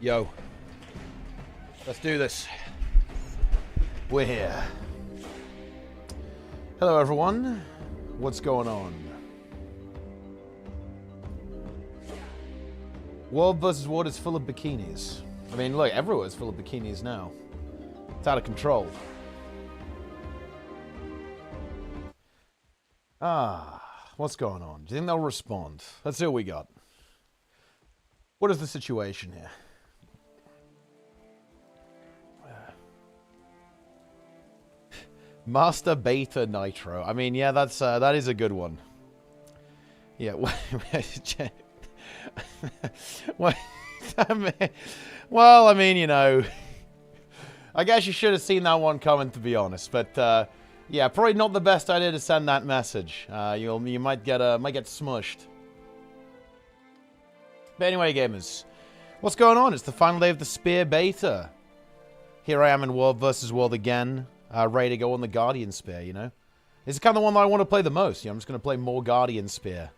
Yo. Let's do this. We're here. Hello, everyone. What's going on? World versus World is full of bikinis. I mean, look, everywhere's full of bikinis now. It's out of control. What's going on? Do you think they'll respond? Let's see what we got. What is the situation here? Master Beta Nitro. I mean, yeah, that is a good one. Yeah. Well, I mean, you know, I guess you should have seen that one coming, to be honest. But yeah, probably not the best idea to send that message. You might get smushed. But anyway, gamers, what's going on? It's the final day of the Spear Beta. Here I am in World versus World again, ready to go on the Guardian Spear, you know? This is kind of the one that I want to play the most. You know, I'm just going to play more Guardian Spear.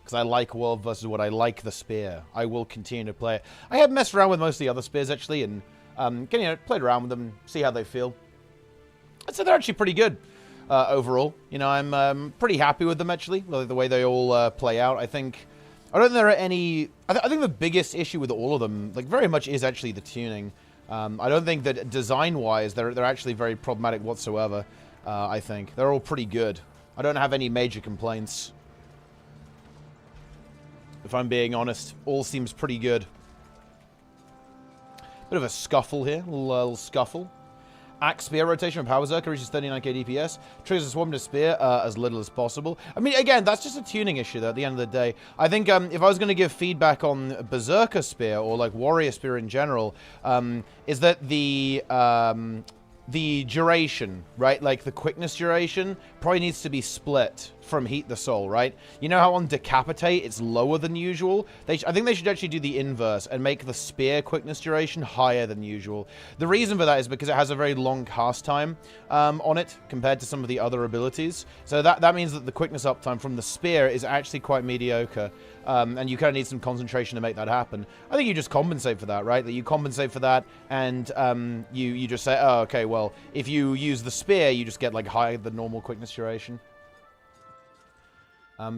Because I like World versus World. I like the Spear. I will continue to play it. I have messed around with most of the other Spears, actually, and you know, played around with them, see how they feel. I'd say they're actually pretty good overall. You know, I'm pretty happy with them, actually, the way they all play out. I don't think there are any... I think the biggest issue with all of them, like, very much is actually the tuning. I don't think that design-wise, they're actually very problematic whatsoever, I think. They're all pretty good. I don't have any major complaints. If I'm being honest, all seems pretty good. Bit of a scuffle here, a little scuffle. Axe Spear rotation of Power Berserker reaches 39k DPS. Triggers a swarm to Spear as little as possible. I mean, again, that's just a tuning issue, though, at the end of the day. I think if I was going to give feedback on Berserker Spear, or, like, Warrior Spear in general, is that the duration, right? Like, the quickness duration probably needs to be split from Heat the Soul, right? You know how on Decapitate it's lower than usual? I think they should actually do the inverse and make the Spear quickness duration higher than usual. The reason for that is because it has a very long cast time on it compared to some of the other abilities. So that means that the quickness uptime from the Spear is actually quite mediocre. And you kind of need some concentration to make that happen. I think you just compensate for that, right? That you compensate for that, and you just say, oh, okay, well, if you use the Spear, you just get, like, higher than normal quickness duration.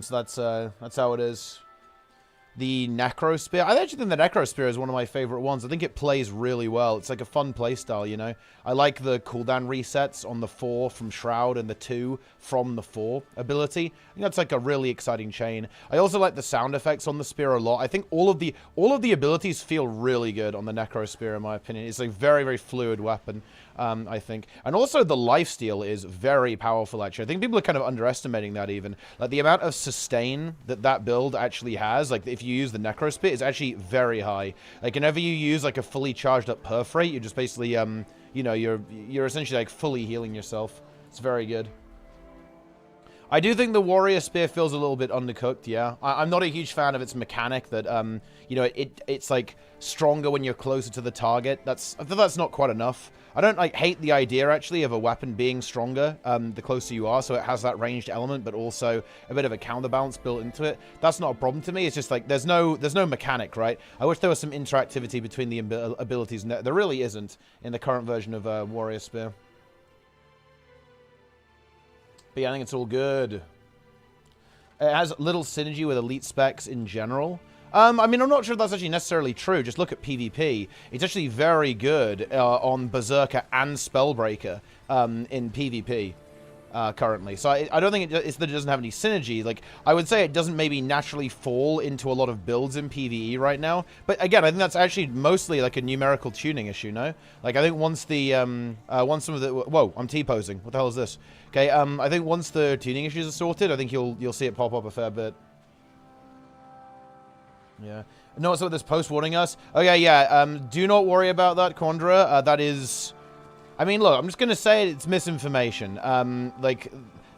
So that's how it is. The Necro Spear. I actually think the Necro Spear is one of my favorite ones. I think it plays really well. It's like a fun playstyle, you know? I like the cooldown resets on the 4 from Shroud and the 2 from the 4 ability. I think that's like a really exciting chain. I also like the sound effects on the Spear a lot. I think all of the abilities feel really good on the Necro Spear, in my opinion. It's a very, very fluid weapon, I think. And also the lifesteal is very powerful, actually. I think people are kind of underestimating that even. Like, the amount of sustain that build actually has, like, if you use the Necro Spear, is actually very high. Like, whenever you use, like, a fully charged up Perforate, you just basically, you know, you're essentially, like, fully healing yourself. It's very good. I do think the Warrior Spear feels a little bit undercooked, yeah. I'm not a huge fan of its mechanic that, you know, it's, like, stronger when you're closer to the target. I feel that's not quite enough. I don't, like, hate the idea, actually, of a weapon being stronger the closer you are, so it has that ranged element, but also a bit of a counterbalance built into it. That's not a problem to me. It's just, like, there's no mechanic, right? I wish there was some interactivity between the abilities, and there really isn't in the current version of Warrior Spear. But yeah, I think it's all good. It has little synergy with elite specs in general. I mean, I'm not sure if that's actually necessarily true. Just look at PvP. It's actually very good on Berserker and Spellbreaker in PvP currently. So I don't think it's that it doesn't have any synergy. Like, I would say it doesn't maybe naturally fall into a lot of builds in PvE right now. But again, I think that's actually mostly like a numerical tuning issue, no? Like, I think once the, once some of the... Whoa, I'm T-posing. What the hell is this? Okay, I think once the tuning issues are sorted, I think you'll see it pop up a fair bit. Yeah. No, so this post warning us. Okay, yeah, do not worry about that, Quandra. That is... I mean, look, I'm just going to say it's misinformation. Like,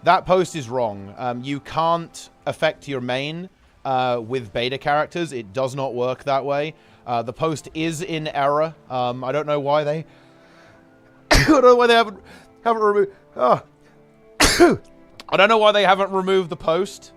that post is wrong. You can't affect your main with beta characters. It does not work that way. The post is in error. I don't know why they... I don't know why they haven't removed... Oh. I don't know why they haven't removed the post.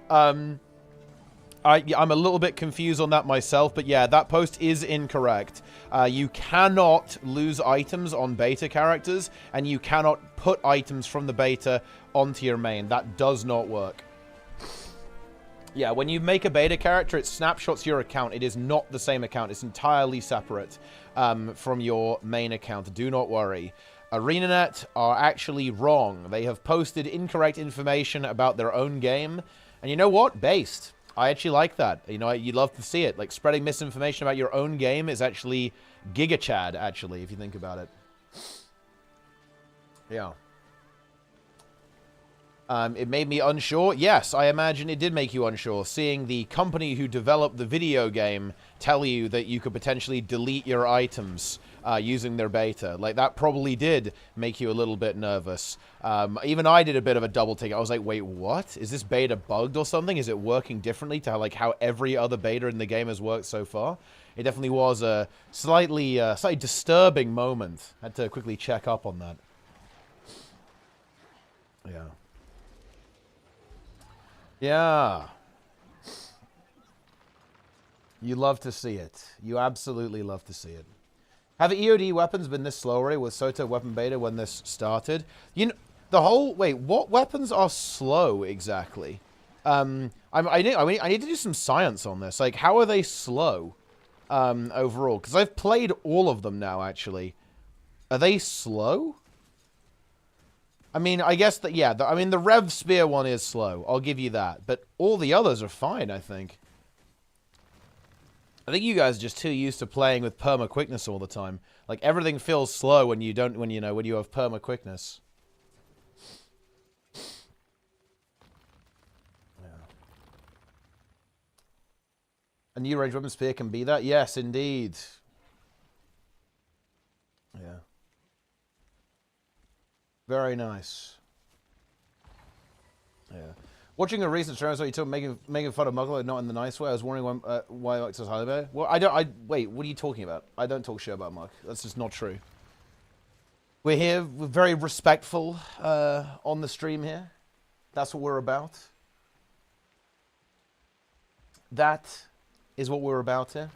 I'm a little bit confused on that myself, but yeah, that post is incorrect. You cannot lose items on beta characters, and you cannot put items from the beta onto your main. That does not work. Yeah, when you make a beta character, it snapshots your account. It is not the same account. It's entirely separate from your main account. Do not worry. ArenaNet are actually wrong. They have posted incorrect information about their own game. And you know what? Based. I actually like that. You know, you'd love to see it. Like, spreading misinformation about your own game is actually giga-chad, actually, if you think about it. Yeah. It made me unsure. Yes, I imagine it did make you unsure. Seeing the company who developed the video game tell you that you could potentially delete your items using their beta. Like, that probably did make you a little bit nervous. Even I did a bit of a double take. I was like, wait, what? Is this beta bugged or something? Is it working differently to how every other beta in the game has worked so far? It definitely was a slightly disturbing moment. I had to quickly check up on that. Yeah. Yeah. You love to see it. You absolutely love to see it. Have EOD weapons been this slow already? Was Soto weapon beta when this started? You know, the whole... Wait, what weapons are slow exactly? I need to do some science on this. Like, how are they slow overall? Because I've played all of them now, actually. Are they slow? I mean, I guess that, yeah, I mean, the Rev Spear one is slow. I'll give you that. But all the others are fine, I think. I think you guys are just too used to playing with perma-quickness all the time. Like, everything feels slow when you don't, when you have perma-quickness. Yeah. A new range weapon spear can be that? Yes, indeed. Yeah. Very nice. Yeah. Watching a recent stream, I saw you talking making fun of Muggle, not in the nice way. I was wondering why Mike says highly better. Well, wait, what are you talking about? I don't talk shit about Mug. That's just not true. We're here, we're very respectful on the stream here. That's what we're about. That is what we're about here.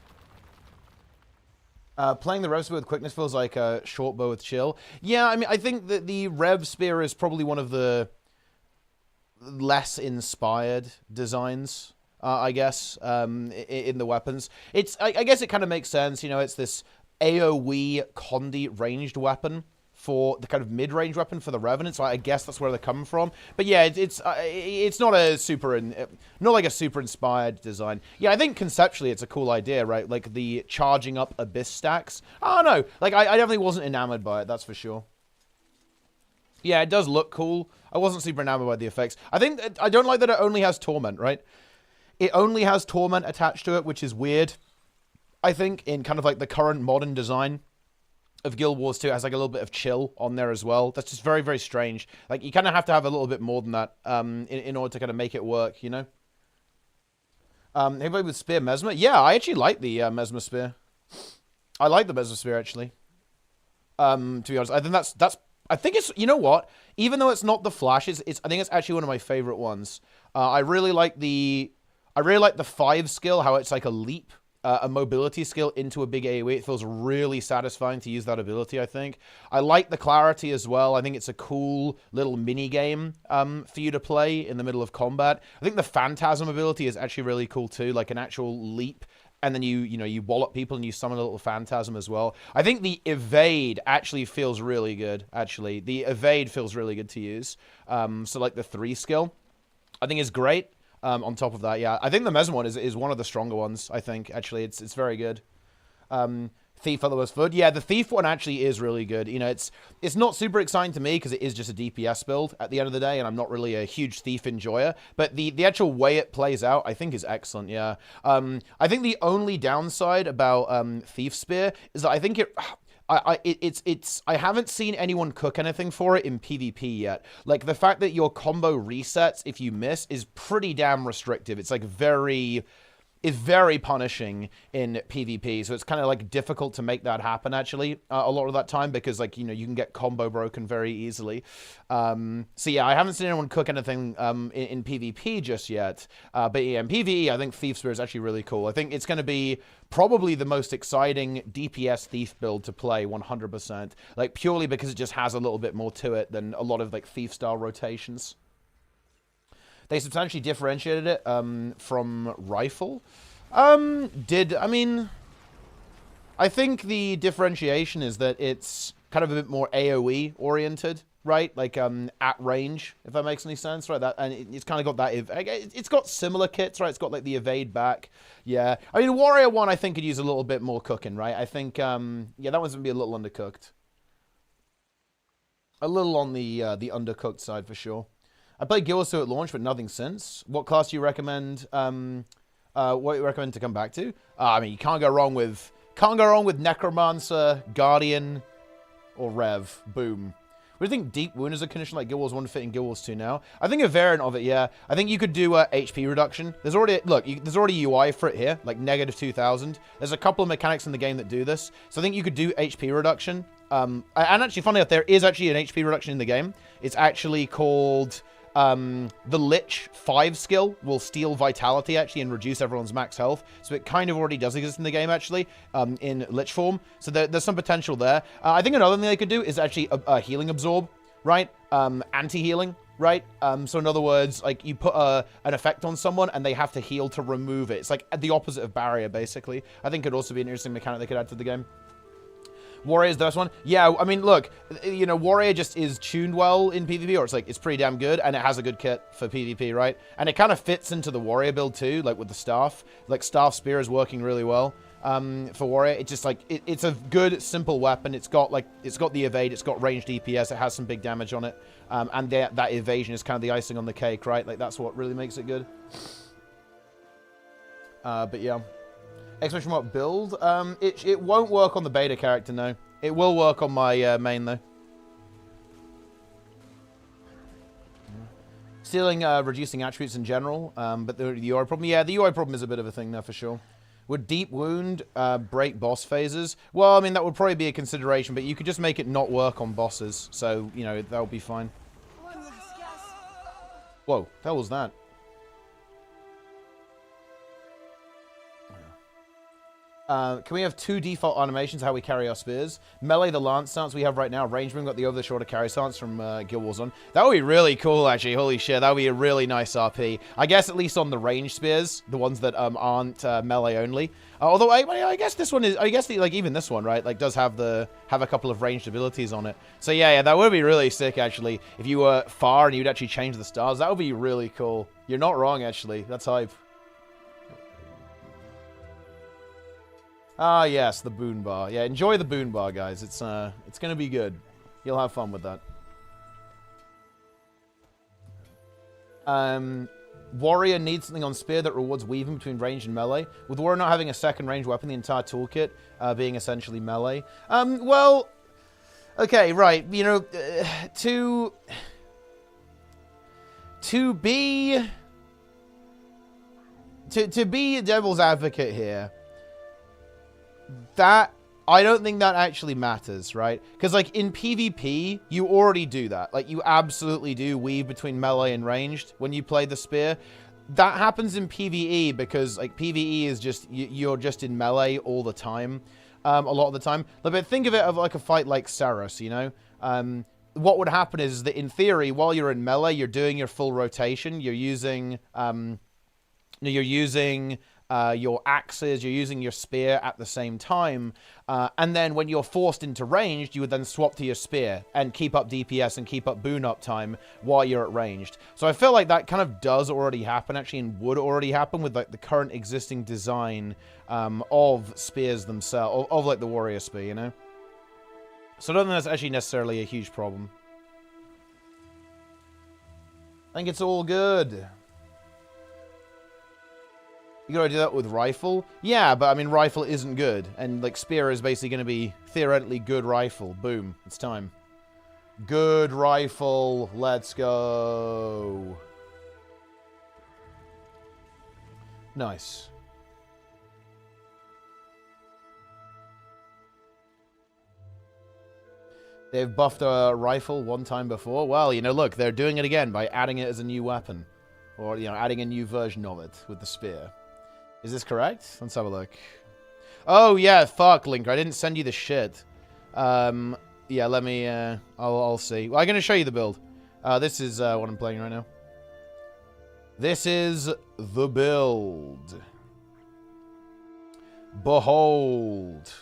Playing the Rev Spear with quickness feels like a short bow with chill. Yeah, I mean, I think that the Rev Spear is probably one of the less inspired designs, I guess, in the weapons. I guess it kind of makes sense, you know, it's this AoE Condi ranged weapon for the kind of mid-range weapon for the Revenant, so I guess that's where they're coming from. But yeah, it's not a not like a super inspired design. Yeah, I think conceptually it's a cool idea, right? Like the charging up Abyss stacks. I don't know. Like I definitely wasn't enamored by it, that's for sure. Yeah, it does look cool. I wasn't super enamored by the effects. I don't like that it only has Torment, right? It only has Torment attached to it, which is weird. I think in kind of like the current modern design of Guild Wars 2, it has like a little bit of chill on there as well. That's just very, very strange. Like, you kind of have to have a little bit more than that in order to kind of make it work, you know? Anybody with Spear Mesmer? Yeah, I actually like the Mesmer Spear. I like the Mesmer Spear, actually. To be honest, I think I think it's, you know what? Even though it's not the Flash, I think it's actually one of my favorite ones. I really like the 5 skill, how it's like a leap. A mobility skill into a big AoE. It feels really satisfying to use that ability, I think. I like the clarity as well. I think it's a cool little mini-game for you to play in the middle of combat. I think the Phantasm ability is actually really cool too, like an actual leap, and then you wallop people and you summon a little Phantasm as well. I think the Evade actually feels really good, actually. The Evade feels really good to use. So like the 3 skill, I think is great. On top of that, yeah, I think the Mesmer one is one of the stronger ones. I think actually it's very good. Thief otherwise food, yeah, the Thief one actually is really good. You know, it's not super exciting to me because it is just a DPS build at the end of the day, and I'm not really a huge Thief enjoyer. But the actual way it plays out, I think, is excellent. Yeah, I think the only downside about Thief Spear is that I think I haven't seen anyone cook anything for it in PvP yet. Like, the fact that your combo resets if you miss is pretty damn restrictive. It's like very, is very punishing in PvP, so it's kind of like difficult to make that happen actually a lot of that time, because like, you know, you can get combo broken very easily. So yeah, I haven't seen anyone cook anything in PvP just yet, but yeah, in PvE I think Thief Spear is actually really cool. I think it's going to be probably the most exciting DPS Thief build to play 100%, like purely because it just has a little bit more to it than a lot of like Thief style rotations. They substantially differentiated it from Rifle. I mean, I think the differentiation is that it's kind of a bit more AoE oriented, right? Like at range, if that makes any sense, right? That, and it's kind of got that. It's got similar kits, right? It's got like the evade back. Yeah, I mean, Warrior 1, I think could use a little bit more cooking, right? I think yeah, that one's gonna be a little undercooked. A little on the undercooked side for sure. I played gw2 at launch, but nothing since. What class do you recommend? What do you recommend to come back to? I mean, you can't go wrong with Necromancer, Guardian, or Rev. Boom. What do you think Deep Wound is a condition like Guild Wars 1 fit in Guild Wars 2 now? I think a variant of it, yeah. I think you could do HP reduction. There's already, look, there's already UI for it here, like -2000. There's a couple of mechanics in the game that do this. So I think you could do HP reduction. And actually, funny enough, there is actually an HP reduction in the game. It's actually called... the Lich 5 skill will steal Vitality, actually, and reduce everyone's max health. So it kind of already does exist in the game, actually, in Lich form. So there's some potential there. I think another thing they could do is actually a Healing Absorb, right? Anti-healing, right? So in other words, like, you put an effect on someone, and they have to heal to remove it. It's like the opposite of Barrier, basically. I think could also be an interesting mechanic they could add to the game. Warrior's the best one. Yeah, I mean, look, you know, Warrior just is tuned well in PvP, or it's pretty damn good, and it has a good kit for PvP, right? And it kind of fits into the Warrior build too, like with the staff. Like, Staff Spear is working really well for Warrior. It's just like, it's a good, simple weapon. It's got the evade, it's got ranged DPS, it has some big damage on it, and that evasion is kind of the icing on the cake, right? Like, that's what really makes it good. But yeah. Exclamation mark build. It won't work on the beta character, no. It will work on my main, though. Stealing, reducing attributes in general, but the UI problem, yeah, the UI problem is a bit of a thing there for sure. Would Deep Wound break boss phases? Well, I mean, that would probably be a consideration, but you could just make it not work on bosses, so, you know, that would be fine. Whoa, the hell was that? Can we have 2 default animations how we carry our spears? Melee, the lance stance we have right now. Rangeman got the over-the-shoulder carry stance from Guild Wars 1. That would be really cool, actually. Holy shit, that would be a really nice RP. I guess at least on the range spears, the ones that aren't melee only. Although I guess this one is, like even this one, right? Like does have a couple of ranged abilities on it. So yeah, that would be really sick actually. If you were far and you'd actually change the stars, that would be really cool. You're not wrong actually. That's hype. Ah, yes, the boon bar. Yeah, enjoy the boon bar, guys. It's gonna be good. You'll have fun with that. Warrior needs something on spear that rewards weaving between range and melee. With Warrior not having a second range weapon, the entire toolkit being essentially melee. Well, okay, right. You know, to be devil's advocate here. That, I don't think that actually matters, right? Because, like, in PvP, you already do that. Like, you absolutely do weave between melee and ranged when you play the spear. That happens in PvE because, like, PvE is just, you're just in melee all the time, a lot of the time. But think of it of, like, a fight like Saros, you know? What would happen is that, in theory, while you're in melee, you're doing your full rotation. You're using, your axes, you're using your spear at the same time, and then when you're forced into ranged, you would then swap to your spear and keep up DPS and keep up boon up time while you're at ranged. So I feel like that kind of does already happen, actually, and would already happen with like the current existing design of spears themselves, of like the warrior spear, you know? So I don't think that's actually necessarily a huge problem. I think it's all good. You gotta do that with rifle? Yeah, but I mean, rifle isn't good. And, like, spear is basically gonna be theoretically good rifle. Boom. It's time. Good rifle. Let's go. Nice. They've buffed a rifle one time before. Well, you know, look, they're doing it again by adding it as a new weapon. Or, you know, adding a new version of it with the spear. Is this correct? Let's have a look. Oh, yeah, fuck, Link. I didn't send you the shit. Yeah, let me, I'll see. Well, I'm going to show you the build. This is what I'm playing right now. This is the build. Behold.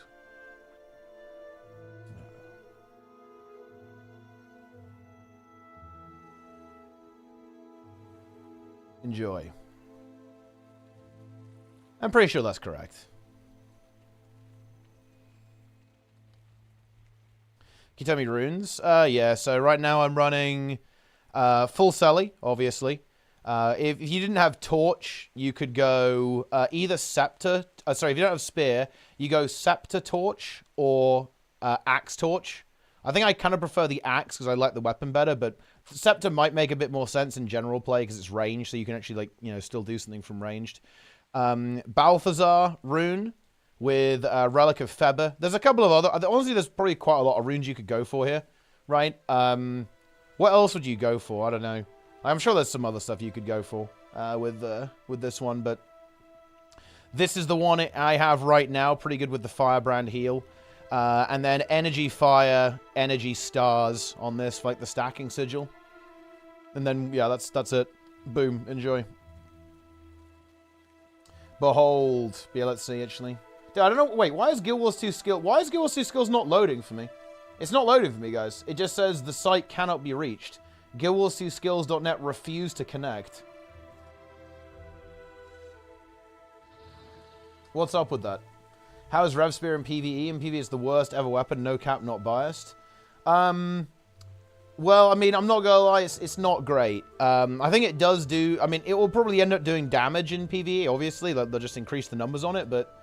Enjoy. I'm pretty sure that's correct. Can you tell me runes? Yeah, so right now I'm running full Selly, obviously. If you didn't have Torch, you could go either Scepter... sorry, if you don't have Spear, you go Scepter Torch or Axe Torch. I think I kind of prefer the Axe because I like the weapon better, but Scepter might make a bit more sense in general play because it's ranged, so you can actually, like, you know, still do something from ranged. Balthazar rune with Relic of Feber. There's a couple of other... Honestly, there's probably quite a lot of runes you could go for here, right? What else would you go for? I don't know. I'm sure there's some other stuff you could go for with this one, but this is the one I have right now. Pretty good with the Firebrand heal. And then Energy Fire, Energy Stars on this, like the stacking sigil. And then, yeah, that's it. Boom. Enjoy. Behold. Yeah, let's see, actually. Dude, I don't know. Wait, why is Guild Wars 2 skill... Why is Guild Wars 2 skills not loading for me? It's not loading for me, guys. It just says the site cannot be reached. GuildWars2skills.net refused to connect. What's up with that? How is Rev Spear in PvE? In PvE, it's the worst ever weapon. No cap, not biased. Well, I mean, I'm not gonna lie, it's not great. I think it does do... I mean, it will probably end up doing damage in PvE, obviously. Like, they'll just increase the numbers on it, but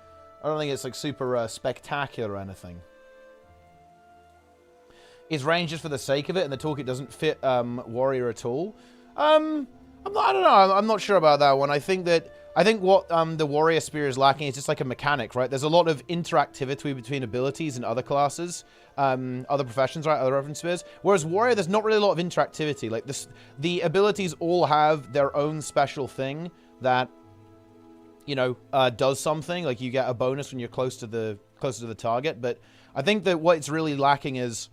I don't think it's, like, super spectacular or anything. Is range just for the sake of it, and the toolkit doesn't fit Warrior at all? I don't know. I'm not sure about that one. I think what the Warrior Spear is lacking is just like a mechanic, right? There's a lot of interactivity between abilities and other classes, other professions, right? Other reference spears. Whereas Warrior, there's not really a lot of interactivity. Like this, the abilities all have their own special thing that, you know, does something. Like you get a bonus when you're closer to the target. But I think that what it's really lacking is,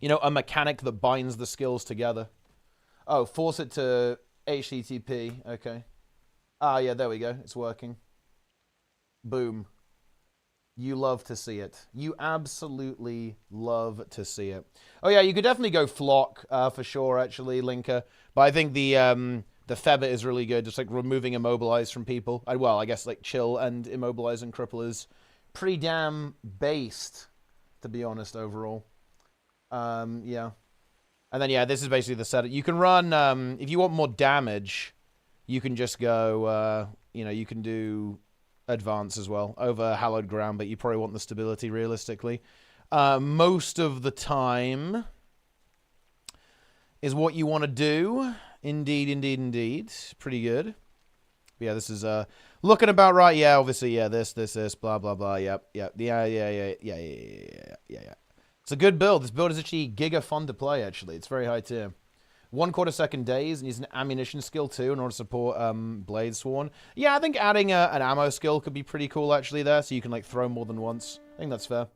you know, a mechanic that binds the skills together. Oh, force it to HTTP. Okay. Ah, yeah, there we go. It's working. Boom. You love to see it. You absolutely love to see it. Oh, yeah, you could definitely go Flock for sure, actually, Linker. But I think the Feber is really good, just like removing Immobilize from people. Well, I guess like Chill and Immobilize and Cripple is pretty damn based, to be honest, overall. Yeah. And then, yeah, this is basically the setup. You can run, if you want more damage, you can just go, you know, you can do Advance as well over Hallowed Ground, but you probably want the stability realistically. Most of the time is what you want to do. Indeed, indeed, indeed. Pretty good. But yeah, this is, looking about right. Yeah, obviously, yeah, this, blah, blah, blah. Yep, yep. Yeah. It's a good build. This build is actually giga fun to play, actually. It's very high tier. 1/4 second days, and he's an ammunition skill too in order to support Blade Sworn. Yeah, I think adding an ammo skill could be pretty cool, actually, there, so you can, like, throw more than once. I think that's fair.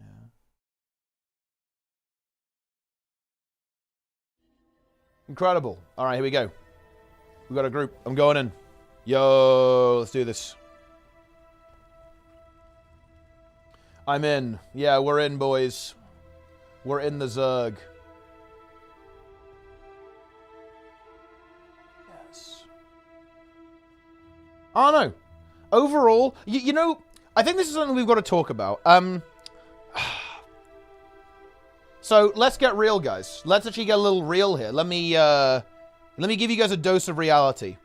Yeah. Incredible. All right, here we go. We got a group. I'm going in. Yo, let's do this. I'm in. Yeah, we're in, boys. We're in the Zerg. Yes. Oh, no. Overall, you know, I think this is something we've got to talk about. So, let's get real, guys. Let's actually get a little real here. Let me give you guys a dose of reality.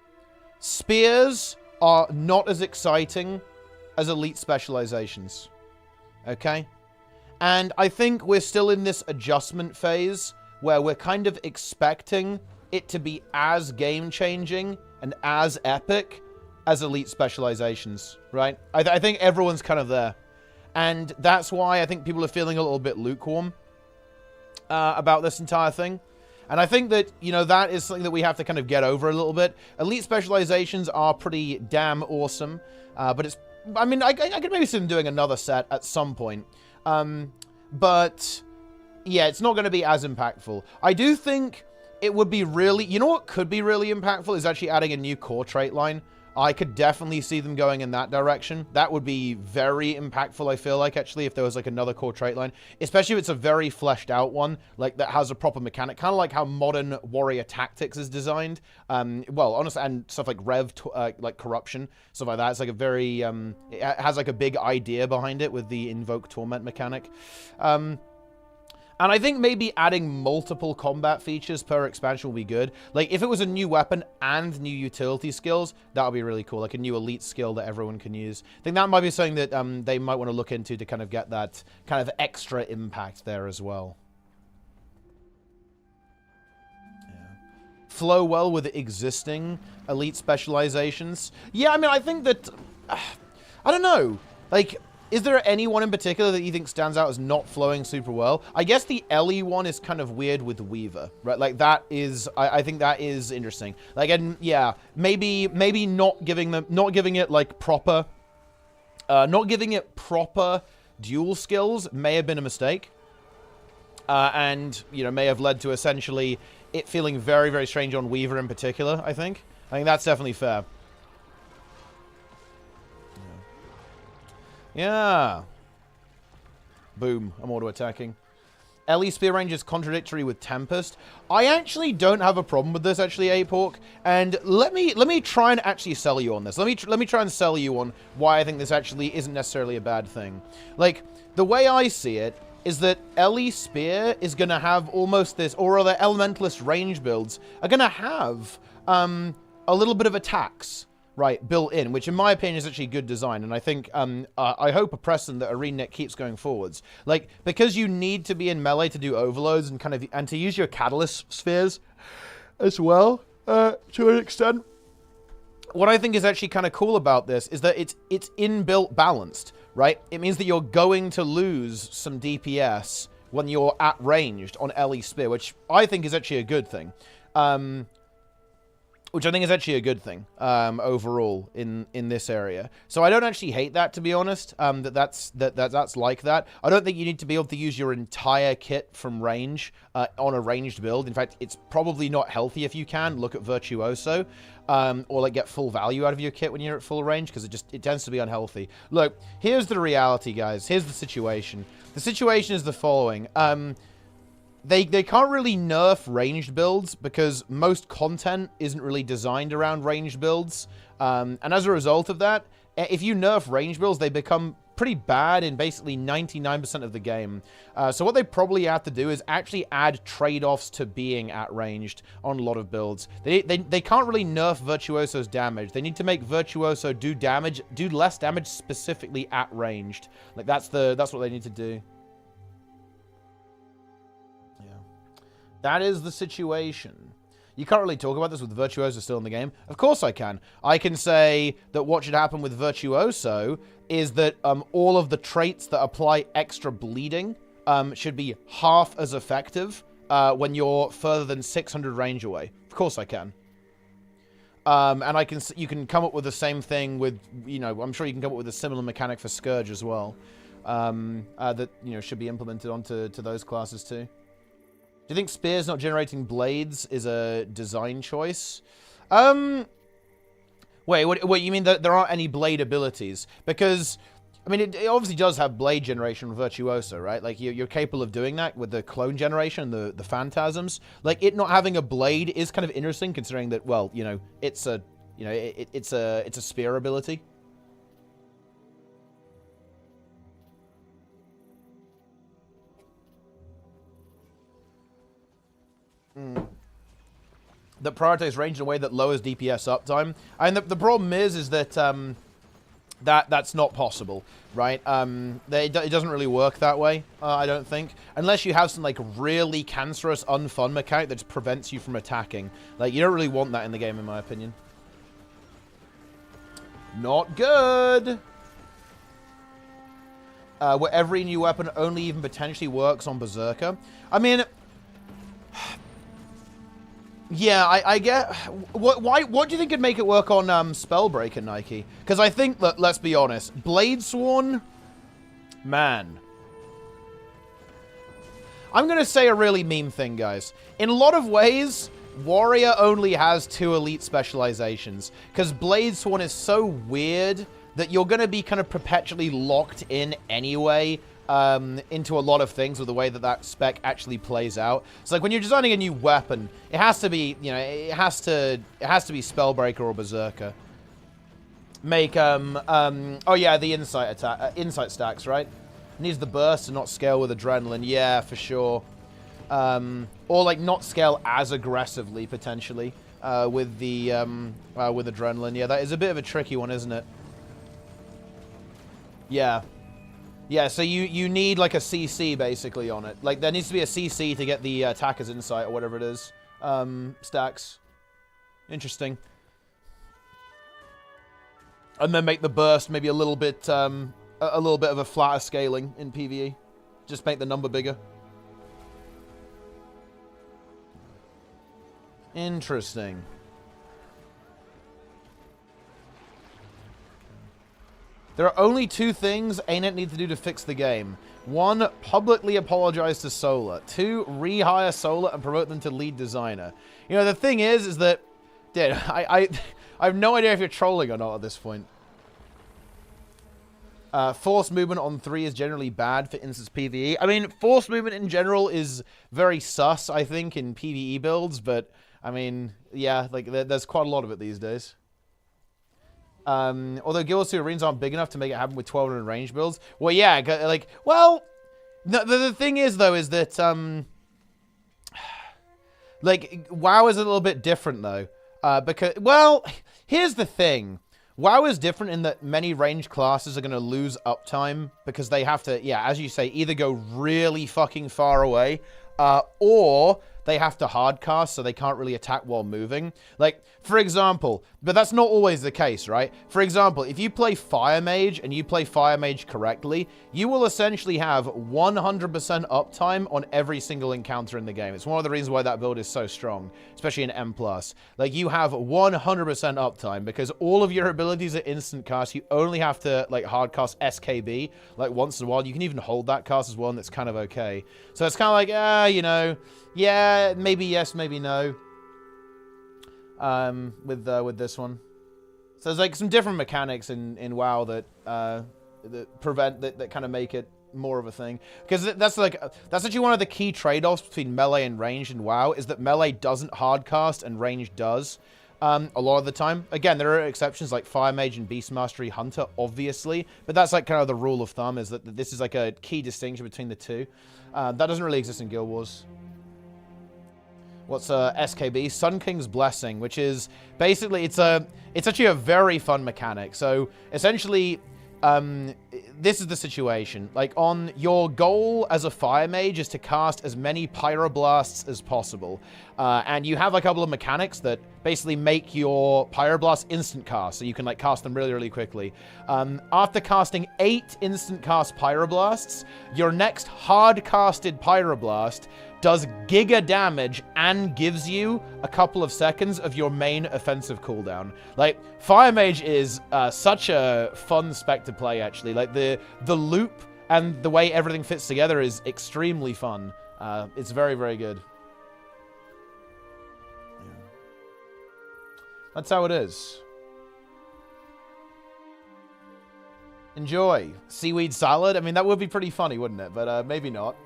Spears are not as exciting as elite specializations. Okay? And I think we're still in this adjustment phase where we're kind of expecting it to be as game-changing and as epic as elite specializations, right? I think everyone's kind of there. And that's why I think people are feeling a little bit lukewarm about this entire thing. And I think that, you know, that is something that we have to kind of get over a little bit. Elite specializations are pretty damn awesome. But it's, I mean, I could maybe see them doing another set at some point. But, yeah, it's not going to be as impactful. I do think it would be really, you know what could be really impactful is actually adding a new core trait line. I could definitely see them going in that direction. That would be very impactful, I feel like, actually, if there was, like, another core trait line. Especially if it's a very fleshed out one, like, that has a proper mechanic. Kind of like how modern Warrior Tactics is designed. Well, honestly, and stuff like like Corruption, stuff like that. It's like a very, it has, like, a big idea behind it with the Invoke Torment mechanic. And I think maybe adding multiple combat features per expansion will be good. Like, if it was a new weapon and new utility skills, that would be really cool. Like a new elite skill that everyone can use. I think that might be something that they might want to look into to kind of get that kind of extra impact there as well. Yeah. Flow well with existing elite specializations. Yeah, I mean, I think that... I don't know. Like... Is there anyone in particular that you think stands out as not flowing super well? I guess the Ellie one is kind of weird with Weaver, right? Like that is, I think that is interesting. Like, and yeah, maybe not giving it like proper, not giving it proper dual skills may have been a mistake, and you know may have led to essentially it feeling very, very strange on Weaver in particular. I think that's definitely fair. Yeah. Boom. I'm auto-attacking. Ellie spear range is contradictory with Tempest. I actually don't have a problem with this, actually, Apork. And let me try and actually sell you on this. Let me try and sell you on why I think this actually isn't necessarily a bad thing. Like, the way I see it is that Ellie spear is going to have almost this, or other Elementalist range builds are going to have a little bit of attacks. Right, built in, which in my opinion is actually good design, and I think, I hope a precedent that ArenaNet keeps going forwards. Like, because you need to be in melee to do overloads and kind of, and to use your catalyst spheres as well, to an extent. What I think is actually kind of cool about this is that it's inbuilt balanced, right? It means that you're going to lose some DPS when you're at ranged on Ellie spear, which I think is actually a good thing. Which I think is actually a good thing overall in this area. So I don't actually hate that, to be honest. That's like that. I don't think you need to be able to use your entire kit from range on a ranged build. In fact, it's probably not healthy if you can. Look at Virtuoso, or like get full value out of your kit when you're at full range, because it tends to be unhealthy. Look, here's the reality, guys. Here's the situation. The situation is the following. They can't really nerf ranged builds because most content isn't really designed around ranged builds. And as a result of that, if you nerf ranged builds, they become pretty bad in basically 99% of the game. So what they probably have to do is actually add trade-offs to being at ranged on a lot of builds. They can't really nerf Virtuoso's damage. They need to make Virtuoso do less damage specifically at ranged. Like that's what they need to do. That is the situation. You can't really talk about this with Virtuoso still in the game. Of course I can. I can say that what should happen with Virtuoso is that all of the traits that apply extra bleeding should be half as effective when you're further than 600 range away. Of course I can. And you can come up with the same thing with, you know, I'm sure you can come up with a similar mechanic for Scourge as well. That, you know, should be implemented onto those classes too. Do you think spears not generating blades is a design choice? Wait, what you mean that there aren't any blade abilities? Because, I mean, it obviously does have blade generation with Virtuoso, right? Like, you're capable of doing that with the clone generation, the phantasms. Like, it not having a blade is kind of interesting, considering that, well, you know, it's a spear ability. That prioritize range in a way that lowers DPS uptime. And the problem is that that's not possible, right? It doesn't really work that way, I don't think. Unless you have some, like, really cancerous, unfun mechanic that just prevents you from attacking. Like, you don't really want that in the game, in my opinion. Not good! where every new weapon only even potentially works on Berserker. I mean, yeah, I get... What do you think could make it work on Spellbreaker, Nike? Because I think, that, let's be honest, Bladesworn, man. I'm going to say a really meme thing, guys. In a lot of ways, Warrior only has 2 elite specializations. Because Bladesworn is so weird that you're going to be kind of perpetually locked in anyway into a lot of things with the way that that spec actually plays out. So, like, when you're designing a new weapon, it has to be, you know, it has to be Spellbreaker or Berserker. Make, oh yeah, the insight stacks, right? It needs the burst and not scale with adrenaline. Yeah, for sure. Or, like, not scale as aggressively, potentially, with adrenaline. Yeah, that is a bit of a tricky one, isn't it? Yeah. Yeah, so you need, like, a CC, basically, on it. Like, there needs to be a CC to get the attacker's insight, or whatever it is. Stacks. Interesting. And then make the burst maybe a little bit of a flatter scaling in PvE. Just make the number bigger. Interesting. There are only 2 things ArenaNet needs to do to fix the game. 1, publicly apologize to Solar. 2, rehire Solar and promote them to lead designer. You know, the thing is that... Dude, I have no idea if you're trolling or not at this point. Force movement on 3 is generally bad for instance PvE. I mean, force movement in general is very sus, I think, in PvE builds, but, I mean, yeah, like, there's quite a lot of it these days. Although Guild 2 arenas aren't big enough to make it happen with 1200 range builds. Well, yeah, like, well, the thing is, though, is that, like, WoW is a little bit different, though. Because, well, here's the thing. WoW is different in that many range classes are going to lose uptime because they have to, yeah, as you say, either go really fucking far away, or they have to hardcast so they can't really attack while moving. Like, for example, but that's not always the case, right? For example, if you play Fire Mage and you play Fire Mage correctly, you will essentially have 100% uptime on every single encounter in the game. It's one of the reasons why that build is so strong, especially in M+. Like, you have 100% uptime because all of your abilities are instant cast. You only have to, like, hardcast SKB, like, once in a while. You can even hold that cast as well, and it's kind of okay. So it's kind of like, you know... Yeah, maybe yes, maybe no. With this one, so there's like some different mechanics in WoW that that kind of make it more of a thing. Because that's actually one of the key trade-offs between melee and ranged in WoW is that melee doesn't hardcast and ranged does. A lot of the time. Again, there are exceptions like Fire Mage and Beast Mastery Hunter, obviously, but that's like kind of the rule of thumb is that this is like a key distinction between the two. That doesn't really exist in Guild Wars. What's SKB? Sun King's Blessing, which is basically it's actually a very fun mechanic. So essentially, this is the situation. Like, on your goal as a Fire Mage is to cast as many Pyroblasts as possible. And you have a couple of mechanics that basically make your Pyroblast instant cast, so you can, like, cast them really, really quickly. After casting 8 instant cast Pyroblasts, your next hard-casted Pyroblast does giga damage and gives you a couple of seconds of your main offensive cooldown. Like, Fire Mage is such a fun spec to play, actually. Like, the loop and the way everything fits together is extremely fun. It's very, very good. Yeah. That's how it is. Enjoy. Seaweed salad? I mean, that would be pretty funny, wouldn't it? But maybe not.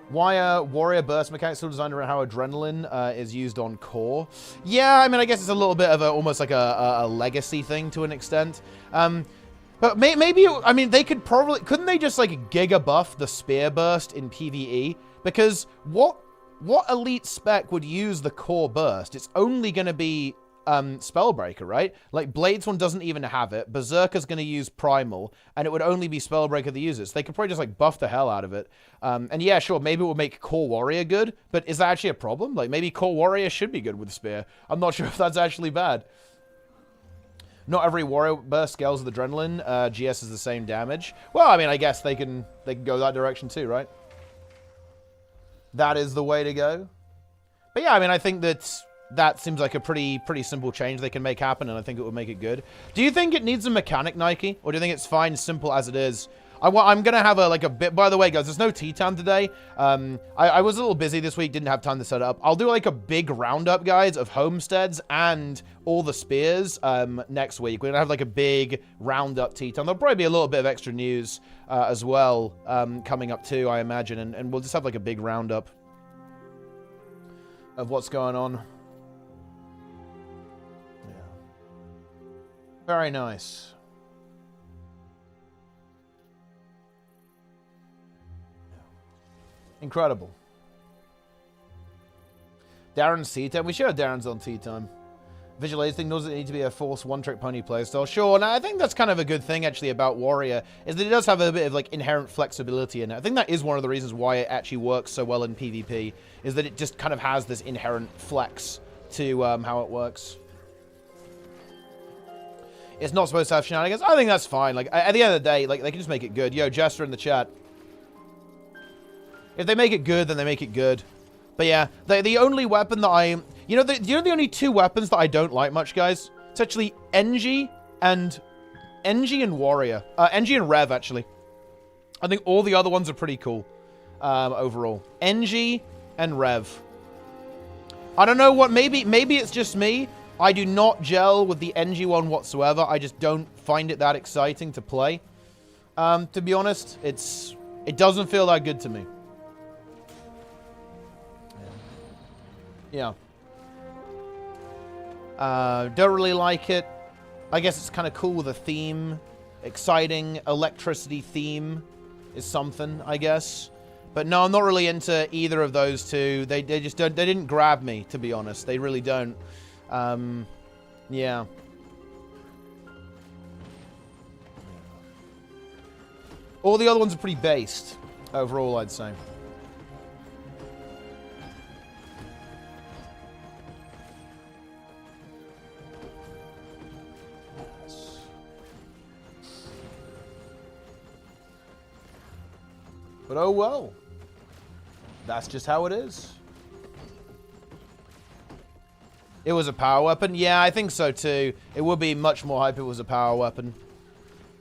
Why Warrior burst mechanics still designed around how adrenaline is used on core? Yeah, I mean, I guess it's a little bit of almost like a legacy thing to an extent. But maybe, I mean, they could probably, couldn't they just like giga buff the spear burst in PvE? Because what elite spec would use the core burst? It's only going to be Spellbreaker, right? Like, Bladesworn doesn't even have it. Berserker's going to use Primal, and it would only be Spellbreaker that uses it. So they could probably just, like, buff the hell out of it. And yeah, sure, maybe it will make Core Warrior good, but is that actually a problem? Like, maybe Core Warrior should be good with Spear. I'm not sure if that's actually bad. Not every warrior burst scales with adrenaline. GS is the same damage. Well, I mean, I guess they can go that direction too, right? That is the way to go. But yeah, I mean, I think that seems like a pretty simple change they can make happen, and I think it would make it good. Do you think it needs a mechanic, Nike? Or do you think it's fine, simple as it is? I'm going to have a bit... By the way, guys, there's no tea time today. I was a little busy this week, didn't have time to set it up. I'll do like a big roundup, guys, of homesteads and all the spears next week. We're going to have like a big roundup tea time. There'll probably be a little bit of extra news as well coming up too, I imagine. And we'll just have like a big roundup of what's going on. Yeah. Very nice. Incredible. Darren's tea time. We should have Darren's on tea time. Visualizing thing doesn't need to be a force one-trick pony playstyle. Sure, and I think that's kind of a good thing, actually, about Warrior, is that it does have a bit of, like, inherent flexibility in it. I think that is one of the reasons why it actually works so well in PvP, is that it just kind of has this inherent flex to how it works. It's not supposed to have shenanigans. I think that's fine. Like, at the end of the day, like, they can just make it good. Yo, Jester in the chat. If they make it good, then they make it good. But yeah, the only weapon that I... You know the only two weapons that I don't like much, guys? It's actually NG and Warrior. NG and Rev, actually. I think all the other ones are pretty cool overall. NG and Rev. I don't know what... Maybe it's just me. I do not gel with the NG one whatsoever. I just don't find it that exciting to play. To be honest, it doesn't feel that good to me. Yeah. Don't really like it. I guess it's kind of cool with a theme. Exciting electricity theme is something, I guess. But no, I'm not really into either of those two. They just don't... They didn't grab me, to be honest. They really don't. Yeah. All the other ones are pretty based, overall, I'd say. But oh well. That's just how it is. It was a power weapon? Yeah, I think so too. It would be much more hype if it was a power weapon.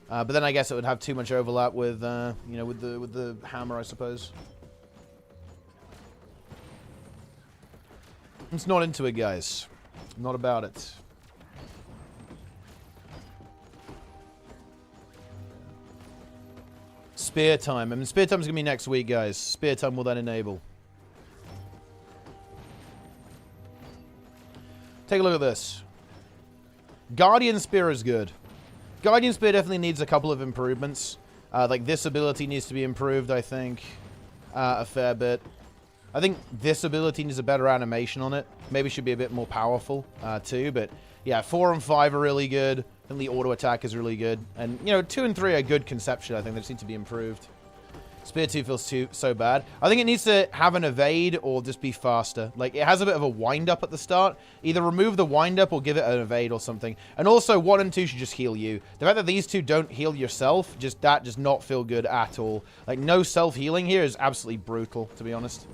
But then I guess it would have too much overlap with, you know, with the hammer, I suppose. I'm just not into it, guys. I'm not about it. Spear time. I mean, spear time's gonna be next week, guys. Spear time will then enable. Take a look at this. Guardian Spear is good. Guardian Spear definitely needs a couple of improvements. Like, this ability needs to be improved, I think. A fair bit. I think this ability needs a better animation on it. Maybe should be a bit more powerful, too. But, yeah, 4 and 5 are really good. I think the auto attack is really good. And, you know, 2 and 3 are good conception. I think they just need to be improved. Spear 2 feels so bad. I think it needs to have an evade or just be faster. Like, it has a bit of a wind-up at the start. Either remove the wind-up or give it an evade or something. And also, 1 and 2 should just heal you. The fact that these two don't heal yourself, that does not feel good at all. Like, no self-healing here is absolutely brutal, to be honest.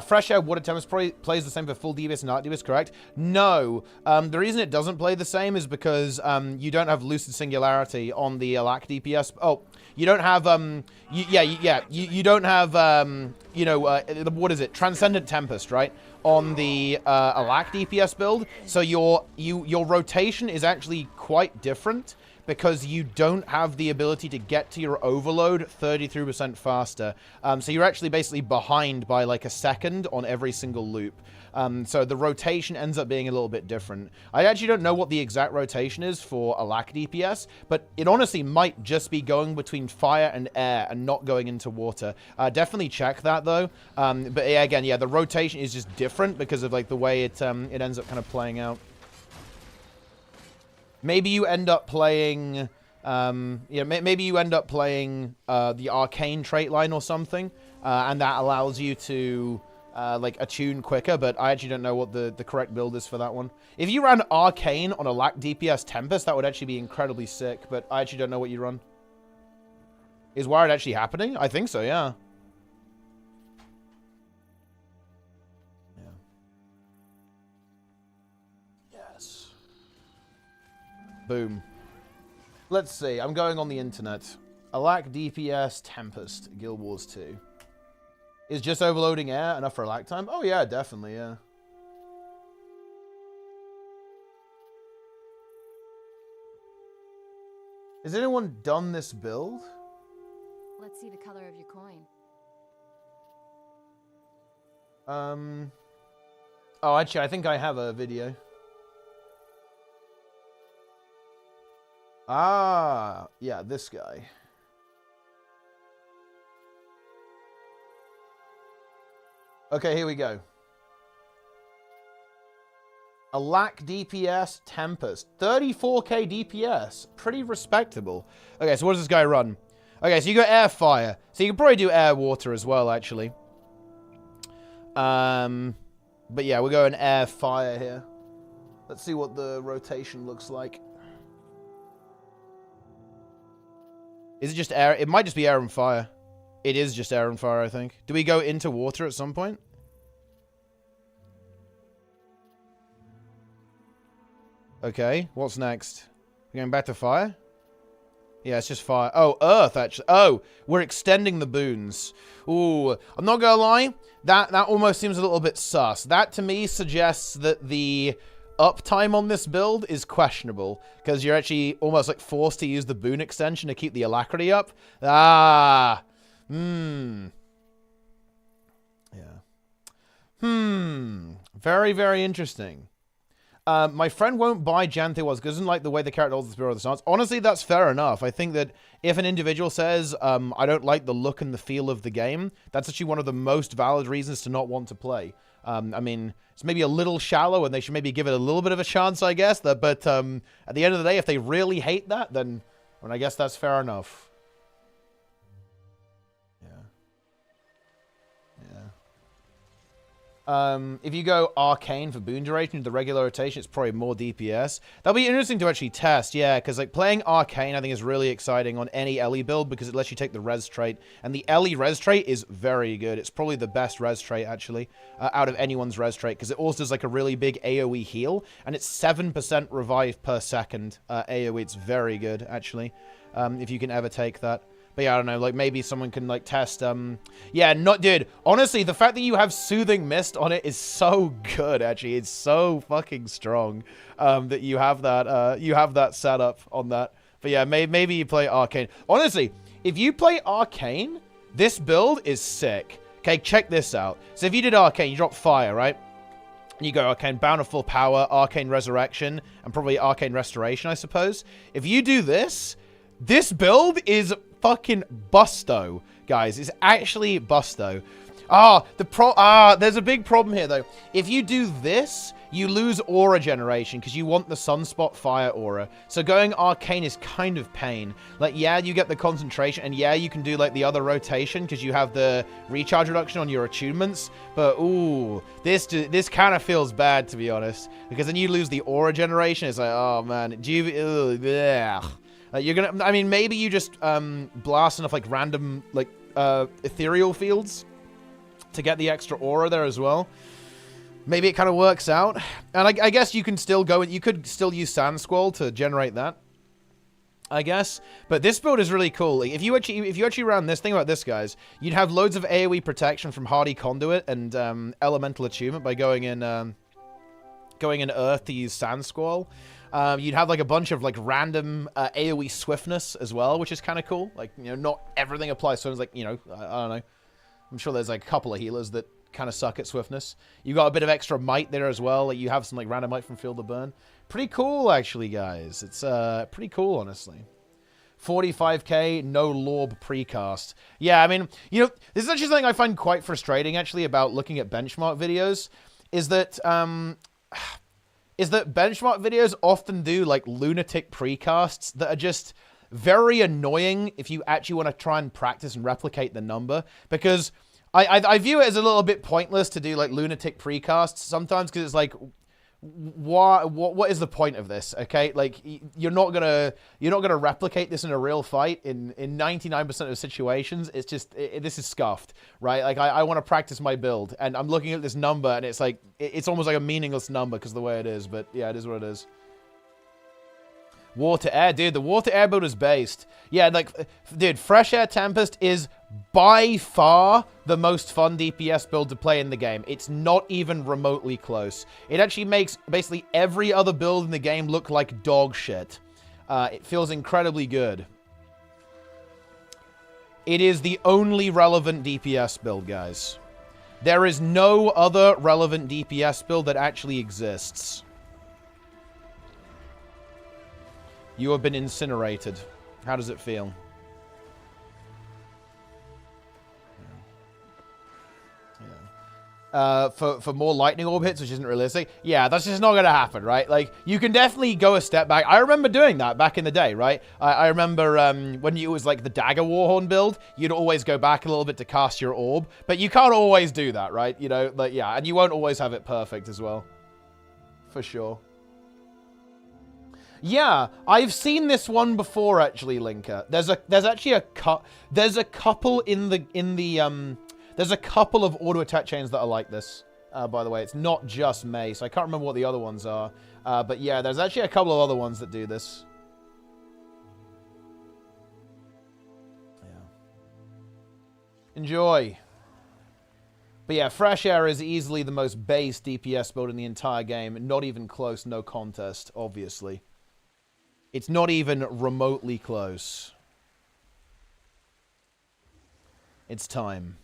Fresh Air Water Tempest plays the same for full DPS and Arc DPS, correct? No. The reason it doesn't play the same is because you don't have Lucid Singularity on the Alack DPS. Oh, you don't have, you don't have, you know, what is it? Transcendent Tempest, right? On the Alack DPS build. So your rotation is actually quite different, because you don't have the ability to get to your overload 33% faster. So you're actually basically behind by like a second on every single loop. So the rotation ends up being a little bit different. I actually don't know what the exact rotation is for Alack DPS, but it honestly might just be going between fire and air and not going into water. Definitely check that though. But yeah, again, yeah, the rotation is just different because of like the way it ends up kind of playing out. Maybe you end up playing, maybe you end up playing the arcane trait line or something, and that allows you to, like attune quicker, but I actually don't know what the correct build is for that one. If you ran Arcane on a lack DPS Tempest, that would actually be incredibly sick, but I actually don't know what you run. Is Wired actually happening? I think so, yeah. Yes. Boom. Let's see. I'm going on the internet. Alack DPS Tempest, Guild Wars 2. Is just overloading air enough for a lag time? Oh yeah, definitely, yeah. Has anyone done this build? Let's see the color of your coin. Oh, actually, I think I have a video. Ah, yeah, this guy. Okay, here we go. Alack DPS Tempest. 34k DPS. Pretty respectable. Okay, so what does this guy run? Okay, so you got air, fire. So you can probably do air, water as well, actually. But yeah, we're going air, fire here. Let's see what the rotation looks like. Is it just air? It might just be air and fire. It is just air and fire, I think. Do we go into water at some point? Okay, what's next? We're going back to fire? Yeah, it's just fire. Oh, earth, actually. Oh, we're extending the boons. Ooh, I'm not gonna lie. That almost seems a little bit sus. That, to me, suggests that the uptime on this build is questionable, because you're actually almost, like, forced to use the boon extension to keep the alacrity up. Ah. Yeah. Very, very interesting. My friend won't buy Janthe was because doesn't like the way the character holds the Spear of the Stance. Honestly, that's fair enough. I think that if an individual says, I don't like the look and the feel of the game, that's actually one of the most valid reasons to not want to play. I mean, it's maybe a little shallow and they should maybe give it a little bit of a chance, I guess. But at the end of the day, if they really hate that, then I guess that's fair enough. If you go Arcane for boon duration, the regular rotation, it's probably more DPS. That'll be interesting to actually test, yeah, because like playing Arcane, I think is really exciting on any Ellie build because it lets you take the res trait, and the Ellie res trait is very good. It's probably the best res trait actually out of anyone's res trait because it also does like a really big AOE heal, and it's 7% revive per second AOE. It's very good actually, if you can ever take that. But yeah, I don't know, like, maybe someone can, like, test, yeah, dude, honestly, the fact that you have Soothing Mist on it is so good, actually. It's so fucking strong, that you have that setup on that. But yeah, maybe you play Arcane. Honestly, if you play Arcane, this build is sick. Okay, check this out. So if you did Arcane, you drop Fire, right? And you go Arcane Bountiful Power, Arcane Resurrection, and probably Arcane Restoration, I suppose. If you do this build is fucking busto, guys. It's actually busto. There's a big problem here, though. If you do this, you lose aura generation because you want the Sunspot Fire aura. So going Arcane is kind of pain. Like, yeah, you get the concentration, and yeah, you can do, like, the other rotation because you have the recharge reduction on your attunements. But, ooh, this kind of feels bad, to be honest. Because then you lose the aura generation. It's like, oh, man. You're gonna, I mean, maybe you just blast enough, like, random, like, ethereal fields to get the extra aura there as well. Maybe it kind of works out. And I guess you can still go, you could still use Sand Squall to generate that, I guess. But this build is really cool. Like, if you actually ran this, think about this, guys. You'd have loads of AoE protection from Hardy Conduit and Elemental Attunement by going in Earth to use Sand Squall. You'd have, like, a bunch of, like, random AoE swiftness as well, which is kind of cool. Like, you know, not everything applies. So it's like, you know, I don't know. I'm sure there's, like, a couple of healers that kind of suck at swiftness. You got a bit of extra might there as well. Like, you have some, like, random might from Field of Burn. Pretty cool, actually, guys. It's pretty cool, honestly. 45k, no Lorb precast. Yeah, I mean, you know, this is actually something I find quite frustrating, actually, about looking at benchmark videos, is that benchmark videos often do, like, lunatic precasts that are just very annoying if you actually want to try and practice and replicate the number. Because I view it as a little bit pointless to do like lunatic precasts sometimes, because it's like, what is the point of this? Okay, like you're not gonna replicate this in a real fight in 99% of situations. It's just this is scuffed, right? Like I want to practice my build, and I'm looking at this number, and it's like it's almost like a meaningless number because of the way it is. But yeah, it is what it is. Water air, dude. The water air build is based. Yeah, like, dude, Fresh Air Tempest is by far the most fun DPS build to play in the game. It's not even remotely close. It actually makes basically every other build in the game look like dog shit. It feels incredibly good. It is the only relevant DPS build, guys. There is no other relevant DPS build that actually exists. You have been incinerated. How does it feel? For more lightning orb hits, which isn't realistic. Yeah, that's just not going to happen, right? Like, you can definitely go a step back. I remember doing that back in the day, right? I remember when it was like the Dagger Warhorn build, you'd always go back a little bit to cast your orb. But you can't always do that, right? You know, like, yeah, and you won't always have it perfect as well. For sure. Yeah, I've seen this one before, actually, Linker. There's actually a couple there's a couple of auto attack chains that are like this. By the way, it's not just Mace. I can't remember what the other ones are, but yeah, there's actually a couple of other ones that do this. Yeah. Enjoy. But yeah, Fresh Air is easily the most base DPS build in the entire game. Not even close, no contest, obviously. It's not even remotely close. It's time.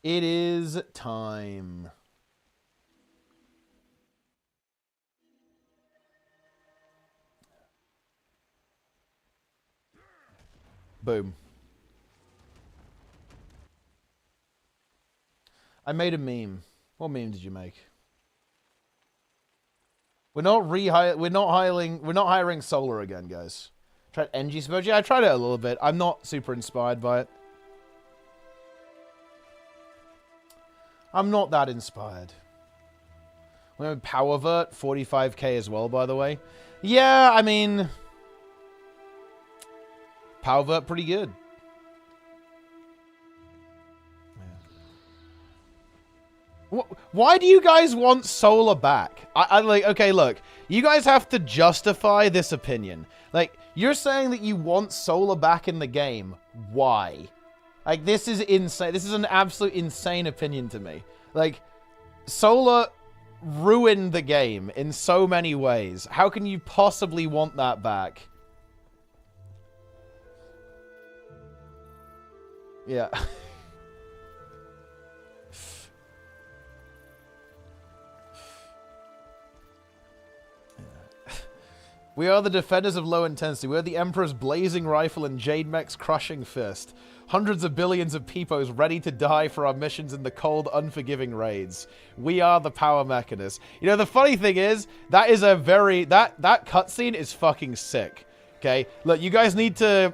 It is time. Boom. I made a meme. What meme did you make? We're not hiring Solar again, guys. Tried NG Smoke. Yeah, I tried it a little bit. I'm not super inspired by it. I'm not that inspired. We have Powervert, 45k as well, by the way. Yeah, I mean, Powervert pretty good. Why do you guys want Solar back? I like, okay, look, you guys have to justify this opinion. Like, you're saying that you want Solar back in the game. Why? Like, this is insane. This is an absolute insane opinion to me. Like, Solar ruined the game in so many ways. How can you possibly want that back? Yeah. We are the defenders of low intensity. We're the Emperor's blazing rifle and Jade Mech's crushing fist. Hundreds of billions of peepos ready to die for our missions in the cold, unforgiving raids. We are the power mechanists. You know, the funny thing is, that is a very... That cutscene is fucking sick. Okay? Look, you guys need to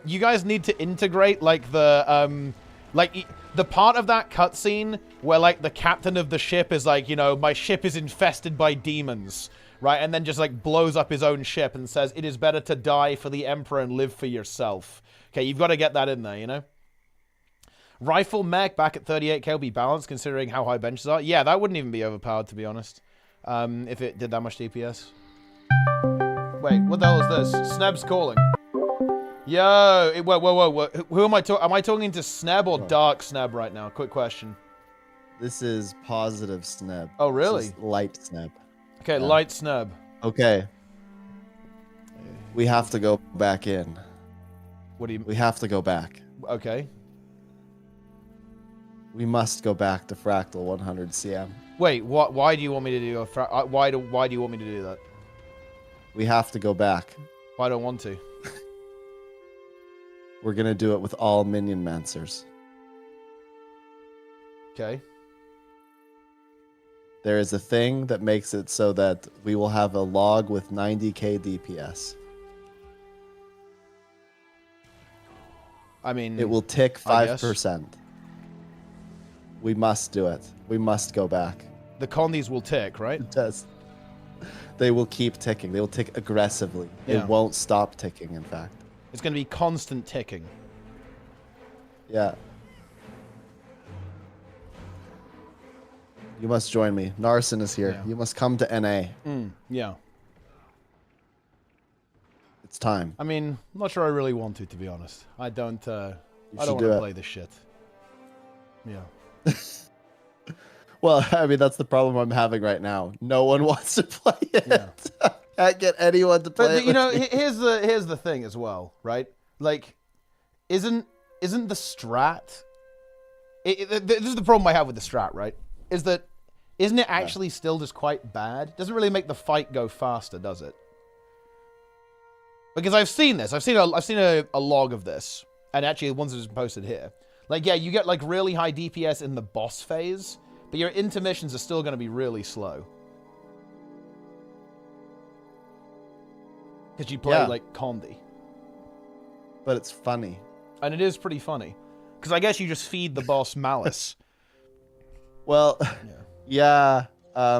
integrate, like, the... the part of that cutscene where, like, the captain of the ship is like, you know, my ship is infested by demons. Right, and then just, like, blows up his own ship and says, it is better to die for the Emperor and live for yourself. Okay, you've got to get that in there, you know? Rifle mech back at 38k will be balanced, considering how high benches are. Yeah, that wouldn't even be overpowered, to be honest. If it did that much DPS. Wait, what the hell is this? Sneb's calling. Yo, whoa. Who am I talking? Am I talking to Sneb or Dark Sneb right now? Quick question. This is positive Sneb. Oh, really? This is light Sneb. Okay, yeah. Light Snub. Okay. We have to go back in. What do you... We have to go back. Okay. We must go back to Fractal 100 CM. Wait, why do you want me to do a why do you want me to do that? We have to go back. I don't want to. We're gonna do it with all minion mancers. Okay. There is a thing that makes it so that we will have a log with 90k DPS. I mean, It will tick I guess. 5%. We must do it. We must go back. The condies will tick, right? It does. They will keep ticking. They will tick aggressively. They Yeah. won't stop ticking, in fact. It's going to be constant ticking. Yeah. You must join me. Narsen is here. Yeah. You must come to NA. Yeah. It's time. I mean, I'm not sure I really want to be honest. I don't should want do to it. play this shit. Yeah. Well, I mean, that's the problem I'm having right now. No one wants to play it. Yeah. Can't get anyone to play But it. you know, here's the thing as well, right? Like, isn't the strat? This is the problem I have with the strat, right? Isn't it actually still just quite bad? Doesn't really make the fight go faster, does it? Because I've seen this. I've seen a log of this, and actually the ones that have posted here. Like, yeah, you get like really high DPS in the boss phase, but your intermissions are still going to be really slow. Because you play like Condi. But it's funny. And it is pretty funny. Because I guess you just feed the boss malice. Well, yeah. I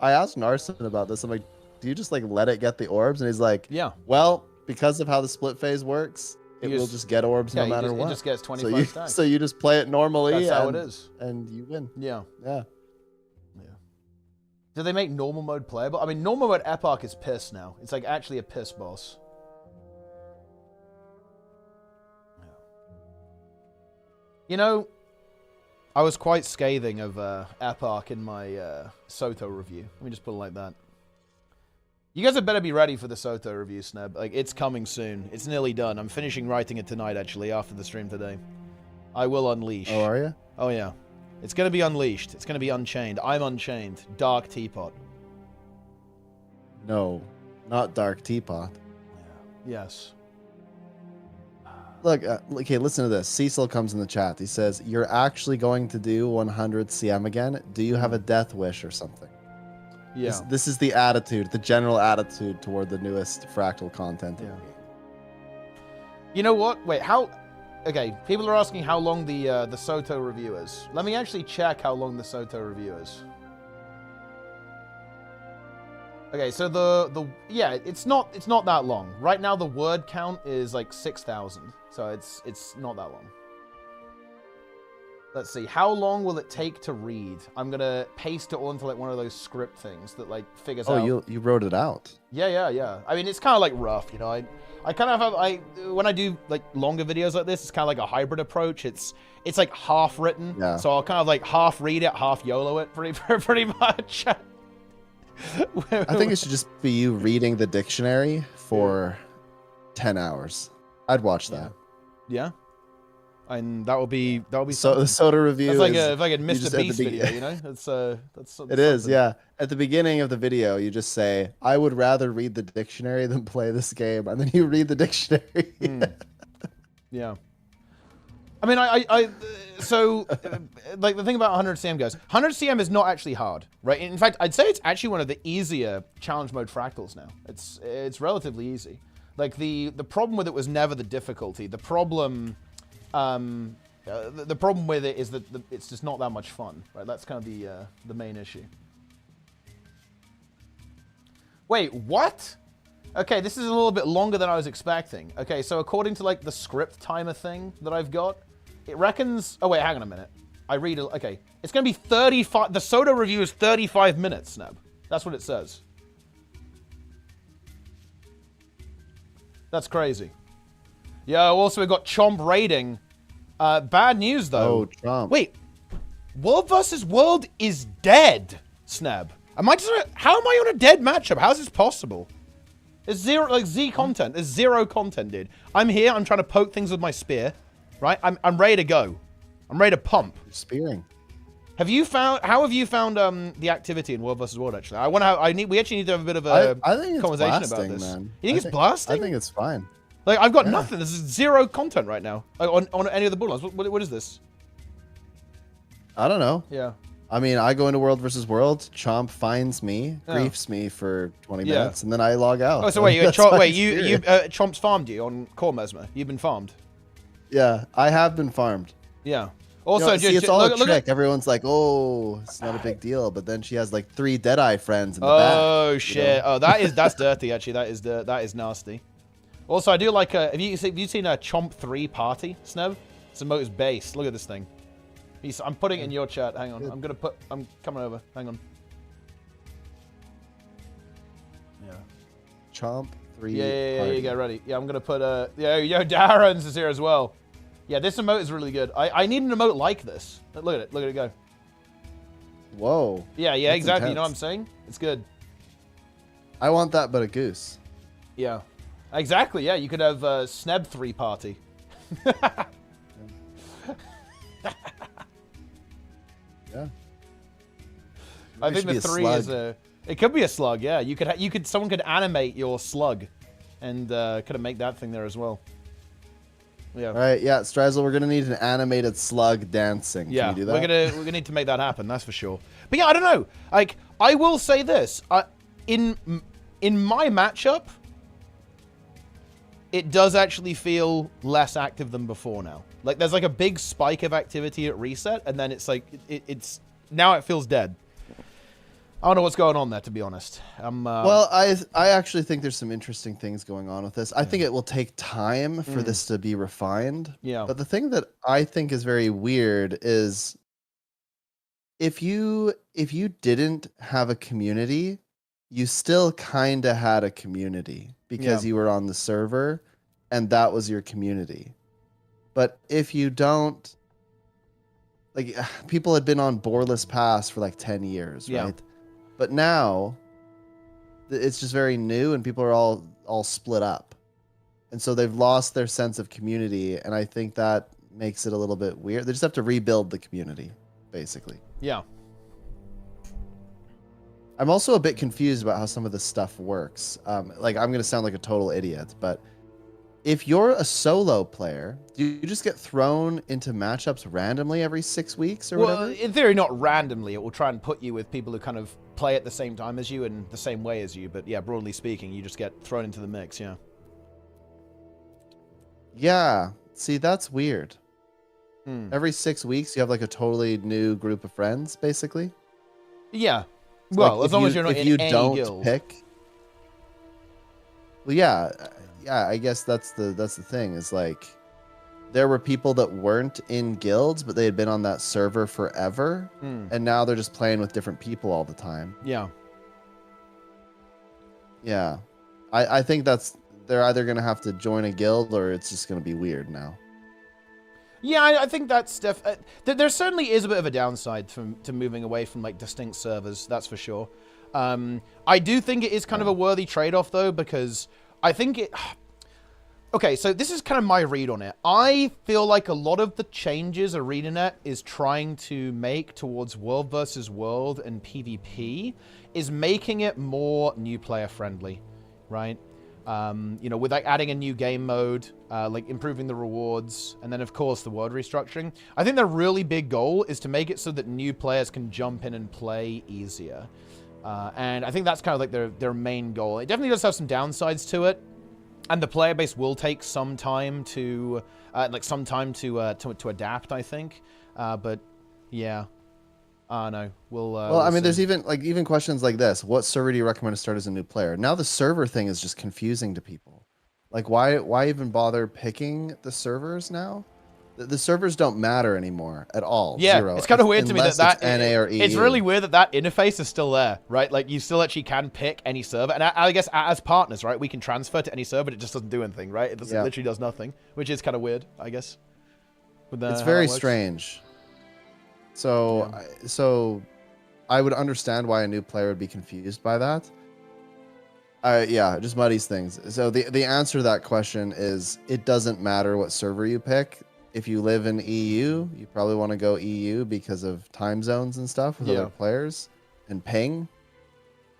asked Narsen about this. I'm like, do you just like let it get the orbs? And he's like, Yeah. well, because of how the split phase works, it will just get orbs no matter what. It just gets 25 stacks. So you just play it normally. That's how it is. And you win. Yeah. Yeah. Do they make normal mode playable? I mean, normal mode Epoch is piss now. It's like actually a piss boss. Yeah. You know, I was quite scathing of Epoch in my Soto review. Let me just put it like that. You guys had better be ready for the Soto review, Sneb. Like, it's coming soon. It's nearly done. I'm finishing writing it tonight, actually, after the stream today. I will unleash. Oh, are you? Oh, yeah. It's going to be unleashed. It's going to be unchained. I'm unchained. Dark Teapot. No, not Dark Teapot. Yeah. Yes. Look, okay, listen to this. Cecil comes in the chat. He says, you're actually going to do 100 CM again? Do you have a death wish or something? Yeah. This is the attitude, the general attitude toward the newest Fractal content. Yeah. You know what? Wait, how... Okay, people are asking how long the Soto review is. Let me actually check how long the Soto review is. Okay, so yeah, it's not that long. Right now the word count is like 6,000. So it's not that long. Let's see. How long will it take to read? I'm going to paste it all into like one of those script things that like figures out. Oh, you wrote it out. Yeah. I mean, it's kind of like rough, you know. I kind of have when I do like longer videos like this, it's kind of like a hybrid approach. It's like half written. Yeah. So I'll kind of like half read it, half YOLO it pretty much. I think it should just be you reading the dictionary for 10 hours. I'd watch that. Yeah. And that would be So the Soda review that's is like a Mr. Beast the video, you know? That's it is, yeah. At the beginning of the video, you just say, I would rather read the dictionary than play this game. And then you read the dictionary. Yeah. I mean, so, like, the thing about 100 CM goes, 100 CM is not actually hard, right? In fact, I'd say it's actually one of the easier challenge mode fractals now. It's relatively easy. Like, the problem with it was never the difficulty. The problem... the problem with it is that it's just not that much fun, right? That's kind of the main issue. Wait, what? Okay, this is a little bit longer than I was expecting. Okay, so according to like the script timer thing that I've got, it reckons... Oh wait, hang on a minute. Okay, it's going to be 35... The Soda review is 35 minutes, Sneb. That's what it says. That's crazy. Yeah, also we got Chomp raiding. Bad news, though. Oh, Chomp. Wait. World vs. World is dead, Sneb. How am I on a dead matchup? How is this possible? There's zero, like, Z content. There's zero content, dude. I'm here. I'm trying to poke things with my spear. Right? I'm ready to go. I'm ready to pump. You're spearing. How have you found the activity in World vs. World, actually? We actually need to have a bit of a I think it's conversation blasting, about this. man. You think it's blasting? I think it's fine. Like, I've got nothing. There's zero content right now. Like, on any of the borderlines. What is this? I don't know. Yeah. I mean, I go into World versus World, Chomp finds me, griefs me for 20 minutes, and then I log out. Oh, so wait, Chomp's farmed you on Core Mesmer. You've been farmed. Yeah, I have been farmed. Yeah. You Also, know, see, it's all a look trick. at... Everyone's like, "Oh, it's not a big deal," but then she has like 3 Deadeye friends in the back. Oh shit! Oh, that's dirty. Actually, that is nasty. Also, I do like have you seen a Chomp 3 party, Sneb? It's a motor's base. Look at this thing. I'm putting it in your chat. Hang on. I'm coming over. Hang on. Yeah. Chomp 3. Yeah, you get ready. Yeah, I'm gonna put yo, Darren's is here as well. Yeah, this emote is really good. I need an emote like this. Look at it go. Whoa. Yeah, That's exactly. intense. You know what I'm saying? It's good. I want that, but a goose. Yeah. Exactly, yeah. You could have Sneb 3 party. Yeah. I think the 3 is a... It could be a slug, yeah. Someone could animate your slug and could have make that thing there as well. Yeah. All right, yeah, Strazzle, we're gonna need an animated slug dancing. Yeah, Can you do that? we're gonna need to make that happen. That's for sure. But yeah, I don't know. Like, I will say this: in my matchup, it does actually feel less active than before now. Like, there's like a big spike of activity at reset, and then it's like it's now it feels dead. I don't know what's going on there, to be honest. Well, I actually think there's some interesting things going on with this. I think it will take time for this to be refined. Yeah. But the thing that I think is very weird is if you didn't have a community, you still kind of had a community because you were on the server and that was your community. But if you don't, like, people had been on Boarless Pass for like 10 years, right? But now it's just very new and people are all split up. And so they've lost their sense of community. And I think that makes it a little bit weird. They just have to rebuild the community, basically. Yeah. I'm also a bit confused about how some of this stuff works. Like, I'm going to sound like a total idiot, but if you're a solo player, do you just get thrown into matchups randomly every 6 weeks or Well, whatever? in theory, not randomly. It will try and put you with people who kind of play at the same time as you and the same way as you. But yeah, broadly speaking, you just get thrown into the mix, yeah. Yeah. See, that's weird. Every 6 weeks, you have like a totally new group of friends, basically. Yeah. So, Well, like, as long as you're not in any don't guild. pick. Well, yeah. I guess that's the thing. Is like there were people that weren't in guilds, but they had been on that server forever, and now they're just playing with different people all the time. Yeah. Yeah. I think they're either gonna have to join a guild or it's just gonna be weird now. Yeah, I think that's there certainly is a bit of a downside to moving away from like distinct servers. That's for sure. I do think it is kind of a worthy trade-off though, because I think it. Okay, so this is kind of my read on it. I feel like a lot of the changes ArenaNet is trying to make towards world versus world and PvP is making it more new player friendly, right? You know, with like adding a new game mode, like improving the rewards, and then of course the world restructuring. I think their really big goal is to make it so that new players can jump in and play easier. And I think that's kind of like their main goal. It definitely does have some downsides to it, and the player base will take some time to to adapt, I think. But yeah, no, we'll I mean, see. there's even questions like this: what server do you recommend to start as a new player? Now the server thing is just confusing to people. Like, why even bother picking the servers now? The servers don't matter anymore at all. Yeah, Zero. it's kind of weird to me that it's NA or EU. It's really weird that interface is still there, right? Like, you still actually can pick any server. And I guess as partners, right, we can transfer to any server, but it just doesn't do anything, right? It literally does nothing, which is kind of weird, I guess. It's very strange. So, so I would understand why a new player would be confused by that. Yeah, it just muddies things. So the answer to that question is it doesn't matter what server you pick. If you live in EU, you probably want to go EU because of time zones and stuff with other players and ping.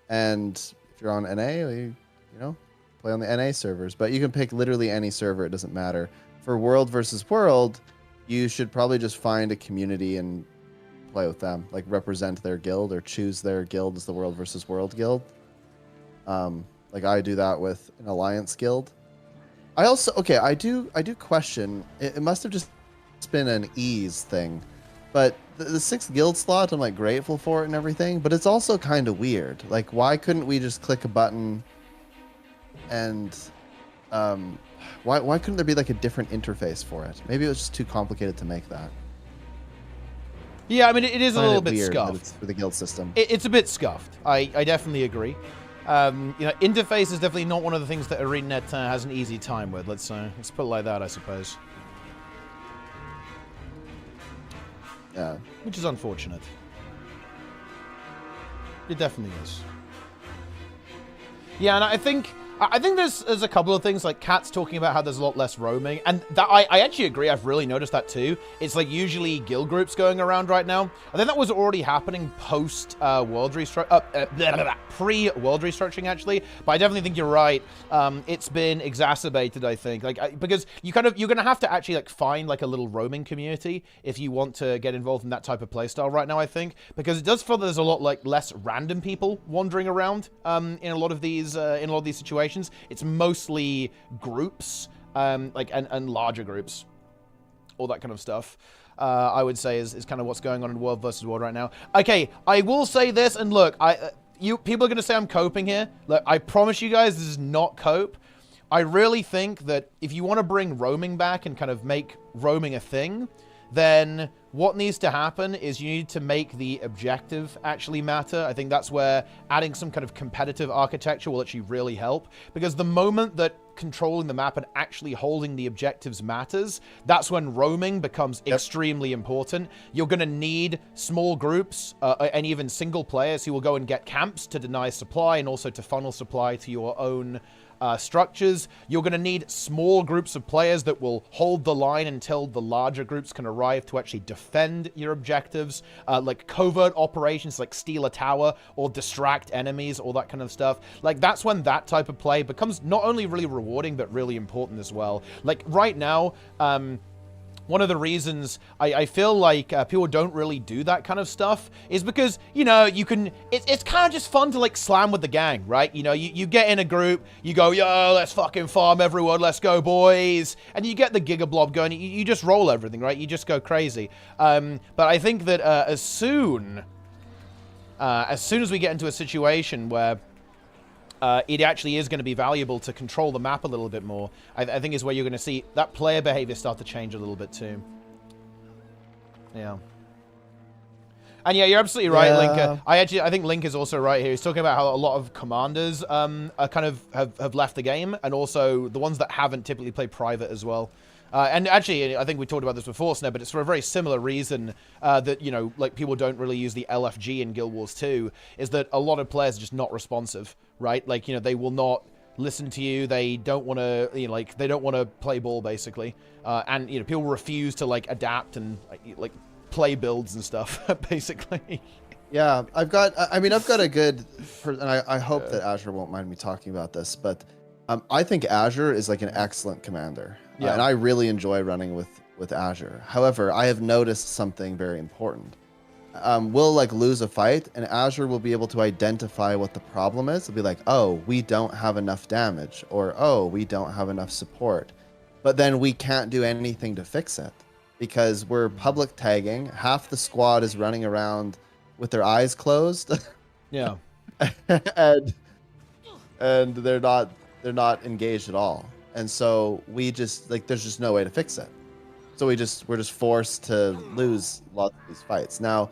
And if you're on NA, you know, play on the NA servers. But you can pick literally any server. It doesn't matter. For world versus world, you should probably just find a community and play with them. Like, represent their guild or choose their guild as the world versus world guild. Like, I do that with an alliance guild. I also I do question. It must have just been an ease thing, but the 6th guild slot, I'm like grateful for it and everything, but it's also kind of weird. Like, why couldn't we just click a button and why couldn't there be like a different interface for it? Maybe it was just too complicated to make that. Yeah, I mean, it is a little bit scuffed for the guild system. It's a bit scuffed. I definitely agree. Interface is definitely not one of the things that ArenaNet has an easy time with. Let's put it like that, I suppose. Yeah. Which is unfortunate. It definitely is. Yeah, and I think there's a couple of things, like Kat's talking about how there's a lot less roaming, and that I actually agree. I've really noticed that too. It's like usually guild groups going around right now. I think that was already happening post world restructuring, pre-world restructuring actually. But I definitely think you're right. It's been exacerbated, I think, because you're gonna have to actually like find like a little roaming community if you want to get involved in that type of playstyle right now. I think because it does feel that there's a lot like less random people wandering around in a lot of these situations. It's mostly groups, and larger groups, all that kind of stuff. I would say is kind of what's going on in World versus World right now. Okay, I will say this, and look, people are going to say I'm coping here. Look, I promise you guys, this is not cope. I really think that if you want to bring roaming back and kind of make roaming a thing, then what needs to happen is you need to make the objective actually matter. I think that's where adding some kind of competitive architecture will actually really help. Because the moment that controlling the map and actually holding the objectives matters, that's when roaming becomes extremely important. You're going to need small groups and even single players who will go and get camps to deny supply and also to funnel supply to your own structures. You're going to need small groups of players that will hold the line until the larger groups can arrive to actually defend your objectives, like covert operations like steal a tower or distract enemies, all that kind of stuff. Like, that's when that type of play becomes not only really rewarding, but really important as well. Like, right now, one of the reasons I feel like people don't really do that kind of stuff is because, you know, it's kind of just fun to, like, slam with the gang, right? You know, you get in a group, you go, yo, let's fucking farm everyone, let's go, boys. And you get the Giga Blob going, you just roll everything, right? You just go crazy. But I think that as soon as we get into a situation where it actually is going to be valuable to control the map a little bit more, I think is where you're going to see that player behavior start to change a little bit too. Yeah. And yeah, you're absolutely right, Link. I think Link is also right here. He's talking about how a lot of commanders are kind of have left the game, and also the ones that haven't typically play private as well. And actually, I think we talked about this before, Sneb, but it's for a very similar reason that, you know, like, people don't really use the LFG in Guild Wars 2, is that a lot of players are just not responsive, right? Like, you know, they will not listen to you. They don't want to, you know, like, they don't want to play ball, basically. And, you know, people refuse to, like, adapt and, like, play builds and stuff, basically. Yeah, I've got a good, and I hope that Azure won't mind me talking about this, but I think Azure is like an excellent commander. Yeah. And I really enjoy running with Azure. However, I have noticed something very important. We'll like lose a fight, and Azure will be able to identify what the problem is. It'll be like, oh, we don't have enough damage, or oh, we don't have enough support. But then we can't do anything to fix it because we're public tagging. Half the squad is running around with their eyes closed. Yeah. and they're not engaged at all. And so we just, like, there's just no way to fix it. So we're just forced to lose lots of these fights. Now,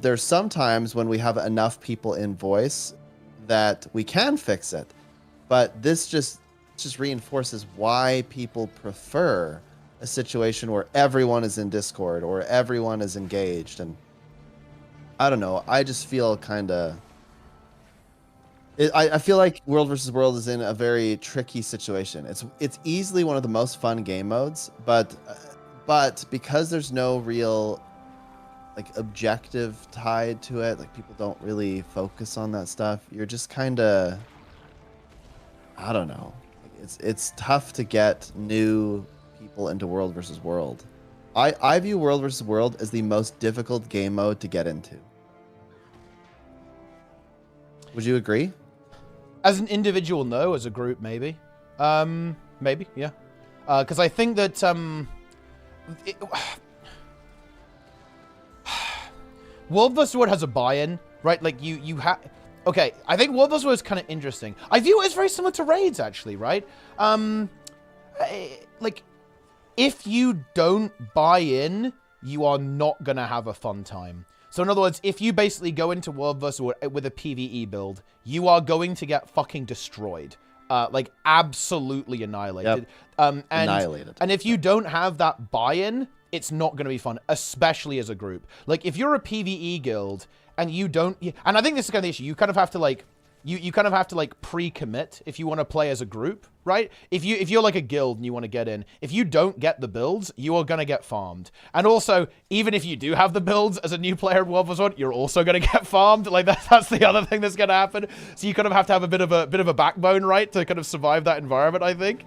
there's some times when we have enough people in voice that we can fix it. But this just reinforces why people prefer a situation where everyone is in Discord or everyone is engaged. And I don't know, I just feel kind of... I feel like World versus World is in a very tricky situation. It's easily one of the most fun game modes, but because there's no real like objective tied to it, like people don't really focus on that stuff. You're just kind of, I don't know. It's tough to get new people into World versus World. I view World versus World as the most difficult game mode to get into. Would you agree? As an individual, no. As a group, maybe. Maybe, yeah. Because I think that World vs. World has a buy-in, right? Like you have. Okay, I think World vs. World is kind of interesting. I view it as very similar to raids, actually, right? Like, if you don't buy in, you are not gonna have a fun time. So in other words, if you basically go into World vs. World with a PvE build, you are going to get fucking destroyed. Like, absolutely annihilated. Yep. Annihilated. And if you don't have that buy-in, it's not going to be fun, especially as a group. Like, if you're a PvE guild and you don't... And I think this is kind of the issue. You kind of have to, like... You kind of have to, like, pre-commit if you want to play as a group, right? If you're like a guild and you want to get in, if you don't get the builds, you are going to get farmed. And also, even if you do have the builds as a new player in World vs. World, you're also going to get farmed. Like, that's the other thing that's going to happen. So you kind of have to have a bit of a backbone, right, to kind of survive that environment, I think.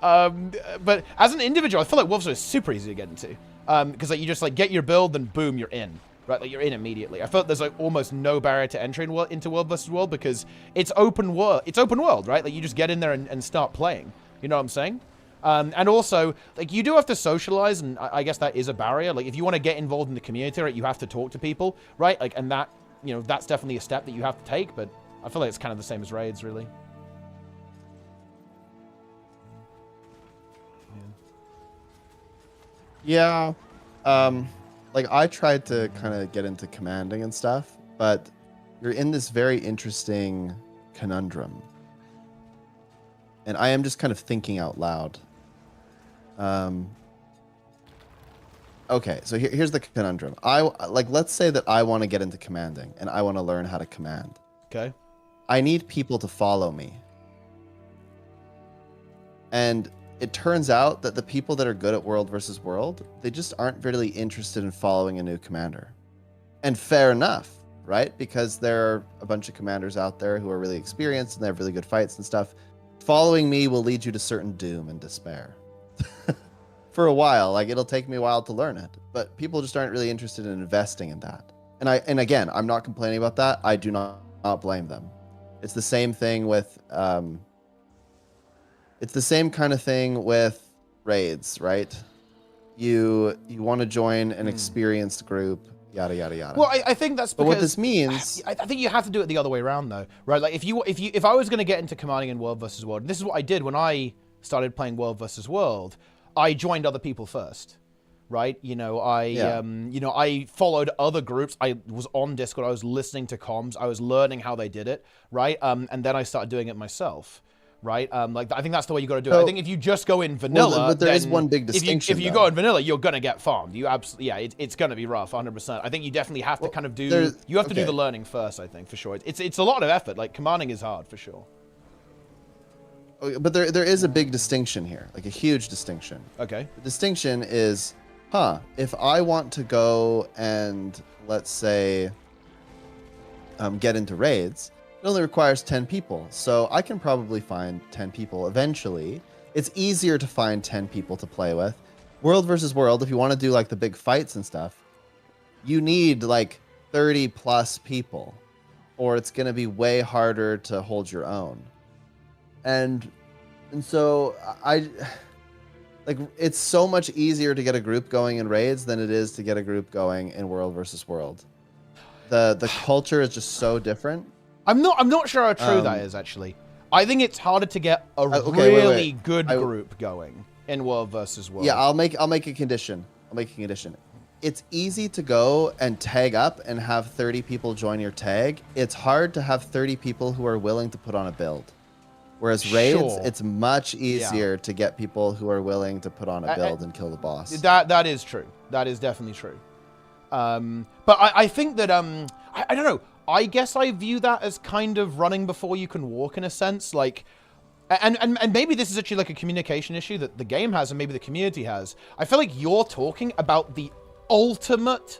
But as an individual, I feel like World vs. World is super easy to get into. Because like, you just, like, get your build, then boom, you're in. Right, like you're in immediately. I feel like there's like almost no barrier to entry into World vs. World because it's open world. It's open world, right? Like you just get in there and start playing. You know what I'm saying? And also, like you do have to socialize, and I guess that is a barrier. Like if you want to get involved in the community, right, you have to talk to people, right? Like, and that, you know, that's definitely a step that you have to take. But I feel like it's kind of the same as raids, really. Yeah. Like, I tried to kind of get into commanding and stuff, but you're in this very interesting conundrum. And I am just kind of thinking out loud. Okay, so here's the conundrum. Let's say that I want to get into commanding, and I want to learn how to command. Okay. I need people to follow me. And it turns out that the people that are good at World versus World, they just aren't really interested in following a new commander. And fair enough, right? Because there are a bunch of commanders out there who are really experienced and they have really good fights and stuff. Following me will lead you to certain doom and despair. For a while, like it'll take me a while to learn it, but people just aren't really interested in investing in that. And again, I'm not complaining about that. I do not blame them. It's the same thing with it's the same kind of thing with raids, right? You want to join an experienced group, yada yada yada. Well, I think that's because... But what this means... I think you have to do it the other way around, though, right? Like, if I was going to get into commanding in World vs. World, and this is what I did when I started playing World vs. World, I joined other people first, right? You know, I followed other groups. I was on Discord. I was listening to comms. I was learning how they did it, right? And then I started doing it myself. Right, like I think that's the way you got to do it. I think if you just go in vanilla, but there is one big distinction. If you go in vanilla, you're gonna get farmed. You absolutely, yeah, it's gonna be rough, 100%. I think you definitely have to kind of do. You have to do the learning first. I think for sure. It's a lot of effort. Like commanding is hard for sure. But there is a big distinction here, like a huge distinction. Okay. The distinction is, if I want to go and let's say get into raids. It only requires 10 people, so I can probably find 10 people eventually. It's easier to find 10 people to play with. World versus World, if you want to do like the big fights and stuff, you need like 30 plus people, or it's going to be way harder to hold your own. And so it's so much easier to get a group going in raids than it is to get a group going in World versus World. The culture is just so different. I'm not sure how true that is, actually. I think it's harder to get a really good group going in World versus World. Yeah, I'll make a condition. It's easy to go and tag up and have 30 people join your tag. It's hard to have 30 people who are willing to put on a build. Whereas raids, it's much easier to get people who are willing to put on a build and kill the boss. That is true. That is definitely true. But I think that I don't know. I guess I view that as kind of running before you can walk in a sense, like, and maybe this is actually like a communication issue that the game has and maybe the community has. I feel like you're talking about the ultimate,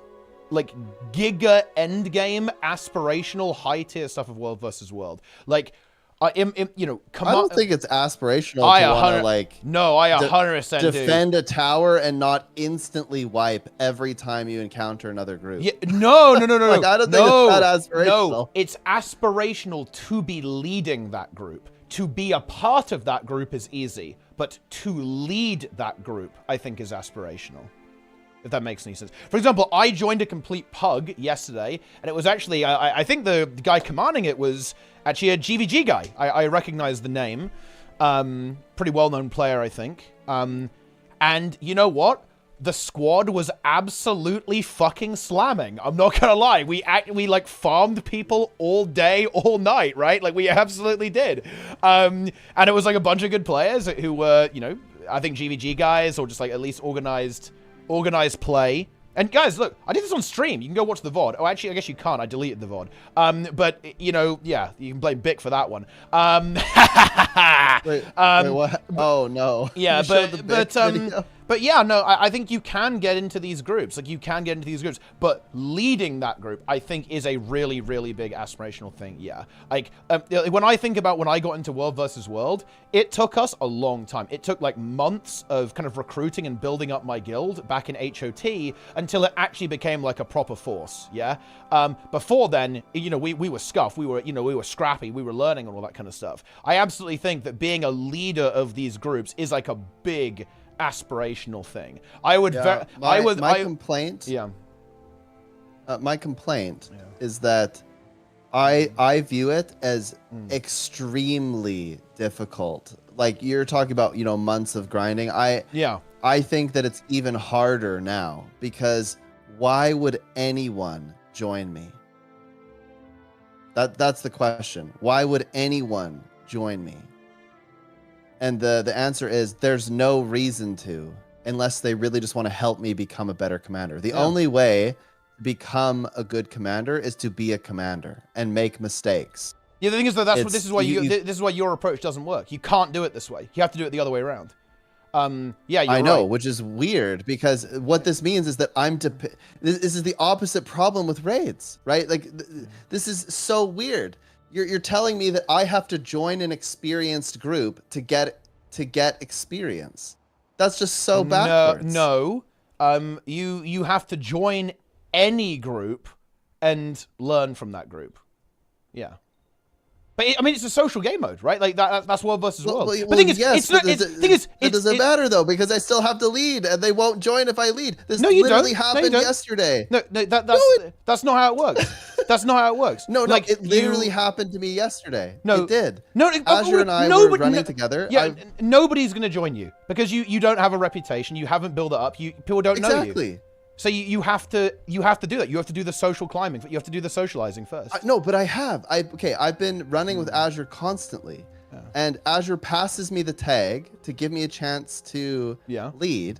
like, giga endgame, aspirational, high tier stuff of World versus World. Like, you know, I don't think it's aspirational to want to, like... No, I 100% defend a tower and not instantly wipe every time you encounter another group. Yeah, no. Like, I don't think it's that aspirational. No, it's aspirational to be leading that group. to be a part of that group is easy, but to lead that group, I think, is aspirational. If that makes any sense. For example, I joined a complete pug yesterday, and it was actually, I think the guy commanding it was actually a GVG guy. I recognize the name. Pretty well-known player, I think. And you know what? The squad was absolutely fucking slamming. I'm not gonna lie. We like farmed people all day, all night, right? Like we absolutely did. And it was like a bunch of good players who were, you know, I think GVG guys or just like at least organized play. And guys, look, I did this on stream. You can go watch the VOD. Oh, actually, I guess you can't. I deleted the VOD. But, you know, yeah, you can blame Bic for that one. Wait, what? Oh, no. Yeah, but yeah, no, I think you can get into these groups. Like, you can get into these groups. But leading that group, I think, is a really, really big aspirational thing. Yeah. Like, when I think about when I got into World versus World, it took us a long time. It took, like, months of kind of recruiting and building up my guild back in HOT until it actually became, like, a proper force. Yeah. Before then, you know, we were scuffed. We were scrappy. We were learning and all that kind of stuff. I absolutely think that being a leader of these groups is, like, a big aspirational thing. My complaint is that I view it as extremely difficult. Like you're talking about, you know, months of grinding. I think that it's even harder now because why would anyone join me? That's the question. Why would anyone join me? And the answer is there's no reason to, unless they really just want to help me become a better commander. The only way to become a good commander is to be a commander and make mistakes. Yeah, the thing is though, this is why your approach doesn't work. You can't do it this way. You have to do it the other way around. Yeah, I know, which is weird because what this means is that this is the opposite problem with raids, right? Like this is so weird. You're telling me that I have to join an experienced group to get experience. That's just so backwards. No. You have to join any group and learn from that group. Yeah. But I mean, it's a social game mode, right? Like that's World versus World. But the thing is, it doesn't matter though because I still have to lead, and they won't join if I lead. This literally happened yesterday. No, that's not how it works. That's not how it works. No, like it literally happened to me yesterday. No, it did. No, Azure and I were running together. Yeah, nobody's gonna join you because you don't have a reputation. You haven't built it up. People don't know you. Exactly. So you have to do that. You have to do the social climbing. You have to do the socializing first. No, but I have. I've been running with Azure constantly, and Azure passes me the tag to give me a chance to lead,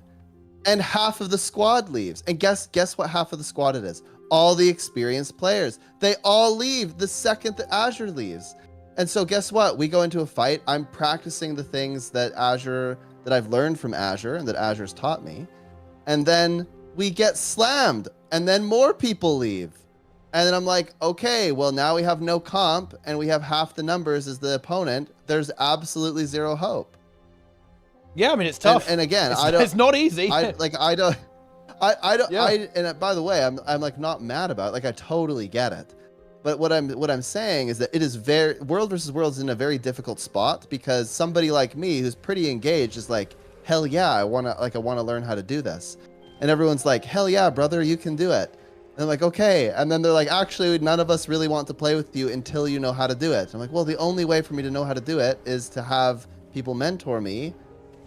and half of the squad leaves. And guess what? Half of the squad it is. All the experienced players. They all leave the second that Azure leaves. And so guess what? We go into a fight. I'm practicing the things that I've learned from Azure and that Azure's taught me, and then we get slammed, and then more people leave. And then I'm like, okay, well, now we have no comp, and we have half the numbers as the opponent. There's absolutely zero hope. Yeah, I mean, it's tough. And again, it's not easy. And by the way, I'm like not mad about it. Like I totally get it. But what I'm saying is that it is World versus World is in a very difficult spot because somebody like me who's pretty engaged is like, hell yeah, I want to learn how to do this. And everyone's like, hell yeah, brother, you can do it. And I'm like, okay. And then they're like, actually, none of us really want to play with you until you know how to do it. I'm like, well, the only way for me to know how to do it is to have people mentor me.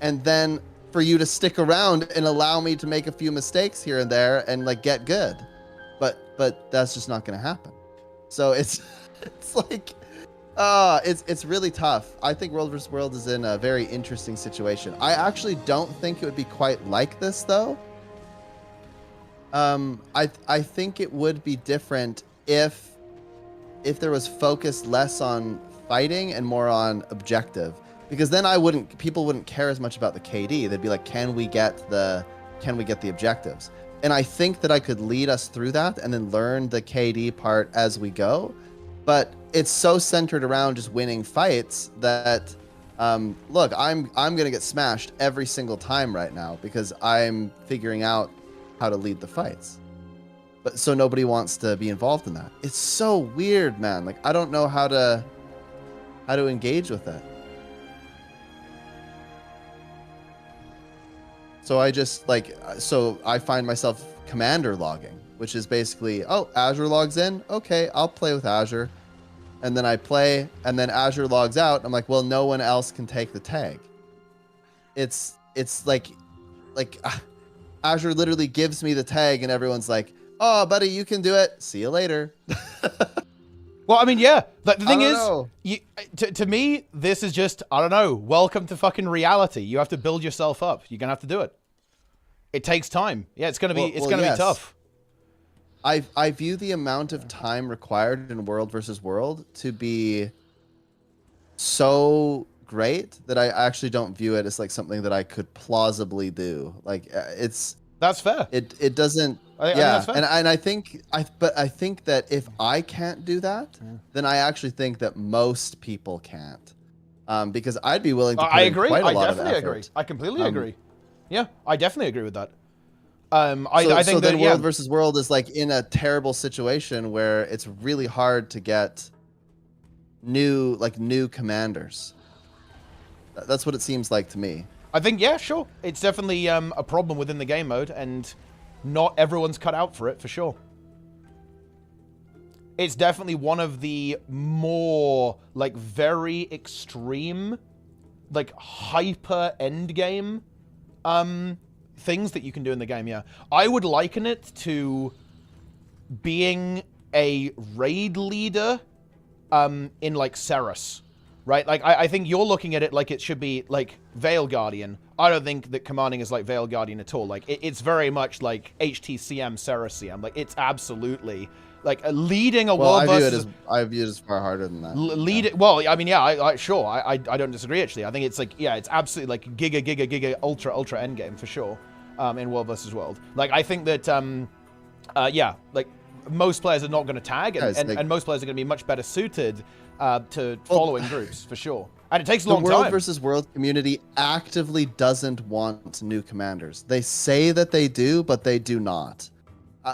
And then for you to stick around and allow me to make a few mistakes here and there and like get good. But that's just not going to happen. So it's like, it's really tough. I think World vs. World is in a very interesting situation. I actually don't think it would be quite like this though. I think it would be different if there was focus less on fighting and more on objective, because then people wouldn't care as much about the KD. They'd be like, can we get the objectives? And I think that I could lead us through that and then learn the KD part as we go. But it's so centered around just winning fights that look, I'm gonna get smashed every single time right now because I'm figuring out how to lead the fights. But so nobody wants to be involved in that. It's so weird, man. Like I don't know how to engage with it. So I just so I find myself commander logging, which is basically, oh, Azure logs in. Okay, I'll play with Azure. And then I play, and then Azure logs out. I'm like, well, no one else can take the tag. It's like Azure literally gives me the tag, and everyone's like, oh, buddy, you can do it. See you later. Well, I mean, yeah. The thing is, to me, this is just, I don't know, welcome to fucking reality. You have to build yourself up. You're going to have to do it. It takes time. Yeah, it's going to be, be tough. I view the amount of time required in World versus World to be so great that I actually don't view it as like something that I could plausibly do. Like that's fair. It doesn't. I mean, that's fair. And I think that if I can't do that, then I actually think that most people can't. Because I'd be willing to put in quite a lot of effort. I definitely agree. I completely agree. Yeah, I definitely agree with that. I think that World versus World is like in a terrible situation where it's really hard to get new commanders. That's what it seems like to me. I think, yeah, sure. It's definitely a problem within the game mode, and not everyone's cut out for it, for sure. It's definitely one of the more, like, very extreme, like, hyper endgame things that you can do in the game, yeah. I would liken it to being a raid leader in, like, Ceres, right? Like, I think you're looking at it like it should be, like, Veil Guardian. I don't think that commanding is like Veil Guardian at all. Like, it's very much like HTCM, Ceres-CM. Like, it's absolutely... like leading a world versus... I view it as far harder than that. Well, I mean, yeah, I don't disagree, actually. I think it's like, yeah, it's absolutely like giga, ultra endgame, for sure, in World versus World. Like, I think that, yeah, like, most players are not going to tag, and most players are going to be much better suited to following groups, for sure. And it takes a long time. The World versus World community actively doesn't want new commanders. They say that they do, but they do not.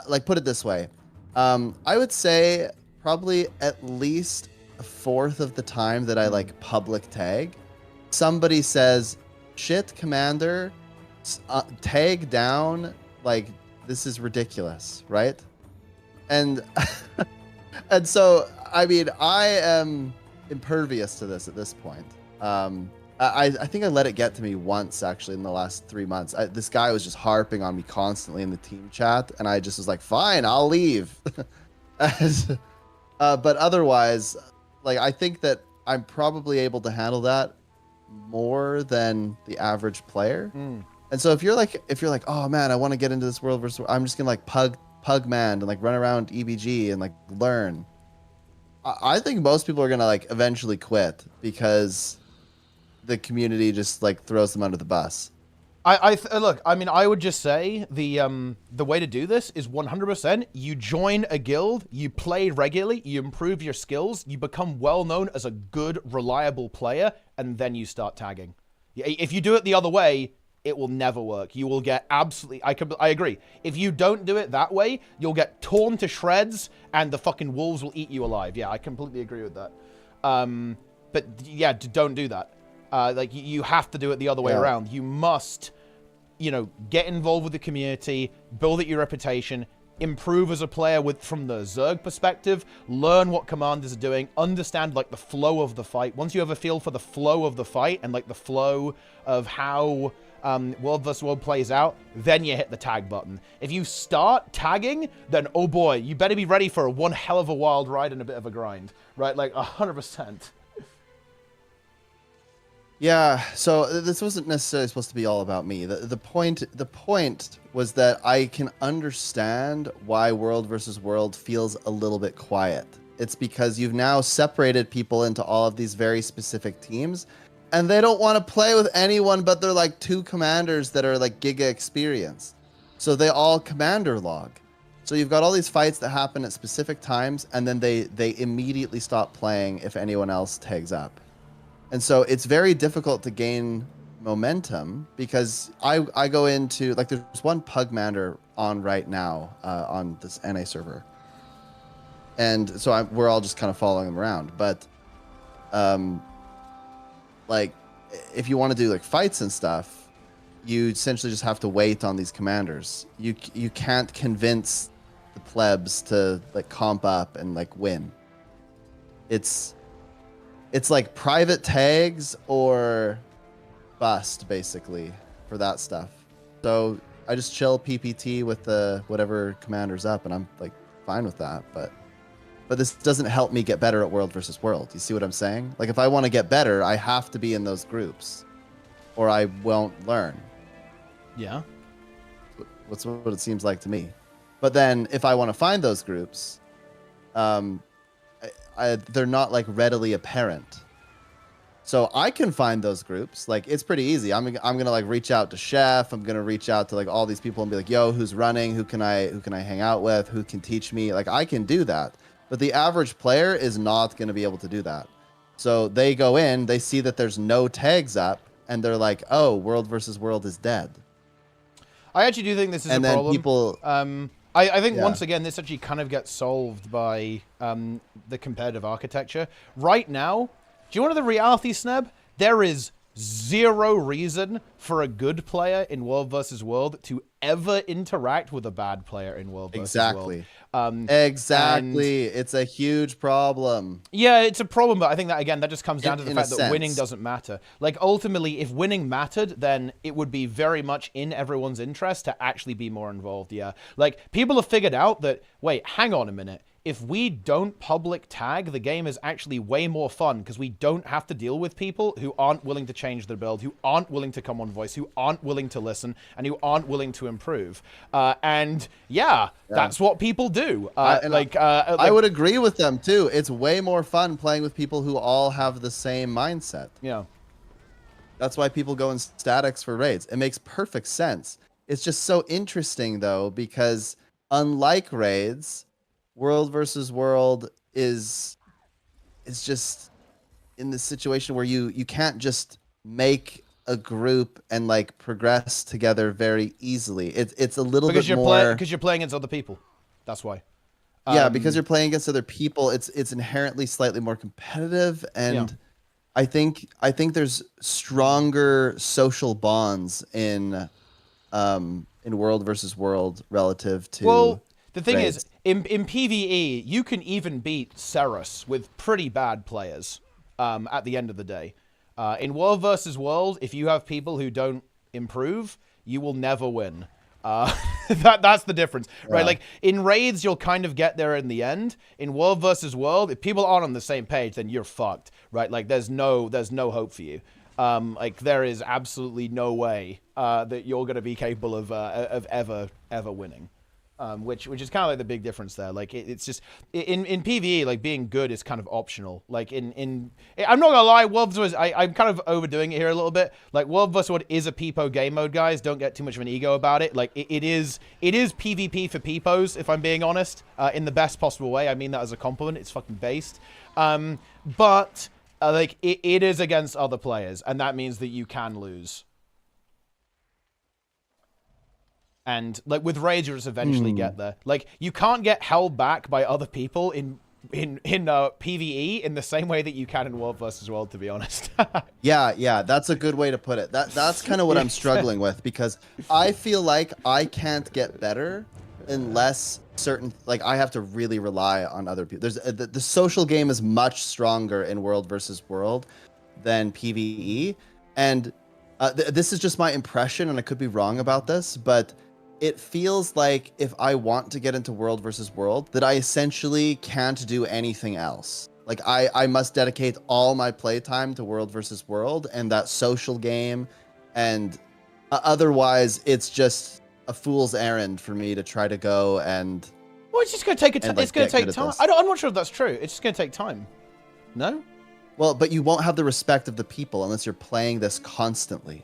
Like, put it this way. I would say probably at least a fourth of the time that I like public tag, somebody says, shit, commander, tag down, like, this is ridiculous, right? And and so, I mean, I am impervious to this at this point. I think I let it get to me once, actually, in the last 3 months. This guy was just harping on me constantly in the team chat, and I just was like, fine, I'll leave. But otherwise, like, I think that I'm probably able to handle that more than the average player. And so if you're like, oh man, I want to get into this World versus World, I'm just gonna like pugman and like run around EBG and like learn. I think most people are gonna like eventually quit because the community just like throws them under the bus. Look, I mean, I would just say the way to do this is 100%. You join a guild, you play regularly, you improve your skills, you become well known as a good, reliable player, and then you start tagging. If you do it the other way, it will never work. You will get absolutely... I agree. If you don't do it that way, you'll get torn to shreds, and the fucking wolves will eat you alive. Yeah, I completely agree with that. But yeah, don't do that. Like, you have to do it the other way around. You must, you know, get involved with the community, build up your reputation, improve as a player from the Zerg perspective, learn what commanders are doing, understand, like, the flow of the fight. Once you have a feel for the flow of the fight and, like, the flow of how World vs. World plays out, then you hit the tag button. If you start tagging, then, oh boy, you better be ready for one hell of a wild ride and a bit of a grind, right? Like, 100%. Yeah, so this wasn't necessarily supposed to be all about me. The point was that I can understand why World versus World feels a little bit quiet. It's because you've now separated people into all of these very specific teams, and they don't want to play with anyone but they're like two commanders that are like giga experienced. So they all commander log. So you've got all these fights that happen at specific times, and then they immediately stop playing if anyone else tags up. And so it's very difficult to gain momentum because I go into, like, there's one pugmander on right now on this NA server. And so we're all just kind of following him around. But, like, if you want to do, like, fights and stuff, you essentially just have to wait on these commanders. You can't convince the plebs to like comp up and like win. It's like private tags or bust basically for that stuff. So I just chill PPT with the whatever commander's up, and I'm like fine with that. But this doesn't help me get better at World versus World. You see what I'm saying? Like if I want to get better, I have to be in those groups, or I won't learn. Yeah. What's what it seems like to me. But then if I want to find those groups, they're not like readily apparent. So I can find those groups. Like it's pretty easy. I'm gonna like reach out to Chef. I'm gonna reach out to like all these people and be like, yo, who's running? Who can I hang out with? Who can teach me? Like I can do that. But the average player is not gonna be able to do that. So they go in, they see that there's no tags up, and they're like, oh, World versus World is dead. I actually do think this is and a then problem. People, I think once again, this actually kind of gets solved by the competitive architecture. Right now, do you want to the reality, Sneb? There is zero reason for a good player in World versus World to ever interact with a bad player in World versus World. Exactly. It's a huge problem. Yeah, it's a problem, but I think that, again, that just comes down to the fact that sense. winning doesn't matter. Like, ultimately, if winning mattered, then it would be very much in everyone's interest to actually be more involved, yeah. Like, people have figured out that, wait, hang on a minute. If we don't public tag, the game is actually way more fun because we don't have to deal with people who aren't willing to change their build, who aren't willing to come on voice, who aren't willing to listen, and who aren't willing to improve. And yeah, that's what people do. I would agree with them too. It's way more fun playing with people who all have the same mindset. Yeah. That's why people go in statics for raids. It makes perfect sense. It's just so interesting though, because unlike raids, World versus World is just in this situation where you can't just make a group and like progress together very easily. It's a little bit more because you're playing against other people. That's why. Yeah, because you're playing against other people. It's inherently slightly more competitive, and I think there's stronger social bonds in World versus World relative to. The thing is, in PvE, you can even beat Ceres with pretty bad players at the end of the day. In World versus World, if you have people who don't improve, you will never win. That's the difference, right? Like, in raids, you'll kind of get there in the end. In World versus World, if people aren't on the same page, then you're fucked, right? Like, there's no hope for you. Like, there is absolutely no way that you're going to be capable of ever winning. Which is kind of like the big difference there. Like it's just in PvE, like being good is kind of optional. Like I'm not gonna lie, World vs. I'm kind of overdoing it here a little bit. Like World vs. World is a peepo game mode, guys. Don't get too much of an ego about it. Like it is PvP for peepos, if I'm being honest, in the best possible way. I mean that as a compliment. It's fucking based. But like it is against other players, and that means that you can lose. And like with raids, you'll just eventually get there. Like you can't get held back by other people in PvE in the same way that you can in World versus World, to be honest. Yeah, that's a good way to put it. That's kind of what I'm struggling with, because I feel like I can't get better unless I have to really rely on other people. There's the social game is much stronger in World versus World than PvE, and this is just my impression, and I could be wrong about this, but it feels like if I want to get into World versus World, that I essentially can't do anything else. Like I must dedicate all my playtime to World versus World and that social game, and otherwise it's just a fool's errand for me to try to go and. Well, it's just going to take it's going to take time. I'm not sure if that's true. It's just going to take time. No. Well, but you won't have the respect of the people unless you're playing this constantly.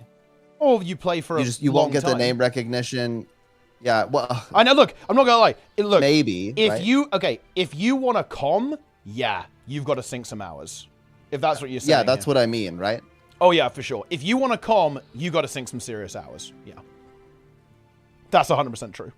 Or you play for you won't get the name recognition. Yeah, well, I know. Look, I'm not gonna lie. Look, maybe if you want to comm, yeah, you've got to sink some hours. If that's what you're saying. Yeah, that's what I mean, right? Oh yeah, for sure. If you want to comm, you got to sink some serious hours. Yeah, that's 100% true.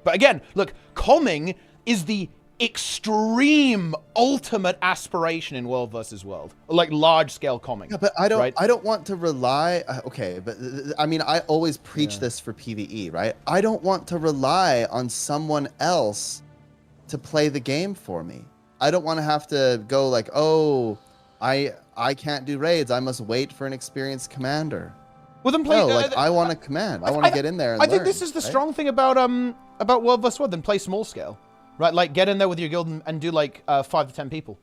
But again, look, comming is the extreme, ultimate aspiration in World versus World, like large-scale comic. Yeah, but I don't. Right? I don't want to rely. Okay, but I mean, I always preach this for PvE, right? I don't want to rely on someone else to play the game for me. I don't want to have to go like, oh, I can't do raids. I must wait for an experienced commander. Well, then play. No, like I want to command. I want to get in there. And I think learn, this is the right? strong thing about World vs. World. Then play small scale, right? Like get in there with your guild and do like 5 to 10 people.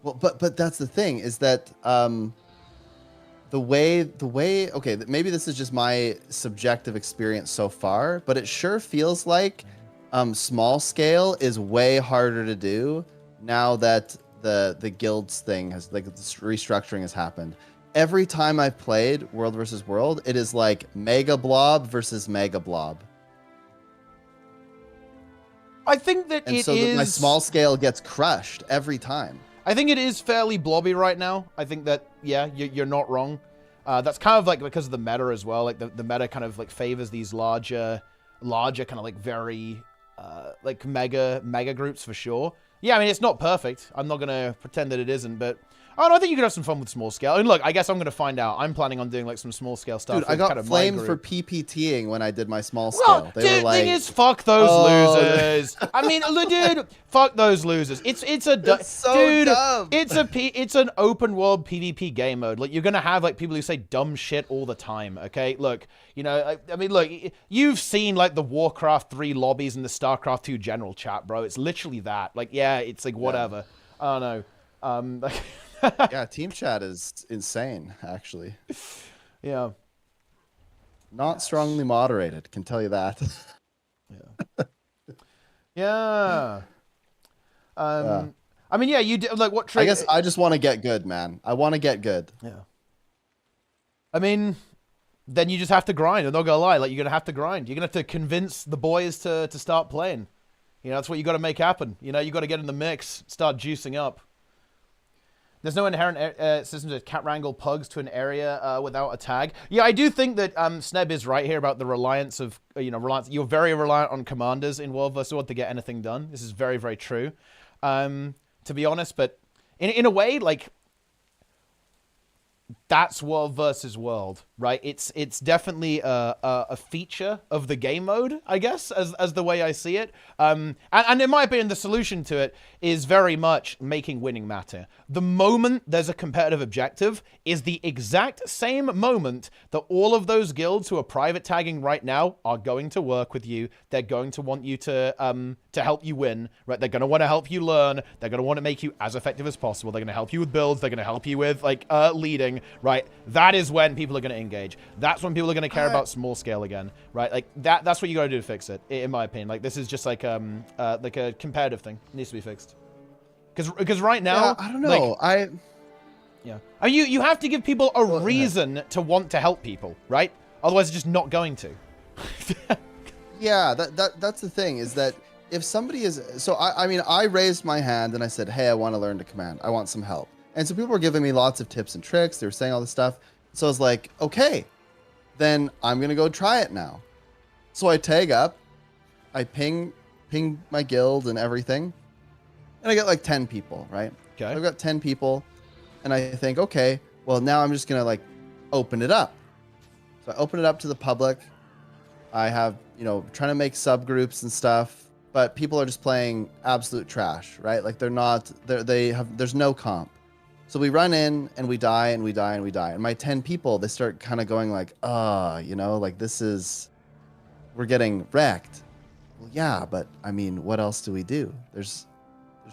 Well, but that's the thing is that the way okay, maybe this is just my subjective experience so far, but it sure feels like small scale is way harder to do now that the guilds thing has, like, this restructuring has happened. Every time I've played World versus World, it is like Mega Blob versus Mega Blob. I think that my small scale gets crushed every time. I think it is fairly blobby right now. I think that, yeah, you're not wrong. That's kind of like because of the meta as well. Like the meta kind of like favors these larger kind of like very like mega groups for sure. Yeah, I mean, it's not perfect. I'm not going to pretend that it isn't, but I don't know, I think you could have some fun with small scale. And look, I guess I'm going to find out. I'm planning on doing like some small scale stuff. Dude, I got flamed for PPTing when I did my small scale. Well, They dude, were like, thing is, fuck those losers. I mean, dude, fuck those losers. It's so dude, dumb. It's an open world PvP game mode. Like, you're gonna have like people who say dumb shit all the time. Okay, look, you know, I mean, look, you've seen like the Warcraft 3 lobbies and the Starcraft 2 general chat, bro. It's literally that. Like, yeah, it's like whatever. Yeah. I don't know. Like, yeah, team chat is insane, actually. Yeah. Not strongly moderated, can tell you that. Yeah. Yeah. I mean, yeah, you do, like what trick? I guess I just want to get good, man. I want to get good. Yeah. I mean, then you just have to grind. I'm not gonna lie, like you're gonna have to grind. You're gonna have to convince the boys to start playing. You know, that's what you got to make happen. You know, you got to get in the mix, start juicing up. There's no inherent system to cat wrangle pugs to an area without a tag. Yeah, I do think that Sneb is right here about the reliance of, you're very reliant on commanders in World vs. World to get anything done. This is very, very true, to be honest. But in a way, like, that's World versus World, right? It's definitely a feature of the game mode, I guess, as the way I see it. And in my opinion, the solution to it is very much making winning matter. The moment there's a competitive objective is the exact same moment that all of those guilds who are private tagging right now are going to work with you. They're going to want you to help you win, right? They're going to want to help you learn. They're going to want to make you as effective as possible. They're going to help you with builds. They're going to help you with like leading, right? That is when people are going to engage. That's when people are going to care about small scale again, right? Like that's what you got to do to fix it, in my opinion. Like this is just like a competitive thing. It needs to be fixed. Because right now, yeah, I don't know. Like, yeah. I mean, you have to give people a reason to want to help people, right? Otherwise, it's just not going to. Yeah, that's the thing, is that if somebody is... So, I mean, I raised my hand and I said, hey, I want to learn to command. I want some help. And so people were giving me lots of tips and tricks. They were saying all this stuff. So I was like, okay, then I'm going to go try it now. So I tag up. I ping my guild and everything. And I get like 10 people, right? Okay. I've got 10 people. And I think, okay, well, now I'm just going to like open it up. So I open it up to the public. I have, trying to make subgroups and stuff, but people are just playing absolute trash, right? Like there's no comp. So we run in and we die and we die and we die. And my 10 people, they start kind of going like, like we're getting wrecked. Well, yeah, but I mean, what else do we do? There's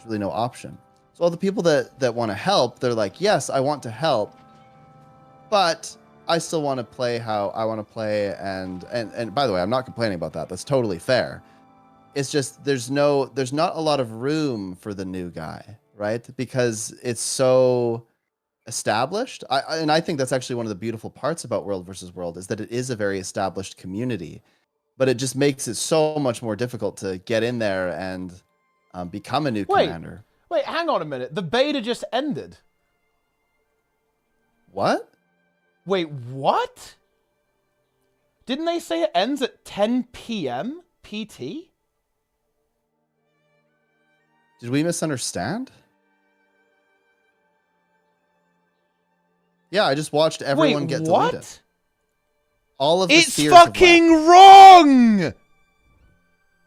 really no option. So all the people that want to help, they're like, yes, I want to help, but I still want to play how I want to play. And by the way, I'm not complaining about that. That's totally fair. It's just, there's not a lot of room for the new guy, right? Because it's so established. I think that's actually one of the beautiful parts about World versus World, is that it is a very established community, but it just makes it so much more difficult to get in there and become a new commander. Wait, hang on a minute. The beta just ended. What? Wait, what? Didn't they say it ends at 10 p.m. PT? Did we misunderstand? Yeah, I just watched everyone get deleted. All of the spheres have left. It's fucking wrong!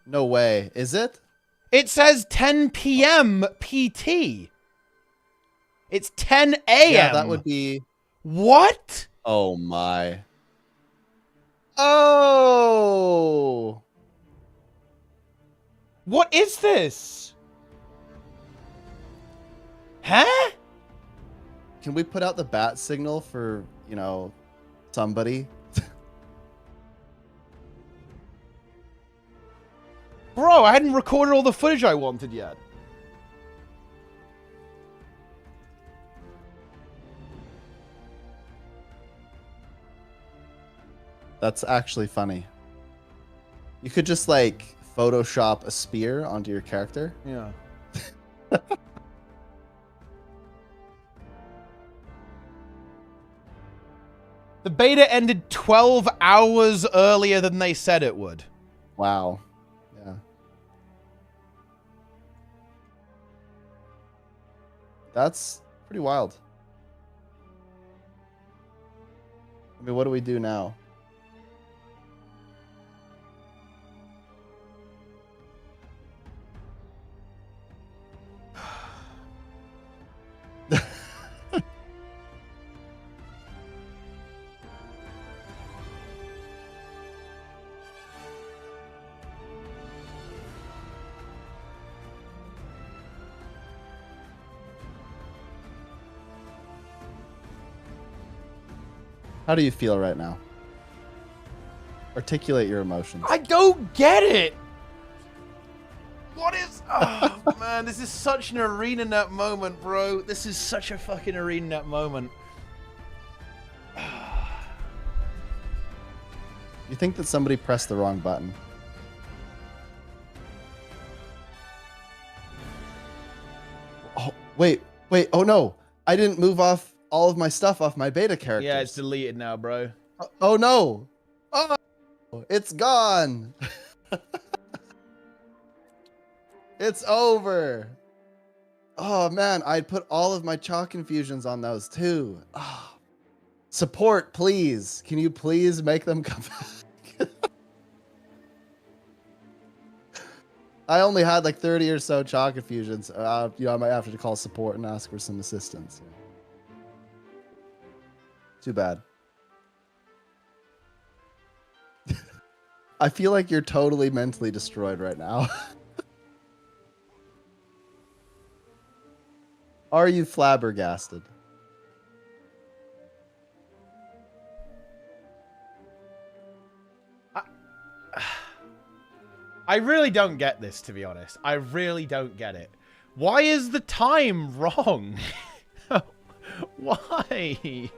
No way. Is it? It says 10 p.m. PT. It's 10 a.m. Yeah, that would be... What? Oh, my. Oh! What is this? Huh? Can we put out the bat signal for, you know, somebody? Bro, I hadn't recorded all the footage I wanted yet. That's actually funny. You could just, like, Photoshop a spear onto your character. Yeah. The beta ended 12 hours earlier than they said it would. Wow. Yeah. That's pretty wild. I mean, what do we do now? How do you feel right now? Articulate your emotions. I don't get it. What is... Oh, man, this is such an ArenaNet moment, bro. This is such a fucking ArenaNet moment. You think that somebody pressed the wrong button? Oh, wait. Oh, no. I didn't move off all of my stuff off my beta characters. Yeah, it's deleted now, bro. Oh, no. Oh, it's gone. It's over. Oh, man. I'd put all of my chalk infusions on those, too. Oh. Support, please. Can you please make them come back? I only had like 30 or so chalk infusions. You know, I might have to call support and ask for some assistance. Too bad. I feel like you're totally mentally destroyed right now. Are you flabbergasted? I really don't get this, to be honest. I really don't get it. Why is the time wrong? Why?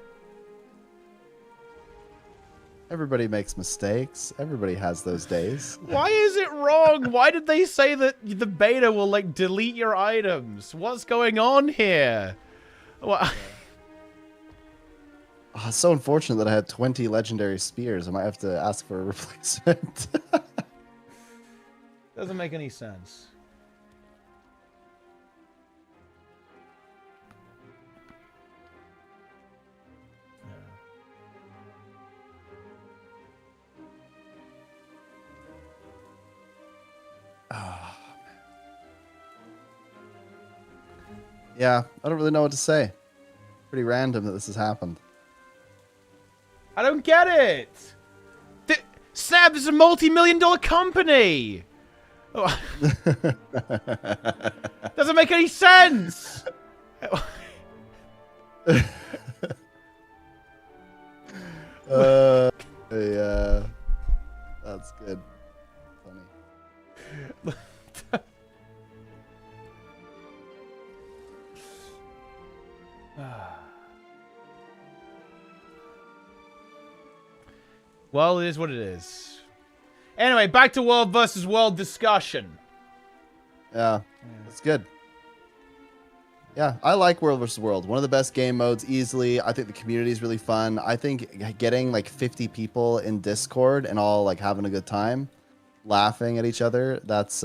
Everybody makes mistakes. Everybody has those days. Why is it wrong? Why did they say that the beta will, like, delete your items? What's going on here? What? Oh, it's so unfortunate that I had 20 legendary spears. I might have to ask for a replacement. Doesn't make any sense. Yeah, I don't really know what to say. Pretty random that this has happened. I don't get it. Snap is a multi-million-dollar company. Oh. Doesn't make any sense. Yeah, that's good. Funny. Well, it is what it is. Anyway, back to world versus world discussion. Yeah, that's good. Yeah, I like World vs. World. One of the best game modes, easily. I think the community is really fun. I think getting like 50 people in Discord and all like having a good time, laughing at each other, that's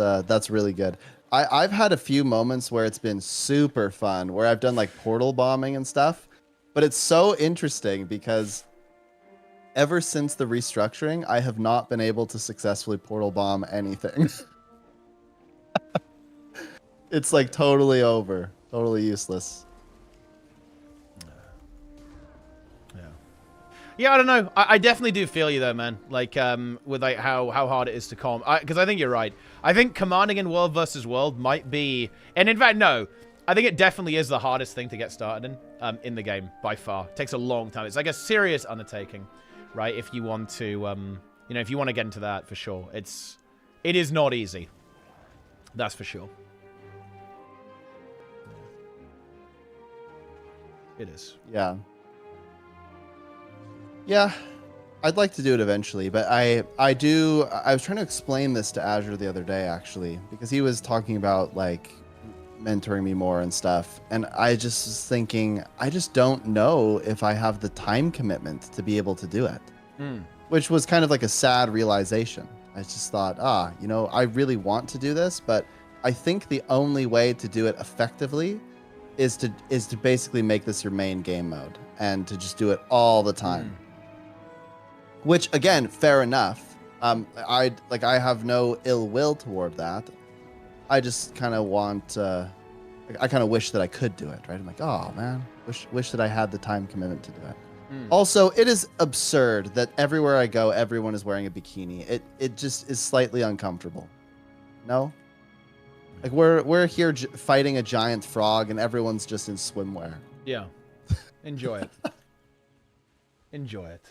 really good. I've had a few moments where it's been super fun, where I've done like portal bombing and stuff, but it's so interesting because ever since the restructuring, I have not been able to successfully portal bomb anything. It's like totally over, totally useless. Yeah, I don't know. I definitely do feel you though, man. Like, with like how hard it is to calm. Because I think you're right. I think commanding in World versus World might be, and in fact, no, I think it definitely is the hardest thing to get started in the game by far. It takes a long time. It's like a serious undertaking, right? If you want to, you know, if you want to get into that for sure, it is not easy. That's for sure. It is. Yeah. Yeah, I'd like to do it eventually, but I was trying to explain this to Azure the other day, actually, because he was talking about, like, mentoring me more and stuff, and I just was thinking, I just don't know if I have the time commitment to be able to do it, which was kind of like a sad realization. I just thought, you know, I really want to do this, but I think the only way to do it effectively is to basically make this your main game mode and to just do it all the time. Which, again, fair enough. I have no ill will toward that. I just kind of want, I kind of wish that I could do it, right? I'm like, oh man, wish that I had the time commitment to do it. Also, it is absurd that everywhere I go, everyone is wearing a bikini. It just is slightly uncomfortable. No? Like we're here fighting a giant frog and everyone's just in swimwear. Yeah. Enjoy it. Enjoy it.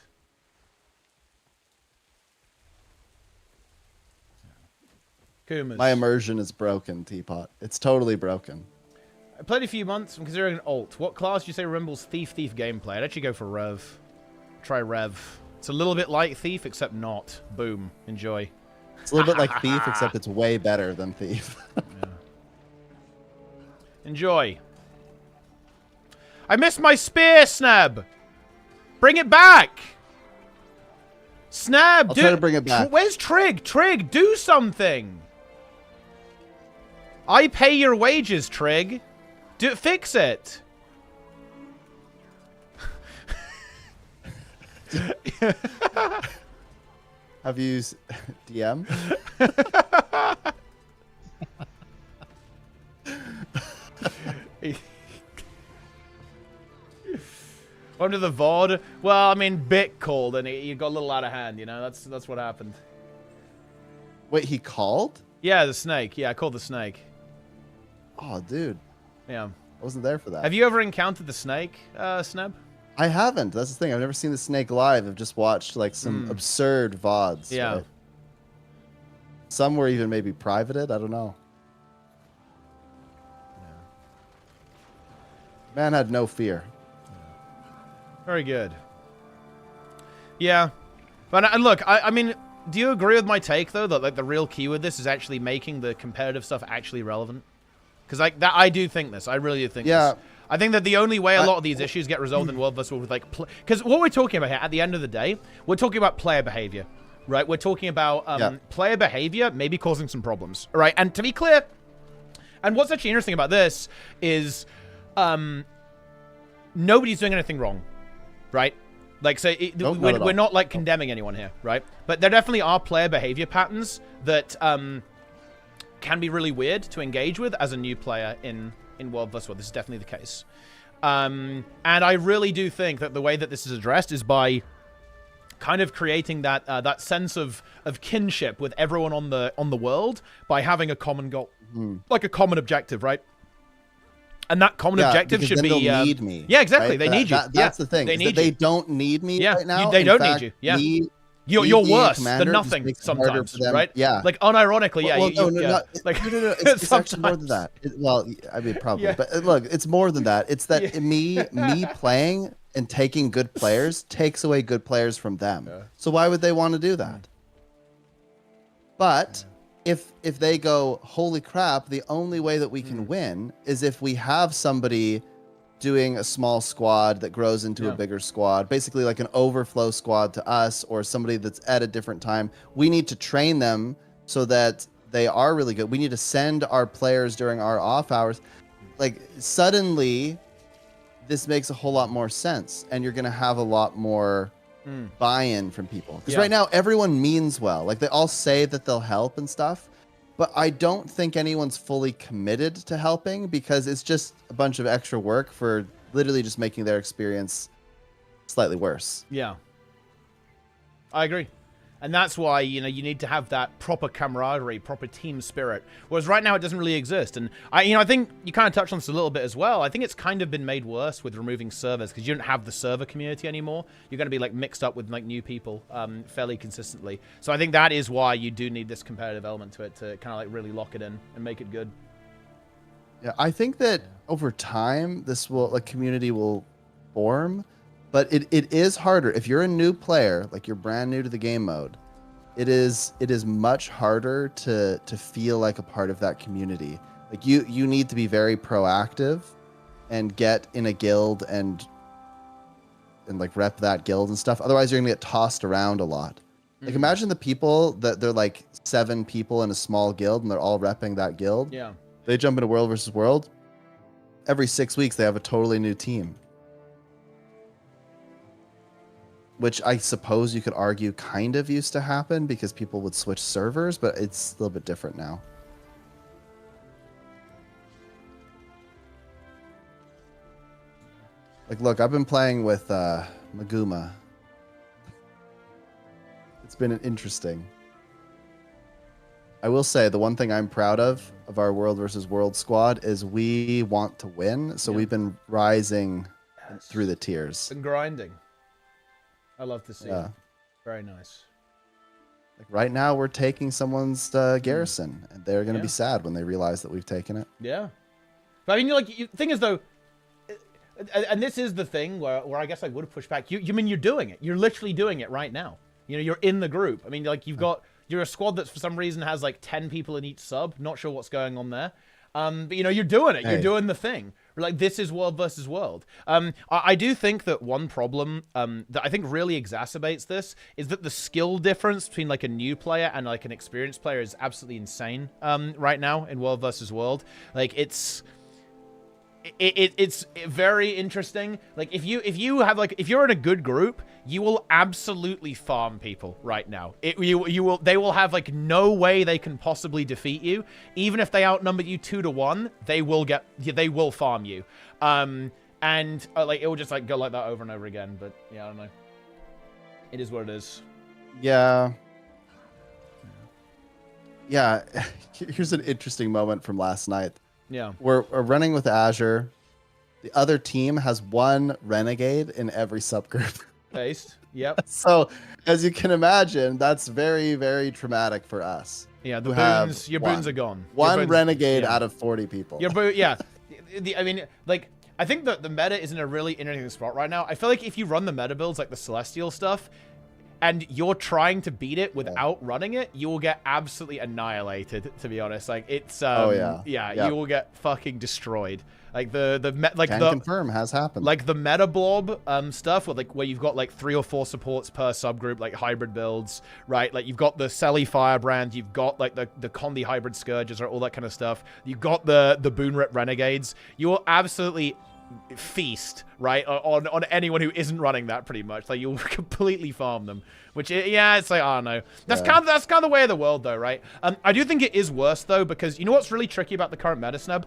Kumas. My immersion is broken, Teapot. It's totally broken. I played a few months. I'm considering an alt. What class do you say resembles Thief gameplay? I'd actually go for Rev. Try Rev. It's a little bit like Thief, except not. Boom. Enjoy. It's a little bit like Thief, except it's way better than Thief. Yeah. Enjoy. I missed my spear, Snab! Bring it back! Snab, I'll try to bring it back. Where's Trig? Trig, do something! I pay your wages, Trig. Fix it. Have you DM? Under the VOD? Well, I mean, bit called and he got a little out of hand, you know? That's what happened. Wait, he called? Yeah, the snake. Yeah, I called the snake. Oh, dude. Yeah. I wasn't there for that. Have you ever encountered the snake, Sneb? I haven't. That's the thing. I've never seen the snake live. I've just watched like some absurd VODs. Yeah. Right? Some were even maybe privated. I don't know. Yeah. Man had no fear. Very good. Yeah. But look, I mean, do you agree with my take, though, that like the real key with this is actually making the competitive stuff actually relevant? Because like that, I do think this. I really do think this. I think that the only way a lot of these issues get resolved in World vs. World with like, because what we're talking about here, at the end of the day, we're talking about player behavior, right? We're talking about player behavior maybe causing some problems, right? And to be clear, and what's actually interesting about this is, nobody's doing anything wrong, right? Like, so we're not like condemning anyone here, right? But there definitely are player behavior patterns that can be really weird to engage with as a new player in World vs. World. This is definitely the case. And I really do think that the way that this is addressed is by kind of creating that that sense of kinship with everyone on the world by having a common goal, like a common objective, right? And that common objective should be. They'll need me. Yeah, exactly. Right? They need you. That's the thing. They don't need me right now. They don't need you. Yeah. You're worse than nothing sometimes, right? Yeah. Like, unironically, yeah. No. It's actually more than that. Well, I mean, probably. Yeah. But look, it's more than that. It's that me playing and taking good players takes away good players from them. Yeah. So why would they want to do that? But if they go, holy crap, the only way that we can win is if we have somebody doing a small squad that grows into a bigger squad, basically like an overflow squad to us, or somebody that's at a different time. We need to train them so that they are really good. We need to send our players during our off hours. Like, suddenly, this makes a whole lot more sense, and you're going to have a lot more buy-in from people. Because right now, everyone means well. Like, they all say that they'll help and stuff, but I don't think anyone's fully committed to helping because it's just a bunch of extra work for literally just making their experience slightly worse. Yeah. I agree. And that's why, you know, you need to have that proper camaraderie, proper team spirit. Whereas right now it doesn't really exist. And I think you kind of touched on this a little bit as well. I think it's kind of been made worse with removing servers because you don't have the server community anymore. You're going to be like mixed up with like new people fairly consistently. So I think that is why you do need this competitive element to it to kind of like really lock it in and make it good. Yeah, I think that over time this will community will form. But it is harder. If you're a new player, like you're brand new to the game mode, it is much harder to feel like a part of that community. Like you need to be very proactive and get in a guild and like rep that guild and stuff. Otherwise you're gonna get tossed around a lot. Like imagine the people that they're like 7 people in a small guild and they're all repping that guild. Yeah. They jump into World versus World. Every 6 weeks they have a totally new team. Which I suppose you could argue kind of used to happen because people would switch servers, but it's a little bit different now. Like, look, I've been playing with Maguma. It's been interesting. I will say the one thing I'm proud of our World versus World squad is we want to win, so we've been rising through the tiers. Been grinding. I love to see it. Very nice. Like right now, we're taking someone's garrison, and they're going to be sad when they realize that we've taken it. Yeah. But I mean, the thing is, though, and this is the thing where I guess I would have pushed back. You mean you're doing it. You're literally doing it right now. You know, you're in the group. I mean, like, you're a squad that for some reason has, like, 10 people in each sub. Not sure what's going on there. But, you know, you're doing it. Hey. You're doing the thing. Like, this is world versus world. I do think that one problem that I think really exacerbates this is that the skill difference between, like, a new player and, like, an experienced player is absolutely insane right now in world versus world. Like, it's very interesting. Like, if you're in a good group, you will absolutely farm people right now. They will have like no way they can possibly defeat you. Even if they outnumber you 2-1, they will farm you. And like it will just like go like that over and over again. But yeah, I don't know. It is what it is. Yeah. Yeah. Here's an interesting moment from last night. Yeah. We're running with Azure. The other team has 1 renegade in every subgroup. Based. Yep. So, as you can imagine, that's very, very traumatic for us. Yeah, the boons, your boons are gone. One renegade out of 40 people. I mean, like, I think that the meta is in a really interesting spot right now. I feel like if you run the meta builds, like the Celestial stuff, and you're trying to beat it without running it, you will get absolutely annihilated, to be honest. Like, it's, you will get fucking destroyed. Like confirm has happened. Like the meta blob stuff, where you've got like 3 or 4 supports per subgroup, like hybrid builds, right? Like you've got the Selly Firebrand, you've got like the Condi hybrid Scourges, or all that kind of stuff. You've got the Boon Rip Renegades. You will absolutely feast, right, on anyone who isn't running that, pretty much. Like you'll completely farm them. Which, yeah, it's like, I don't know. That's kind of the way of the world, though, right? I do think it is worse though, because you know what's really tricky about the current meta, Sneb?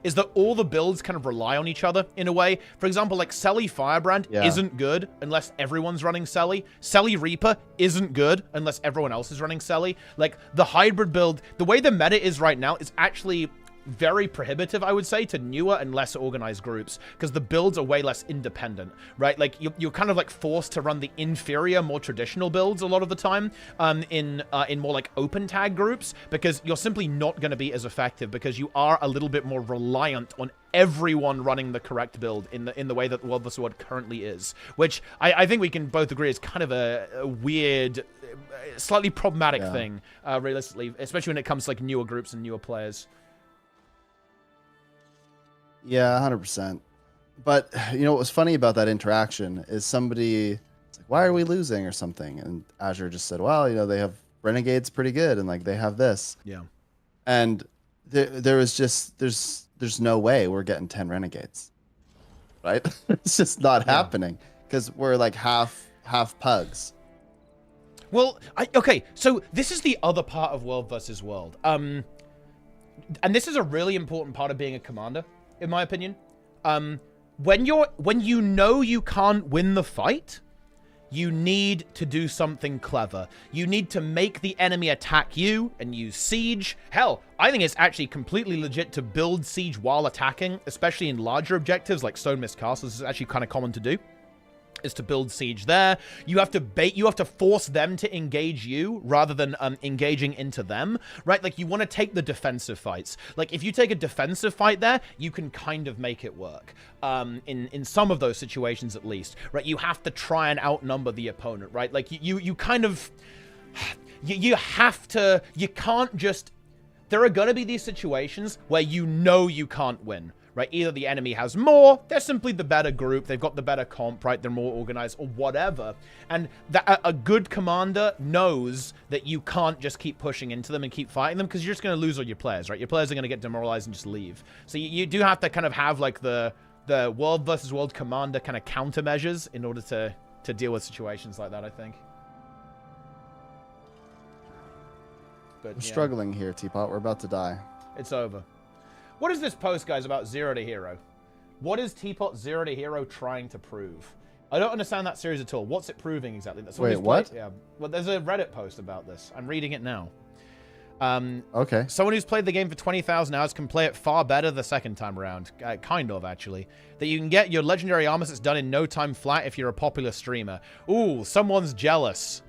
Is that all the builds kind of rely on each other in a way. For example, like Selly Firebrand isn't good unless everyone's running Selly. Selly Reaper isn't good unless everyone else is running Selly. Like the hybrid build, the way the meta is right now is actually very prohibitive, I would say, to newer and less organized groups, because the builds are way less independent, right? Like you're kind of like forced to run the inferior, more traditional builds a lot of the time in more like open tag groups, because you're simply not going to be as effective, because you are a little bit more reliant on everyone running the correct build in the way that World vs. World currently is, which I think we can both agree is kind of a weird, slightly problematic thing, realistically, especially when it comes to like newer groups and newer players. Yeah, 100%. But, you know, what was funny about that interaction is somebody, it's like, why are we losing or something? And Azure just said, well, you know, they have Renegade's pretty good, and like they have this. Yeah. And there was just there's no way we're getting 10 Renegades, right? It's just not happening because we're like half pugs. Well, okay, so this is the other part of World versus World. And this is a really important part of being a commander, in my opinion. When you know you can't win the fight, you need to do something clever. You need to make the enemy attack you and use siege. Hell, I think it's actually completely legit to build siege while attacking, especially in larger objectives like Stone Mist Castles. This is actually kind of common to do. Is to build siege there. You have to force them to engage you rather than engaging into them, right? Like you want to take the defensive fights. Like if you take a defensive fight there, you can kind of make it work. In some of those situations at least, right? You have to try and outnumber the opponent, right? Like you kind of, you have to, you can't just, there are going to be these situations where you know you can't win. Right, either the enemy has more, they're simply the better group, they've got the better comp, right, they're more organized, or whatever. And that a good commander knows that you can't just keep pushing into them and keep fighting them, because you're just going to lose all your players, right? Your players are going to get demoralized and just leave. So you do have to kind of have, like, the World versus World commander kind of countermeasures in order to deal with situations like that, I think. But, We're struggling here, Teapot. We're about to die. It's over. What is this post, guys, about Zero to Hero? What is Teapot Zero to Hero trying to prove? I don't understand that series at all. What's it proving exactly? Wait, what? Yeah. Well, there's a Reddit post about this. I'm reading it now. Okay. Someone who's played the game for 20,000 hours can play it far better the second time around. Kind of, actually. That you can get your legendary armor sets done in no time flat if you're a popular streamer. Ooh, someone's jealous.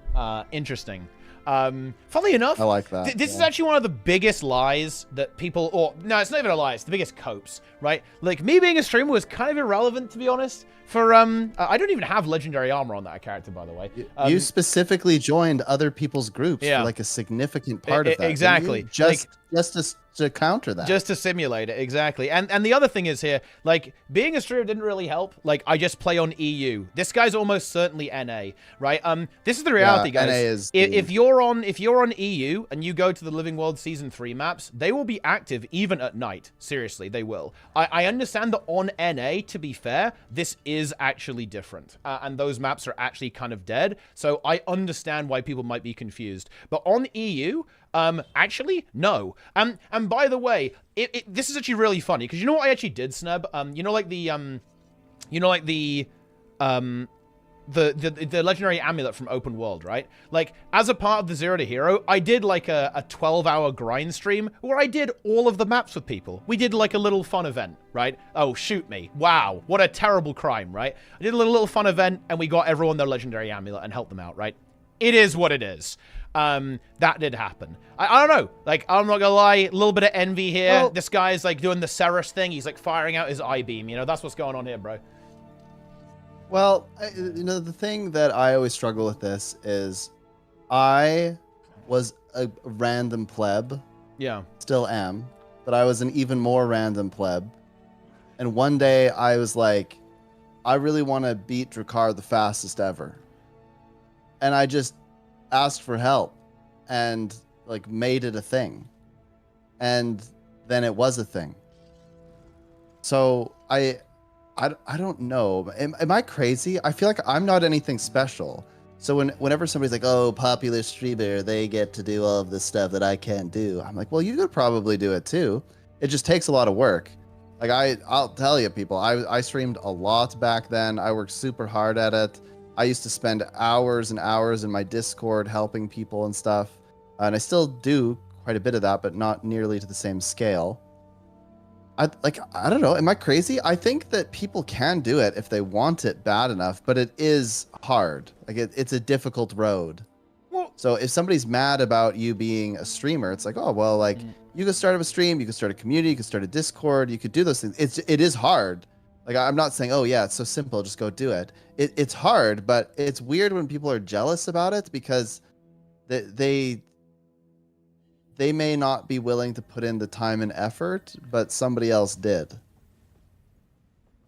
Interesting. Funnily enough, I like that. This is actually one of the biggest lies that people, or no, it's not even a lie, it's the biggest copes, right? Like, me being a streamer was kind of irrelevant, to be honest, for, I don't even have legendary armor on that character, by the way. You specifically joined other people's groups for, like, a significant part of that. Exactly. Just to counter that. Just to simulate it, exactly. And the other thing is here, like, being a streamer didn't really help. Like, I just play on EU. This guy's almost certainly NA, right? This is the reality, guys. NA is if you're on EU and you go to the Living World Season 3 maps, they will be active even at night. Seriously, they will. I understand that on NA, to be fair, this is actually different. And those maps are actually kind of dead. So I understand why people might be confused. But on EU, actually, no. And by the way, this is actually really funny, because you know what I actually did, Sneb? You know, like the legendary amulet from Open World, right? Like, as a part of the Zero to Hero, I did like a 12-hour grind stream where I did all of the maps with people. We did like a little fun event, right? Oh, shoot me. Wow. What a terrible crime, right? I did a little fun event and we got everyone their legendary amulet and helped them out, right? It is what it is. That did happen. I don't know. Like, I'm not gonna lie, a little bit of envy here. Well, this guy's like doing the Ceres thing. He's like firing out his I-beam. You know, that's what's going on here, bro. Well, you know, the thing that I always struggle with this is I was a random pleb. Yeah. Still am. But I was an even more random pleb. And one day I was like, I really want to beat Drakkar the fastest ever. And I just asked for help and like made it a thing. And then it was a thing. So I don't know. Am I crazy? I feel like I'm not anything special. So whenever somebody's like, oh, popular streamer, they get to do all of this stuff that I can't do. I'm like, well, you could probably do it too. It just takes a lot of work. Like I'll tell you, people, I streamed a lot back then. I worked super hard at it. I used to spend hours and hours in my Discord helping people and stuff. And I still do quite a bit of that, but not nearly to the same scale. I don't know. Am I crazy? I think that people can do it if they want it bad enough, but it is hard. Like it's a difficult road. Well, so if somebody's mad about you being a streamer, it's like, oh, well, like you could start up a stream, you could start a community, you could start a Discord, you could do those things. It is hard. Like, I'm not saying, oh, yeah, it's so simple, just go do it. It's hard, but it's weird when people are jealous about it because they may not be willing to put in the time and effort, but somebody else did.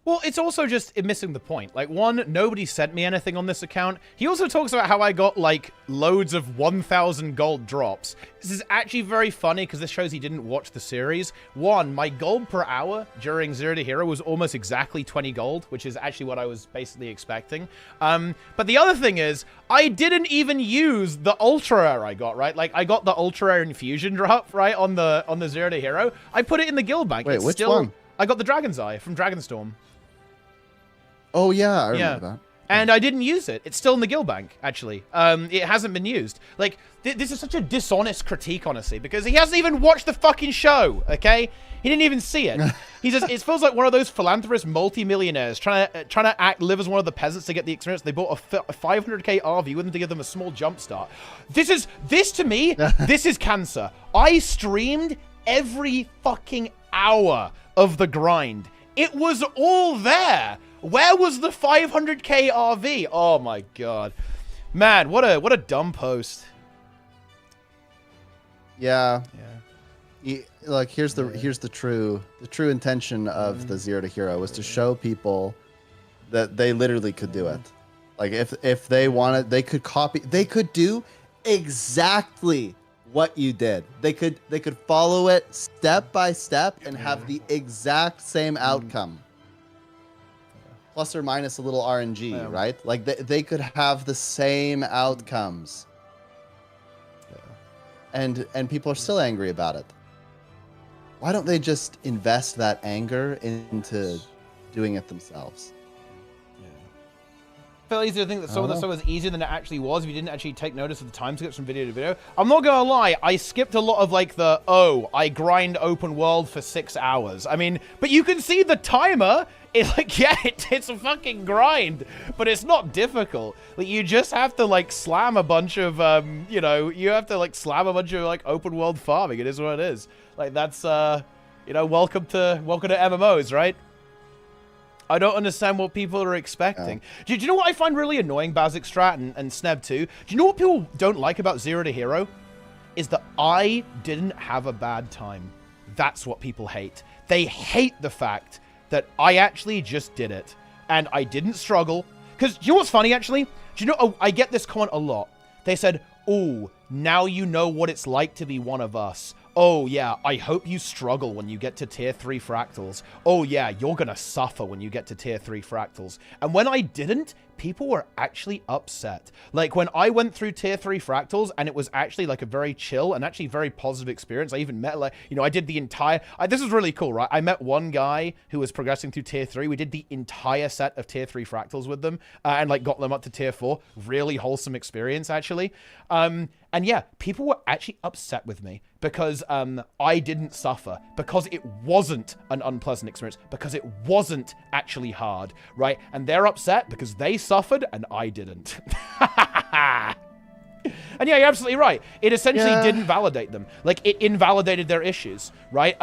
Well, it's also just missing the point. Like, one, nobody sent me anything on this account. He also talks about how I got, like, loads of 1,000 gold drops. This is actually very funny because this shows he didn't watch the series. One, my gold per hour during Zero to Hero was almost exactly 20 gold, which is actually what I was basically expecting. But the other thing is, I didn't even use the Ultra Rare I got, right? Like, I got the Ultra Rare Infusion drop, right, on the Zero to Hero. I put it in the guild bank. Wait, which one? I got the Dragon's Eye from Dragonstorm. Oh, yeah, I remember that. And I didn't use it. It's still in the guild bank, actually. It hasn't been used. Like, this is such a dishonest critique, honestly, because he hasn't even watched the fucking show, okay? He didn't even see it. He says, it feels like one of those philanthropist multi-millionaires trying to live as one of the peasants to get the experience. They bought a 500k RV with them to give them a small jump start. This to me, this is cancer. I streamed every fucking hour of the grind. It was all there. Where was the 500k RV? Oh my god, man! What a dumb post. Yeah. Like here's the true intention of the Zero to Hero was to show people that they literally could do it. Like if they wanted, they could copy. They could do exactly what you did. They could follow it step by step and have the exact same outcome. Plus or minus a little RNG, right? Like they could have the same outcomes. And people are still angry about it. Why don't they just invest that anger into doing it themselves? I feel easy to think that some of the stuff was easier than it actually was if you didn't actually take notice of the time skips from video to video. I'm not gonna lie, I skipped a lot of like I grind open world for 6 hours. I mean, but you can see the timer. It's like, yeah, it's a fucking grind, but it's not difficult. Like, you just have to like slam a bunch of, you have to like slam a bunch of like open world farming. It is what it is. Like, that's, welcome to MMOs, right? I don't understand what people are expecting. Do you know what I find really annoying, Basic Strat and Sneb too? Do you know what people don't like about Zero to Hero? Is that I didn't have a bad time. That's what people hate. They hate the fact that I actually just did it. And I didn't struggle. Because, do you know what's funny, actually? Do you know, I get this comment a lot. They said, oh, now you know what it's like to be one of us. Oh, yeah, I hope you struggle when you get to tier 3 fractals. Oh, yeah, you're gonna suffer when you get to tier 3 fractals. And when I didn't, people were actually upset. Like, when I went through tier 3 fractals, and it was actually, like, a very chill and actually very positive experience. I even met, like, I did the entire... this was really cool, right? I met one guy who was progressing through tier 3. We did the entire set of tier 3 fractals with them, and, like, got them up to tier 4. Really wholesome experience, actually. And yeah, people were actually upset with me because I didn't suffer, because it wasn't an unpleasant experience, because it wasn't actually hard, right? And they're upset because they suffered and I didn't. And yeah, you're absolutely right. It essentially didn't validate them. Like, it invalidated their issues, right?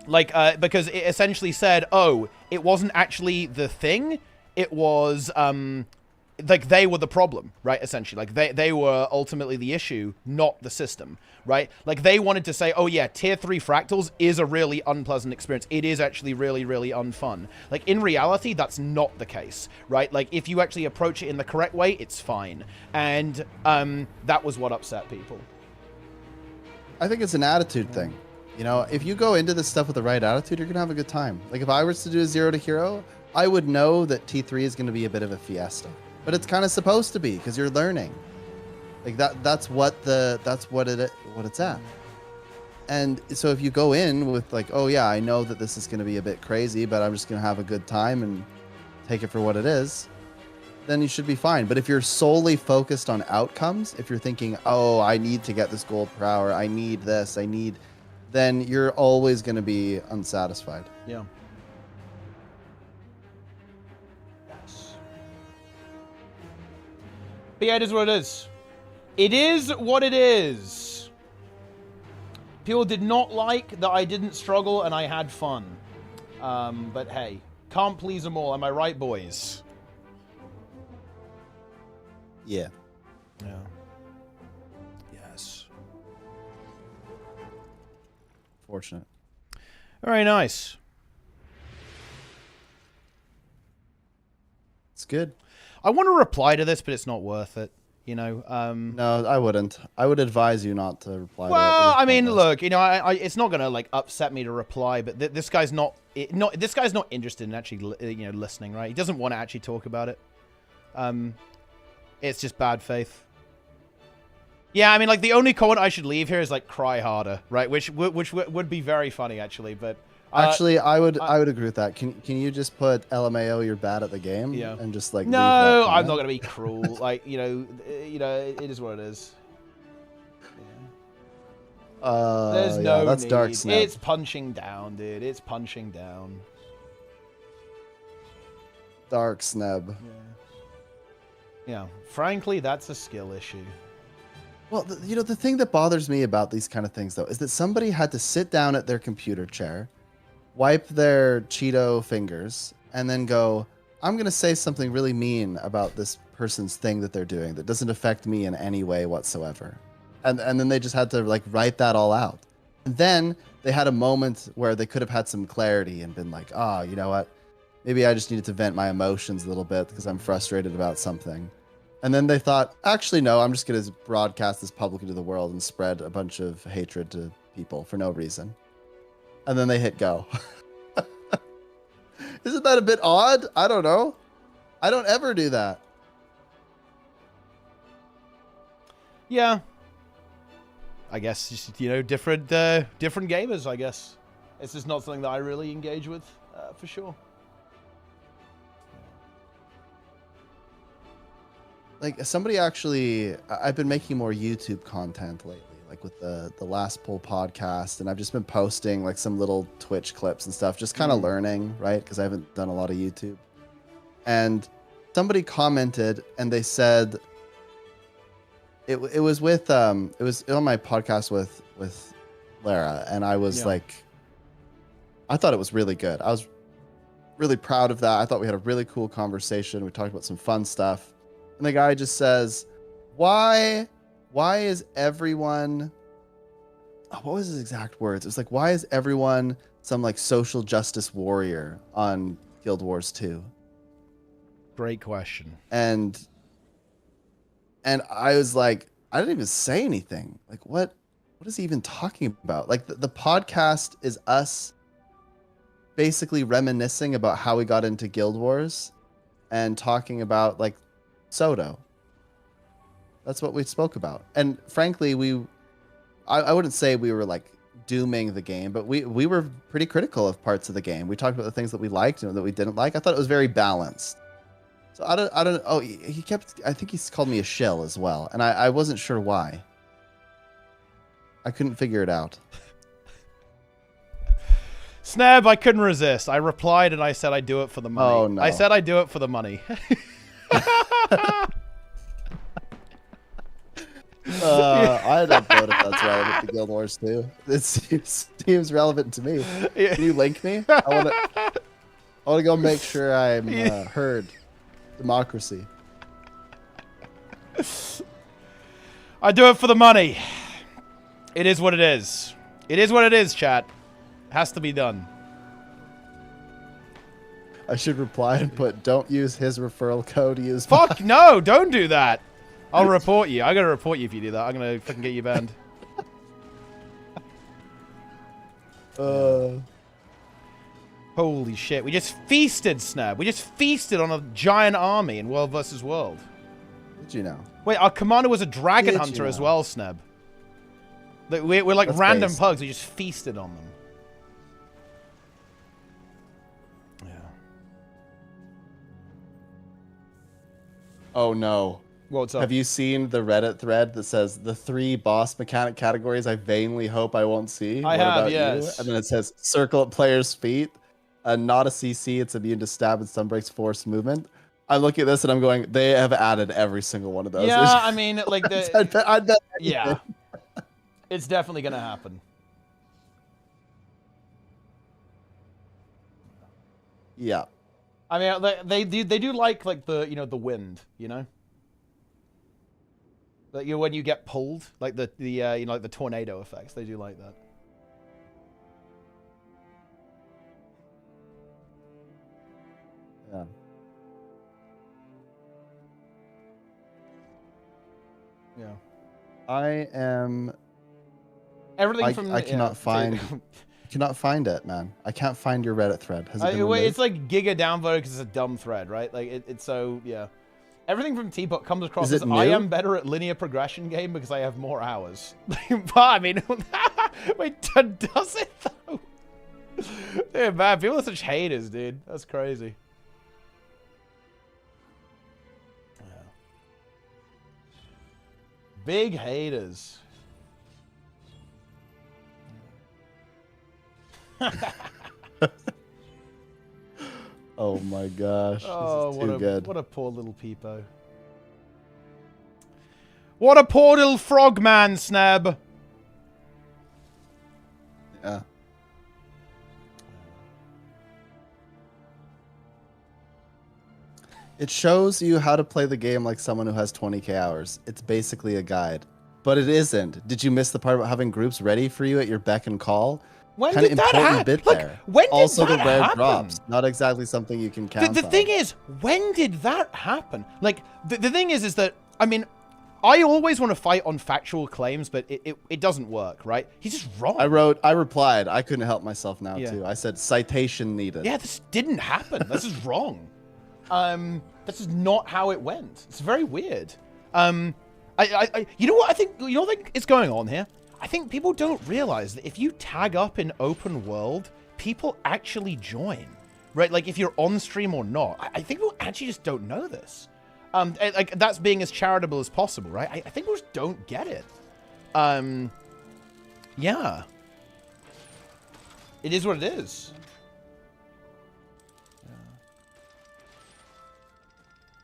Because it essentially said, oh, it wasn't actually the thing. It was, like, they were the problem, right, essentially. Like, they were ultimately the issue, not the system, right? Like, they wanted to say, oh, yeah, tier 3 fractals is a really unpleasant experience. It is actually really, really unfun. Like, in reality, that's not the case, right? Like, if you actually approach it in the correct way, it's fine. And that was what upset people. I think it's an attitude thing. If you go into this stuff with the right attitude, you're going to have a good time. Like, if I was to do a Zero to Hero, I would know that T3 is going to be a bit of a fiesta. But it's kind of supposed to be because you're learning. Like that's what it's at. And so if you go in with like, oh yeah, I know that this is going to be a bit crazy, but I'm just going to have a good time and take it for what it is, then you should be fine. But if you're solely focused on outcomes, if you're thinking, oh, I need to get this gold per hour, I need this, then you're always going to be unsatisfied. Yeah. But yeah, it is what it is. It is what it is. People did not like that I didn't struggle and I had fun. But hey, can't please them all. Am I right, boys? Yeah. Yeah. Yes. Fortunate. Very nice. good. I want to reply to this, but it's not worth it. You know. No, I wouldn't. I would advise you not to reply. Well, to it. I mean, look, you know, it's not gonna like upset me to reply, but this guy's not interested in actually, you know, listening, right? He doesn't want to actually talk about it. It's just bad faith. Yeah, I mean, like the only comment I should leave here is like "cry harder," right? Which would be very funny, actually, but. Actually, I would agree with that. Can you just put LMAO you're bad at the game? Yeah. And just like no, I'm not gonna be cruel. Like you know, it is what it is. Yeah. There's no that's need. dark snap. It's punching down, dude. It's punching down. Dark snub. Yeah. Frankly, that's a skill issue. Well, you know, the thing that bothers me about these kind of things, though, is that somebody had to sit down at their computer chair, wipe their Cheeto fingers, and then go, I'm going to say something really mean about this person's thing that they're doing that doesn't affect me in any way whatsoever. And then they just had to, like, write that all out. And then they had a moment where they could have had some clarity and been like, oh, you know what? Maybe I just needed to vent my emotions a little bit because I'm frustrated about something. And then they thought, actually, no, I'm just going to broadcast this publicly to the world and spread a bunch of hatred to people for no reason. And then they hit go. Isn't that a bit odd? I don't know. I don't ever do that. Yeah. I guess, just, you know, different gamers, I guess. It's just not something that I really engage with, for sure. Like somebody actually, I've been making more YouTube content lately, like with the Last Pull podcast, and I've just been posting like some little Twitch clips and stuff, just kind of learning, right? Because I haven't done a lot of YouTube. And somebody commented, and they said it was with it was on my podcast with Lara, and I was like, I thought it was really good. I was really proud of that. I thought we had a really cool conversation. We talked about some fun stuff. And the guy just says, why is everyone, what was his exact words? It was like, why is everyone some like social justice warrior on Guild Wars 2? Great question. And I was like, I didn't even say anything. Like, what is he even talking about? Like the podcast is us basically reminiscing about how we got into Guild Wars and talking about like Soto. That's what we spoke about. And frankly, I wouldn't say we were like dooming the game, but we were pretty critical of parts of the game. We talked about the things that we liked and that we didn't like. I thought it was very balanced. So I don't oh, he kept, I think he's called me a shill as well. And I wasn't sure why. I couldn't figure it out. Snab, I couldn't resist. I replied and I said I'd do it for the money. Oh, no. I said I'd do it for the money. I don't know if that's relevant to Guild Wars 2. It seems relevant to me. Can you link me? I want to go make sure I'm heard. Democracy. I do it for the money. It is what it is. It is what it is, chat. Has to be done. I should reply and put, don't use his referral code, use Fuck no, don't do that. I'll report you. I gotta report you if you do that. I'm gonna fucking get you banned. Holy shit. We just feasted, Snab. We just feasted on a giant army in World vs. World. Did you know? Wait, our commander was a dragon hunter as well, Snab. We're like That's random based. pugs. We just feasted on them. Yeah. Oh no. What's up? Have you seen the Reddit thread that says the 3 boss mechanic categories I vainly hope I won't see? I What have, about yes. you? And then it says circle at player's feet, not a CC, it's immune to stab and stun breaks force movement. I'm looking at this and I'm going, they have added every single one of those. Yeah, I mean, like the... I bet yeah. It's definitely gonna happen. Yeah. I mean, they do like the the wind, you know. Like when you get pulled, like the you know, like the tornado effects, they do like that. Yeah. Yeah. I am. Everything from I cannot find. Cannot find it, man. I can't find your Reddit thread. Has it been removed? It's like giga downvoted because it's a dumb thread, right? Like it's so yeah. Everything from Teapot comes across as I am better at linear progression game because I have more hours. But I mean, wait, does it though? Dude, man, people are such haters, dude. That's crazy. Yeah. Big haters. Oh my gosh. Oh, this is too good. What a poor little peepo. What a poor little frogman, Sneb. Yeah. It shows you how to play the game like someone who has 20k hours. It's basically a guide. But it isn't. Did you miss the part about having groups ready for you at your beck and call? When Kind of did that important happen? bit Like, there. when did Also, that the rare happen? drops. Not exactly something you can count The on. thing is, when did that happen? Like, the thing is that, I mean, I always want to fight on factual claims, but it doesn't work, right? He's just wrong. I replied. I couldn't help myself now, Yeah. too. I said, citation needed. Yeah, this didn't happen. This is wrong. This is not how it went. It's very weird. You know what I think? You know what is going on here? I think people don't realize that if you tag up in open world, people actually join, right? Like if you're on stream or not. I think people actually just don't know this. Like that's being as charitable as possible, right? I think people just don't get it. Yeah. It is what it is.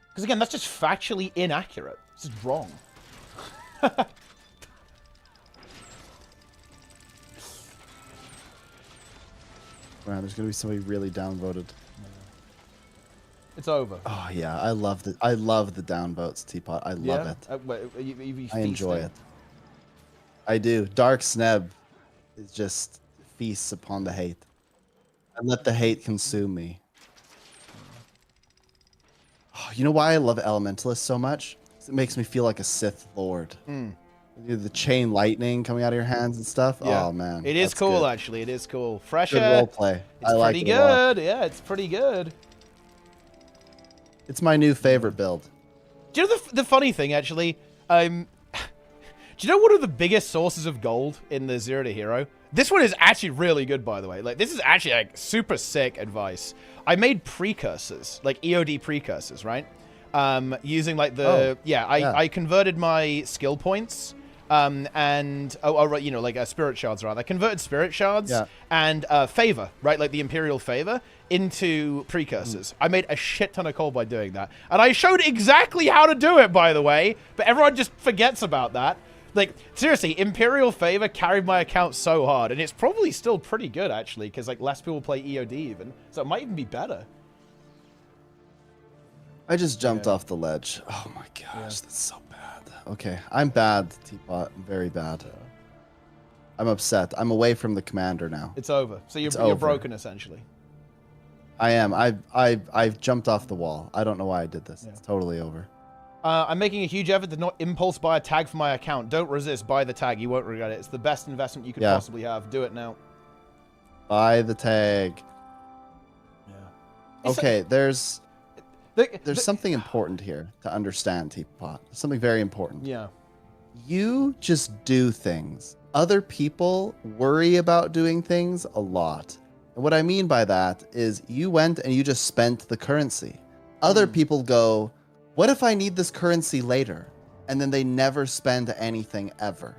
Because again, that's just factually inaccurate. This is wrong. Wow, there's gonna be somebody really downvoted. It's over. Oh yeah, I love the downvotes, Teapot. I love it. You I enjoy feasting? it. I do. Dark Sneb is just feasts upon the hate. And let the hate consume me. Oh, you know why I love Elementalist so much? It makes me feel like a Sith Lord. The chain lightning coming out of your hands and stuff. Yeah. Oh man, It is that's cool, good. actually. It is cool. Fresh Good air. roleplay. It's I like pretty it a lot. good. Yeah, it's pretty good. It's my new favorite build. Do you know the funny thing, actually? Do you know one of the biggest sources of gold in the Zero to Hero? This one is actually really good, by the way. Like, this is actually, like, super sick advice. I made precursors, like EOD precursors, right? Using, like, the... I converted my skill points, right, you know, like, spirit shards, right? I converted spirit shards and favor, right? Like, the Imperial favor into precursors. I made a shit ton of coal by doing that. And I showed exactly how to do it, by the way, but everyone just forgets about that. Like, seriously, Imperial Favor carried my account so hard, and it's probably still pretty good, actually, because, like, less people play EOD even, so it might even be better. I just jumped off the ledge. Oh my gosh, that's so bad. Okay, I'm bad, Teapot. I'm very bad. I'm upset. I'm away from the commander now. It's over. So you're broken, essentially. I am. I've jumped off the wall. I don't know why I did this. It's totally over. I'm making a huge effort to not impulse buy a tag for my account. Don't resist. Buy the tag. You won't regret it. It's the best investment you could possibly have. Do it now. Buy the tag. Yeah. Okay, there's something important here to understand, Teapot. Something very important. Yeah. You just do things. Other people worry about doing things a lot. And what I mean by that is you went and you just spent the currency. Other people go, what if I need this currency later? And then they never spend anything ever.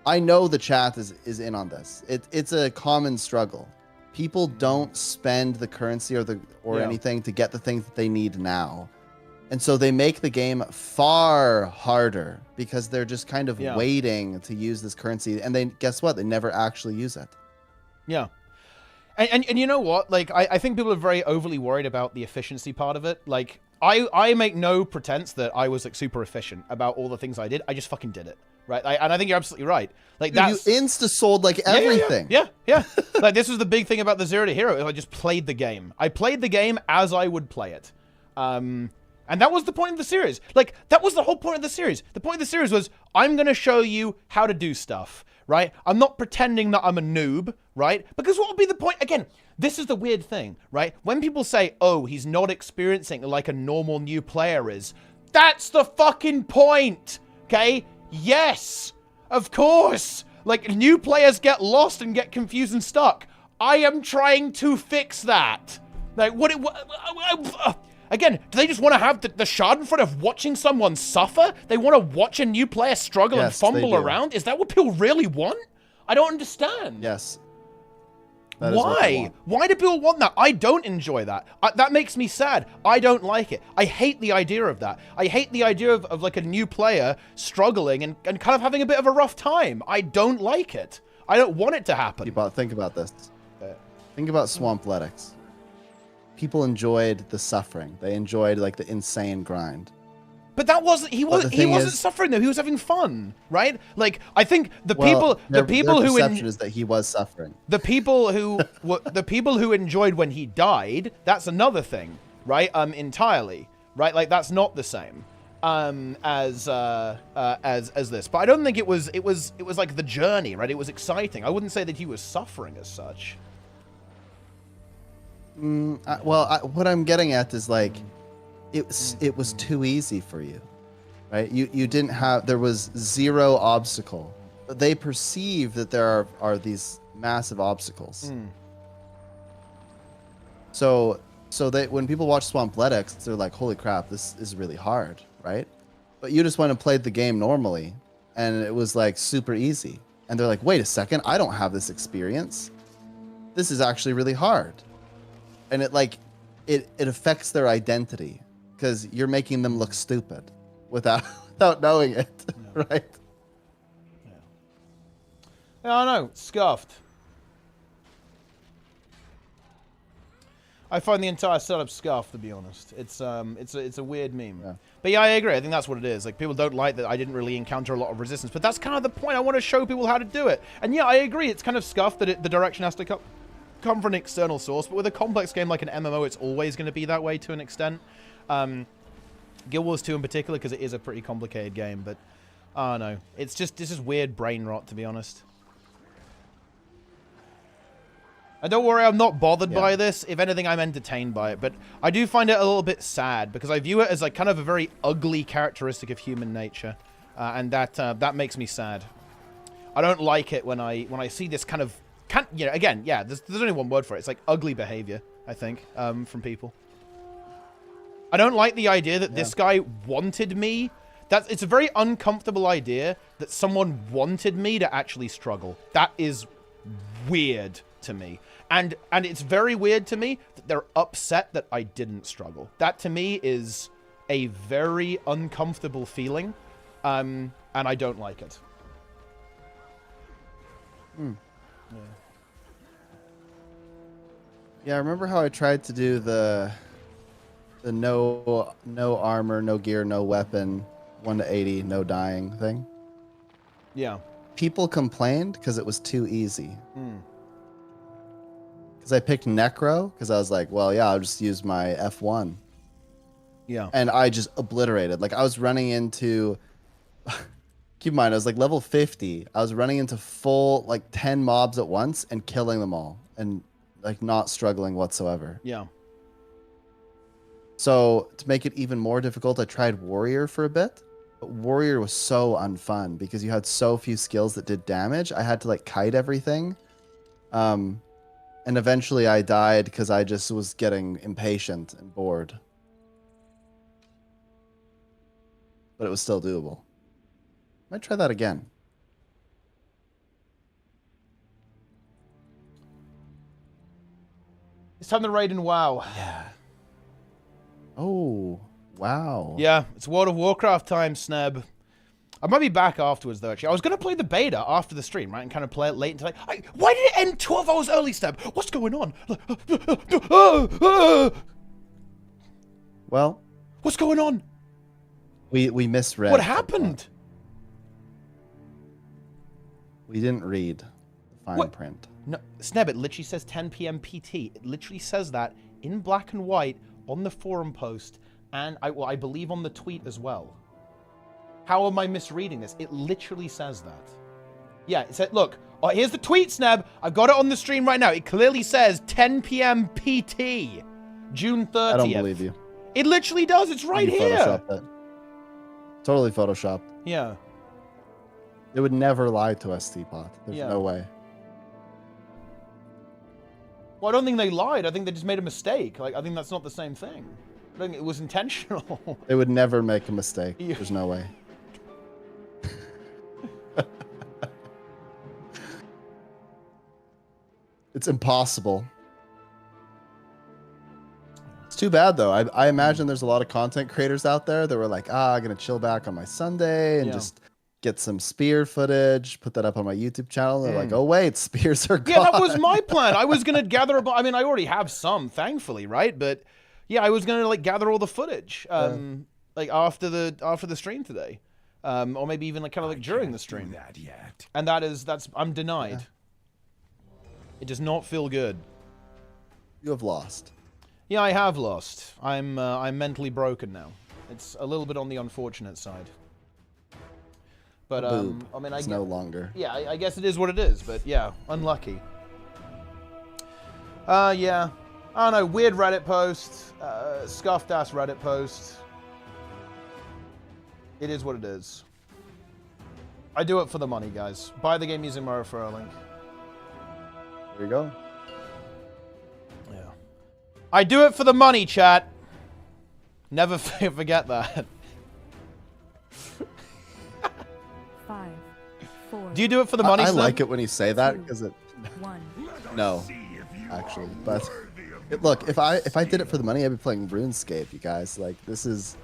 I know the chat is in on this. It's a common struggle. People don't spend the currency or anything to get the things that they need now. And so they make the game far harder because they're just kind of waiting to use this currency. And then guess what? They never actually use it. Yeah. And you know what? Like, I think people are very overly worried about the efficiency part of it. Like, I make no pretense that I was, like, super efficient about all the things I did. I just fucking did it. Right? And I think you're absolutely right. Like, Dude, that's... You insta-sold, like, everything. Yeah. Like, this was the big thing about the Zero to Hero. I just played the game. I played the game as I would play it. And that was the point of the series. Like, that was the whole point of the series. The point of the series was, I'm going to show you how to do stuff, right? I'm not pretending that I'm a noob, right? Because what would be the point? Again, this is the weird thing, right? When people say, oh, he's not experiencing like a normal new player is, that's the fucking point, okay? Yes, of course. Like, new players get lost and get confused and stuck. I am trying to fix that. Like, again, do they just want to have the schadenfreude of watching someone suffer? They want to watch a new player struggle and fumble around? Is that what people really want? I don't understand. Yes. Why? Why do people want that? I don't enjoy that. That makes me sad. I don't like it. I hate the idea of that. I hate the idea of like a new player struggling and kind of having a bit of a rough time. I don't like it. I don't want it to happen. Think about this. Think about Swampletics. People enjoyed the suffering. They enjoyed like the insane grind. But that wasn't, he wasn't suffering though. He was having fun, right? Like, I think the people their who perception is that he was suffering. The people who enjoyed when he died, that's another thing, right? Entirely, right? Like, that's not the same as this. But I don't think it was like the journey, right? It was exciting. I wouldn't say that he was suffering as such. What I'm getting at is like, it was too easy for you, right? You didn't have, there was zero obstacle. They perceive that there are these massive obstacles. So they, when people watch Swampletics, they're like, holy crap, this is really hard, right? But you just went and played the game normally, and it was like super easy. And they're like, wait a second, I don't have this experience. This is actually really hard. And it affects their identity because you're making them look stupid without knowing it, right? Yeah, I know. Scuffed. I find the entire setup scuffed, to be honest. It's a weird meme. Yeah. But yeah, I agree. I think that's what it is. Like, people don't like that I didn't really encounter a lot of resistance, but that's kind of the point. I want to show people how to do it. And yeah, I agree. It's kind of scuffed that the direction has to come from an external source, but with a complex game like an MMO, it's always going to be that way to an extent. Guild Wars 2 in particular, because it is a pretty complicated game, but I don't know. It's just, this is weird brain rot, to be honest. And don't worry, I'm not bothered by this. If anything, I'm entertained by it, but I do find it a little bit sad because I view it as like kind of a very ugly characteristic of human nature, and that makes me sad. I don't like it when I see this kind of, you know, again, yeah, there's only one word for it. It's like ugly behavior, I think, from people. I don't like the idea that this guy wanted me. It's a very uncomfortable idea that someone wanted me to actually struggle. That is weird to me. And it's very weird to me that they're upset that I didn't struggle. That to me is a very uncomfortable feeling. And I don't like it. Yeah, I remember how I tried to do the no armor, no gear, no weapon, 1 to 80, no dying thing. Yeah. People complained because it was too easy. Because I picked Necro because I was like, well, yeah, I'll just use my F1. Yeah. And I just obliterated. Like, I was running into... Keep in mind, I was like level 50. I was running into full, like, 10 mobs at once and killing them all. And, like, not struggling whatsoever. Yeah. So, to make it even more difficult, I tried Warrior for a bit. But Warrior was so unfun because you had so few skills that did damage. I had to, like, kite everything. And eventually I died because I just was getting impatient and bored. But it was still doable. Might try that again. It's time to raid in WoW. Yeah. Oh, wow. Yeah, it's World of Warcraft time, Sneb. I might be back afterwards, though, actually. I was going to play the beta after the stream, right? And kind of play it late into like... Why did it end 12 hours early, Sneb? What's going on? Well... What's going on? We misread. What happened? We didn't read the fine print. No, Sneb, it literally says 10 p.m. PT. It literally says that in black and white on the forum post and I believe on the tweet as well. How am I misreading this? It literally says that. Yeah, it said, look, oh, here's the tweet, Sneb. I've got it on the stream right now. It clearly says 10 p.m. PT, June 30th. I don't believe you. It literally does. It's right You here. Photoshopped it. Totally photoshopped. Yeah. It would never lie to us, Teapot. There's no way. Well, I don't think they lied. I think they just made a mistake. Like, I think that's not the same thing. I think it was intentional. They would never make a mistake. There's no way. It's impossible. It's too bad, though. I imagine there's a lot of content creators out there that were like, I'm going to chill back on my Sunday and just get some spear footage, put that up on my YouTube channel. They're like, oh, wait, spears are gone. Yeah, that was my plan. I was going to gather I mean, I already have some, thankfully, right? But yeah, I was going to like gather all the footage like after the stream today. Or maybe even like kind of like during the stream. That yet. And I'm denied. Yeah. It does not feel good. You have lost. Yeah, I have lost. I'm mentally broken now. It's a little bit on the unfortunate side. But I mean, it's no longer. Yeah, I guess it is what it is. But yeah, unlucky. Yeah. I don't know. Weird Reddit post. Scuffed ass Reddit post. It is what it is. I do it for the money, guys. Buy the game using my referral link. There you go. Yeah. I do it for the money, chat. Never forget that. 5, 4. Do you do it for the money? I Slim? like it when you say that because it. 1. No, actually, but look, if I did it for the money, I'd be playing RuneScape. You guys, like this is.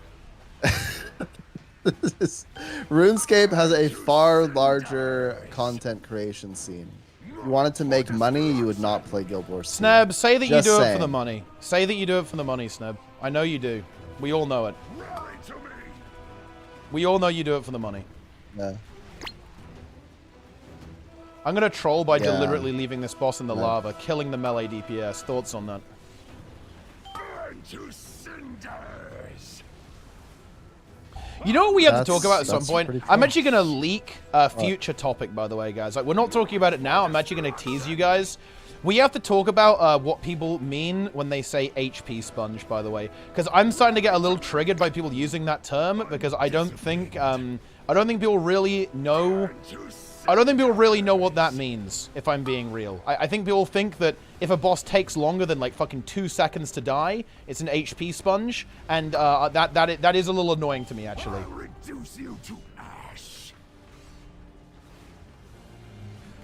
RuneScape has a far larger content creation scene. If you wanted to make money, you would not play Guild Wars 2. Sneb, say that Just you do saying. it for the money. Say that you do it for the money, Sneb. I know you do. We all know it. We all know you do it for the money. Yeah. I'm gonna troll by deliberately leaving this boss in the lava, killing the melee DPS. Thoughts on that? Burn to cinders. You know what we have to talk about at some point? pretty I'm cool. actually going to leak a future topic, by the way, guys. Like, we're not talking about it now. I'm actually going to tease you guys. We have to talk about what people mean when they say HP sponge, by the way. Because I'm starting to get a little triggered by people using that term, because I don't think people really know... I don't think people really know what that means, if I'm being real. I think people think that if a boss takes longer than like fucking 2 seconds to die, it's an HP sponge, and that is a little annoying to me, actually. I'll reduce you to ash.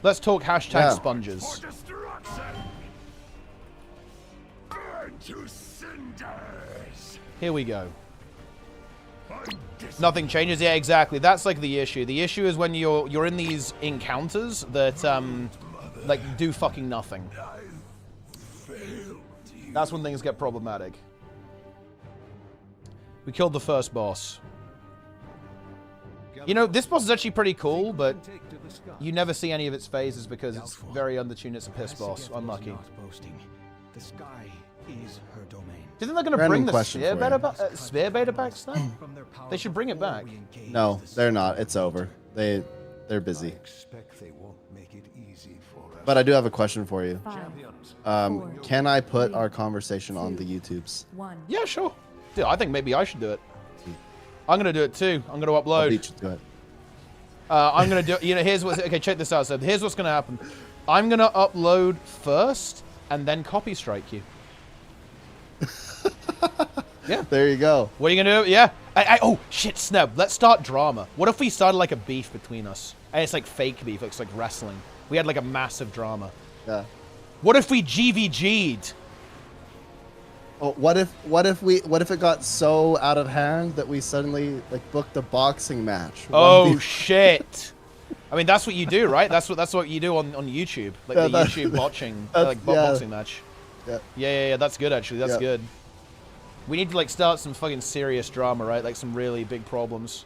Let's talk hashtag sponges. For destruction. Burn to cinders. Here we go. Nothing changes. Yeah, exactly. That's like the issue. The issue is when you're in these encounters that like do fucking nothing. That's when things get problematic. We killed the first boss. You know, this boss is actually pretty cool, but you never see any of its phases because it's very undertuned. It's a piss boss. Unlucky. The sky is her domain. Do you think they're going to bring the spear beta back, Snap? They should bring it back. No, they're not. It's over. They're busy. But I do have a question for you. 5, Can I put our conversation on the YouTubes? 1. Yeah, sure. Dude, I think maybe I should do it. I'm going to do it too. I'm going to I'll upload. beat you to it. I'm going to do, you know, here's what's, okay, check this out. So here's what's going to happen. I'm going to upload first and then copy strike you. Yeah. There you go. What are you going to do? Yeah. Oh, shit, Sneb. Let's start drama. What if we started like a beef between us? And it's like fake beef. It's like wrestling. We had like a massive drama. Yeah. What if we GVG'd? Oh, what if it got so out of hand that we suddenly like booked a boxing match? Oh shit! I mean, that's what you do, right? That's what you do on YouTube, like the YouTube watching, like boxing match. Yeah. Yeah. That's good actually. That's good. We need to like start some fucking serious drama, right? Like some really big problems.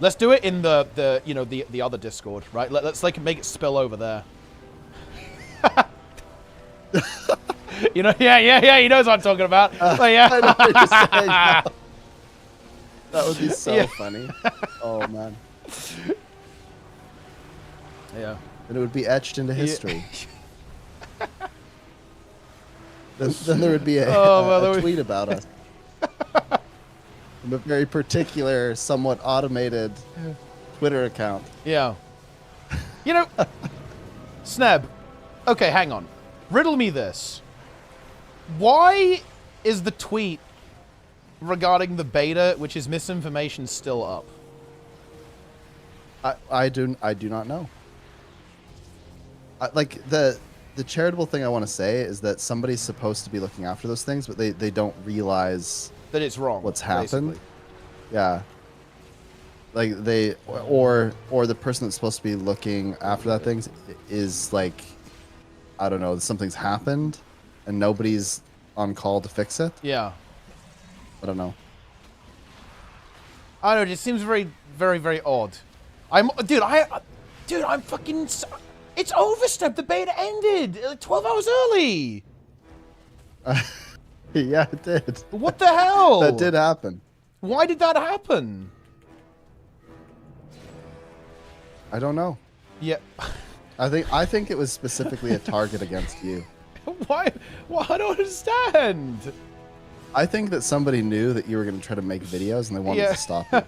Let's do it in the you know the other Discord, right? Let's like make it spill over there. You know, yeah, he knows what I'm talking about. Oh, yeah. I know what you're saying now. That would be so funny. Oh man. Yeah. And it would be etched into history. Then there would be a tweet about us. From a very particular, somewhat automated Twitter account. Yeah. You know, Sneb. Okay, hang on. Riddle me this. Why is the tweet regarding the beta, which is misinformation, still up? I do not know. Like the charitable thing I want to say is that somebody's supposed to be looking after those things, but they don't realize That it's wrong. what's happened. Basically. Yeah. Like they or the person that's supposed to be looking after that thing is like, I don't know, something's happened and nobody's on call to fix it. Yeah. I don't know. I don't know. It just seems very, very, very odd. Dude, I'm fucking. It's overstepped. The beta ended 12 hours early. Yeah, it did. What the hell? That did happen. Why did that happen? I don't know. Yeah. I think it was specifically a target against you. Why? Well, I don't understand. I think that somebody knew that you were going to try to make videos and they wanted to stop you.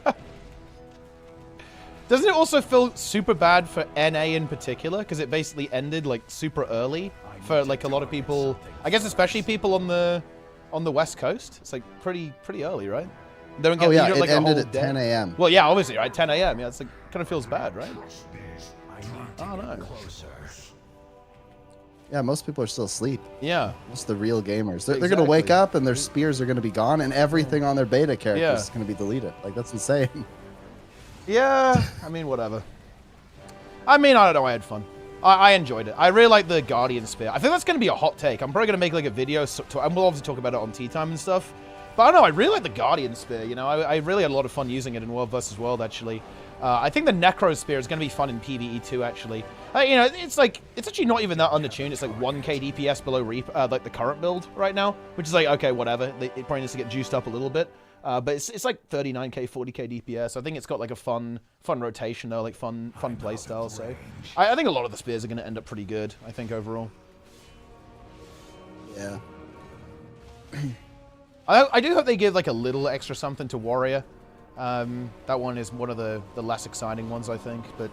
Doesn't it also feel super bad for NA in particular? Because it basically ended like super early for like a lot of people. I guess especially people on the West Coast. It's like pretty early, right? They don't get, yeah, you don't, like, it a ended whole at day. 10 a.m. Well, yeah, obviously, right? 10 a.m. Yeah, it's like kind of feels bad, right? I don't know. Yeah, most people are still asleep. Yeah. Most of the real gamers. They're going to wake up and their spears are going to be gone and everything on their beta characters is going to be deleted. Like, that's insane. Yeah, I mean, whatever. I mean, I don't know, I had fun. I enjoyed it. I really like the Guardian Spear. I think that's going to be a hot take. I'm probably going to make like a video, and we'll obviously talk about it on Tea Time and stuff. But I don't know, I really like the Guardian Spear, you know? I really had a lot of fun using it in World vs. World, actually. I think the Necro Spear is going to be fun in PvE too, actually. You know, it's actually not even that undertuned. It's like 1k DPS below like the current build right now, which is like, okay, whatever. It probably needs to get juiced up a little bit. But it's like 39k, 40k DPS. I think it's got like a fun rotation though, like fun playstyle. So I think a lot of the spears are going to end up pretty good, I think, overall. Yeah. I do hope they give like a little extra something to Warrior. That one is one of the less exciting ones, I think, but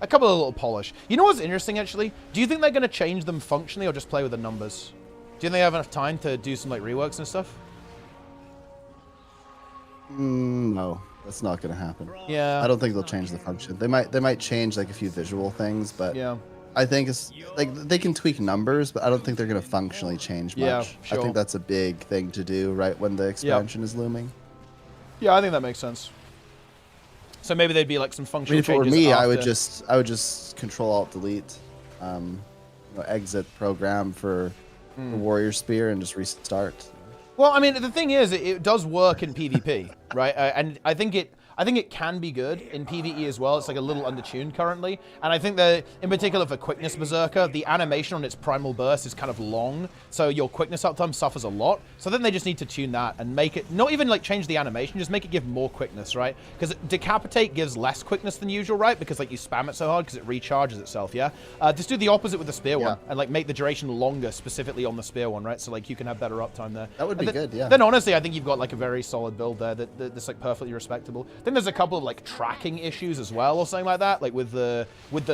a couple of little polish. You know what's interesting, actually? Do you think they're going to change them functionally or just play with the numbers? Do you think they have enough time to do some like reworks and stuff? No, that's not going to happen. Yeah. I don't think they'll change the function. They might change like a few visual things, but yeah. I think it's like they can tweak numbers, but I don't think they're going to functionally change much. Yeah, sure. I think that's a big thing to do right when the expansion is looming. Yeah, I think that makes sense. So maybe they'd be like some functional if it were changes me, after. I would just Control Alt Delete, exit program for the Warrior Spear and just restart. Well, I mean, the thing is, it does work in PvP, right? And I think it can be good in PvE as well. It's like a little undertuned currently. And I think that, in particular for Quickness Berserker, the animation on its primal burst is kind of long. So your quickness uptime suffers a lot. So then they just need to tune that and make it, not even like change the animation, just make it give more quickness, right? Because Decapitate gives less quickness than usual, right? Because like you spam it so hard because it recharges itself, yeah? Just do the opposite with the spear one and like make the duration longer specifically on the spear one, right? So like you can have better uptime there. That would be good, yeah. Then honestly, I think you've got like a very solid build there that's like perfectly respectable. Then there's a couple of like tracking issues as well or something like that, like with the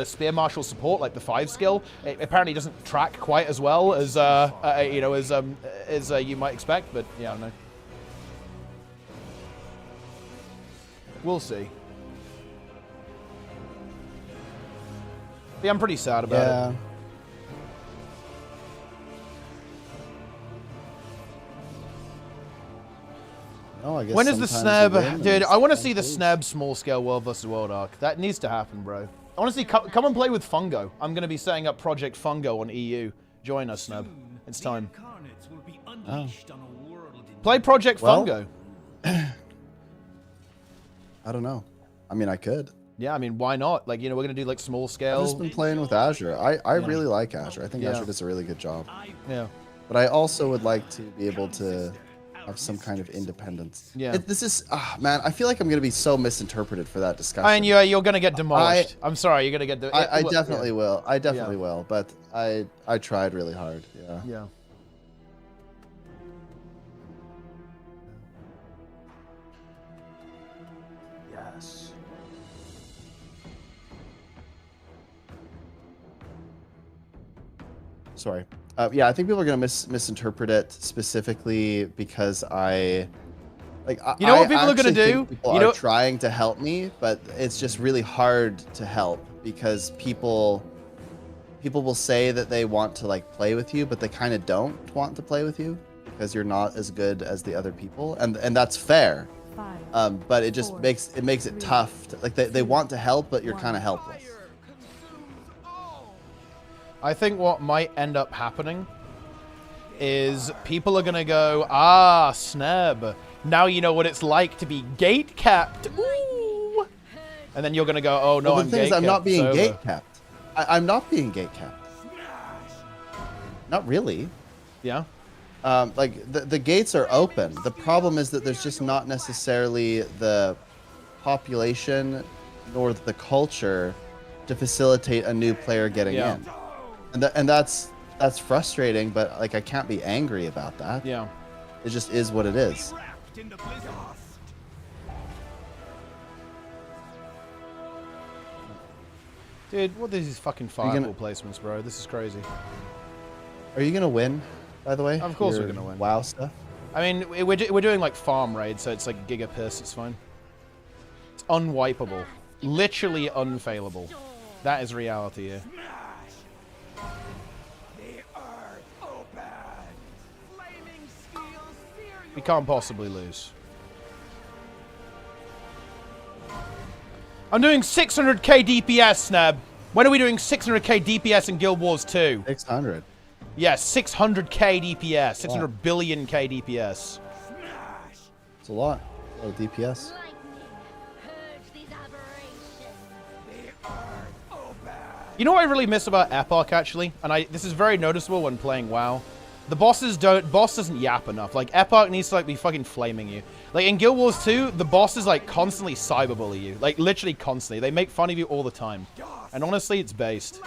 spear marshal support, like the 5 skill. It apparently doesn't track quite as well as as you might expect, but yeah, I don't know. We'll see. Yeah, I'm pretty sad about it. Oh, I guess when is the sometimes you Sneb? win Dude, and I want to see the sometimes Sneb small scale World vs. World arc. That needs to happen, bro. I want to see, come and play with Fungo. I'm going to be setting up Project Fungo on EU. Join us, Sneb. It's time. Oh. Play Project Fungo. I don't know. I mean, I could. Yeah, I mean, why not? Like, you know, we're going to do like small scale. I've just been playing with Azure. I really like Azure. I think Azure does a really good job. Yeah. But I also would like to be able to have some kind of independence. Yeah. This is, man, I feel like I'm going to be so misinterpreted for that discussion. And you're going to get demolished. I'm sorry, you're going to get I definitely will. I definitely will. But I tried really hard. Yeah. Yeah. Yes. Sorry. Yeah, I think people are going to misinterpret it specifically because you know what people are going to do? People are trying to help me, but it's just really hard to help because people will say that they want to like play with you, but they kind of don't want to play with you because you're not as good as the other people, and that's fair. 5, But it just 4, makes it tough. Like they want to help, but you're kind of helpless. I think what might end up happening is people are going to go, ah, Sneb, now you know what it's like to be gate capped. Ooh. And then you're going to go, oh, no, well, I'm the thing gate is, I'm not being capped. gate capped. I'm not being gate capped. Not really. Yeah? Like, the gates are open. The problem is that there's just not necessarily the population nor the culture to facilitate a new player getting in. And that's frustrating, but like I can't be angry about that. Yeah. It just is what it is. Dude, what are these fucking fireball placements, bro? This is crazy. Are you gonna win, by the way? Of course we're gonna win. WoW stuff. I mean, we're doing like farm raid, so it's like giga piss. It's fine. It's unwipeable, literally unfailable. That is reality here. We can't possibly lose. I'm doing 600k DPS, Snab. When are we doing 600k DPS in Guild Wars 2? 600. Yes, 600k DPS. 600 billion k DPS. It's a lot. A lot of DPS. You know what I really miss about Epoch, actually? And this is very noticeable when playing WoW. The boss doesn't yap enough. Like, Epoch needs to, like, be fucking flaming you. Like, in Guild Wars 2, the bosses, like, constantly cyberbully you. Like, literally constantly. They make fun of you all the time. And honestly, it's based.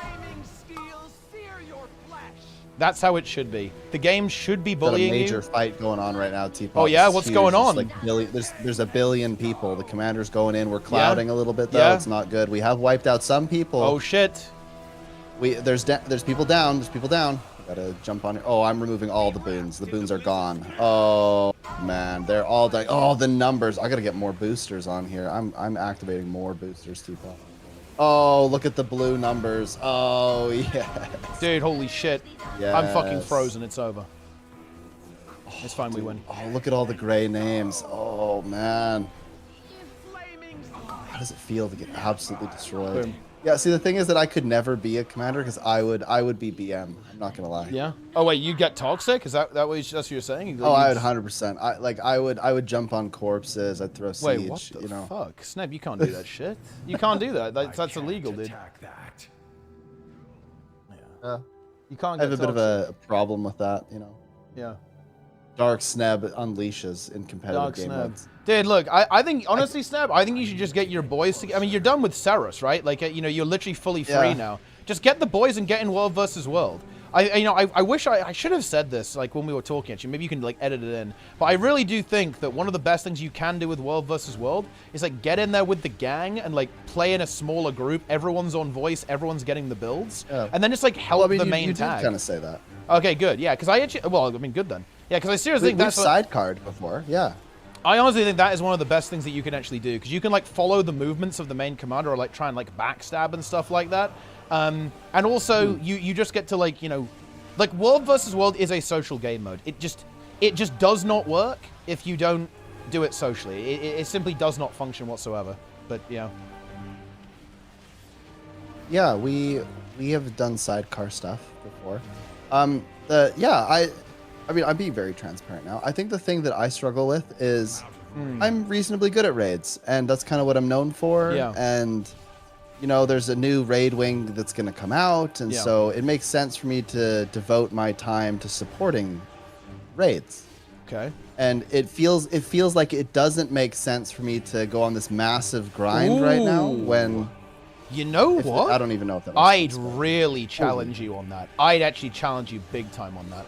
That's how it should be. The game should be bullying you. There's a major fight going on right now, T-Pop. Oh, yeah? What's going on? Like there's a billion people. The commander's going in. We're clouding a little bit, though. It's not good. We have wiped out some people. Oh, shit. There's people down. There's people down. Gotta jump on it. Oh, I'm removing all the boons. The boons are gone. Oh man, they're all dying. Oh, the numbers. I gotta get more boosters on here. I'm activating more boosters, T-Pop. Oh, look at the blue numbers. Oh yeah. Dude, holy shit. Yes. I'm fucking frozen. It's over. It's fine. We win. Oh, look at all the gray names. Oh man. How does it feel to get absolutely destroyed? Boom. Yeah, see, the thing is that I could never be a commander because I would be BM. I'm not gonna lie. Yeah. Oh wait, you get toxic? Is that what you're saying? Oh, I would 100%. I would jump on corpses. I'd throw siege. Wait, what the fuck? Snap, you can't do that shit. You can't do that. That's illegal, dude. Yeah. You can't. I have a bit of a problem with that, you know. Yeah. Dark Sneb unleashes in competitive game modes. Dude, look, I think, honestly, Sneb, I think you should just get your boys to... I mean, you're done with Saros, right? Like, you know, you're literally fully free now. Just get the boys and get in World versus World. I wish I should have said this, like, when we were talking, actually. Maybe you can, like, edit it in. But I really do think that one of the best things you can do with World versus World is, like, get in there with the gang and, like, play in a smaller group. Everyone's on voice. Everyone's getting the builds. Yeah. And then just, like, help the main tag. You did kind of say that. Okay, good. Yeah, because I actually... Well, I mean, good then. Yeah, because I seriously think that's... We've sidecard before, yeah. I honestly think that is one of the best things that you can actually do, because you can, like, follow the movements of the main commander or, like, try and, like, backstab and stuff like that. And also, you just get to, like, you know... Like, World versus World is a social game mode. It just does not work if you don't do it socially. It simply does not function whatsoever. But, yeah. Yeah, we have done sidecar stuff before. I mean, I'm being very transparent now. I think the thing that I struggle with is I'm reasonably good at raids, and that's kind of what I'm known for. Yeah. And, you know, there's a new raid wing that's going to come out, and so it makes sense for me to devote my time to supporting raids. Okay. And it feels like it doesn't make sense for me to go on this massive grind right now when You know what? I don't even know if that makes I'd sense, but- really challenge you on that. I'd actually challenge you big time on that.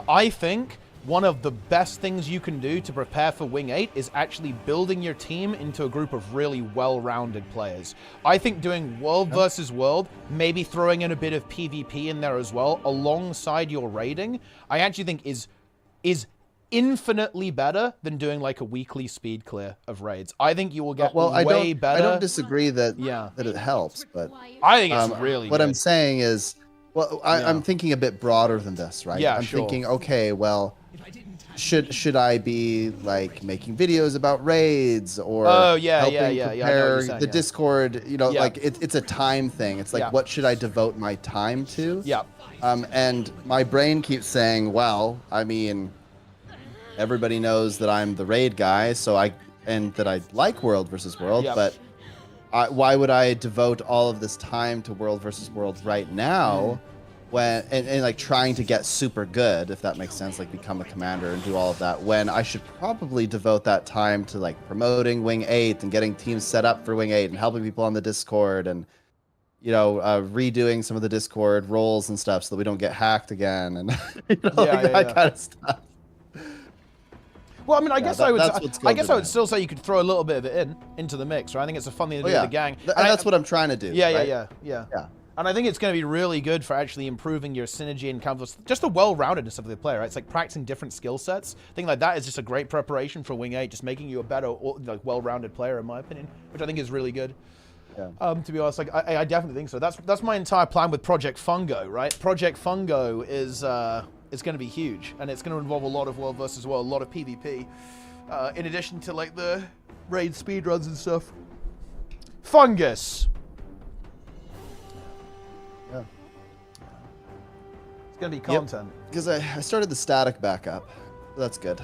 I think one of the best things you can do to prepare for Wing 8 is actually building your team into a group of really well-rounded players. I think doing world versus world, maybe throwing in a bit of PvP in there as well, alongside your raiding, I actually think is infinitely better than doing like a weekly speed clear of raids. I think you will get way better. I don't disagree that it helps, but I think it's really what good. I'm saying is, well, I'm thinking a bit broader than this, right? Yeah, I'm sure. thinking, okay, well, should I be like making videos about raids or helping prepare the Discord? You know, like it's a time thing. It's like, what should I devote my time to? Yeah. And my brain keeps saying, well, I mean, everybody knows that I'm the raid guy, and that I like World versus World, but why would I devote all of this time to World versus World right now when and like trying to get super good, if that makes sense, like become a commander and do all of that, when I should probably devote that time to like promoting Wing 8 and getting teams set up for Wing 8 and helping people on the Discord and, you know, redoing some of the Discord roles and stuff so that we don't get hacked again and that kind of stuff. Well, I mean, I guess I would still say you could throw a little bit of it into the mix, right? I think it's a fun thing to do with the gang. And that's what I'm trying to do. Yeah. And I think it's going to be really good for actually improving your synergy and just the well-roundedness of the player, right? It's like practicing different skill sets. I think like that is just a great preparation for Wing 8, just making you a better, like, well-rounded player, in my opinion, which I think is really good. Yeah. To be honest, like I definitely think so. That's my entire plan with Project Fungo, right? Project Fungo is going to be huge, and it's going to involve a lot of world versus world, a lot of PvP, in addition to like the raid speedruns and stuff. Fungus. Yeah. It's going to be content. Because I started the static back up. So that's good.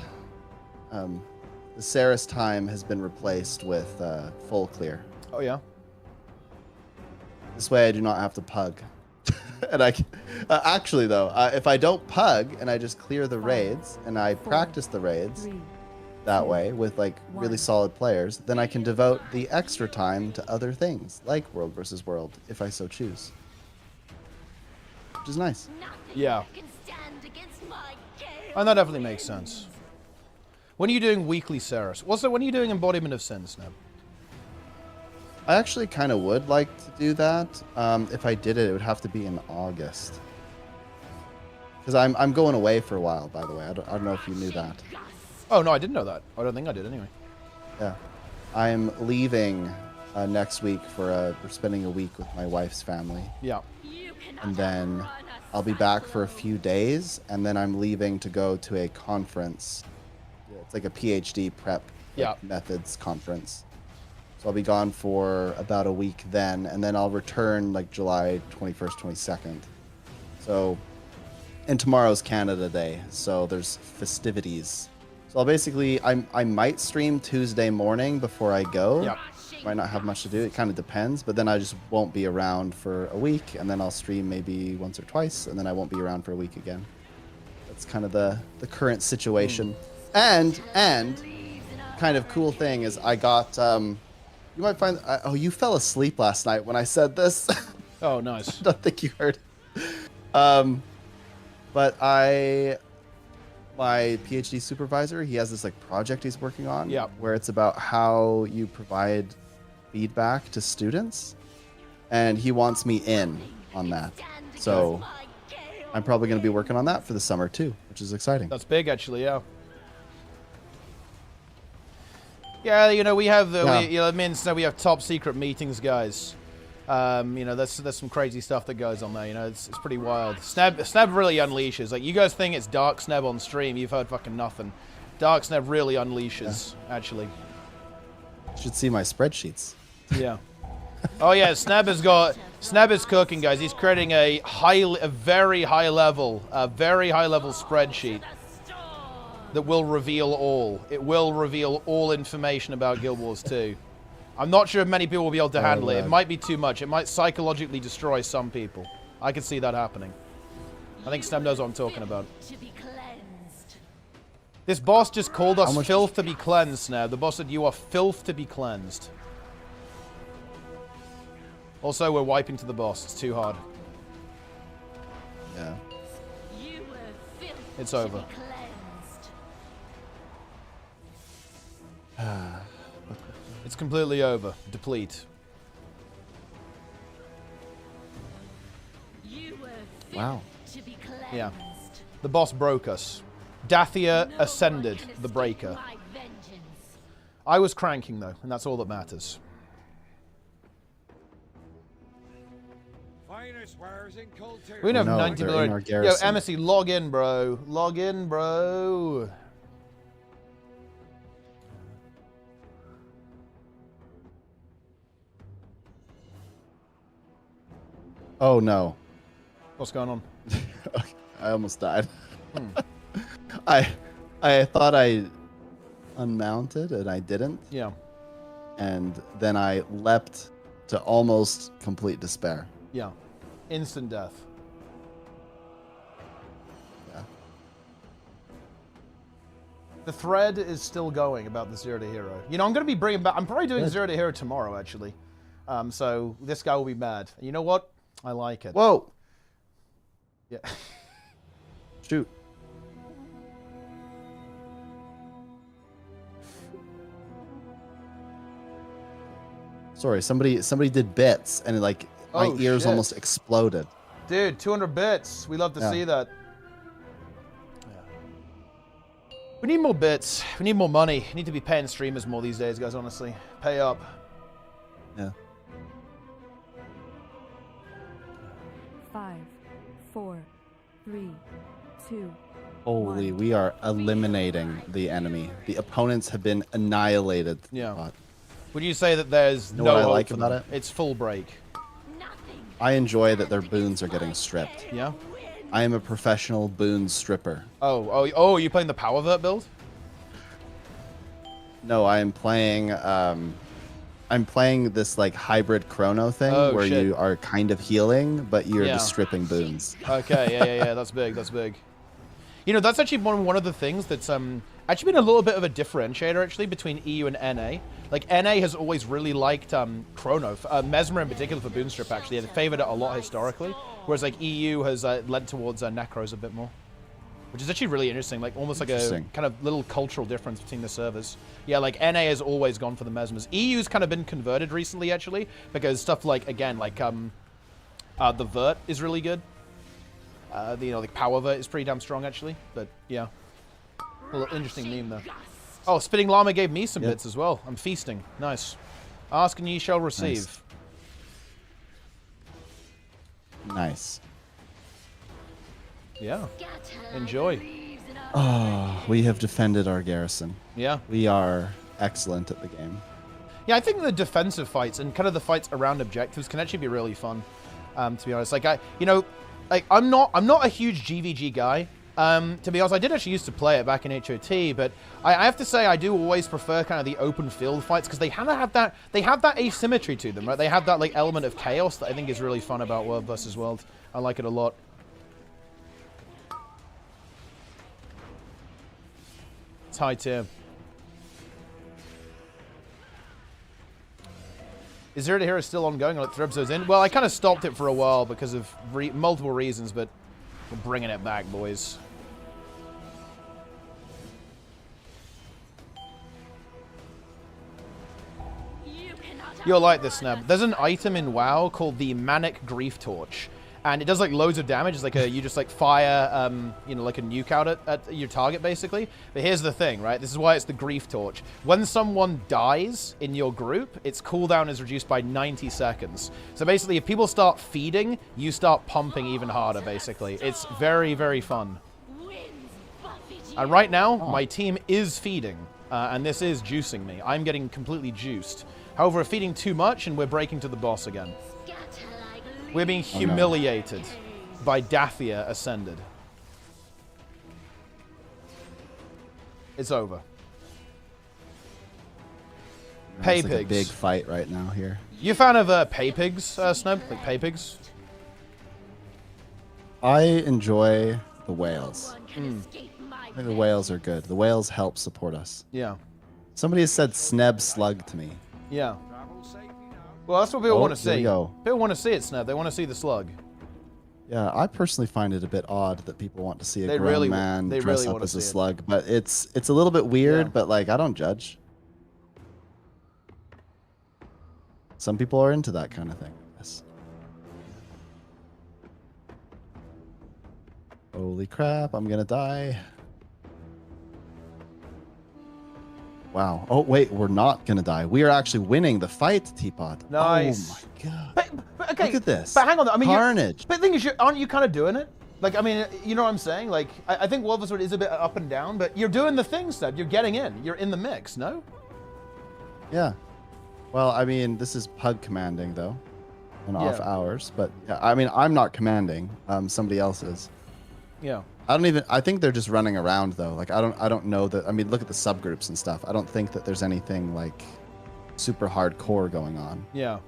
The Saris time has been replaced with full clear. Oh, yeah? This way I do not have to pug. And I can, actually, though, if I don't pug and I just clear the raids and I practice the raids that way with like really solid players, then I can devote the extra time to other things like World versus World if I so choose. Which is nice. Yeah. And that definitely makes sense. When are you doing weekly Saris? Also, when are you doing Embodiment of Sin, Snap? I actually kind of would like to do that. If I did it, it would have to be in August. Because I'm going away for a while, by the way. I don't know if you knew that. Oh, no, I didn't know that. I don't think I did anyway. Yeah. I'm leaving next week we're spending a week with my wife's family. Yeah. And then I'll be back for a few days, and then I'm leaving to go to a conference. It's like a PhD prep methods conference. So I'll be gone for about a week then, and then I'll return like July 21st, 22nd. So, and tomorrow's Canada Day, so there's festivities. So I'll basically, I might stream Tuesday morning before I go. Yep. Might not have much to do, it kind of depends, but then I just won't be around for a week, and then I'll stream maybe once or twice, and then I won't be around for a week again. That's kind of the current situation. And kind of cool thing is I got, you might find, oh, you fell asleep last night when I said this. Oh, nice. I don't think you heard. But my PhD supervisor, he has this like project he's working on where it's about how you provide feedback to students, and he wants me in on that. So I'm probably going to be working on that for the summer too, which is exciting. That's big, actually, yeah. Yeah, you know, we have the, we have top secret meetings, guys. You know, there's some crazy stuff that goes on there. You know, it's pretty wild. Sneb really unleashes. Like, you guys think it's Dark Sneb on stream, you've heard fucking nothing. Dark Sneb really unleashes, actually. You should see my spreadsheets. Yeah. Oh yeah, Sneb is cooking, guys. He's creating a very high level spreadsheet that will reveal all. It will reveal all information about Guild Wars 2. I'm not sure if many people will be able to handle it. It might be too much. It might psychologically destroy some people. I can see that happening. I think Sneb knows what I'm talking about. This boss just called us filth to be cleansed now. The boss said, you are filth to be cleansed. Also, we're wiping to the boss. It's too hard. Yeah. It's over. It's completely over. Deplete. Wow. Yeah. The boss broke us. Dathia ascended the breaker. I was cranking, though, and that's all that matters. We don't have 90 million. Yo, Embassy, log in, bro. Log in, bro. Oh, no. What's going on? I almost died. I thought I unmounted, and I didn't. Yeah. And then I leapt to almost complete despair. Yeah. Instant death. Yeah. The thread is still going about the Zero to Hero. You know, I'm going to be bringing back... I'm probably doing Zero to Hero tomorrow, actually. So this guy will be mad. You know what? I like it. Whoa! Yeah. Shoot. Sorry, somebody did bits, and like my ears almost exploded. Dude, 200 bits. We love to see that. Yeah. We need more bits. We need more money. We need to be paying streamers more these days, guys, honestly. Pay up. Yeah. 5, 4, 3, 2. Holy, we are eliminating the enemy. The opponents have been annihilated. Yeah. Would you say that there's you know no what I hope like for about them? it? It's full break. I enjoy that their boons are getting stripped. Yeah? I am a professional boon stripper. Oh, are you playing the Power Vert build? No, I am playing this like hybrid chrono thing where you are kind of healing, but you're just stripping boons. Okay, yeah, that's big, that's big. You know, that's actually one of the things that's actually been a little bit of a differentiator actually between EU and NA. Like NA has always really liked chrono, Mesmer in particular for boon strip actually. They favored it a lot historically, whereas like EU has led towards necros a bit more. Which is actually really interesting, like almost like a kind of little cultural difference between the servers. Yeah, like NA has always gone for the Mesmers. EU's kind of been converted recently, actually, because stuff like, again, like the Vert is really good. You know, like Power Vert is pretty damn strong, actually. But, yeah. A little interesting meme, though. Oh, Spitting Llama gave me some bits as well. I'm feasting. Nice. Ask and ye shall receive. Nice. Yeah. Enjoy. Oh, we have defended our garrison. Yeah. We are excellent at the game. Yeah, I think the defensive fights and kind of the fights around objectives can actually be really fun. To be honest, like I'm not a huge GVG guy. To be honest, I did actually used to play it back in HOT, but I have to say I do always prefer kind of the open field fights because they have that asymmetry to them, right? They have that like element of chaos that I think is really fun about World vs. World. I like it a lot. It's high tier. Is Zero to Hero still ongoing? Like 3 episodes in? Well, I kind of stopped it for a while because of multiple reasons, but we're bringing it back, boys. You'll like this, Snap. There's an item in WoW called the Manic Grief Torch. And it does like loads of damage. It's like you just like fire, you know, like a nuke out at your target basically. But here's the thing, right? This is why it's the Grief Torch. When someone dies in your group, its cooldown is reduced by 90 seconds. So basically, if people start feeding, you start pumping even harder. Basically, it's very, very fun. And right now, my team is feeding, and this is juicing me. I'm getting completely juiced. However, we're feeding too much, and we're breaking to the boss again. We're being humiliated by Dathia Ascended. It's over. Pay It's like pigs. a big fight right now here. You a fan of pay pigs, Snub? Like pay pigs? I enjoy the whales. I think the whales are good. The whales help support us. Yeah. Somebody has said Sneb Slug to me. Yeah. Well, that's what people want to see. There we go. People want to see it, Sneb. They want to see the slug. Yeah, I personally find it a bit odd that people want to see a grown man dress up as a slug, but it's a little bit weird, but like I don't judge. Some people are into that kind of thing. Yes. Holy crap, I'm gonna die. Wow. Oh, wait, we're not going to die. We are actually winning the fight, Teapot. Nice. Oh, my God. But okay, look at this. But hang on. I mean, Carnage. But the thing is, aren't you kind of doing it? Like, I mean, you know what I'm saying? Like, I think Wolverswood is a bit up and down, but you're doing the thing, Seb. You're getting in. You're in the mix, no? Yeah. Well, I mean, this is Pug commanding, though, on off hours. But, yeah, I mean, I'm not commanding. Somebody else is. Yeah. I think they're just running around though. Like I don't know that. I mean, look at the subgroups and stuff. I don't think that there's anything like super hardcore going on. Yeah.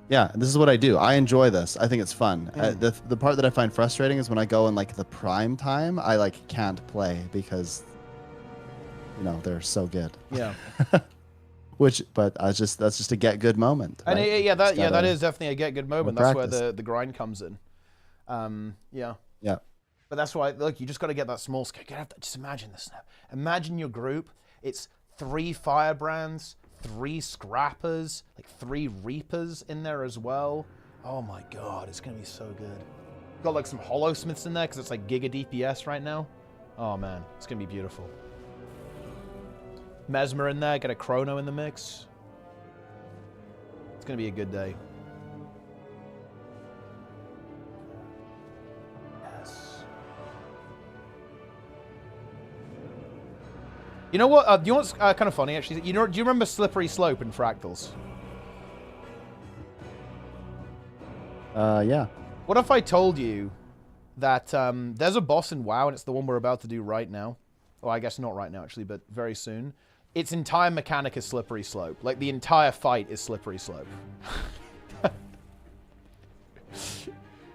Yeah, this is what I do. I enjoy this. I think it's fun. The part that I find frustrating is when I go in like the prime time, I like can't play because you know, they're so good. Yeah. But that's just a get good moment. And right? that is definitely a get good moment. That's where the grind comes in. Yeah. But that's why, look, you just got to get that small scale. Just imagine this now. Imagine your group. It's 3 Firebrands, 3 Scrappers, like 3 Reapers in there as well. Oh my God, it's going to be so good. Got like some Hollowsmiths in there because it's like Giga DPS right now. Oh man, it's going to be beautiful. Mesmer in there, get a Chrono in the mix. It's going to be a good day. You know what? Do you know what's kind of funny, actually? Do you remember Slippery Slope in Fractals? Yeah. What if I told you that there's a boss in WoW, and it's the one we're about to do right now? Well, I guess not right now, actually, but very soon. Its entire mechanic is Slippery Slope. Like, the entire fight is Slippery Slope.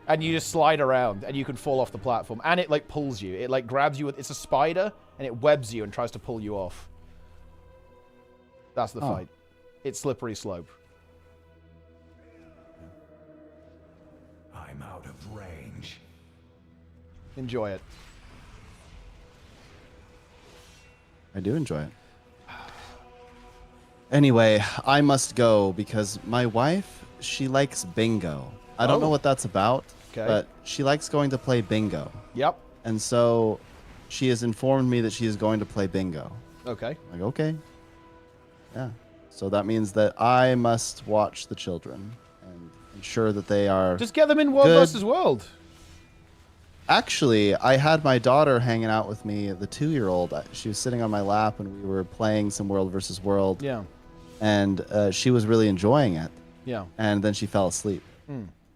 And you just slide around, and you can fall off the platform. And it, like, pulls you. It, like, grabs you. It's a spider, and it webs you and tries to pull you off. That's the fight. It's Slippery Slope. I'm out of range. Enjoy it. I do enjoy it. Anyway, I must go because my wife, she likes bingo. I don't know what that's about, but she likes going to play bingo. Yep. And so she has informed me that she is going to play bingo. Okay. I'm like, okay. Yeah. So that means that I must watch the children and ensure that they are just get them in World versus World. Actually, I had my daughter hanging out with me, the 2-year-old. She was sitting on my lap and we were playing some World versus World. Yeah. And she was really enjoying it. Yeah. And then she fell asleep.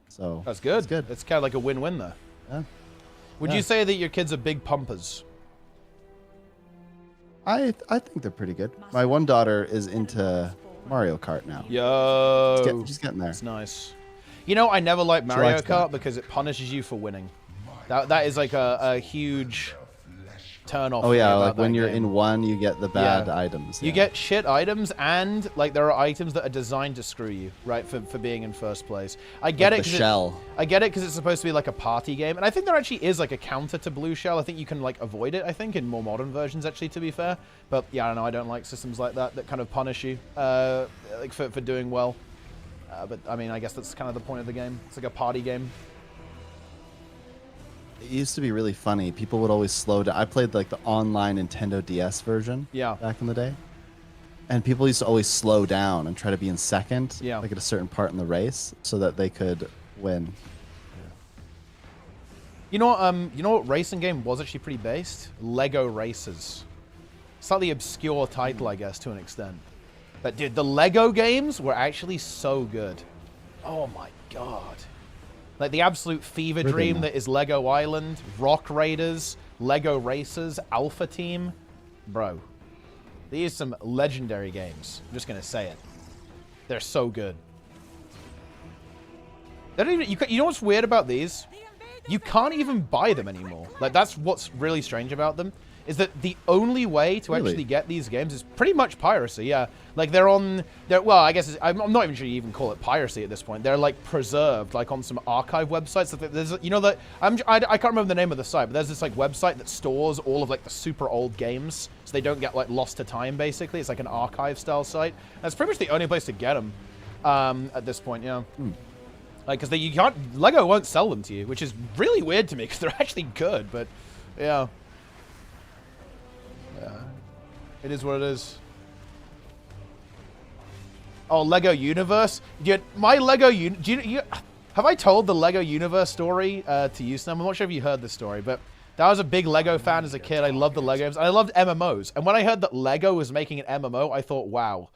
So that's good. That's good. It's kind of like a win-win there. Yeah. Would you say that your kids are big pumpers? I think they're pretty good. My one daughter is into Mario Kart now. Yo. She's getting there. That's nice. You know, I never liked Mario Kart because it punishes you for winning. That is like a huge turn off. Oh yeah, like when you're in one, you get the bad items. You get shit items, and like there are items that are designed to screw you, right? For being in first place. I get like it. The shell. I get it because it's supposed to be like a party game, and I think there actually is like a counter to Blue Shell. I think you can like avoid it. I think in more modern versions, actually, to be fair. But yeah, I don't know. I don't like systems like that kind of punish you, like for doing well. But I mean, I guess that's kind of the point of the game. It's like a party game. It used to be really funny. People would always slow down. I played like the online Nintendo DS version back in the day. And people used to always slow down and try to be in second, like at a certain part in the race, so that they could win. You know what racing game was actually pretty based? Lego Racers. Slightly obscure title, I guess, to an extent. But dude, the Lego games were actually so good. Oh my god. Like the absolute fever dream that is Lego Island, Rock Raiders, Lego Racers, Alpha Team. Bro, these are some legendary games. I'm just going to say it. They're so good. They don't even, you know what's weird about these? you can't even buy them anymore. Like, that's what's really strange about them, is that the only way to actually get these games is pretty much piracy, yeah. Like, they're, well, I guess, I'm not even sure you even call it piracy at this point. They're, like, preserved, like, on some archive websites. There's, you know, I can't remember the name of the site, but there's this, like, website that stores all of, like, the super old games, so they don't get, like, lost to time, basically. It's, like, an archive-style site. That's pretty much the only place to get them at this point, yeah. Like, because you can't, LEGO won't sell them to you, which is really weird to me, because they're actually good, but, yeah. Yeah. It is what it is. Oh, LEGO Universe? My LEGO have I told the LEGO Universe story to you, Snem? I'm not sure if you heard this story, but I was a big LEGO fan as a kid. I loved the LEGOs. I loved MMOs. And when I heard that LEGO was making an MMO, I thought, wow,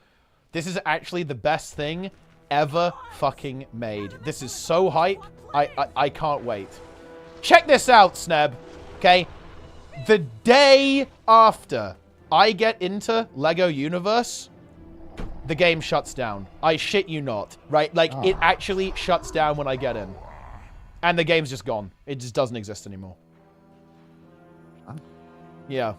this is actually the best thing ever fucking made. This is so hype. I can't wait. Check this out, Sneb. Okay? The day after I get into LEGO Universe, the game shuts down. I shit you not. Right? Like, it actually shuts down when I get in. And the game's just gone. It just doesn't exist anymore. Yeah.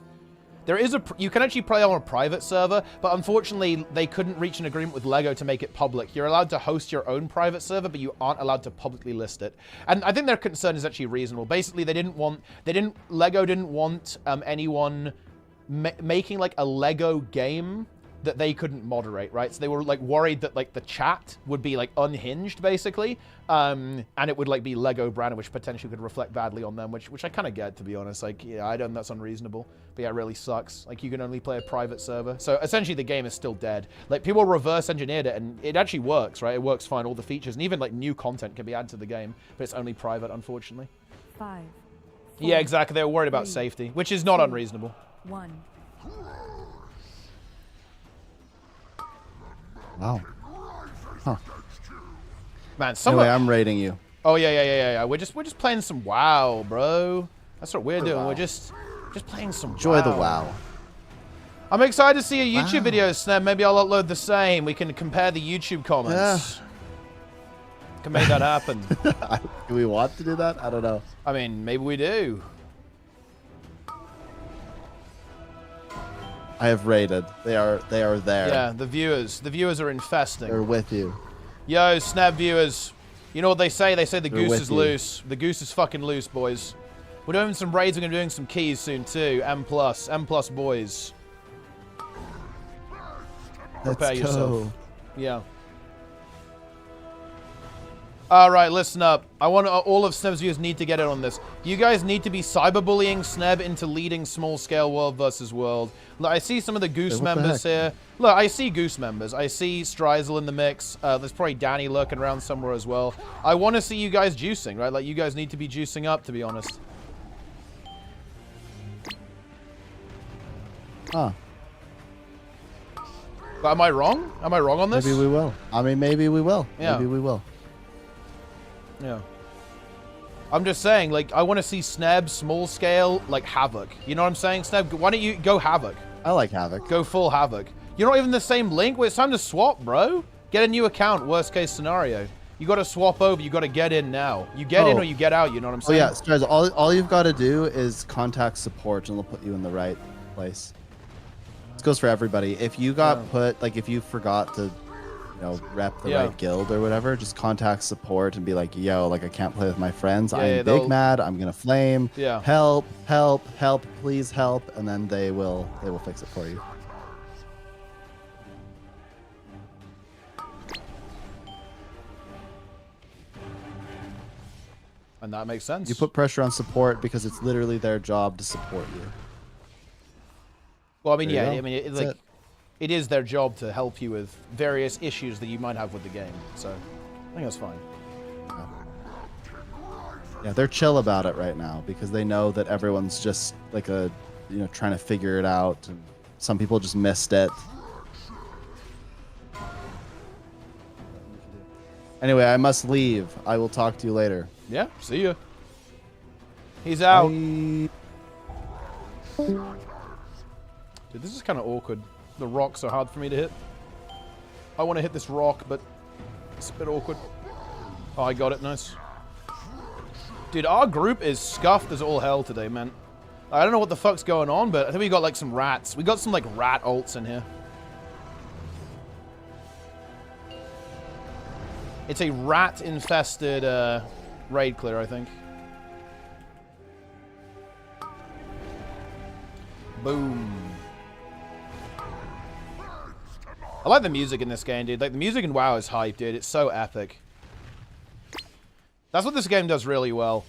There is you can actually play on a private server, but unfortunately, they couldn't reach an agreement with LEGO to make it public. You're allowed to host your own private server, but you aren't allowed to publicly list it. And I think their concern is actually reasonable. Basically, LEGO didn't want anyone making like a LEGO game that they couldn't moderate, right? So they were like worried that like the chat would be like unhinged, basically, and it would like be LEGO branded, which potentially could reflect badly on them, which I kind of get, to be honest. Like, yeah, I don't. That's unreasonable, but yeah, it really sucks. Like, you can only play a private server, so essentially the game is still dead. Like, people reverse engineered it, and it actually works, right? It works fine, all the features, and even like new content can be added to the game, but it's only private, unfortunately. 5. 4, yeah, exactly. They were worried about 3, safety, which is not 2, unreasonable. 1. Wow. Huh. Man, Anyway, I'm rating you. Oh yeah. We're just playing some WoW, bro. That's what we're doing. We're just playing some Enjoy the WoW. I'm excited to see a YouTube video, Sneb. Maybe I'll upload the same. We can compare the YouTube comments. Can make that happen. Do we want to do that? I don't know. I mean, maybe we do. I have rated. They are there. Yeah, the viewers are infesting. They're with you. Yo, Snap viewers. You know what they say? They say the goose is loose. The goose is fucking loose, boys. We're doing some raids. We're going to be doing some keys soon, too. M+. M+ boys. Prepare yourself. Yeah. Alright, listen up. I want all of Sneb's viewers need to get in on this. You guys need to be cyberbullying Sneb into leading small-scale world versus world. Look, I see some of the Goose members here. Look, I see Goose members. I see Strizel in the mix. There's probably Danny lurking around somewhere as well. I want to see you guys juicing, right? Like, you guys need to be juicing up, to be honest. Huh. But am I wrong? Am I wrong on this? Maybe we will. I mean, maybe we will. Yeah. Maybe we will. Yeah. I'm just saying, like, I want to see Sneb small scale, like, Havoc. You know what I'm saying, Sneb? Why don't you go Havoc? I like Havoc. Go full Havoc. You're not even the same link? Well, it's time to swap, bro. Get a new account, worst case scenario. You got to swap over. You got to get in now. You get in or you get out, you know what I'm saying? Oh, yeah. Strizel, all you've got to do is contact support, and they'll put you in the right place. This goes for everybody. If you got put, like, if you forgot to, you know, rep the right guild or whatever, just contact support and be like, yo, like, I can't play with my friends. I'm big mad. I'm gonna flame. Yeah. Help, help, help, please help, and then they will fix it for you. And that makes sense. You put pressure on support because it's literally their job to support you. Well, I mean, yeah, I mean, it is their job to help you with various issues that you might have with the game. So, I think that's fine. Yeah, they're chill about it right now because they know that everyone's just like trying to figure it out, and some people just missed it. Anyway, I must leave. I will talk to you later. Yeah, see ya. He's out. Bye. Dude, this is kind of awkward. The rocks are hard for me to hit. I want to hit this rock, but it's a bit awkward. Oh, I got it. Nice. Dude, our group is scuffed as all hell today, man. I don't know what the fuck's going on, but I think we got like some rats. We got some like rat ults in here. It's a rat-infested raid clear, I think. Boom. I like the music in this game, dude. Like, the music in WoW is hype, dude. It's so epic. That's what this game does really well.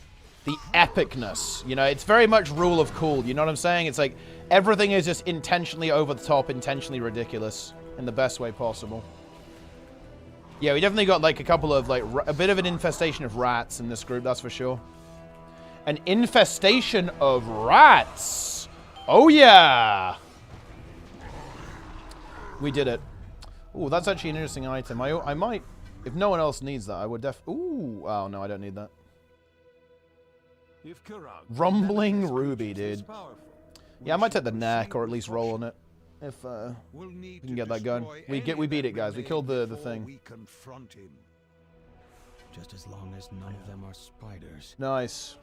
The epicness. You know, it's very much rule of cool. You know what I'm saying? It's like, everything is just intentionally over the top, intentionally ridiculous. In the best way possible. Yeah, we definitely got, like, a couple of, like, a bit of an infestation of rats in this group, that's for sure. An infestation of rats! Oh, yeah! We did it. Ooh, that's actually an interesting item. I might, if no one else needs that, I would ooh, oh no, I don't need that. Rumbling Ruby, dude. Yeah, I might take the neck, or at least roll on it. If we can get that going. We beat it, guys. We killed the thing. We confront him. Just as long as none of them are spiders. Nice.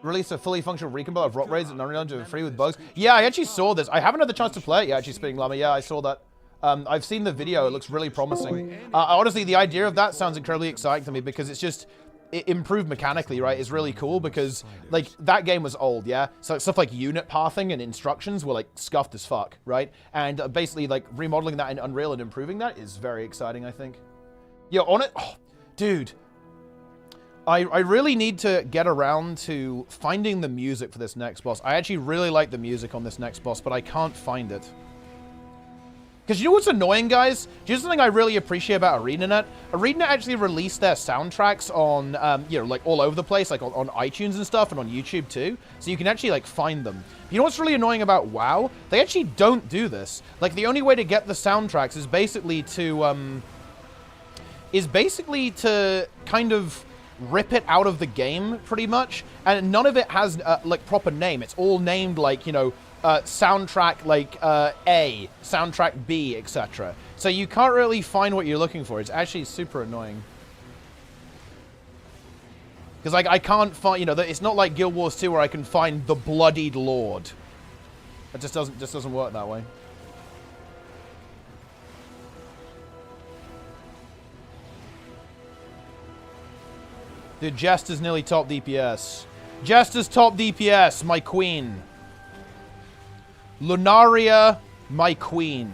Release a fully functional recon of rot raids and non-redundant free with bugs. Yeah, I actually saw this. I haven't had the chance to play it yet, actually, Spitting Llama. Yeah, I saw that. I've seen the video. It looks really promising. Honestly, the idea of that sounds incredibly exciting to me because it's just improved mechanically, right? It's really cool because, like, that game was old, yeah? So stuff like unit pathing and instructions were, like, scuffed as fuck, right? And basically, like, remodeling that in Unreal and improving that is very exciting, I think. Yo, on it... Oh, dude... I really need to get around to finding the music for this next boss. I actually really like the music on this next boss, but I can't find it. Because you know what's annoying, guys? Do you know something I really appreciate about ArenaNet? ArenaNet actually released their soundtracks on, you know, like all over the place, like on iTunes and stuff, and on YouTube too. So you can actually, like, find them. But you know what's really annoying about WoW? They actually don't do this. Like, the only way to get the soundtracks is basically to kind of rip it out of the game, pretty much, and none of it has like proper name. It's all named like, you know, soundtrack like A, soundtrack B, etc. So you can't really find what you're looking for. It's actually super annoying because like I can't find, you know, it's not like Guild Wars 2 where I can find the Bloodied Lord. It just doesn't work that way. Dude, Jester's nearly top DPS. Jester's top DPS, my queen. Lunaria, my queen.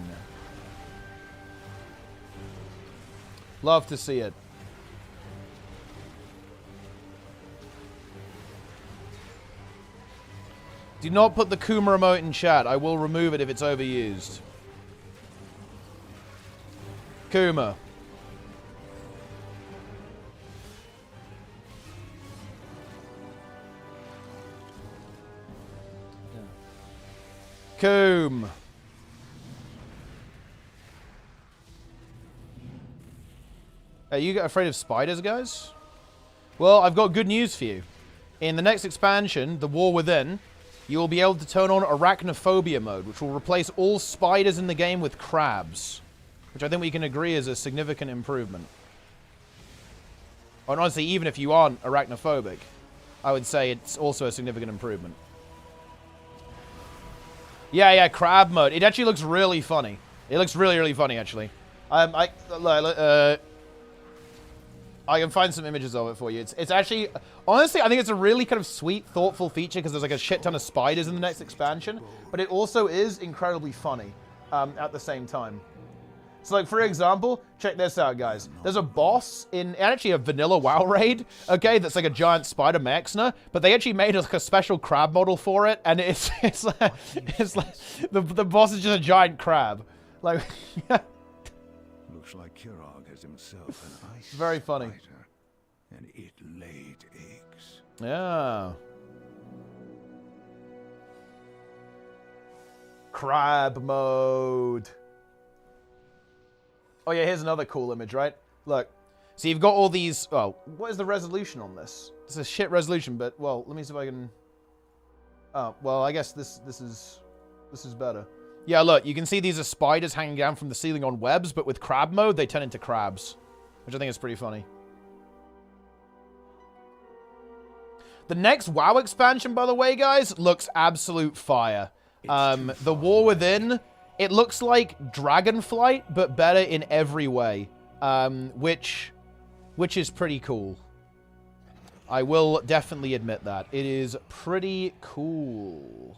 Love to see it. Do not put the Kuma remote in chat. I will remove it if it's overused. Kuma. Coom. Are you afraid of spiders, guys? Well, I've got good news for you. In the next expansion, The War Within, you will be able to turn on arachnophobia mode, which will replace all spiders in the game with crabs. Which I think we can agree is a significant improvement. And honestly, even if you aren't arachnophobic, I would say it's also a significant improvement. Yeah, crab mode. It actually looks really funny. It looks really, really funny, actually. I can find some images of it for you. It's actually, honestly, I think it's a really kind of sweet, thoughtful feature because there's like a shit ton of spiders in the next expansion, but it also is incredibly funny at the same time. So, like, for example, check this out, guys. There's a boss in actually a vanilla WoW raid, okay, that's like a giant spider Mexna, but they actually made like a special crab model for it, and it's like the boss is just a giant crab. Like, Looks like Kirog has himself an ice very funny. spider, and it laid eggs. Yeah. Crab mode. Oh yeah, here's another cool image, right? Look. So you've got all these... Oh, what is the resolution on this? It's a shit resolution, but, well, let me see if I can... Oh, well, I guess this is better. Yeah, look, you can see these are spiders hanging down from the ceiling on webs, but with crab mode, they turn into crabs. Which I think is pretty funny. The next WoW expansion, by the way, guys, looks absolute fire. The War Within, it looks like Dragonflight, but better in every way, which is pretty cool. I will definitely admit that. It is pretty cool.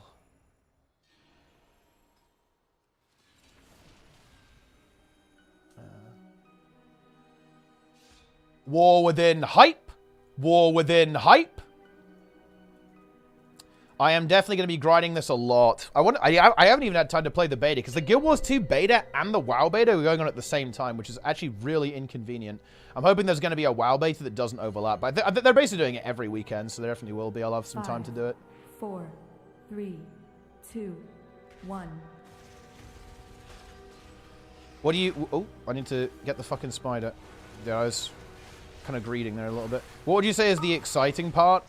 War Within hype. War Within hype. I am definitely going to be grinding this a lot. I haven't even had time to play the beta because the Guild Wars 2 beta and the WoW beta are going on at the same time, which is actually really inconvenient. I'm hoping there's going to be a WoW beta that doesn't overlap, but they're basically doing it every weekend, so there definitely will be. I'll have some time to do it. 4, 3, 2, 1. What do you... Oh, I need to get the fucking spider. Yeah, I was kind of greeting there a little bit. What would you say is the exciting part?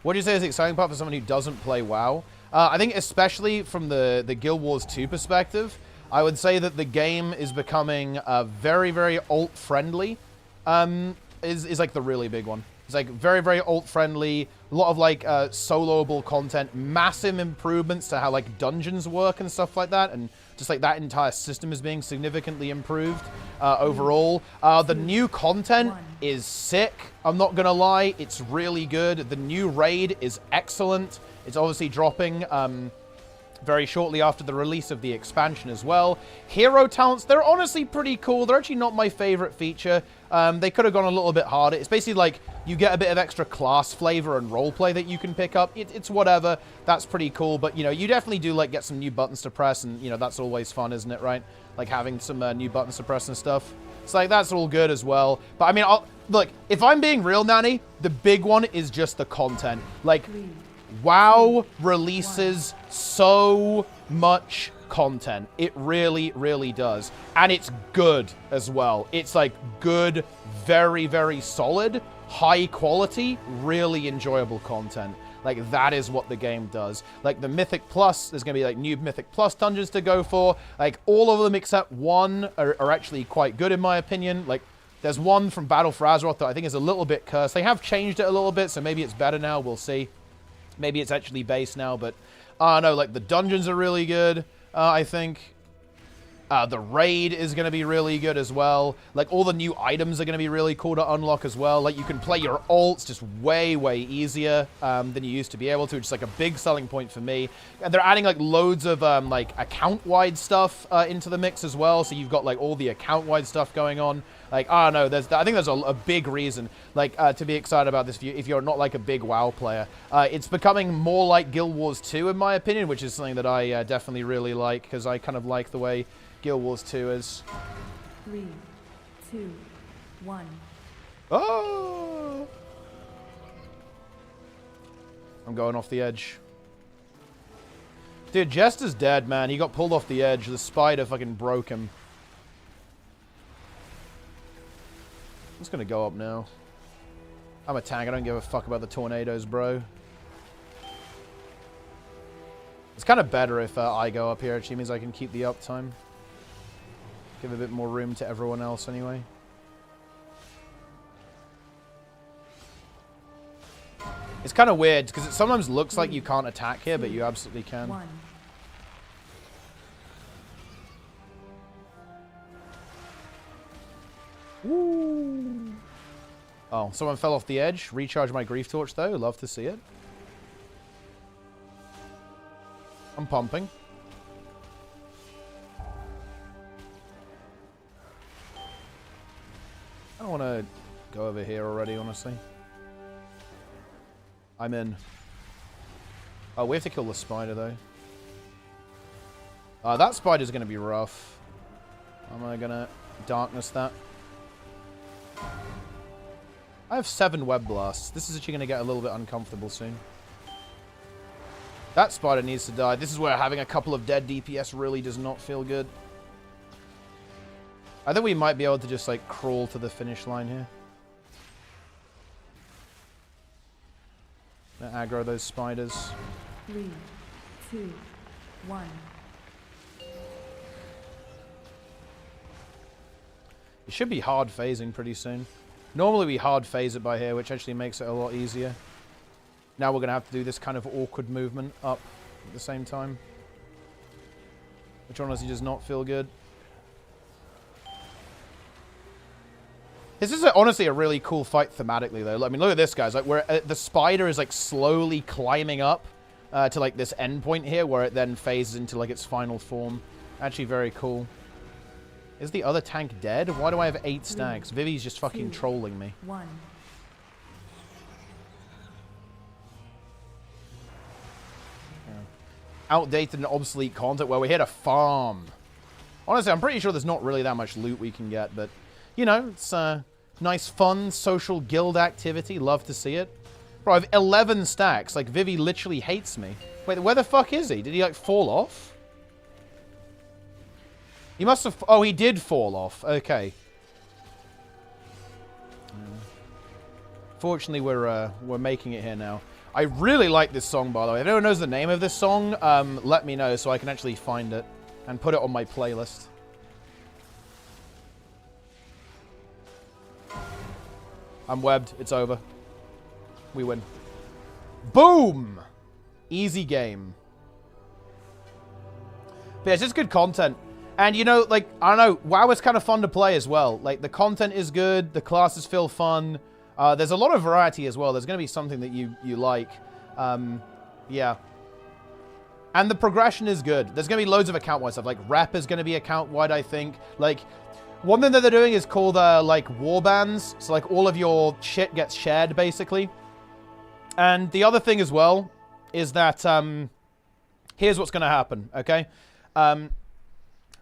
What do you say is the exciting part for someone who doesn't play WoW? I think especially from the Guild Wars 2 perspective, I would say that the game is becoming very, very alt-friendly. Is like the really big one. It's like very, very alt-friendly. A lot of like soloable content. Massive improvements to how like dungeons work and stuff like that. And just like that entire system is being significantly improved overall. The new content is sick. I'm not gonna lie. It's really good. The new raid is excellent. It's obviously dropping very shortly after the release of the expansion as well. Hero talents, they're honestly pretty cool. They're actually not my favorite feature. They could have gone a little bit harder. It's basically like you get a bit of extra class flavor and roleplay that you can pick up. It's whatever. That's pretty cool. But, you know, you definitely do, like, get some new buttons to press. And, you know, that's always fun, isn't it, right? Like, having some new buttons to press and stuff. It's like, that's all good as well. But, I mean, look, if I'm being real, Nanny, the big one is just the content. Like, WoW releases so much content. It really, really does. And it's good as well. It's like good, very, very solid, high quality, really enjoyable content. Like, that is what the game does. Like, the Mythic Plus, there's going to be, like, new Mythic Plus dungeons to go for. Like, all of them except one are actually quite good, in my opinion. Like, there's one from Battle for Azeroth that I think is a little bit cursed. They have changed it a little bit, so maybe it's better now. We'll see. Maybe it's actually base now, but no, like the dungeons are really good, I think. The raid is going to be really good as well. Like, all the new items are going to be really cool to unlock as well. Like, you can play your ults just way, way easier than you used to be able to, which is like a big selling point for me. And they're adding like loads of like account-wide stuff into the mix as well. So you've got like all the account-wide stuff going on. Like, I don't know, I think there's a big reason, like, to be excited about this if you're not, like, a big WoW player. It's becoming more like Guild Wars 2, in my opinion, which is something that I definitely really like, because I kind of like the way Guild Wars 2 is. 3, 2, 1. Oh! I'm going off the edge. Dude, Jester's dead, man. He got pulled off the edge. The spider fucking broke him. I'm just gonna go up now. I'm a tank. I don't give a fuck about the tornadoes, bro. It's kind of better if I go up here. It actually means I can keep the uptime. Give a bit more room to everyone else anyway. It's kind of weird because it sometimes looks like you can't attack here, but you absolutely can. 1. Woo. Oh, someone fell off the edge. Recharge my grief torch, though. Love to see it. I'm pumping. I don't want to go over here already, honestly. I'm in. Oh, we have to kill the spider, though. That spider's going to be rough. Am I going to darkness that? I have 7 web blasts. This is actually going to get a little bit uncomfortable soon. That spider needs to die. This is where having a couple of dead DPS really does not feel good. I think we might be able to just, like, crawl to the finish line here. Aggro those spiders. 3, 2, 1. It should be hard phasing pretty soon. Normally we hard phase it by here, which actually makes it a lot easier. Now we're going to have to do this kind of awkward movement up at the same time. Which honestly does not feel good. This is honestly a really cool fight thematically, though. I mean, look at this, guys. Like, where the spider is like slowly climbing up to like this end point here, where it then phases into like its final form. Actually, very cool. Is the other tank dead? Why do I have 8 stacks? Vivi's just fucking trolling me. 1. Outdated and obsolete content where we're here to farm. Honestly, I'm pretty sure there's not really that much loot we can get, but, you know, it's nice, fun, social guild activity. Love to see it. Bro, I have 11 stacks. Like, Vivi literally hates me. Wait, where the fuck is he? Did he, like, fall off? He must have... Oh, he did fall off. Okay. Fortunately, we're making it here now. I really like this song, by the way. If anyone knows the name of this song, let me know so I can actually find it and put it on my playlist. I'm webbed. It's over. We win. Boom! Easy game. But yeah, it's just good content. And, you know, like, I don't know, WoW is kind of fun to play as well. Like, the content is good. The classes feel fun. There's a lot of variety as well. There's going to be something that you like. Yeah. And the progression is good. There's going to be loads of account-wide stuff. Like, rep is going to be account-wide, I think. Like, one thing that they're doing is called, like, warbands. So, like, all of your shit gets shared, basically. And the other thing as well is that, here's what's going to happen, okay?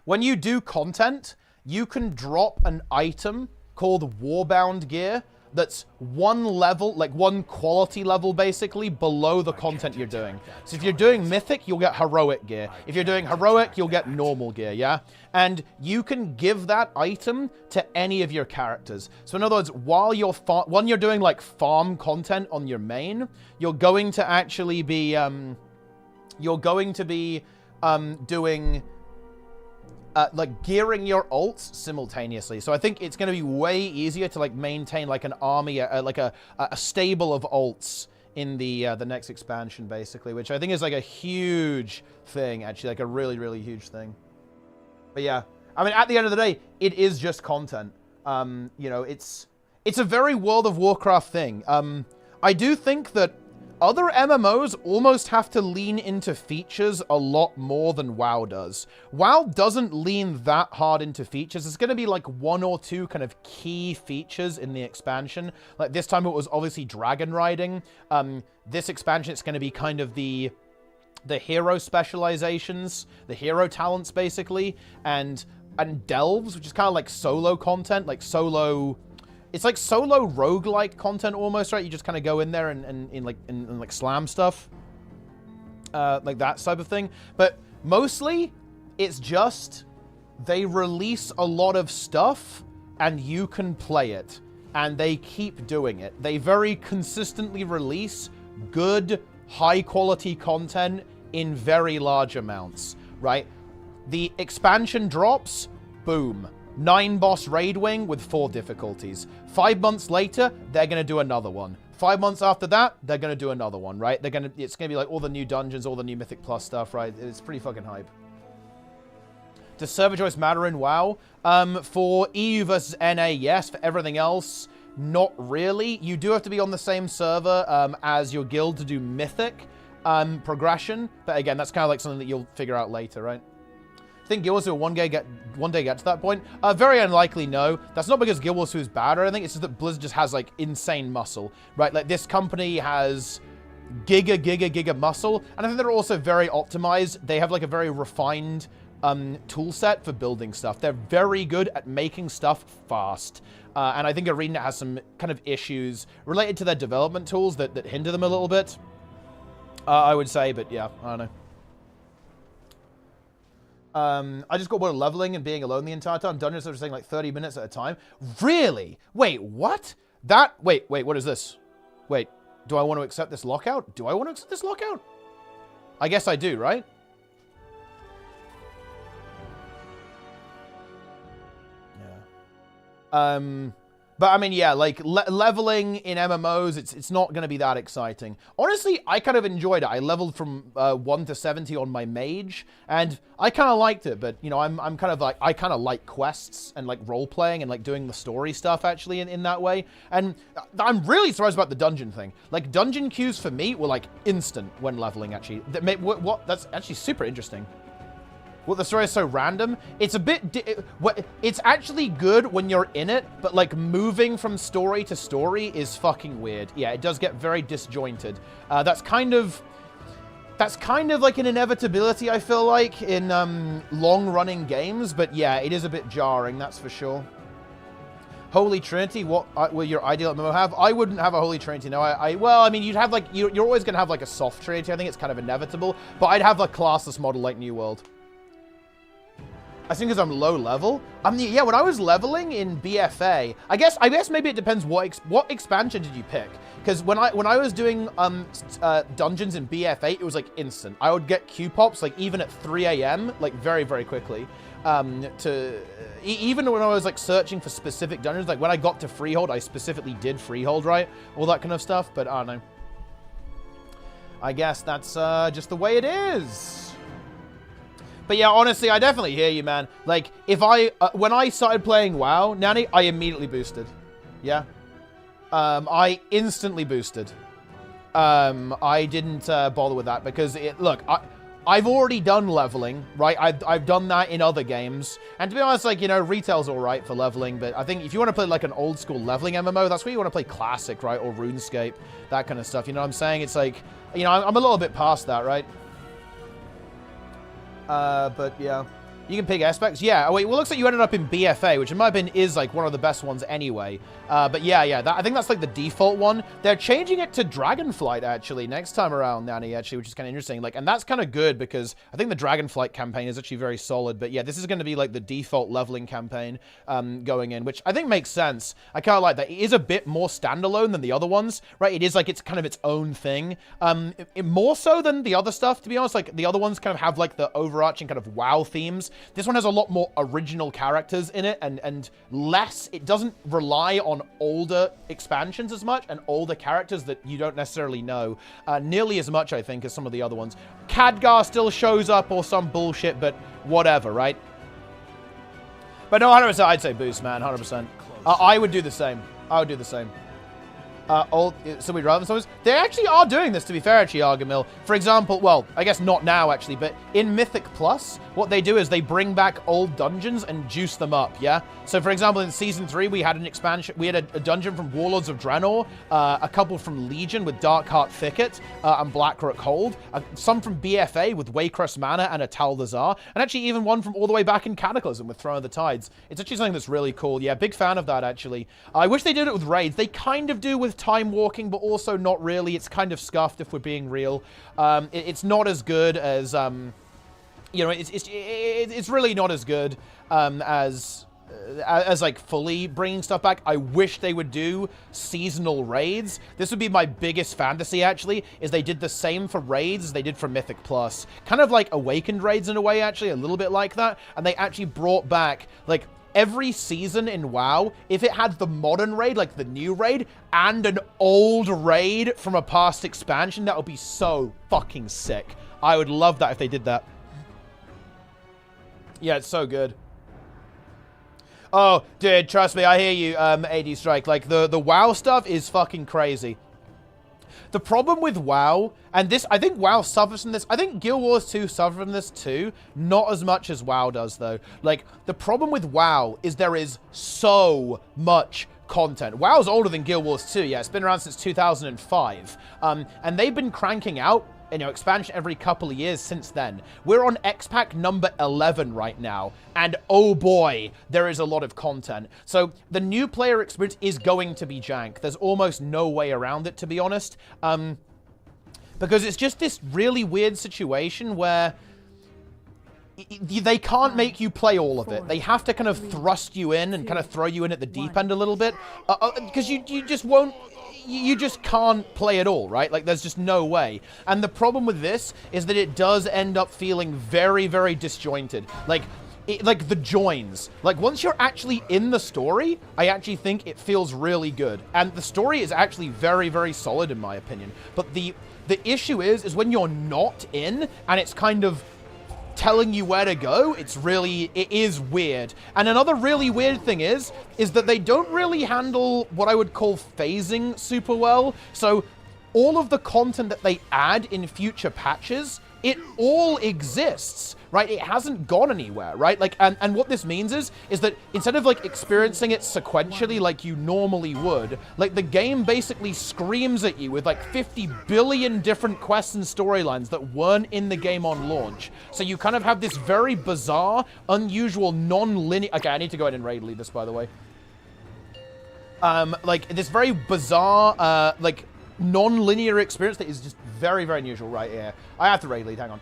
When you do content, you can drop an item called Warbound Gear that's one level, like one quality level, basically, below the content you're doing. So if you're doing Mythic, you'll get Heroic Gear. If you're doing Heroic, you'll get Normal Gear, yeah? And you can give that item to any of your characters. So in other words, while when you're doing, like, farm content on your main, you're going to actually be, doing... like, gearing your ults simultaneously. So I think it's going to be way easier to, like, maintain, like, an army, like a stable of ults in the next expansion, basically, which I think is, like, a huge thing, actually, like, a really, really huge thing. But yeah, I mean, at the end of the day, it is just content. You know, it's a very World of Warcraft thing. I do think that other MMOs almost have to lean into features a lot more than WoW does. WoW doesn't lean that hard into features. It's going to be like 1 or 2 kind of key features in the expansion. Like this time it was obviously dragon riding. This expansion it's going to be kind of the hero specializations, the hero talents basically, and delves, which is kind of like solo content, like solo... It's like solo roguelike content almost, right? You just kind of go in there and like slam stuff. Like that type of thing. But mostly, it's just they release a lot of stuff and you can play it. And they keep doing it. They very consistently release good, high-quality content in very large amounts, right? The expansion drops, boom. 9 boss raid wing with 4 difficulties. 5 months later, they're going to do another one. 5 months after that, they're going to do another one, right? It's going to be like all the new dungeons, all the new Mythic Plus stuff, right? It's pretty fucking hype. Does server choice matter in WoW? For EU versus NA, yes. For everything else, not really. You do have to be on the same server as your guild to do Mythic progression. But again, that's kind of like something that you'll figure out later, right? I think Guild Wars 2 will one day get to that point. Very unlikely, no. That's not because Guild Wars 2 is bad or anything. It's just that Blizzard just has, like, insane muscle, right? Like, this company has giga muscle. And I think they're also very optimized. They have, like, a very refined tool set for building stuff. They're very good at making stuff fast. And I think ArenaNet has some kind of issues related to their development tools that hinder them a little bit. I would say, but yeah, I don't know. I just got bored of leveling and being alone the entire time. Dungeons are saying like 30 minutes at a time. Really? Wait, what? Wait, what is this? Wait, do I want to accept this lockout? Do I want to accept this lockout? I guess I do, right? Yeah. But I mean, yeah, like leveling in MMOs, it's not going to be that exciting. Honestly, I kind of enjoyed it. I leveled from 1 to 70 on my mage, and I kind of liked it. But you know, I'm kind of like, I kind of like quests and like role playing and like doing the story stuff actually in that way. And I'm really surprised about the dungeon thing. Like dungeon queues for me were like instant when leveling. Actually, that's actually super interesting. What, the story is so random? It's a bit... it's actually good when you're in it, but, like, moving from story to story is fucking weird. Yeah, it does get very disjointed. That's kind of like an inevitability, I feel like, in long-running games. But, yeah, it is a bit jarring, that's for sure. Holy Trinity, what will your ideal MMO have? I wouldn't have a Holy Trinity, no. Well, I mean, you'd have, like... You're always going to have, like, a soft Trinity. I think it's kind of inevitable. But I'd have a classless model like New World. I think because I'm low level. Yeah, when I was leveling in BFA, I guess maybe it depends what expansion did you pick? Because when I was doing dungeons in BFA, it was like instant. I would get Q pops like even at 3 a.m. like very, very quickly. Even when I was like searching for specific dungeons, like when I got to Freehold, I specifically did Freehold, right? All that kind of stuff. But I don't know. I guess that's just the way it is. But yeah, honestly, I definitely hear you, man. Like, if when I started playing WoW, Nanny, I immediately boosted. Yeah. I instantly boosted. I didn't bother with that because look, I've already done leveling, right? I've done that in other games. And to be honest, like, you know, retail's all right for leveling, but I think if you want to play like an old school leveling MMO, that's where you want to play Classic, right? Or RuneScape, that kind of stuff. You know what I'm saying? It's like, you know, I'm a little bit past that, right? But yeah, you can pick aspects. Yeah. Oh wait, well, it looks like you ended up in BFA, which in my opinion is like one of the best ones anyway. But yeah, I think that's like the default one. They're changing it to Dragonflight actually next time around, Nanny, actually, which is kind of interesting. Like, and that's kind of good because I think the Dragonflight campaign is actually very solid. But yeah, this is going to be like the default leveling campaign going in, which I think makes sense. I kind of like that. It is a bit more standalone than the other ones, right? It is like it's kind of its own thing. More so than the other stuff, to be honest. Like the other ones kind of have like the overarching kind of WoW themes. This one has a lot more original characters in it and less. It doesn't rely on older expansions as much and older characters that you don't necessarily know nearly as much, I think, as some of the other ones. Khadgar still shows up or some bullshit, but whatever, right? But no, 100%, I'd say boost, man, 100%. I would do the same. I would do the same. So we'd rather themselves. They actually are doing this, to be fair, actually, Argamil. For example, well, I guess not now, actually, but in Mythic Plus, what they do is they bring back old dungeons and juice them up, yeah? So, for example, in Season 3, we had an expansion. We had a dungeon from Warlords of Draenor, a couple from Legion with Darkheart Thicket and Blackrock Hold, some from BFA with Waycrest Manor and a Tal'Dazar, and actually even one from all the way back in Cataclysm with Throne of the Tides. It's actually something that's really cool. Yeah, big fan of that, actually. I wish they did it with raids. They kind of do with time walking, but also not really. It's kind of scuffed if we're being real. It's not as good as you know, it's really not as good as like fully bringing stuff back. I wish they would do seasonal raids. This would be my biggest fantasy, actually, is they did the same for raids as they did for Mythic Plus. Kind of like Awakened raids in a way, actually, a little bit like that. And they actually brought back, like, every season in WoW, if it had the modern raid, like the new raid, and an old raid from a past expansion, that would be so fucking sick. I would love that if they did that. Yeah, it's so good. Oh, dude, trust me, I hear you, AD Strike. Like, the WoW stuff is fucking crazy. The problem with WoW, and this, I think WoW suffers from this. I think Guild Wars 2 suffers from this too. Not as much as WoW does, though. Like, the problem with WoW is there is so much content. WoW's older than Guild Wars 2. Yeah, it's been around since 2005. And they've been cranking out, you know, expansion every couple of years since then. We're on X-Pack number 11 right now, and oh boy, there is a lot of content. So the new player experience is going to be jank. There's almost no way around it, to be honest, because it's just this really weird situation where they can't make you play all of it. They have to kind of thrust you in and kind of throw you in at the deep end a little bit, because you just won't. You just can't play it all, right? Like, there's just no way. And the problem with this is that it does end up feeling very, very disjointed. Like, like the joins. Like once you're actually in the story, I actually think it feels really good. And the story is actually very, very solid in my opinion. But the issue is when you're not in and it's kind of telling you where to go, it is weird. And another really weird thing is that they don't really handle what I would call phasing super well. So all of the content that they add in future patches, it all exists, right? It hasn't gone anywhere, right? Like, and what this means is that instead of like experiencing it sequentially like you normally would, like the game basically screams at you with like 50 billion different quests and storylines that weren't in the game on launch. So you kind of have this very bizarre, unusual, non-linear. Okay, I need to go ahead and raid lead this, by the way. Like this very bizarre, like non-linear experience that is just very, very unusual right here. I have to raid lead, hang on.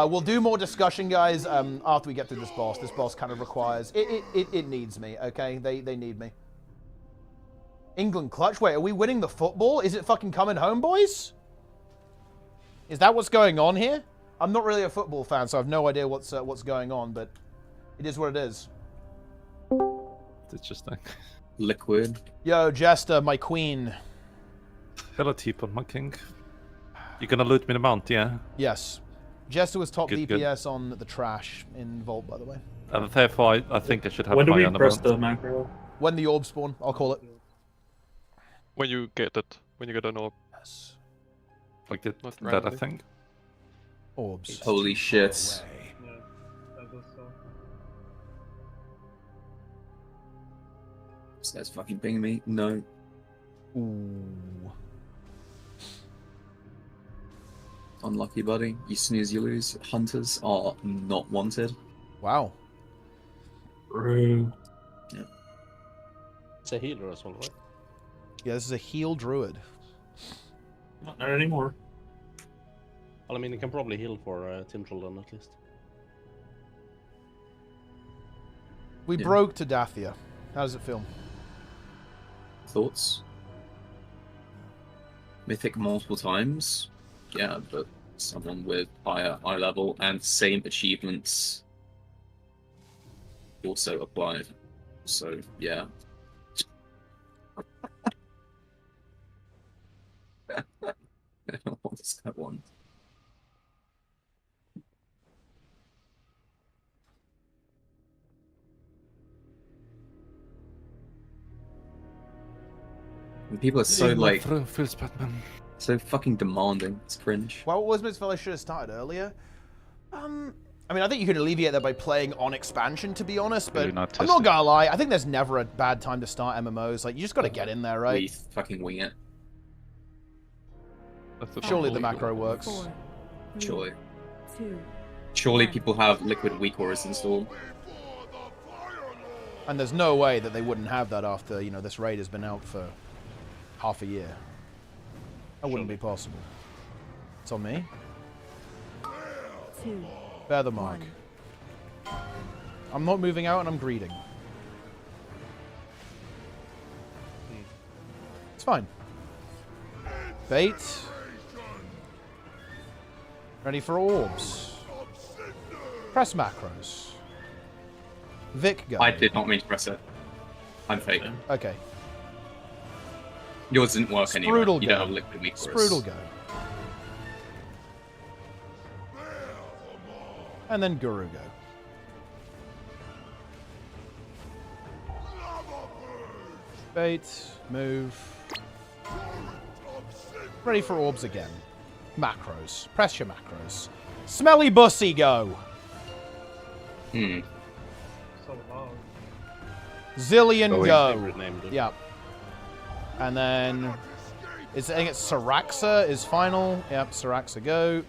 We'll do more discussion, guys, after we get through this boss. This boss kind of requires... It needs me, okay? They need me. England clutch? Wait, are we winning the football? Is it fucking coming home, boys? Is that what's going on here? I'm not really a football fan, so I have no idea what's going on, but it is what it is. It's interesting. Liquid. Yo, Jester, my queen. Hello, Teapot, my king. You gonna loot me the mount, yeah? Yes. Jester was top Good, DPS on the trash in Vault, by the way. And therefore, I think I should have When do my we on the press mount. the macro? When the orb spawn, I'll call it. When you get it. When you get an orb. Yes. Like that, Not I randomly. think. Orbs. Holy shit. Yeah, that was so. So that's fucking pinging me. No. Ooh. Unlucky, buddy. You snooze, you lose. Hunters are not wanted. Wow. Rude. It's a healer as well, right? Yeah, this is a heal druid. Not anymore. Well, I mean, it can probably heal for Team Children at least. We broke to Dathia. How does it feel? Thoughts? Mythic multiple times. Yeah, but someone with higher eye level and same achievements also applied. So, yeah. What does that want? And people are so like so fucking demanding. It's cringe. Well, Wisman's Village should have started earlier. I mean, I think you could alleviate that by playing on expansion, to be honest, but I'm not gonna lie, I think there's never a bad time to start MMOs. Like, you just gotta get in there, right? We fucking wing it. Surely the macro works. 4, 3, Surely. 2, Surely people have liquid weak auras installed. And there's no way that they wouldn't have that after, you know, this raid has been out for half a year. That wouldn't be possible. It's on me. 2, Bear the mark. 1. I'm not moving out and I'm greeting. It's fine. Bait. Ready for orbs. Press macros. Vic, go. I did not mean to press it. I'm fake. Okay. Yours didn't work anyway. Sprudel You go. don't have liquid weak auras. Sprudel go. And then Guru go. Bait. Move. Ready for orbs again. Macros. Press your macros. Smelly Bussy go. Hmm. So loud. Zillion go. Favorite name, dude. Yep. And then I think it's Syraxa is final. Yep, Syraxa go.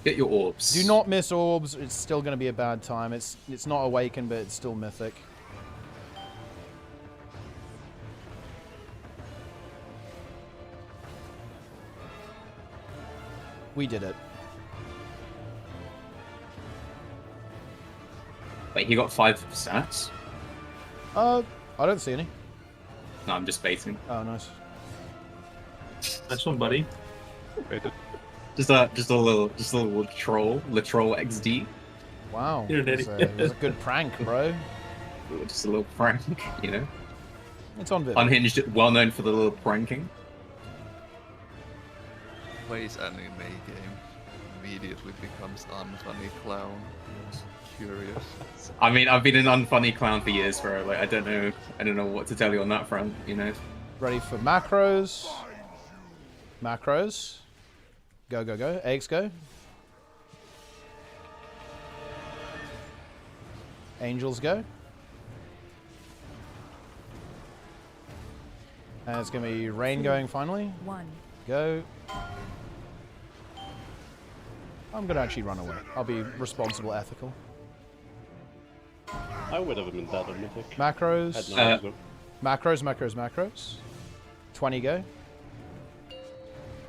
Get your orbs. Do not miss orbs. It's still going to be a bad time. It's not awakened, but it's still mythic. We did it. Wait, he got 5 stats? I don't see any. No, I'm just baiting. Oh, nice. Nice one, buddy. Just a little troll, Latrol XD. Wow. You're an It idiot. was a good prank, bro. Just a little prank, you know. It's on video. Unhinged, well known for the little pranking. Plays anime game, immediately becomes unfunny clown. Curious. I mean, I've been an unfunny clown for years, bro. Like, I don't know what to tell you on that front, you know. Ready for macros. Macros. Go, go, go. Eggs go. Angels go. And it's going to be rain going finally. 1. Go. I'm going to actually run away. I'll be responsible, ethical. I would have been dead on Mythic. Macros. Had no reason. Macros, macros, macros. 20 go. Do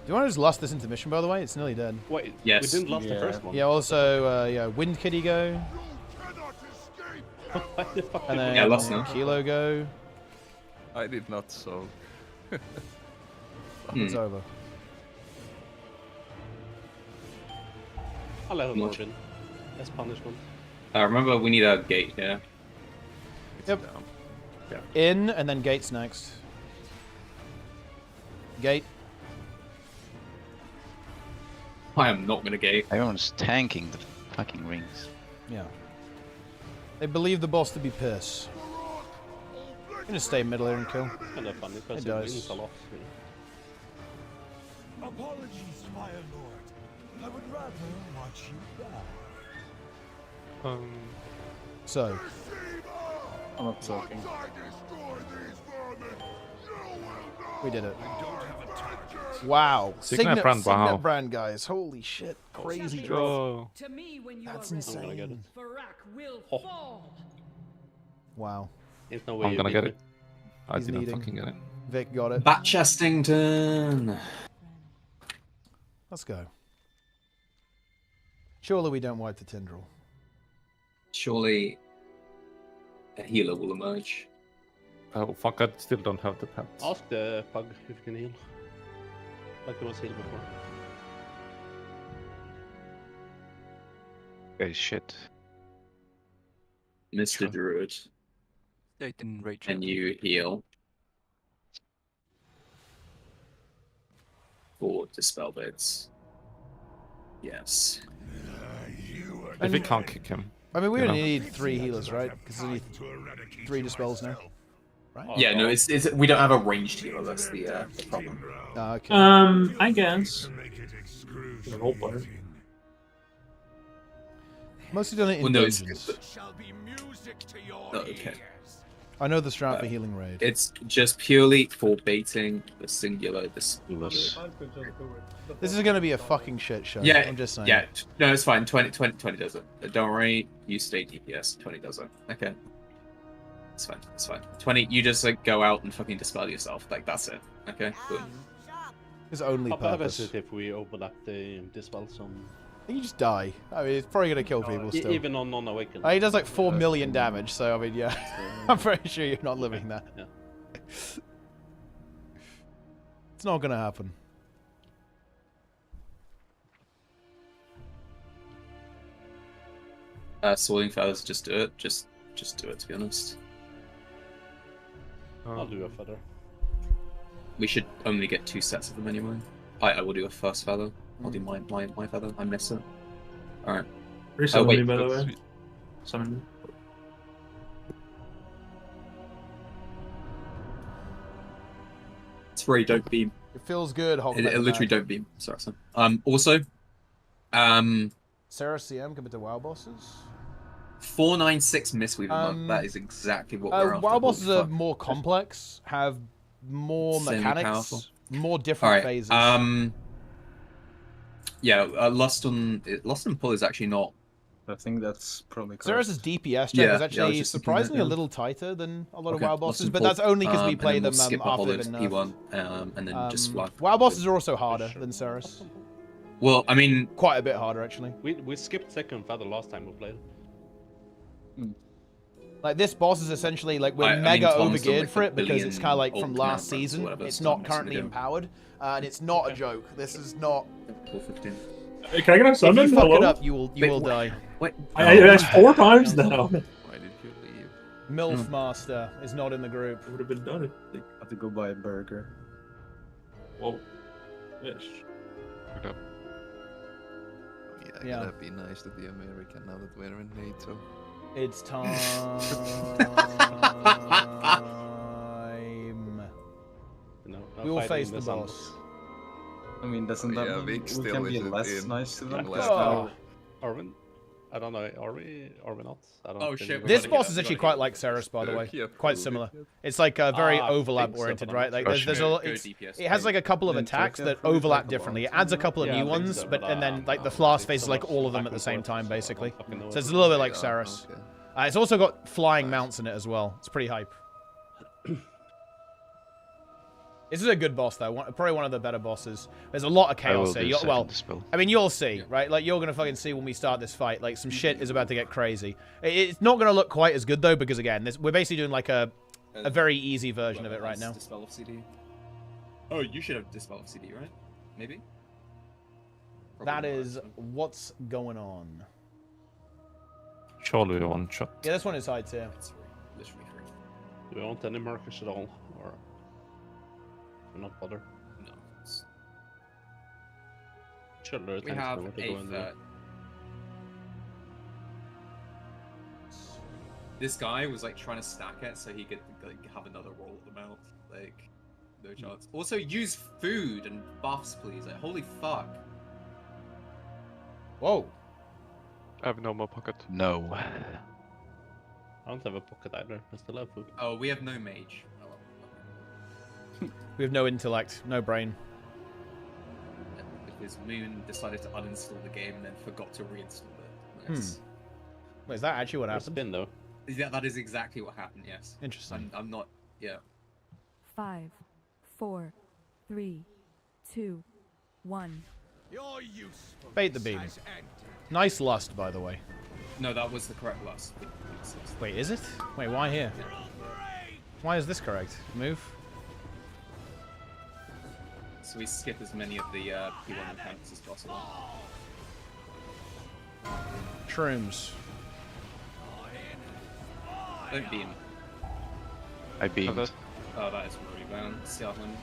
you want to just lust this intermission, by the way? It's nearly dead. Wait, Yes. we didn't last the first one. Yeah, also, yeah, Wind Kitty go. Why the fuck And did we- then Yeah, lost now. Kilo go. I did not, so It's over. I'll let him Much. win. As punishment. Remember, we need a gate here. Yep. down. In, and then gates next. Gate. I am not gonna gate. Everyone's tanking the fucking rings. Yeah. They believe the boss to be piss. I'm gonna stay middle here and kill. Kind of funny because It it does. wins a lot. Apologies, Fire Lord. I would rather watch you die. So, I'm not talking. we did it. Wow. Signet brand, wow. Signet brand, guys. Holy shit. Crazy drop. Oh. To me when you That's are ready. I'm gonna get it. insane. Farak will Oh. fall. Wow. There's no way I'm you gonna beat get me. it. I He's didn't needing. fucking get it. Vic got it. Bat Chestington. Let's go. Surely we don't wipe the Tindril. Surely a healer will emerge. Oh fuck! I still don't have the pet. Ask the pug if he can heal. Like he was healed before. Okay, shit. Mr. Druid, They didn't rage. can you heal? For dispel bits. Yes. If we can't kick him. I mean, we You only know. need 3 healers, right? Because we need 3 dispels now. Right? Oh, Yeah, no, it's we don't have a ranged healer. That's the problem. Ah, okay. I guess. The role player. Mostly done it in Well, no, it's- dungeons. Shall be music to your Oh, okay. ears. I know the strat for healing raid. It's just purely for baiting the singular. This is going to be a fucking shit show. Yeah, I'm just saying. yeah. No, it's fine. 20 does it. Don't worry. You stay DPS. 20 does it. Okay. It's fine. It's fine. 20. You just like go out and fucking dispel yourself. Like that's it. Okay. Good. His only How bad purpose. is it if we overlap the dispels on... You just die. I mean, it's probably going to kill people still. Even on non-awakened? He does like 4 million damage, so I mean, yeah. I'm pretty sure you're not living that. Yeah. It's not going to happen. Swording Feathers, just do it. Just do it, to be honest. I'll do a feather. We should only get 2 sets of them anyway. I will do a first feather. I'll do my feather. I miss it. Alright. Resummon wait, me, by the that's- way. Summon me. It's really don't beam. It feels good. Hulk It Metal literally Mag. don't beam. Sorry, son. Also, Sarah CM compared to WoW bosses. 496 Mistweaver monk. That is exactly what we're after. WoW bosses Holy are fuck. more complex, have more Semi-powerful. mechanics, more different phases. Yeah, Lust on Pull is actually not. I think that's probably Sarah's DPS check Yeah, is yeah, I was actually just thinking surprisingly that, a yeah. little tighter than a lot of Okay, WoW Lust bosses, on but Pull. that's only because we And play then them we'll skip a after Hollow they've been nerfed. P1, and then just fly. WoW bosses are also harder than Ceres. Well, I mean, Quite a bit harder, actually. We skipped second feather last time we played. Like, this boss is essentially, like, we're I mean, mega Tom's done, overgeared like, for a it because it's kind of like billion from last alt rounds or season. whatever It's it's not done currently ago. empowered, and it's not a joke. This is not... 415. Can I get a If summon? you fuck Hello? it up, you will die. Wait. I asked 4 times now. Why did you leave? MILF Master is not in the group. It would have been done. I have to go buy a burger. Whoa. Fish. Yeah, I Yeah. gotta be nice to the American now that we're in NATO. It's time. No, We will face the boss. I mean, doesn't that Yeah, mean Vic we still can be isn't less in. nice to them? Unless- Oh. Are we? I don't know. Are we? Are we not? I don't Oh, think shit, we This are. boss is actually quite like Ceres, by the way. Quite similar. It's like very overlap oriented, right? Like there's a lot. It has like a couple of attacks that overlap differently. It adds a couple of new ones, but and then like the last phase is like all of them at the same time, basically. So it's a little bit like Ceres. It's also got flying mounts in it as well. It's pretty hype. This is a good boss, though. Probably one of the better bosses. There's a lot of chaos here. Well, I mean, you'll see, right? Like, you're going to fucking see when we start this fight. Like, some shit is about to get crazy. It's not going to look quite as good, though, because, again, we're basically doing, like, a very easy version of it right now. Dispel of CD. Oh, you should have Dispel of CD, right? Maybe? That is what's going on. Surely one shot. Yeah, this one is high tier. It's literally free. Do we want any markers at all, or we're not bother? No. Sure, there are We tanks have nowhere to go in there. This guy was like trying to stack it so he could like have another roll at the mouth. Like, no chance. Also, use food and buffs, please. Like, holy fuck. Whoa. I have no more pocket. No. I don't have a pocket either. I still have food. Oh, we have no mage. Oh, well. We have no intellect, no brain. Because Moon decided to uninstall the game and then forgot to reinstall it. Nice. Wait, is that actually what Where's happened? the bin, though? Yeah, that is exactly what happened, yes. Interesting. I'm not, yeah. 5, 4, 3, 2, 1. Your useful Bait the beam. Nice lust, by the way. No, that was the correct last. Wait, is it? Wait, why here? Why is this correct? Move. So we skip as many of the P1 mechanics as possible. Shrooms. Don't beam. I beamed. Oh, that is rebound. Scotland.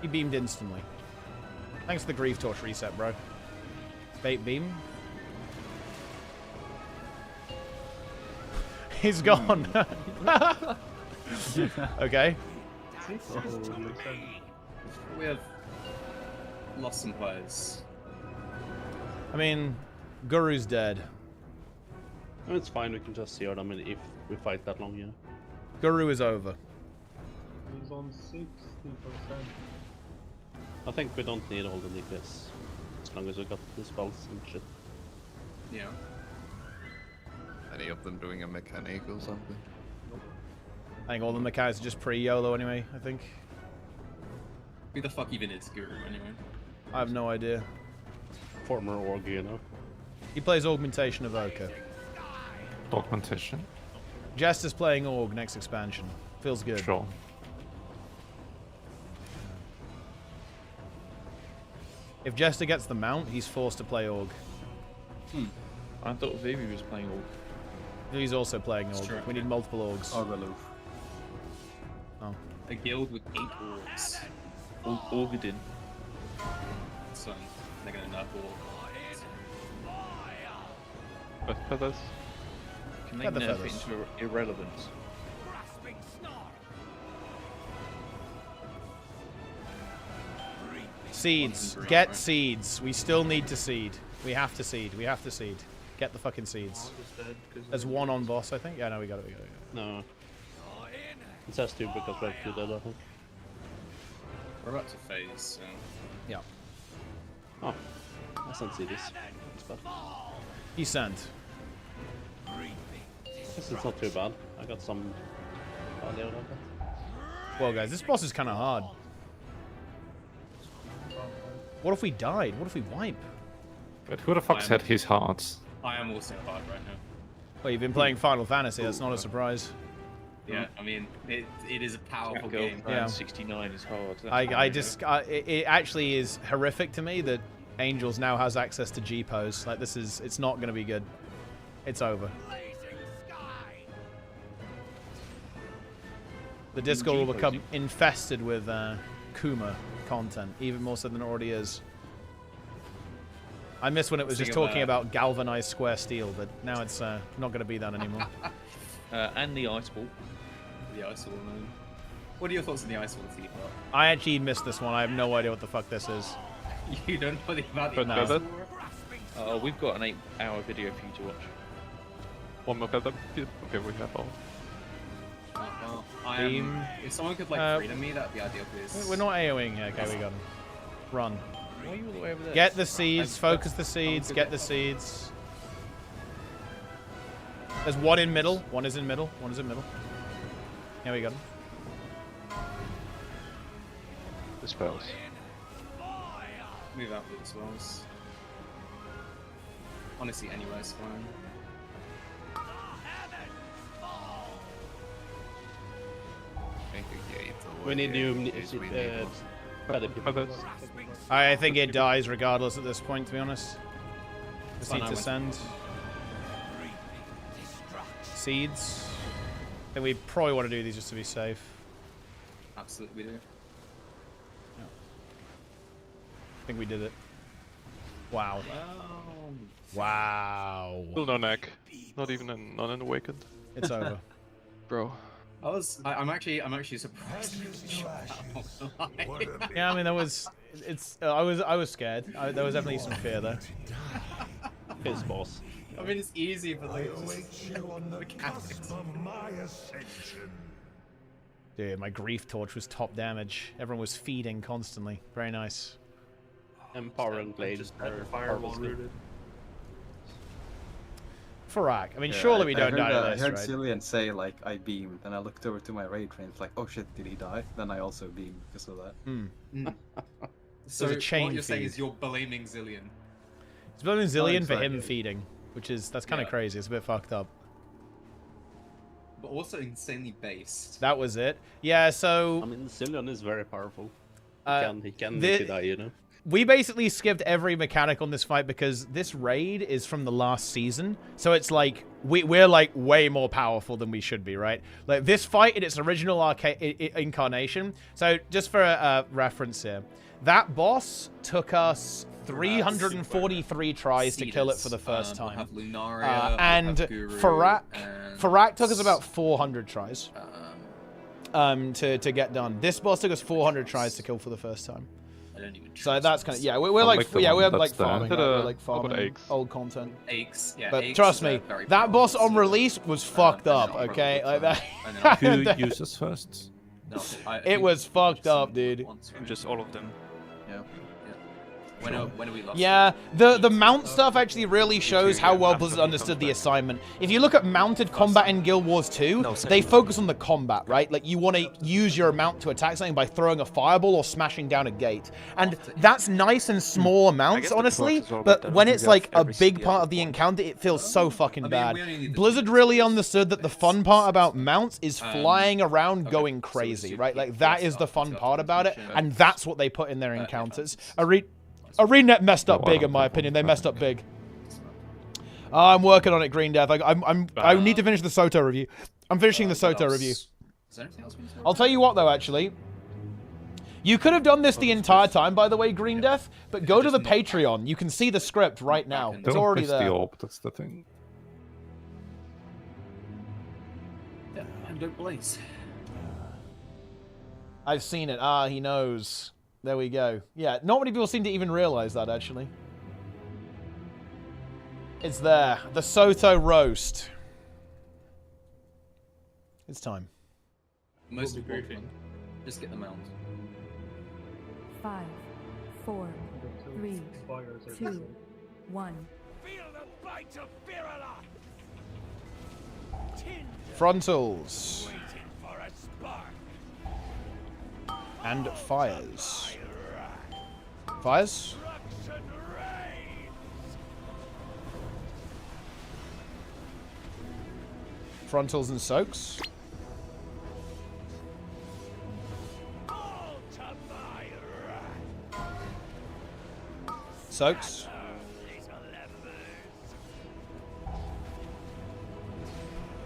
He beamed instantly. Thanks for the Grief Torch reset, bro. Bait beam. He's gone. Okay. We have lost some players. I mean, Guru's dead. I mean, it's fine. We can just see them if we fight that long, yeah. Guru is over. He's on 60%. I think we don't need all the DPS. As long as we got the spells and shit. Yeah. Any of them doing a mechanic or something? I think all the mechanics are just pre-YOLO anyway, I think. Who the fuck even is Guru anyway? I have no idea. Former org, you know. He plays Augmentation of Oka. Augmentation? Jester's playing Org next expansion. Feels good. Sure. If Jester gets the mount, he's forced to play Org. I thought Vivi was playing Org. He's also playing Org. True. We need multiple Orgs. Argaloof. Oh. A guild with 8 orcs. Orgadin. So they're gonna nerf orc. But feathers. Can they Feather nerf feathers. it into irrelevance? Seeds. Get seeds. We still need to seed. We have to seed. We have to seed. Get the fucking seeds. There's one on boss, I think. Yeah, no, we got it. We got it. No. It says 2 because we have 2 dead, I think. We're about to phase, so... Yeah. Oh. I can't see this. It's bad. He sent. Guess it's not too bad. I got some value out of it. Well, guys, this boss is kind of hard. What if we died? What if we wipe? But who the fuck said his hearts? I am also hard right now. Well, you've been playing Final Fantasy. That's not a surprise. Yeah, I mean, it is a powerful game. Yeah. 69 is hard. It actually is horrific to me that Angels now has access to G-Pose. Like, it's not going to be good. It's over. The Discord will become infested with Kuma content, even more so than it already is. I miss when it was just talking about galvanized square steel, but now it's not going to be that anymore. And the ice ball. The ice ball, man. What are your thoughts on the ice ball, T-Pop? I actually missed this one. I have no idea what the fuck this is. You don't know anything about the ice ball? We've got an 8-hour video for you to watch. One more feather. Okay, we have all. Well, if someone could like freedom me, that'd be ideal, please. We're not AoEing here. Okay, we got him. Run. Why are you all the way over there? Get the seeds. Focus the seeds. Get the seeds. There's one in middle. One is in middle. One is in middle. Yeah, we got him. The spells. Move out with the spells. Honestly, anywhere's fine. We need new I think it dies regardless at this point, to be honest. Just need to send seeds. I think we probably want to do these just to be safe. Absolutely, we do. Yeah. I think we did it. Wow. Wow. Still no neck. Not even an awakened. It's over. Bro. I'm actually surprised. Yeah, I mean, that was. I was scared. There was definitely some fear there. His boss. I mean, it's easy, but like, just mechanics. Dude, my grief torch was top damage. Everyone was feeding constantly. Very nice. Empowering blades. Firewall rooted. Farak. I mean, surely we don't die to this, I heard right? Cillian say, like, I beamed, and I looked over to my raid train, it's like, oh shit, did he die? Then I also beamed because of that. So a chain what you're saying feed. is you're blaming Zillion. He's blaming Zillion for him exactly. feeding, which is, that's kind of crazy. It's a bit fucked up. But also insanely based. That was it. Yeah, so... I mean, Zillion is very powerful. He can the- make you die, you know? We basically skipped every mechanic on this fight because this raid is from the last season. So it's like, we're like way more powerful than we should be, right? Like this fight in its original incarnation. So just for a reference here, that boss took us 343 tries to kill it for the first time. We'll have Lunaria, and we'll have Guru, Farak took us about 400 tries to get done. This boss took us 400 tries to kill for the first time. I don't even So that's kind of we're like farming, we're like farming old content. Aches, yeah. But Aches trust is a me, very that boss on powerful release was fucked up. Okay, like that. Who uses first? No, It was fucked up, dude. Just all of them. Yeah. When are we lost? Yeah, the mount stuff actually really shows how well Blizzard understood the assignment. If you look at mounted combat in Guild Wars 2, they focus on the combat, right? Like, you want to use your mount to attack something by throwing a fireball or smashing down a gate. And that's nice in small amounts, honestly, but when it's like a big part of the encounter, it feels so fucking bad. Blizzard really understood that the fun part about mounts is flying around going crazy, right? Like, that is the fun part about it, and that's what they put in their encounters. ArenaNet messed up big, in my opinion. They messed up big. I'm working on it, Green Death. I need to finish the Soto review. I'm finishing the Soto review. I'll tell you what, though, actually. You could have done this the entire time, by the way, Green Death, but go to the Patreon. You can see the script right now. It's already there. The orb, that's the thing. Yeah, and don't blaze. I've seen it. Ah, he knows. There we go. Yeah, not many people seem to even realize that, actually. It's there. The Soto roast. It's time. Most important, just get them out. 5, 4, 3, 2, 1. Feel the bite of Virala! Frontals. Waiting for a spark. And fires. Fires? Frontals and soaks. Soaks.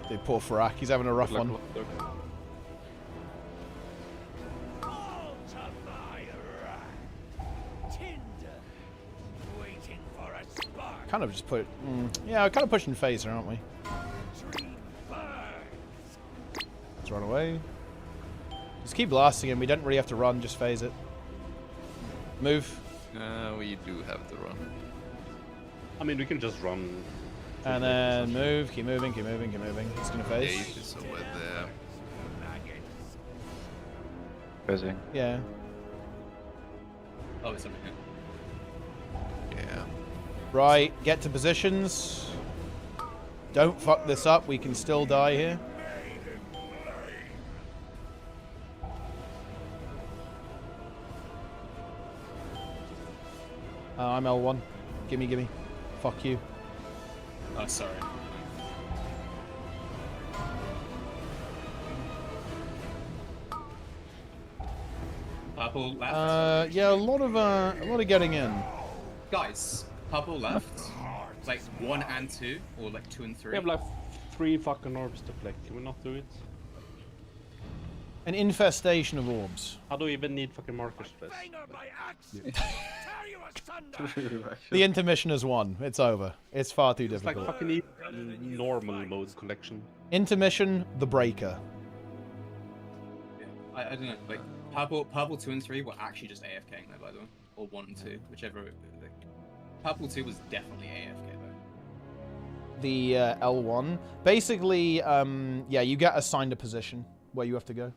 Dude, poor Farak. He's having a rough one. Kind of just put... yeah, we're kind of pushing phaser, aren't we? Let's run away. Just keep blasting him. We don't really have to run, just phase it. Move. We do have to run. I mean, we can just run. And then move, keep moving, keep moving, keep moving. It's gonna phase. Eight is over there. Phasing. Yeah. Oh, it's over here. Yeah. Right, get to positions. Don't fuck this up, we can still die here. I'm L1. Gimme, gimme. Fuck you. Oh, sorry. Purple left. Yeah, a lot of getting in. Guys, purple left. Like 1 and 2, or like 2 and 3. We have like 3 fucking orbs to flick. Can we not do it? An infestation of orbs. How do we even need fucking markers for this? The intermission is won. It's over. It's far too It's difficult. like fucking normal mode collection. Intermission, the breaker. Yeah, I don't know. Like purple 2 and 3 were actually just AFKing though, by the way, or 1 and 2, whichever. Like, purple 2 was definitely AFK though. The L1. Basically, yeah, you get assigned a position where you have to go.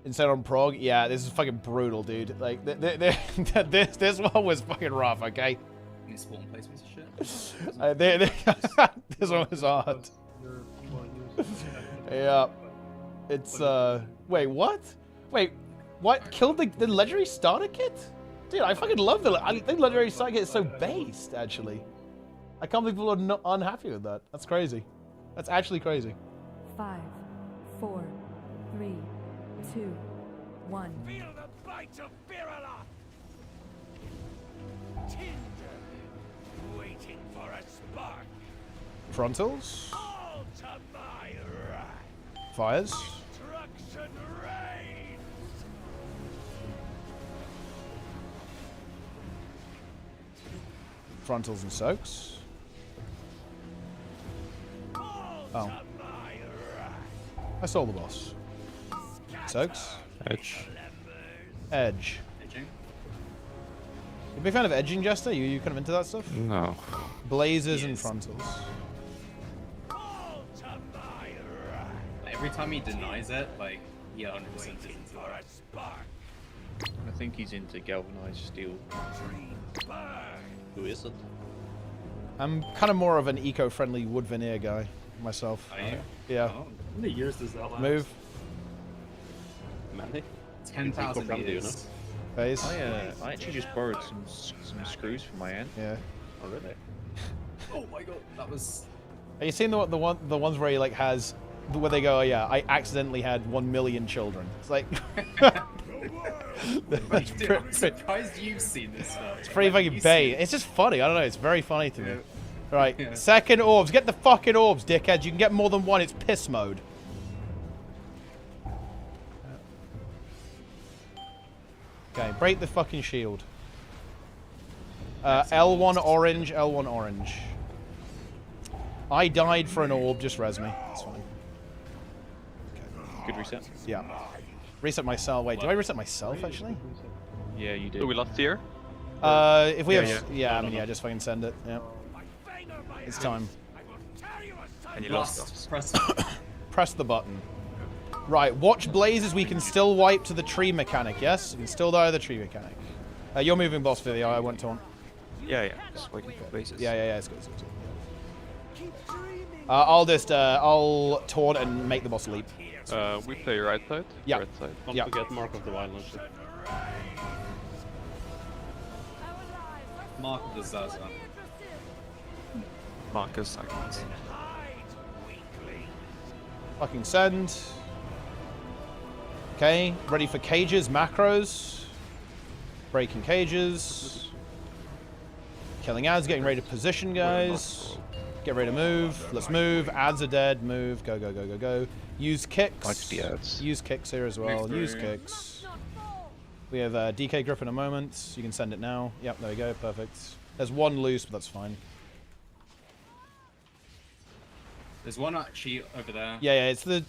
Instead on prog, yeah, this is fucking brutal, dude. Like, this one was fucking rough, okay? Any spawn placements and shit? This one was hard. Yeah. It's, wait, what? Wait, what? Killed the legendary starter kit? Dude, I fucking love I think legendary starter kit is so based, actually. I can't believe people are not unhappy with that. That's crazy. That's actually crazy. 5, 4, 3, 2, 1. Feel the bite of Birala! Tinder, waiting for a spark. Frontals. All to my wrath. Fires. Destruction reigns. Frontals and soaks. Oh. I saw the boss. Soaks. Edge. Edge. Edging. You a big fan of edging, Jester? You kind of into that stuff? No. Blazes and frontals. Like, every time he denies it, like, he 100% is into it. I think he's into galvanized steel. Who isn't? I'm kind of more of an eco-friendly wood veneer guy myself. Are you? Yeah. How many years does that last? Move. Many? 10,000 years. Phase. I actually just borrowed some screws from my aunt. Yeah. Oh really? Oh my god, that was... Have you seen the ones where he like has where they go, oh, yeah, I accidentally had 1 million children. It's like Dude, I'm surprised you've seen this stuff. It's pretty fucking bait. It's just funny. I don't know. It's very funny to me. Right. Second orbs. Get the fucking orbs, dickheads. You can get more than one. It's piss mode. Okay. Break the fucking shield. L1 orange. L1 orange. I died for an orb. Just res me. It's fine. Okay. Good reset. Yeah. Reset myself. Wait, do I reset myself actually? Yeah, you did. Do we lost here? If we have, I mean, just fucking send it. Yeah. It's time. And you lost us. Press the button. Right, watch blazes. We can still wipe to the tree mechanic. Yes, you can still die to the tree mechanic. You're moving boss video. I won't taunt. Yeah. Just waiting for blazes. Yeah. It's good. I'll taunt and make the boss leap. We play right side. Yeah. Right side. Don't forget Mark of the Violence. Mark of the Zaza. Marcus seconds. Fucking send. Okay, ready for cages, macros. Breaking cages. Killing ads, getting ready to position, guys. Get ready to move. Let's move. Ads are dead. Move. Go, go, go, go, go. Use kicks. Watch the ads. Use kicks here as well. Use kicks. We have DK grip in a moment. You can send it now. Yep, there we go. Perfect. There's one loose, but that's fine. There's one actually over there. Yeah, yeah, it's the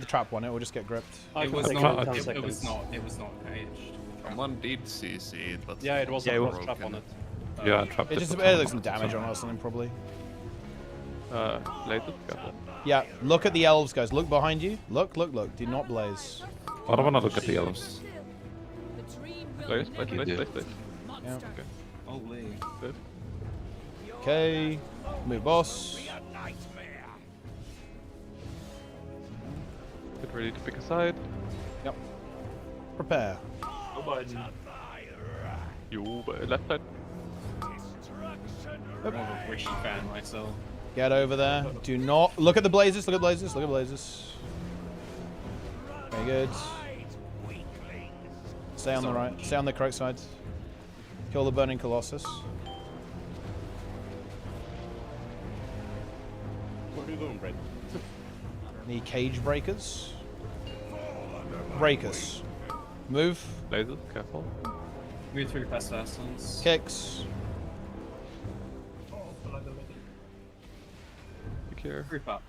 trap one. It will just get gripped. It was not. It was not. It was not caged. Someone did CC it, but yeah, it was a trap on it. Yeah, trap. It just like some damage on it or something probably. Later. Careful. Yeah, look at the elves, guys. Look behind you. Look, look, look. Do not blaze. I don't want to look at the elves. Blaze. Yeah. Okay. Holy. Okay. Move boss. Get ready to pick a side. Yep. Prepare. You left side. I'm a Rishi fan myself. Get over there. Do not look at the blazes. Look at blazes. Look at blazes. Very good. Stay on the right. Stay on the correct side. Kill the burning colossus. What are you doing, Brad? Need cage breakers. Breakers. Move. Lasers. Careful. Move through past ones. Kicks. Here. Group up.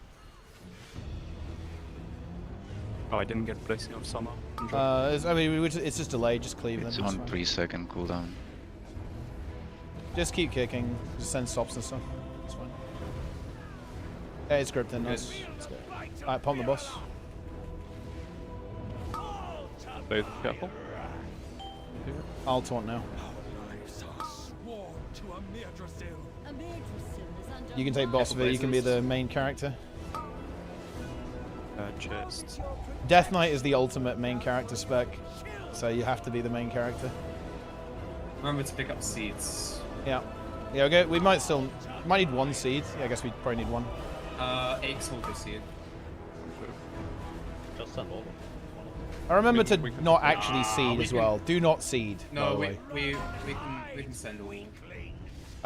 Oh, I didn't get blessing of summer. I mean, it's just delayed. Just cleave them. It's on 3-second cooldown. Just keep kicking. Just send stops and stuff. It's fine. Yeah, it's gripped in. Nice. Let's go. Alright, pump the boss. Laser. Careful. I'll taunt now. You can take boss V. You can be the main character. Chest. Death Knight is the ultimate main character spec, so you have to be the main character. Remember to pick up seeds. Yeah. Yeah, okay. We might need one seed. Yeah, I guess we probably need one. Aches will go seed. Just send all of them. I remember to not actually seed as well. Do not seed. No, we can send a week.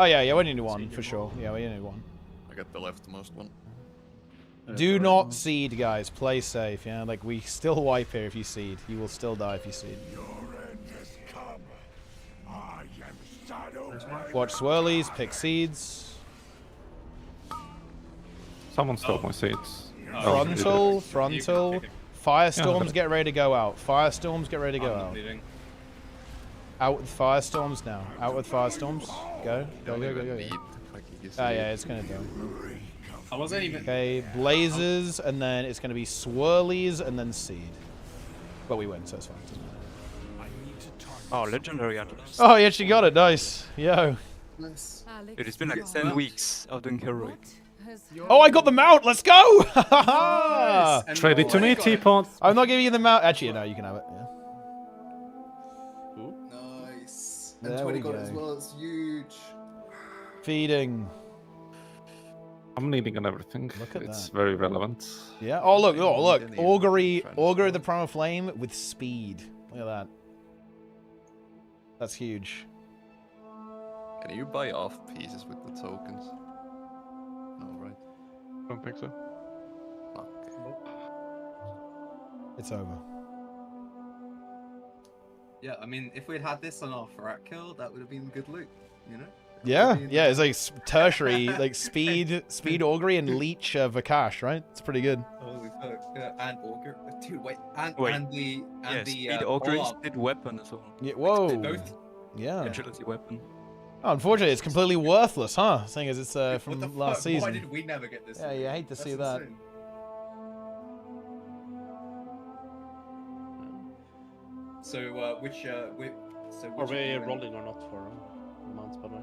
Oh yeah, yeah, we need one for sure. Yeah, we need one. I got the leftmost one. Do not seed, guys. Play safe. Yeah, like we still wipe here if you seed. You will still die if you seed. Watch swirlies, pick seeds. Someone stole my seeds. Frontal. Firestorms, get ready to go out. Firestorms, get ready to go out. Out with firestorms now. Out with firestorms. Go. Go, go, go, go. Oh yeah, it's gonna do. I wasn't even. Okay, blazes, and then it's gonna be swirlies, and then seed. But we win, so it's fine. Oh, legendary Atlas. Oh, you actually got it. Nice. Yo. Nice. Dude, it's been like 10 weeks of doing heroic. Oh, I got the mount. Let's go. Nice. Trade it to me, Teapot. I'm not giving you the mount. Actually, no, you can have it. Yeah. Nice. And There 20 we gold go. as well. It's huge. Feeding. I'm leaning on everything. Look at it's that. very relevant. Yeah. Oh look. Oh look. Augury of the Primal Flame with speed. Look at that. That's huge. Can you buy off pieces with the tokens? No, right? Don't think so. Fuck. It's over. Yeah, I mean, if we'd had this on our Fractal, that would have been good loot, you know? Yeah, yeah, it's like tertiary, like speed augury and leech Vakash, right? It's pretty good. Holy fuck! And augur, dude, wait, and the speed augury, speed weapon as well. Yeah, whoa. Both. Yeah. Agility weapon. Oh, unfortunately, it's completely worthless, huh? Seeing as it's What from the last fuck? season. Why did we never get this? Yeah, you hate to see that. insane. So, which Are we rolling or not for mounts, by the way?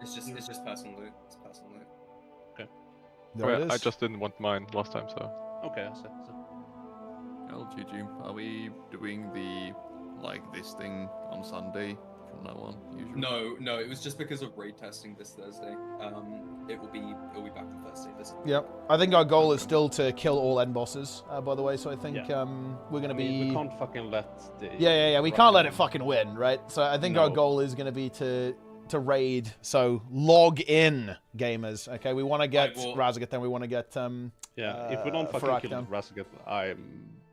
It's just personal loot. It's personal loot. Okay. There it is. I just didn't want mine last time, so. Okay, I see. Well, GG. Are we doing this thing on Sunday from now on? Usually? No, it was just because of raid testing this Thursday. It will be back on Thursday. Yep. I think our goal is still to kill all end bosses, by the way, so I think we're going to be... We can't fucking let the... Yeah, we can't let it fucking win, right? So I think our goal is going to be to to raid, so log in, gamers. Okay, we want to get Razagat, then we want to get yeah. If we don't fucking kill Razagat,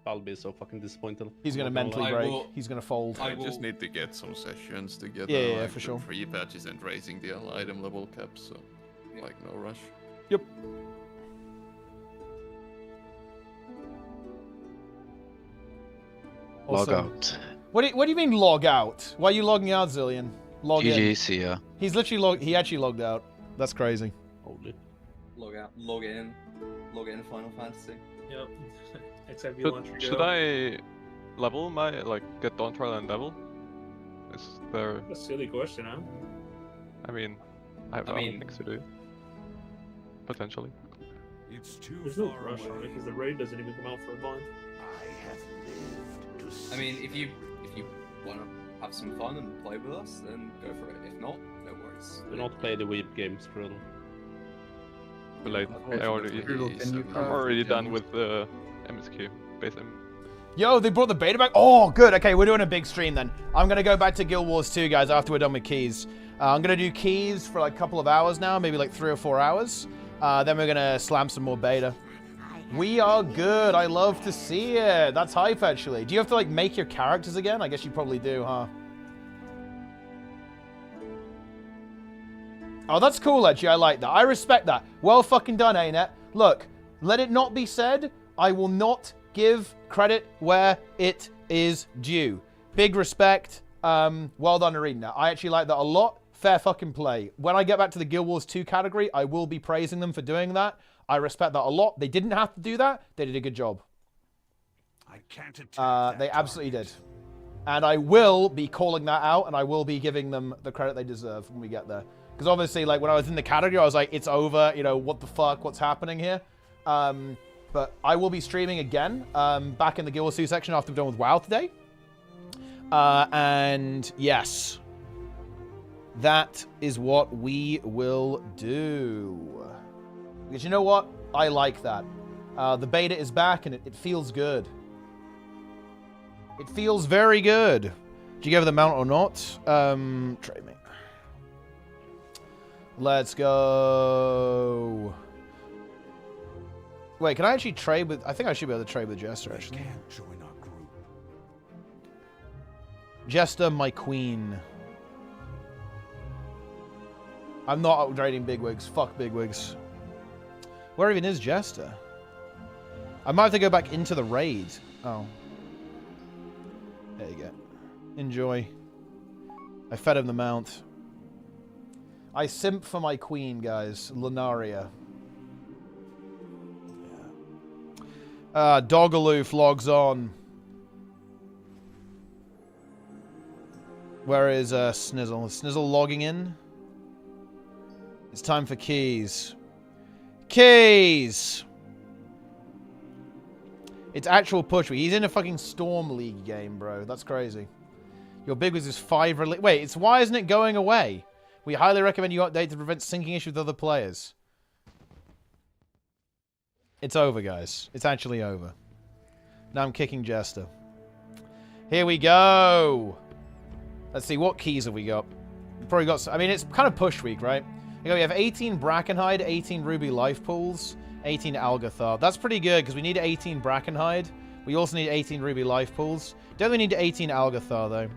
I'll be so fucking disappointed. He's gonna mentally break. He's gonna fold. I just need to get some sessions together. Yeah, like for sure. 3 patches and raising the item level cap, so like no rush. Yep. Log out. What do you mean log out? Why are you logging out, Zillion? Log in. GG, yeah. He's literally he actually logged out. That's crazy. Holy. Log out. Log in. Log in Final Fantasy. Yep. Except you launch your Should I level my get Dawn Trial and level? Is there? That's a silly question, huh? I mean, I have other things to do. Potentially. There's no rush on it because the raid doesn't even come out for a month. I mean, if you want to have some fun and play with us, then go for it. If not, no worries. Do not play the weeb games, Frudel. Too late. I'm already done with the MSQ. Base M. Yo, they brought the beta back? Oh, good. Okay, we're doing a big stream then. I'm going to go back to Guild Wars 2, guys, after we're done with keys. I'm going to do keys for like a couple of hours now, maybe like 3 or 4 hours. Then we're going to slam some more beta. We are good. I love to see it. That's hype, actually. Do you have to, like, make your characters again? I guess you probably do, huh? Oh, that's cool, actually. I like that. I respect that. Well fucking done, ArenaNet. Look, let it not be said, I will not give credit where it is due. Big respect. Well done, ArenaNet. I actually like that a lot. Fair fucking play. When I get back to the Guild Wars 2 category, I will be praising them for doing that. I respect that a lot. They didn't have to do that. They did a good job. I can't attack they absolutely did. And I will be calling that out, and I will be giving them the credit they deserve when we get there. Because obviously, like, when I was in the category, I was like, it's over. You know, what the fuck? What's happening here? But I will be streaming again back in the Guild Wars 2 section after we're done with WoW today. And yes, that is what we will do. Because you know what? I like that. The beta is back and it feels good. It feels very good. Did you give the mount or not? Trade me. Let's go. Wait, can I actually trade with... I think I should be able to trade with Jester, actually. Jester, my queen. I'm not upgrading bigwigs. Fuck bigwigs. Where even is Jester? I might have to go back into the raid. Oh. There you go. Enjoy. I fed him the mount. I simp for my queen, guys. Lunaria. Yeah. Dogaloof logs on. Where is Snizzle? Is Snizzle logging in? It's time for keys. Keys! It's actual push. He's in a fucking Storm League game, bro. That's crazy. Your big was 5 release. Wait, why isn't it going away? We highly recommend you update to prevent syncing issues with other players. It's over, guys. It's actually over. Now I'm kicking Jester. Here we go. Let's see, what keys have we got? We've probably got... I mean, it's kind of push week, right? We have 18 Brackenhide, 18 Ruby Life Pools, 18 Algathar. That's pretty good, because we need 18 Brackenhide. We also need 18 Ruby Life Pools. Don't we need 18 Algathar, though?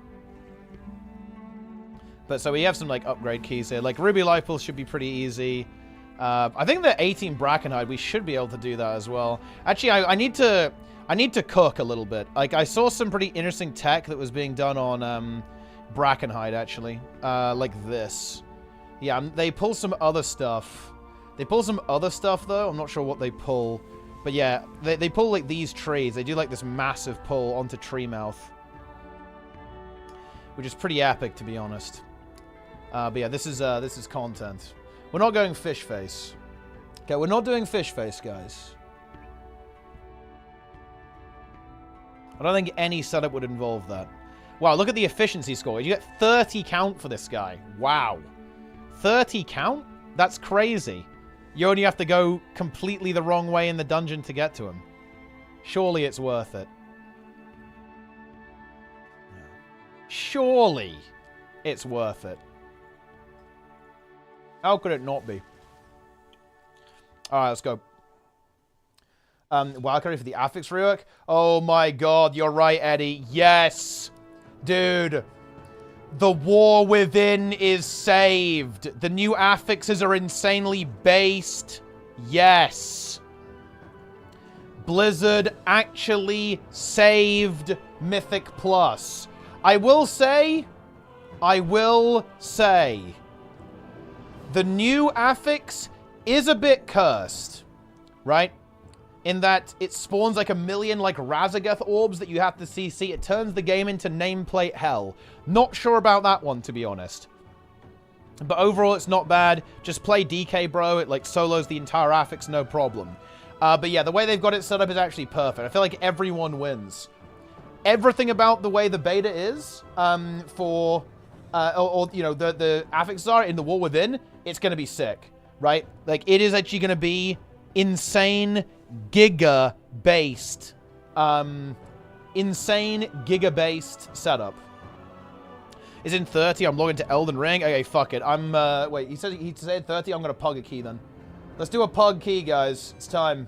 But so we have some, like, upgrade keys here. Like, Ruby Life Pools should be pretty easy. I think the 18 Brackenhide, we should be able to do that as well. Actually, I need to cook a little bit. Like, I saw some pretty interesting tech that was being done on Brackenhide, actually. Like this. Yeah, they pull some other stuff. They pull some other stuff, though. I'm not sure what they pull. But yeah, they pull, like, these trees. They do, like, this massive pull onto Treemouth. Which is pretty epic, to be honest. But yeah, this is content. We're not going fish face. Okay, we're not doing fish face, guys. I don't think any setup would involve that. Wow, look at the efficiency score. You get 30 count for this guy. Wow. 30 count? That's crazy. You only have to go completely the wrong way in the dungeon to get to him. Surely it's worth it. Surely it's worth it. How could it not be? Alright, let's go. Wildcard for the affix rework? Oh my god, you're right, Eddie. Yes! Dude. The War Within is saved. The new affixes are insanely based. Yes. Blizzard actually saved Mythic Plus. I will say, the new affix is a bit cursed, right? In that it spawns like 1,000,000 like Razagath orbs that you have to CC. It turns the game into nameplate hell. Not sure about that one, to be honest. But overall, it's not bad. Just play DK, bro. It like solos the entire affix, no problem. But yeah, the way they've got it set up is actually perfect. I feel like everyone wins. Everything about the way the beta is you know, the affixes are in the War Within, it's going to be sick, right? Like, it is actually going to be insane giga-based setup. Is in 30. I'm logging to Elden Ring. Okay, fuck it. I'm, wait, he said 30. I'm going to pug a key then. Let's do a pug key, guys. It's time.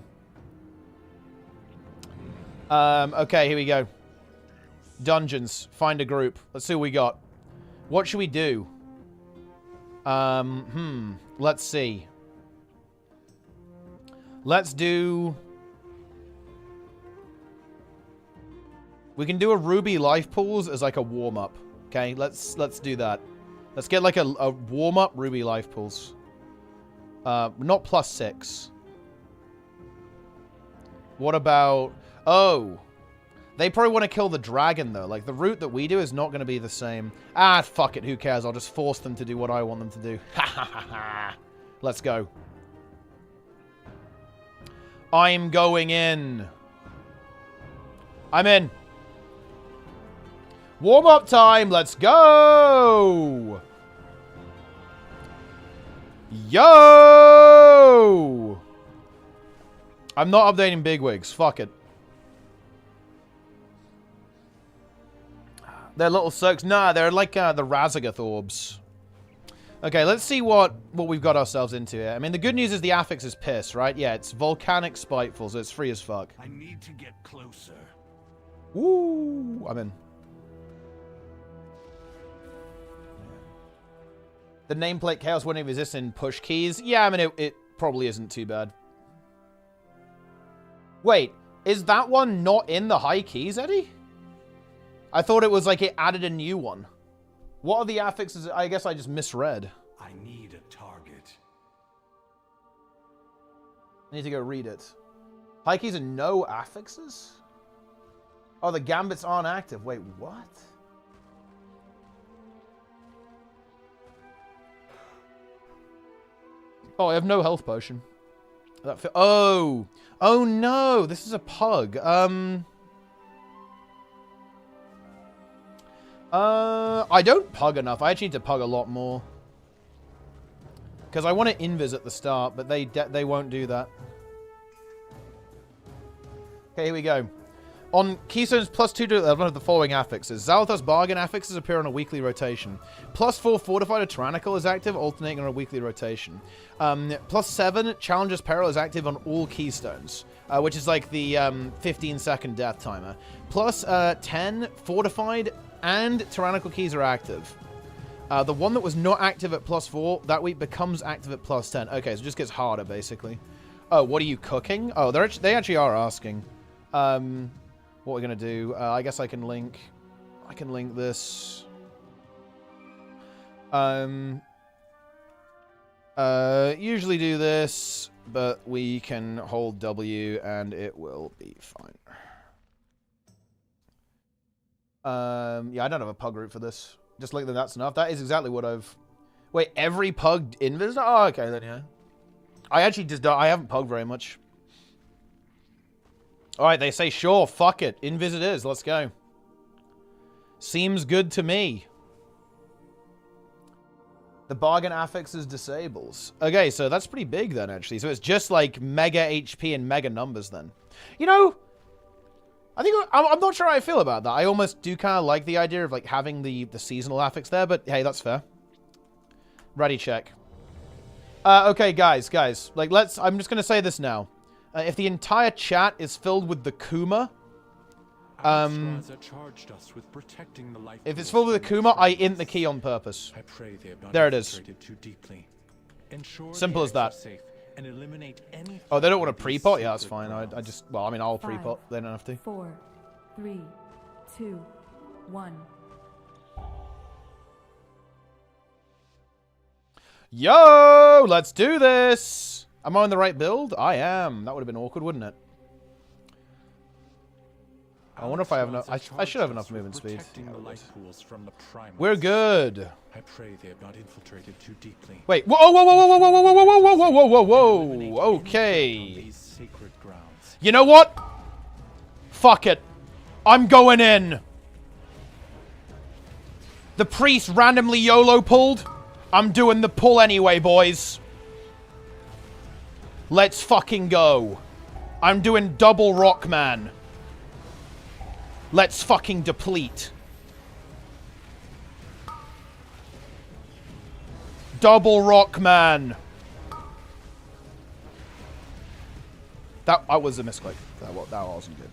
Okay, here we go. Dungeons. Find a group. Let's see what we got. What should we do? Let's see. Let's do... We can do a Ruby life pools as like a warm-up. Okay, let's do that. Let's get like a warm-up Ruby life pools. Not +6. What about... Oh. They probably want to kill the dragon, though. Like, the route that we do is not going to be the same. Ah, fuck it. Who cares? I'll just force them to do what I want them to do. Ha ha ha ha. Let's go. I'm going in. I'm in. Warm-up time. Let's go. Yo! I'm not updating bigwigs. Fuck it. They're little circs. Nah, they're like the Razagath orbs. Okay, let's see what we've got ourselves into here. I mean, the good news is the affix is piss, right? Yeah, it's volcanic spiteful, so it's free as fuck. I need to get closer. Woo! I'm in. The nameplate chaos wouldn't resist in push keys. Yeah, I mean, it probably isn't too bad. Wait, is that one not in the high keys, Eddie? I thought it was like it added a new one. What are the affixes? I guess I just misread. I need a target. I need to go read it. High keys are no affixes? Oh, the gambits aren't active. Wait, what? Oh, I have no health potion. Oh! Oh no! This is a pug. I don't pug enough. I actually need to pug a lot more. Because I want to invis at the start, but they won't do that. Okay, here we go. On Keystones +2 to 11 of the following affixes. Zalthus Bargain affixes appear on a weekly rotation. +4 Fortified or Tyrannical is active, alternating on a weekly rotation. +7 Challenger's Peril is active on all Keystones, which is like the 15-second death timer. +10 Fortified and Tyrannical keys are active. The one that was not active at +4 that week becomes active at +10. Okay, so it just gets harder, basically. Oh, what are you cooking? Oh, they actually are asking. What we're gonna do? I guess I can link this. Usually do this, but we can hold W and it will be fine. Yeah, I don't have a pug route for this. Just like that's enough. That is exactly what I've... Wait, every pug invis? Oh, okay, then, yeah. I actually just don't... I haven't pugged very much. Alright, they say, sure, fuck it. Invis it is. Let's go. Seems good to me. The bargain affixes disables. Okay, so that's pretty big then, actually. So it's just like mega HP and mega numbers then. You know... I think I'm not sure how I feel about that. I almost do kind of like the idea of like having the seasonal affix there, but hey, that's fair. Ready check. Okay, guys. Like, I'm just gonna say this now. If the entire chat is filled with the Kuma, if it's filled with the Kuma, I int the key on purpose. There it is. Simple as that. Oh, they don't want to pre-pot? Yeah, that's fine. I just, well, I mean, I'll pre-pot. They don't have to. 4, 3, 2, 1. Yo, let's do this. Am I on the right build? I am. That would have been awkward, wouldn't it? I wonder if I have enough. I should have enough movement speed. We're good. I pray they have not infiltrated too deeply. Wait. Whoa, whoa, whoa, whoa, whoa, whoa, whoa, whoa, whoa, whoa, whoa, whoa, whoa. Okay. You know what? Fuck it. I'm going in. The priest randomly YOLO pulled. I'm doing the pull anyway, boys. Let's fucking go. I'm doing double Rockman. Let's fucking deplete. Double Rockman. That was a misclick. That wasn't good.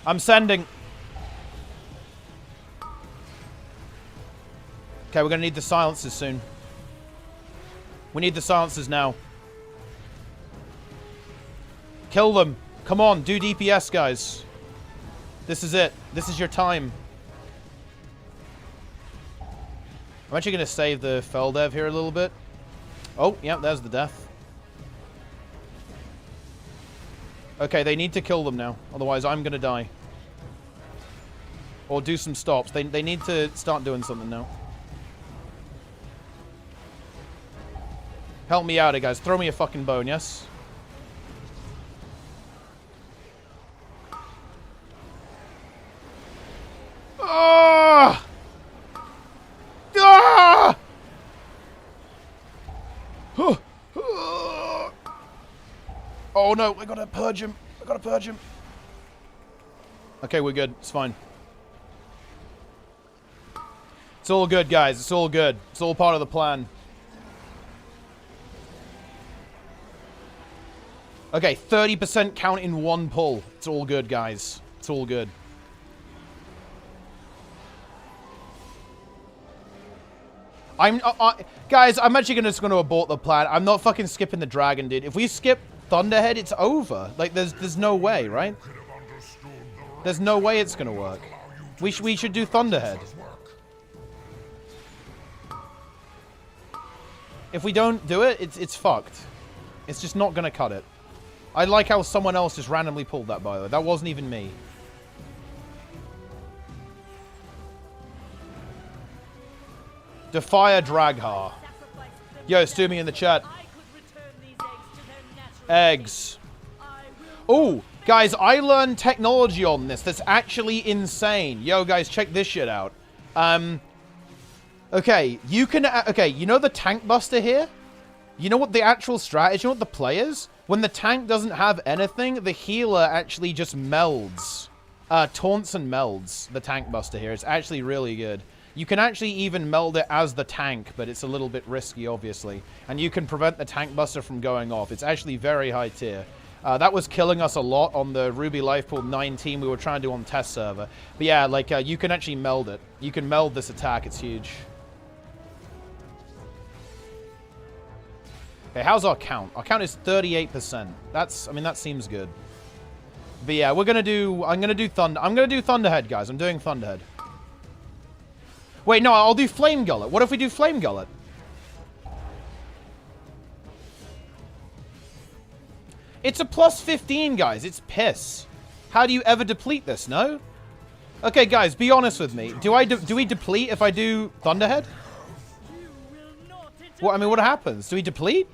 I'm sending. Okay, we're gonna need the silencers soon. We need the silencers now. Kill them. Come on, do DPS, guys. This is it. This is your time. I'm actually going to save the Feldev here a little bit. Oh, yeah, there's the death. Okay, they need to kill them now. Otherwise, I'm going to die. Or do some stops. They need to start doing something now. Help me out here, guys. Throw me a fucking bone, yes? Ah! Ah! Oh no, I gotta purge him. I gotta purge him. Okay, we're good. It's fine. It's all good, guys. It's all good. It's all part of the plan. Okay, 30% count in one pull. It's all good, guys. It's all good. Guys, I'm actually just going to abort the plan. I'm not fucking skipping the dragon, dude. If we skip Thunderhead, it's over. Like, there's no way, right? There's no way it's going to work. We should do Thunderhead. If we don't do it, it's fucked. It's just not going to cut it. I like how someone else just randomly pulled that, by the way. That wasn't even me. Defire Draghar. Yo, stew me in the chat. Eggs. Oh, guys, I learned technology on this that's actually insane. Yo, guys, check this shit out. Okay, you can... Okay, you know the tank buster here? You know what the actual strategy, you know what the play is? When the tank doesn't have anything, the healer actually just melds. Taunts and melds the tank buster here. It's actually really good. You can actually even meld it as the tank, but it's a little bit risky, obviously. And you can prevent the tank buster from going off. It's actually very high tier. That was killing us a lot on the Ruby Lifepool 19 we were trying to do on test server. But yeah, like, you can actually meld it. You can meld this attack. It's huge. Okay, how's our count? Our count is 38%. I mean, that seems good. But yeah, I'm gonna do Thunderhead, guys. I'm doing Thunderhead. Wait, no, I'll do Flame Gullet. What if we do Flame Gullet? It's a plus 15, guys. It's piss. How do you ever deplete this, no? Okay, guys, be honest with me. Do we deplete if I do Thunderhead? What, I mean, what happens? Do we deplete?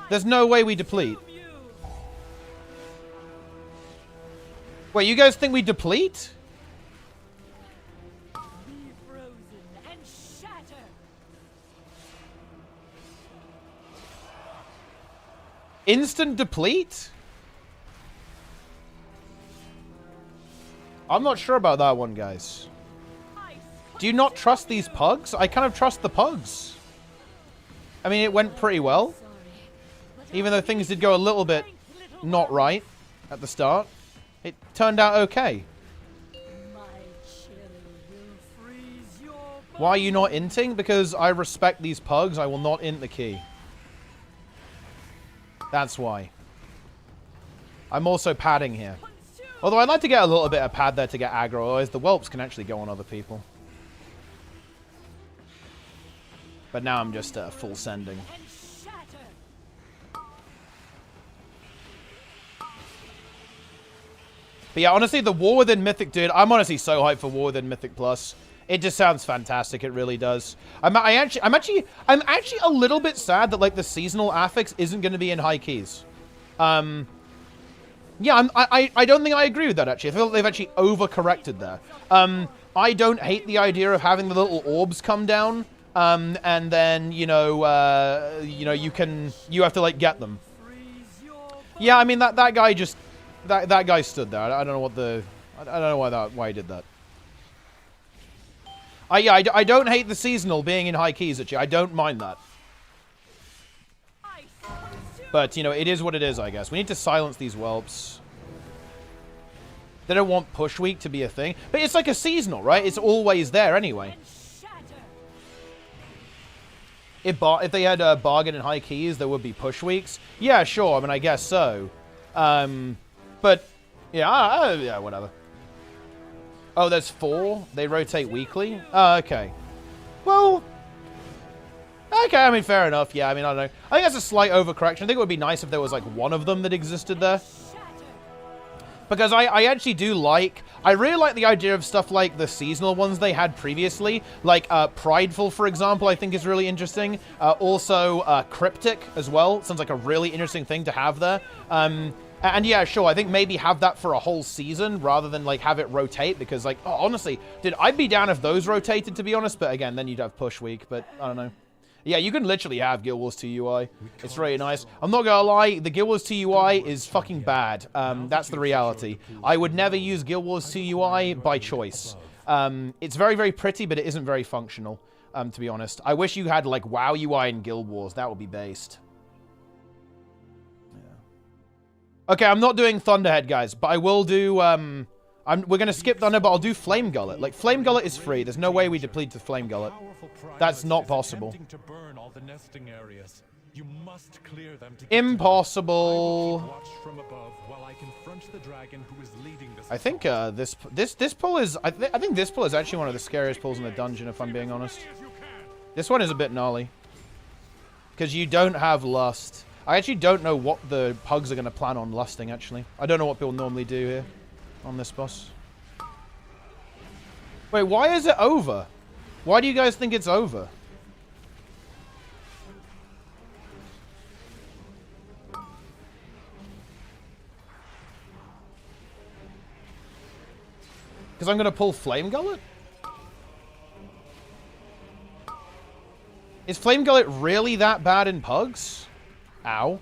There's no way we deplete. Wait, you guys think we deplete? Instant deplete? I'm not sure about that one, guys. Do you not trust these pugs? I kind of trust the pugs. I mean, it went pretty well. Even though things did go a little bit not right at the start, it turned out okay. Why are you not inting? Because I respect these pugs. I will not int the key. That's why. I'm also padding here. Although I'd like to get a little bit of pad there to get aggro, otherwise the whelps can actually go on other people. But now I'm just full sending. But yeah, honestly, the War Within Mythic, dude, I'm honestly so hyped for War Within Mythic Plus. It just sounds fantastic. It really does. I'm actually a little bit sad that like the seasonal affix isn't going to be in high keys. Yeah, I don't think I agree with that actually. I feel like they've actually overcorrected there. I don't hate the idea of having the little orbs come down, and then you have to like get them. Yeah, I mean that guy just that guy stood there. I don't know what the I don't know why he did that. Yeah, I don't hate the seasonal being in high keys, actually. I don't mind that. But, you know, it is what it is, I guess. We need to silence these whelps. They don't want push week to be a thing. But it's like a seasonal, right? It's always there anyway. If they had a bargain in high keys, there would be push weeks. Yeah, sure. I mean, I guess so. But, yeah, yeah, whatever. Oh, there's 4? They rotate weekly? Oh, okay. Well, okay, I mean, fair enough. Yeah, I mean, I don't know. I think that's a slight overcorrection. I think it would be nice if there was, like, one of them that existed there. Because I actually do like... I really like the idea of stuff like the seasonal ones they had previously. Like, Prideful, for example, I think is really interesting. Also, Cryptic as well. Sounds like a really interesting thing to have there. And yeah, sure, I think maybe have that for a whole season rather than, like, have it rotate. Because, like, oh, honestly, dude, I'd be down if those rotated, to be honest. But, again, then you'd have push week. But, I don't know. Yeah, you can literally have Guild Wars 2 UI. It's really nice. I'm not gonna lie, the Guild Wars 2 UI is fucking bad. That's the reality. I would never use Guild Wars 2 UI by choice. It's very, very pretty, but it isn't very functional, to be honest. I wish you had, like, WoW UI in Guild Wars. That would be based. Okay, I'm not doing Thunderhead, guys, but I will do, we're going to skip Thunder, but I'll do Flame Gullet. Like, Flame Gullet is free. There's no way we deplete the Flame Gullet. That's not possible. Impossible. I think this pull is, I think this pull is actually one of the scariest pulls in the dungeon, if I'm being honest. This one is a bit gnarly. Because you don't have Lust. I actually don't know what the pugs are going to plan on lusting, actually. I don't know what people normally do here on this boss. Wait, why is it over? Why do you guys think it's over? Because I'm going to pull Flame Gullet? Is Flame Gullet really that bad in pugs? Ow.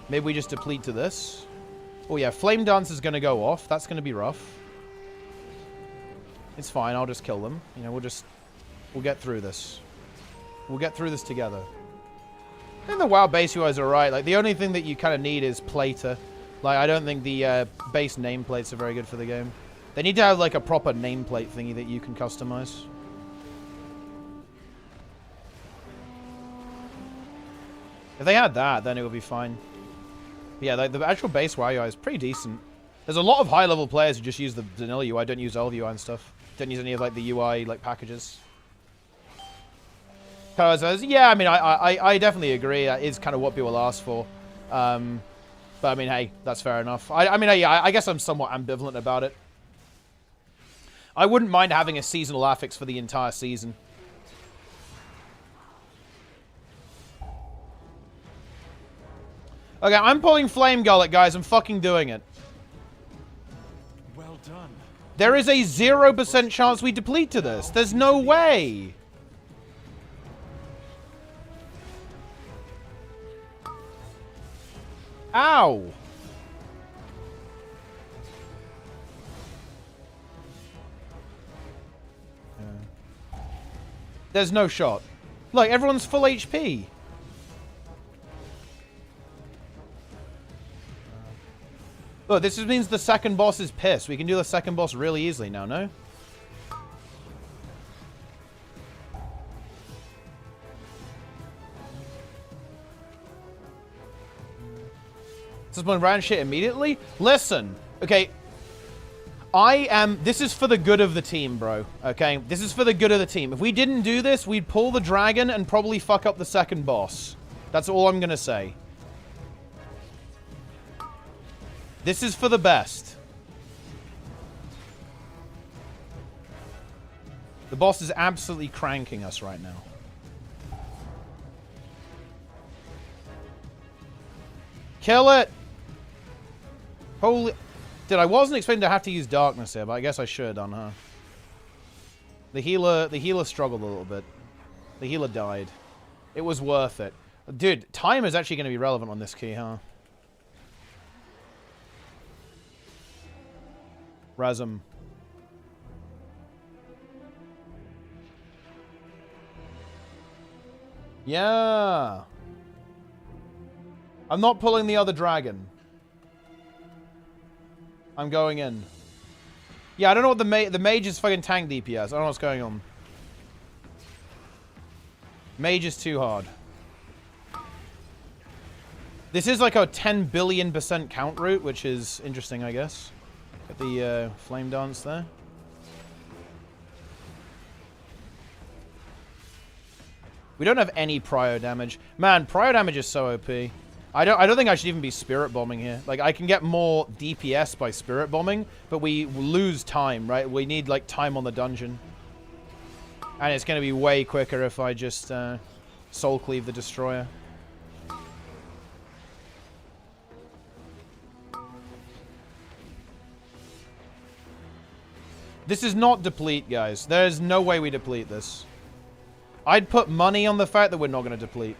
Maybe we just deplete to this. Oh yeah, Flame Dance is going to go off. That's going to be rough. It's fine. I'll just kill them. You know, we'll get through this. We'll get through this together. I think the WoW base UIs are alright. Like, the only thing that you kind of need is Plater. Like, I don't think the base nameplates are very good for the game. They need to have, like, a proper nameplate thingy that you can customize. If they had that, then it would be fine. But yeah, like, the actual base WoW UI is pretty decent. There's a lot of high-level players who just use the vanilla UI, don't use all the UI and stuff. Don't use any of, like, the UI, like, packages. Says, yeah, I mean, I definitely agree. That is kind of what people ask for. But, I mean, hey, that's fair enough. I guess I'm somewhat ambivalent about it. I wouldn't mind having a seasonal affix for the entire season. Okay, I'm pulling Flame Gullet, guys. I'm fucking doing it. Well done. There is a 0% chance we deplete to this. There's no way. Ow. There's no shot. Look, everyone's full HP. Look, this just means the second boss is pissed. We can do the second boss really easily now, no? Someone ran shit immediately? Listen, okay. This is for the good of the team, bro. Okay? This is for the good of the team. If we didn't do this, we'd pull the dragon and probably fuck up the second boss. That's all I'm gonna say. This is for the best. The boss is absolutely cranking us right now. Kill it! Holy... Dude, I wasn't expecting to have to use darkness here, but I guess I should have done, huh? The healer struggled a little bit. The healer died. It was worth it. Dude, time is actually going to be relevant on this key, huh? Razum. Yeah. I'm not pulling the other dragon. I'm going in. Yeah, I don't know what the mage is fucking tank DPS. I don't know what's going on. Mage is too hard. This is like a 10 billion% count route, which is interesting, I guess. Get the flame dance there. We don't have any prio damage. Man, prio damage is so OP. I don't think I should even be spirit bombing here. Like, I can get more DPS by spirit bombing, but we lose time, right? We need like time on the dungeon. And it's going to be way quicker if I just soul cleave the destroyer. This is not deplete, guys. There's no way we deplete this. I'd put money on the fact that we're not going to deplete.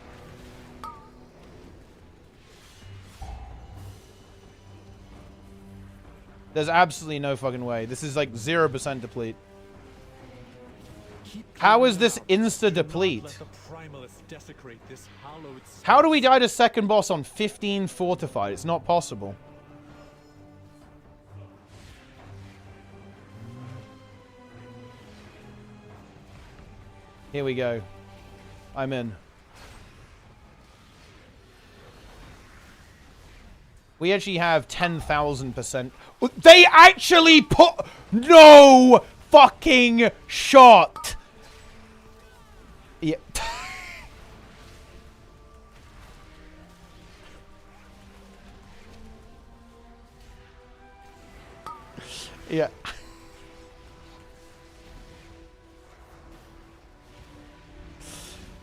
There's absolutely no fucking way. This is like 0% deplete. How is this insta-deplete? How do we die to second boss on 15 fortified? It's not possible. Here we go. I'm in. We actually have 10,000%. They actually put... No fucking shot! Yeah. Yeah.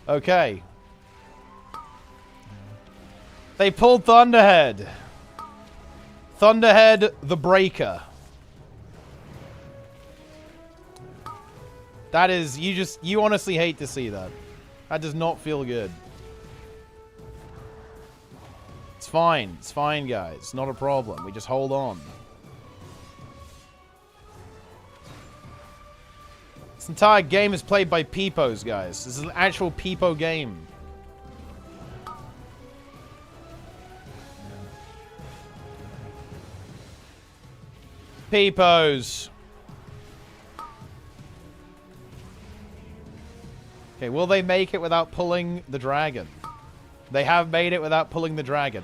Okay. They pulled Thunderhead. Thunderhead the Breaker. That is, you honestly hate to see that. That does not feel good. It's fine. It's fine, guys. It's not a problem. We just hold on. This entire game is played by peepos, guys. This is an actual peepo game. Peepos. Okay, will they make it without pulling the dragon? They have made it without pulling the dragon.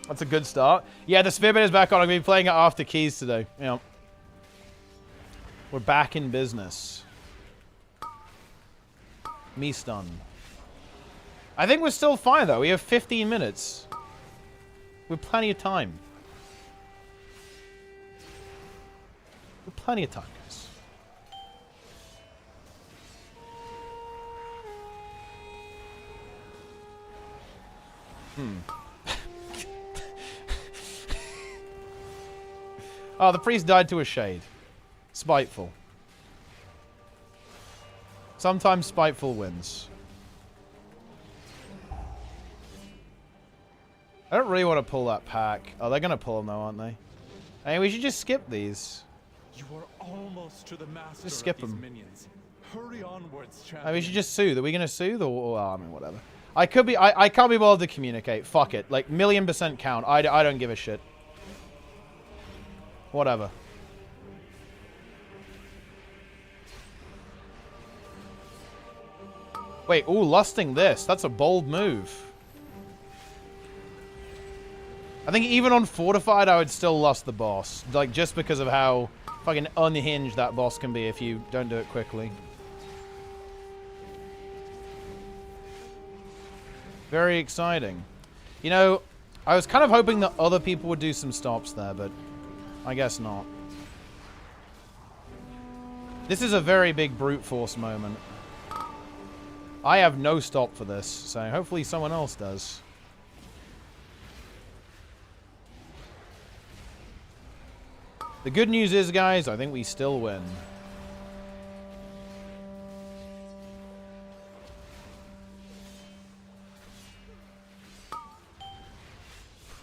That's a good start. Yeah, the Sphere is back on. I'm going to be playing it after keys today. Yeah. We're back in business. Me stun. I think we're still fine, though. We have 15 minutes. We have plenty of time. We have plenty of time, guys. Oh, the priest died to a shade. Spiteful. Sometimes spiteful wins. I don't really want to pull that pack. Oh, they're going to pull them though, aren't they? I mean, we should just skip these. You are almost to the master just skip of these them. minions. Hurry onwards, I mean, we champion. should just soothe. Are we gonna soothe or I mean, whatever. I could be. I can't be bothered to communicate. Fuck it. Like, 1,000,000% count. I don't give a shit. Whatever. Wait, ooh, lusting this. That's a bold move. I think even on Fortified, I would still lust the boss. Like, just because of how fucking unhinged that boss can be if you don't do it quickly. Very exciting. You know, I was kind of hoping that other people would do some stops there, but I guess not. This is a very big brute force moment. I have no stop for this, so hopefully someone else does. The good news is, guys, I think we still win.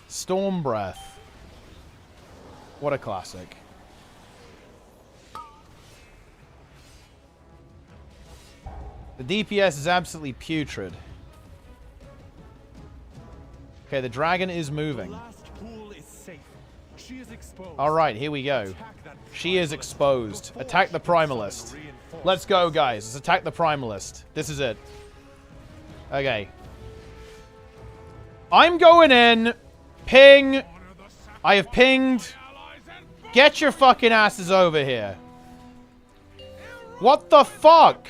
Storm Breath. What a classic. The DPS is absolutely putrid. Okay, the dragon is moving. Alright, here we go. She is exposed. Attack the Primalist. Let's go, guys. Let's attack the Primalist. This is it. Okay. I'm going in. Ping. I have pinged. Get your fucking asses over here. What the fuck?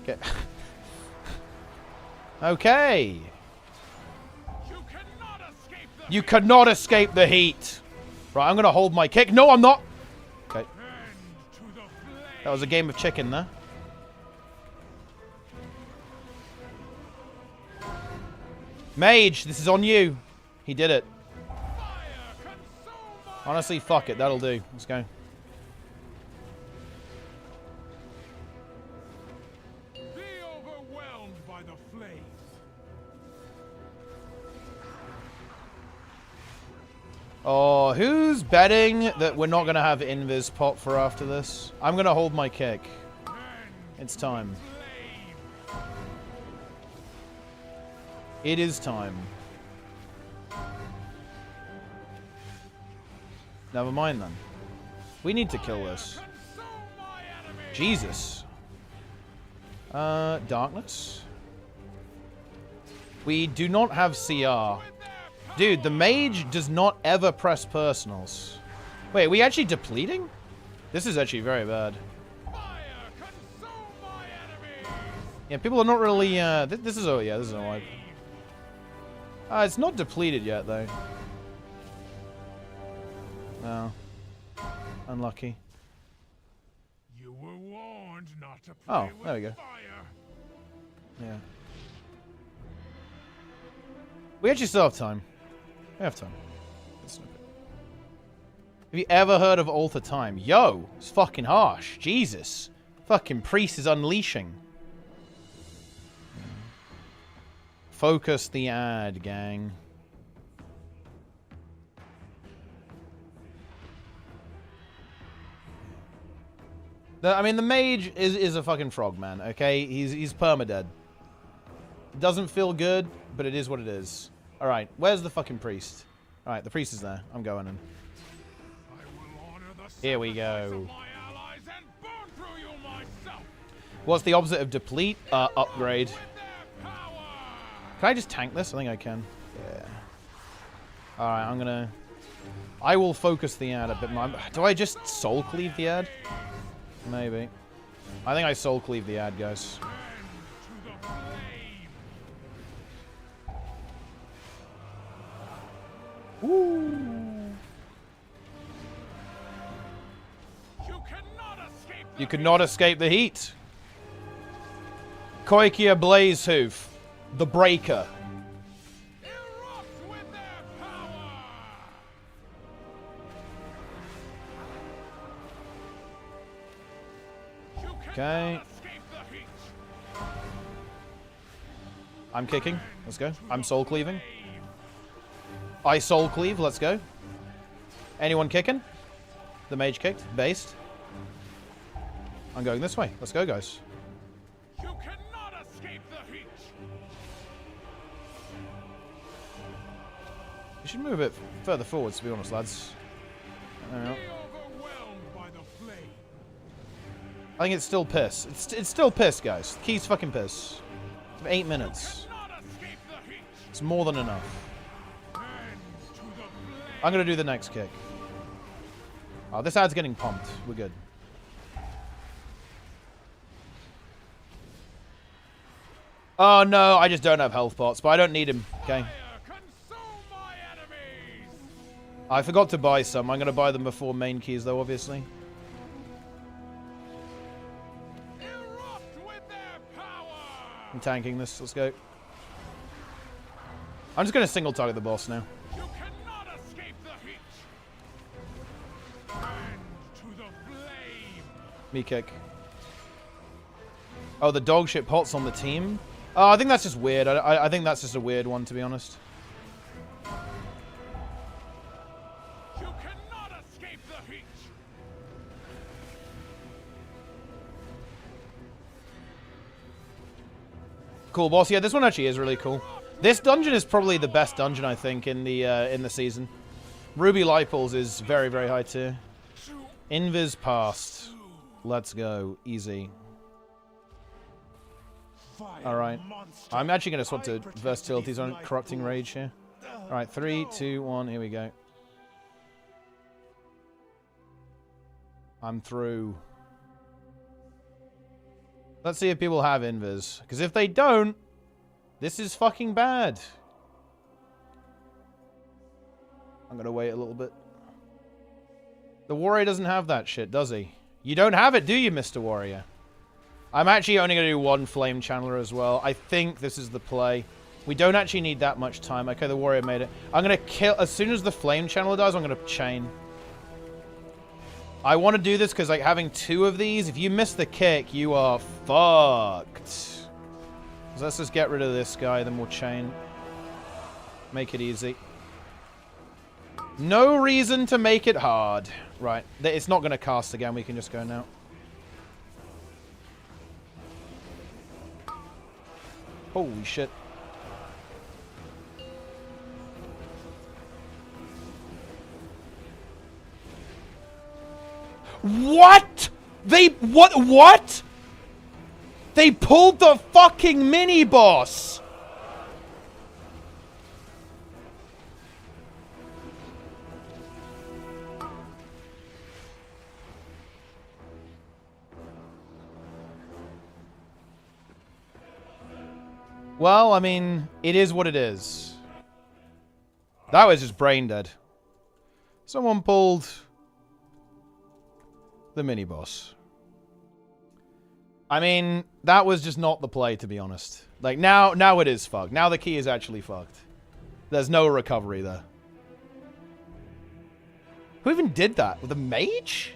Okay. Okay. You cannot escape the heat. Right, I'm going to hold my kick. No, I'm not. Okay. That was a game of chicken there. Mage, this is on you. He did it. Honestly, fuck it. That'll do. Let's go. Oh, who's betting that we're not going to have Invis pop for after this? I'm going to hold my kick. It's time. It is time. Never mind then. We need to kill this. Jesus. Darkness. We do not have CR. Dude, the mage does not ever press personals. Wait, are we actually depleting? This is actually very bad. Yeah, people are not really, this is, oh yeah, this is a wipe. It's not depleted yet, though. No. Unlucky. You were warned not to play Oh, there we go. Yeah. We actually still have time. We have time. That's no good. Have you ever heard of Alter Time? Yo, it's fucking harsh. Jesus. Fucking priest is unleashing. Focus the ad, gang. I mean, the mage is a fucking frog, man, okay? He's permadead. Doesn't feel good, but it is what it is. Alright, where's the fucking priest? Alright, the priest is there. I'm going in. Here we go. What's the opposite of deplete? Upgrade. Can I just tank this? I think I can. Yeah. Alright, I'm gonna... I will focus the ad a bit more. Do I just soul cleave the ad? Maybe. I think I soul cleave the ad, guys. Woo! You cannot escape the heat. Koikia Blazehoof, the Breaker. Okay. I'm kicking. Let's go. I'm soul cleaving. I soul cleave. Let's go. Anyone kicking? The mage kicked. Based. I'm going this way. Let's go, guys. You cannot escape the heat. You should move a bit further forwards, to be honest, lads. Overwhelmed by the flame. I think it's still piss. It's still piss, guys. The key's fucking piss. 8 minutes. It's more than enough. I'm gonna do the next kick. Oh, this ad's getting pumped. We're good. Oh no, I just don't have health pots, but I don't need him. Okay. I forgot to buy some. I'm gonna buy them before main keys, though, obviously. I'm tanking this. Let's go. I'm just gonna single target the boss now. You cannot escape the heat. And to the flame. Me kick. Oh, the dog shit pots on the team? Oh, I think that's just weird. I think that's just a weird one, to be honest. You cannot escape the heat. Cool, boss. Yeah, this one actually is really cool. This dungeon is probably the best dungeon, I think, in the season. Ruby Light Pools is very, very high tier. Invis passed. Let's go. Easy. Alright. I'm actually going to swap to Versatilities on Corrupting Rage here. Alright, 3, 2, 1. Here we go. I'm through. Let's see if people have Invis. Because if they don't, this is fucking bad. I'm going to wait a little bit. The Warrior doesn't have that shit, does he? You don't have it, do you, Mr. Warrior? I'm actually only going to do one Flame Channeler as well. I think this is the play. We don't actually need that much time. Okay, the Warrior made it. I'm going to kill... As soon as the Flame Channeler dies, I'm going to chain. I want to do this because, like, having 2 of these, if you miss the kick, you are fucked. So let's just get rid of this guy, then we'll chain. Make it easy. No reason to make it hard. Right. It's not going to cast again. We can just go now. Holy shit. What? What? They pulled the fucking mini-boss! Well, I mean, it is what it is. That was just brain dead. Someone pulled the mini-boss. I mean, that was just not the play, to be honest. Like, now it is fucked. Now the key is actually fucked. There's no recovery there. Who even did that? With a mage?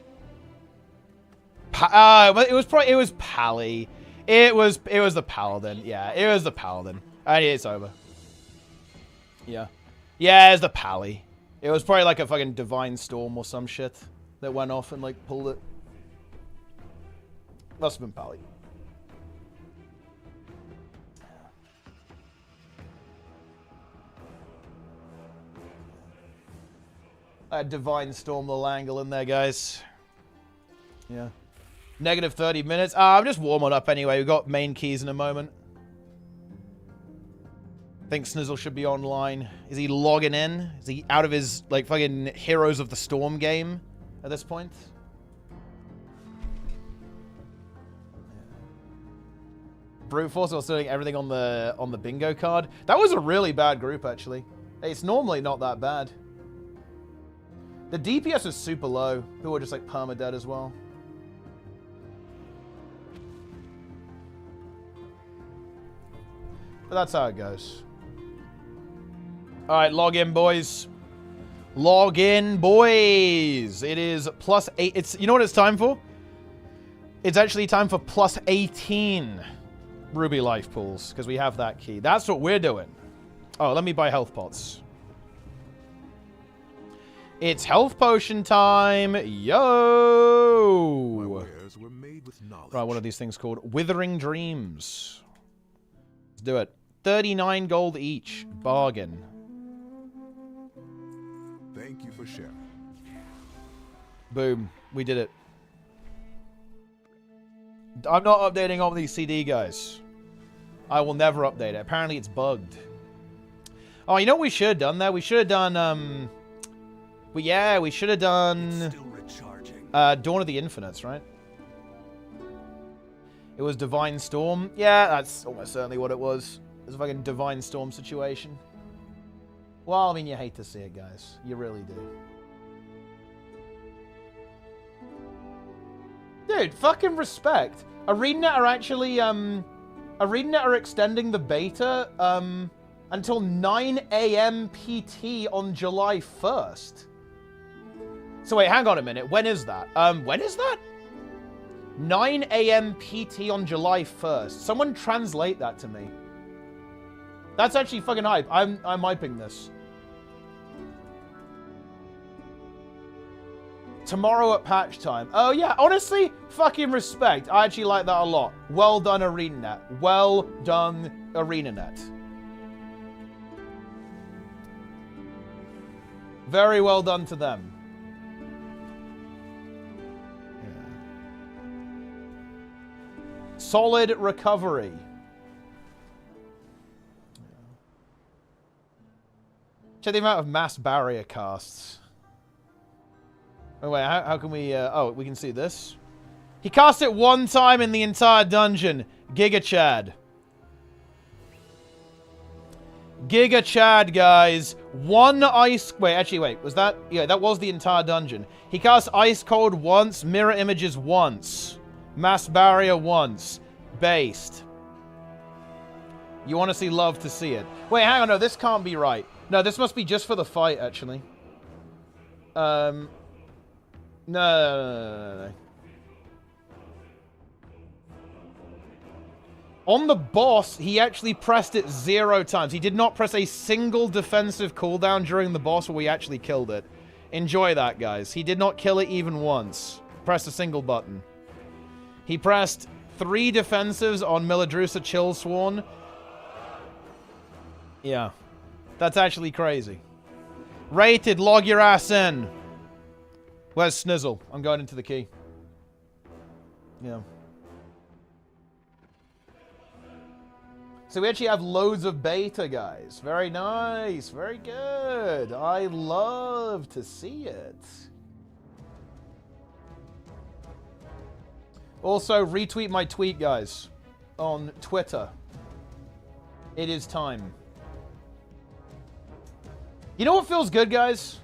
It was Pally. It was the Paladin. Yeah, it was the Paladin. And it's over. Yeah. Yeah, it's the Pally. It was probably like a fucking Divine Storm or some shit that went off and, like, pulled it. Must have been Pally. I had Divine Storm the angle in there, guys. Yeah. Negative 30 minutes. I'm just warming up anyway. We've got main keys in a moment. I think Snizzle should be online. Is he logging in? Is he out of his, like, fucking Heroes of the Storm game at this point? Brute Force was doing everything on the bingo card. That was a really bad group, actually. It's normally not that bad. The DPS is super low. People are just, like, perma-dead as well. But that's how it goes. Alright, log in, boys. Log in, boys. It is +8. You know what it's time for? It's actually time for +18 Ruby Life Pools, because we have that key. That's what we're doing. Oh, let me buy health pots. It's health potion time. Yo! My wares were made with knowledge. Right, what are these things called? Withering Dreams. Let's do it. 39 gold each. Bargain. Thank you for sharing. Boom. We did it. I'm not updating all these CD guys. I will never update it. Apparently it's bugged. Oh, you know what we should have done there? We should have done, we should have done Dawn of the Infinites, right? It was Divine Storm. Yeah, that's almost certainly what it was. It's a fucking Divine Storm situation. Well, I mean, you hate to see it, guys. You really do. Dude, fucking respect. ArenaNet are actually, ArenaNet are extending the beta, until 9 AM PT on July 1st. So wait, hang on a minute. When is that? When is that? 9 AM PT on July 1st. Someone translate that to me. That's actually fucking hype. I'm hyping this. Tomorrow at patch time. Oh yeah, honestly, fucking respect. I actually like that a lot. Well done, ArenaNet. Well done, ArenaNet. Very well done to them. Yeah. Solid recovery. Check the amount of mass barrier casts. Oh, wait, how can we... oh, we can see this. He cast it one time in the entire dungeon. Giga Chad. Giga Chad, guys. One ice... Wait, actually, wait. Was that... Yeah, that was the entire dungeon. He cast Ice Cold once. Mirror Images once. Mass Barrier once. Based. You honestly love to see it. Wait, hang on. No, this can't be right. No, this must be just for the fight, actually. No. On the boss, he actually pressed it 0 times. He did not press a single defensive cooldown during the boss where we actually killed it. Enjoy that, guys. He did not kill it even once. Press a single button. He pressed 3 defensives on Milladrusa Chillsworn. Yeah. That's actually crazy. Rated, log your ass in. Where's Snizzle? I'm going into the key. Yeah. So we actually have loads of beta, guys. Very nice. Very good. I love to see it. Also, retweet my tweet, guys. On Twitter. It is time. You know what feels good, guys?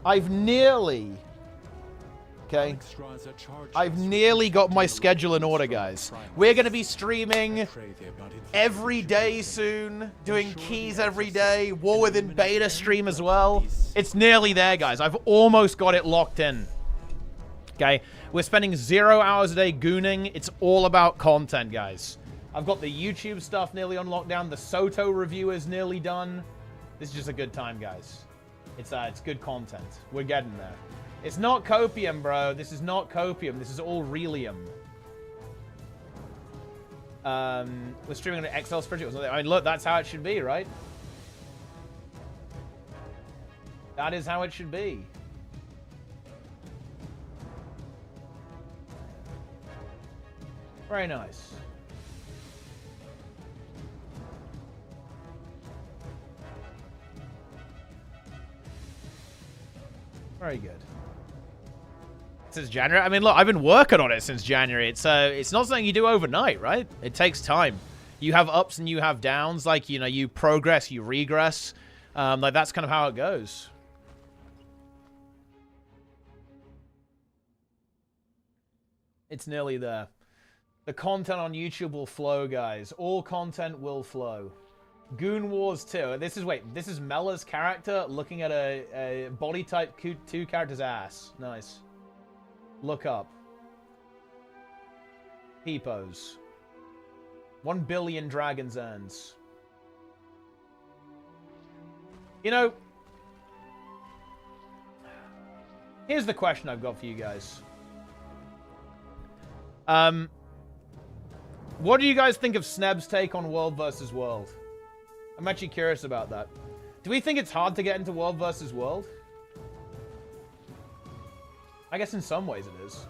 I've nearly... Okay. I've nearly got my schedule in order, guys. We're going to be streaming every day soon, doing keys every day, War Within beta stream as well. It's nearly there, guys. I've almost got it locked in. Okay, we're spending 0 hours a day gooning. It's all about content, guys. I've got the YouTube stuff nearly on lockdown. The Soto review is nearly done. This is just a good time, guys. It's good content. We're getting there. It's not copium, bro. This is not copium. This is all relium. We're streaming on an Excel spreadsheet. I mean, look, that's how it should be, right? That is how it should be. Very nice. Very good. Since January. I mean, look, I've been working on it since January. It's not something you do overnight, right? It takes time. You have ups and you have downs. Like, you know, you progress, you regress. Like, that's kind of how it goes. It's nearly there. The content on YouTube will flow, guys. All content will flow. Goon Wars 2. This is Mella's character looking at a body type 2 character's ass. Nice. Look up. Peepos. 1 billion Dragon's Urns. You know, here's the question I've got for you guys. What do you guys think of Sneb's take on World versus World? I'm actually curious about that. Do we think it's hard to get into World versus World? I guess in some ways it is.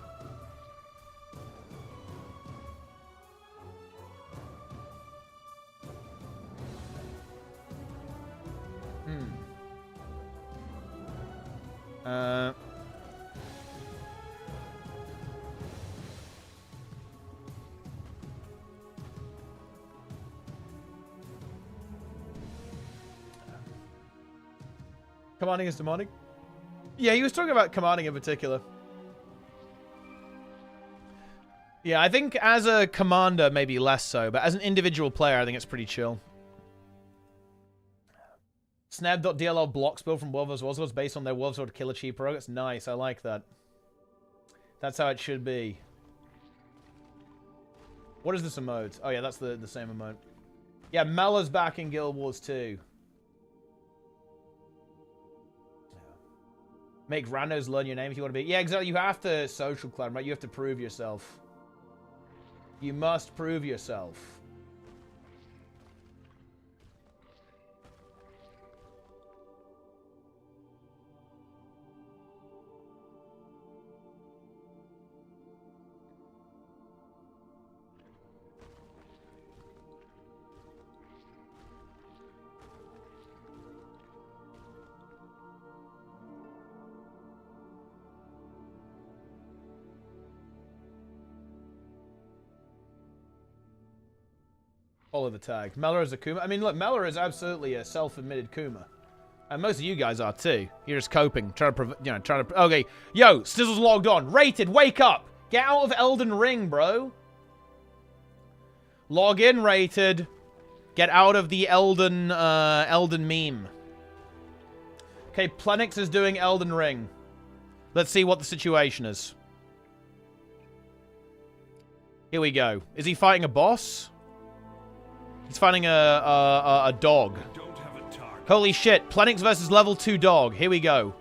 Commanding is demonic? Yeah, he was talking about commanding in particular. Yeah, I think as a commander, maybe less so, but as an individual player, I think it's pretty chill. Snap.dll blocks build from World vs. World based on their World Sword Killer Cheap Pro. That's nice, I like that. That's how it should be. What is this emote? Oh yeah, that's the same emote. Yeah, Mela's back in Guild Wars 2. Make randos learn your name if you want to be. Yeah, exactly. You have to social climb, right? You have to prove yourself. You must prove yourself. Follow the tag. Mela is a Kuma. I mean, look, Mela is absolutely a self-admitted Kuma. And most of you guys are too. You're just coping. Trying to... Okay. Yo, Stizzle's logged on. Rated, wake up. Get out of Elden Ring, bro. Log in, Rated. Get out of the Elden meme. Okay, Plenix is doing Elden Ring. Let's see what the situation is. Here we go. Is he fighting a boss? He's fighting a dog. Holy shit. Plenix versus level 2 dog. Here we go.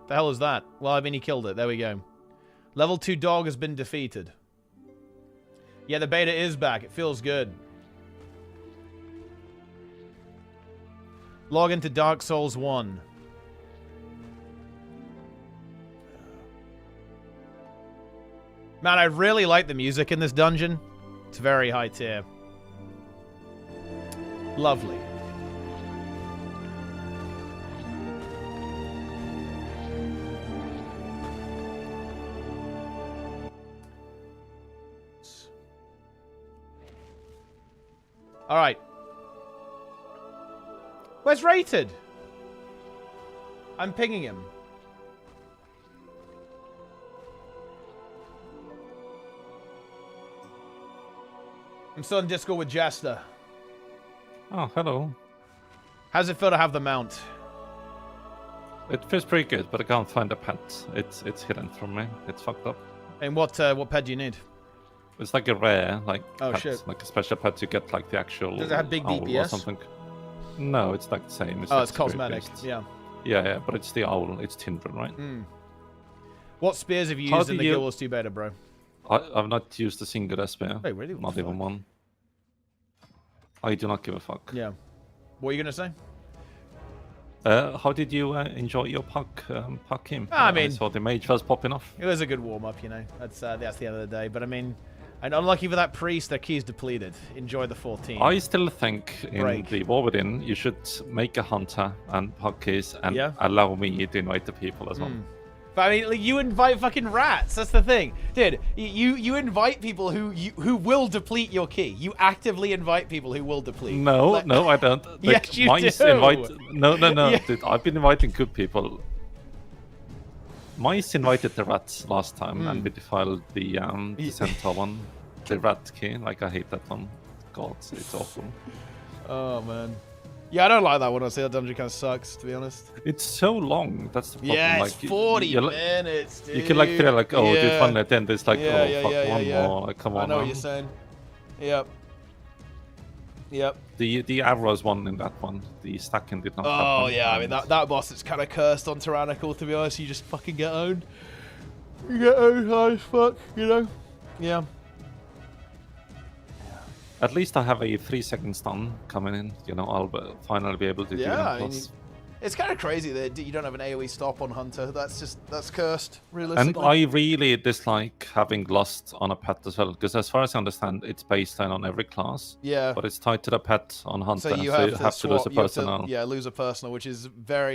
The hell is that? Well, I mean, he killed it. There we go. Level 2 dog has been defeated. Yeah, the beta is back. It feels good. Log into Dark Souls 1. Man, I really like the music in this dungeon. It's very high tier. Lovely. All right. Where's Rated? I'm pinging him. I'm still in Discord with Jester. Oh, hello. How's it feel to have the mount? It feels pretty good, but I can't find a pet. It's hidden from me. It's fucked up. And what pet do you need? It's like a rare, like oh pet, shit, like a special pet. You get like the actual. Does it have big DPS or something? No, it's like the same. It's it's cosmetic. Yeah. Yeah, but it's the owl. It's Tindred, right? Mm. What spears have you used in the Guild Wars 2 beta, bro? I've not used a single spear. Wait, really? Not even one. I do not give a fuck. Yeah. What are you gonna say? How did you enjoy your puck game? I mean, I saw the mage was popping off. It was a good warm up, you know. That's the end of the day. But I mean, and unlucky for that priest, their key's depleted. Enjoy the 14. I still think in the War Within, you should make a hunter and puck keys and allow me to invite the people as well. But I mean, like, you invite fucking rats. That's the thing, dude. You invite people who will deplete your key. You actively invite people who will deplete. No, like, no, I don't. Like, yes, you mice do. No, Yeah. dude. I've been inviting good people. Mice invited the rats last time, and we defiled the centaur one, the rat key. Like I hate that one. God, it's awful. Oh man. Yeah, I don't like that one. I say that dungeon kind of sucks, to be honest. It's so long. That's the problem. Yeah, like, it's 40 minutes, dude. You can like feel like, oh, dude, fun at the end. It's like, yeah, oh, fuck, one more. Like, come on. I know now. what you're saying. Yep. Yep. The arrows one in that one. The stacking did not happen. Oh yeah, I mean that boss is kind of cursed on Tyrannical. To be honest, you just fucking get owned. You get high as fuck, you know? Yeah. At least I have a 3-second stun coming in. You know, I'll finally be able to do Yeah, them. it's kind of crazy that you don't have an AoE stop on Hunter. That's cursed, And realistically. I really dislike having Lust on a pet as well, because as far as I understand, it's baseline on every class. Yeah. But it's tied to the pet on Hunter, So you have, to, swap, lose a you have personal. to, yeah, lose a personal, which is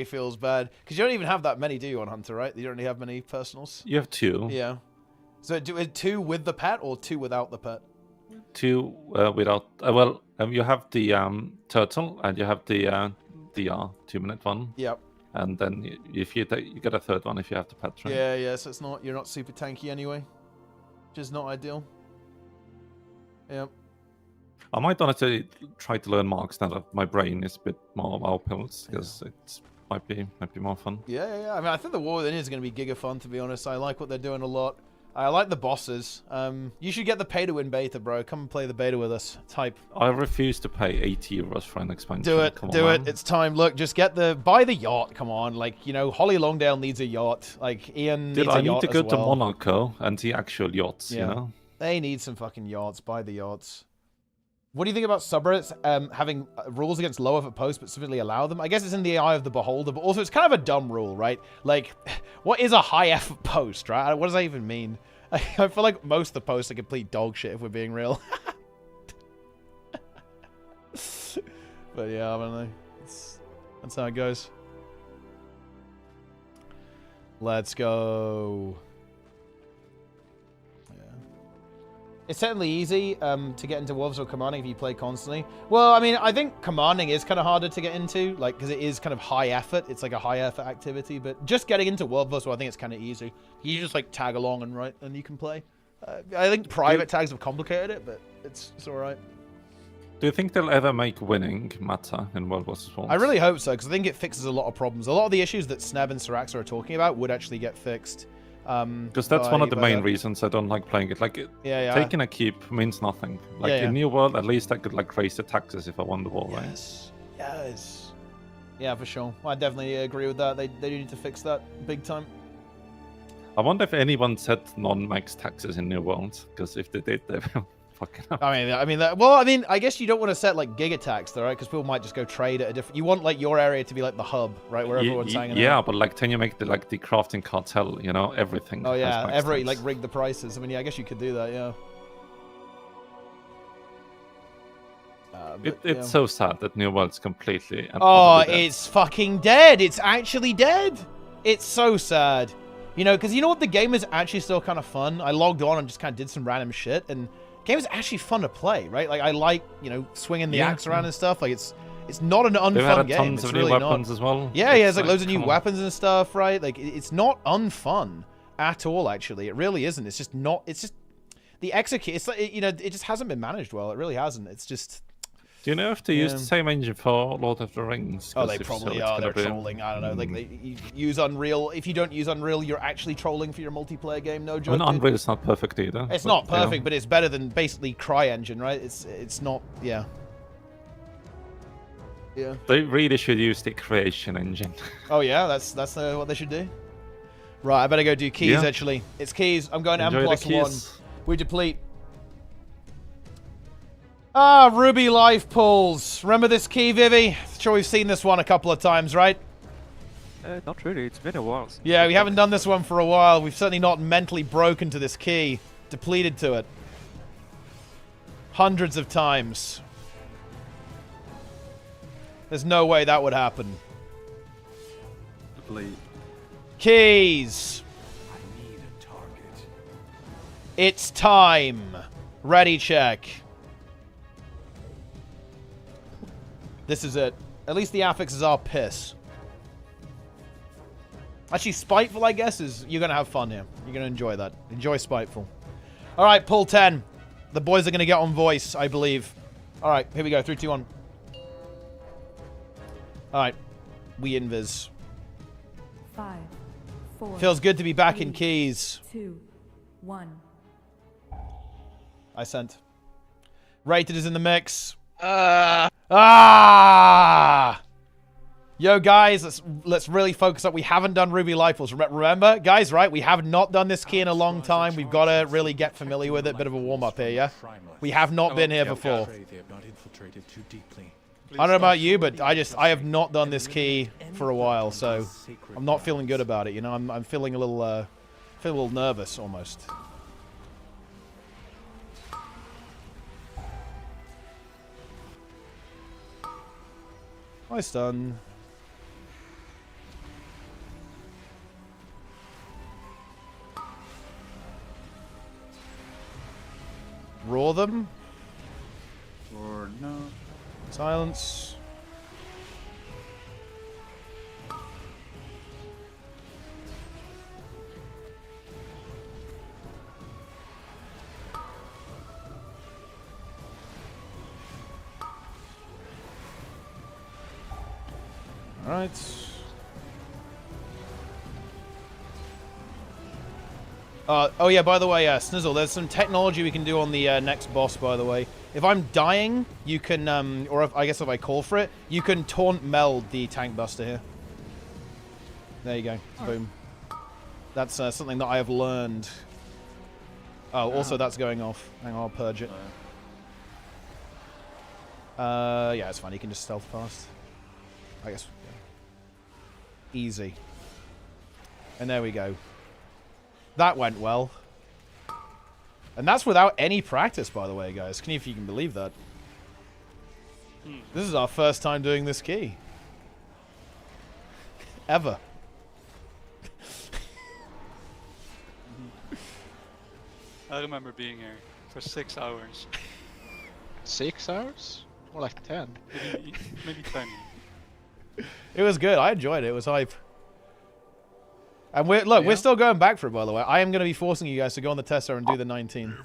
feels bad. Because you don't even have that many, do you, on Hunter, right? You don't really have many personals. You have 2. Yeah. So do 2 with the pet or 2 without the pet? 2 without. You have the turtle and you have the DR 2-minute one. Yep. And then if you get a third one if you have the pet, right? Yeah. So you're not super tanky anyway, which is not ideal. Yep. I might honestly try to learn marks now that my brain is a bit more open, because it might be more fun. Yeah. I mean, I think the war within is going to be giga fun, to be honest. I like what they're doing a lot. I like the bosses. You should get the pay to win beta, bro. Come and play the beta with us. Type. I refuse to pay 80 euros for an expansion. Do it. Come Do on, it. man. It's time. Look, just buy the yacht. Come on. Like, you know, Holly Longdale needs a yacht. Like, Ian needs a yacht. I need to go as well. to Monaco and see actual yachts, Yeah. you know? They need some fucking yachts. Buy the yachts. What do you think about subreddits having rules against low effort posts but specifically allow them? I guess it's in the eye of the beholder, but also it's kind of a dumb rule, right? Like, what is a high effort post, right? What does that even mean? I feel like most of the posts are complete dog shit if we're being real. But yeah, I don't know. That's how it goes. Let's go. It's certainly easy to get into Wolves or Commanding if you play constantly. Well, I mean, I think Commanding is kind of harder to get into, like, because it is kind of high effort. It's like a high effort activity, but just getting into World Versus, I think it's kind of easy. You just like tag along and you can play. I think private tags have complicated it, but it's all right. Do you think they'll ever make winning matter in World vs. World? I really hope so, because I think it fixes a lot of problems. A lot of the issues that Sneb and Siraxa are talking about would actually get fixed. Because that's one of the main reasons I don't like playing it. Like, taking a keep means nothing. Like, in New World, at least I could, like, raise the taxes if I won the war, right? Yes. Yeah, for sure. I definitely agree with that. They do need to fix that big time. I wonder if anyone set non-max taxes in New World, because if they did, they will fucking up. I mean, I guess you don't want to set, like, giga tax, though, right? Because people might just go trade at a different... You want, like, your area to be, like, the hub, right? Where everyone's hanging out. Yeah, but, like, then you make the crafting cartel, you know, everything. Oh, yeah, has max tax. like, rig the prices. I mean, yeah, I guess you could do that, yeah. It's so sad that New World's completely... It's fucking dead. It's actually dead. It's so sad. You know, because you know what? The game is actually still kind of fun. I logged on and just kind of did some random shit, and the game is actually fun to play, right? Like, I like, you know, swinging the axe around and stuff. Like, it's not an unfun game. Tons it's of really new weapons as well. Yeah, it's like loads of new weapons and stuff, right? Like, it's not unfun at all, actually. It really isn't. It's just not... It's just... The execute... It's like, you know, it just hasn't been managed well. It really hasn't. It's just... Do you know if they use the same engine for Lord of the Rings? Oh, they probably are. They're trolling. I don't know. Like, you use Unreal. If you don't use Unreal, you're actually trolling for your multiplayer game. No joke. Unreal is not perfect either. It's not perfect, but it's better than basically CryEngine, right? It's not. Yeah. Yeah. They really should use the creation engine. Oh yeah, that's what they should do. Right, I better go do keys. Actually, it's keys. I'm going to M+1. We deplete. Ruby life pools. Remember this key, Vivi? Sure, we've seen this one a couple of times, right? Not really. It's been a while. Yeah, we haven't done this one for a while. We've certainly not mentally broken to this key. Depleted to it. Hundreds of times. There's no way that would happen. Deplete. Keys. I need a target. It's time. Ready check. This is it. At least the affixes are piss. Actually, Spiteful, I guess, is... You're going to have fun here. You're going to enjoy that. Enjoy Spiteful. All right, pull 10. The boys are going to get on voice, I believe. All right, here we go. 3, 2, 1. All right. We invis. 5, 4. Feels good to be back in keys. 2, 1. I sent. Rated is in the mix. Yo, guys, let's really focus up. We haven't done Ruby Life Force. Remember, guys, right? We have not done this key in a long time. We've got to really get familiar with it. Bit of a warm-up here, yeah? We have not been here before. I don't know about you, but I have not done this key for a while, so I'm not feeling good about it, you know? I'm feeling a little nervous, almost. Nice done. Roar them. Or no. Silence. All right. Oh yeah, by the way, Snizzle, there's some technology we can do on the next boss, by the way. If I'm dying, you can, or I guess if I call for it, you can taunt meld the tank buster here. There you go. Boom. That's something that I have learned. Oh, also that's going off. Hang on, I'll purge it. Yeah, it's fine. You can just stealth past. I guess. Yeah. Easy. And there we go. That went well. And that's without any practice, by the way, guys. If you can believe that. This is our first time doing this key. Ever. I remember being here for 6 hours. 6 hours? More like 10. Maybe 10. It was good. I enjoyed it. It was hype. And we're still going back for it, by the way. I am going to be forcing you guys to go on the test server and do the 19.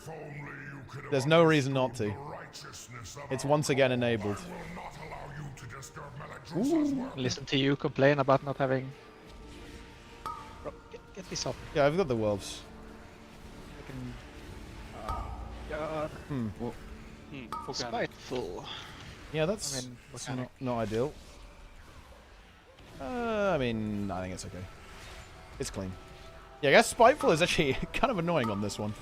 There's no reason not to. It's once again enabled. Ooh. Listen to you complain about not having... Bro, get this up. Yeah, I've got the wolves. God. Spiteful. Yeah, that's not ideal. I mean, I think it's okay. It's clean. Yeah, I guess Spiteful is actually kind of annoying on this one.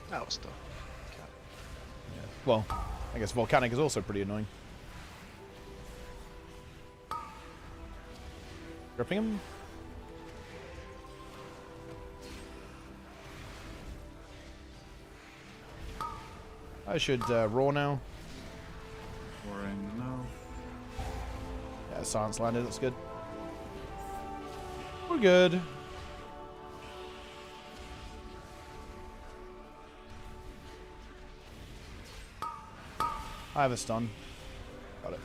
That was tough. Yeah. Well, I guess Volcanic is also pretty annoying. Gripping him? I should roar now. Roaring now. Yeah, silence landed, that's good. We're good. I have a stun. Got it.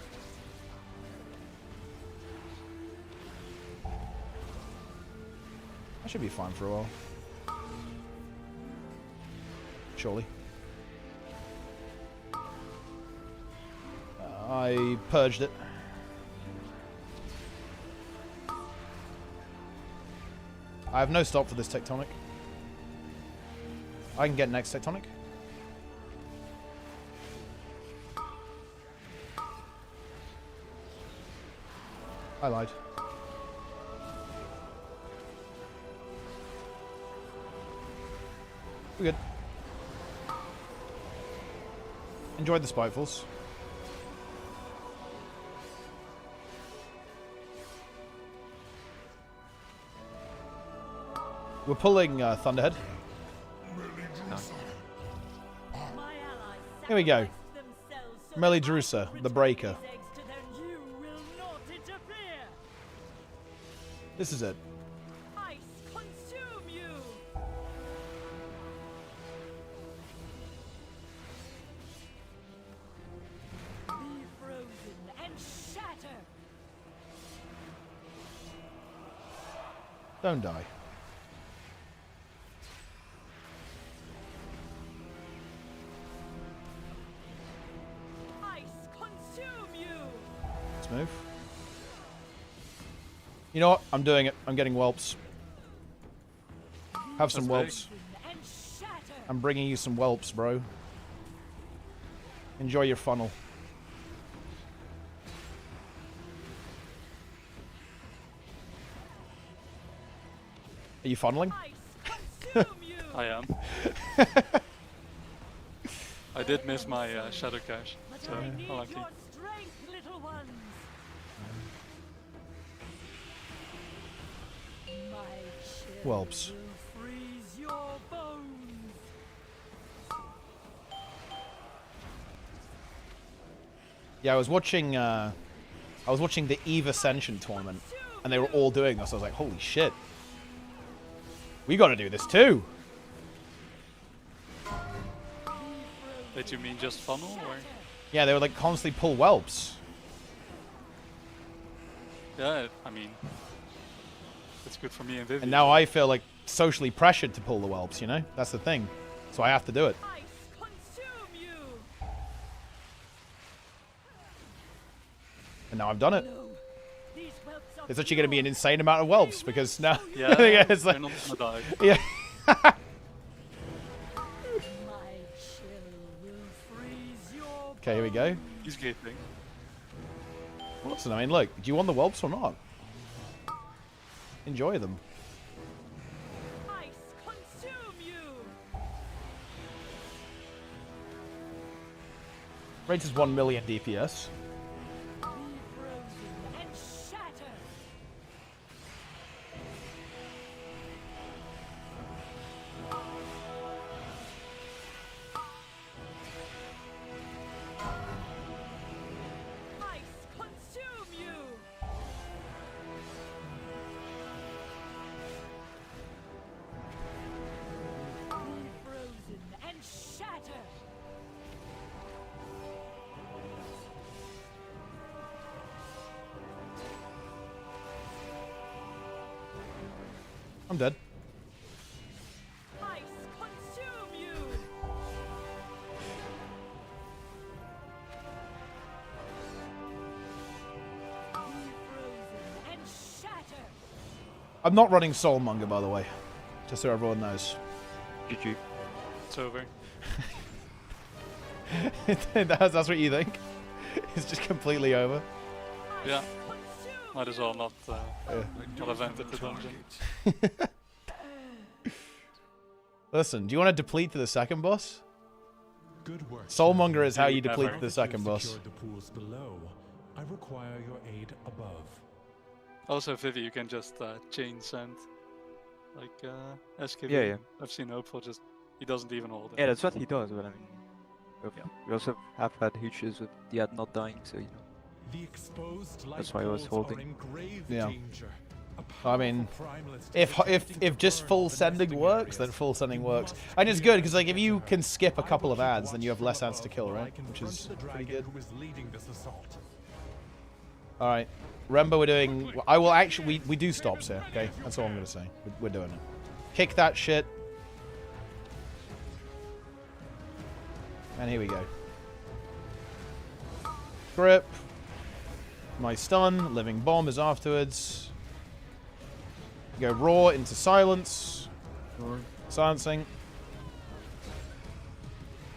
I should be fine for a while. Surely. I purged it. I have no stop for this tectonic. I can get next tectonic. I lied. We're good. Enjoyed the Spitefuls. We're pulling Thunderhead. Nice. Here we go. Melidrusa, the Breaker. This is it. Don't die. Let's move. You know what? I'm doing it. I'm getting whelps. Have some whelps. I'm bringing you some whelps, bro. Enjoy your funnel. Are you funneling? I am. I did miss my Shadow Cash, so unlucky. Whelps. Yeah, I was watching the Eve Ascension tournament, and they were all doing this. I was like, holy shit. We gotta do this too! Did you mean just funnel, or? Yeah, they would like constantly pull whelps. Yeah, I mean, it's good for me and Vivi. And now I feel like socially pressured to pull the whelps, you know? That's the thing. So I have to do it. And now I've done it. It's actually going to be an insane amount of whelps because now... Yeah, it's like, not gonna die. Yeah. Okay, here we go. He's gaping. Listen, I mean, look, do you want the whelps or not? Enjoy them. Rate is 1 million DPS. I'm dead. I'm not running Soulmonger, by the way. Just so everyone knows. GG. It's over. That's what you think? It's just completely over? Yeah. Might as well not have entered the dungeon. Listen, do you want to deplete to the second boss? Good work. Soulmonger is how you deplete to the second boss. The pools below. I require your aid above. Also, Vivi, you can just chain send. Like SKV. Yeah. I've seen Hopeful just... He doesn't even hold it. Yeah, that's what he does, but I mean... We also have had issues with the ad not dying, so you know. The exposed that's why I was holding. Yeah. I mean, if just full sending works, then full sending works. And it's good, because like if you can skip a couple of ads, then you have less ads to kill, right? Which is pretty good. Alright. Remember, we're doing... I will actually... We do stops here, okay? That's all I'm going to say. We're doing it. Kick that shit. And here we go. Grip. My stun. Living bomb is afterwards. Go raw into silence. Silencing.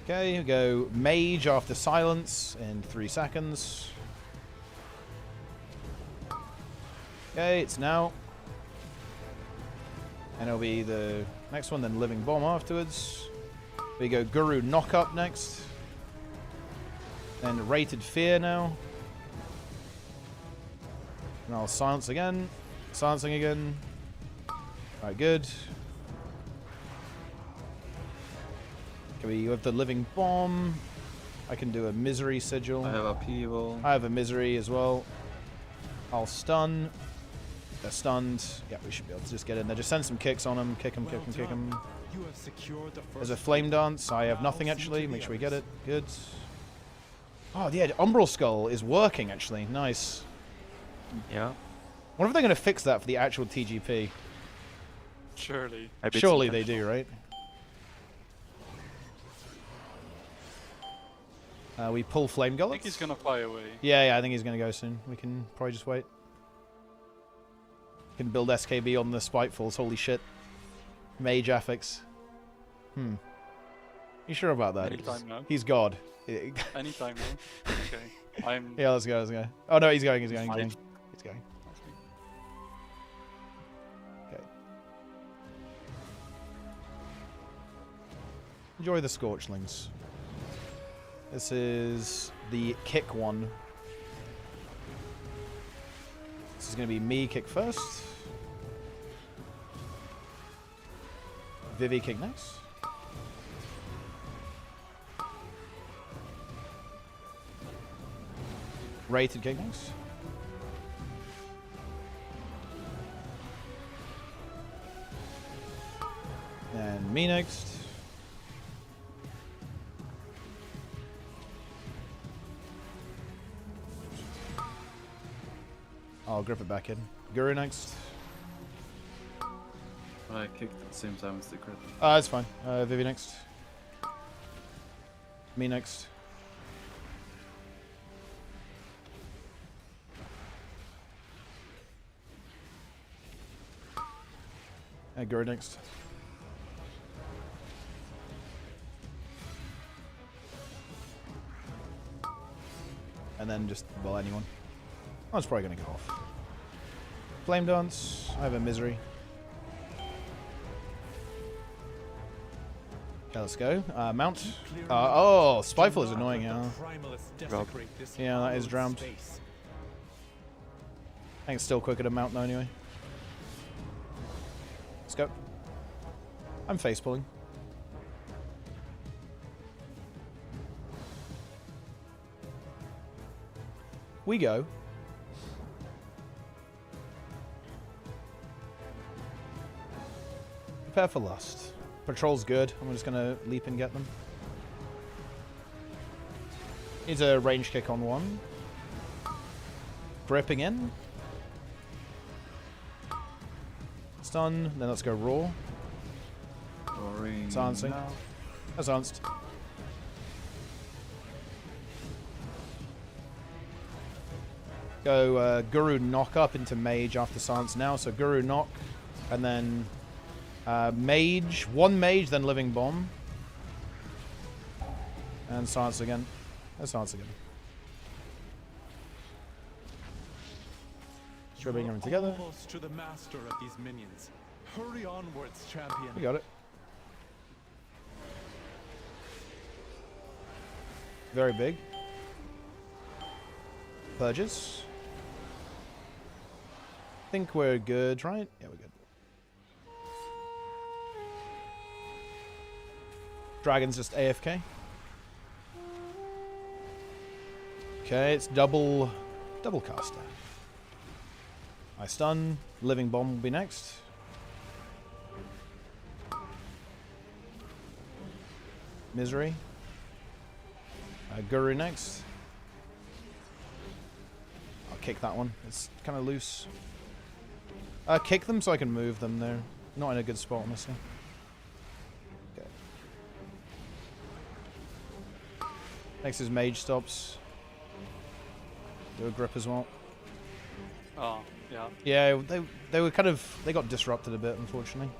Okay, we go mage after silence in 3 seconds. Okay, it's now. And it'll be the next one, then living bomb afterwards. We go Guru knock up next. Then rated fear now. And I'll silence again. Silencing again. Alright, good. Okay, we have the living bomb. I can do a misery sigil. I have upheaval. I have a misery as well. I'll stun. They're stunned. Yeah, we should be able to just get in there. Just send some kicks on them. Kick them, kick them, kick them. There's a flame dance. I have nothing actually. Make sure we get it. Good. Oh, yeah, the Umbral Skull is working actually. Nice. Yeah. I wonder if they're going to fix that for the actual TGP. Surely. Surely they do, right? We pull Flame Gullets. I think he's going to fly away. Yeah, I think he's going to go soon. We can probably just wait. Can build SKB on the Spitefuls. Holy shit. Mage affix. You sure about that? Anytime now. He's God. Anytime now. Okay. Yeah, let's go, let's go. Oh no, he's going. He's going. Okay. Enjoy the Scorchlings. This is the kick one. This is going to be me kick first. Vivi kick next. Rated kick next. And me next. I'll grip it back in. Guru next. I kicked at the same time as the grip. That's fine. Vivi next. Me next. Guru next. And then just, well, anyone. I was probably going to go off. Flame Dance. I have a Misery. Okay, let's go. Mount. Oh, Spiteful is annoying, yeah. Yeah, that is drowned. I think it's still quicker to mount though anyway. Let's go. I'm face pulling. We go. Prepare for Lust. Patrol's good. I'm just gonna leap and get them. Needs a range kick on one. Gripping in. Stun. Then let's go raw. Silencing. Silenced. Go Guru knock up into mage after silence now. So Guru knock, and then mage, one mage, then living bomb, and silence again. And silence again. Stripping them together. Almost to the master of these minions. Hurry onwards, champion. We got it. Very big. Purges. I think we're good, right? Yeah, we're good. Dragon's just AFK. Okay, it's double caster. I stun. Living bomb will be next. Misery. Guru next. I'll kick that one. It's kind of loose. Kick them so I can move them. They're not in a good spot, honestly. Okay. Next is mage stops. Do a grip as well. Oh, yeah. Yeah, they were kind of, they got disrupted a bit, unfortunately.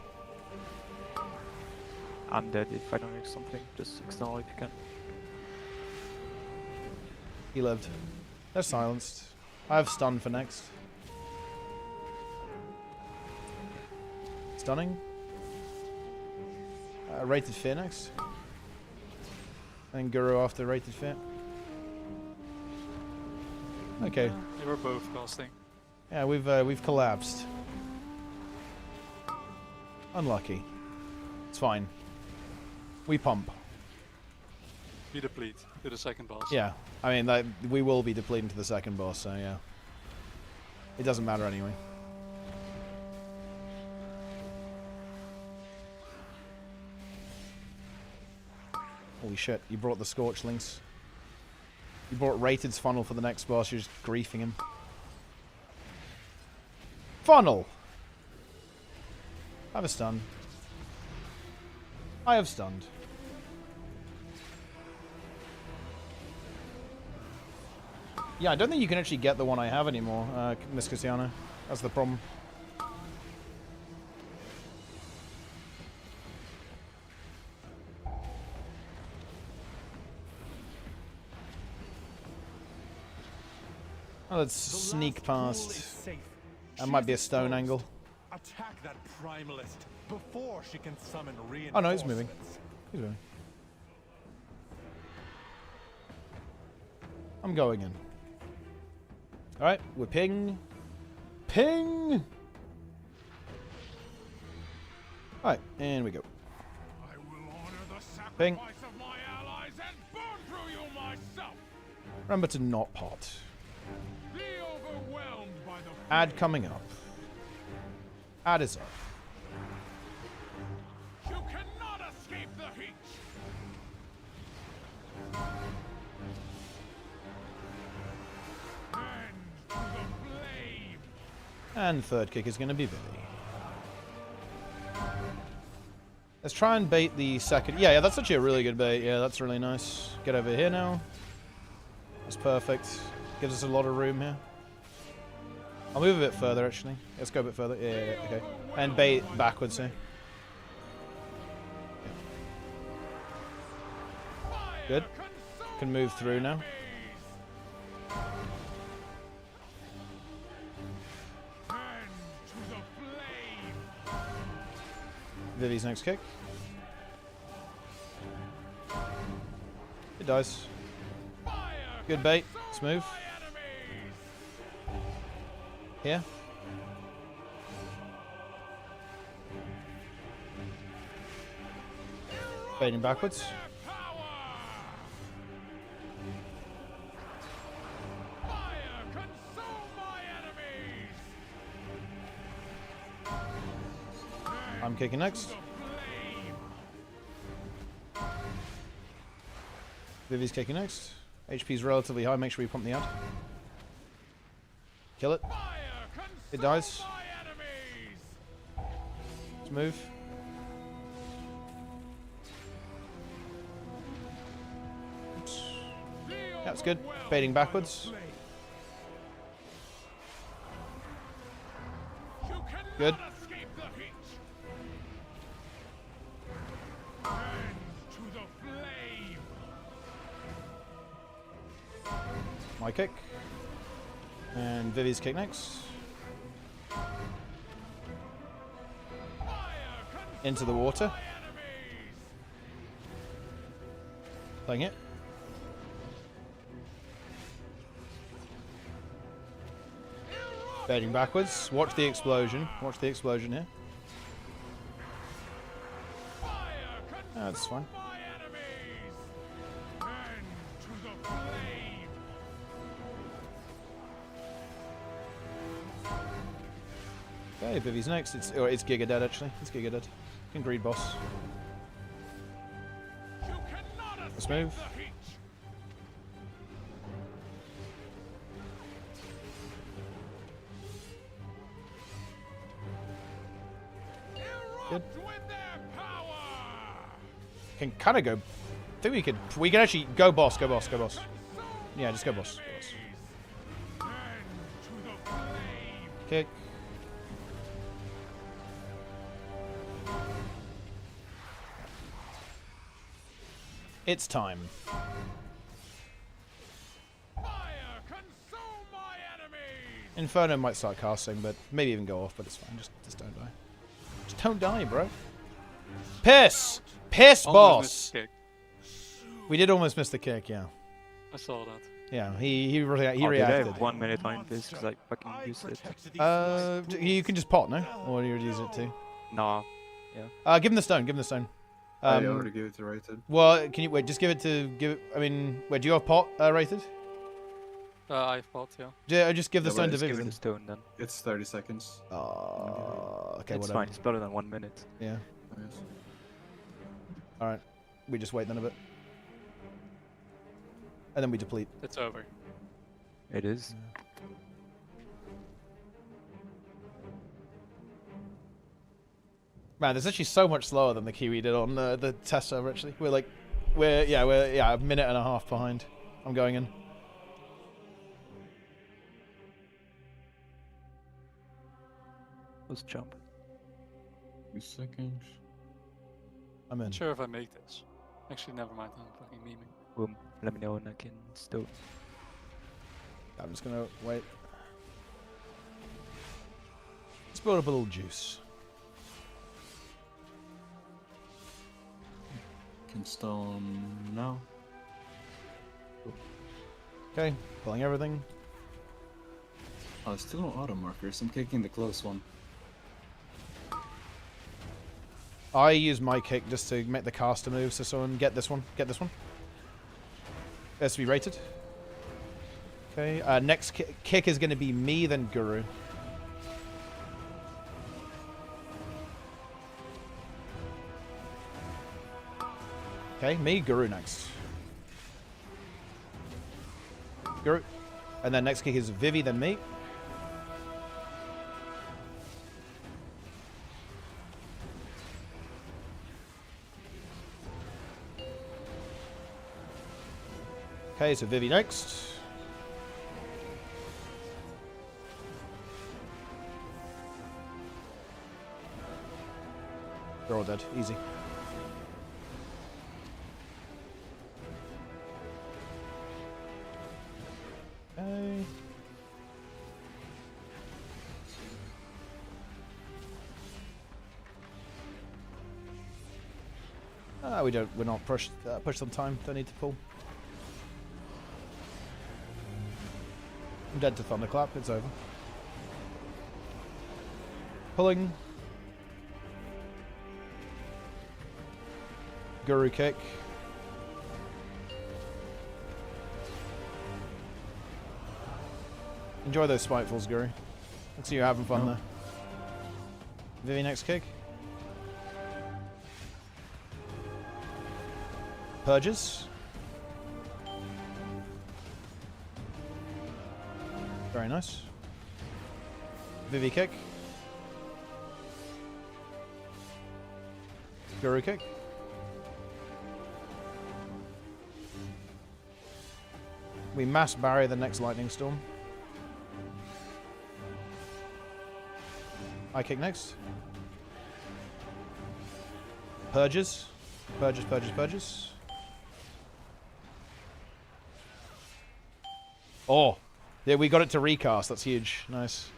Undead if I don't use something, just external if you can. He lived. They're silenced. I have stun for next. Stunning. Rated Fear next. And Guru after Rated Fear. Okay. They were both casting. Yeah, we've collapsed. Unlucky. It's fine. We pump. We deplete to the second boss. Yeah, I mean we will be depleting to the second boss, so yeah. It doesn't matter anyway. Holy shit! You brought the Scorchlings. You brought Rated's funnel for the next boss. You're just griefing him. Funnel. I have a stun. I have stunned. Yeah, I don't think you can actually get the one I have anymore, Miss Cristiano. That's the problem. Oh, let's sneak past. That might be a stone angle. Attack that primalist before she can summon reinforcements. Oh no, he's moving. He's moving. I'm going in. Alright, we're ping. Ping! Alright, and we go. Ping. Remember to not pot. Ad coming up. Ad is up. You cannot escape the heat. And third kick is going to be Vivi. Let's try and bait the second. Yeah, that's actually a really good bait. Yeah, that's really nice. Get over here now. That's perfect. Gives us a lot of room here. I'll move a bit further, actually. Let's go a bit further. Yeah, okay. And bait backwards here. Good. Can move through now. Vivi's next kick. It dies. Good bait. Let's move. Here. Baiting backwards. I'm kicking next. Vivi's kicking next. HP's relatively high. Make sure we pump the ad. Kill it. It dies. Let's move. Oops. That's good. Baiting backwards. Good. My kick. And Vivi's kick next. Into the water. Playing it. Baiting backwards. Watch the explosion. Watch the explosion here. That's fine. Okay, Vivi's next. It's Giga dead actually. It's Giga dead. Can greed boss. Let's move. Good. Can kind of go. I think we can actually go boss. Go boss. Go boss. Yeah, just go boss. Go boss. Kick. It's time. Inferno might start casting, but maybe even go off, but it's fine. Just don't die. Just don't die, bro. Piss! Piss, boss! We did almost miss the kick, yeah. I saw that. Yeah, he reacted. I have 1 minute on this because I fucking used it. You can just pot, no? Or you use it too? No. Yeah. Give him the stone. Give him the stone. I already gave it to Rated. Well, can you wait? Just give it to I mean, wait. Do you have pot Rated? I have pot, yeah. Yeah, just give the stone to Give Vivian. the stone then. It's 30 seconds. Okay, it's whatever. fine. It's better than 1 minute. Yeah. Yes. All right. We just wait then a bit, and then we deplete. It's over. It is. Man, it's actually so much slower than the key we did on the test server. Actually, we're a minute and a half behind. I'm going in. Let's jump. 2 seconds. I'm in. Not sure if I make this. Actually, never mind. I'm fucking memeing. Boom. Let me know when I can stone. I'm just gonna wait. Let's build up a little juice. Can stone now. Okay, pulling everything. Oh, still no auto markers. I'm kicking the close one. I use my kick just to make the caster move, so someone get this one. Get this one. It has to be rated. Okay, next kick is going to be me, then Guru. Okay, me, Guru next. Guru. And then next kick is Vivi, then me. Okay, so Vivi next. They're all dead. Easy. Okay. We're not pushed on time. Don't need to pull. I'm dead to Thunderclap. It's over. Pulling. Guru kick. Enjoy those spitefuls, Guru. Looks like you're having fun there. Vivi next kick. Purges. Very nice. Vivi kick. Guru kick. We mass barrier the next lightning storm. I kick next. Purges. Purges, purges, purges. Oh. Yeah, we got it to recast. That's huge. Nice.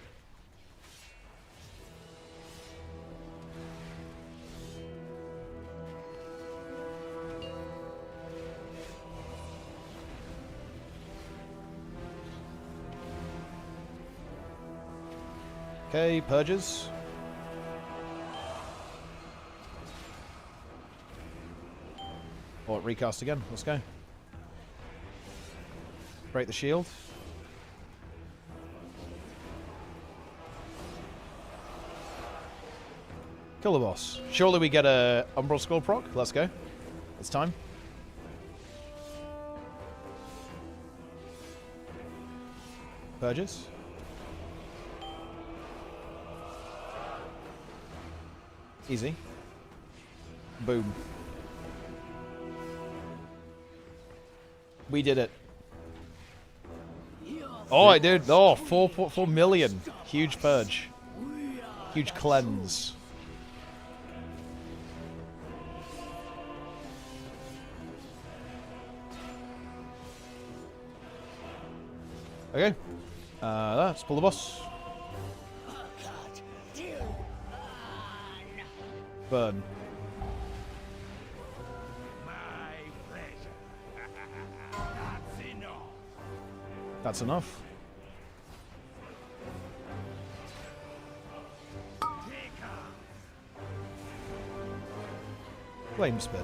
Okay, purges. Oh, recast again. Let's go. Break the shield. Kill the boss. Surely we get a Umbral Skull proc. Let's go. It's time. Purges. Easy. Boom. We did it. Oh, I did. Oh, 4 million. Huge purge. Huge cleanse. Okay. Let's pull the boss. Burn. That's enough. Flame spit.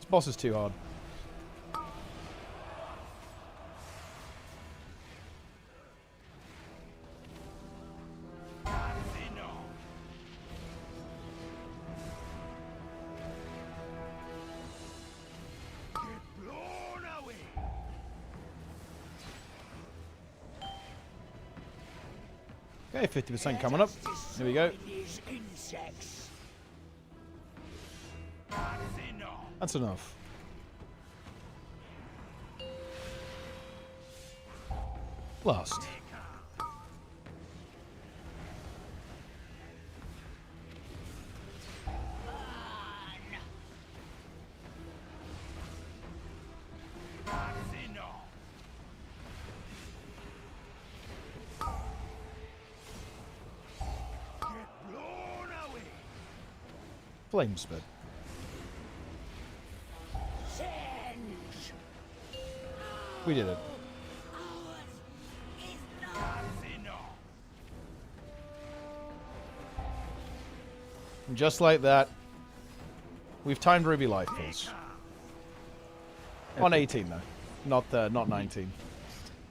Boss is too hard. Okay, 50% coming up. Here we go. That's enough. Lost. Flame spit. We did it. And just like that, we've timed Ruby Life Pulse. On 18 though, not 19.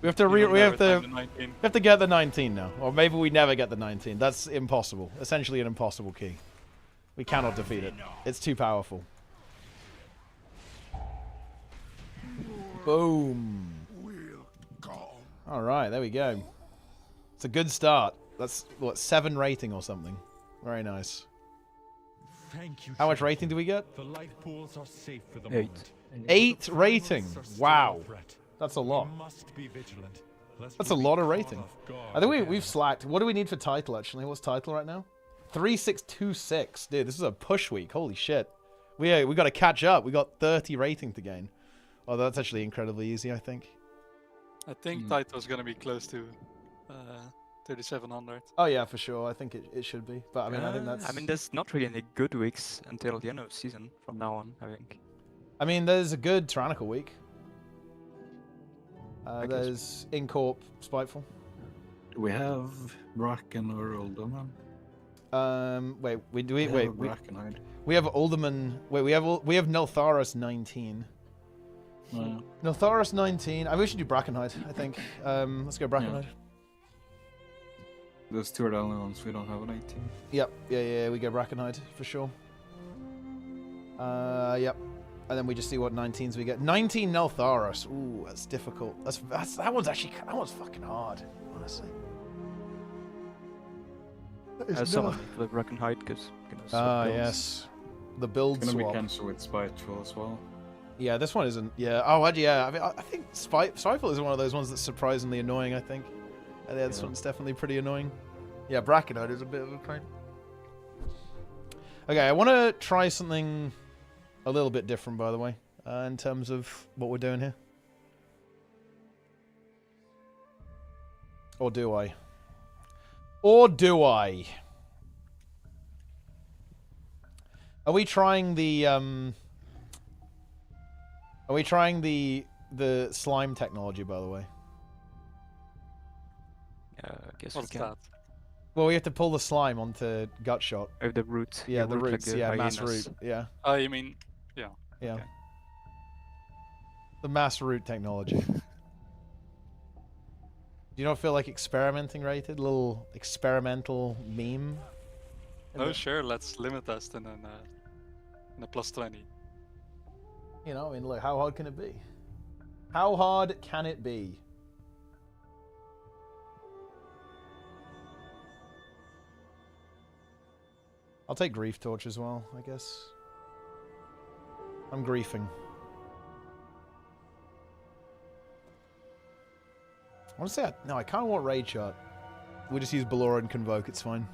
We have to get the 19 now, or maybe we never get the 19. That's impossible. Essentially an impossible key. We cannot defeat it. It's too powerful. Boom. All right, there we go. It's a good start. That's what, 7 rating or something. Very nice. Thank you. How much rating do we get? The life pools are safe for the 8. moment. 8 rating. Wow. That's a lot. That's a lot of rating. I think we've slacked. What do we need for title actually? What's title right now? 3626. Dude, this is a push week. Holy shit. We got to catch up. We got 30 rating to gain. Oh, that's actually incredibly easy, I think. I think title's gonna be close to 3700. Oh yeah, for sure. I think it should be. But I mean, I think that's... I mean, there's not really any good weeks until the end of the season from now on, I think. I mean, there's a good Tyrannical week. There's Incorp Spiteful. Do we have Bracken or Alderman? Wait, we Brackenhide. We have Alderman. Wait, we have Neltharis 19. Yeah. Neltharis 19. I wish we should do Brackenhide, I think. Let's go Brackenhide. Yeah. Those two are the only ones we don't have an 18. Yep, yeah, we go Brackenhide for sure. Yep. And then we just see what 19s we get. 19 Neltharis. Ooh, that's difficult. That one's fucking hard, honestly. Someone for the Brackenhide because. Yes. The build It's gonna swap. be cancelled with Spiteful as well. Yeah, this one isn't. Yeah. Oh, yeah. I mean, I think Spiteful is one of those ones that's surprisingly annoying. I think. Yeah, this one's definitely pretty annoying. Yeah, Brackenhide is a bit of a pain. Okay, I want to try something a little bit different, by the way, in terms of what we're doing here. Or do I? Or do I? Are we trying the Are we trying the slime technology, by the way? I guess What's we can. that? Well, we have to pull the slime onto Gutshot. Oh, the root. Yeah, the root roots. like the Yeah, mass hyenas. root. Yeah. Oh, you mean, yeah. Yeah. Okay. The mass root technology. Do you not feel like experimenting, rated? A little experimental meme? Oh, sure. Let's limit test in a +20. You know, I mean, look, how hard can it be? How hard can it be? I'll take Grief Torch as well, I guess. I'm griefing. I want to say, no, I kind of want Raid Shot. We'll just use Ballora and Convoke, it's fine.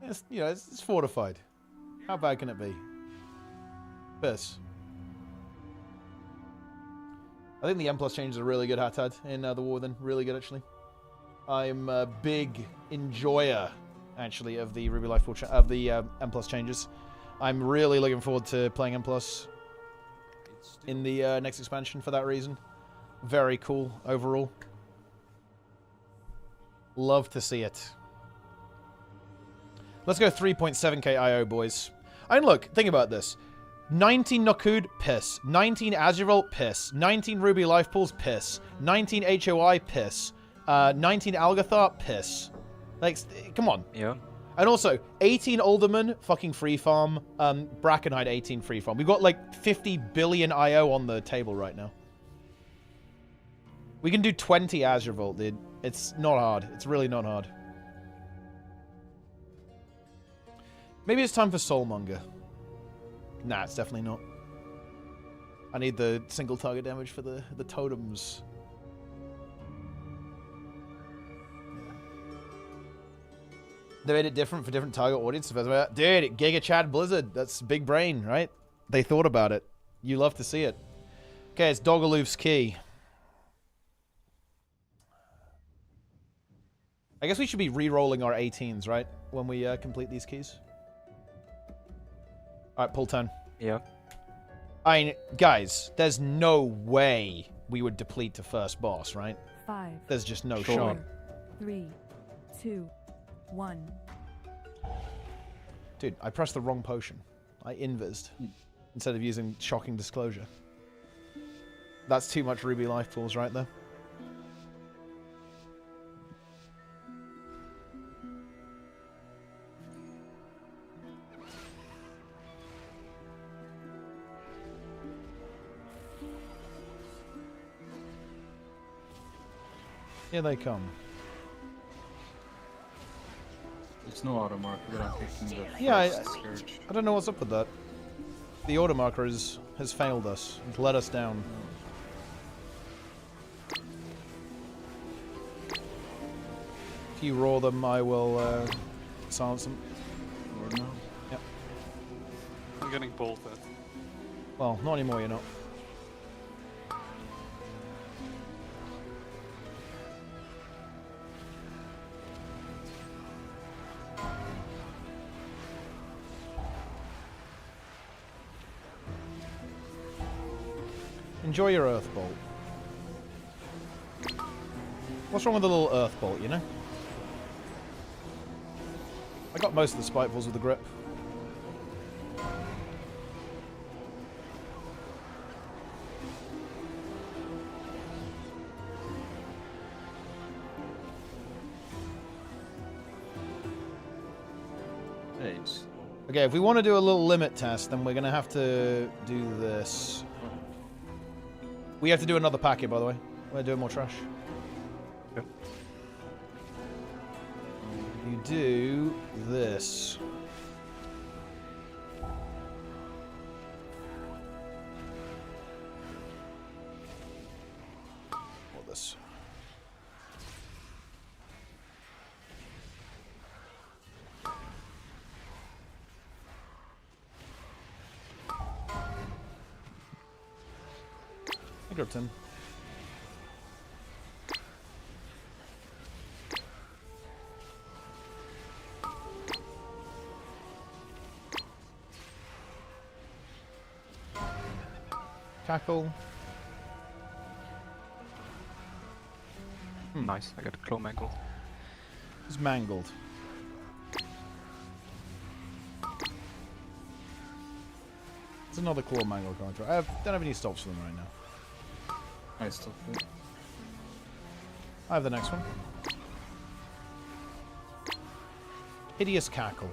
It's, you know, it's fortified. How bad can it be? Piss. I think the M+ changes are really good, Hatad, in the War then. Really good, actually. I'm a big enjoyer, actually, of the Ruby Life of the M+ changes. I'm really looking forward to playing M+ in the next expansion for that reason. Very cool overall. Love to see it. Let's go 3.7k IO, boys. And look, think about this. 19 Nokud, piss. 19 Azural, piss. 19 Ruby Life Pools, piss. 19 HOI, piss. 19 Algathar, piss. Like, come on. Yeah. And also, 18 Alderman, fucking free farm. Brackenhide, 18 free farm. We've got like 50 billion IO on the table right now. We can do 20 Azure Vault, dude. It's not hard. It's really not hard. Maybe it's time for Soulmonger. Nah, it's definitely not. I need the single target damage for the totems. They made it different for different target audiences. Dude, Giga Chad Blizzard. That's big brain, right? They thought about it. You love to see it. Okay, it's Dogaloof's key. I guess we should be re-rolling our 18s, right? When we complete these keys. Alright, pull 10. Yeah. I mean, guys, there's no way we would deplete to first boss, right? 5. There's just no shot. 3, 2, 1. Dude, I pressed the wrong potion. I invised instead of using Shocking Disclosure. That's too much Ruby life pools right there. Here they come. There's no auto marker that I'm picking the Yeah, Scourge. I don't know what's up with that. The auto marker has failed us. It's let us down. If you roar them, I will silence them. Roar now? Yep. I'm getting bolted. Well, not anymore, you're not. Enjoy your Earth Bolt. What's wrong with the little Earth Bolt, you know? I got most of the Spitefuls with the grip. Nice. Okay, if we want to do a little limit test, then we're going to have to do this. We have to do another packet, by the way. We're doing more trash. Yep. You do this. Or this. Egerton. Cackle. Nice, I got a claw mangled. It's mangled. It's another claw mangled character. I don't have any stops for them right now. I still fit. I have the next one. Hideous Cackle.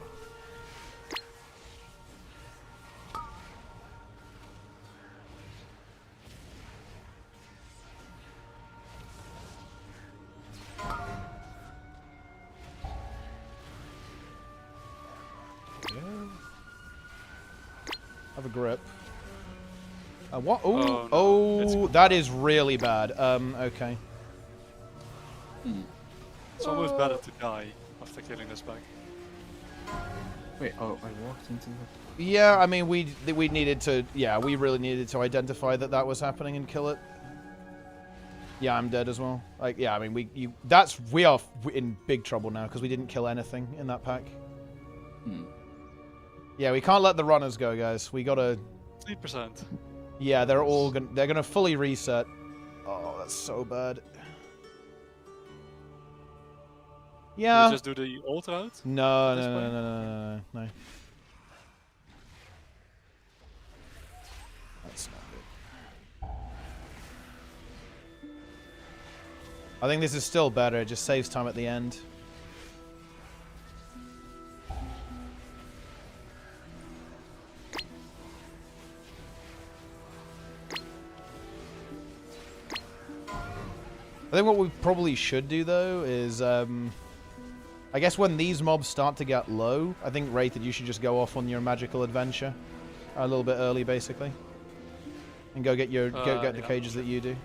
Have a grip. What? Ooh, oh, that is really bad. Okay. It's almost better to die after killing this bag. Wait, oh, I walked into the... Yeah, I mean, we needed to... Yeah, we really needed to identify that that was happening and kill it. Yeah, I'm dead as well. Like, yeah, I mean, we are in big trouble now because we didn't kill anything in that pack. Yeah, we can't let the runners go, guys. We gotta... 3%. Yeah, they're gonna fully reset. Oh, that's so bad. Yeah. Can we just do the ult route? No. That's not good. I think this is still better. It just saves time at the end. I think what we probably should do, though, is... I guess when these mobs start to get low, I think, Rated, you should just go off on your magical adventure. A little bit early, basically. And go get your get the cages that you do.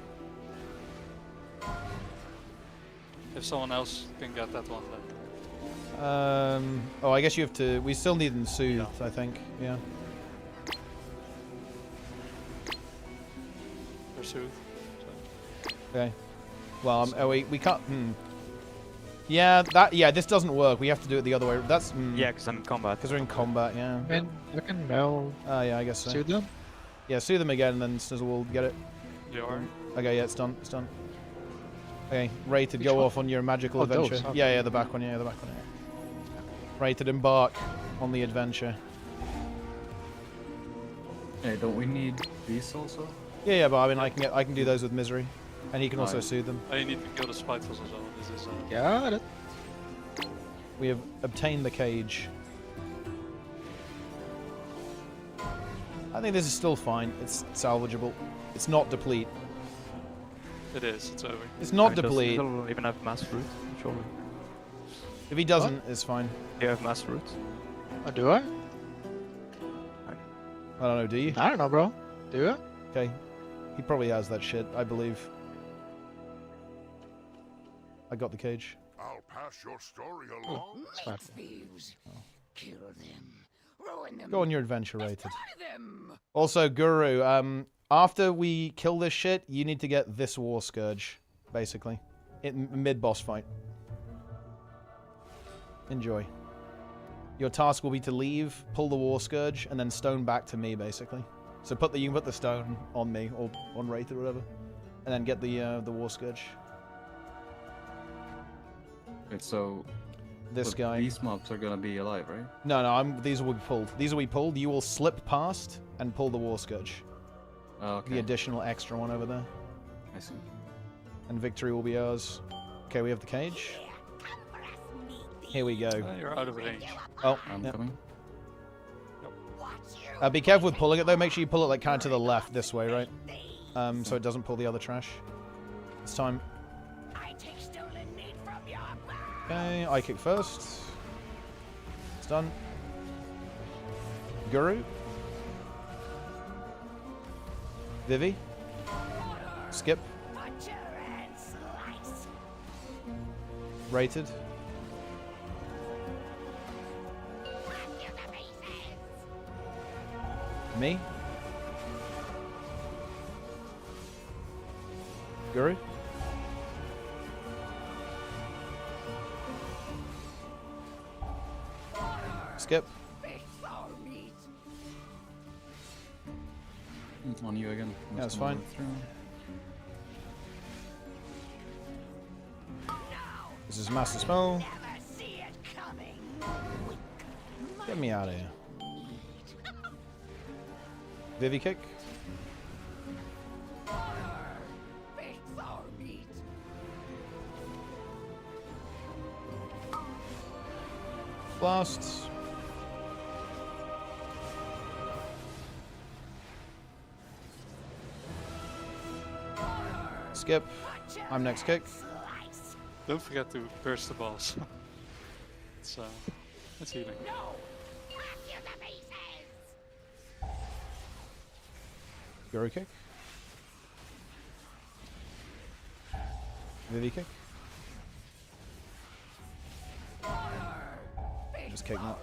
If someone else can get that one, then... oh, I guess you have to... We still need them soothed, I think. Yeah. They're soothed. Okay. Well, oh, we can't... Yeah, this doesn't work. We have to do it the other way. That's... Yeah, because I'm in combat. Because we're in combat, yeah. I mean, you can now... yeah, I guess so. Soothe them? Yeah, soothe them again, and then Snizzle will get it. You are? Okay, yeah, it's done. It's done. Okay, Rated, go off on your magical adventure. Those, okay. Yeah, the back one, yeah, the back one. Yeah. Rated, embark on the adventure. Hey, don't we need these also? Yeah, but I mean, I can do those with Misery, and he can also soothe them. I need to kill the Spitefuls as well. This is... Got it. We have obtained the cage. I think this is still fine. It's salvageable. It's not deplete. It is. It's over. It's not deplete. Doesn't even have mass fruit, surely. If he doesn't, it's fine. Do you have mass fruit? Oh, do I? I don't know, do you? I don't know, bro. Do you? Okay. He probably has that shit, I believe. I got the cage. I'll pass your story along. Thieves. Kill them. Ruin them. Go on your adventure, Rated. Also, Guru, after we kill this shit, you need to get this War Scourge, basically. In mid-boss fight. Enjoy. Your task will be to leave, pull the War Scourge, and then stone back to me, basically. So you can put the stone on me, or on Rated, or whatever. And then get the War Scourge. Wait, so... This guy. These mobs are gonna be alive, right? No, these will be pulled. These will be pulled. You will slip past and pull the War Scourge. Oh, okay. The additional extra one over there. I see. And victory will be ours. Okay, we have the cage. Here we go. You're out of range. Oh, I'm yep. coming. Be careful with pulling it though. Make sure you pull it like kind of to the left this way, right? So it doesn't pull the other trash. It's time. Okay, I kick first. It's done. Guru. Vivi. Skip. Rated. Me. Guru. Skip. On you again. Yeah, that's fine. This is Master Spell. Get me out of here. Vivi kick. Blast. Skip. I'm next kick. Don't forget to burst the balls. It's healing. Guru kick. Vivi kick. Just kick that.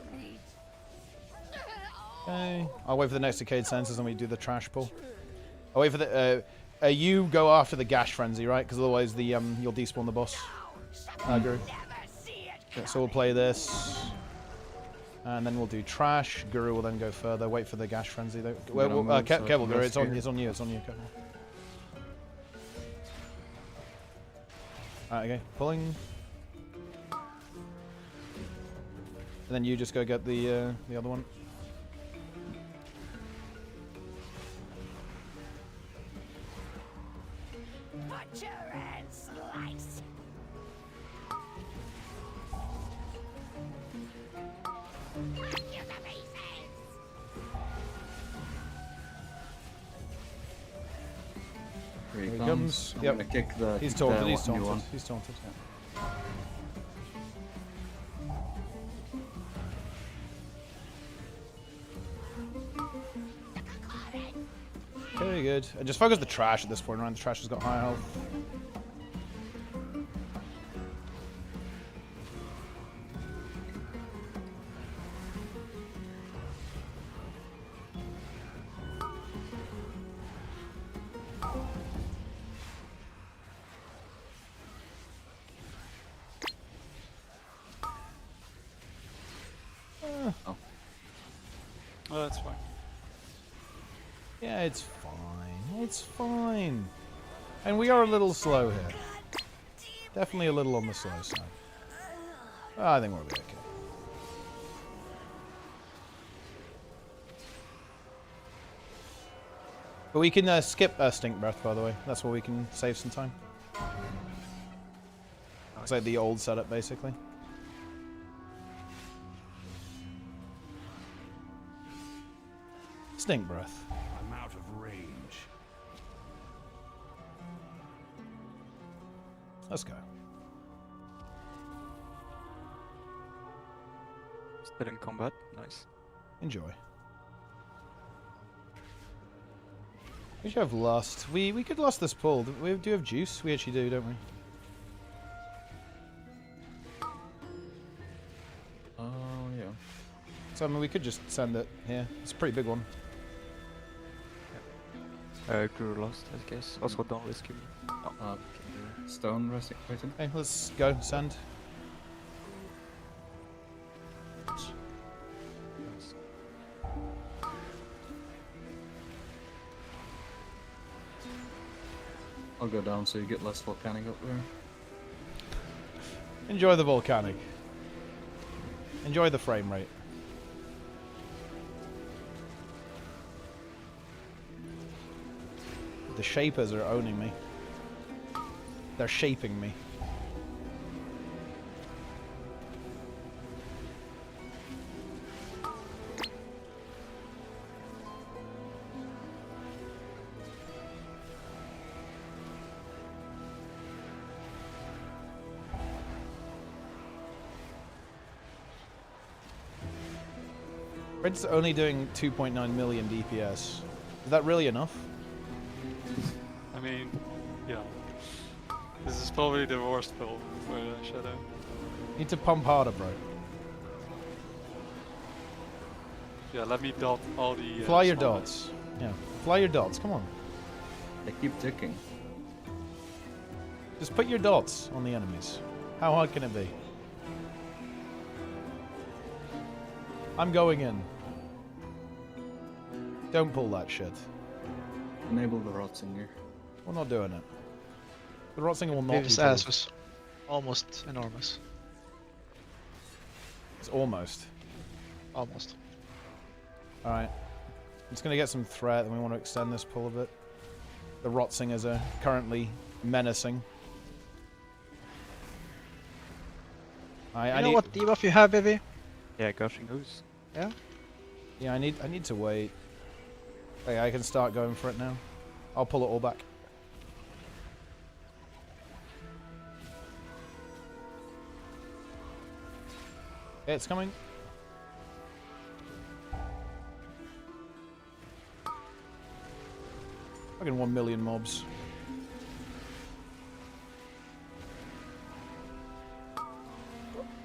Okay. I'll wait for the next Decayed Senses and we do the trash pull. I'll wait for the... you go after the Gash Frenzy, right? Because otherwise the you'll despawn the boss. Guru. Okay, so we'll play this. And then we'll do trash. Guru will then go further. Wait for the Gash Frenzy though. Careful, Guru. It's on you. It's on you. Careful. Alright, okay. Pulling. And then you just go get the other one. Butcher and slice. Here he comes. I'm Yep. gonna kick the. He's kick taunted. the He's new taunted. one. He's taunted. Very good. And just focus the trash at this point, right? The trash has got high health. Oh, that's fine. Yeah, it's fine. It's fine. And we are a little slow here. Definitely a little on the slow side. Oh, I think we'll be okay. But we can skip Stink Breath, by the way. That's where we can save some time. It's like the old setup, basically. Stink Breath. I'm out of range. Let's go. Still in combat. Nice. Enjoy. We should have lost. We could lost this pull. We do have juice. We actually do, don't we? Oh yeah. So I mean, we could just send it here. It's a pretty big one. Grew lost, I guess. Also don't rescue me. Oh. Stone waiting. Hey, let's go. Send. I'll go down so you get less volcanic up there. Enjoy the volcanic. Enjoy the frame rate. The shapers are owning me. They're shaping me. Red's only doing 2.9 million DPS. Is that really enough? I mean, yeah. This is probably the worst build for the Shadow. Need to pump harder, bro. Yeah, let me dot all the... Fly your small dots. Yeah, fly your dots, come on. They keep ticking. Just put your dots on the enemies. How hard can it be? I'm going in. Don't pull that shit. Enable the Rotsinger. We're not doing it. The Rotsinger will not be His ass was almost enormous. It's almost. Almost. Alright. I'm just going to get some threat, and we want to extend this pull a bit. The Rotsingers are currently menacing. You know what debuff you have, Vivi? Yeah, Gushing Ooze. Yeah? Yeah, I need to wait. Okay, I can start going for it now. I'll pull it all back. Okay, it's coming. Fucking 1 million mobs.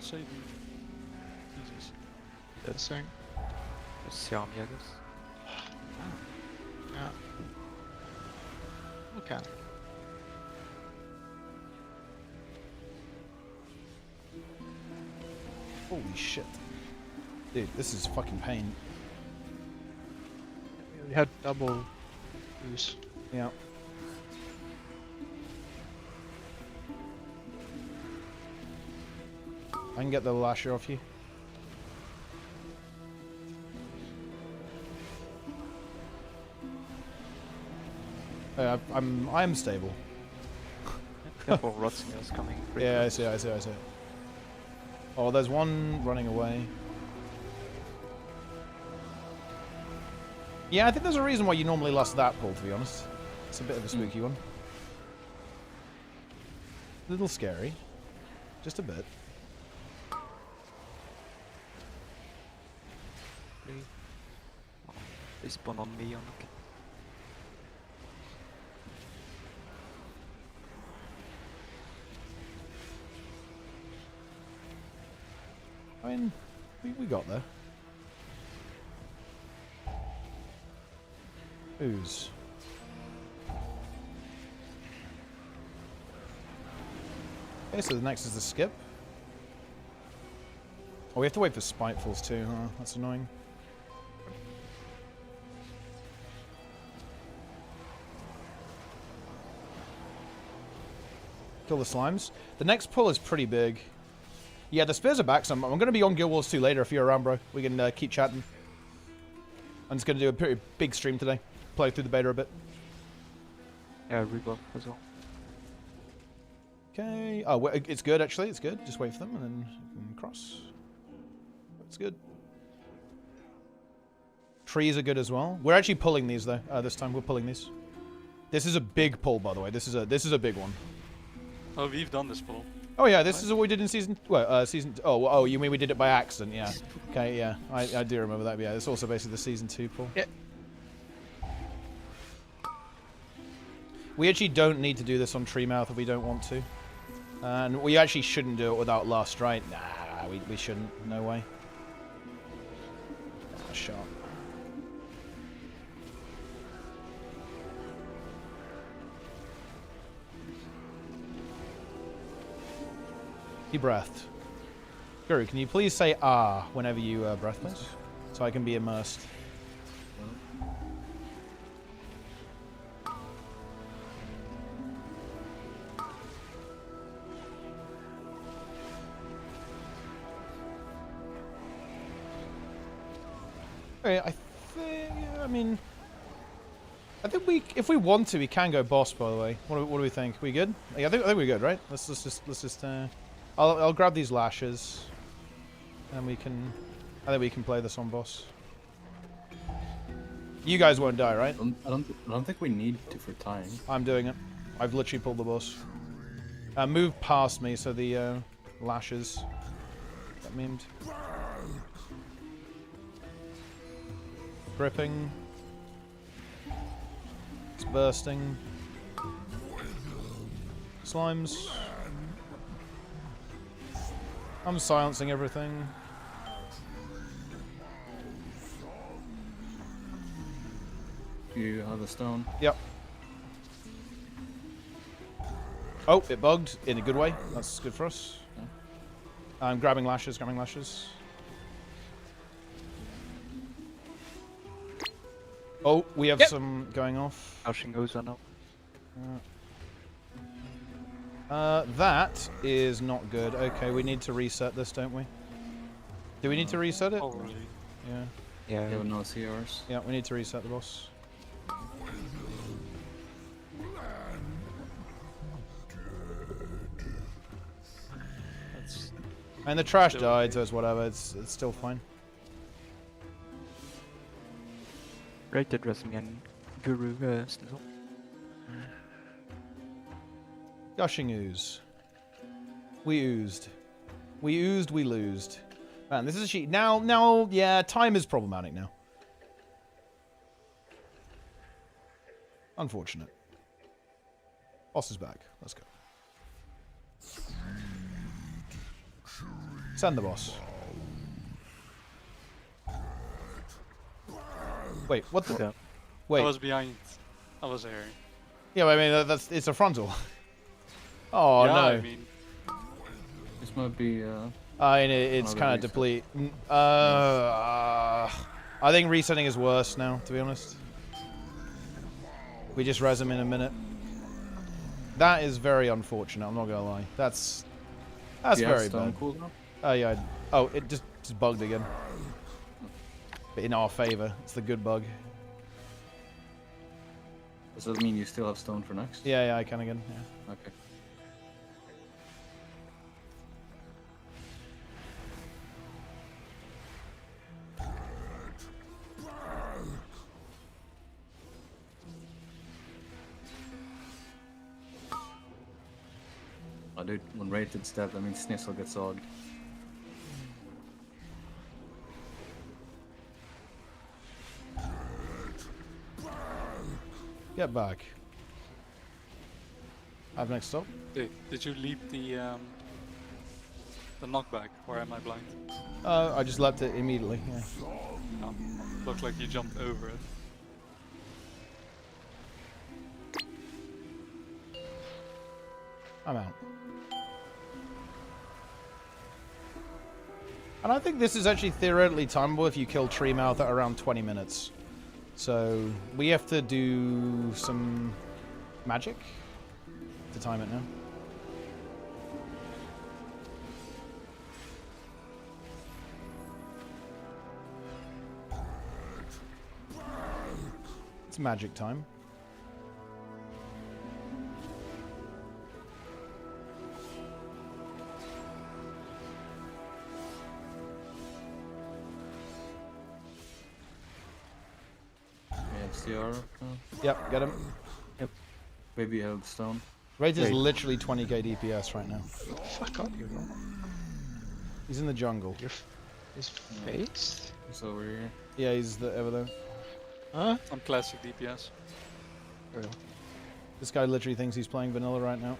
Save me. Jesus. That's saying. Xiaomi, I guess. Yeah. Okay. Holy shit. Dude, this is fucking pain. We had double use. Yeah. I can get the lasher off you. I am stable. Careful, Rotzinger's coming. Yeah, I see. Oh, there's one running away. Yeah, I think there's a reason why you normally lost that pull, to be honest. It's a bit of a spooky one. little scary. Just a bit. They spawn on me, on I mean, we got there. Ooze. Okay, so the next is the skip. Oh, we have to wait for Spitefuls too, huh? That's annoying. Kill the slimes. The next pull is pretty big. Yeah, the spears are back, so I'm going to be on Guild Wars 2 later if you're around, bro. We can keep chatting. I'm just going to do a pretty big stream today. Play through the beta a bit. Yeah, rebuff as well. Okay. Oh, it's good, actually. It's good. Just wait for them and then you can cross. It's good. Trees are good as well. We're actually pulling these, though. This time we're pulling these. This is a big pull, by the way. This is a big one. Oh, we've done this pull. Oh yeah, this is what we did in season. Well, season. Oh, you mean we did it by accident? Yeah. Okay, yeah, I do remember that. But yeah, it's also basically the season 2 pull. Yeah. We actually don't need to do this on Treemouth if we don't want to, and we actually shouldn't do it without Lust, right? Nah, we shouldn't. No way. Nah, shot. He breathed. Guru, can you please say "ah" whenever you breath, please? So I can be immersed. Okay, I think if we want to, we can go boss. By the way, what do we think? We good? Yeah, I think we're good, right? Let's just. I'll grab these lashes, and we can. I think we can play this on boss. You guys won't die, right? I don't think we need to for time. I'm doing it. I've literally pulled the boss. Move past me so the lashes get memed. Gripping. It's bursting. Slimes. I'm silencing everything. You have a stone? Yep. Oh, it bugged in a good way. That's good for us. Yeah. I'm grabbing lashes, Oh, we have some going off. Ouching goes on up. That is not good. Okay, we need to reset this, don't we? Do we need to reset it? Oh, really? Yeah. Yeah. You have no CRs? Yeah, we need to reset the boss. And the trash died, so it's whatever. It's still fine. Rated dressing and Guru still. Gushing ooze. We oozed. We oozed, we losed. Man, this is a sheet. Now, yeah, time is problematic now. Unfortunate. Boss is back. Let's go. Send the boss. Wait, what the? Yeah. Wait. I was behind. I was there. Yeah, I mean it's a frontal. Oh yeah, no. I mean, this might be. I mean, it's kind of deplete. I think resetting is worse now, to be honest. We just res him in a minute. That is very unfortunate. I'm not gonna lie. That's very bad. Oh yeah. Oh, it just bugged again. But in our favor, it's the good bug. Does that mean you still have stone for next? Yeah, I can again. Yeah. Okay. Oh, dude, when Rated's dead, that means Snizzle gets odd. Get back. I've next stop. Did you leap the knockback, or am I blind? I just leapt it immediately, yeah. No, looked like you jumped over it. I'm out. And I think this is actually theoretically timeable if you kill Treemouth at around 20 minutes. So we have to do some magic to time it now. It's magic time. CR. Yep, get him. Yep. Maybe you have the stone. Raid is literally 20k DPS right now. Fuck up, you bro. He's in the jungle. His face? He's over here. Yeah, he's over there. Huh? I'm classic DPS. Real. This guy literally thinks he's playing vanilla right now.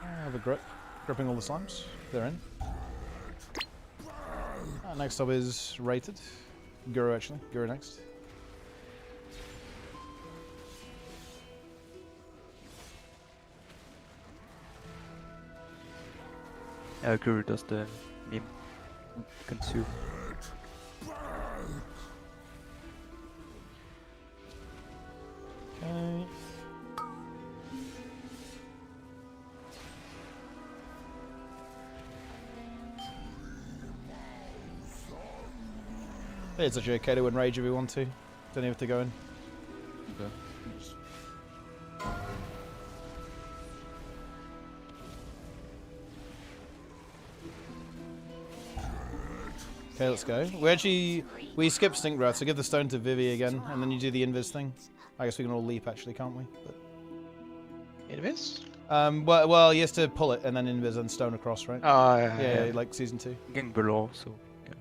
I have a grip. Gripping all the slimes. They're in. Next up is Rated. Guru actually. Guru next. Guru does the meme consume. Okay. It's actually okay to enrage if we want to. Don't even have to go in. Okay. Okay, let's go. We skip Stink Breath, so give the stone to Vivi again, and then you do the invis thing. I guess we can all leap actually, can't we? But... Invis? Well, he has to pull it and then invis and stone across, right? Oh, yeah. Like season 2. Getting below, so yeah.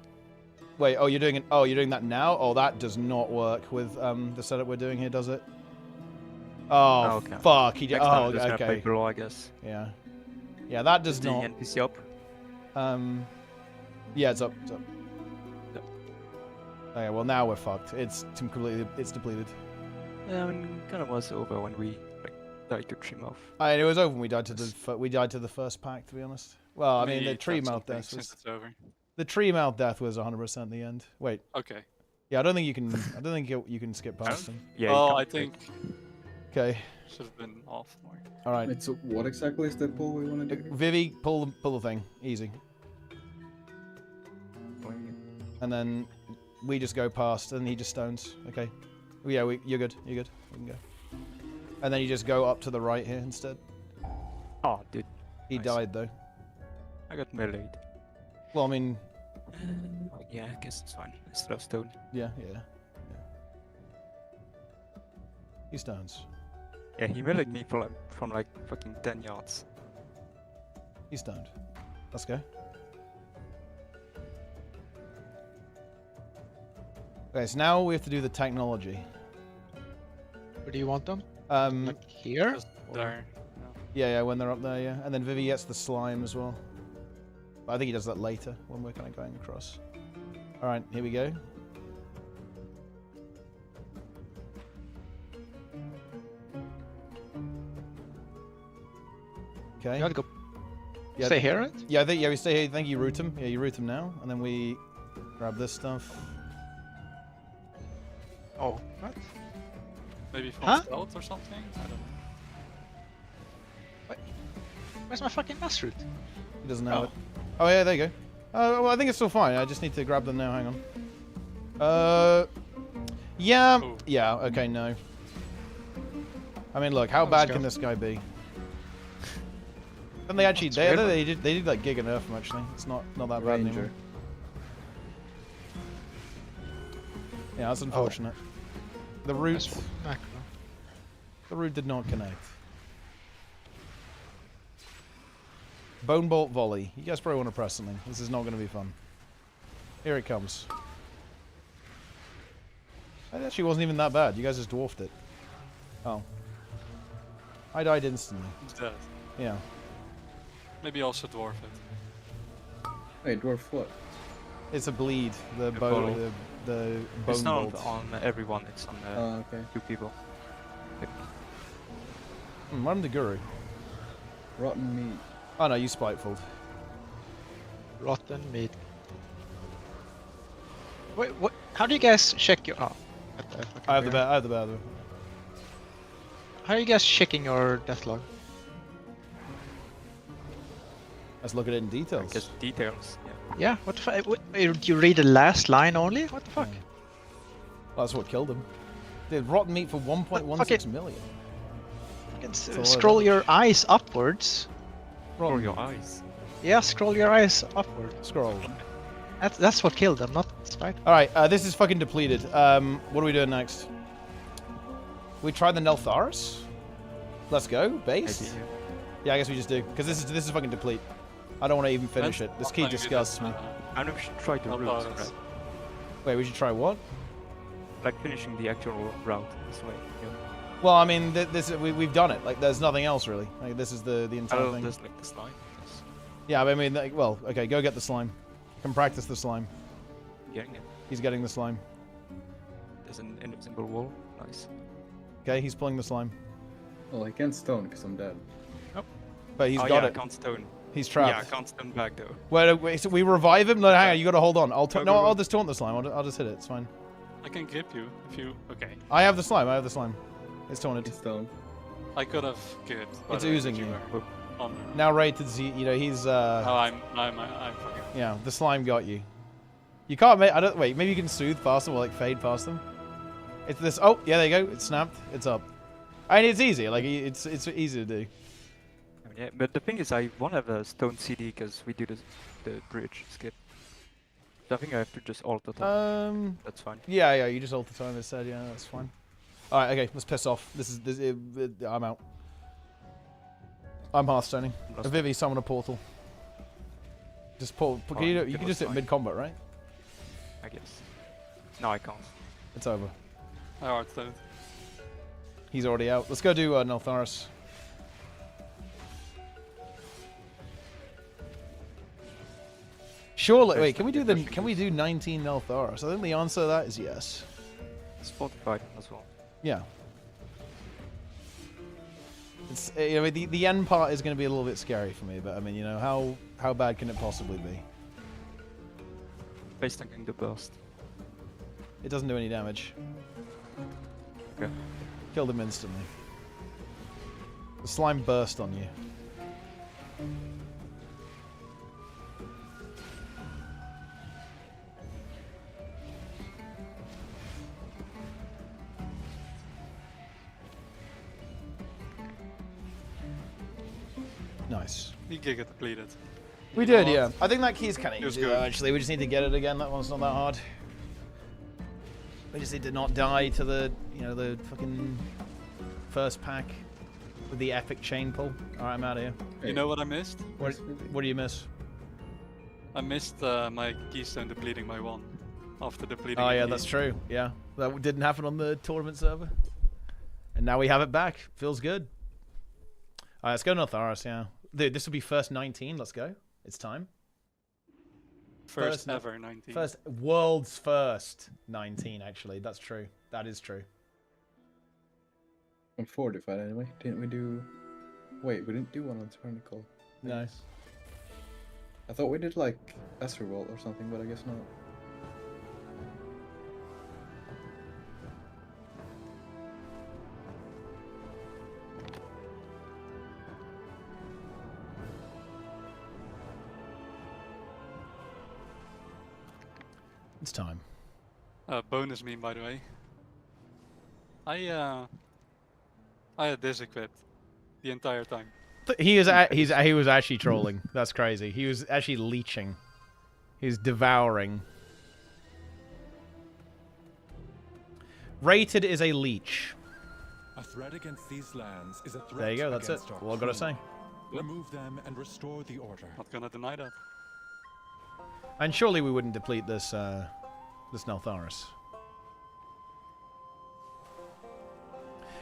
Wait, oh, you're doing it. Oh, you're doing that now? Oh, that does not work with the setup we're doing here, does it? Oh, okay. Fuck. He Next time oh, okay. below, I guess. Yeah. Yeah, that does Is not. the NPC up? Yeah, it's up. It's up. Okay, well now we're fucked. It's completely. It's depleted. Yeah, I mean, kind of was over when we died to Treemouth. It was over when we died to the first pack, to be honest. Well, I mean, the Treemouth death was. It's over. The Treemouth death was 100% the end. Wait. Okay. Yeah, I don't think you can. I don't think you can skip past him. Yeah. Oh, I think. Okay. Should have been off more. All right. Wait, so what exactly is the pull we want to do? Vivi, pull the thing, easy. And then we just go past, and he just stones. Okay. Yeah, you're good. You're good. We can go. And then you just go up to the right here instead. Oh, dude. He died though. I got meleeed. Well, I mean. Yeah, I guess it's fine. I still have stone. Yeah. He stones. Yeah, he meleeed me from like fucking 10 yards. He's stoned. Let's go. Okay, so now we have to do the technology. Where do you want them? Like here? Just there. Yeah, when they're up there, yeah. And then Vivi gets the slime as well. But I think he does that later when we're kind of going across. Alright, here we go. Okay. You gotta go. Yeah, stay here, right? Yeah, I think we stay here. Thank you, root him. Yeah, you root him now, and then we grab this stuff. Oh, what? Maybe from stealth or something? I don't know. Wait. Where's my fucking Nasroot? He doesn't have it. Oh yeah, there you go. Well, I think it's still fine. I just need to grab them now. Hang on. Yeah. Ooh. Yeah. Okay. No. I mean, look. How bad can this guy be? And they actually they did like Giga nerf him actually. It's not that bad anymore. Yeah, that's unfortunate. The root. The root did not connect. Bone Bolt Volley. You guys probably want to press something. This is not going to be fun. Here it comes. It actually wasn't even that bad. You guys just dwarfed it. Oh. I died instantly. It's dead. Yeah. Maybe also dwarf it. Hey, dwarf what? It's a bleed. The bone. The bone It's not bolt. on everyone. It's on okay. 2 people. I'm the guru. Rotten meat. Oh no, you spiteful. Rotten meat. Wait, what? How do you guys check your? Oh, I have the bear. I have the bear. How are you guys checking your death log? Let's look at it in details. Just details. Yeah. Yeah. What the fuck? You read the last line only? What the fuck? Well, that's what killed him. Dude, rotten meat for 1.16 million. Scroll your eyes upwards. Scroll your eyes. Yeah, scroll your eyes upward. Scroll. That's what killed them, not spite. Alright, this is fucking depleted. What are we doing next? We try the Neltharis? Let's go. Base? Yeah, I guess we just do. Because this is fucking deplete. I don't want to even finish it. This key disgusts me. I know we should try the route, right? Wait, we should try what? Like finishing the actual route this way. Yeah. Well, I mean, we've done it. Like, there's nothing else really. Like, this is the entire thing. There's like the slime. Yeah, I mean, like, well, okay, go get the slime. Can practice the slime. Getting it. He's getting the slime. There's an invisible wall. Nice. Okay, he's pulling the slime. Well, I can't stone because I'm dead. Nope. But he's got yeah, it. I can't stone. He's trapped. Yeah, I can't stone back though. Wait, so we revive him? No, hang on, you gotta hold on. I'll just taunt the slime. I'll just hit it. It's fine. I can grip you if you. Okay. I have the slime. I have the slime. It's taunted. It's stone. I could have good. It's oozing you. On. Now rated, you know, he's. Oh, I'm fucking. Yeah, the slime got you. You can't make. I don't. Wait, maybe you can soothe past them or like fade past them. It's this. Oh, yeah, there you go. It's snapped. It's up. I mean, it's easy. Like it's easy to do. Yeah, but the thing is, I won't have a stone CD because we do the bridge skip. So I think I have to just alter time. That's fine. Yeah, you just alter time instead. Yeah, that's fine. All right, okay, let's piss off. I'm out. I'm hearthstoning. Vivi, summon a portal. Just pull. You can just hit mid combat, right? I guess. No, I can't. It's over. I hearthstoned. He's already out. Let's go do Neltharis. Surely, wait. Can we do 19 Neltharis? I think the answer to that is yes. It's 45 as well. Yeah. It's you know the end part is going to be a little bit scary for me, but I mean, you know, how bad can it possibly be? Based on getting the burst. It doesn't do any damage. Okay. Killed him instantly. The slime burst on you. Nice. We get depleted. We did, yeah. I think that key is kind of easy, though, actually. We just need to get it again. That one's not that hard. We just need to not die to the, you know, the fucking first pack with the epic chain pull. All right, I'm out of here. You know what I missed? What do you miss? I missed my keystone depleting by 1 after depleting. Oh yeah, that's true. Yeah, that didn't happen on the tournament server, and now we have it back. Feels good. All right, let's go Neltharis. Yeah, dude, this will be first 19. Let's go. It's time. First ever 19. First world's first 19. Actually, that's true. That is true. I'm fortified anyway. Didn't we do? Wait, we didn't do one on Tyrannical. No. I thought we did like Esper Revolt or something, but I guess not. It's time. Bonus meme, by the way. I had this equipped the entire time. He was he was actually trolling. That's crazy. He was actually leeching. He was devouring. Rated is a leech. A threat against these lands is a threat. There you go, that's it. against our All I've got to say. Remove them and restore the order. Not gonna deny that. And surely we wouldn't deplete this, this Neltharis.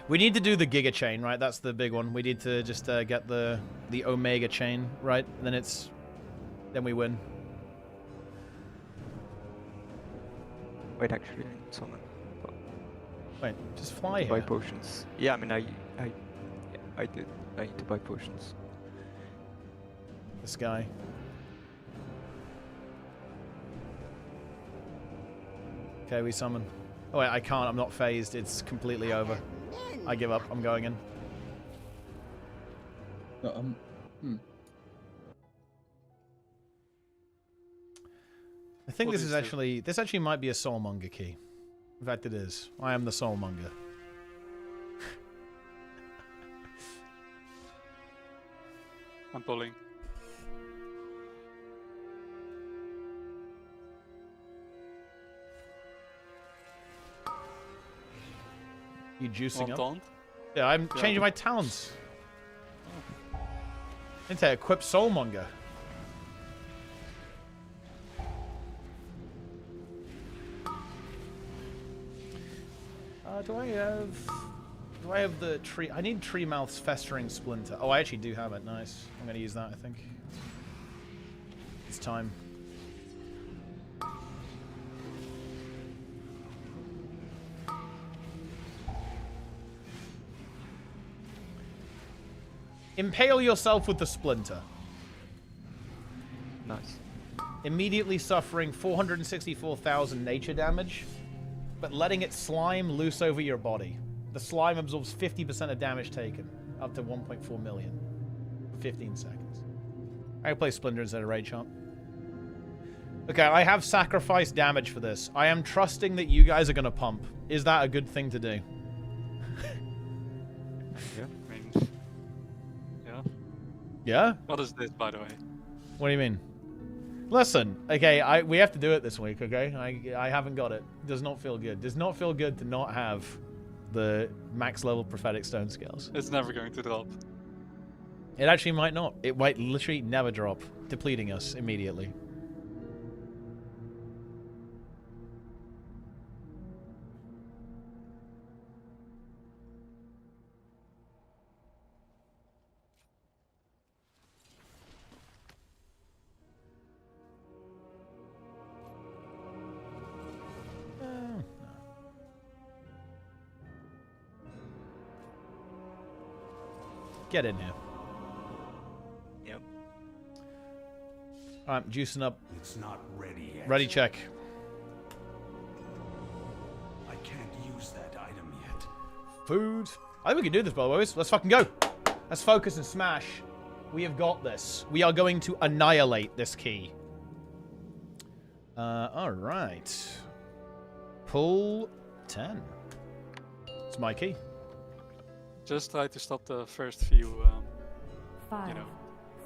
We need to do the Giga Chain, right? That's the big one. We need to just get the Omega Chain, right? Then we win. Wait, actually, summon. Wait, just fly buy here. potions. Yeah, I mean, I did. I need to buy potions. This guy. Okay, we summon. Oh wait, I can't. I'm not phased. It's completely over. I give up. I'm going in. I think this actually might be a Soulmonger key. In fact, it is. I am the Soulmonger. I'm pulling. You juicing up? Taunt? Yeah, I'm changing my talents. Into equip Soulmonger. Do I have the tree? I need Treemouth's Festering Splinter. Oh, I actually do have it. Nice. I'm going to use that, I think. It's time. Impale yourself with the Splinter. Nice. Immediately suffering 464,000 nature damage, but letting it slime loose over your body. The slime absorbs 50% of damage taken, up to 1.4 million. For 15 seconds. I can play Splinter instead of Rage Chomp. Okay, I have sacrificed damage for this. I am trusting that you guys are going to pump. Is that a good thing to do? Yeah, I mean... Yeah. Yeah? What is this, by the way? What do you mean? Listen, okay, we have to do it this week, okay? I haven't got it. Does not feel good. Does not feel good to not have the max level prophetic stone scales. It's never going to drop. It actually might not. It might literally never drop, depleting us immediately. Get in here. Yep. Alright, juicing up. It's not ready yet. Ready check. I can't use that item yet. Food. I think we can do this, by the way. Let's fucking go. Let's focus and smash. We have got this. We are going to annihilate this key. Alright. Pull 10. It's my key. Just try to stop the first few, Five, you know,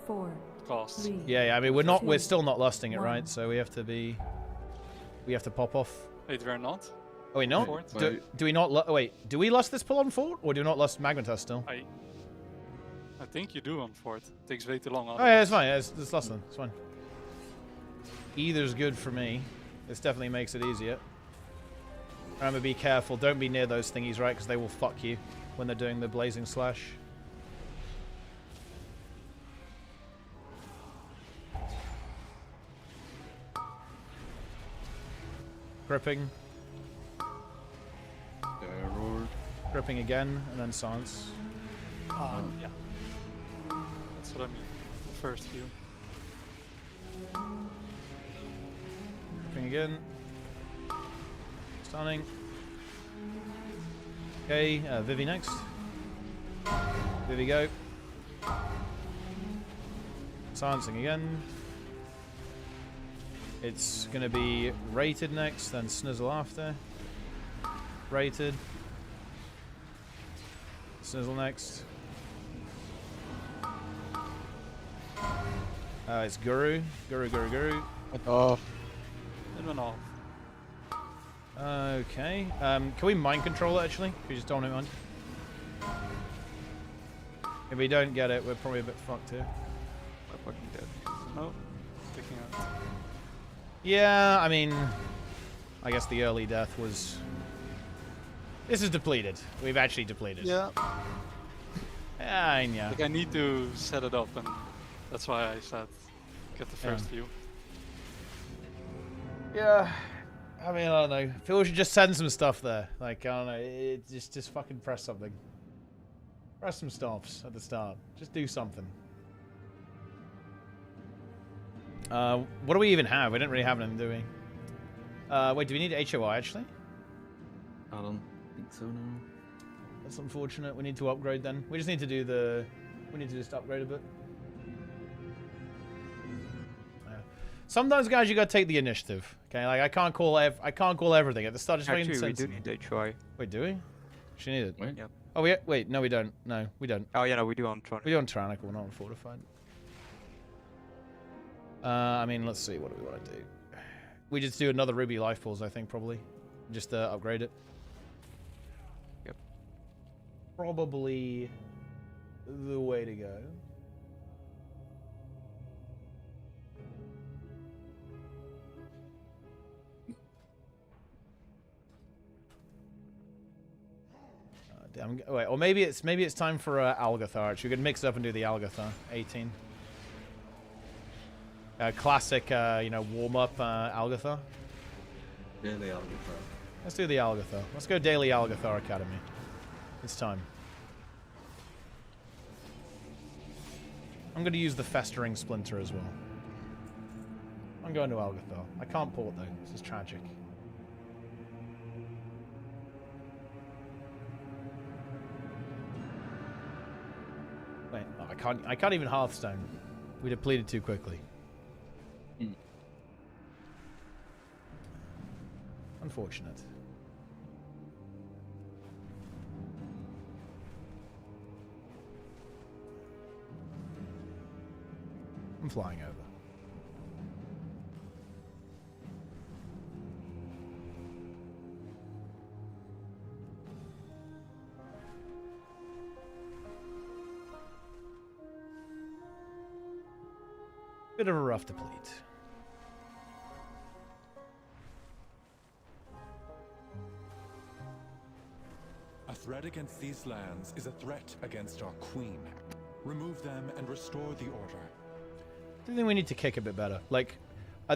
4, costs. 3, Yeah, I mean, we're still not lusting it, right? So we have to pop off. Wait, we're not? Oh, wait, no? Do we not, wait, do we lust this pull on fort? Or do we not lust Magnetus still? I think you do on fort. It takes way too long. Oh, yeah, it's fine. Yeah, it's lust then. It's fine. Either's good for me. This definitely makes it easier. Remember, be careful. Don't be near those thingies, right? Because they will fuck you when they're doing the blazing slash. Gripping. Gripping again, and then silence. Yeah. That's what I mean. The first few. Gripping again. Stunning. Okay, Vivi next. Vivi go. Silencing again. It's gonna be rated next, then Snizzle after. Rated. Snizzle next. It's Guru. Guru. Off. It went off. Okay. Can we mind control it, actually? Can we just dominate mind? If we don't get it, we're probably a bit fucked here. We're fucking dead. No. Sticking out. Yeah, I mean... I guess the early death was... This is depleted. We've actually depleted. Yeah. Yeah. Like, I need to set it up, and that's why I said get the first view. Yeah. I mean, I don't know. I feel we should just send some stuff there. Like, I don't know. Just fucking press something. Press some stops at the start. Just do something. What do we even have? We didn't really have anything, do we? Wait, do we need HOI, actually? I don't think so, no. That's unfortunate. We need to upgrade then. We just need to do the... We need to just upgrade a bit. Yeah. Sometimes, guys, you gotta take the initiative. Okay, like I can't call everything at the start. Just actually, we do need HOI. Wait, do we? She need it. Wait. Yep. Oh, wait, no, we don't. No, we don't. Oh, yeah, no, we do on Tyrannical. We do on Tyrannical, not on Fortified. I mean, let's see. What do we want to do? We just do another Ruby Life Pools, I think, probably. Just upgrade it. Yep. Probably the way to go. Damn. Wait, or maybe it's time for Algathar. Actually, we could mix it up and do the Algathar. 18. Classic, warm up Algathar. Daily Algathar. Let's do the Algathar. Let's go Daily Algathar Academy. It's time. I'm going to use the Festering Splinter as well. I'm going to Algathar. I can't port though. This is tragic. Wait, oh, I can't even Hearthstone. We depleted too quickly. Unfortunate. I'm flying over. Bit of a rough deplete. A threat against these lands is a threat against our queen. Remove them and restore the order. I think we need to kick a bit better. Like,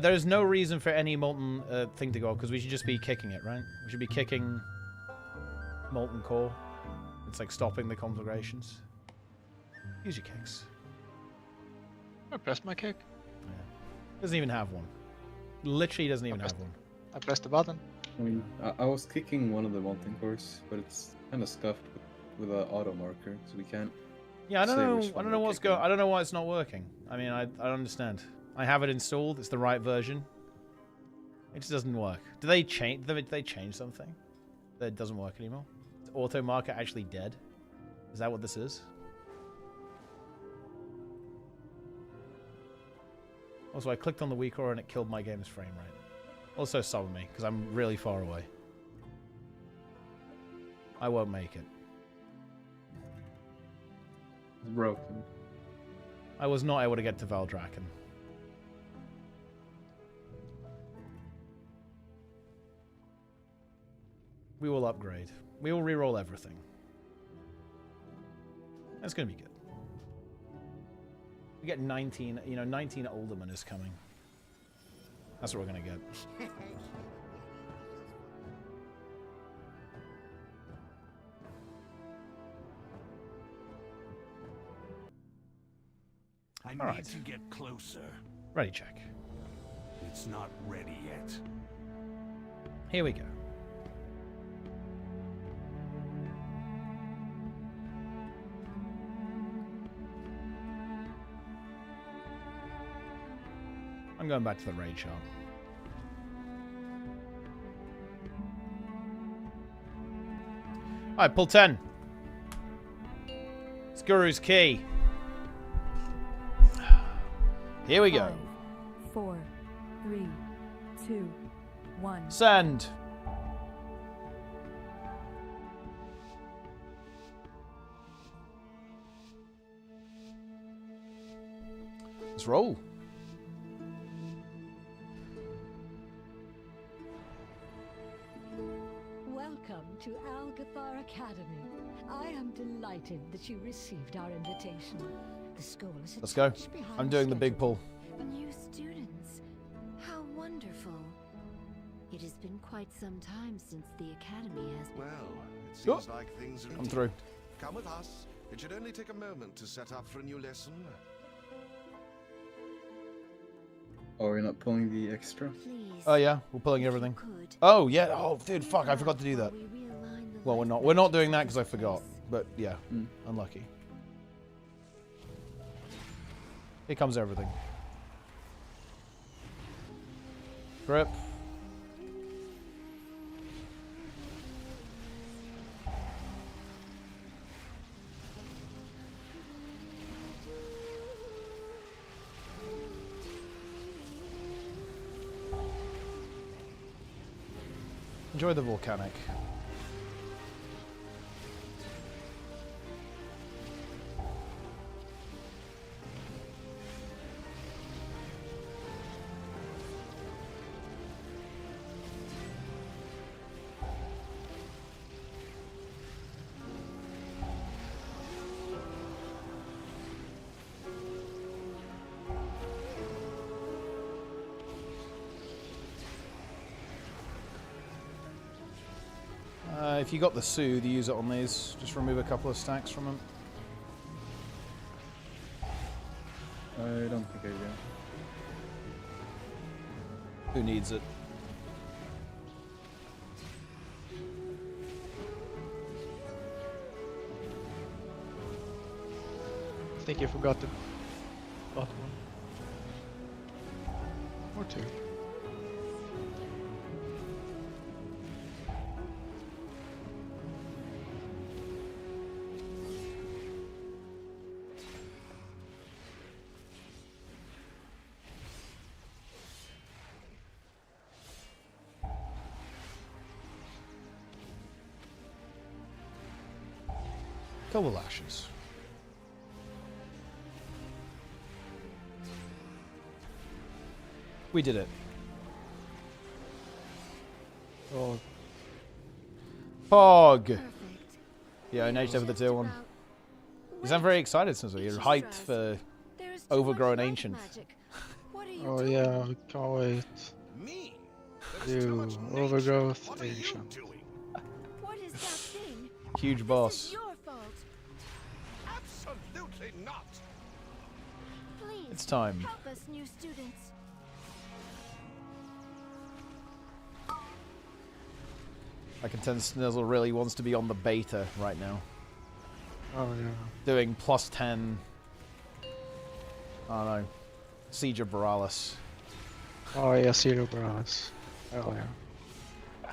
there's no reason for any Molten thing to go, because we should just be kicking it, right? We should be kicking Molten Core. It's like stopping the conflagrations. Use your kicks. I pressed my kick. Yeah. Doesn't even have one. Literally doesn't even have one. I pressed the button. I mean, I was kicking one of the Molten Cores, but it's kind of scuffed with an auto marker, so we can't. Yeah, I don't know what's going. I don't know why it's not working. I mean, I don't understand. I have it installed. It's the right version. It just doesn't work. Do they change? Did they change something that it doesn't work anymore? Is auto marker actually dead? Is that what this is? Also, I clicked on the weak aura and it killed my game's frame rate. Also, summon me because I'm really far away. I won't make it. It's broken. I was not able to get to Valdraken. We will upgrade. We will reroll everything. That's going to be good. We get 19, 19 Alderman is coming. That's what we're going to get. I All need right. to get closer. Ready check. It's not ready yet. Here we go. I'm going back to the raid shop. Alright, pull 10. It's Guru's key. Here we go. 5, 4, 3, 2, 1. Send. Let's roll. Welcome to Algathar Academy. I am delighted that you received our invitation. The school is Let's go. behind I'm doing the big schedule. pull. New students. How wonderful. It has been quite some time since the academy has been. Well, it seems like things are Come through. Come with us. It should only take a moment to set up for a new lesson. Oh, we're not pulling the extra? Oh yeah, we're pulling everything. Oh yeah. Oh dude, fuck! I forgot to do that. Well, we're not. We're not doing that because I forgot. But yeah, unlucky. Here comes everything. Grip. Enjoy the volcanic. If you got the Soothe, you use it on these. Just remove a couple of stacks from them. I don't think I do. Who needs it? I think you forgot the bottom one. Or two. Couple lashes. We did it. Oh. Pog! Yeah, I noticed over the tier 1. Because I'm very excited since you're hyped for Overgrown Ancient. Oh yeah, can't wait. You Overgrowth Ancient. What is that thing? Huge boss. Your fault. Absolutely not. Please. It's time. Help us, new students. I can tell Snizzle really wants to be on the beta right now. Oh yeah. Doing +10. I don't know. Siege of Borealis. Oh yeah, Zero Bras. Oh yeah.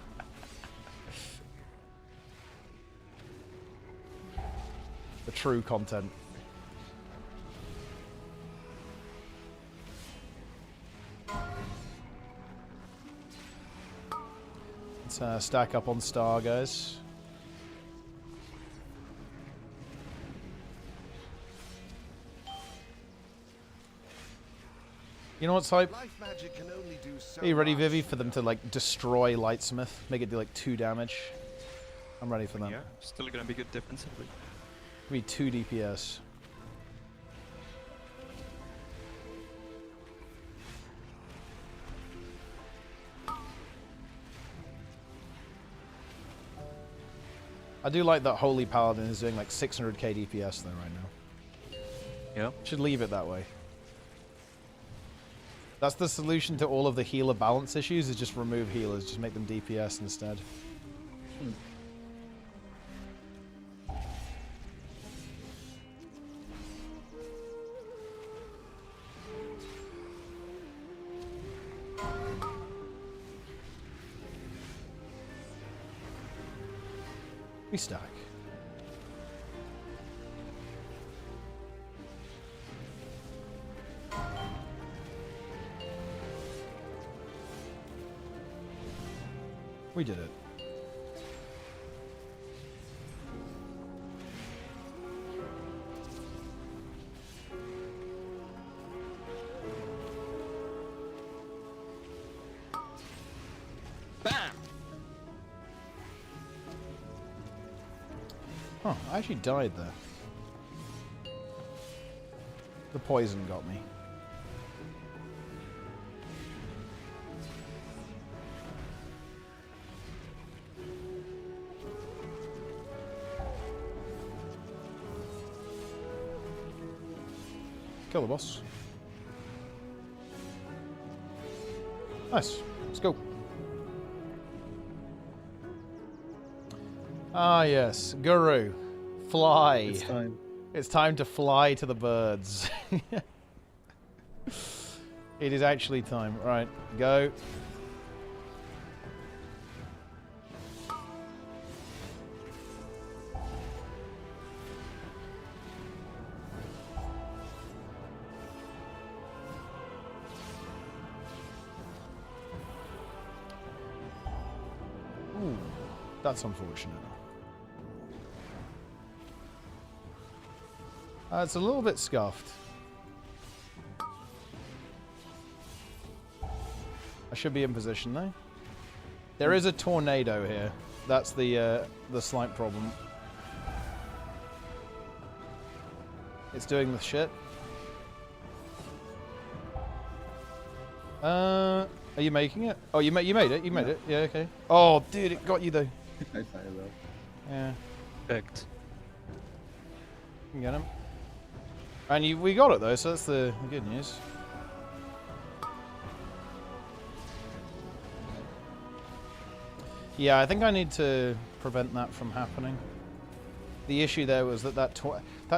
The true content. Let's stack up on Star, guys. You know what's hype? Are you ready, Vivi, for them to like destroy Lightsmith? Make it do like 2 damage? I'm ready for that. Yeah, still gonna be good defensively. Be 2 DPS. I do like that Holy Paladin is doing like 600k DPS though right now. Yeah. Should leave it that way. That's the solution to all of the healer balance issues, is just remove healers, just make them DPS instead. We stack. We did it. Oh, I actually died there. The poison got me. Kill the boss. Nice. Let's go. Ah, yes. Guru. Fly. It's time. It's time to fly to the birds. It is actually time. Right. Go. Ooh, that's unfortunate. It's a little bit scuffed. I should be in position though. There is a tornado here. That's the slight problem. It's doing the shit. Are you making it? Oh, you made it. You made it. Yeah, okay. Oh, dude, it got you though. I fired though. Yeah. Perfect. You can get him. And we got it though, so that's the good news. Yeah, I think I need to prevent that from happening. The issue there was that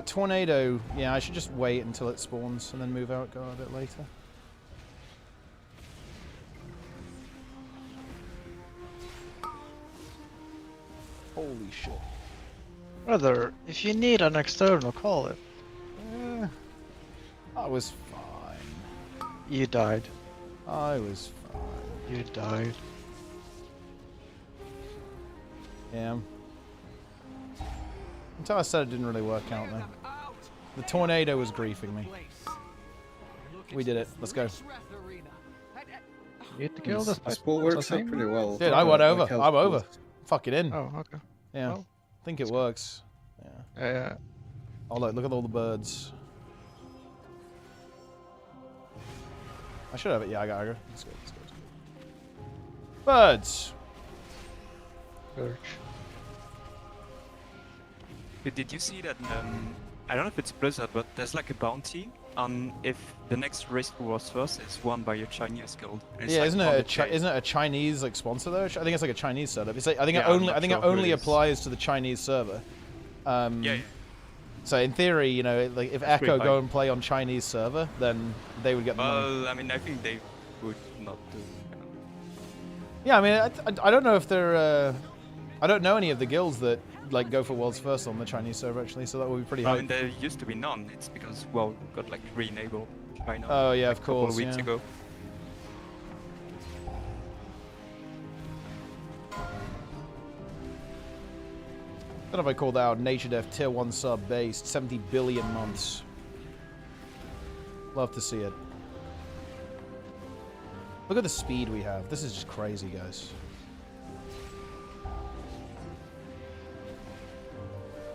tornado. Yeah, I should just wait until it spawns and then move out. Go a bit later. Holy shit. Brother, if you need an external, call it. I was fine. You died. I was fine. You died. Yeah. Until I said it didn't really work out though. The tornado was griefing me. We did it. Let's go. You hit the kill this sport works out pretty well. Dude, I went over. I'm over. Fuck it in. Oh, okay. Yeah. Well, I think it works. Yeah. Yeah. Oh look at all the birds. I should have it. Yeah, I got it. Let's go. Let's go. Let's go. Birds. Did you see that? I don't know if it's Blizzard, but there's like a bounty on if the next race to Wars first is won by a Chinese guild. Yeah, like isn't it a Chinese like sponsor though? I think it's like a Chinese setup. It's like, I think it only applies to the Chinese server. Yeah. So in theory, you know, like if Echo go and play on Chinese server, then they would get the money. Well, I mean, I think they would not do. Yeah, I mean, I don't know if they're. I don't know any of the guilds that like go for worlds first on the Chinese server actually, so that would be pretty high. I mean, there used to be none. It's because WoW got like re-enabled China. Oh yeah, like, of course. A couple of weeks ago. I don't know if I called out Nature Death tier 1 sub based 70 billion months. Love to see it. Look at the speed we have. This is just crazy, guys.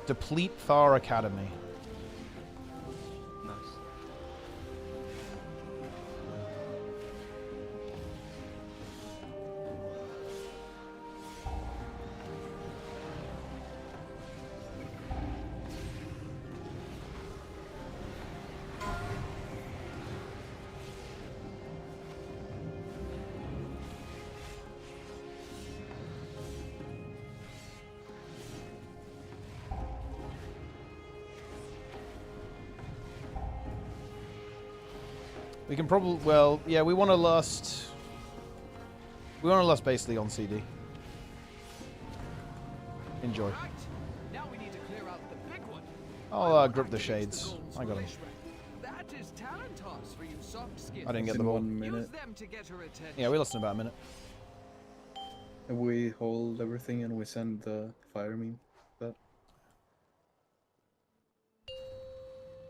Deplete Far Academy. Nice. We can probably, well, yeah, we want to last basically on CD. Enjoy. Now we need to clear out the big one. I'll grip the shades. I got him. That is talent toss for you soft skins. I didn't get the ball. 1 minute. Use them to get her attention. Yeah, we lost in about a minute. And we hold everything and we send the fire meme.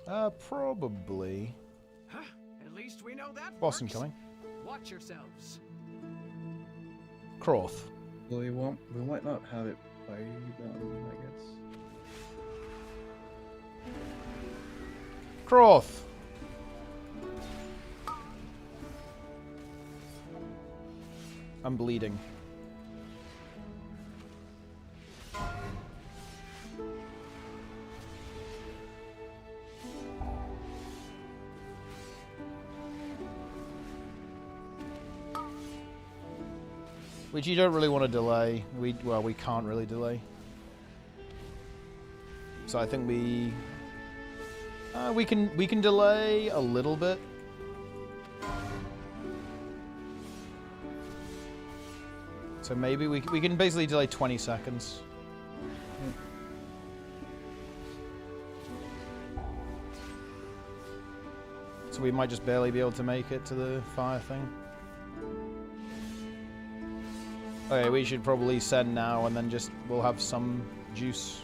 That. Probably. Huh? At least we know that. Boss works. incoming. Watch yourselves. Croth. Well, we might not have it by then, I guess. Croth. I'm bleeding. Which you don't really want to delay. Well, we can't really delay. So I think we can delay a little bit. So maybe we can basically delay 20 seconds. So we might just barely be able to make it to the fire thing. Okay, we should probably send now and then just we'll have some juice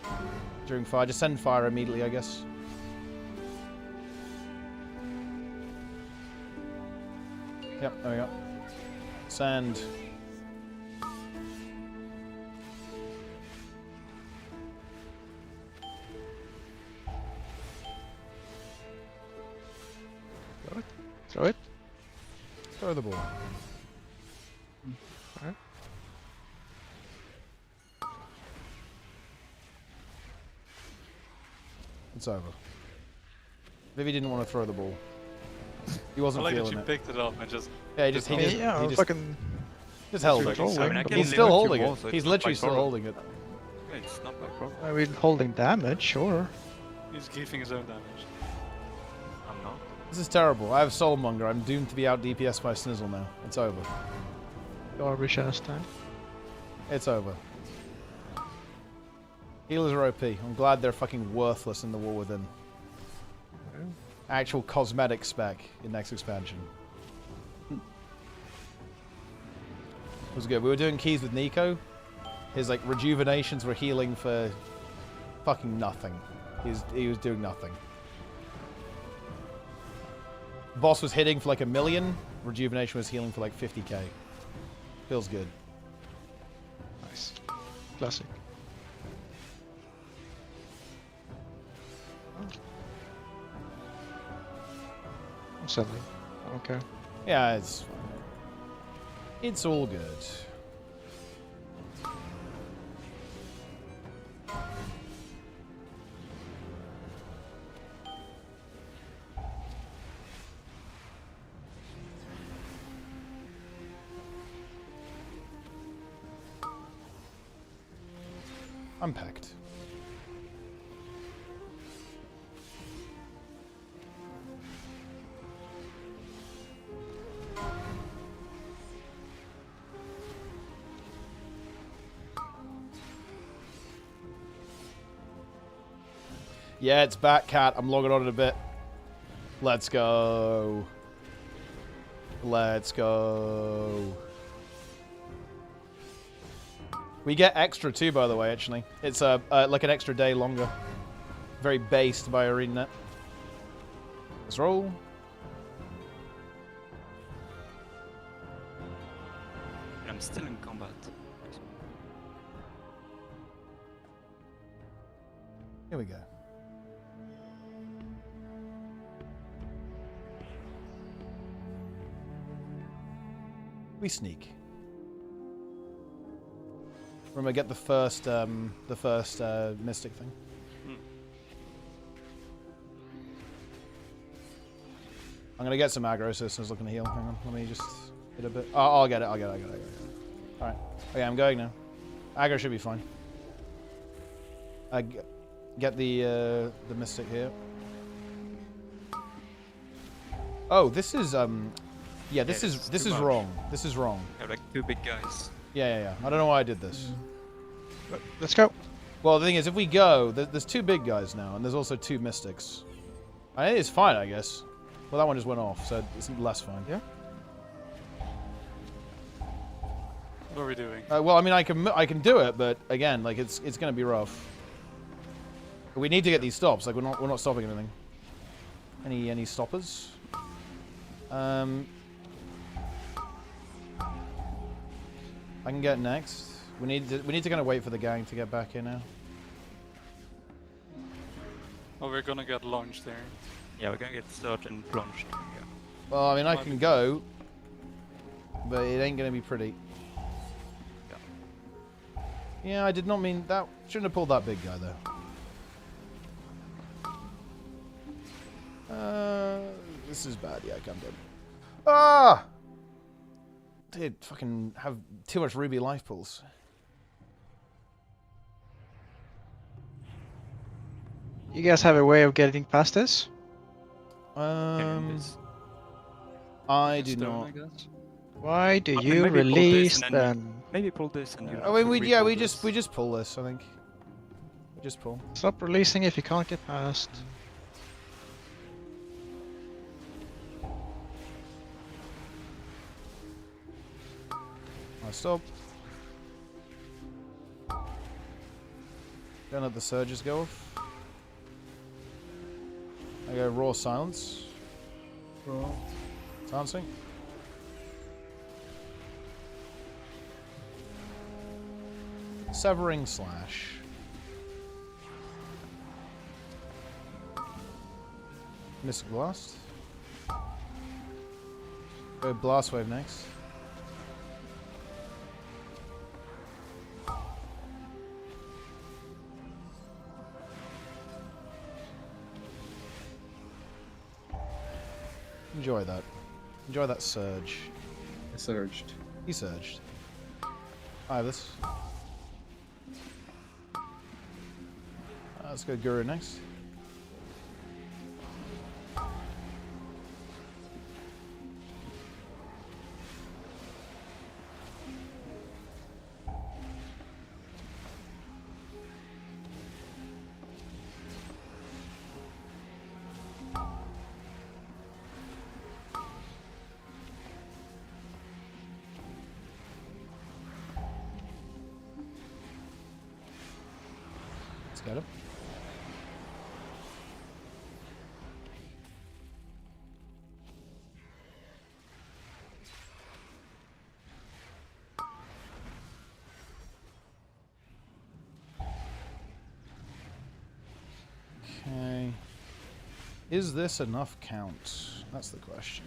during fire. Just send fire immediately, I guess. Yep, there we go. Send. Throw it. Throw the ball. Alright. It's over. Vivi didn't want to throw the ball. He wasn't I like feeling that it. you picked it up and just... Yeah, he just held it. I mean, He's still holding it. He's literally still holding it. It's not my problem. I mean, holding damage, sure. He's giving his own damage. I'm not. This is terrible. I have Soulmonger. I'm doomed to be out DPS by Snizzle now. It's over. Garbage ass time. It's over. Healers are OP. I'm glad they're fucking worthless in the War Within. Actual cosmetic spec in next expansion. It was good. We were doing keys with Nico. His like rejuvenations were healing for fucking nothing. He was doing nothing. Boss was hitting for like 1 million. Rejuvenation was healing for like 50k. Feels good. Nice. Classic. I'm settling. I don't care. Yeah, it's all good. I'm packed. Yeah, it's back, Cat. I'm logging on in a bit. Let's go. Let's go. We get extra too, by the way, actually. It's like an extra day longer. Very based by ArenaNet. Let's roll. I'm still in combat. Here we go. We sneak. Remember, get the first Mystic thing. I'm gonna get some aggro, so it's looking to heal. Hang on, let me just hit a bit. Oh, I'll get it. I'll get it. All right. Okay, I'm going now. Aggro should be fine. Get the Mystic here. Oh, this is yeah, this is wrong. This is wrong. I have like 2 big guys. Yeah. I don't know why I did this. Let's go. Well, the thing is, if we go, there's 2 big guys now, and there's also 2 Mystics. I think it's fine, I guess. Well, that one just went off, so it's less fine. Yeah. What are we doing? Well, I mean, I can do it, but again, like it's gonna be rough. We need to get these stops. Like we're not stopping anything. Any stoppers? I can get next. We need to kind of wait for the gang to get back here now. Oh, we're gonna get launched there. Yeah, we're gonna get Surge and Plunge. Yeah. Well, I mean, I can go, but it ain't gonna be pretty. Yeah, I did not mean that. Shouldn't have pulled that big guy though. This is bad. Yeah, I'm dead. Ah! Dude, fucking have too much ruby life pulls. You guys have a way of getting past this? I do not. I guess. Why do you release then? Maybe pull this and you. I mean, we just pull this. I think. We just pull. Stop releasing if you can't get past. I stop. Don't let the surges go off. I go raw silence. Raw. Silencing. Severing slash. Mystic blast. Go blast wave next. Enjoy that. Enjoy that surge. I surged. He surged. I have this. Let's go Guru next. Let's get him. Okay. Is this enough count? That's the question.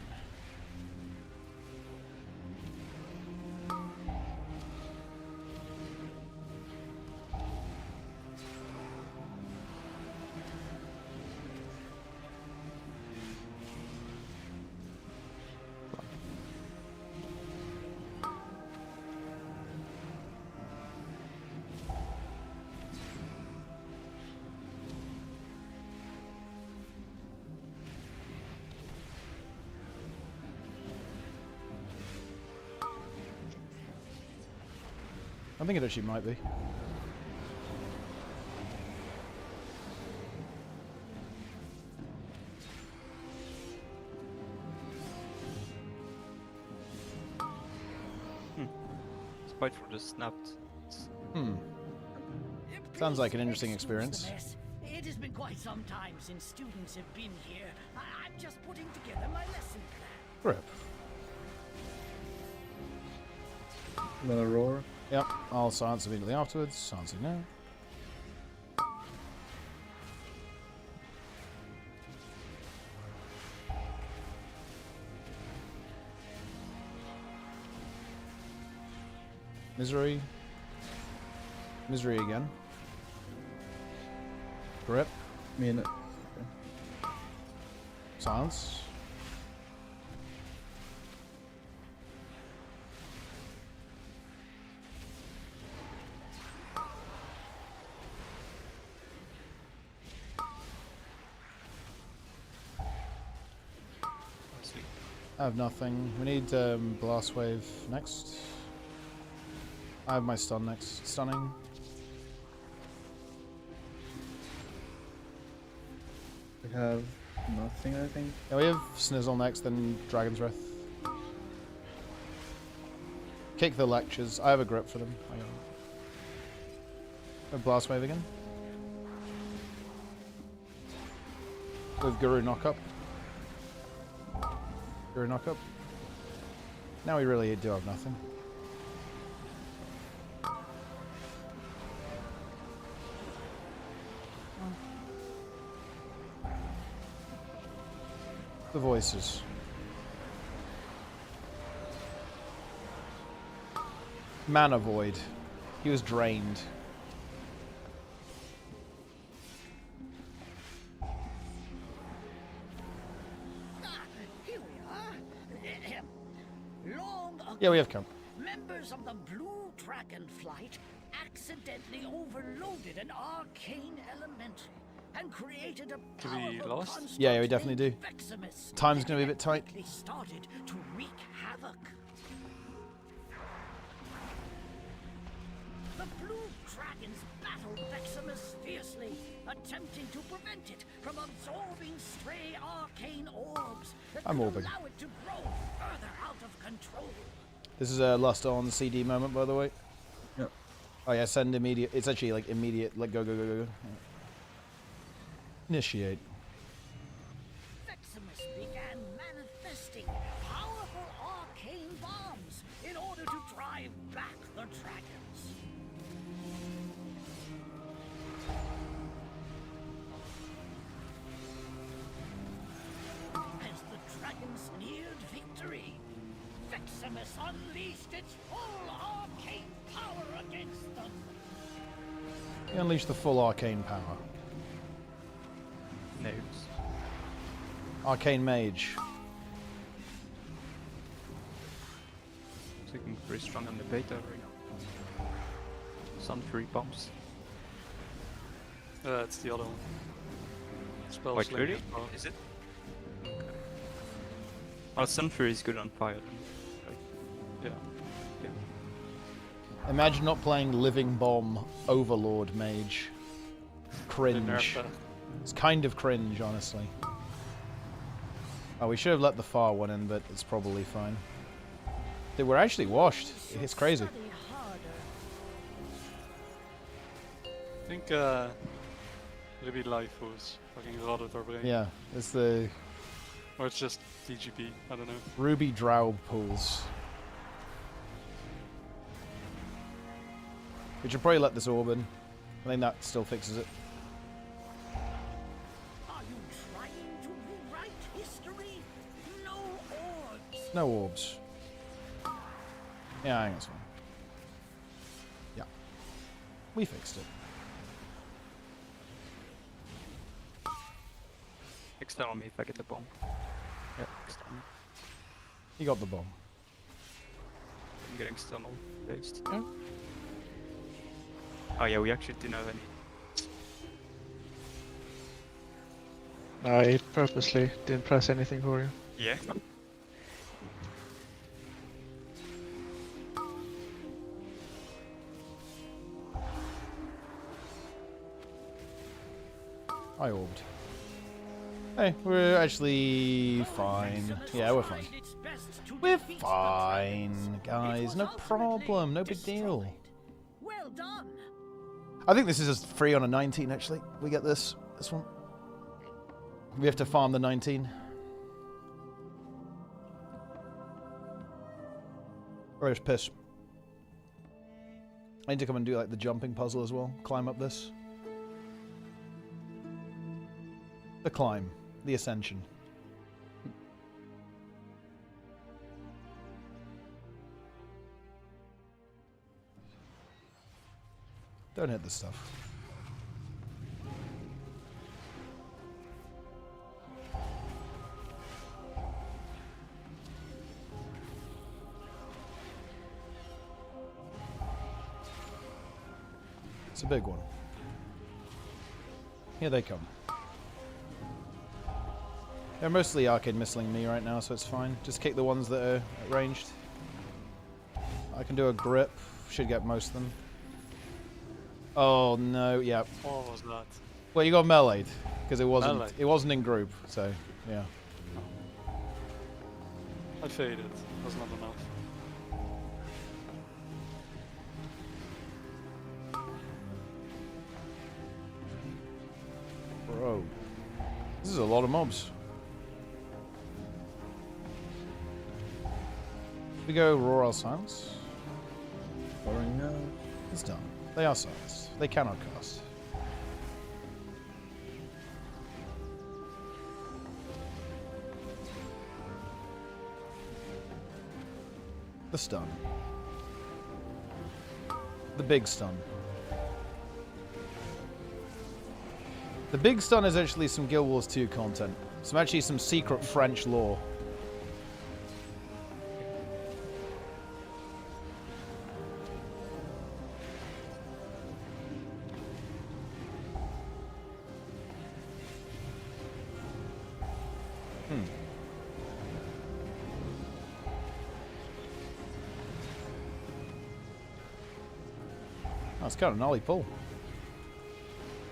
I think it actually might be. Spite for the snapped. Sounds like an interesting experience. It has been quite some time since students have been here. I'm just putting together my lesson plan. Rip. Another roar. Yep, I'll silence immediately afterwards. Silencing now. Misery. Misery again. Grip. Minute. Silence. I have nothing. We need blast wave next. I have my stun next. Stunning. We have nothing, I think. Yeah, we have Snizzle next, then Dragon's Breath. Kick the lectures. I have a grip for them. I got them. A blast wave again. With Guru knock up. Guru knock up. Now we really do have nothing. The voices. Mana Void. He was drained. Here we are. Long ago, Yeah, we have come. members of the Blue Dragon Flight accidentally overloaded an arcane elemental and created a Do we lost? Yeah, we definitely do. Veximus Time's gonna be a bit tight. quickly started to wreak havoc. The Blue Dragons battled Veximus fiercely, attempting to prevent it from absorbing stray arcane orbs that I'm could orbing. allow it to grow further out of control. This is a Lust on CD moment, by the way. Yep. Oh yeah, send immediate. It's actually like immediate. Like go. Initiate. Veximus began manifesting powerful arcane bombs in order to drive back the dragons. As the dragons neared victory, Veximus unleashed its full arcane power against them. You unleash the full arcane power. Nodes. Arcane Mage. Looking pretty strong on the beta right now. Some 3 bombs. It's the other one. Spell Wait, Sling really? as well. Is it? Okay. Oh, Sunfury is good on fire then. Right. Yeah. Imagine not playing Living Bomb Overlord Mage. Cringe. It's kind of cringe, honestly. Oh, we should have let the far one in, but it's probably fine. They were actually washed. It's crazy. I think maybe life was fucking rotted our brain. Yeah, it's the Or it's just DGP, I don't know. Ruby Drow pools. We should probably let this orb in. I think that still fixes it. Are you trying to rewrite history? No orbs. No orbs. Yeah, I think it's fine. Yeah. We fixed it. External me if I get the bomb. Yeah, external. You got the bomb. I'm getting external based. Yeah. Oh yeah, we actually didn't have any. I purposely didn't press anything for you. Yeah. I orbed. Hey, we're actually fine. Yeah, we're fine. We're fine, guys. No problem. No big deal. Well done. I think this is just free on a 19, actually. We get this one. We have to farm the 19. Or just piss. I need to come and do like the jumping puzzle as well. Climb up this. The climb. The ascension. Don't hit this stuff. It's a big one. Here they come. They're mostly arcade missling me right now, so it's fine. Just kick the ones that are ranged. I can do a grip. Should get most of them. Oh no, yeah. What was that? Well, you got meleeed because it wasn't. Melee. It wasn't in group, so yeah. I faded. Was not enough. Bro, this is a lot of mobs. We go Royal Silence. It's done. They are silenced. They cannot cast. The stun. The big stun. The big stun is actually some Guild Wars 2 content. Actually some secret French lore. That's kind of an ollie pull.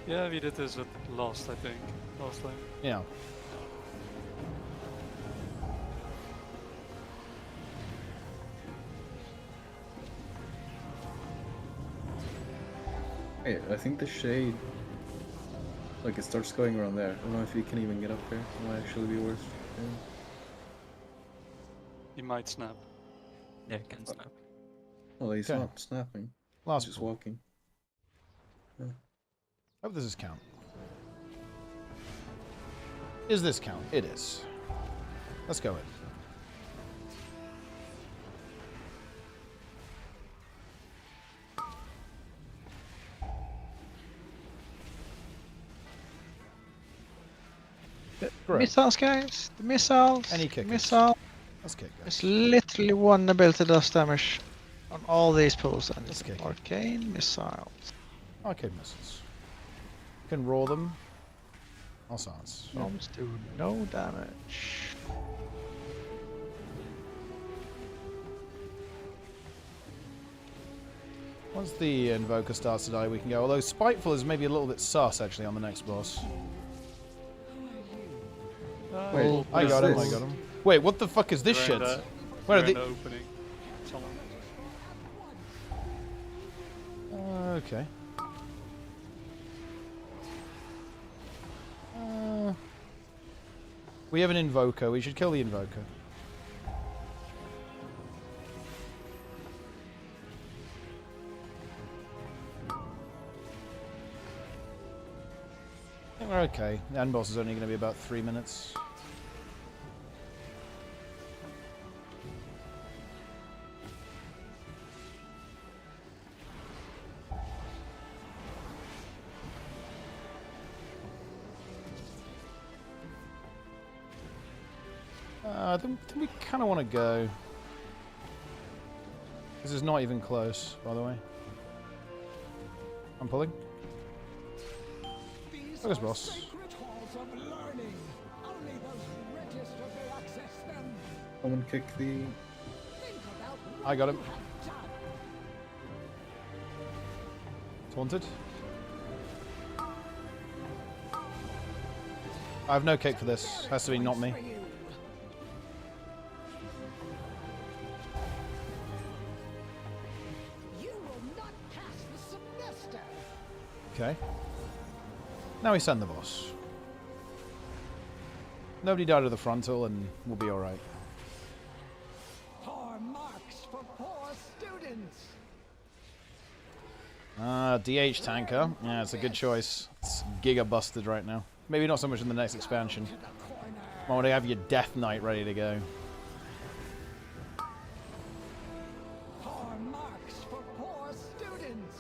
Yeah, we did this with Lost, I think, last time. Yeah. Hey, I think the shade, like it starts going around there. I don't know if you can even get up there. It might actually be worth. Yeah. He might snap. Yeah, he can snap. Well, he's not snapping. Last He's just walking. Yeah. Hope this is count. Is this count? It is. Let's go in. The missiles, guys. The missiles. Any kickers. Missile. Let's kick. There's literally one ability does damage on all these pools, and Let's it's kick. arcane missiles. Arcade missiles. You can roar them. All silence. Bombs do no damage. Once the Invoker starts to die, we can go. Although Spiteful is maybe a little bit sus, actually, on the next boss. Wait, I got him, I got him. Wait, what the fuck is this shit? Where are the... opening. Okay. We have an Invoker. We should kill the Invoker. I think we're okay. The end boss is only going to be about 3 minutes. I think we kind of want to go. This is not even close, by the way. I'm pulling. Focus, boss. Someone kick the... I got him. Taunted. I have no kick for this. Has to be not me. Okay. Now we send the boss. Nobody died of the frontal and we'll be alright. Poor marks for poor students. DH tanker. Yeah, it's a good choice. It's giga busted right now. Maybe not so much in the next expansion. I want to have your Death Knight ready to go. Poor marks for poor students.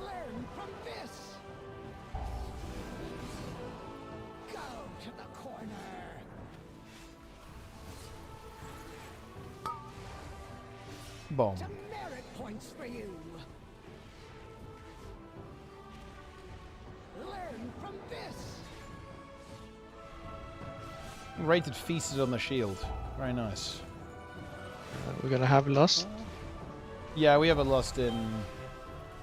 Learn from this. Go to the corner. Bomb. Merit points for you. Learn from this. Rated feasted on the shield. Very nice. We're gonna have Lust. Yeah, we have a Lust in...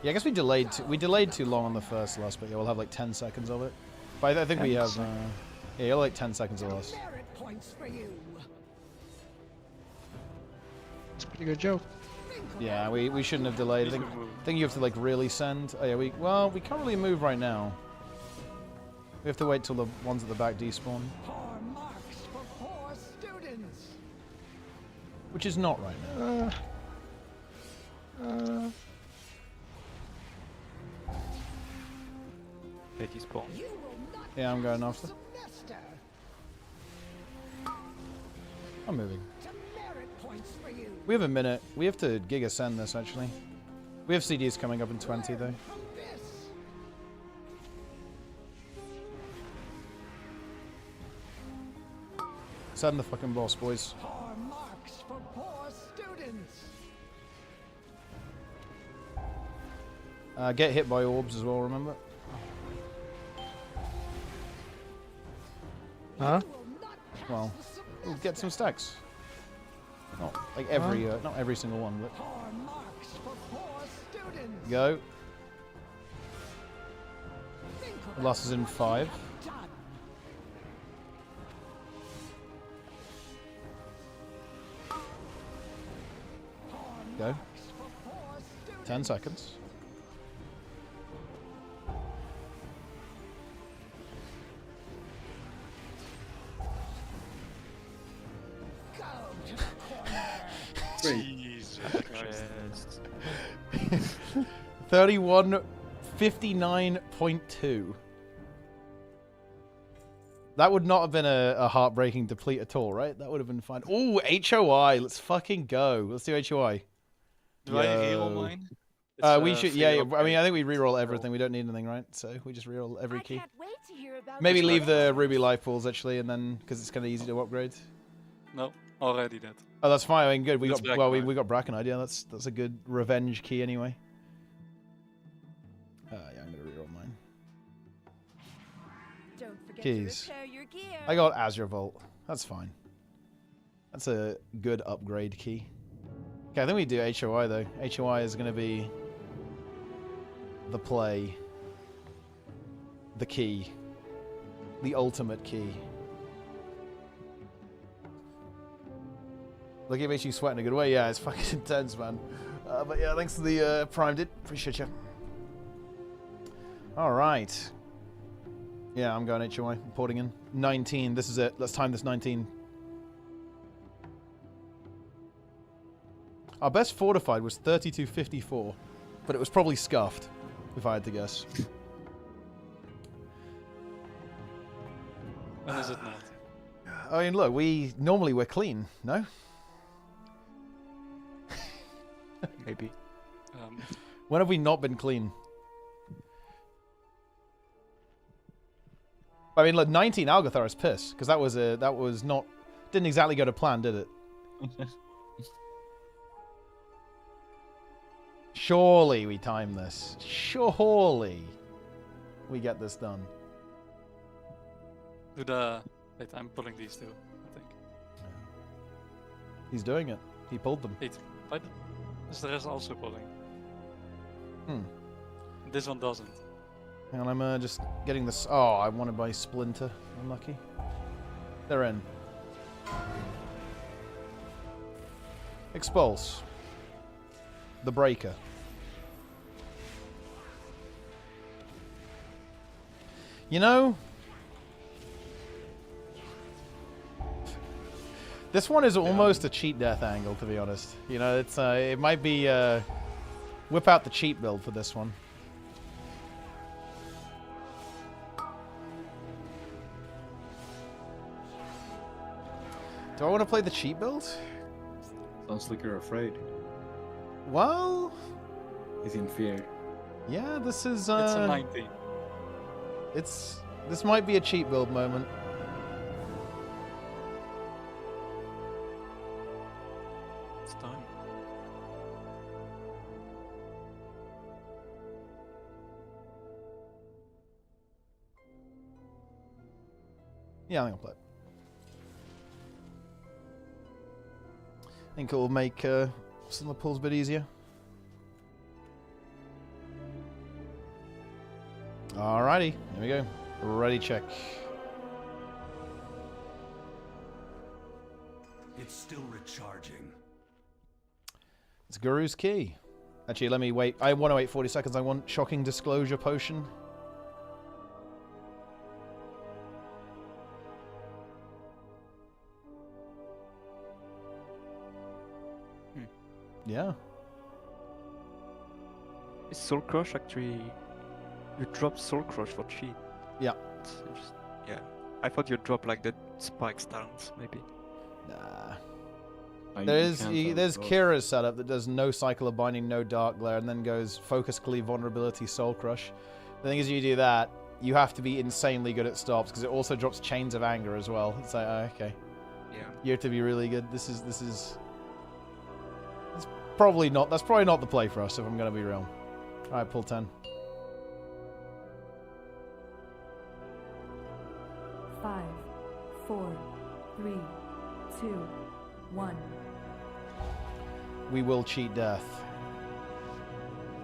Yeah, I guess we delayed too long on the first Lust, but yeah, we'll have like 10 seconds of it. But I think we have... yeah, you'll like 10 seconds of Lust. Merit points for you. It's a pretty good joke. Yeah, we shouldn't have delayed. I think you have to like really send. Oh yeah, we can't really move right now. We have to wait till the ones at the back despawn. Poor marks for poor students. Which is not right now. They despawn. You will not Yeah, I'm going after. I'm moving. We have a minute. We have to Giga send this, actually. We have CDs coming up in 20, though. Send the fucking boss, boys. Marks for poor students. Get hit by orbs as well, remember? Huh? Well, we'll get some stacks. Not like every, not every single one, but. Go. The last is in 5. Go. 10 seconds. Jesus Christ. 31:59.2. That would not have been a heartbreaking deplete at all, right? That would have been fine. Oh, HOI. Let's fucking go. Let's do HOI. Do I reroll mine? We should, yeah. I mean, I think we reroll everything. We don't need anything, right? So we just reroll every key. Maybe leave the Ruby life pools actually, and then because it's kind of easy to upgrade. No, already that. Oh, that's fine. I mean, good. We That's got we got Bracken idea. That's a good revenge key anyway. Yeah, I'm gonna reroll mine. Don't forget Keys. to repair your gear. I got Azure Vault. That's fine. That's a good upgrade key. Okay, I think we do HOI though. HOI is going to be the play, the key, the ultimate key. Look, it makes you sweat in a good way. Yeah, it's fucking intense, man. But yeah, thanks to the primed it. Appreciate you. All right. Yeah, I'm going HOI. I'm porting in 19. This is it. Let's time this 19. Our best fortified was 3254, but it was probably scuffed, if I had to guess. When is it not? I mean, look, normally we're clean, no? Maybe. When have we not been clean? I mean, look, 19 Algathar is piss, because that was not, didn't exactly go to plan, did it? Surely we time this. Surely we get this done. Wait, I'm pulling these two, I think. He's doing it. He pulled them. Wait, but is the rest also pulling? Hmm. This one doesn't. Hang on, I'm just getting this. Oh, I want to buy Splinter. Unlucky. They're in. Expulse. The Breaker. You know, this one is almost a cheat death angle, to be honest. You know, it's it might be whip out the cheat build for this one. Do I want to play the cheat build? Sounds like you're afraid. Well, he's in fear. Yeah, this is. It's a 90. This might be a cheat build moment. It's time. Yeah, I think I'll play it. I think it will make some of the pulls a bit easier. Alrighty, here we go. Ready, check. It's still recharging. It's Guru's key. Actually, let me wait. I want to wait 40 seconds. I want Shocking Disclosure Potion. Yeah. Is Soul Crush actually... You drop Soul Crush for cheat? Yeah. but just, yeah. I thought you'd drop like the spikes downs, maybe. Nah. There's Kira's setup that does no Cycle of Binding, no Dark Glare, and then goes Focus, Cleave, Vulnerability, Soul Crush. The thing is, you do that, you have to be insanely good at stops, because it also drops Chains of Anger as well. It's like, oh, okay. Yeah. You have to be really good. That's probably not the play for us, if I'm going to be real. Alright, pull 10. 5, 4, 3, 2, 1. We will cheat death.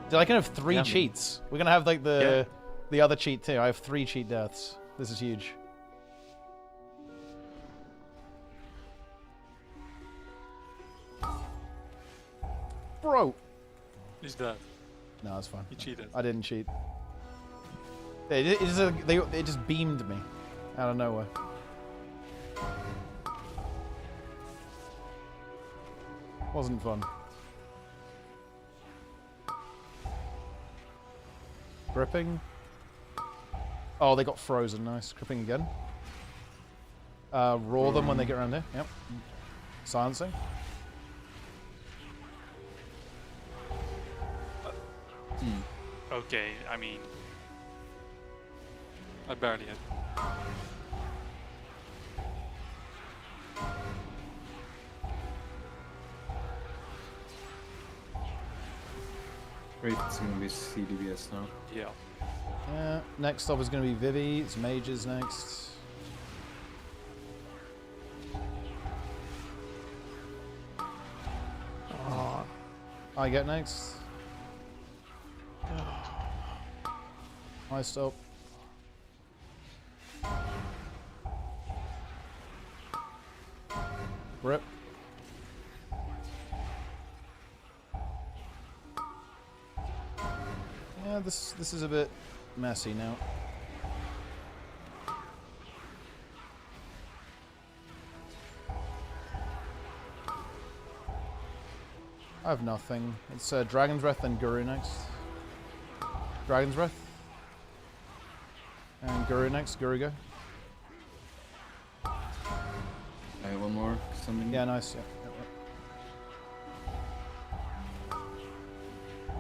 Dude, I can have 3 cheats. We're gonna have like the other cheat too. I have 3 cheat deaths. This is huge. Bro. He's dead. No, it's fine. You cheated. I didn't cheat. It just beamed me out of nowhere. Wasn't fun. Gripping. Oh, they got frozen. Nice. Gripping again. Roar them when they get around here. Yep. Silencing. Okay, I mean... I barely hit. Great, it's gonna be CDBS now. Yeah. Next stop is gonna be Vivi. It's Mages next. I get next. I stop. Rip. Yeah, this is a bit messy now. I have nothing. It's Dragon's Breath and Guru next. Dragon's Breath. And Guru next. Guru go. I have one more. Something. Yeah, nice. Yeah.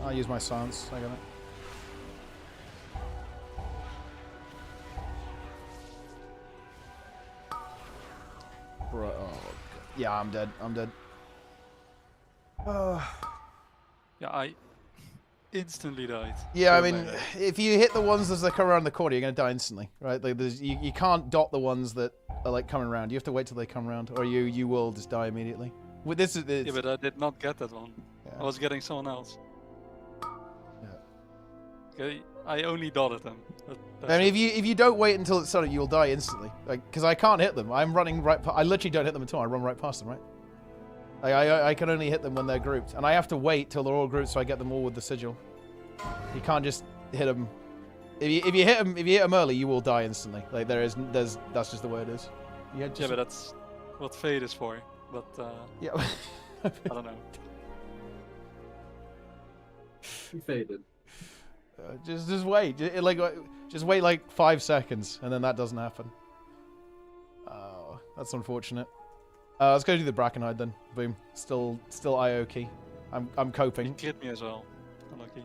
I'll use my silence. I got it. Bro, oh, God. Yeah, I'm dead. I'm dead. Yeah, I instantly died. Yeah, I mean, if you hit the ones as they come around the corner, you're going to die instantly, right? Like, you can't dot the ones that are, like, coming around. You have to wait till they come around, or you will just die immediately. With this, yeah, but I did not get that one. Yeah. I was getting someone else. Yeah. Okay, I only dotted them. I mean, if you don't wait until it's started, you'll die instantly. Like, because I can't hit them. I'm running right. I literally don't hit them at all. I run right past them, right? Like, I can only hit them when they're grouped, and I have to wait till they're all grouped so I get them all with the sigil. You can't just hit them. If you hit them early, you will die instantly. Like that's just the way it is. Yeah, but that's what Fade is for. But yeah, I don't know. He faded. Just wait. Just wait like 5 seconds, and then that doesn't happen. Oh, that's unfortunate. Let's go do the Brackenhide then. Boom. Still IO key. I'm coping. He killed me as well. Unlucky.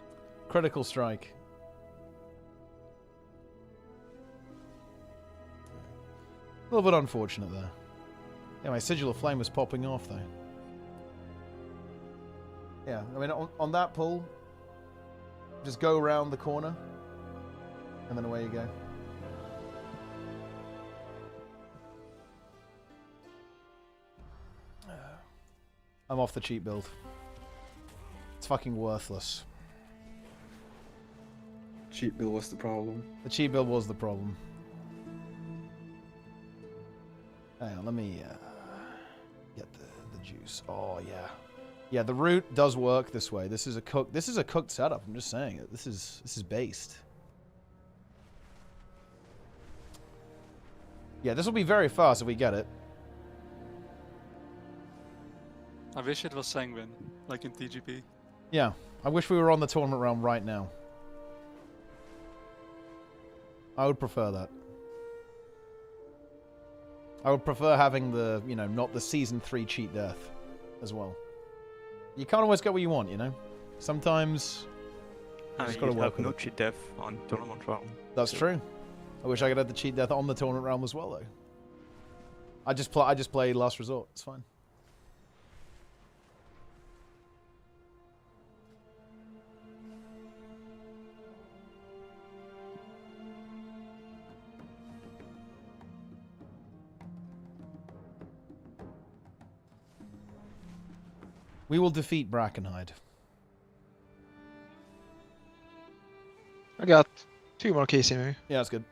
Critical strike. A little bit unfortunate there. Yeah, my Sigil of Flame was popping off though. Yeah, I mean on that pull, just go around the corner, and then away you go. I'm off the cheat build. It's fucking worthless. Cheat build was the problem. The cheat build was the problem. Hang on, let me get the juice. Oh yeah, yeah. The root does work this way. This is a cooked setup. I'm just saying it. This is based. Yeah, this will be very fast if we get it. I wish it was Sanguine, like in TGP. Yeah, I wish we were on the tournament realm right now. I would prefer that. I would prefer having the, you know, not the Season 3 cheat death as well. You can't always get what you want, you know? Sometimes... I mean, you have no cheat death on Tournament Realm. That's true. I wish I could have the cheat death on the Tournament Realm as well, though. I just play Last Resort. It's fine. We will defeat Brackenhide. I got 2 more keys in me. Yeah, that's good.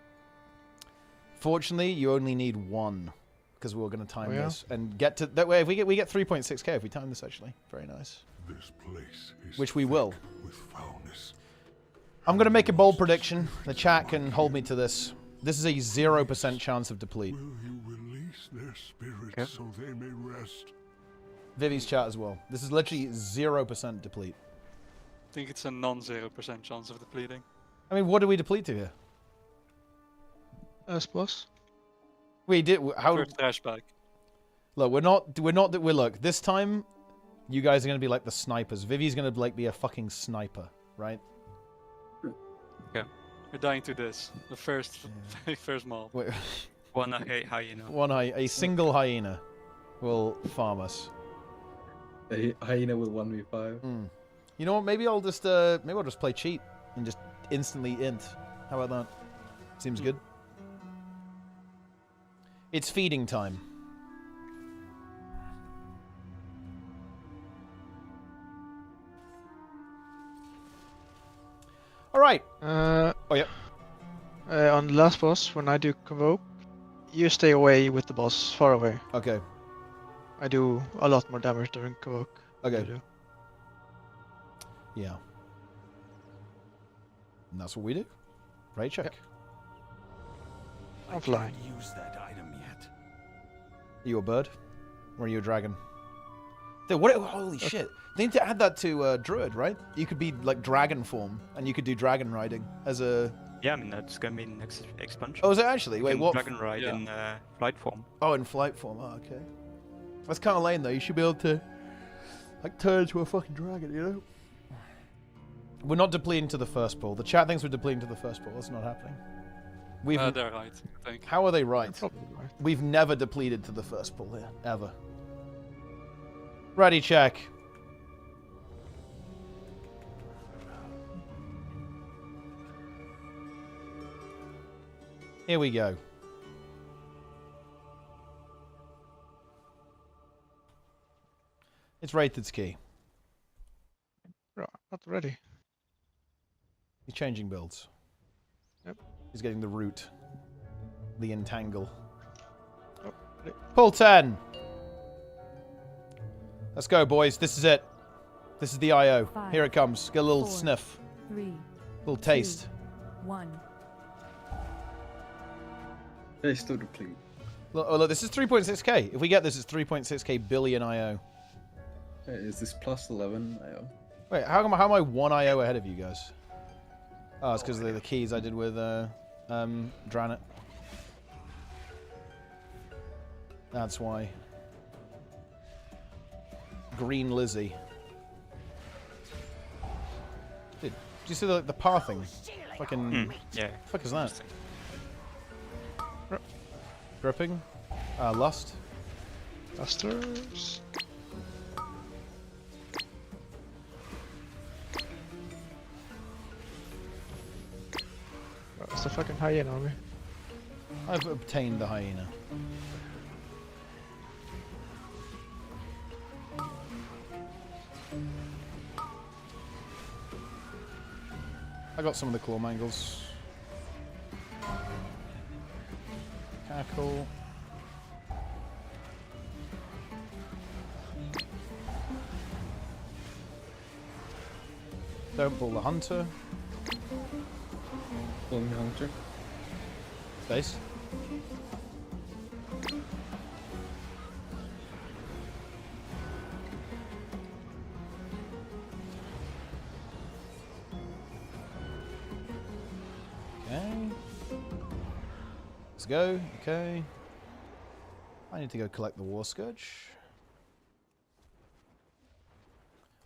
Fortunately, you only need 1 because we're going to time this and get to that way. If we get 3.6k if we time this, actually, very nice. This place is which we will. With foulness. I'm going to make a bold prediction. The chat can hold me to this. This is a 0% chance of deplete. Will you release their spirits so they may rest? Vivi's chat as well. This is literally 0% deplete. I think it's a non-0% chance of depleting. I mean, what do we deplete to here? Plus. We did how? First trash bag. Look, look. This time, you guys are gonna be like the snipers. Vivi's gonna like be a fucking sniper, right? Yeah. We're dying to this. The first mob. Wait. One hyena. A single hyena will farm us. A hyena with 1v5. You know what? Maybe I'll just play cheat and just instantly int. How about that? Seems good. It's feeding time. All right. Oh yeah. On the last boss, when I do convoke, you stay away with the boss, far away. Okay. I do a lot more damage during convoke. Okay. Yeah. And that's what we do. Right, check. Yep. I'm flying. Use that item yet. Are you a bird? Or are you a dragon? Dude, what? Holy shit. They need to add that to Druid, right? You could be like dragon form, and you could do dragon riding as a... Yeah, I mean, that's gonna be next expansion. Oh, is it actually? Wait, what? Dragon ride in flight form. Oh, in flight form. Oh, okay. That's kind of lame, though. You should be able to, like, turn into a fucking dragon, you know? We're not depleting to the first pool. The chat thinks we're depleting to the first pool. That's not happening. They're right, I think. How are they right? Probably right? We've never depleted to the first pool here, ever. Ready, check. Here we go. It's Wraithed's key. Right, not ready. He's changing builds. Yep. He's getting the root. The entangle. Oh, ready. Pull 10! Let's go, boys. This is it. This is the IO. 5, Here it comes. Get a little 4, sniff. 3, little taste. 2, 1. They still deplete. Look, oh, look, this is 3.6k. If we get this, it's 3.6k billion IO. Hey, is this plus 11 IO? Wait, how am I 1 IO ahead of you guys? Oh, it's because of the keys I did with Dranet. That's why. Green Lizzie. Dude, do you see the pathing? Fucking... Yeah. The fuck is that? Gripping. Lust. Lusters. What's the fucking hyena on me? I've obtained the hyena. I got some of the claw mangles. Cackle. Don't pull the hunter. Pulling the hunter. Base. Okay. Let's go. Okay. I need to go collect the War Scourge.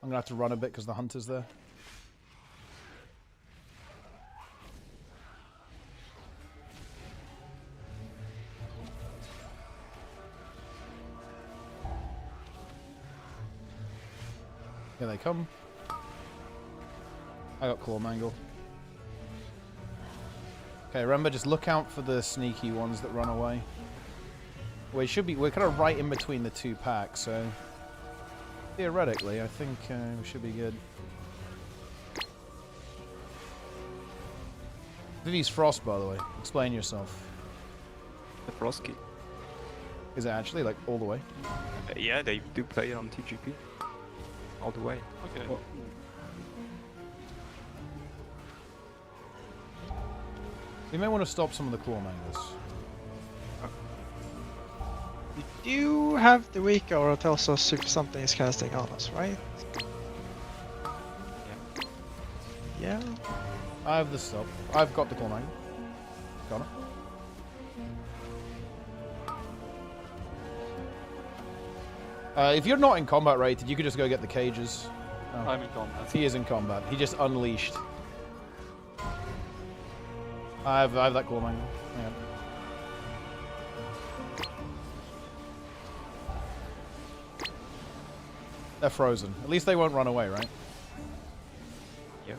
I'm gonna have to run a bit because the hunter's there. Here they come. I got Claw Mangle. Okay, remember, just look out for the sneaky ones that run away. We're kind of right in between the two packs, so theoretically, I think we should be good. Vivi's Frost, by the way. Explain yourself. The Frost key. Is it actually, like, all the way? Yeah, they do play it on TGP. All the way. Okay. Well, you may want to stop some of the Claw Manglers. We do have the weak aura tells us if something is casting on us, right? Yeah. I have the stop. I've got the Claw Mangle. Got it. If you're not in combat rated, you could just go get the cages. Oh. I'm in combat. He is in combat. He just unleashed. I have that Claw Mangle. Yeah. They're frozen. At least they won't run away, right? Yeah.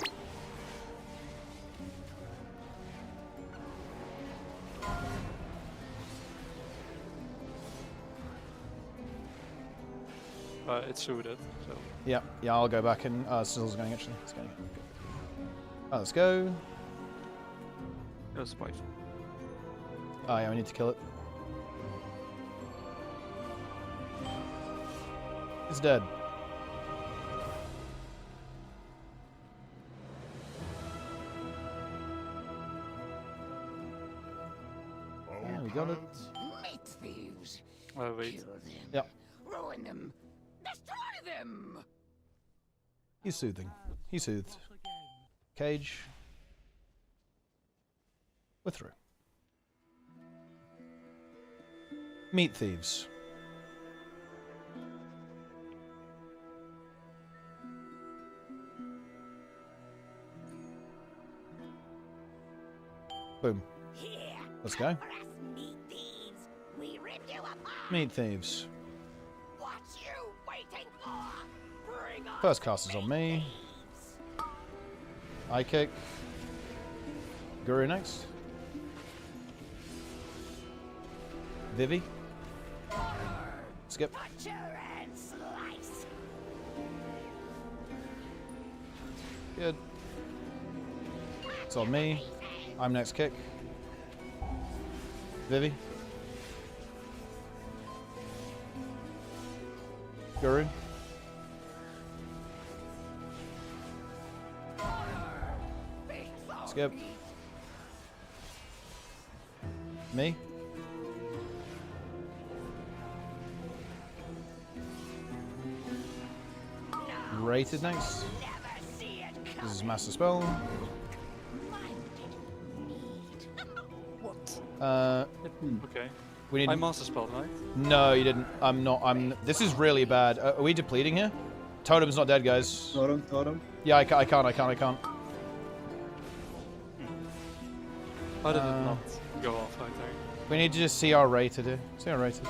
It's suited, so... Yeah, I'll go back and... Sizzle's going, actually. It's going. Oh, let's go. No spice. Oh, yeah, we need to kill it. It's dead. Yeah, we got it. Meat thieves. Wait. Kill them. Yep. Ruin them. Destroy them. He's soothing. He's soothed. Cage. We're through. Meat thieves. Boom. Let's go. Meat thieves. We rip you apart. Meat thieves. What you waiting for? Bring on First cast is on me. I kick. Guru next. Vivi. Skip. Butcher and slice. Good. It's on me. I'm next kick. Vivi. Guru. Skip. Me. Rated next. This is Master Spell. Okay. We need. I Master Spell, right? No, you didn't. I'm not. This is really bad. Are we depleting here? Totem's not dead, guys. Totem. Yeah, I can't. How did it not go off like that? We need to just see our rated here. See our rated.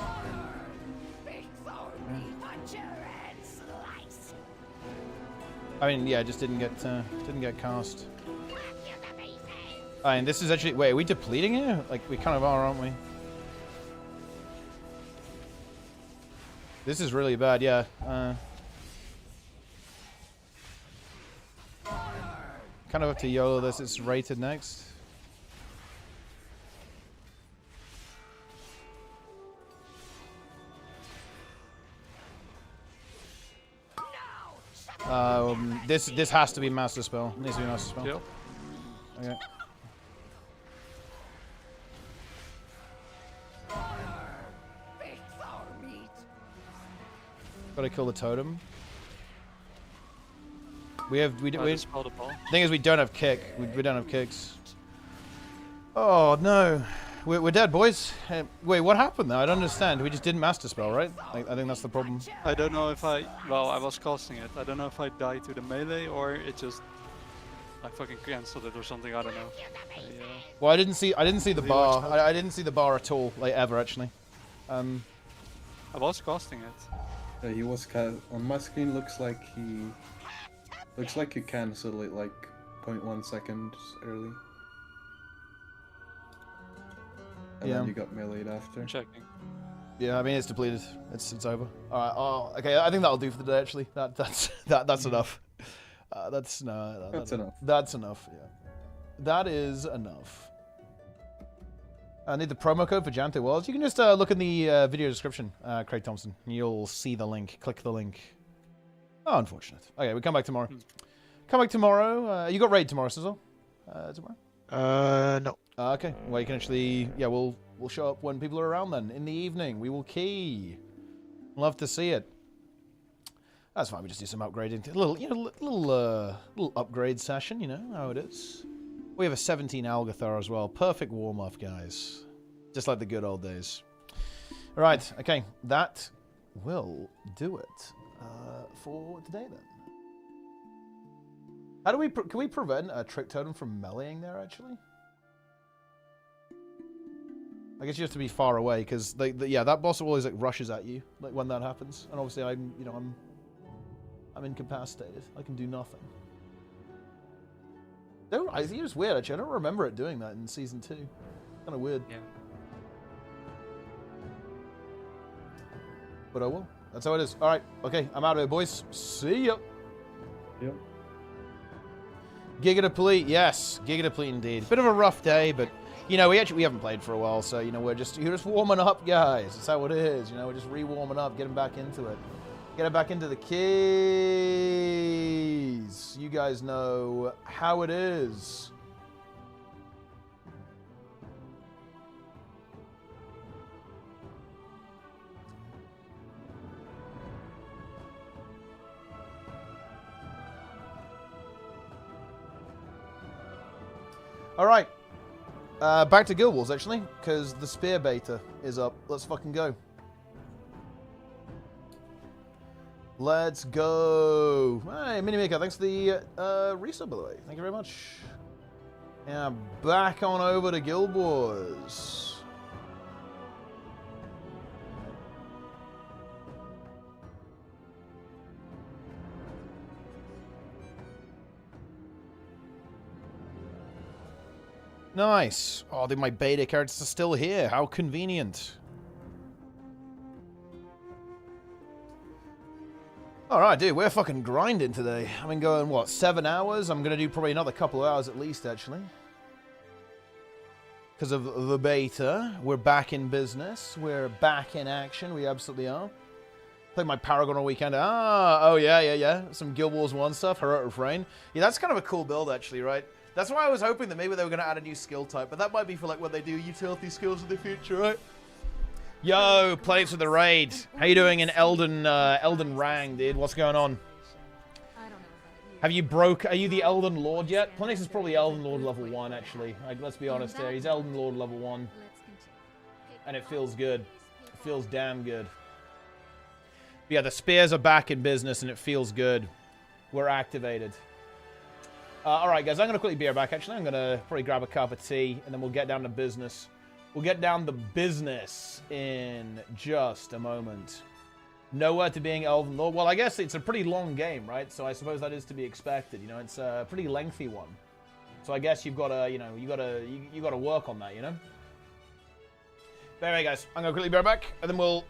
I mean, yeah, just didn't get cast. I mean, this is actually. Wait, are we depleting here? Like, we kind of are, aren't we? This is really bad, yeah. Kind of have to YOLO this. It's rated next. This has to be Master Spell. It needs to be Master Spell. Yep. Okay. Gotta kill the totem. The thing is, we don't have kick. We don't have kicks. Oh no, we're dead, boys. Wait, what happened though? I don't understand. We just didn't master spell, right? I think that's the problem. I don't know if I was casting it. I don't know if I died to the melee or it just I fucking cancelled it or something. I don't know. Well, I didn't see the bar. I didn't see the bar at all, like ever actually. I was casting it. Yeah, he was on my screen. Looks like you cancelled it like 0.1 seconds early. And then you got meleeed after. Checking. Yeah, I mean it's depleted. It's over. All right. Oh, okay. I think that'll do for the day. Actually, that's enough. That's enough. That's enough. Yeah, that is enough. I need the promo code for Jante Worlds. You can just look in the video description, Craig Thompson. You'll see the link. Click the link. Oh, unfortunate. Okay, we come back tomorrow. Come back tomorrow. You got raid tomorrow, Sizzle? Tomorrow? No. Okay. Well, you can actually, yeah, we'll show up when people are around then. In the evening, we will key. Love to see it. That's fine. We just do some upgrading. A little upgrade session. You know how it is. We have a 17 Algathar as well. Perfect warm up, guys. Just like the good old days. All right. Okay. That will do it for today then. How do we can we prevent a trick totem from meleeing there actually? I guess you have to be far away because yeah, that boss always like rushes at you like when that happens, and obviously I'm incapacitated. I can do nothing. I think it's weird actually. I don't remember it doing that in season 2. Kind of weird. Yeah. But oh well. That's how it is. All right. Okay. I'm out of here, boys. See ya. Yep. Gigadeplete, yes, Gigadeplete indeed. Bit of a rough day, but you know we haven't played for a while, so you know you're just warming up, guys. That's how it is. You know, we're just re-warming up, getting back into it, getting back into the keys. You guys know how it is. All right, back to Guild Wars actually, because the spear beta is up. Let's fucking go. Let's go. Hey, Minimaker, thanks for the resub, by the way. Thank you very much. Yeah, back on over to Guild Wars. Nice. Oh, my beta characters are still here. How convenient. Alright, dude, we're fucking grinding today. I've been going, what, 7 hours? I'm going to do probably another couple of hours at least, actually. Because of the beta. We're back in business. We're back in action. We absolutely are. Played my Paragon all weekend. Oh, yeah. Some Guild Wars 1 stuff. Heroic Refrain. Yeah, that's kind of a cool build, actually, right? That's why I was hoping that maybe they were going to add a new skill type, but that might be for like when they do utility skills in the future, right? Yo, plates with the raid. How you doing in Elden Rang, dude? What's going on? Have you are you the Elden Lord yet? Planix is probably Elden Lord level 1, actually. Like, let's be honest here. He's Elden Lord level 1. And it feels good. It feels damn good. But yeah, the spears are back in business and it feels good. We're activated. Alright guys, I'm going to quickly be right back actually. I'm going to probably grab a cup of tea and then we'll get down to business. We'll get down to business in just a moment. Nowhere to being Elden Lord. Well, I guess it's a pretty long game, right? So I suppose that is to be expected. You know, it's a pretty lengthy one. So I guess you've got to, you know, you got to work on that, you know? But anyway guys, I'm going to quickly be right back and then we'll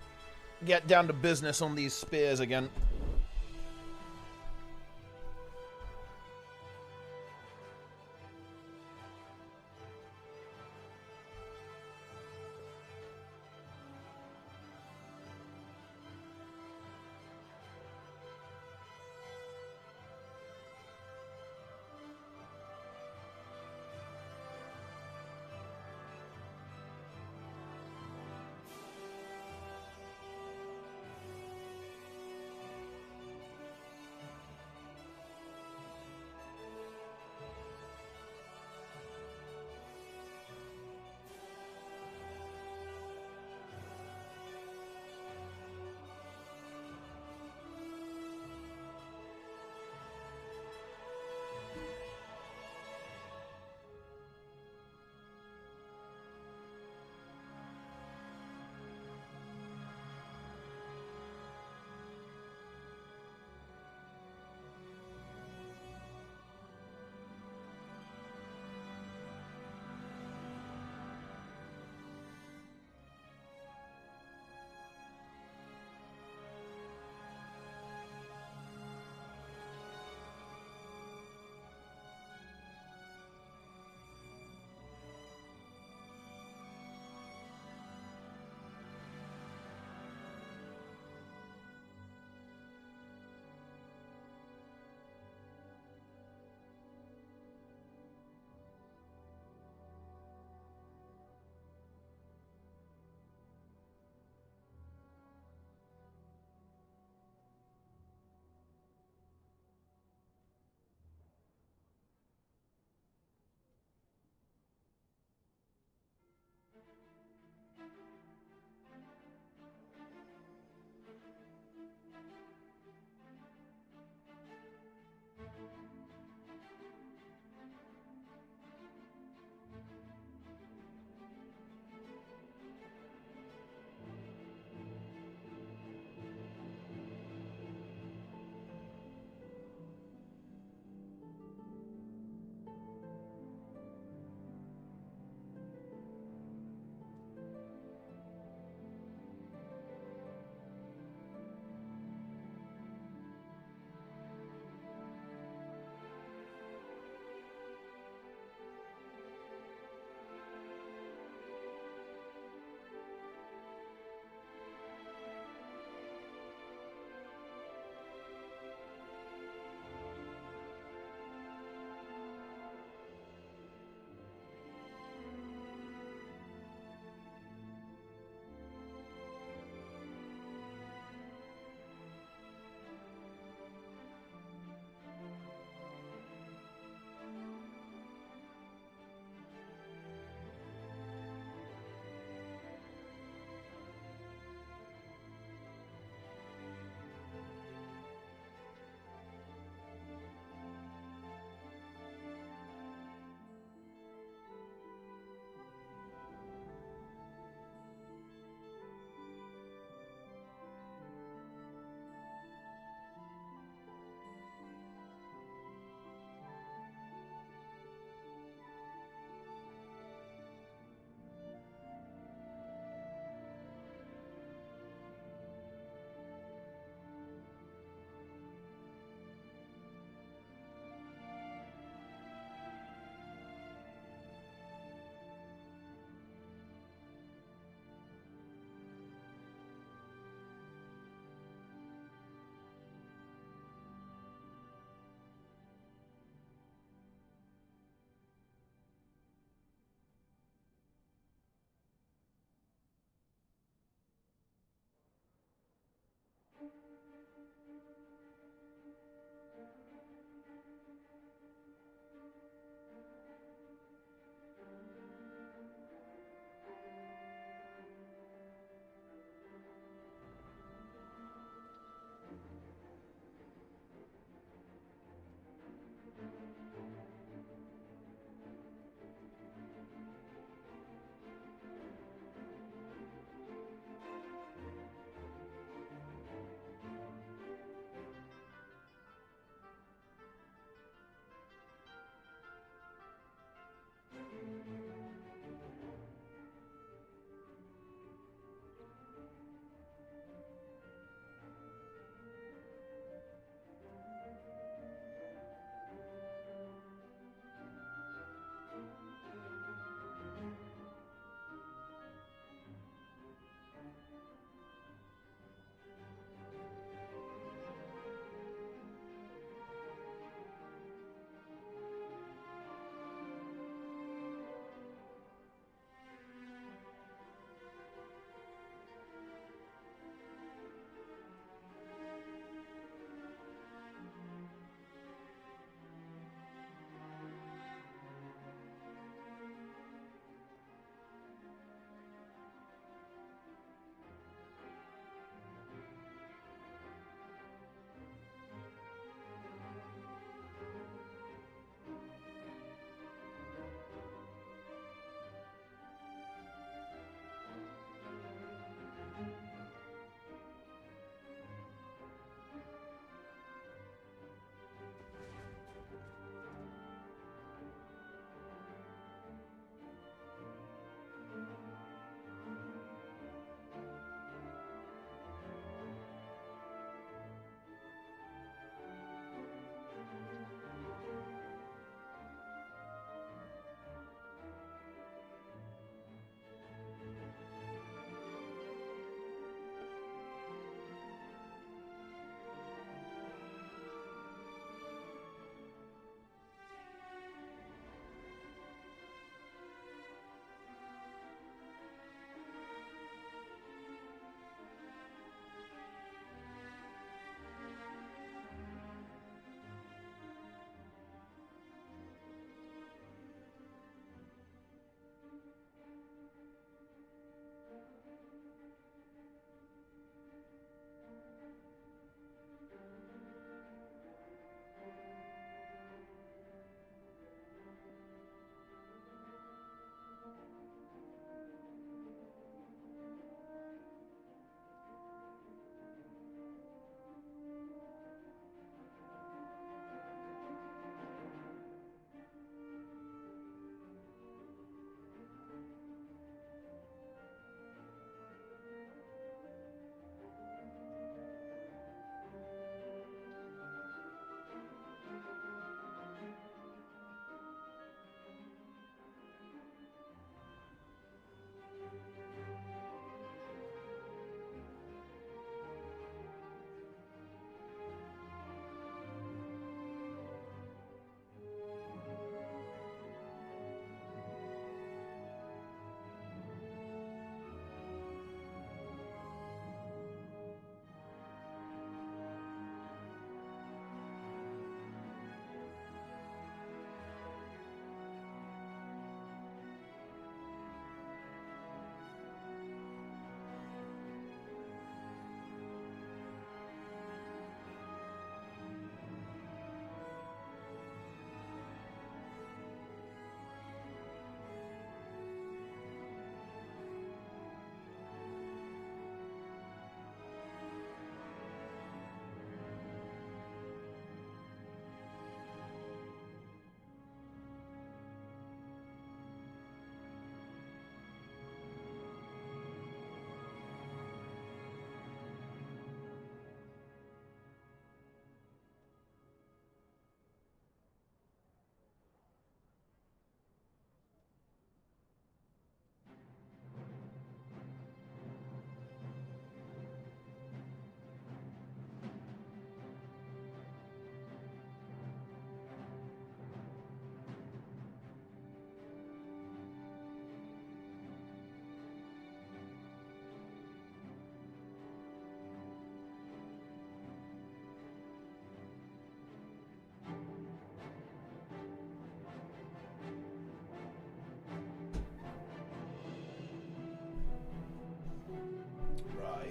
get down to business on these spears again.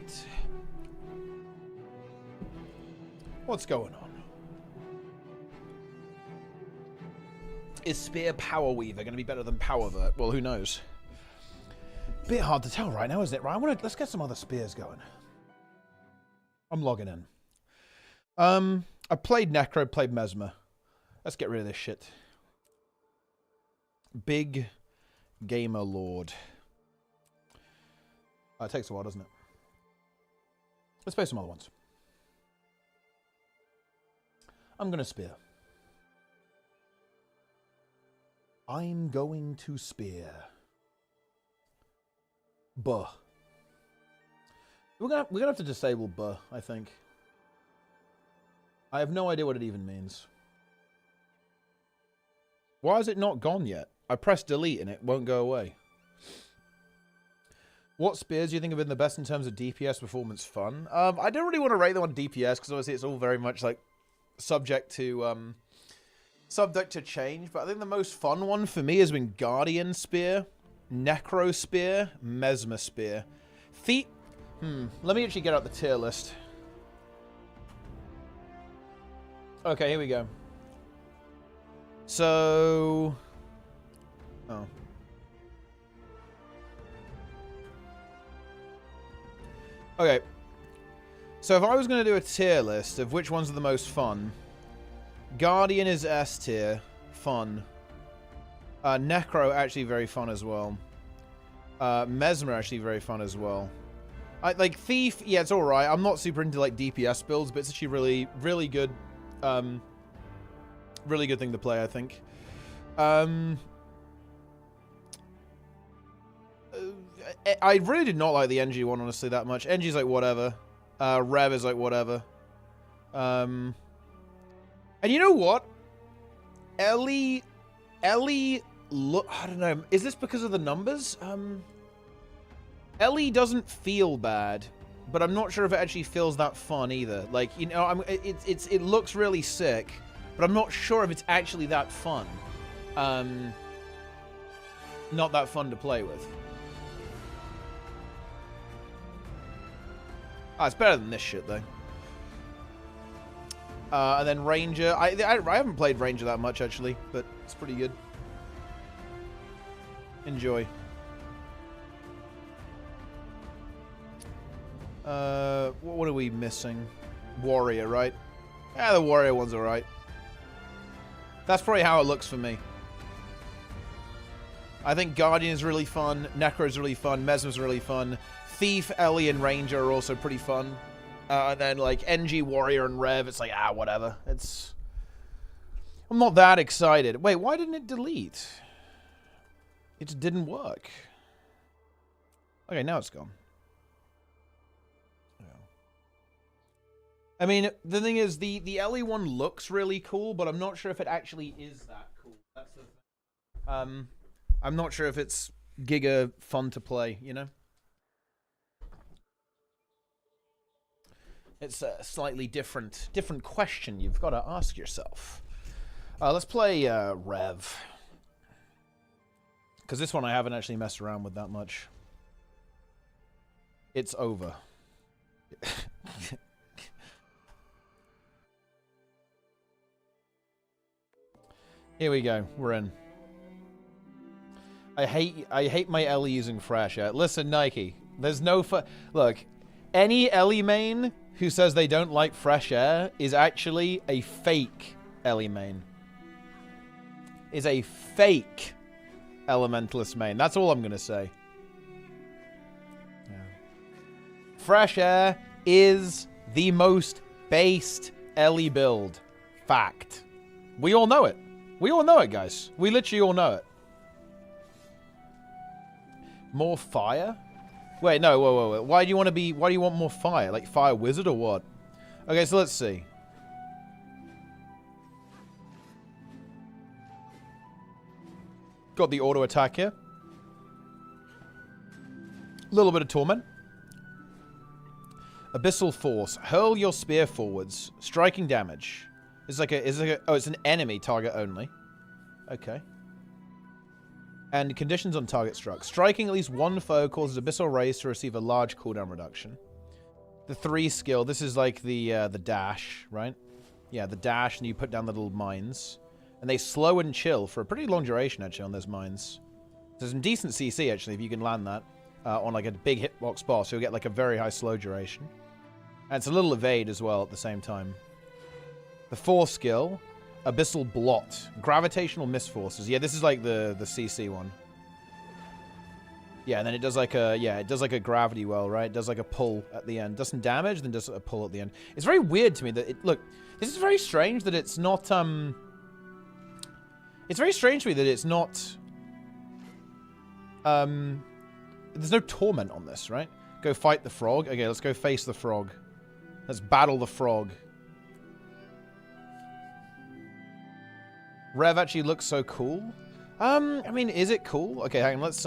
right. What's going on? Is Spear Power Weaver going to be better than Power Vert? Well, who knows? Bit hard to tell right now, isn't it? Right, let's get some other spears going. I'm logging in. I played Necro, played Mesmer. Let's get rid of this shit. Big Gamer Lord. It takes a while, doesn't it? Let's play some other ones. I'm going to spear. I'm going to spear. Buh. We're gonna have to disable buh, I think. I have no idea what it even means. Why is it not gone yet? I pressed delete and it won't go away. What spears do you think have been the best in terms of DPS performance fun? I don't really want to rate them on DPS because obviously it's all very much like subject to change. But I think the most fun one for me has been Guardian Spear, Necro Spear, Mesmer Spear. Feet. Let me actually get out the tier list. Okay, here we go. So... Oh. Okay. So if I was going to do a tier list of which ones are the most fun, Guardian is S tier. Fun. Necro, actually very fun as well. Mesmer, actually very fun as well. Like, Thief, yeah, it's alright. I'm not super into, like, DPS builds, but it's actually really, really good, really good thing to play, I think. I really did not like the NG one, honestly, that much. NG's like, whatever. Rev is like, whatever. And you know what? Ellie, look, I don't know. Is this because of the numbers? Ellie doesn't feel bad, but I'm not sure if it actually feels that fun either. Like, you know, it looks really sick, but I'm not sure if it's actually that fun. Not that fun to play with. It's better than this shit, though. And then Ranger. I haven't played Ranger that much, actually, but it's pretty good. Enjoy. What are we missing? Warrior, right? Yeah, the Warrior one's alright. That's probably how it looks for me. I think Guardian is really fun. Necro is really fun. Mesmer's really fun. Thief, Ellie, and Ranger are also pretty fun. And then, like, NG, Warrior, and Rev, it's like, whatever. It's... I'm not that excited. Wait, why didn't it delete? It just didn't work. Okay, now it's gone. Yeah. I mean, the thing is, the Ellie one looks really cool, but I'm not sure if it actually is that cool. That's the thing. I'm not sure if it's giga fun to play, you know? It's a slightly different question you've got to ask yourself. Let's play Rev. Because this one I haven't actually messed around with that much. It's over. Here we go. We're in. I hate my Ellie using Fresh. Listen, Nike. There's no look. Any Ellie main who says they don't like fresh air is actually a fake Ellie main. Is a fake Elementalist main. That's all I'm gonna say. Yeah. Fresh air is the most based Ellie build. Fact. We all know it. We all know it, guys. We literally all know it. More fire? Wait, no, whoa. Why do you want more fire? Like Fire Wizard or what? Okay, so let's see. Got the auto attack here. A little bit of torment. Abyssal Force. Hurl your spear forwards. Striking damage. It's like oh, it's an enemy target only. Okay. And conditions on target struck. Striking at least one foe causes Abyssal Rays to receive a large cooldown reduction. The 3 skill, this is like the dash, right? Yeah, the dash, and you put down the little mines. And they slow and chill for a pretty long duration, actually, on those mines. There's some decent CC, actually, if you can land that on like a big hitbox boss. You'll get like a very high slow duration. And it's a little evade as well at the same time. The 4 skill, Abyssal Blot. Gravitational Misforces. Yeah, this is like the CC one. Yeah, and then it does like a gravity well, right? It does like a pull at the end. Does some damage, then does a pull at the end. It's very weird to me that it... Look, this is very strange that it's not, It's very strange to me that it's not... There's no torment on this, right? Go fight the frog. Okay, let's go face the frog. Let's battle the frog. Rev actually looks so cool. I mean, is it cool? Okay, hang on. Let's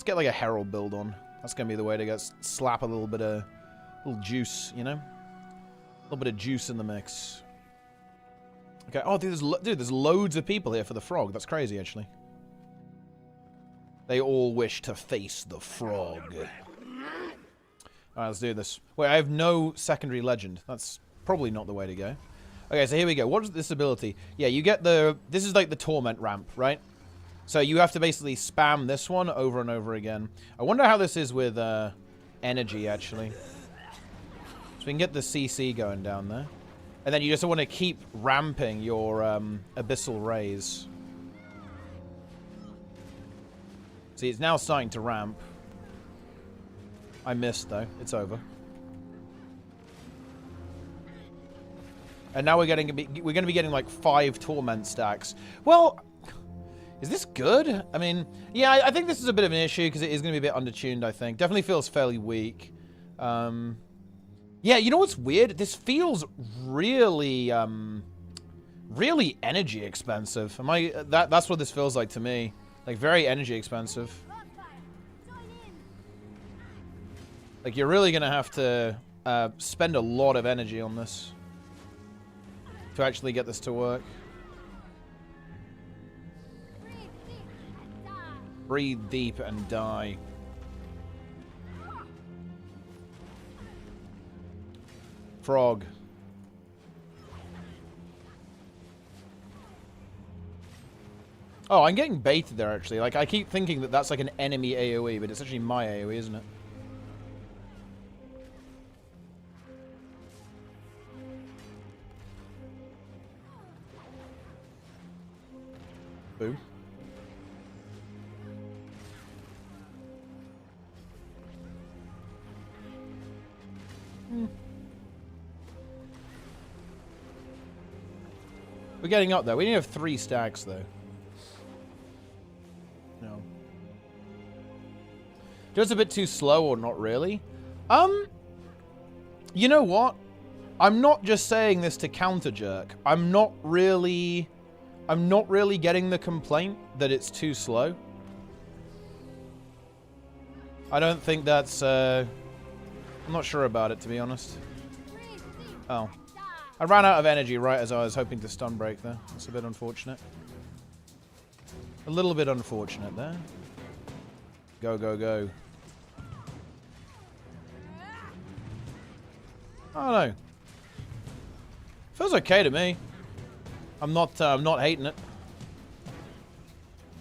get like a Herald build on. That's gonna be the way to go. Slap a little bit of juice, you know, a little bit of juice in the mix. Okay. Oh, dude, there's loads of people here for the frog. That's crazy, actually. They all wish to face the frog. All right, let's do this. Wait, I have no secondary legend. That's probably not the way to go. Okay, so here we go. What is this ability? Yeah, you get the... This is like the torment ramp, right? So you have to basically spam this one over and over again. I wonder how this is with energy, actually. So we can get the CC going down there. And then you just want to keep ramping your Abyssal Rays. See, it's now starting to ramp. I missed, though. It's over. And now we're going to be getting like 5 torment stacks. Well, is this good? I mean, yeah, I think this is a bit of an issue because it is going to be a bit undertuned, I think. Definitely feels fairly weak. Yeah, you know what's weird? This feels really, really energy expensive. That's what this feels like to me. Like, very energy expensive. Like, you're really going to have to spend a lot of energy on this to actually get this to work. Breathe deep and die. Frog. Oh, I'm getting baited there, actually. Like, I keep thinking that that's like an enemy AoE, but it's actually my AoE, isn't it? Boom. We're getting up there. We need to have 3 stacks, though. No. Just a bit too slow, or not really? You know what? I'm not just saying this to counter jerk. I'm not really getting the complaint that it's too slow. I don't think that's, I'm not sure about it, to be honest. Oh. I ran out of energy right as I was hoping to stun break there. That's a bit unfortunate. A little bit unfortunate there. Go, go, go. I don't know. Feels okay to me. I'm not hating it.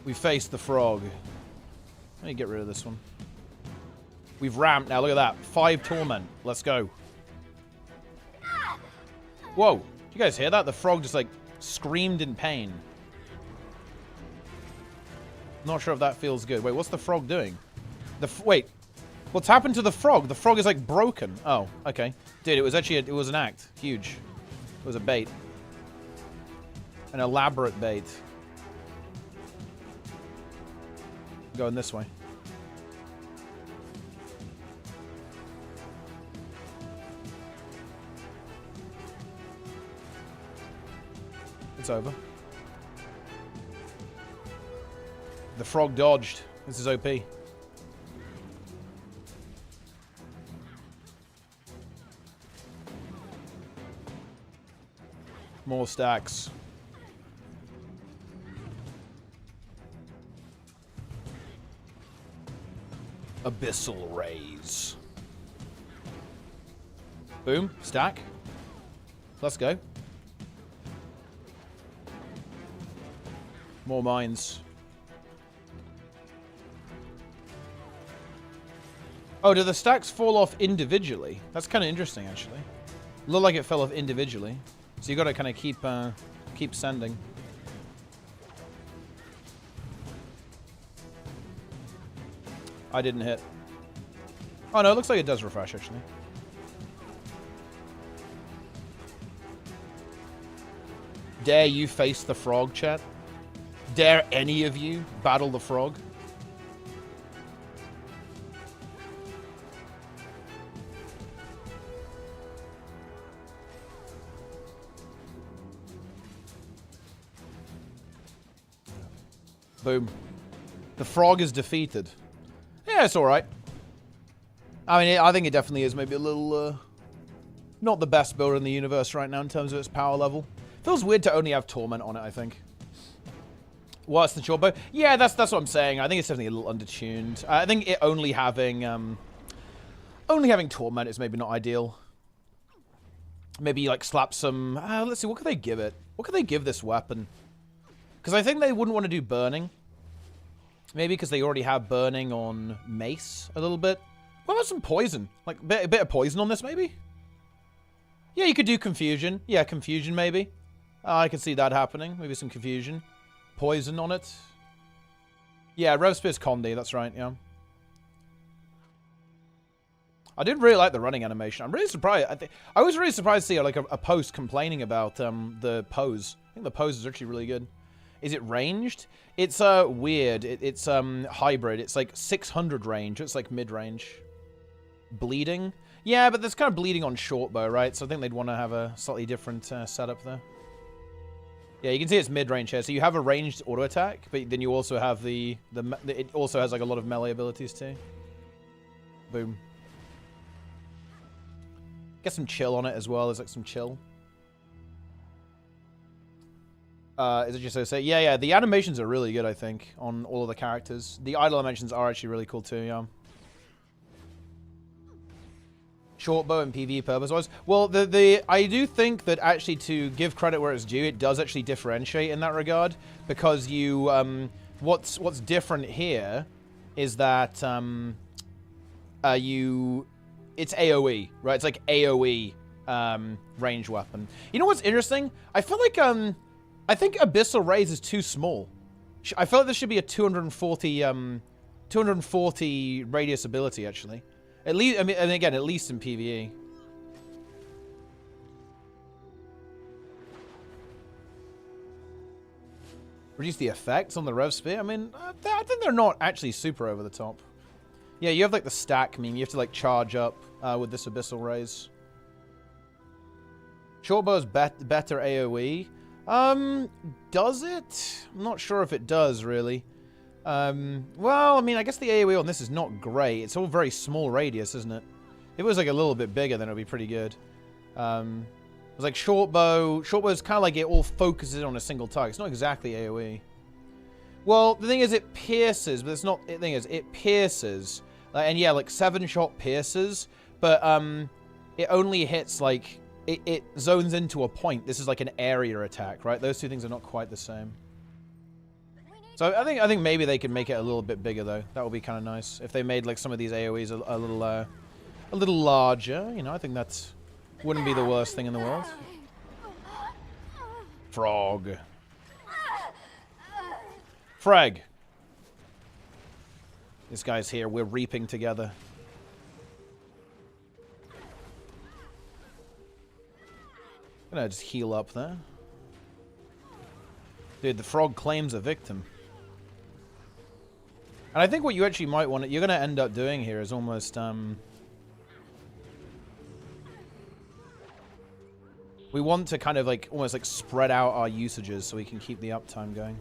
We faced the frog. Let me get rid of this one. We've ramped now. Look at that. 5 torment. Let's go. Whoa. Did you guys hear that? The frog just, like, screamed in pain. Not sure if that feels good. Wait, what's the frog doing? Wait. What's happened to the frog? The frog is, like, broken. Oh, okay. Dude, it was actually it was an act. Huge. It was a bait. An elaborate bait. Going this way. It's over. The frog dodged. This is OP. More stacks. Abyssal Rays. Boom. Stack. Let's go. More mines. Oh, do the stacks fall off individually? That's kind of interesting, actually. Looked like it fell off individually. So you got to kind of keep sending. I didn't hit. Oh, no, it looks like it does refresh, actually. Dare you face the frog, chat? Dare any of you battle the frog? Boom. The frog is defeated. Yeah, it's alright. I mean, I think it definitely is maybe a little, not the best builder in the universe right now in terms of its power level. Feels weird to only have Torment on it, I think. Worse than Short Bow? Yeah, that's what I'm saying. I think it's definitely a little undertuned. I think it only having Torment is maybe not ideal. Maybe, like, slap some... let's see, what could they give it? What could they give this weapon? Because I think they wouldn't want to do Burning. Maybe because they already have Burning on Mace a little bit. What about some Poison? Like, a bit of Poison on this, maybe? Yeah, you could do Confusion. Yeah, Confusion, maybe. I could see that happening. Maybe some Confusion. Poison on it. Yeah, Rev Spear's Condi, that's right, yeah. I did really like the running animation. I'm really surprised. I was really surprised to see like a post complaining about the pose. I think the pose is actually really good. Is it ranged? It's weird. It's hybrid. It's like 600 range. It's like mid-range. Bleeding? Yeah, but there's kind of bleeding on short bow, right? So I think they'd want to have a slightly different setup there. Yeah, you can see it's mid-range here. So you have a ranged auto attack, but then you also have it also has like a lot of melee abilities too. Boom. Get some chill on it as well. There's like some chill. Is it just so say? Yeah, the animations are really good, I think, on all of the characters. The idle animations are actually really cool too, yeah. Short bow and PvE purpose-wise. Well, I do think that actually, to give credit where it's due, it does actually differentiate in that regard, because you what's different here is that it's AoE, right? It's like AoE range weapon. You know what's interesting? I feel like I think Abyssal Rays is too small. I feel like this should be a 240 radius ability actually. At least, I mean, and again, at least in PvE. Reduce the effects on the Rev Spear? I mean, I think they're not actually super over the top. Yeah, you have like the stack meme. You have to like charge up with this Abyssal Rays. Shortbow's better AoE. Does it? I'm not sure if it does, really. Well, I mean, I guess the AoE on this is not great. It's all very small radius, isn't it? If it was like a little bit bigger, then it would be pretty good. It's like Shortbow. Shortbow's kind of like it all focuses on a single target. It's not exactly AoE. Well, the thing is, it pierces, but it's not. The thing is, it pierces, and yeah, like 7-shot pierces, but it only hits like it zones into a point. This is like an area attack, right? Those two things are not quite the same. So I think maybe they could make it a little bit bigger though. That would be kind of nice if they made like some of these AoEs a little larger. You know, I think that wouldn't be the worst thing in the world. Frog. Frag. This guy's here. We're reaping together. Gonna just heal up there. Dude, the frog claims a victim. And I think what you actually might want to... You're going to end up doing here is almost... we want to kind of like... Almost like spread out our usages so we can keep the uptime going.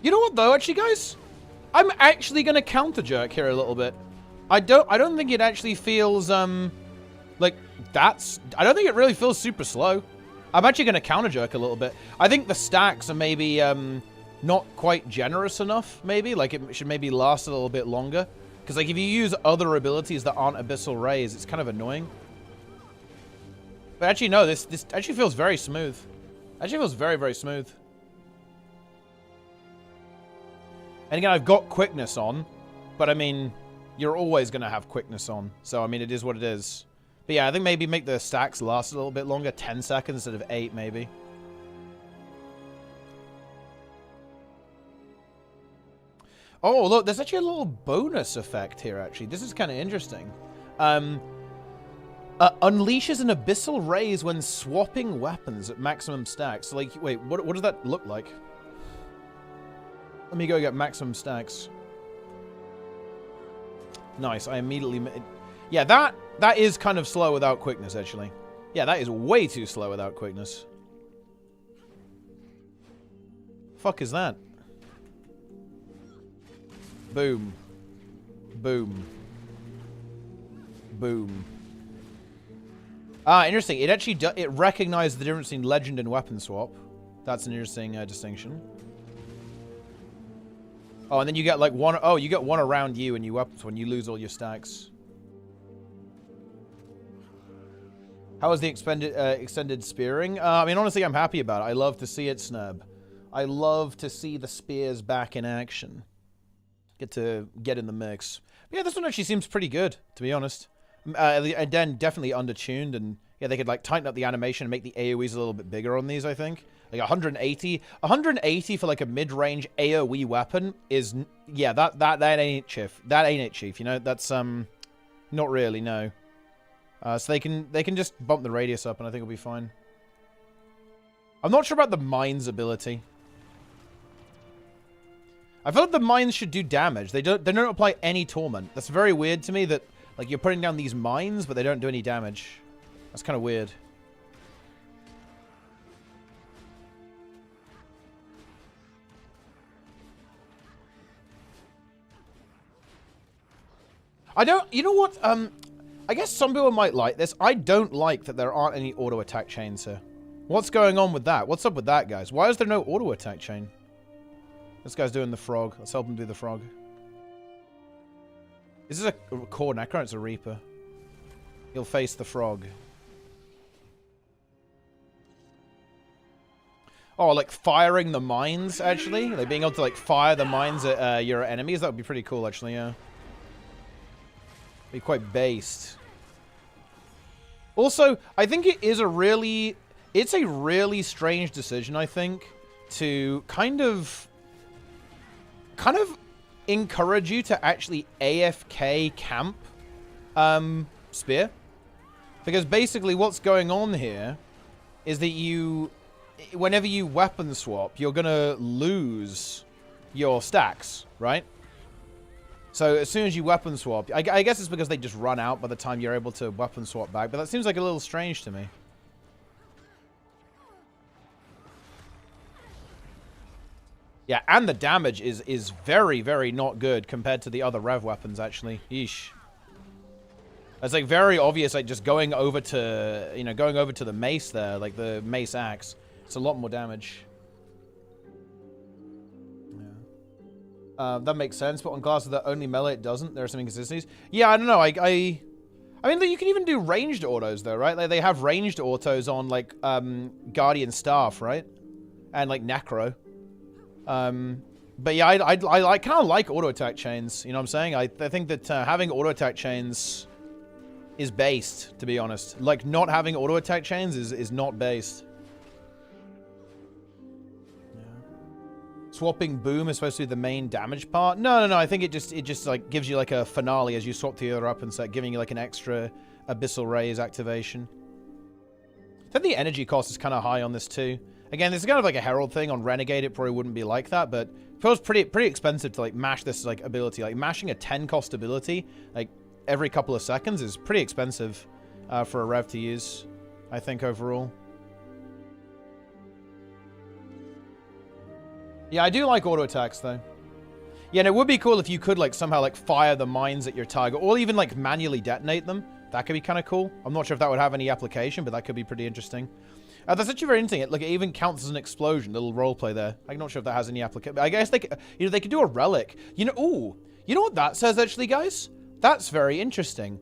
You know what though, actually, guys? I'm actually gonna counter jerk here a little bit. I don't think it actually feels like that's... I don't think it really feels super slow. I'm actually going to counter jerk a little bit. I think the stacks are maybe not quite generous enough, maybe. Like, it should maybe last a little bit longer. Because, like, if you use other abilities that aren't Abyssal Rays, it's kind of annoying. But actually, no, this actually feels very smooth. Actually feels very, very smooth. And again, I've got quickness on. But, I mean, you're always going to have quickness on. So, I mean, it is what it is. But yeah, I think maybe make the stacks last a little bit longer. 10 seconds instead of 8, maybe. Oh, look, there's actually a little bonus effect here, actually. This is kind of interesting. Unleashes an Abyssal Rays when swapping weapons at maximum stacks. So, like, wait, what does that look like? Let me go get maximum stacks. Nice, I immediately... Yeah, that is kind of slow without quickness, actually. Yeah, that is way too slow without quickness. Fuck is that? Boom. Boom. Boom. Ah, interesting. It actually it recognized the difference between legend and weapon swap. That's an interesting distinction. Oh, and then you get like one... Oh, you get one around you and you weapons when you lose all your stacks. How was the extended spearing? I mean, honestly, I'm happy about it. I love to see it, Snub. I love to see the spears back in action. Get to get in the mix. But yeah, this one actually seems pretty good, to be honest. And then definitely undertuned, and yeah, they could like tighten up the animation and make the AoEs a little bit bigger on these, I think. Like 180. 180 for like a mid-range AoE weapon is... Yeah, that ain't chief. That ain't it, Chief. You know, that's, not really, no. So they can just bump the radius up, and I think it'll be fine. I'm not sure about the mines ability. I feel like the mines should do damage. They don't apply any torment. That's very weird to me that like you're putting down these mines, but they don't do any damage. That's kind of weird. You know what? I guess some people might like this. I don't like that there aren't any auto attack chains here. What's going on with that? What's up with that, guys? Why is there no auto attack chain? This guy's doing the frog. Let's help him do the frog. Is this a core necro? It's a reaper. He'll face the frog. Oh, like firing the mines, actually? Like being able to like fire the mines at your enemies? That would be pretty cool, actually, yeah. Be quite based. Also, I think it is a really... It's a really strange decision, I think, to kind of encourage you to actually AFK camp spear. Because basically what's going on here is that you... Whenever you weapon swap, you're going to lose your stacks, right? So as soon as you weapon swap, I guess it's because they just run out by the time you're able to weapon swap back, but that seems like a little strange to me. Yeah, and the damage is very, very not good compared to the other rev weapons, actually. Yeesh. It's like very obvious, like just going over to, you know, going over to the mace there, like the mace axe. It's a lot more damage. That makes sense, but on classes that only melee, it doesn't. There are some inconsistencies. Yeah, I don't know. I mean, you can even do ranged autos, though, right? Like, they have ranged autos on, like, Guardian Staff, right? And, like, Necro. But yeah, I kind of like auto attack chains. You know what I'm saying? I think that having auto attack chains is based, to be honest. Like, not having auto attack chains is not based. Swapping boom is supposed to be the main damage part. No. I think it just like gives you like a finale as you swap the other up and start giving you like an extra Abyssal Rays activation. I think the energy cost is kind of high on this too. Again, this is kind of like a Herald thing. On Renegade, it probably wouldn't be like that, but it feels pretty expensive to like mash this like ability. Like mashing a 10 cost ability like every couple of seconds is pretty expensive for a rev to use, I think, overall. Yeah, I do like auto attacks though. Yeah, and it would be cool if you could like somehow like fire the mines at your target, or even like manually detonate them. That could be kind of cool. I'm not sure if that would have any application, but that could be pretty interesting. That's actually very interesting. Look, it even counts as an explosion. Little roleplay there. I'm not sure if that has any application. I guess they could do a relic. You know, ooh, you know what that says actually, guys? That's very interesting.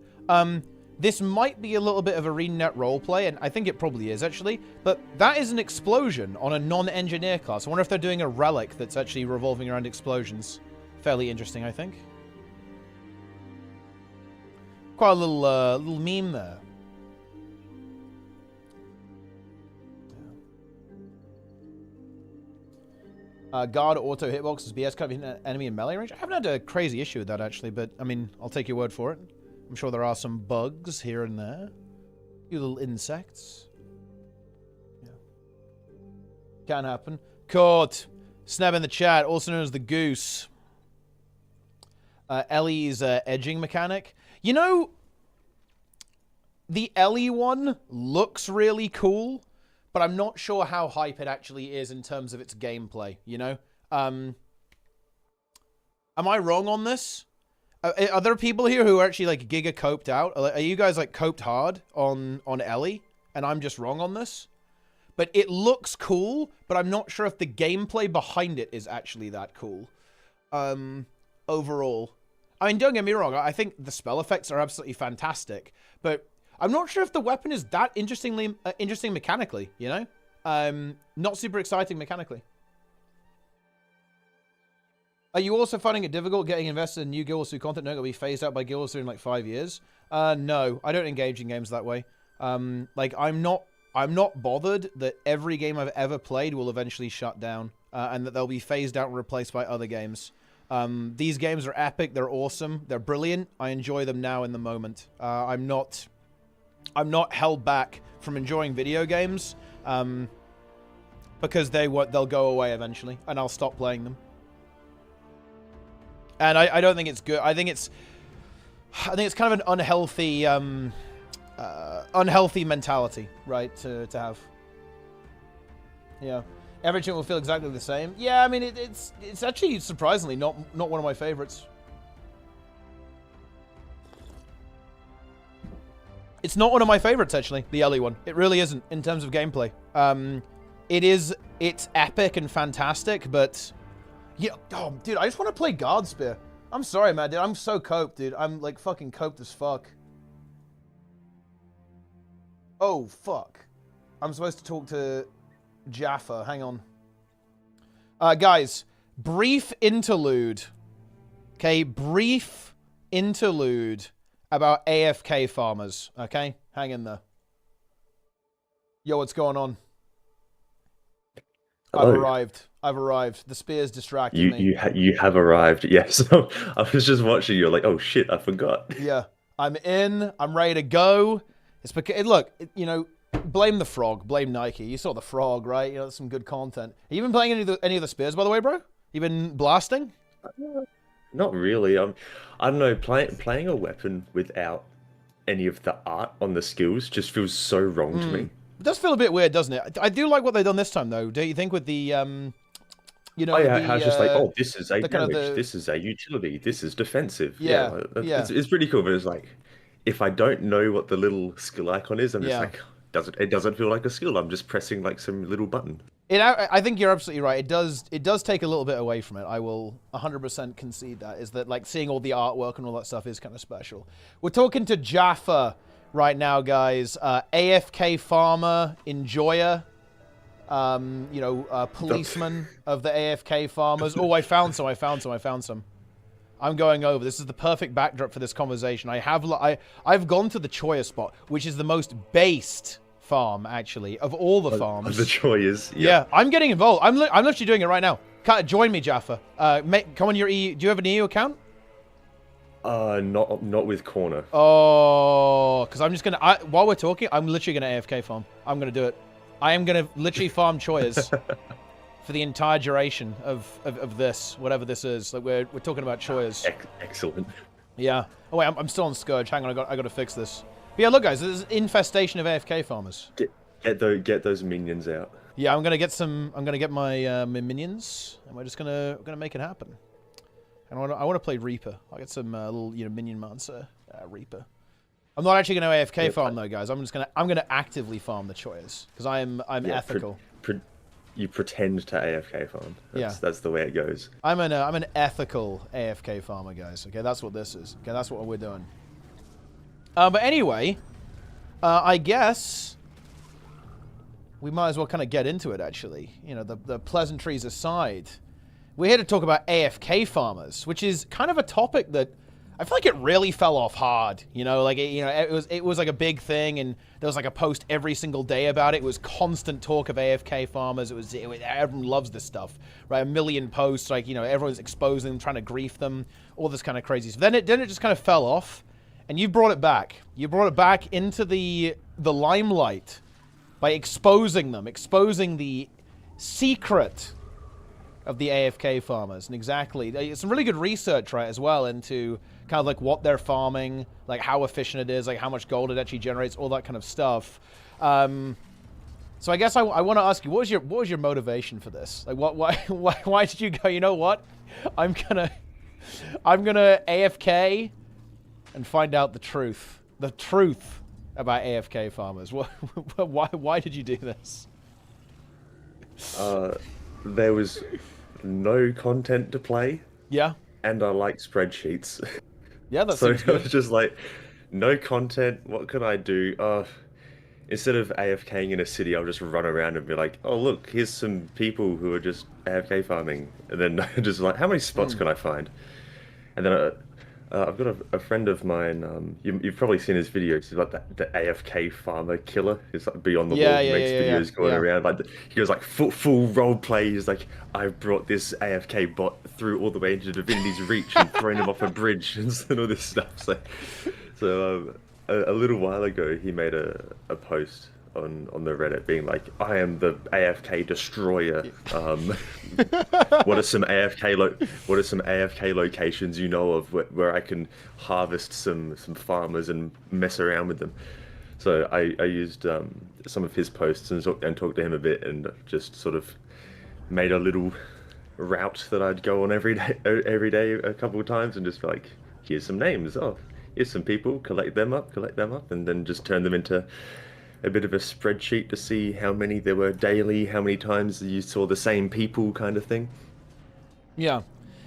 This might be a little bit of ArenaNet roleplay, and I think it probably is actually. But that is an explosion on a non-engineer class. I wonder if they're doing a relic that's actually revolving around explosions. Fairly interesting, I think. Quite a little meme there. Guard auto hitbox is BS kind of an enemy in melee range. I haven't had a crazy issue with that actually, but I mean, I'll take your word for it. I'm sure there are some bugs here and there. A few little insects. Yeah. Can happen. Caught. Snap in the chat, also known as the Goose. Ellie's edging mechanic. You know, the Ellie one looks really cool, but I'm not sure how hype it actually is in terms of its gameplay, you know? Am I wrong on this? Are there people here who are actually, like, giga coped out? Are you guys, like, coped hard on Ellie? And I'm just wrong on this? But it looks cool, but I'm not sure if the gameplay behind it is actually that cool. Overall. I mean, don't get me wrong. I think the spell effects are absolutely fantastic. But I'm not sure if the weapon is that interesting mechanically, you know? Not super exciting mechanically. Are you also finding it difficult getting invested in new gw2 content? No, it'll be phased out by gw2 in like 5 years. No, I don't engage in games that way. Like, I'm not bothered that every game I've ever played will eventually shut down, and that they'll be phased out and replaced by other games. These games are epic. They're awesome. They're brilliant. I enjoy them now in the moment. I'm not held back from enjoying video games, because they'll go away eventually, and I'll stop playing them. And I don't think it's good. I think it's kind of an unhealthy unhealthy mentality, right, to have. Yeah. Everything will feel exactly the same. Yeah, I mean, it's actually surprisingly not one of my favorites. It's not one of my favorites, actually, the Ellie one. It really isn't, in terms of gameplay. It's epic and fantastic, but... Yeah, oh, dude, I just want to play Guard Spear. I'm sorry, man, dude. I'm so coped, dude. I'm, like, fucking coped as fuck. Oh, fuck. I'm supposed to talk to Jaffa. Hang on. Guys, brief interlude. Okay, brief interlude about AFK farmers. Okay? Hang in there. Yo, what's going on? Hello. I've arrived. The spear's distracted me. You have arrived. Yes. I was just watching you. Like, oh shit, I forgot. Yeah. I'm in. I'm ready to go. It's because look, you know, blame the frog, blame Nike. You saw the frog, right? You know, that's some good content. Have you been playing any of the spears, by the way, bro? You been blasting? Not really. I don't know. Playing a weapon without any of the art on the skills just feels so wrong to me. It does feel a bit weird, doesn't it? I do like what they've done this time, though. Don't you think? With the you know, oh yeah, I was just like, oh, this is a damage, this is a utility, this is defensive. Yeah, yeah. It's pretty cool, but it's like, if I don't know what the little skill icon is, I'm just like, it doesn't feel like a skill. I'm just pressing like some little button. I think you're absolutely right. It does take a little bit away from it. I will 100% concede that. Is that like seeing all the artwork and all that stuff is kind of special. We're talking to Jaffa right now, guys. AFK farmer, enjoyer. You know, policeman of the AFK farmers. Oh, I found some. I'm going over. This is the perfect backdrop for this conversation. I've gone to the Choya spot, which is the most based farm, actually, of all the farms. Of the Choyas. Yeah, I'm getting involved. I'm literally doing it right now. Join me, Jaffa. Come on your EU. Do you have an EU account? Not with Corner. Oh, because I'm just gonna. While we're talking, I'm literally gonna AFK farm. I'm gonna do it. I am going to literally farm Choyas for the entire duration of this, whatever this is. Like we're talking about Choyas. Excellent. Yeah. Oh wait, I'm still on Scourge. Hang on, I got to fix this. But yeah, look guys, there's an infestation of AFK farmers. Get those minions out. Yeah, I'm gonna get my minions, and we're just gonna make it happen. And I want to play Reaper. I'll get some little minion monster Reaper. I'm not actually going to AFK farm though, guys. I'm gonna actively farm the choice because I'm ethical. You pretend to AFK farm. That's the way it goes. I'm an ethical AFK farmer, guys. Okay, that's what this is. Okay, that's what we're doing. But anyway, I guess we might as well kind of get into it. Actually, you know, the pleasantries aside, we're here to talk about AFK farmers, which is kind of a topic that I feel like it really fell off hard. You know, like it was like a big thing, and there was like a post every single day about it. It was constant talk of AFK farmers. It was everyone loves this stuff, right? A million posts, like, you know, everyone's exposing them, trying to grief them, all this kind of crazy stuff. Then it just kind of fell off, and you brought it back. You brought it back into the limelight by exposing them, exposing the secret of the AFK farmers, and exactly some really good research, right, as well, into kind of like what they're farming, like how efficient it is, like how much gold it actually generates, all that kind of stuff. So I guess I want to ask you, what was your motivation for this? Like, why did you go, you know what, I'm gonna AFK and find out the truth about AFK farmers? Why did you do this? There was no content to play. Yeah. And I like spreadsheets. Yeah, that's so I was just like, no content. What can I do? Instead of AFKing in a city, I'll just run around and be like, oh look, here's some people who are just AFK farming, and then just like, how many spots can I find? And then I've got a friend of mine. You've probably seen his videos. He's like the AFK farmer killer. He's like beyond the wall. He makes videos going around. Like he goes like full role play. He's like, I've brought this AFK bot through all the way into Divinity's Reach and thrown him off a bridge and all this stuff. So a little while ago, he made a post on the Reddit being like, I am the AFK destroyer. What are some AFK locations you know of where I can harvest some farmers and mess around with them? So I used some of his posts and talked to him a bit, and just sort of made a little route that I'd go on every day a couple of times, and just be like, here's some names. Oh, here's some people. Collect them up, and then just turn them into a bit of a spreadsheet to see how many there were daily, how many times you saw the same people, kind of thing. Yeah,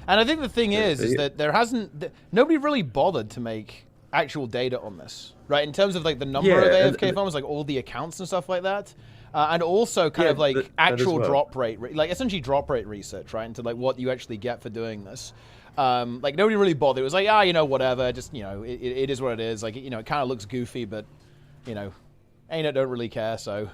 and I think the thing is that nobody really bothered to make actual data on this, right? In terms of like the number of AFK farmers, like all the accounts and stuff like that, and also kind of like actual drop rate, like essentially drop rate research, right? Into like what you actually get for doing this. Like nobody really bothered. It was like, you know, whatever, just, you know, it is what it is. Like, you know, it kind of looks goofy, but, you know, ArenaNet don't really care, so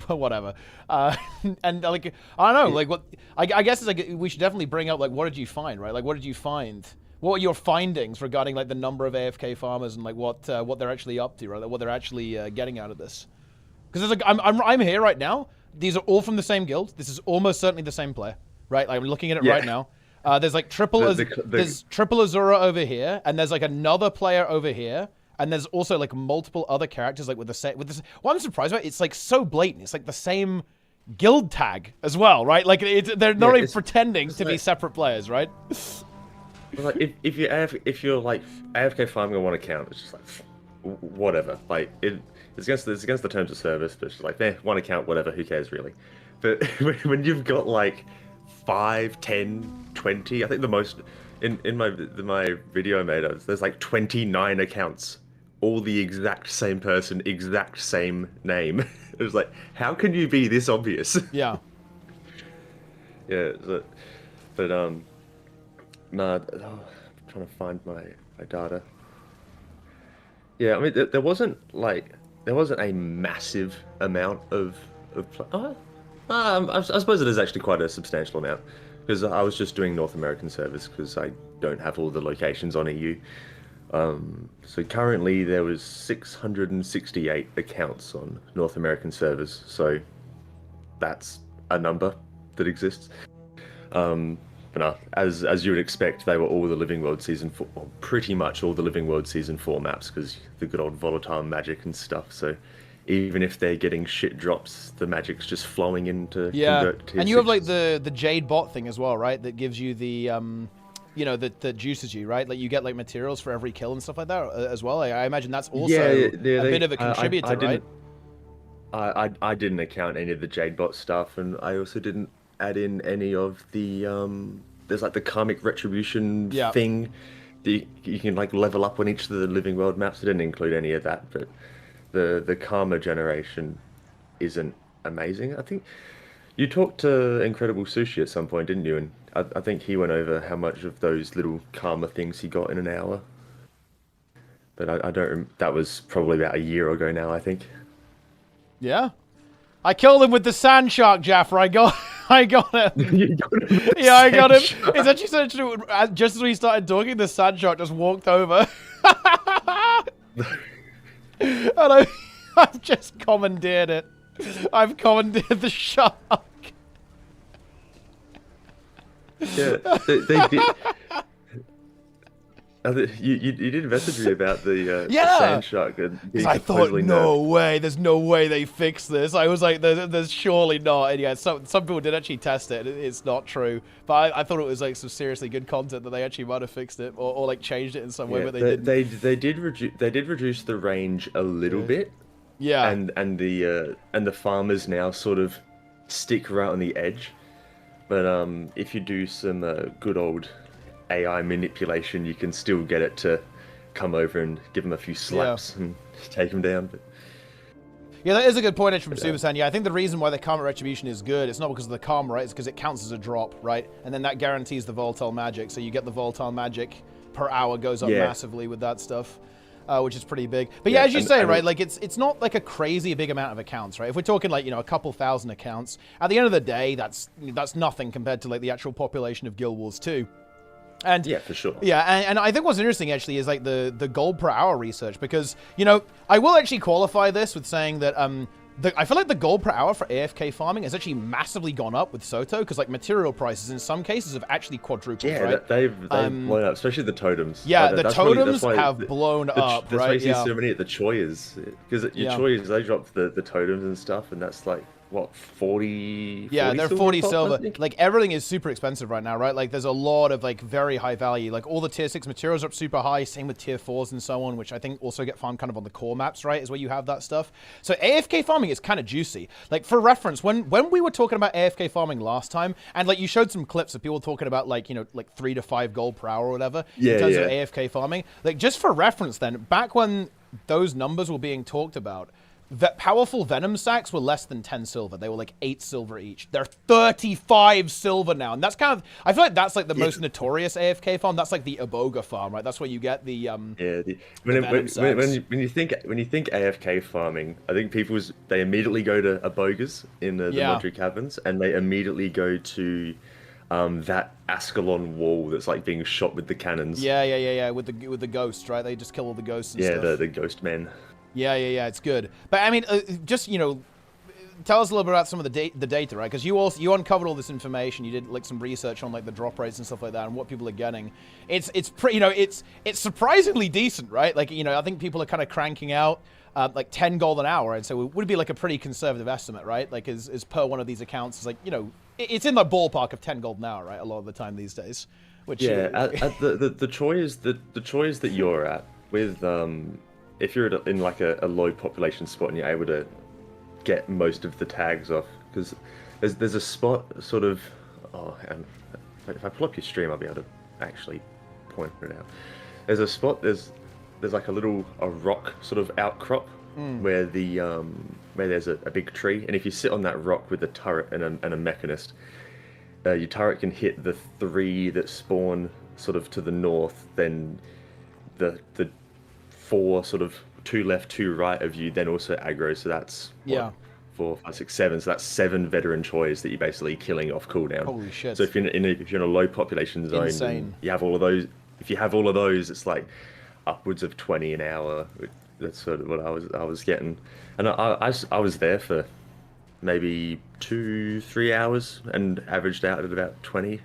whatever. And like, I don't know, like what I guess it's like we should definitely bring up like, what did you find, right? Like, what did you find? What were your findings regarding like the number of AFK farmers and like what they're actually up to, right? Like, what they're actually getting out of this? Because it's like I'm here right now. These are all from the same guild. This is almost certainly the same player, right? Like, I'm looking at it right now. There's like there's triple Azura over here, and there's like another player over here. And there's also like multiple other characters like with this. What I'm surprised about, it's like so blatant. It's like the same guild tag as well, right? Like they're not even pretending to be separate players, right? Like if you're like AFK farming on one account, it's just like whatever. Like it's against the terms of service, but it's just like one account, whatever. Who cares really? But when you've got like 5, 10, 20, I think the most in my video I made, there's like 29 accounts. All the exact same person, exact same name. It was like, how can you be this obvious? Yeah. Yeah, but nah. I'm trying to find my data. Yeah, I mean, there wasn't a massive amount of. I suppose it is actually quite a substantial amount, because I was just doing North American servers because I don't have all the locations on EU. So currently there was 668 accounts on North American servers, so that's a number that exists. But no, as you would expect, they were all the Living World Season 4, well, pretty much all the Living World Season 4 maps, because the good old volatile magic and stuff, so even if they're getting shit drops, the magic's just flowing into convert to and you have like the Jade bot thing as well, right? That gives you the that juices you, right? Like you get like materials for every kill and stuff like that as well. I imagine that's also a bit of a contributor, right? I didn't account any of the Jadebot stuff, and I also didn't add in any of the there's like the karmic retribution thing. You can like level up on each of the living world maps. I didn't include any of that, but the karma generation isn't amazing. I think you talked to Incredible Sushi at some point, didn't you? And I think he went over how much of those little karma things he got in an hour. But I don't. That was probably about a year ago now, I think. Yeah, I killed him with the sand shark, Jaffer. I got him. Yeah, I got him. It's actually just as we started talking, the sand shark just walked over, and I've just commandeered it. I've commandeered the shark. Yeah, they did. You did message me about the sand shark. Because I thought, no way, there's no way they fixed this. I was like, there's surely not. And yeah, some people did actually test it. It's not true. But I thought it was like some seriously good content that they actually might have fixed it or like changed it in some way, but they didn't. They did reduce the range a little bit. Yeah. And the farmers now sort of stick right on the edge. But if you do some good old AI manipulation, you can still get it to come over and give them a few slaps and take them down. But yeah, that is a good point from Super Saiyan. Yeah, I think the reason why the karma retribution is good, it's not because of the karma, right? It's because it counts as a drop, right? And then that guarantees the volatile magic. So you get the volatile magic per hour goes up massively with that stuff. Which is pretty big. But yeah, as you say, right, like it's not like a crazy big amount of accounts, right? If we're talking like, a couple thousand accounts, at the end of the day, that's nothing compared to like the actual population of Guild Wars 2. And yeah, for sure. Yeah, and I think what's interesting actually is like the gold per hour research, because I will actually qualify this with saying that I feel like the gold per hour for AFK farming has actually massively gone up with Soto, because like material prices in some cases have actually quadrupled. Yeah, right? they've blown up, especially the totems. Yeah, the totems have blown up. That's right? why you see so many at the Choyas, because your Choyas they drop the totems and stuff, and that's like what 40. Yeah, 40 they're 40 silver. Like everything is super expensive right now, right? Like there's a lot of like very high value. Like all the tier 6 materials are up super high. Same with tier 4s and so on, which I think also get farmed kind of on the core maps, right? Is where you have that stuff. So AFK farming is kind of juicy. Like for reference, when we were talking about AFK farming last time, and like you showed some clips of people talking about like like 3 to 5 gold per hour or whatever in terms of AFK farming. Like just for reference, then back when those numbers were being talked about, that powerful venom sacks were less than 10 silver. They were like 8 silver each. They're 35 silver now. And that's kind of, I feel like that's like the most notorious AFK farm. That's like the Iboga farm, right? That's where you get the when you think AFK farming, I think they immediately go to Ibogas in the Modry Caverns, and they immediately go to that Ascalon wall that's like being shot with the cannons. Yeah. With the ghosts, right? They just kill all the ghosts and stuff. Yeah, the ghost men. Yeah, it's good. But I mean, just tell us a little bit about some of the data, right? Because you uncovered all this information. You did like some research on like the drop rates and stuff like that, and what people are getting. It's pretty, it's surprisingly decent, right? Like I think people are kind of cranking out like 10 gold an hour, and so it would be like a pretty conservative estimate, right? Like as per one of these accounts, is like it's in the ballpark of 10 gold an hour, right? A lot of the time these days. Which at the choice that you're at with if you're in like a low population spot and you're able to get most of the tags off, because there's a spot sort of, if I pull up your stream I'll be able to actually point it out. There's a spot, there's like a rock sort of outcrop where there's a big tree, and if you sit on that rock with a turret and a mechanist, your turret can hit the 3 that spawn sort of to the north, then the 4 sort of 2 left, 2 right of you, then also aggro. So that's 4, 5, 6, 7. So that's 7 veteran choice that you're basically killing off cooldown. Holy shit! So if you're in a low population zone, you have all of those. If you have all of those, it's like upwards of 20 an hour. That's sort of what I was getting, and I was there for maybe 2-3 hours and averaged out at about 20.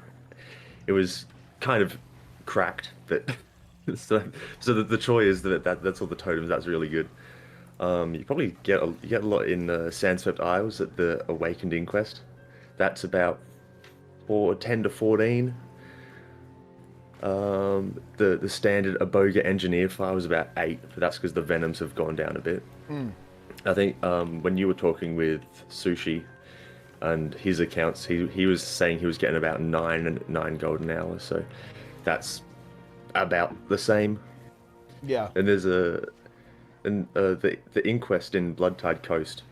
It was kind of cracked, but. So the choice is that's all the totems. That's really good. You probably get a lot in Sandswept Isles at the Awakened Inquest. That's about 10 to 14. The standard Aboga engineer file was about 8, but that's because the venoms have gone down a bit. I think when you were talking with Sushi and his accounts, he was saying he was getting about 9 gold an hour, so that's about the same. Yeah. And there's the Inquest in Bloodtide Coast.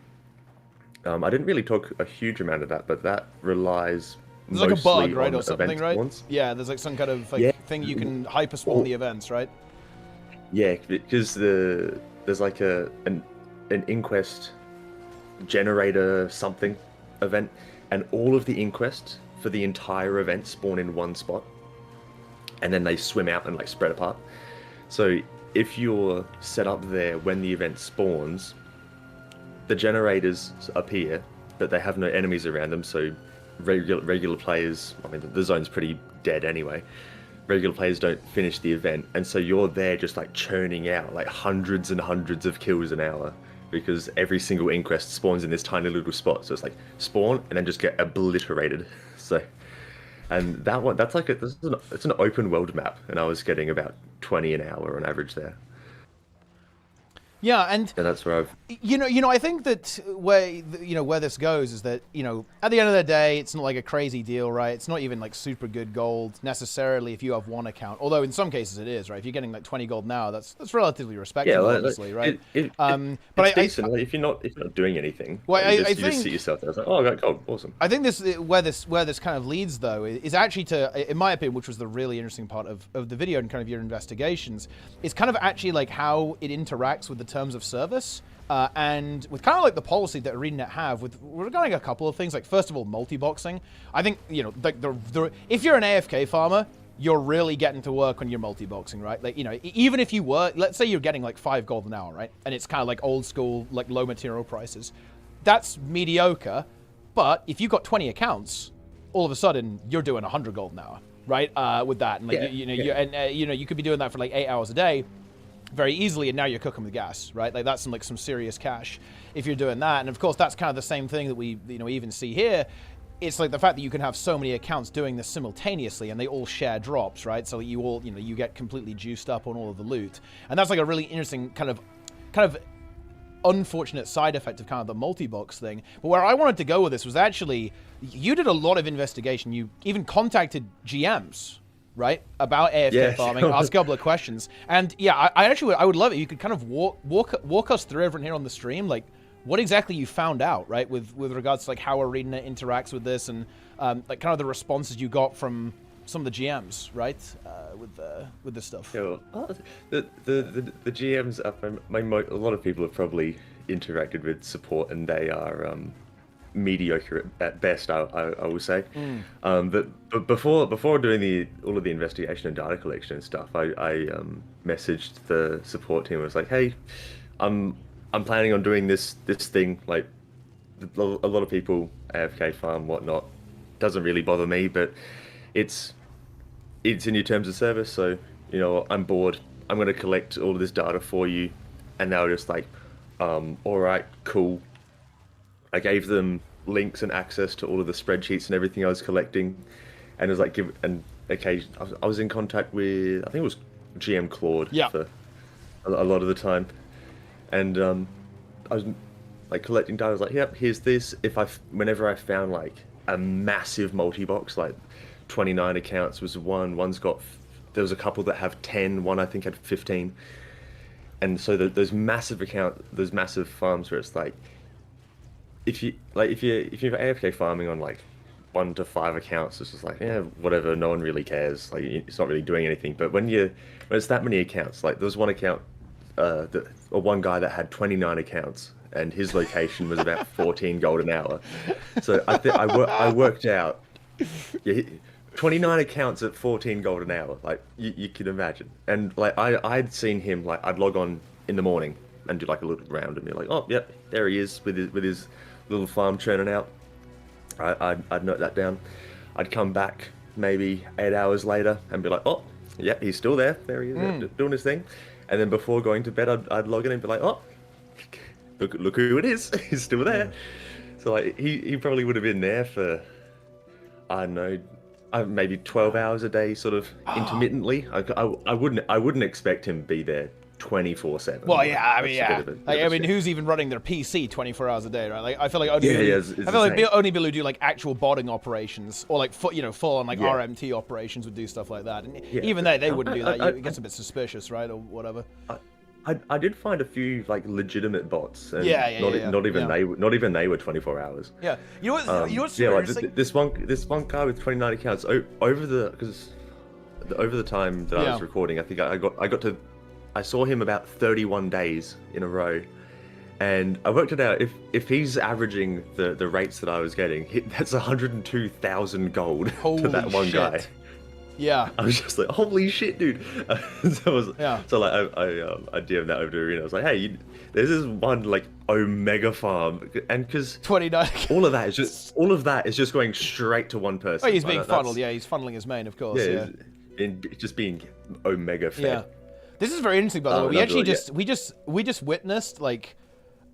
I didn't really talk a huge amount of that, but that relies There's like a bug, right, on or something, event right? spawns. Yeah, there's like some kind of like thing you can hyper spawn the events, right? Yeah, because there's like an Inquest generator something event, and all of the Inquests for the entire event spawn in one spot, and then they swim out and like spread apart. So if you're set up there when the event spawns, the generators appear, but they have no enemies around them, so regular players, I mean, the zone's pretty dead anyway, regular players don't finish the event, and so you're there just like churning out like hundreds and hundreds of kills an hour, because every single Inquest spawns in this tiny little spot, so it's like spawn and then just get obliterated. So, and that one, that's like it's an open world map, and I was getting about 20 an hour on average there. Yeah, and that's where I've... You know, I think that where this goes is that, at the end of the day, it's not like a crazy deal, right? It's not even like super good gold necessarily if you have one account. Although in some cases it is, right? If you're getting like 20 gold now, that's relatively respectable, obviously, right? But it's decent. Like, if you're not doing anything, you just sit yourself there. It's like, oh, I got gold, awesome. I think where this kind of leads though is actually to, in my opinion, which was the really interesting part of the video and kind of your investigations, is kind of actually like how it interacts with the terms of service. And with kind of like the policy that ArenaNet have with regarding a couple of things, like first of all, multi-boxing. I think, if you're an AFK farmer, you're really getting to work on your multi-boxing, right? Like, even if you were, let's say you're getting like 5 gold an hour, right? And it's kind of like old school, like low material prices. That's mediocre. But if you've got 20 accounts, all of a sudden you're doing 100 gold an hour, right? With that, and like, you could be doing that for like 8 hours a day very easily, and now you're cooking with gas, right? Like that's some serious cash if you're doing that. And of course, that's kind of the same thing that we even see here. It's like the fact that you can have so many accounts doing this simultaneously, and they all share drops, right? So you all you get completely juiced up on all of the loot, and that's like a really interesting kind of unfortunate side effect of kind of the multi-box thing. But where I wanted to go with this was actually you did a lot of investigation. You even contacted GMs, right, about AFK farming, ask a couple of questions, and yeah, I would love it. You could kind of walk us through everything here on the stream, like what exactly you found out, right, with regards to like how ArenaNet interacts with this, and like kind of the responses you got from some of the GMs, right, with this stuff. Yeah, the GMs, a lot of people have probably interacted with support, and they are mediocre at best, I will say. But before doing all of the investigation and data collection and stuff, I messaged the support team. I was like, hey, I'm planning on doing this thing. Like a lot of people AFK farm, whatnot, doesn't really bother me, but it's in your terms of service, so I'm bored. I'm going to collect all of this data for you. And they were just like, all right, cool. I gave them links and access to all of the spreadsheets and everything I was collecting, and it was like I was in contact with, I think it was GM Claude for a lot of the time, and I was like collecting data. I was like, yep, here's this. Whenever I found like a massive multi-box, like 29 accounts was one's got, there was a couple that have 10, one I think had 15, and so those massive farms where it's like, if you're AFK farming on like 1 to 5 accounts, it's just like, yeah, whatever, no one really cares, like it's not really doing anything. But when it's that many accounts, like there was one account, one guy that had 29 accounts, and his location was about 14 gold an hour. So I worked out, 29 accounts at 14 gold an hour, like you can imagine. And like I'd seen him, like I'd log on in the morning and do like a little round and be like, oh yep, there he is with his little farm churning out. I'd note that down. I'd come back maybe 8 hours later and be like, oh yeah, he's still there. There he is, doing his thing. And then before going to bed, I'd log in and be like, oh, look who it is. He's still there. So like he probably would have been there for, I don't know, maybe 12 hours a day, sort of intermittently. I wouldn't expect him to be there 24/7. Well, yeah, I mean, That's yeah. a bit of Like, I mean, who's even running their PC 24 hours a day, right? Like, I feel like only only people who do like actual botting operations or like full on like RMT operations would do stuff like that. And even they wouldn't do that. It gets a bit suspicious, right, or whatever. I did find a few like legitimate bots, and not even they were 24 hours. Yeah, you know what's super interesting? This one guy with 29 accounts over the time that I was recording, I think I saw him about 31 days in a row, and I worked it out. If he's averaging the rates that I was getting, that's 102,000 gold to that one guy. Yeah, I was just like, holy shit, dude. So I DM'd that over to Arena. I was like, hey, there's this one like Omega farm, and because 29, all of that is just going straight to one person. Oh, he's being funneled. Yeah, he's funneling his main, of course. Yeah, just being Omega fed. Yeah. This is very interesting, by the way. We actually we just witnessed like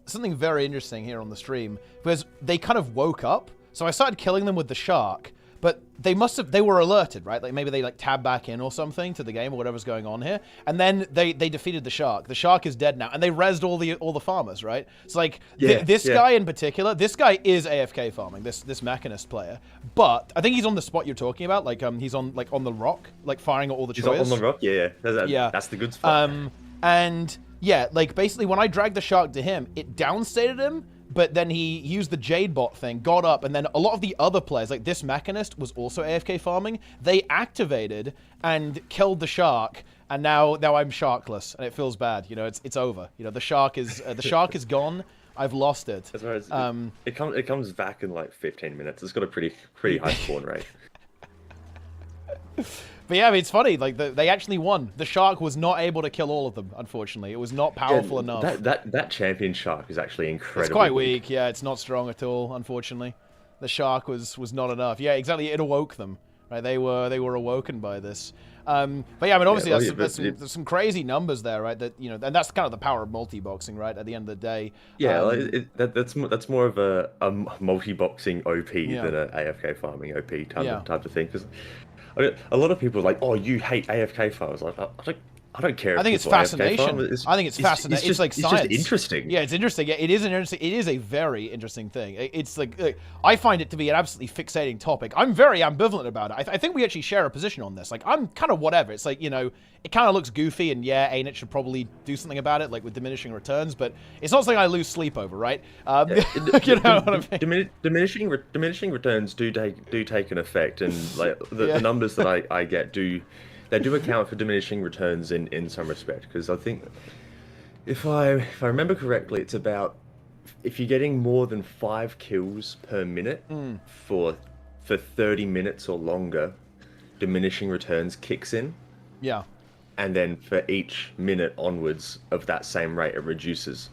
something very interesting here on the stream, because they kind of woke up. So I started killing them with the shark, but they were alerted, right? Like maybe they like tabbed back in or something to the game or whatever's going on here, and then they defeated the shark. The shark is dead now, and they rezzed all the farmers, right? So like this guy in particular, this guy is AFK farming, this Mechanist player, but I think he's on the spot you're talking about, like he's on the rock, like firing at all the choirs. He's on the rock, yeah. That's the good spot. And yeah, like basically when I dragged the shark to him, it downstated him. But then he used the Jade bot thing, got up, and then a lot of the other players, like this Mechanist was also AFK farming, they activated and killed the shark, and now I'm sharkless, and it feels bad. You know, it's over. You know, the shark is gone. I've lost it. As far as it comes back in like 15 minutes. It's got a pretty high spawn rate. But yeah, I mean, it's funny. Like they actually won. The shark was not able to kill all of them. Unfortunately, it was not powerful enough. That champion shark is actually incredible. It's quite weak. Yeah, it's not strong at all. Unfortunately, the shark was not enough. Yeah, exactly. It awoke them. Right, they were awoken by this. But yeah, I mean, obviously there's some crazy numbers there, right? That and that's kind of the power of multi-boxing, right? At the end of the day. Yeah, that's more of a multi-boxing OP than an AFK farming OP type of thing. Because a lot of people are like, oh, you hate AFK farmers. Like, I don't care. I think it's fascination. I think it's fascinating. It's like science. It's just interesting. Yeah, it's interesting. Yeah, it is a very interesting thing. It's like I find it to be an absolutely fixating topic. I'm very ambivalent about it. I think we actually share a position on this. Like, I'm kind of whatever. It's like, you know, it kind of looks goofy, and yeah, ArenaNet should probably do something about it, like with diminishing returns. But it's not something I lose sleep over, right? You know what I mean? Diminishing returns do take an effect, and like the numbers that I get they do account for diminishing returns in some respect, because I think if I remember correctly, it's about if you're getting more than 5 kills per minute for 30 minutes or longer, diminishing returns kicks in. Yeah. And then for each minute onwards of that same rate, it reduces.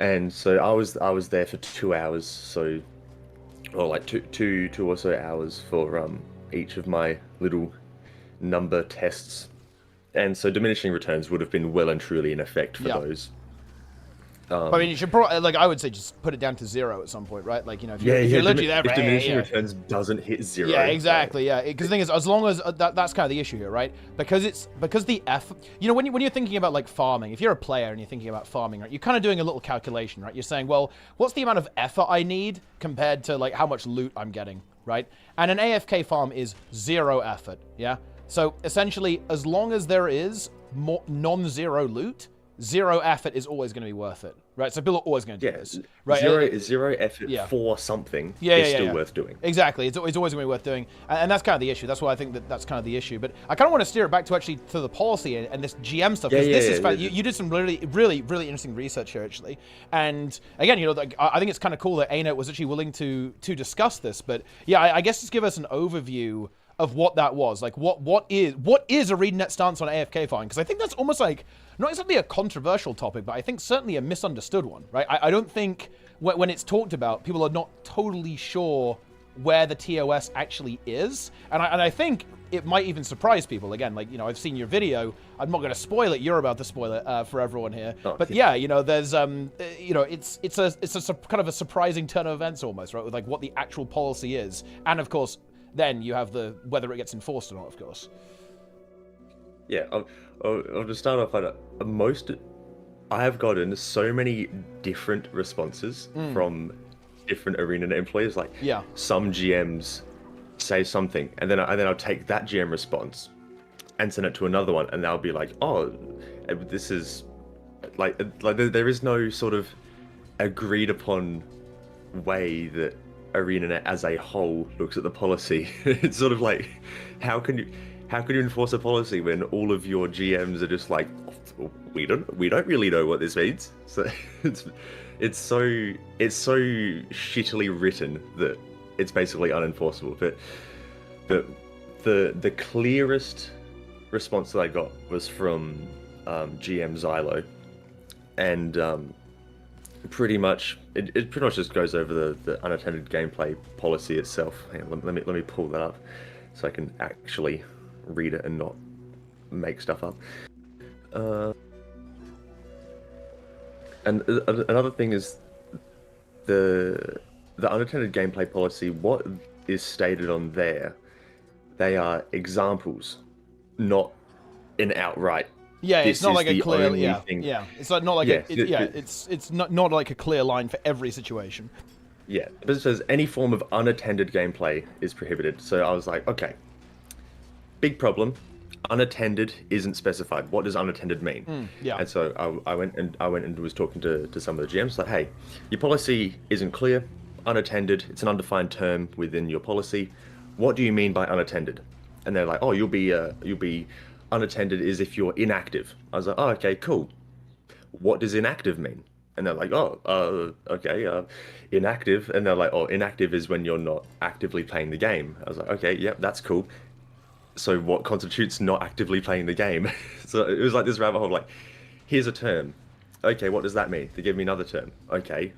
And so I was there for 2 hours, or like two or so hours for each of my little number tests, and so diminishing returns would have been well and truly in effect for those. I mean, you should probably, like, I would say just put it down to 0 at some point, right? Like, you know, if you're literally there, if diminishing returns doesn't hit 0. Yeah, exactly. Yeah, because the thing is, as long as that's kind of the issue here, right? Because the effort. You know, when you're thinking about like farming, if you're a player and you're thinking about farming, right, you're kind of doing a little calculation, right? You're saying, well, what's the amount of effort I need compared to like how much loot I'm getting, right? And an AFK farm is 0 effort. Yeah. So essentially, as long as there is more non-zero loot, 0 effort is always going to be worth it, right? So people are always going to do this, right? Zero effort for something is still worth doing. Exactly, it's always going to be worth doing, and that's kind of the issue. That's why I think that's kind of the issue. But I kind of want to steer it back to actually to the policy and this GM stuff. You did some really interesting research here actually, and again, you know, like, I think it's kind of cool that ArenaNet was actually willing to discuss this. But yeah, I guess just give us an overview of what that was. Like, what is ArenaNet stance on AFK farming? Because I think that's almost like, not exactly a controversial topic, but I think certainly a misunderstood one, right? I don't think, when it's talked about, people are not totally sure where the TOS actually is. And I think it might even surprise people. Again, like, you know, I've seen your video. I'm not going to spoil it. You're about to spoil it for everyone here. But yeah, you know, there's, you know, it's a kind of a surprising turn of events almost, right? With like what the actual policy is. And of course, Then you have the whether it gets enforced or not, of course. Yeah, I'll just start off at I have gotten so many different responses from different ArenaNet employees. Like, some GMs say something, and then I'll take that GM response and send it to another one, and they'll be like, "Oh, this is like there is no sort of agreed upon way that ArenaNet as a whole looks at the policy." It's sort of like, how can you enforce a policy when all of your GMs are just like, we don't really know what this means. So it's so shittily written that it's basically unenforceable. But the clearest response that I got was from GM Xylo, and pretty much it pretty much just goes over the unattended gameplay policy itself. Hang on, let me pull that up so I can actually read it and not make stuff up. And another thing is the unattended gameplay policy. What is stated on there? They are examples, not an outright. Yeah, it's not like a clear. Thing. Yeah, it's not like it's not like a clear line for every situation. Yeah, but it says any form of unattended gameplay is prohibited. So I was like, okay, big problem. Unattended isn't specified. What does unattended mean? Yeah. And so I went and was talking to some of the GMs, like, hey, your policy isn't clear. Unattended, it's an undefined term within your policy. What do you mean by unattended? And they're like, oh, you'll be unattended is if you're inactive. I was like, oh, okay, cool. What does inactive mean? And they're like, oh, okay, inactive. And they're like, oh, inactive is when you're not actively playing the game. I was like, okay, yep, that's cool. So what constitutes not actively playing the game? So it was like this rabbit hole, like, here's a term. Okay, what does that mean? They give me another term. Okay,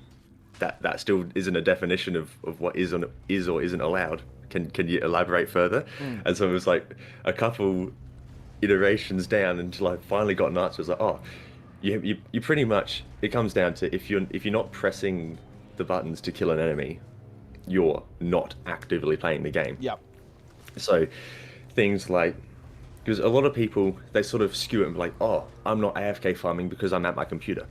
that still isn't a definition of what is or isn't allowed. Can you elaborate further? And so it was like a couple iterations down until I finally got an answer. It was like, oh, you pretty much, it comes down to if you're not pressing the buttons to kill an enemy, you're not actively playing the game. Yep. So things like, because a lot of people, they sort of skew it and be like, oh, I'm not AFK farming because I'm at my computer.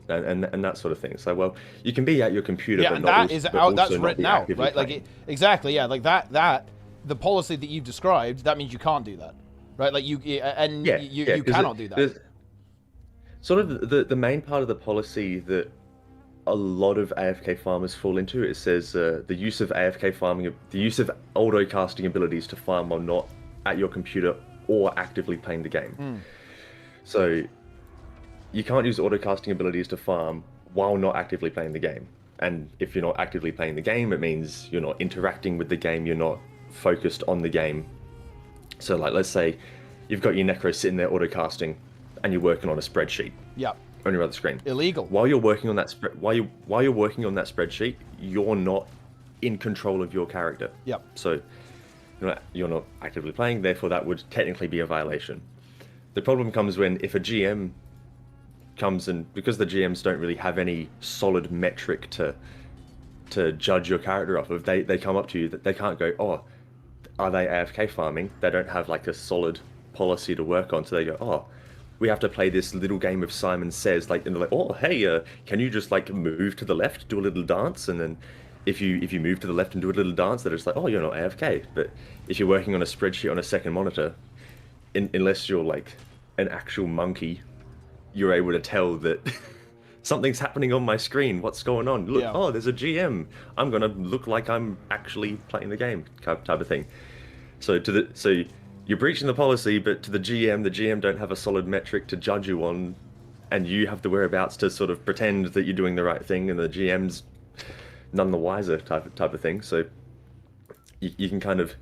And that sort of thing. So, well, you can be at your computer, but not that's written out, right? Like, exactly, yeah. Like that, the policy that you've described, that means you can't do that, right? Like you cannot do that. Sort of the main part of the policy that a lot of AFK farmers fall into, it says the use of AFK farming, the use of auto casting abilities to farm while not at your computer or actively playing the game. So you can't use auto casting abilities to farm while not actively playing the game. And if you're not actively playing the game, it means you're not interacting with the game, you're not focused on the game. So like, let's say you've got your Necro sitting there auto casting and you're working on a spreadsheet. Yep. On your other screen. Illegal. While you're working on that spreadsheet, you're not in control of your character. Yep. So you're not actively playing, therefore that would technically be a violation. The problem comes when if a GM comes and, because the GMs don't really have any solid metric to judge your character off of, they come up to you, that they can't go, oh, are they AFK farming? They don't have like a solid policy to work on, so they go, oh, we have to play this little game of Simon Says, like, and they're like, oh, hey, can you just like move to the left, do a little dance, and then if you move to the left and do a little dance, they're just like, oh, you're not AFK. But if you're working on a spreadsheet on a second monitor, unless you're like an actual monkey, you're able to tell that something's happening on my screen. What's going on? Look, oh, there's a GM. I'm gonna look like I'm actually playing the game, type of thing. So you're breaching the policy, but to the GM don't have a solid metric to judge you on, and you have the whereabouts to sort of pretend that you're doing the right thing, and the GM's none the wiser, type of thing. So you can kind of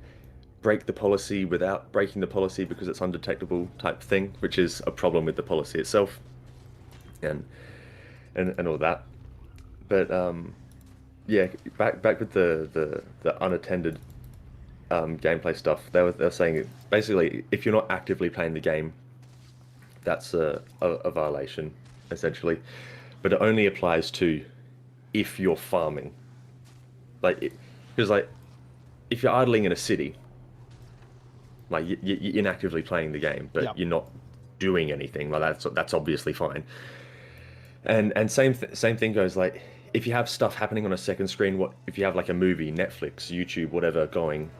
break the policy without breaking the policy because it's undetectable type thing, which is a problem with the policy itself, and all that. But yeah, back with the unattended gameplay stuff. They were saying basically if you're not actively playing the game, that's a violation essentially, but it only applies to if you're farming. Like, because like if you're idling in a city, like you're inactively playing the game, but you're not doing anything, like that's obviously fine. And same thing goes, like if you have stuff happening on a second screen, what if you have like a movie, Netflix, YouTube, whatever going,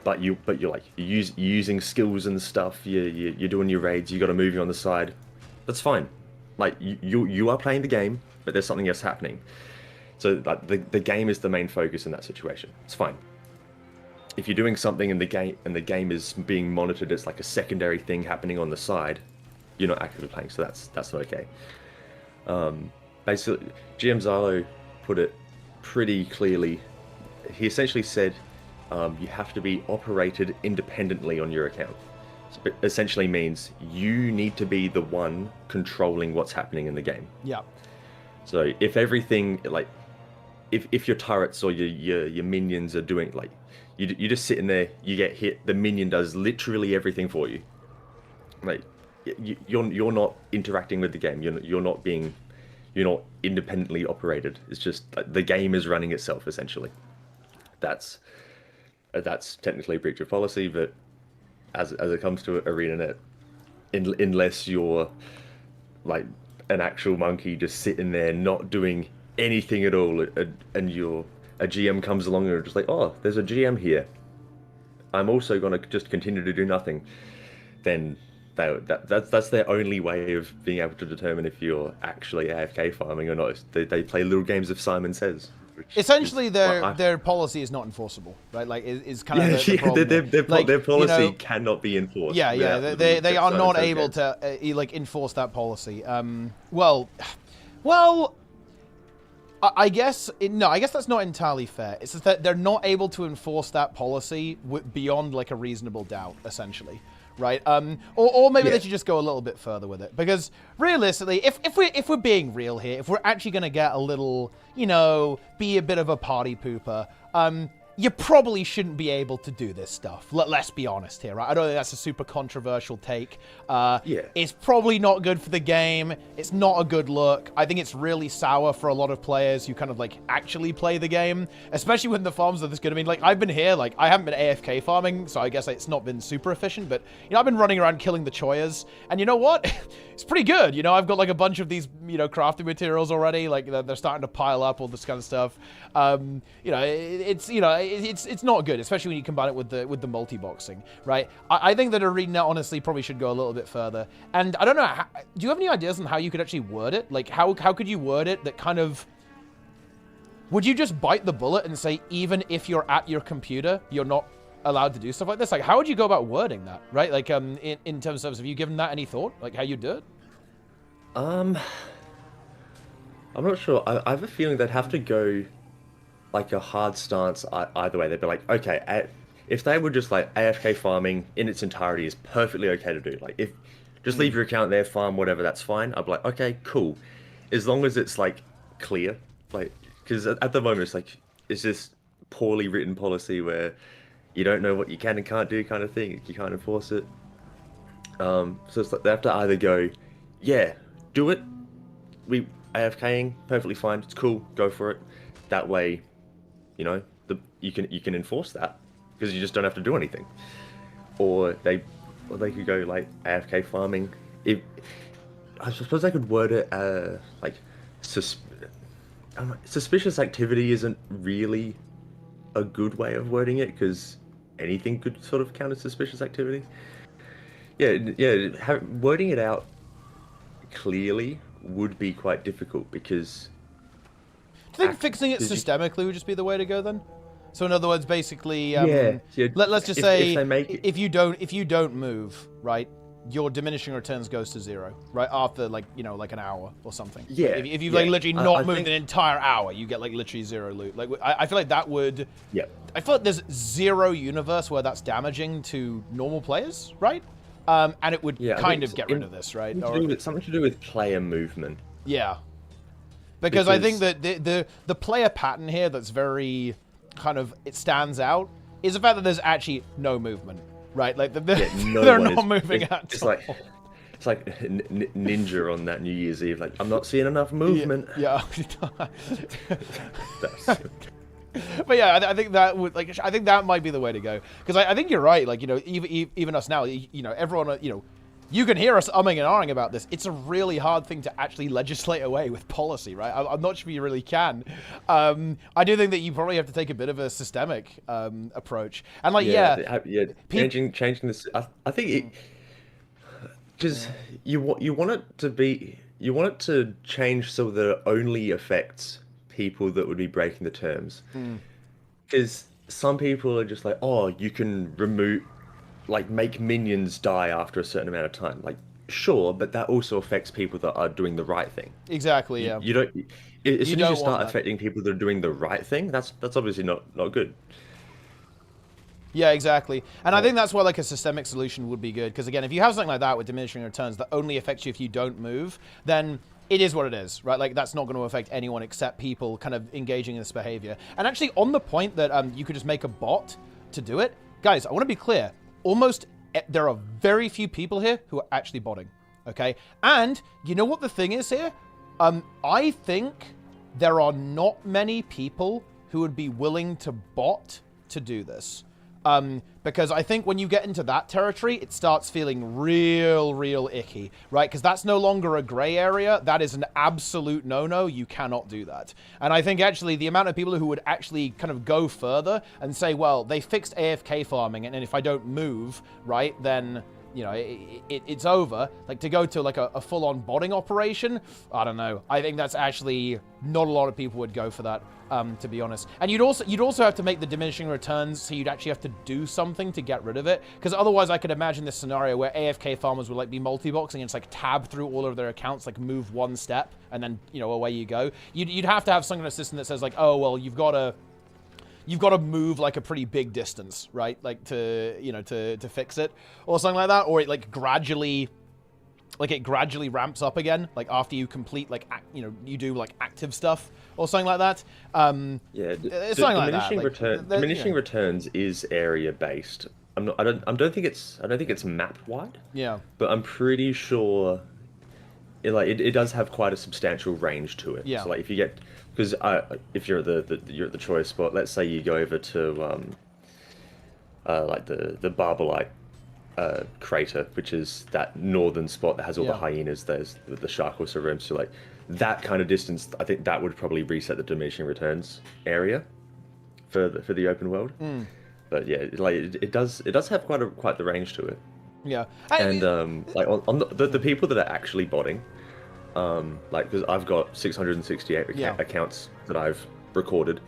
but you're using skills and stuff, you're doing your raids, you got a movie on the side, that's fine. Like you are playing the game, but there's something else happening. So like the game is the main focus in that situation. It's fine. If you're doing something in the game and the game is being monitored as like a secondary thing happening on the side, you're not actively playing, so that's not okay. Basically, GM Zalo put it pretty clearly. He essentially said you have to be operated independently on your account. So it essentially means you need to be the one controlling what's happening in the game. Yeah. So if everything, like, if your turrets or your minions are doing, like, you're just sitting there, you get hit, the minion does literally everything for you. Like, you're not interacting with the game. You're not independently operated. It's just like, the game is running itself essentially. That's technically a breach of policy, but as it comes to ArenaNet, unless you're like an actual monkey just sitting there not doing anything at all, and a GM comes along and you're just like, oh, there's a GM here, I'm also gonna just continue to do nothing, then that's their only way of being able to determine if you're actually AFK farming or not. They play little games of Simon Says. Essentially, their policy is not enforceable, right? Like, is kind of the problem. Their policy cannot be enforced. Yeah. They are not able to like enforce that policy. Well, I guess that's not entirely fair. It's just that they're not able to enforce that policy beyond like a reasonable doubt, essentially. Right, or maybe they should just go a little bit further with it, because realistically, if we're being real here, if we're actually going to get a little, be a bit of a party pooper, you probably shouldn't be able to do this stuff. Let's be honest here, right? I don't think that's a super controversial take. It's probably not good for the game. It's not a good look. I think it's really sour for a lot of players who kind of like actually play the game, especially when the farms are this good. I mean, like, I've been here, like, I haven't been AFK farming, so I guess it's not been super efficient, but, I've been running around killing the choyas, and you know what? It's pretty good. I've got like a bunch of these, crafting materials already, like they're starting to pile up, all this kind of stuff. It's not good, especially when you combine it with the multi-boxing, right? I think that ArenaNet honestly probably should go a little bit further. And I don't know, do you have any ideas on how you could actually word it? Like, how could you word it that kind of... Would you just bite the bullet and say, even if you're at your computer, you're not allowed to do stuff like this? Like, how would you go about wording that, right? Like, in terms of, have you given that any thought? Like, how you do it? I'm not sure. I have a feeling they'd have to go like a hard stance either way. They'd be like, okay, if they were just like AFK farming in its entirety is perfectly okay to do. Like, if just leave your account there, farm whatever, that's fine. I'd be like, okay, cool, as long as it's like clear. Like, because at the moment it's like it's this poorly written policy where you don't know what you can and can't do, kind of thing. You can't enforce it. So it's like they have to either go, yeah, do it. We AFKing, perfectly fine. It's cool. Go for it. That way, you can enforce that because you just don't have to do anything. Or they could go like AFK farming. I suppose they could word it like suspicious activity isn't really a good way of wording it, because anything could sort of count as suspicious activity. Wording it out clearly would be quite difficult, because... Do you think fixing it systemically would just be the way to go then? So in other words, basically, let's just say if you don't move, right, your diminishing returns goes to 0, right, after like an hour or something. Yeah. If you've like literally not moved an entire hour, you get like literally 0 loot. Like I feel like that would. Yeah. I feel like there's 0 universe where that's damaging to normal players, right? And it would kind of get rid of this, right? Something to do with player movement. Yeah. Because I think that the player pattern here that's very kind of, it stands out, is the fact that there's actually no movement, right? Like they're not moving at all. It's like Ninja on that New Year's Eve. Like, I'm not seeing enough movement. Yeah. But yeah, I think that would I think that might be the way to go, because I think you're right. Like, you know, even us now, you know, everyone, you know, you can hear us umming and ahhing about this. It's a really hard thing to actually legislate away with policy, right? I'm not sure you really can. I do think that you probably have to take a bit of a systemic approach, and like changing this. I think it because you want it to be, you want it to change so that it only affects people that would be breaking the terms, because some people are just like, oh, you can remove, like, make minions die after a certain amount of time. Like, sure, but that also affects people that are doing the right thing. Exactly. Yeah. You don't. As soon as you start affecting people that are doing the right thing, that's obviously not good. Yeah, exactly. And I think that's why, like, a systemic solution would be good, because again, if you have something like that with diminishing returns that only affects you if you don't move, then it is what it is, right? Like, that's not going to affect anyone except people kind of engaging in this behavior. And actually, on the point that you could just make a bot to do it, guys, I want to be clear. There are very few people here who are actually botting, okay? And you know what the thing is here? I think there are not many people who would be willing to bot to do this. Because I think when you get into that territory, it starts feeling real icky, right? Because that's no longer a gray area. That is an absolute no-no. You cannot do that. And I think actually the amount of people who would actually kind of go further and say, well, they fixed AFK farming, and if I don't move, right, then, you know, it's over. Like, to go to like a full-on botting operation, I don't know. I think that's actually not a lot of people would go for that. To be honest. And you'd also have to make the diminishing returns, so you'd actually have to do something to get rid of it, because otherwise I could imagine this scenario where AFK farmers would like be multi-boxing and it's like tab through all of their accounts, like move one step and then, you know, away you go. You'd have to have some kind of system that says like, oh, well, you've got to move like a pretty big distance, right? Like to, you know, to fix it or something like that, or it like gradually ramps up again, like after you complete, like, you know, you do like active stuff or something like that. Diminishing returns is area based. I don't think it's map wide. Yeah. But I'm pretty sure it does have quite a substantial range to it. Yeah. So like if you get, because if you're at the choice spot, let's say you go over to like the Barbalite crater, which is that northern spot that has all the hyenas. There's the shark also roams. So like that kind of distance, I think that would probably reset the diminishing returns area for the open world. But yeah, like it does have quite the range to it. Yeah. And like on the people that are actually botting, like, because I've got 668 accounts that I've recorded,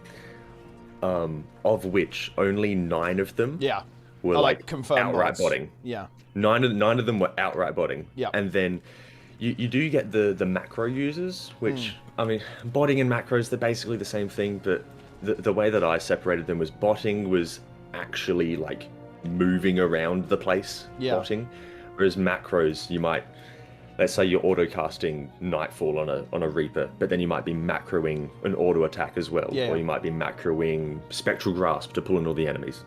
of which only 9 of them were like outright botting. Yeah. 9 of them were outright botting. Yeah. And then you do get the macro users, which I mean, botting and macros, they're basically the same thing, but the way that I separated them was botting was actually like moving around the place, botting, whereas macros, you might, let's say you're auto casting Nightfall on a Reaper, but then you might be macroing an auto attack as well, or you might be macroing Spectral Grasp to pull in all the enemies.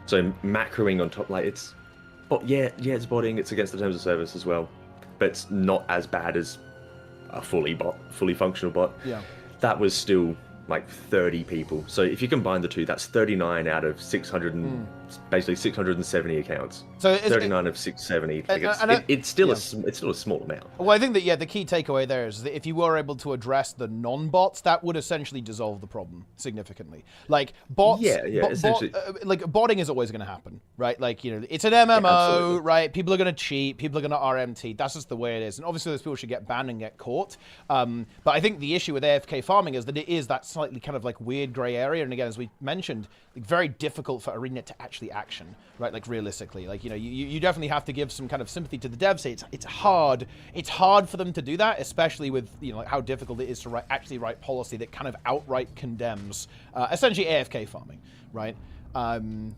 So macroing on top, like it's it's botting, it's against the terms of service as well, but it's not as bad as a fully functional bot. Yeah. That was still like 30 people. So if you combine the two, that's 39 out of 600 and basically 670 accounts. So 39 of 670. It's still a small amount. Well, I think that the key takeaway there is that if you were able to address the non-bots, that would essentially dissolve the problem significantly. Like bots, like botting is always going to happen, right? Like, you know, it's an MMO, right? People are going to cheat, people are going to RMT. That's just the way it is. And obviously, those people should get banned and get caught. But I think the issue with AFK farming is that it is that slightly kind of like weird gray area, and again, as we mentioned, like, very difficult for ArenaNet to actually action, right? Like realistically, like, you know, you definitely have to give some kind of sympathy to the devs. It's hard for them to do that, especially with, you know, like how difficult it is to actually write policy that kind of outright condemns essentially AFK farming, right?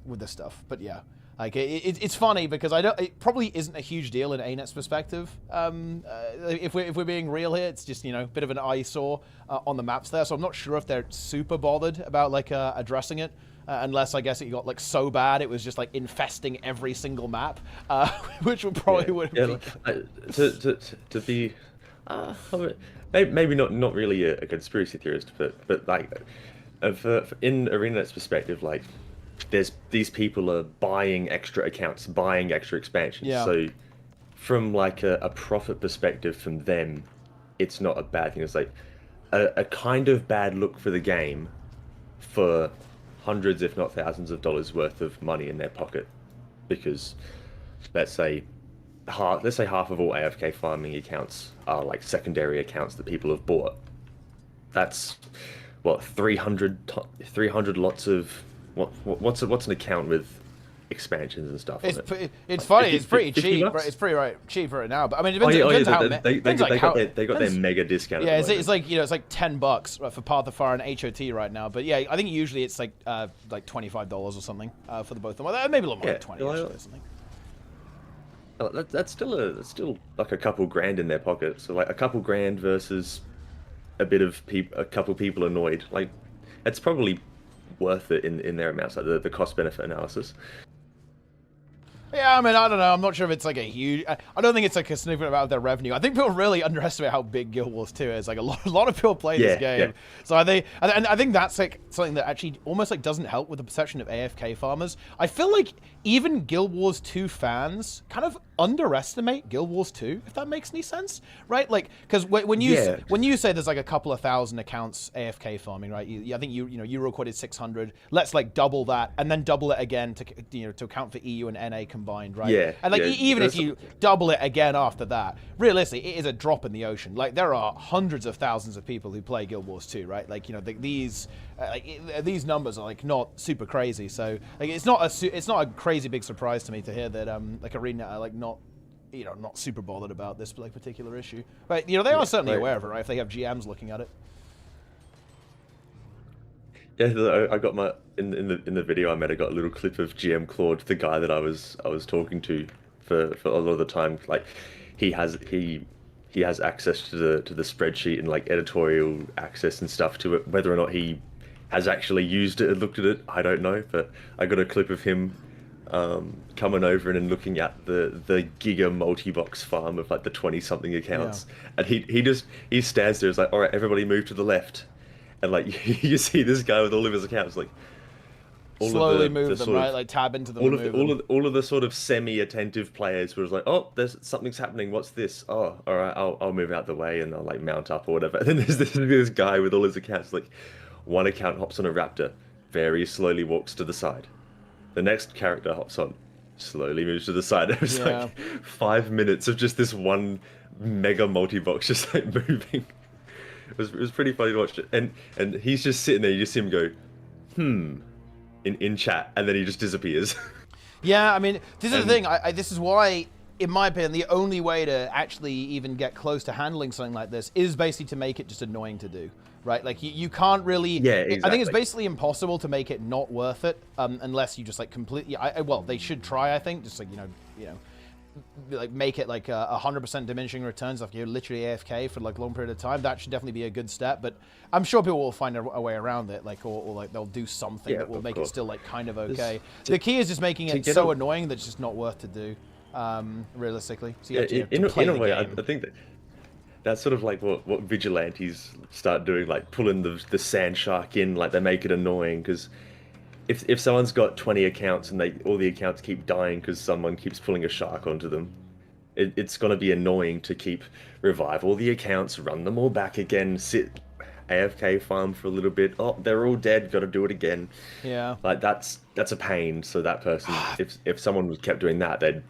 With this stuff. But yeah, like it's funny because it probably isn't a huge deal in ANET's perspective. If we're being real here, it's just, you know, a bit of an eyesore on the maps there. So I'm not sure if they're super bothered about like addressing it, unless I guess it got like so bad it was just like infesting every single map, which would probably would be to be maybe not really a conspiracy theorist, but like in ArenaNet's perspective, like, there's these people are buying extra accounts, buying extra expansions. Yeah. So from like a profit perspective from them, it's not a bad thing. It's like a kind of bad look for the game for hundreds, if not thousands of dollars worth of money in their pocket. Because let's say half of all AFK farming accounts are like secondary accounts that people have bought. That's what 300 lots of what's an account with expansions and stuff. It's on it? it's funny. It's pretty 50 cheap. bucks? It's pretty cheap right now. But I mean, it depends how they got their mega discount. Yeah, it's like it's like $10 for Path of Fire and HOT right now. But yeah, I think usually it's like $25 or something for the both of them. Maybe a little more, like 20 or something. That's still like a couple grand in their pocket. So like a couple grand versus a couple people annoyed. Like it's probably worth it in their amounts, like the cost benefit analysis. Yeah, I mean, I don't know. I'm not sure if it's like a huge... I don't think it's like a significant amount of their revenue. I think people really underestimate how big Guild Wars 2 is. Like, a lot of people play this game. Yeah. So I think that's like something that actually almost like doesn't help with the perception of AFK farmers. I feel like even Guild Wars 2 fans kind of underestimate Guild Wars 2, if that makes any sense, right? Like, because when you say there's like a couple of thousand accounts AFK farming, right? I think you recorded 600. Let's like double that and then double it again to account for EU and NA combined, right? Yeah. And like even if you double it again after that, realistically, it is a drop in the ocean. Like there are hundreds of thousands of people who play Guild Wars 2, right? Like these numbers are like not super crazy. So like it's not a crazy big surprise to me to hear that like Arena are like not super bothered about this like particular issue. But they are certainly aware of it, right? If they have GMs looking at it. Yeah, I got my in the video I made. I got a little clip of GM Claude, the guy that I was talking to for a lot of the time. Like he has access to the spreadsheet and like editorial access and stuff to it. Whether or not he has actually used it and looked at it, I don't know. But I got a clip of him coming over and looking at the giga multi-box farm of like the 20-something accounts, and he stands there. It's like, all right, everybody move to the left. And like you see this guy with all of his accounts, like slowly move them, right? Like tab into them. All of the sort of semi-attentive players was like, oh, something's happening. What's this? Oh, all right, I'll move out the way and I'll like mount up or whatever. And then there's this guy with all his accounts. Like one account hops on a raptor, very slowly walks to the side. The next character hops on, slowly moves to the side. It was like 5 minutes of just this one mega multi-box just like moving. It was pretty funny to watch it, and he's just sitting there. You just see him go, in chat, and then he just disappears. Yeah, I mean, this is the thing. This is why, in my opinion, the only way to actually even get close to handling something like this is basically to make it just annoying to do, right? Like you can't really. Yeah, exactly. I think it's basically impossible to make it not worth it, unless you just like completely. Well, they should try. I think just like like make it like 100% diminishing returns after you're literally AFK for like a long period of time. That should definitely be a good step, but I'm sure people will find a way around it, like or like they'll do something that will make it still like kind of okay. The key is just making it so annoying that it's just not worth to do, realistically. So you have to, in a way, I think that's sort of like what vigilantes start doing, like pulling the sand shark in, like they make it annoying because if someone's got 20 accounts and all the accounts keep dying because someone keeps pulling a shark onto them, it's going to be annoying to keep revive all the accounts, run them all back again, sit AFK farm for a little bit. Oh, they're all dead. Got to do it again. Yeah. Like that's a pain. So that person, if someone kept doing that, they'd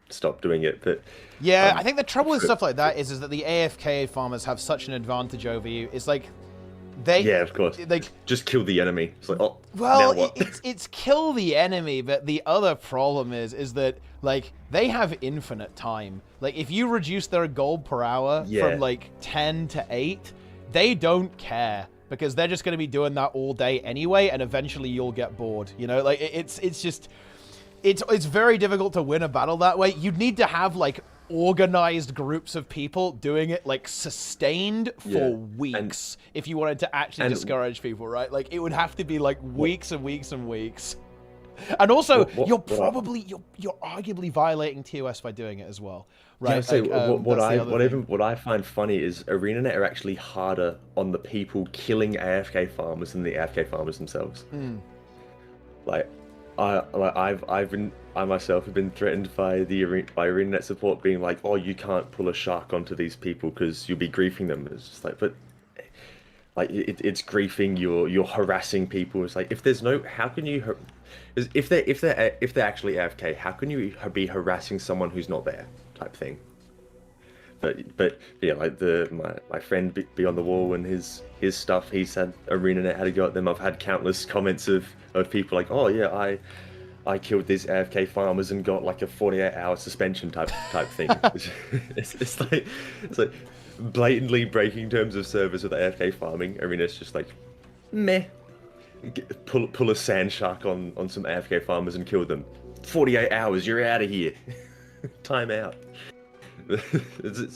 stop doing it. But yeah, I think the trouble with stuff like that is that the AFK farmers have such an advantage over you. It's like. Of course. Just kill the enemy. It's like, well, now what? it's kill the enemy, but the other problem is that like they have infinite time. Like if you reduce their gold per hour from like 10 to 8, they don't care because they're just going to be doing that all day anyway, and eventually you'll get bored. Like it's very difficult to win a battle that way. You'd need to have like organized groups of people doing it like sustained for weeks if you wanted to actually discourage people, right? Like it would have to be like weeks and weeks and weeks. And also, you're arguably violating TOS by doing it as well, right? Yeah, so what I find funny is ArenaNet are actually harder on the people killing AFK farmers than the AFK farmers themselves. Like, I myself have been threatened by ArenaNet support being like, oh, you can't pull a shark onto these people because you'll be griefing them. It's just like, but like it's griefing. You're harassing people. It's like, if there's no, how can you? If they're actually AFK, how can you be harassing someone who's not there? Type thing. But yeah, like my friend Beyond the Wall and his stuff, he said ArenaNet had to go at them. I've had countless comments of people like, oh yeah, I killed these AFK farmers and got like a 48-hour suspension type thing. it's like blatantly breaking terms of service with AFK farming. ArenaNet's just like, meh. Pull a sand shark on some AFK farmers and kill them. 48 hours, you're out of here. Time out.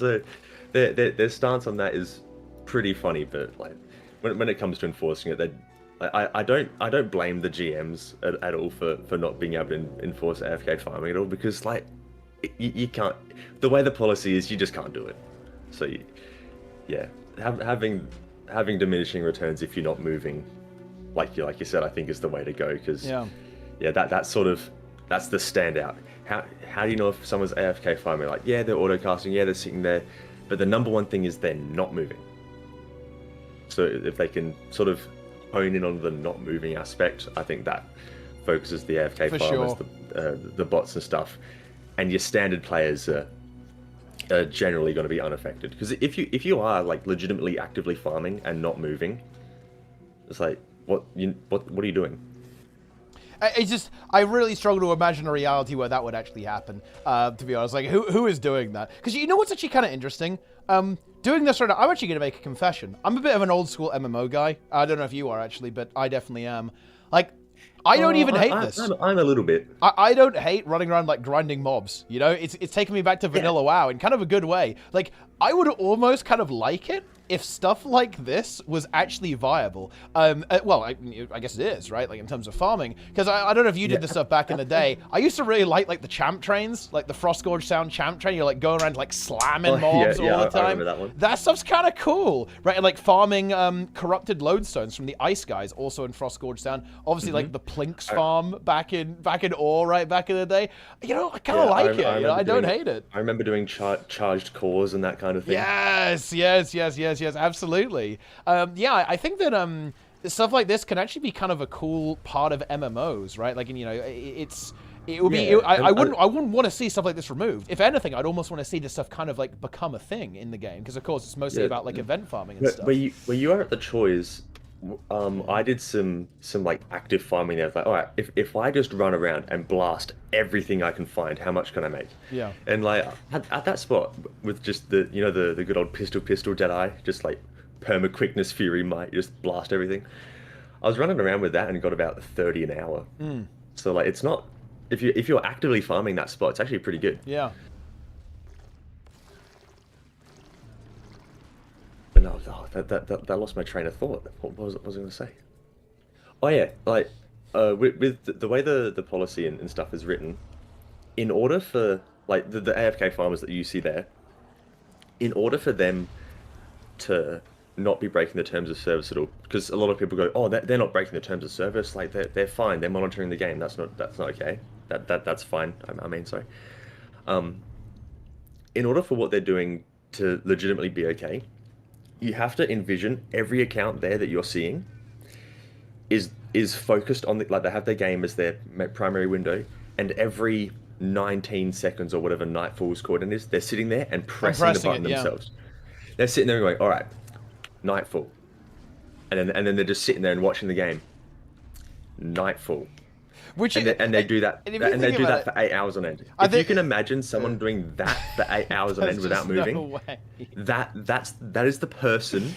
So their stance on that is pretty funny, but like when it comes to enforcing it, I don't blame the GMs at all for not being able to enforce AFK farming at all, because like you can't. The way the policy is, you just can't do it. So yeah, having diminishing returns if you're not moving, like you said, I think is the way to go, because that's the standout. How do you know if someone's AFK farming? Like, yeah, they're autocasting, yeah, they're sitting there, but the number one thing is they're not moving. So if they can sort of hone in on the not moving aspect, I think that focuses the AFK farmers, the bots and stuff, and your standard players are generally going to be unaffected. Because if you are like legitimately actively farming and not moving, it's like what are you doing? It's just, I really struggle to imagine a reality where that would actually happen, to be honest. Like, who is doing that? Because you know what's actually kind of interesting? Doing this right now, I'm actually going to make a confession. I'm a bit of an old school MMO guy. I don't know if you are, actually, but I definitely am. Like, I don't even hate this. I'm a little bit. I don't hate running around, like, grinding mobs, you know? It's taking me back to vanilla WoW in kind of a good way. Like, I would almost kind of like it if stuff like this was actually viable. Well, I guess it is, right? Like, in terms of farming. Because I don't know if you did this stuff back in the day. I used to really like the champ trains, like the Frostgorge Sound champ train. You're, like, going around, like, slamming mobs all the time. I remember that one. That stuff's kind of cool, right? And, like, farming corrupted lodestones from the Ice Guys, also in Frostgorge Sound. Obviously, like, the Plinks farm back in Ore, right? Back in the day. You know, I kind of like it. I don't hate it. I remember doing charged cores and that kind of thing. Yes, absolutely. I think that stuff like this can actually be kind of a cool part of MMOs, right? Like, you know, I wouldn't want to see stuff like this removed. If anything, I'd almost want to see this stuff kind of like become a thing in the game, because of course it's mostly about like event farming and stuff. Where you are at the choice, I did some like active farming there. I was like, all right, if I just run around and blast everything I can find, how much can I make? Yeah. And like at that spot with just the the good old pistol Deadeye, just like perma quickness fury might just blast everything. I was running around with that and got about 30 an hour. So like it's not, if you're actively farming that spot, it's actually pretty good. Yeah. But no, that lost my train of thought. What was I going to say? Oh yeah, like with the way the policy and stuff is written, in order for like the AFK farmers that you see there, in order for them to not be breaking the terms of service at all, because a lot of people go, oh, they're not breaking the terms of service, like they're fine, they're monitoring the game. That's not okay. That's fine. I mean, sorry. In order for what they're doing to legitimately be okay, you have to envision every account there that you're seeing is focused on like they have their game as their primary window, and every 19 seconds or whatever Nightfall's coordinate is, they're sitting there and pressing the button themselves. They're sitting there and going, all right, Nightfall, and then they're just sitting there and watching the game. Nightfall. And they do that for 8 hours on end. If you can imagine someone doing that for 8 hours on end without moving, no way. that is the person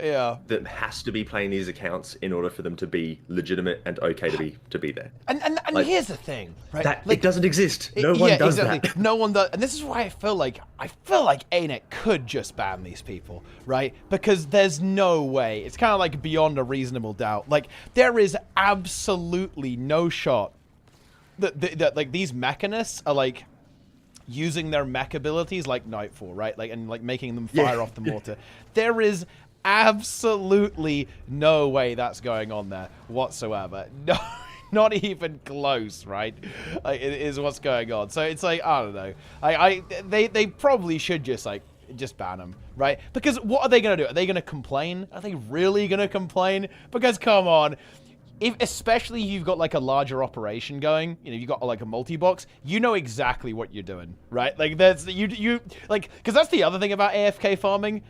Yeah. That has to be playing these accounts in order for them to be legitimate and okay to be there. And like, here's the thing, right? That, like, it doesn't exist. No one does that. No one does. And this is why I feel like ArenaNet could just ban these people, right? Because there's no way. It's kind of like beyond a reasonable doubt. Like, there is absolutely no shot that like these mechanists are like using their mech abilities like Nightfall, right? Like and like making them fire off the mortar. There is absolutely no way that's going on there whatsoever. No, not even close, right? Like, it is what's going on. So it's like, I don't know. They probably should just ban them, right? Because what are they going to do? Are they going to complain? Are they really going to complain? Because come on. Especially if you've got like a larger operation going, you know, you've got like a multi-box, you know exactly what you're doing, right? Like that's like, because that's the other thing about AFK farming,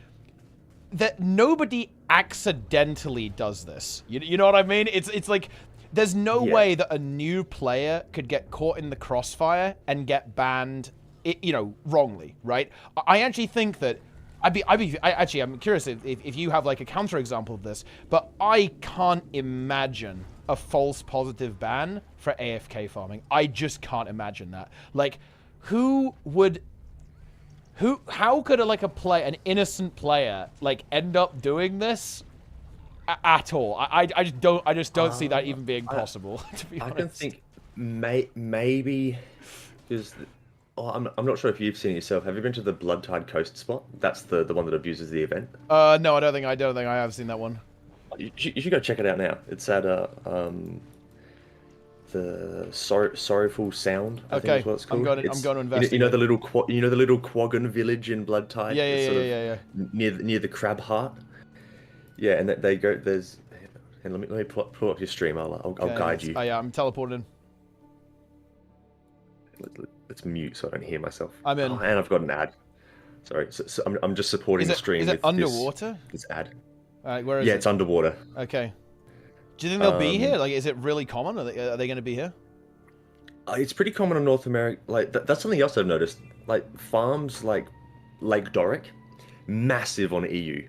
that nobody accidentally does this. You know what I mean? It's like there's no way that a new player could get caught in the crossfire and get banned, you know, wrongly, right? I actually think that I'm curious if you have like a counterexample of this, but I can't imagine a false positive ban for AFK farming. I just can't imagine that. Like, how could an innocent player like end up doing this at all? I just don't see that even being possible. To be honest, I can think maybe because. Oh, I'm not sure if you've seen it yourself. Have you been to the Bloodtide Coast spot? That's the one that abuses the event. No, I don't think I have seen that one. You should go check it out now. It's at the Sorrowful Sound. I think is what it's called. I'm going to investigate. You know the little Quaggan village in Bloodtide. Yeah. Near the Crab Heart. Yeah, and they go. There's. And let me pull up your stream. I'll guide you. Oh yeah, I'm teleporting. Let's mute so I don't hear myself. I'm in. Oh, and I've got an ad. Sorry, so I'm just supporting the stream. Is it underwater? This ad. Alright, where is it? Yeah, it's underwater. Okay. Do you think they'll be here? Like, is it really common? Are they going to be here? It's pretty common in North America. Like, that's something else I've noticed. Like, farms like Lake Doric, massive on EU.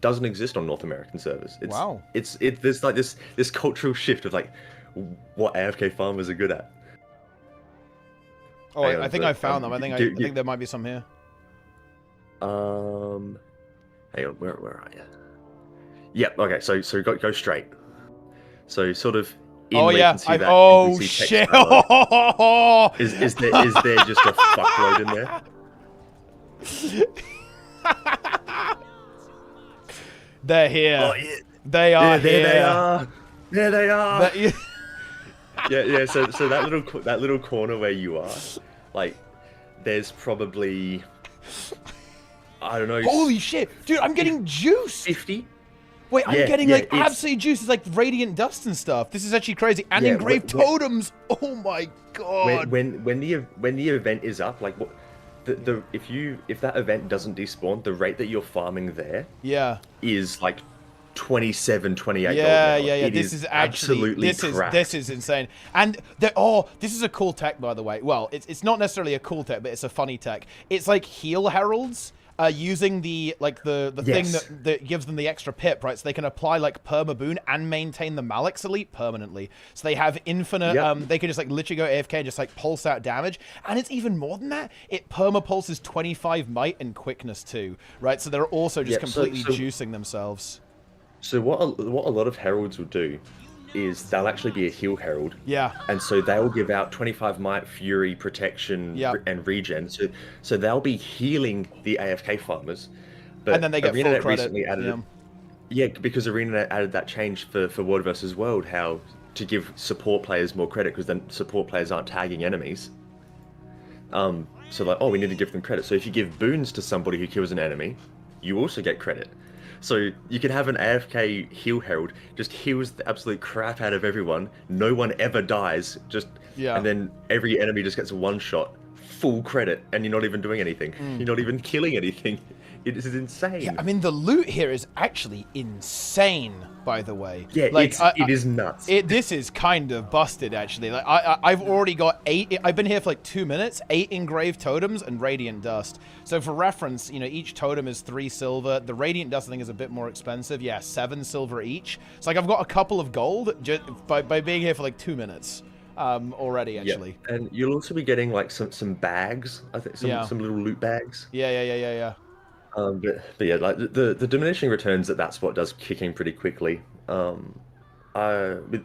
Doesn't exist on North American servers. Wow. There's like this cultural shift of like what AFK farmers are good at. Oh, I think I found them. I think there might be some here. Hang on, where are you? Yep. Okay, so go straight. So sort of. Oh yeah. Shit. Is there just a fuckload in there? They're here. Oh, yeah. They are here. There they are. There they are. Yeah. So that little corner where you are, like, there's probably, I don't know. Holy shit, dude! I'm getting juice. 50. Wait, I'm getting like absolute juice. It's like radiant dust and stuff. This is actually crazy. And engraved totems. Oh my god. When the event is up, like what, if that event doesn't despawn, the rate that you're farming there, is like 27, 28. Yeah. This is absolutely this is insane. And this is a cool tech, by the way. Well, it's not necessarily a cool tech, but it's a funny tech. It's like heal heralds. Using the thing that gives them the extra pip, right? So they can apply like perma boon and maintain the Malix elite permanently. So they have infinite. They can just like literally go AFK and just like pulse out damage. And it's even more than that. It perma pulses 25 might and quickness too, right? So they're also just completely juicing themselves. So what a lot of heralds will do is they'll actually be a heal herald. Yeah. And so they'll give out 25 might, fury, protection, and regen. So they'll be healing the AFK farmers. But and then they get full credit. Recently added because ArenaNet added that change for World versus World, how to give support players more credit because then support players aren't tagging enemies. So like, we need to give them credit. So if you give boons to somebody who kills an enemy, you also get credit. So you can have an AFK heal herald, just heals the absolute crap out of everyone. No one ever dies. And then every enemy just gets a one shot, full credit, and you're not even doing anything. You're not even killing anything. It is insane. Yeah, I mean the loot here is actually insane, by the way. Yeah, like, it is nuts. This is kind of busted actually. Like I've already got 8. I've been here for like 2 minutes. 8 engraved totems and radiant dust. So for reference, you know, each totem is 3 silver. The radiant dust I think is a bit more expensive. Yeah, 7 silver each. So like I've got a couple of gold just by being here for like 2 minutes. Already actually. Yeah. And you'll also be getting like some bags. I think some little loot bags. Yeah. But yeah, like the diminishing returns that spot does kick in pretty quickly. With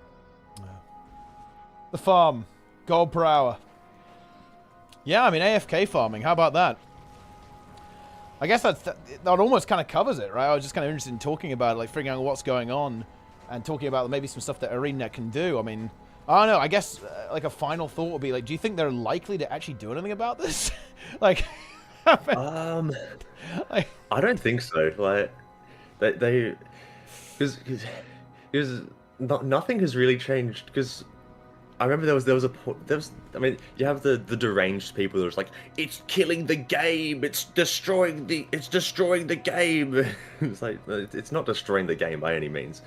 The farm. Gold per hour. Yeah, I mean, AFK farming. How about that? I guess that almost kind of covers it, right? I was just kind of interested in talking about it, like figuring out what's going on and talking about maybe some stuff that ArenaNet can do. I mean, I don't know. I guess like a final thought would be like, do you think they're likely to actually do anything about this? Like, I don't think so. Like, because nothing has really changed. Because I remember there was I mean, you have the deranged people that are like, it's killing the game, it's destroying the game. It's like, it's not destroying the game by any means.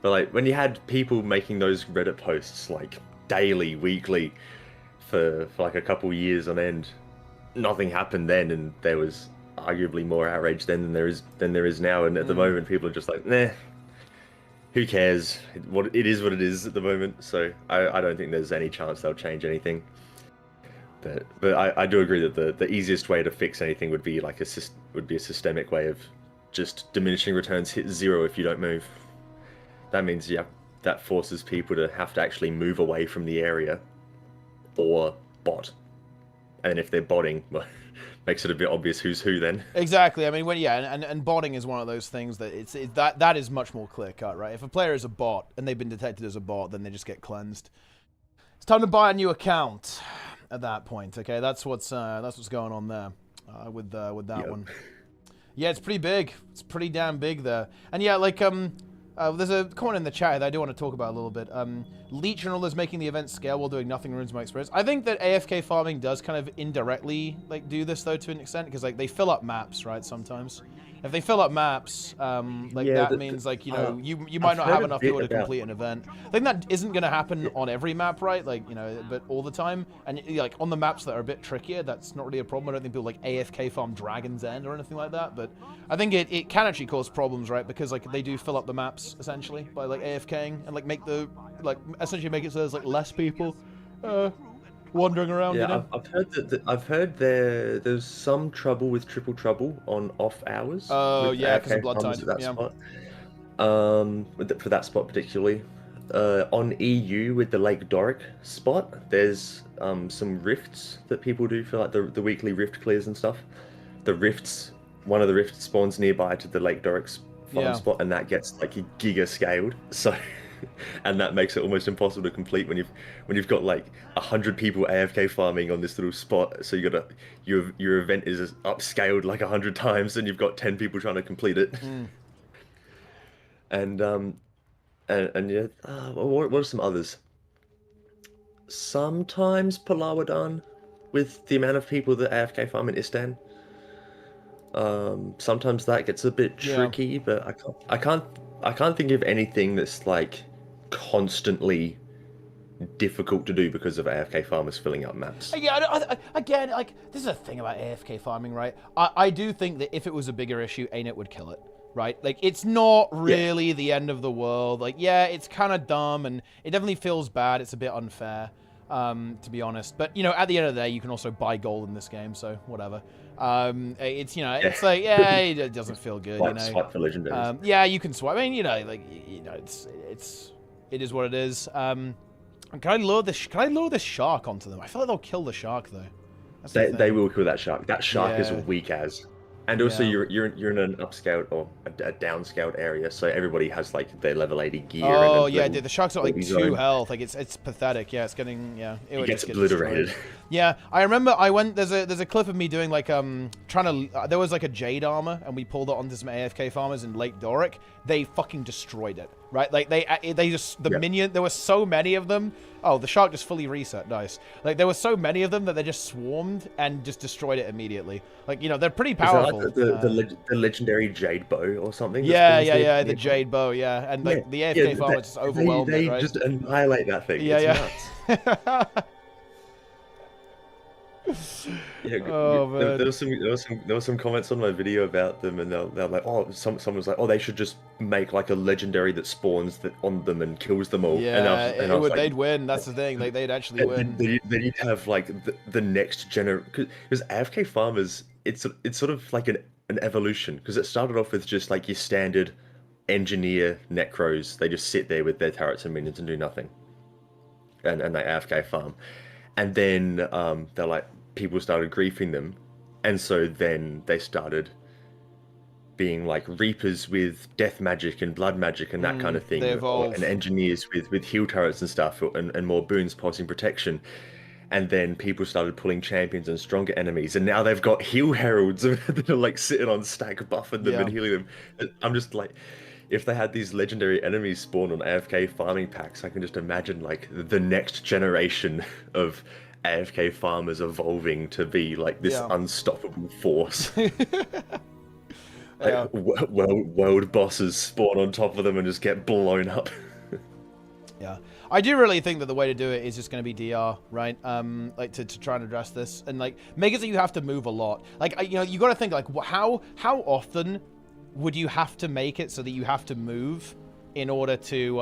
But like, when you had people making those Reddit posts like daily, weekly, for like a couple years on end, nothing happened then, and there was arguably more outrage then than there is now. And at the moment, people are just like, nah, who cares? It is what it is at the moment. So I don't think there's any chance they'll change anything. But I do agree that the easiest way to fix anything would be like a systemic way of just diminishing returns hit 0 if you don't move. That means, yeah, that forces people to have to actually move away from the area or bot. And if they're botting, well, makes it a bit obvious who's who then. Exactly. I mean, and botting is one of those things that that is much more clear cut, right? If a player is a bot and they've been detected as a bot, then they just get cleansed. It's time to buy a new account at that point. Okay, that's what's going on there with that one. Yeah, it's pretty big. It's pretty damn big there. And yeah, like there's a comment in the chat that I do want to talk about a little bit. Leech and all those making the event scale while doing nothing ruins my experience. I think that AFK farming does kind of indirectly like do this though to an extent, because like they fill up maps, right? Sometimes, if they fill up maps, that means like, you know, you might not have enough people to complete an event. I think that isn't going to happen on every map, right? Like, you know, but all the time. And like on the maps that are a bit trickier, that's not really a problem. I don't think people like AFK farm Dragon's End or anything like that. But I think it can actually cause problems, right? Because like they do fill up the maps essentially by like AFKing and like essentially make it so there's like less people wandering around. Yeah, you know? I've heard there's some trouble with triple trouble on off hours. Oh yeah, because of blood time. Spot. For that spot particularly. On EU with the Lake Doric spot, there's some rifts that people do for like the weekly rift clears and stuff. The rifts, one of the rifts spawns nearby to the Lake Doric farm spot, and that gets like giga scaled. So. And that makes it almost impossible to complete when you've got like 100 people AFK farming on this little spot. So your event is upscaled like 100 times, and you've got 10 people trying to complete it. And yeah, what are some others? Sometimes Palawadan, with the amount of people that AFK farm in Istan. Sometimes that gets a bit tricky, but I can't think of anything that's like constantly difficult to do because of AFK farmers filling up maps. Yeah, again, like this is a thing about AFK farming, right? I do think that if it was a bigger issue, ANET would kill it, right? Like it's not really the end of the world. Like yeah, it's kind of dumb and it definitely feels bad. It's a bit unfair, to be honest. But you know, at the end of the day, you can also buy gold in this game, so whatever. It's it's like it doesn't feel good, you know. Swipe for legendaries. Yeah, you can swipe. I mean, it is what it is. Can I lure this shark onto them? I feel like they'll kill the shark though. They will kill that shark. That shark is weak as. And also, you're in an upscaled or a downscaled area, so everybody has like their level 80 gear. Oh yeah, dude, the shark's got like 2 health. Like it's pathetic. Yeah, it's getting it gets obliterated. Yeah, I remember I went. There's a clip of me doing like trying to. There was like a jade armor, and we pulled it onto some AFK farmers in Lake Doric. They fucking destroyed it. Right, like they just minion. There were so many of them. Oh, the shark just fully reset. Nice. Like there were so many of them that they just swarmed and just destroyed it immediately. Like they're pretty powerful. Is that like the legendary jade bow or something? Yeah, the jade bow. Yeah, and like the AFK farmers just overwhelmed they it. Right? Just annihilate that thing. It's nuts. Oh, man. There was some comments on my video about them, and they're like, oh, someone was like, oh, they should just make like a legendary that spawns on them and kills them all. Yeah, they'd win. That's the thing. Like they'd actually win. They need to have like the next generation, because AFK farmers, it's sort of like an evolution, because it started off with just like your standard engineer necros. They just sit there with their turrets and minions and do nothing. and they AFK farm. And then they're like, people started griefing them. And so then they started being like reapers with death magic and blood magic and that kind of thing. They evolve. And engineers with heal turrets and stuff, and more boons pulsing protection. And then people started pulling champions and stronger enemies, and now they've got heal heralds that are like sitting on stack, buffing them and healing them. I'm just like, if they had these legendary enemies spawn on AFK farming packs, I can just imagine like the next generation of AFK farmers evolving to be like this unstoppable force. Like, world bosses spawn on top of them and just get blown up. Yeah, I do really think that the way to do it is just going to be DR, right? Like to try and address this and like make it so you have to move a lot. Like you know, you got to think like how often would you have to make it so that you have to move in order to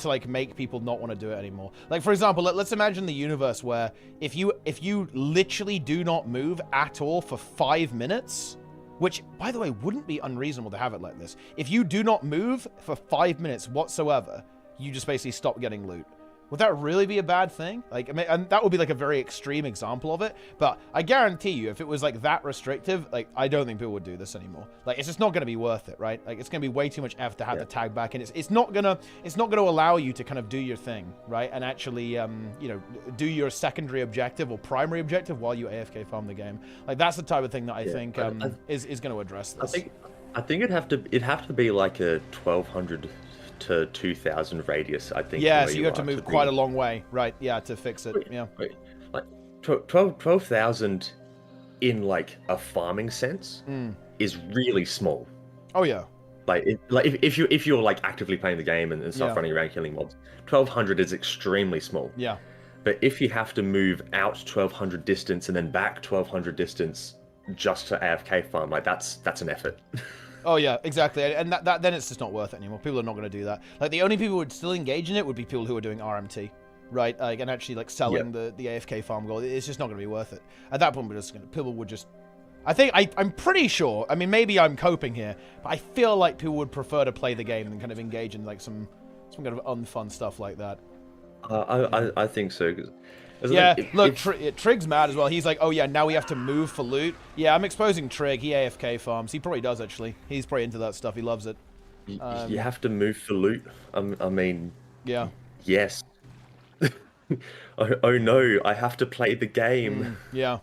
like make people not want to do it anymore. Like for example, let's imagine the universe where if you literally do not move at all for 5 minutes. Which, by the way, wouldn't be unreasonable to have it like this. If you do not move for 5 minutes whatsoever, you just basically stop getting loot. Would that really be a bad thing? Like, I mean, and that would be like a very extreme example of it. But I guarantee you, if it was like that restrictive, like I don't think people would do this anymore. Like, it's just not going to be worth it, right? Like, it's going to be way too much effort to have the tag back, and it's not gonna allow you to kind of do your thing, right? And actually, you know, do your secondary objective or primary objective while you AFK farm the game. Like, that's the type of thing that I think is going to address this. I think it'd have to be like a 1200 to 2000 radius, I think. Yeah, so you have to move quite a long way, right? Yeah, to fix it. Yeah. Like 12,000 in like a farming sense is really small. Oh yeah. Like if you're like actively playing the game and stuff, running around killing mobs, 1200 is extremely small. Yeah. But if you have to move out 1200 distance and then back 1200 distance just to AFK farm, like that's an effort. Oh yeah, exactly, and that then it's just not worth it anymore. People are not going to do that. Like the only people who would still engage in it would be people who are doing RMT, right? Like, and actually like selling the AFK farm goal. It's just not going to be worth it. At that point, people would just. I'm pretty sure. I mean, maybe I'm coping here, but I feel like people would prefer to play the game than kind of engage in like some kind of unfun stuff like that. I think so. Yeah, look, Trig's mad as well. He's like, oh yeah, now we have to move for loot. Yeah, I'm exposing Trig. He AFK farms. He probably does, actually. He's probably into that stuff. He loves it. You have to move for loot? I mean... Yeah. Yes. oh no, I have to play the game. Yeah.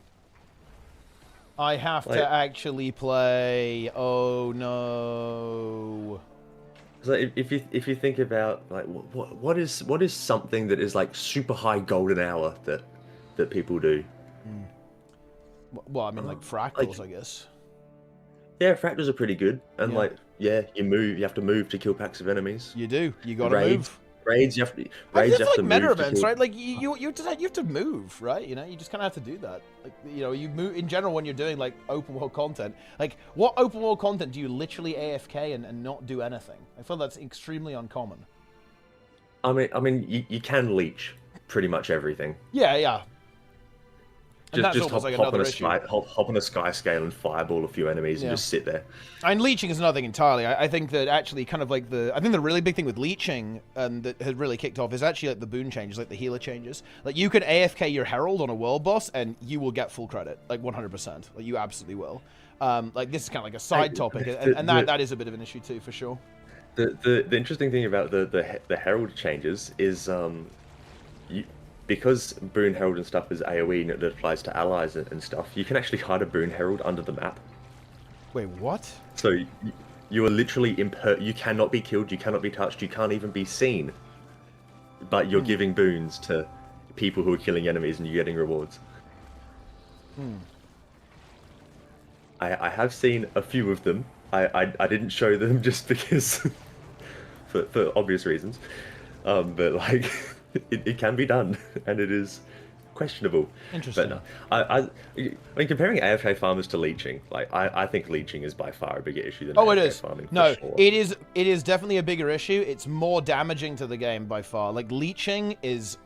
I have to actually play. Oh no. So if you think about like what is something that is like super high golden hour that people do? Well, I mean like fractals, I guess. Yeah, fractals are pretty good, and you have to move to kill packs of enemies. You do. You gotta move. Raids, you have to like move. Meta events, right? Like you have to move, right? You know, you just kind of have to do that. Like, you know, you move in general when you're doing like open world content. Like, what open world content do you literally AFK and not do anything? I feel that's extremely uncommon. I mean, you can leech pretty much everything. Yeah. Just hop on a sky scale and fireball a few enemies and just sit there. And leeching is another thing entirely. I think that actually kind of like the really big thing with leeching that has really kicked off is actually like the boon changes, like the healer changes. Like you can AFK your herald on a world boss and you will get full credit, like 100%. Like you absolutely will. Like this is kind of like a side topic, and that is a bit of an issue too, for sure. The interesting thing about the herald changes is because Boon Herald and stuff is AoE and it applies to allies and stuff, you can actually hide a Boon Herald under the map. Wait, what? So you are literally you cannot be killed, you cannot be touched, you can't even be seen. But you're giving boons to people who are killing enemies and you're getting rewards. I have seen a few of them. I didn't show them just because for obvious reasons. But like it can be done, and it is questionable. Interesting. But no, I mean, comparing AFK farmers to leeching, like I think leeching is by far a bigger issue than AFK farming. No, sure. it is definitely a bigger issue. It's more damaging to the game by far. Like leeching is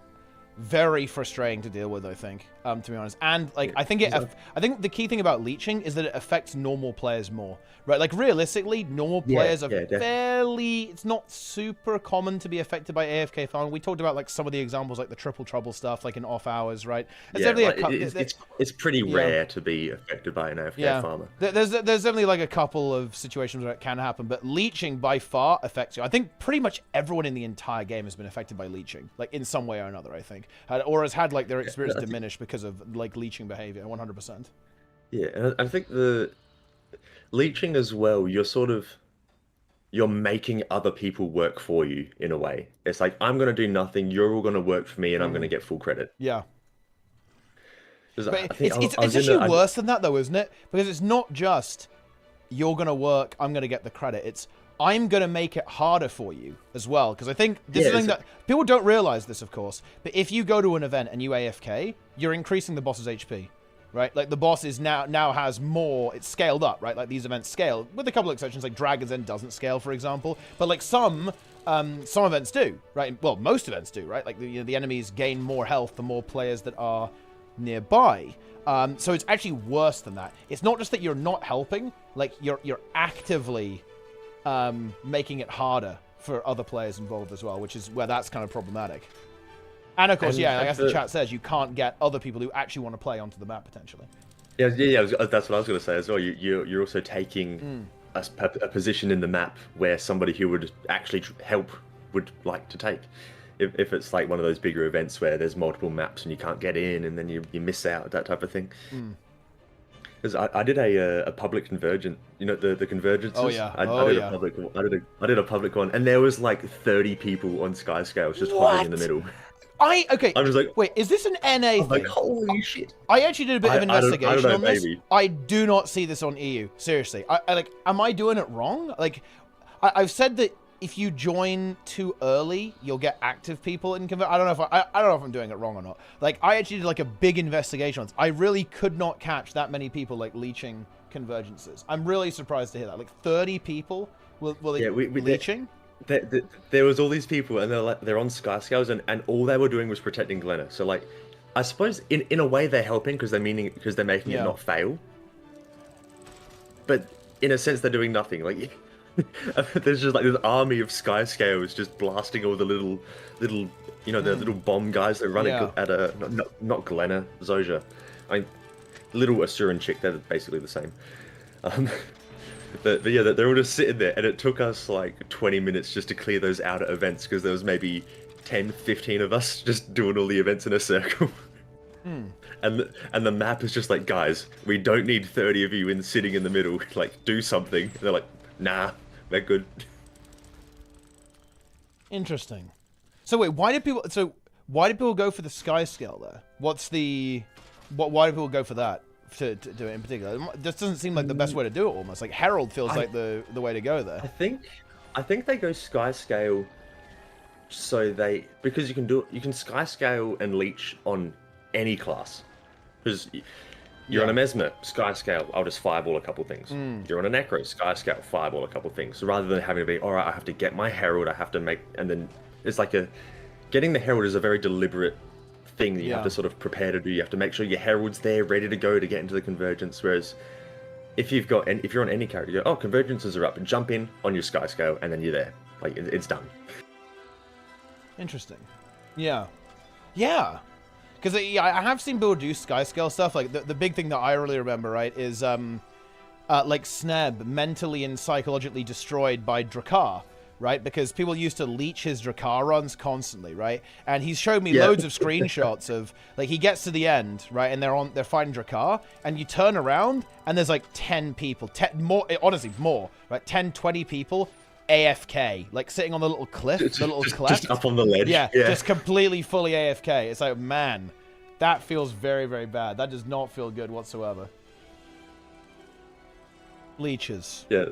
very frustrating to deal with, I think, to be honest. And like, I think the key thing about leeching is that it affects normal players more, right? Like realistically, normal players are fairly. It's not super common to be affected by AFK farming. We talked about like some of the examples, like the triple trouble stuff, like in off hours, right? It's pretty rare to be affected by an AFK farmer. There's definitely like a couple of situations where it can happen, but leeching by far affects you. I think pretty much everyone in the entire game has been affected by leeching, like in some way or another, I think. Or has had like their experience diminished because of like leeching behavior, 100%. Yeah, and I think the leeching as well, you're making other people work for you in a way. It's like, I'm going to do nothing, you're all going to work for me, and I'm going to get full credit. Yeah. But it's actually worse than that though, isn't it? Because it's not just, you're going to work, I'm going to get the credit. It's, I'm going to make it harder for you as well. Because I think this is something that people don't realize this, of course. But if you go to an event and you AFK, you're increasing the boss's HP, right? Like the boss is now has more. It's scaled up, right? Like these events scale with a couple of exceptions. Like Dragon's End doesn't scale, for example. But like some events do, right? Well, most events do, right? Like the enemies gain more health the more players that are nearby. So it's actually worse than that. It's not just that you're not helping. Like you're actively making it harder for other players involved as well, which is where that's kind of problematic. And of course, as the chat says, you can't get other people who actually want to play onto the map potentially. Yeah, that's what I was going to say as well. You're also taking a position in the map where somebody who would actually help would like to take. If it's like one of those bigger events where there's multiple maps and you can't get in and then you miss out, that type of thing. Because I did a public convergence, you know, the convergences. Oh yeah. I did a public one, and there was like 30 people on Sky Scales just hovering in the middle. I'm just like, wait, is this an NA thing? Like, holy shit! I actually did a bit of investigation on this. Maybe. I do not see this on EU. Seriously, I like, am I doing it wrong? Like, I've said that if you join too early, you'll get active people in convert. I don't know if I'm doing it wrong or not. Like, I actually did like a big investigation on this. I really could not catch that many people like leeching convergences. I'm really surprised to hear that. Like 30 people will leeching. There was all these people, and they're on Sky Scales, and all they were doing was protecting Glenna. So like, I suppose in a way they're helping because they're making it not fail. But in a sense, they're doing nothing. Like. There's just like this army of Sky Scales just blasting all the little, you know, the little bomb guys that run at not Glenna, Zoja. I mean, little Asuran chick, they're basically the same. But yeah, they're all just sitting there, and it took us like 20 minutes just to clear those outer events because there was maybe 10, 15 of us just doing all the events in a circle. And the map is just like, guys, we don't need 30 of you sitting in the middle. Like, do something. And they're like, nah, we're good. Interesting. So wait, why did people go for the Sky Scale there? Why do people go for that to do it in particular? This doesn't seem like the best way to do it. Almost like Herald feels like the way to go there. I think they go Sky Scale because you can Sky Scale and leech on any class. Because you're on a Mesmer, Sky Scale, I'll just fireball a couple things. You're on a Necro, Sky Scale, fireball a couple things. So rather than having to be, alright, I have to get my Herald, I have to make, and then it's like getting the Herald is a very deliberate thing that you have to sort of prepare to do. You have to make sure your Herald's there, ready to go to get into the convergence. Whereas if you're on any character, you go, oh, convergences are up, and jump in on your Sky Scale, and then you're there. Like, it's done. Interesting. Yeah. Yeah. Because I have seen people do Sky Scale stuff. Like, the big thing that I really remember, right, is, like, Sneb mentally and psychologically destroyed by Drakkar, right? Because people used to leech his Drakkar runs constantly, right? And he's showed me loads of screenshots of, like, he gets to the end, right, and they're fighting Drakkar, and you turn around, and there's, like, 10 people. Honestly, more, right? 10, 20 people AFK, like sitting on the little cliff, just up on the ledge. Yeah, just completely fully AFK. It's like, man, that feels very, very bad. That does not feel good whatsoever. Leeches. Yeah,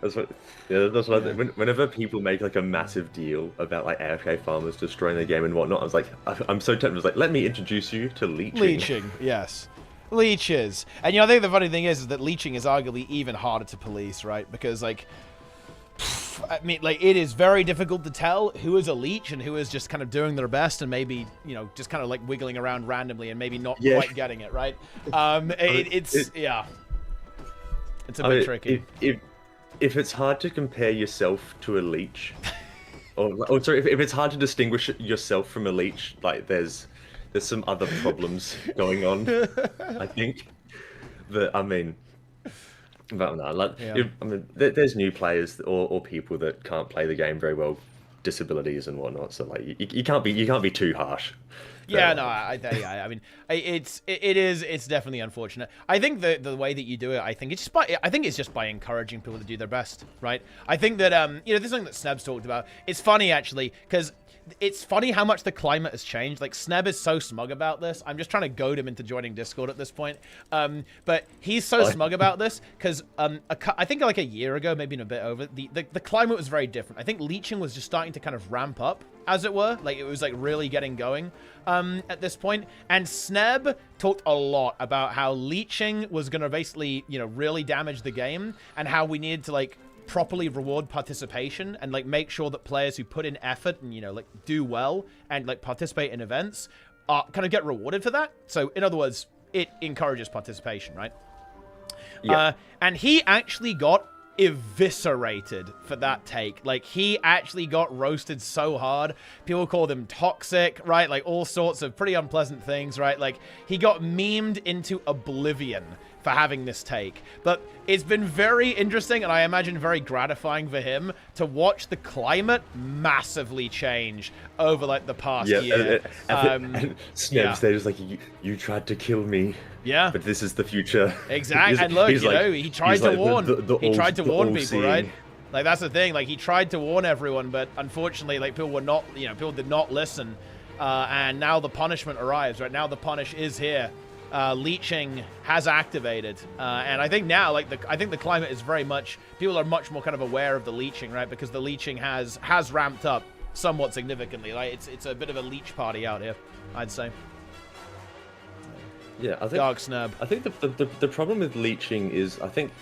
that's what I think. Whenever people make like a massive deal about like AFK farmers destroying the game and whatnot, I was like, I'm so tempted. I was like, let me introduce you to leeching. Leeching, yes. Leeches. And I think the funny thing is that leeching is arguably even harder to police, right? Because like, I mean, like, it is very difficult to tell who is a leech and who is just kind of doing their best and maybe, you know, just kind of like wiggling around randomly and maybe not quite getting it, right? It's a bit tricky. If it's hard to compare yourself to a leech, or sorry, if it's hard to distinguish yourself from a leech, like there's some other problems going on, I think. But I mean, but no, like, I mean, there's new players or people that can't play the game very well, disabilities and whatnot. So like, you can't be too harsh. Yeah, no, I mean, it's definitely unfortunate. I think the way that you do it, I think it's just by encouraging people to do their best, right? I think that you know, this is something that Sneb's talked about. It's funny actually, because it's funny how much the climate has changed. Like, Sneb is so smug about this. I'm just trying to goad him into joining Discord at this point. But he's so smug about this because I think like a year ago, maybe a bit over, the climate was very different. I think leeching was just starting to kind of ramp up, as it were. Like, it was like really getting going at this point. And Sneb talked a lot about how leeching was going to basically, you know, really damage the game and how we needed to like properly reward participation and like make sure that players who put in effort and, you know, like do well and like participate in events kind of get rewarded for that. So in other words, it encourages participation, right? Yeah. And he actually got eviscerated for that take. Like, he actually got roasted so hard. People called him toxic, right? Like, all sorts of pretty unpleasant things, right? Like, he got memed into oblivion for having this take. But it's been very interesting, and I imagine very gratifying for him to watch the climate massively change over like the past year. And Sneb's there just like, you tried to kill me. Yeah. But this is the future. Exactly. And look, you know, he tried to warn. He tried to warn people, right? Like, that's the thing. Like, he tried to warn everyone, but unfortunately, like, people were not, you know, people did not listen. And now the punishment arrives, right? Now the punish is here. Leeching has activated, and I think now, like, I think the climate is very much, people are much more kind of aware of the leeching, right? Because the leeching has ramped up somewhat significantly. Like, it's a bit of a leech party out here, I'd say. Yeah, I think Dark Snub. I think the problem with leeching is, I think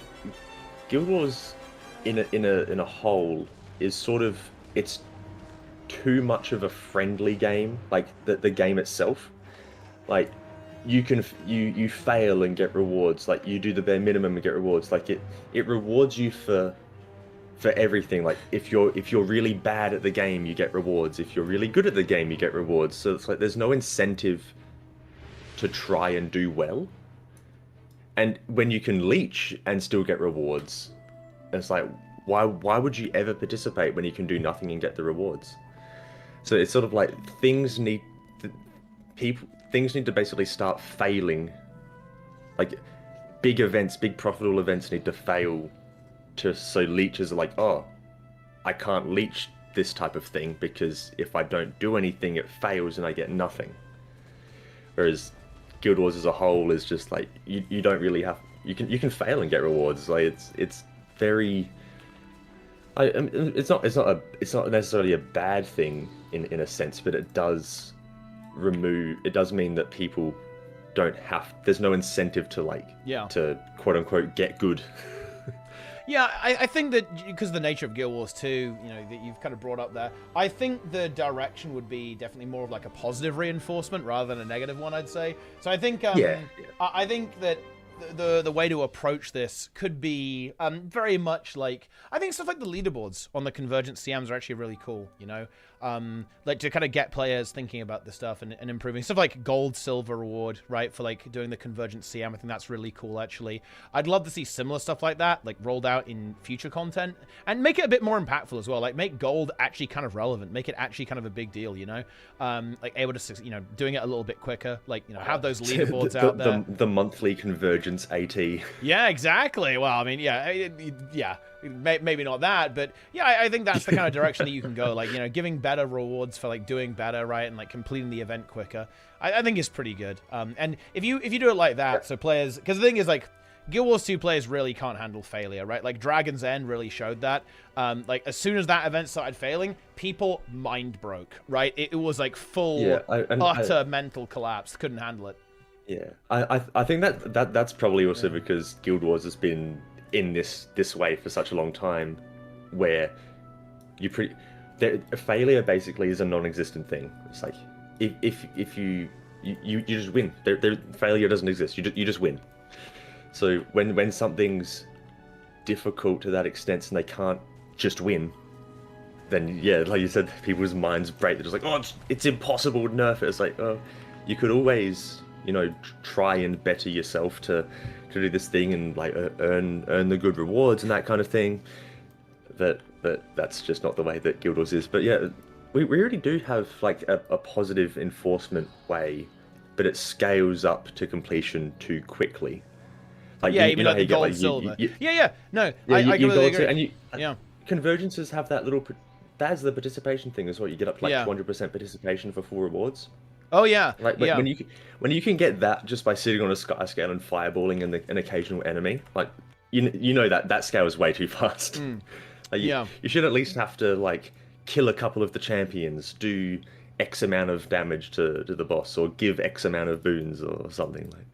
Guild Wars in a whole is sort of, it's too much of a friendly game, like the game itself. Like, you fail and get rewards. Like, you do the bare minimum and get rewards. Like, it rewards you for everything. Like, if you're really bad at the game, you get rewards. If you're really good at the game, you get rewards. So it's like there's no incentive to try and do well. And when you can leech and still get rewards, it's like, why would you ever participate when you can do nothing and get the rewards? So it's sort of like things need to basically start failing. Like, big events, big profitable events need to fail so leechers are like, oh, I can't leech this type of thing because if I don't do anything, it fails and I get nothing. Whereas Guild Wars as a whole is just like, you don't really have, you can fail and get rewards. Like, it's very, it's not necessarily a bad thing in a sense, but it does mean that people there's no incentive to to quote unquote get good. Yeah, I think that because of the nature of Guild Wars 2, you know, that you've kind of brought up there, I think the direction would be definitely more of like a positive reinforcement rather than a negative one, I'd say. So I think I think that the way to approach this could be very much like, I think stuff like the leaderboards on the Convergent CMs are actually really cool, you know? Like, to kind of get players thinking about this stuff and improving. Stuff like gold, silver reward, right, for like doing the Convergent CM. I think that's really cool, actually. I'd love to see similar stuff like that, like rolled out in future content, and make it a bit more impactful as well. Like, make gold actually kind of relevant, make it actually kind of a big deal, you know? Like, able to, you know, doing it a little bit quicker, like, you know, have those leaderboards out there. The monthly Convergence AT. Yeah, exactly. Well, I mean, yeah, maybe not that, but yeah, I think that's the kind of direction that you can go. Like, you know, giving better rewards for like doing better, right, and like completing the event quicker, I think is pretty good. And if you do it like that, so players, because the thing is, like, Guild Wars 2 players really can't handle failure, right? Like, Dragon's End really showed that. Like, as soon as that event started failing, people mind broke, right? It was like full, utter mental collapse. Couldn't handle it. Yeah, I think that's probably also because Guild Wars has been in this way for such a long time, where a failure basically is a non-existent thing. It's like if you just win. Failure doesn't exist. You just win. So when something's difficult to that extent and they can't just win, then yeah, like you said, people's minds break. They're just like, oh, it's impossible to nerf it. It's like, oh, you could always, you know, try and better yourself to do this thing and like earn the good rewards and that kind of thing. But that's just not the way that Guild Wars is. But yeah, we really do have like a positive enforcement way, but it scales up to completion too quickly. Like, yeah, you mean like the gold, silver. Yeah. No, I completely agree. And yeah. Convergences have that little. That's the participation thing as well. You get up to like 200% participation for full rewards. Oh yeah. Like when you can get that just by sitting on a sky scale and fireballing an occasional enemy, like you know that scale is way too fast. Like, you should at least have to like kill a couple of the champions, do X amount of damage to the boss, or give X amount of boons or something. Like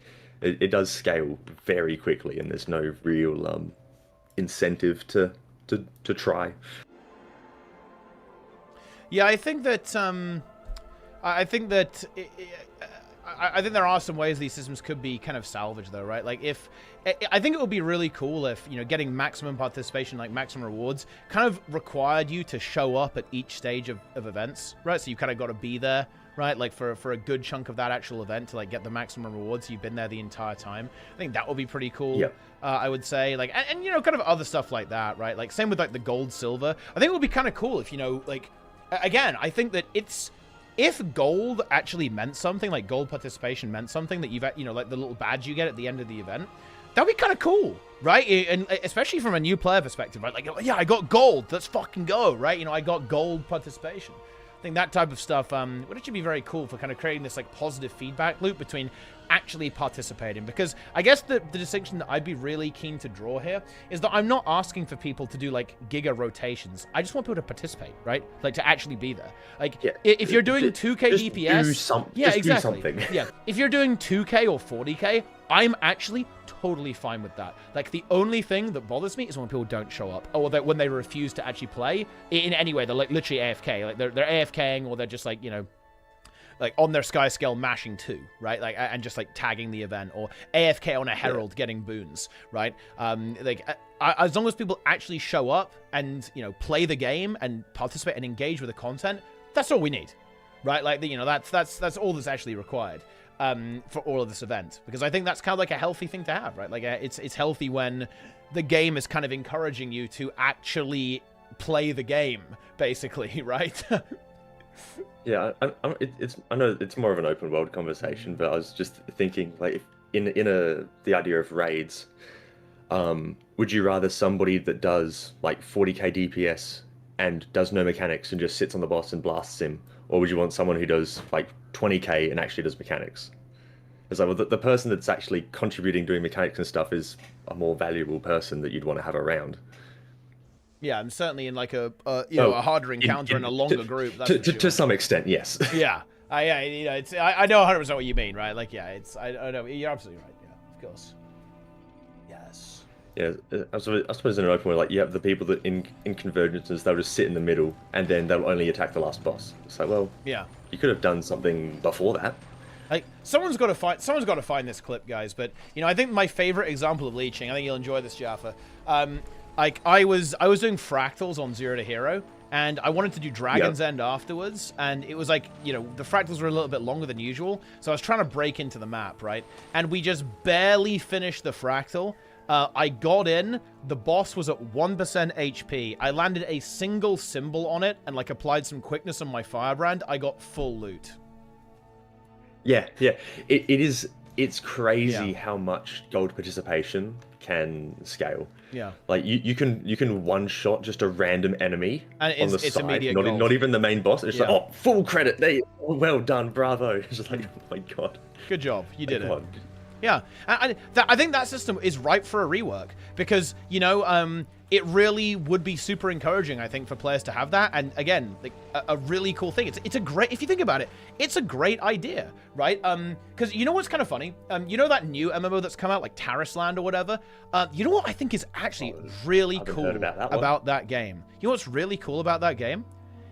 it does scale very quickly, and there's no real incentive to try. Yeah, I think that I think there are some ways these systems could be kind of salvaged, though, right? Like I think it would be really cool if, you know, getting maximum participation, like maximum rewards, kind of required you to show up at each stage of events, right? So you kind of got to be there, right? Like for a good chunk of that actual event to like get the maximum rewards, you've been there the entire time. I think that would be pretty cool. Yep. I would say, like, and you know, kind of other stuff like that, right? Like same with like the gold, silver. I think it would be kind of cool if, you know, like, again, I think that if gold actually meant something, like gold participation meant something, that you've, you know, like the little badge you get at the end of the event, that'd be kind of cool, right? And especially from a new player perspective, right? Like, yeah, I got gold, let's fucking go, right? You know, I got gold participation. I think that type of stuff would actually be very cool for kind of creating this like positive feedback loop between actually participating. Because I guess the distinction that I'd be really keen to draw here is that I'm not asking for people to do like giga rotations. I just want people to participate, right? Like to actually be there. Like if you're doing 2k DPS, do something. Yeah, if you're doing 2k or 40k, I'm actually totally fine with that. Like the only thing that bothers me is when people don't show up, or that when they refuse to actually play in any way. They're like literally AFK, like they're AFKing, or they're just like, you know, like on their sky scale mashing 2, right? Like, and just like tagging the event, or AFK on a herald getting boons, right? As long as people actually show up and, you know, play the game and participate and engage with the content, that's all we need, right? Like, you know, that's all that's actually required for all of this event, because I think that's kind of like a healthy thing to have, right? Like it's healthy when the game is kind of encouraging you to actually play the game, basically, right? Yeah, I know it's more of an open world conversation, but I was just thinking, like, in the idea of raids, would you rather somebody that does like 40k DPS and does no mechanics and just sits on the boss and blasts him, or would you want someone who does like 20k and actually does mechanics? It's like, well, the person that's actually contributing, doing mechanics and stuff is a more valuable person that you'd want to have around. Yeah, and certainly in like a harder encounter in a longer group. That's to some extent, yes. Yeah, you know, I know 100% what you mean, right? Like, yeah, I know you're absolutely right. Yeah, of course. Yes. Yeah, I suppose in an open way, like, you have the people that in convergences, they'll just sit in the middle and then they'll only attack the last boss. It's like, well, yeah, you could have done something before that. Like, someone's got to find this clip, guys. But you know, I think my favorite example of leeching, I think you'll enjoy this, Jaffa. Like, I was doing fractals on 0 to Hero, and I wanted to do Dragon's End afterwards, and it was like, you know, the fractals were a little bit longer than usual, so I was trying to break into the map, right? And we just barely finished the fractal. I got in, the boss was at 1% HP, I landed a single symbol on it, and like applied some quickness on my firebrand, I got full loot. Yeah, it's crazy how much gold participation can scale. Yeah. Like you can one shot just a random enemy and on the side, not even the main boss. It's like, oh, full credit. There, well done, bravo. It's just like, oh my god. Good job, you did it. Yeah, I think that system is ripe for a rework, because, you know, it really would be super encouraging, I think, for players to have that. And again, like a really cool thing. It's a great, if you think about it, it's a great idea, right? Because you know what's kind of funny? You know that new MMO that's come out, like Terrasland or whatever? You know what I think is actually really cool about that game? You know what's really cool about that game?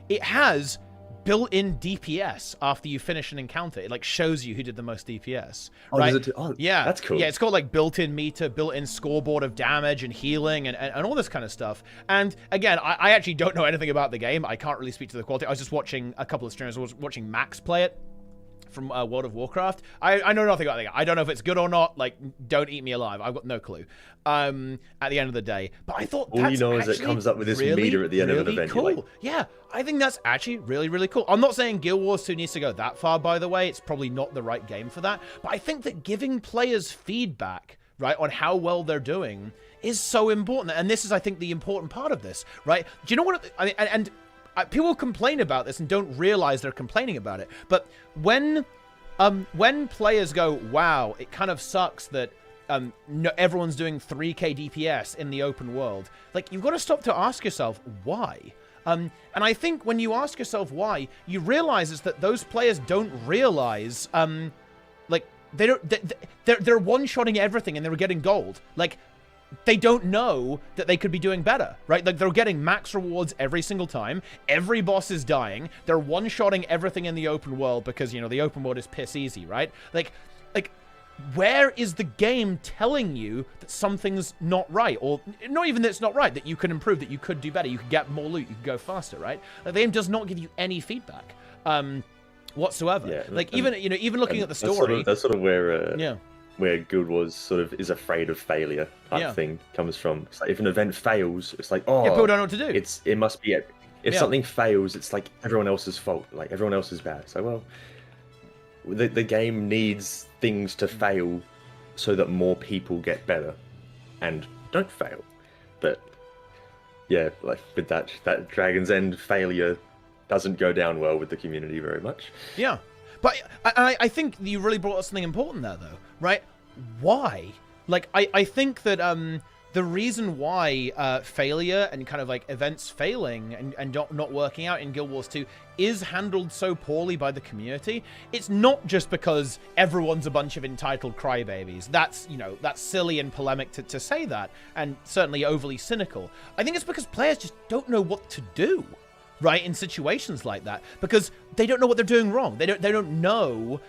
It has built-in DPS after you finish an encounter. It like shows you who did the most DPS, right? Yeah, that's cool. Yeah, it's got like built-in meter, built-in scoreboard of damage and healing and all this kind of stuff. And again, I actually don't know anything about the game. I can't really speak to the quality. I was just watching a couple of streamers. I was watching Max play it from World of Warcraft. I know nothing about the game. I don't know if it's good or not. Like, don't eat me alive. I've got no clue. At the end of the day, but I thought all you know is it comes up with this meter at the end of an event. Cool. Like... Yeah, I think that's actually really, really cool. I'm not saying Guild Wars 2 needs to go that far, by the way. It's probably not the right game for that. But I think that giving players feedback, right, on how well they're doing is so important. And this is, I think, the important part of this, right? Do you know what? I mean, and people complain about this and don't realize they're complaining about it. But when players go, wow, it kind of sucks that no, everyone's doing 3k DPS in the open world, like, you've got to stop to ask yourself why. And I think when you ask yourself why, you realize is that those players don't realize, like, they're one-shotting everything and they're getting gold. Like, they don't know that they could be doing better, right? Like, they're getting max rewards every single time. Every boss is dying. They're one-shotting everything in the open world because, you know, the open world is piss easy, right? Like, where is the game telling you that something's not right? Or not even that it's not right, that you can improve, that you could do better, you could get more loot, you could go faster, right? Like, the game does not give you any feedback whatsoever. Yeah, like, even looking at the story... That's sort of where... where Guild Wars sort of is afraid of failure type thing comes from. It's like, if an event fails, it's like, oh... Yeah, people don't know what to do. It must be... If something fails, it's like everyone else's fault. Like, everyone else is bad. So, well... The game needs things to fail so that more people get better and don't fail. But yeah, like with that Dragon's End failure doesn't go down well with the community very much. Yeah, but I think you really brought up something important there, though, right? Why? Like, I think that the reason why failure and kind of like events failing and not working out in Guild Wars 2 is handled so poorly by the community, it's not just because everyone's a bunch of entitled crybabies. That's, you know, that's silly and polemic to say that, and certainly overly cynical. I think it's because players just don't know what to do, right, in situations like that, because they don't know what they're doing wrong. They don't know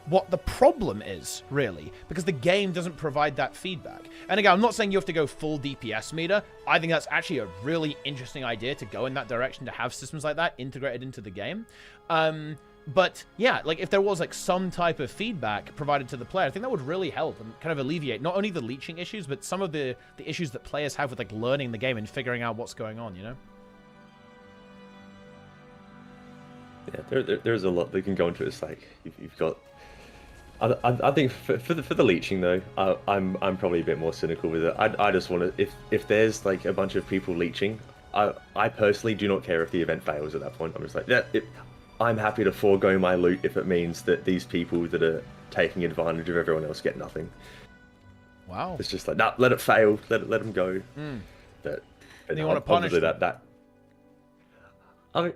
what the problem is, really, because the game doesn't provide that feedback. And again, I'm not saying you have to go full DPS meter. I think that's actually a really interesting idea to go in that direction, to have systems like that integrated into the game. But yeah, like, if there was like some type of feedback provided to the player, I think that would really help and kind of alleviate not only the leeching issues, but some of the issues that players have with like learning the game and figuring out what's going on, you know? Yeah, there's a lot that can go into it. It's like you've got. I think for the leeching though, I'm probably a bit more cynical with it. I just want to, if there's like a bunch of people leeching, I personally do not care if the event fails at that point. I'm just like, I'm happy to forego my loot if it means that these people that are taking advantage of everyone else get nothing. Wow. It's just like, nah, let it fail, let them go. And you want to punish them? I mean,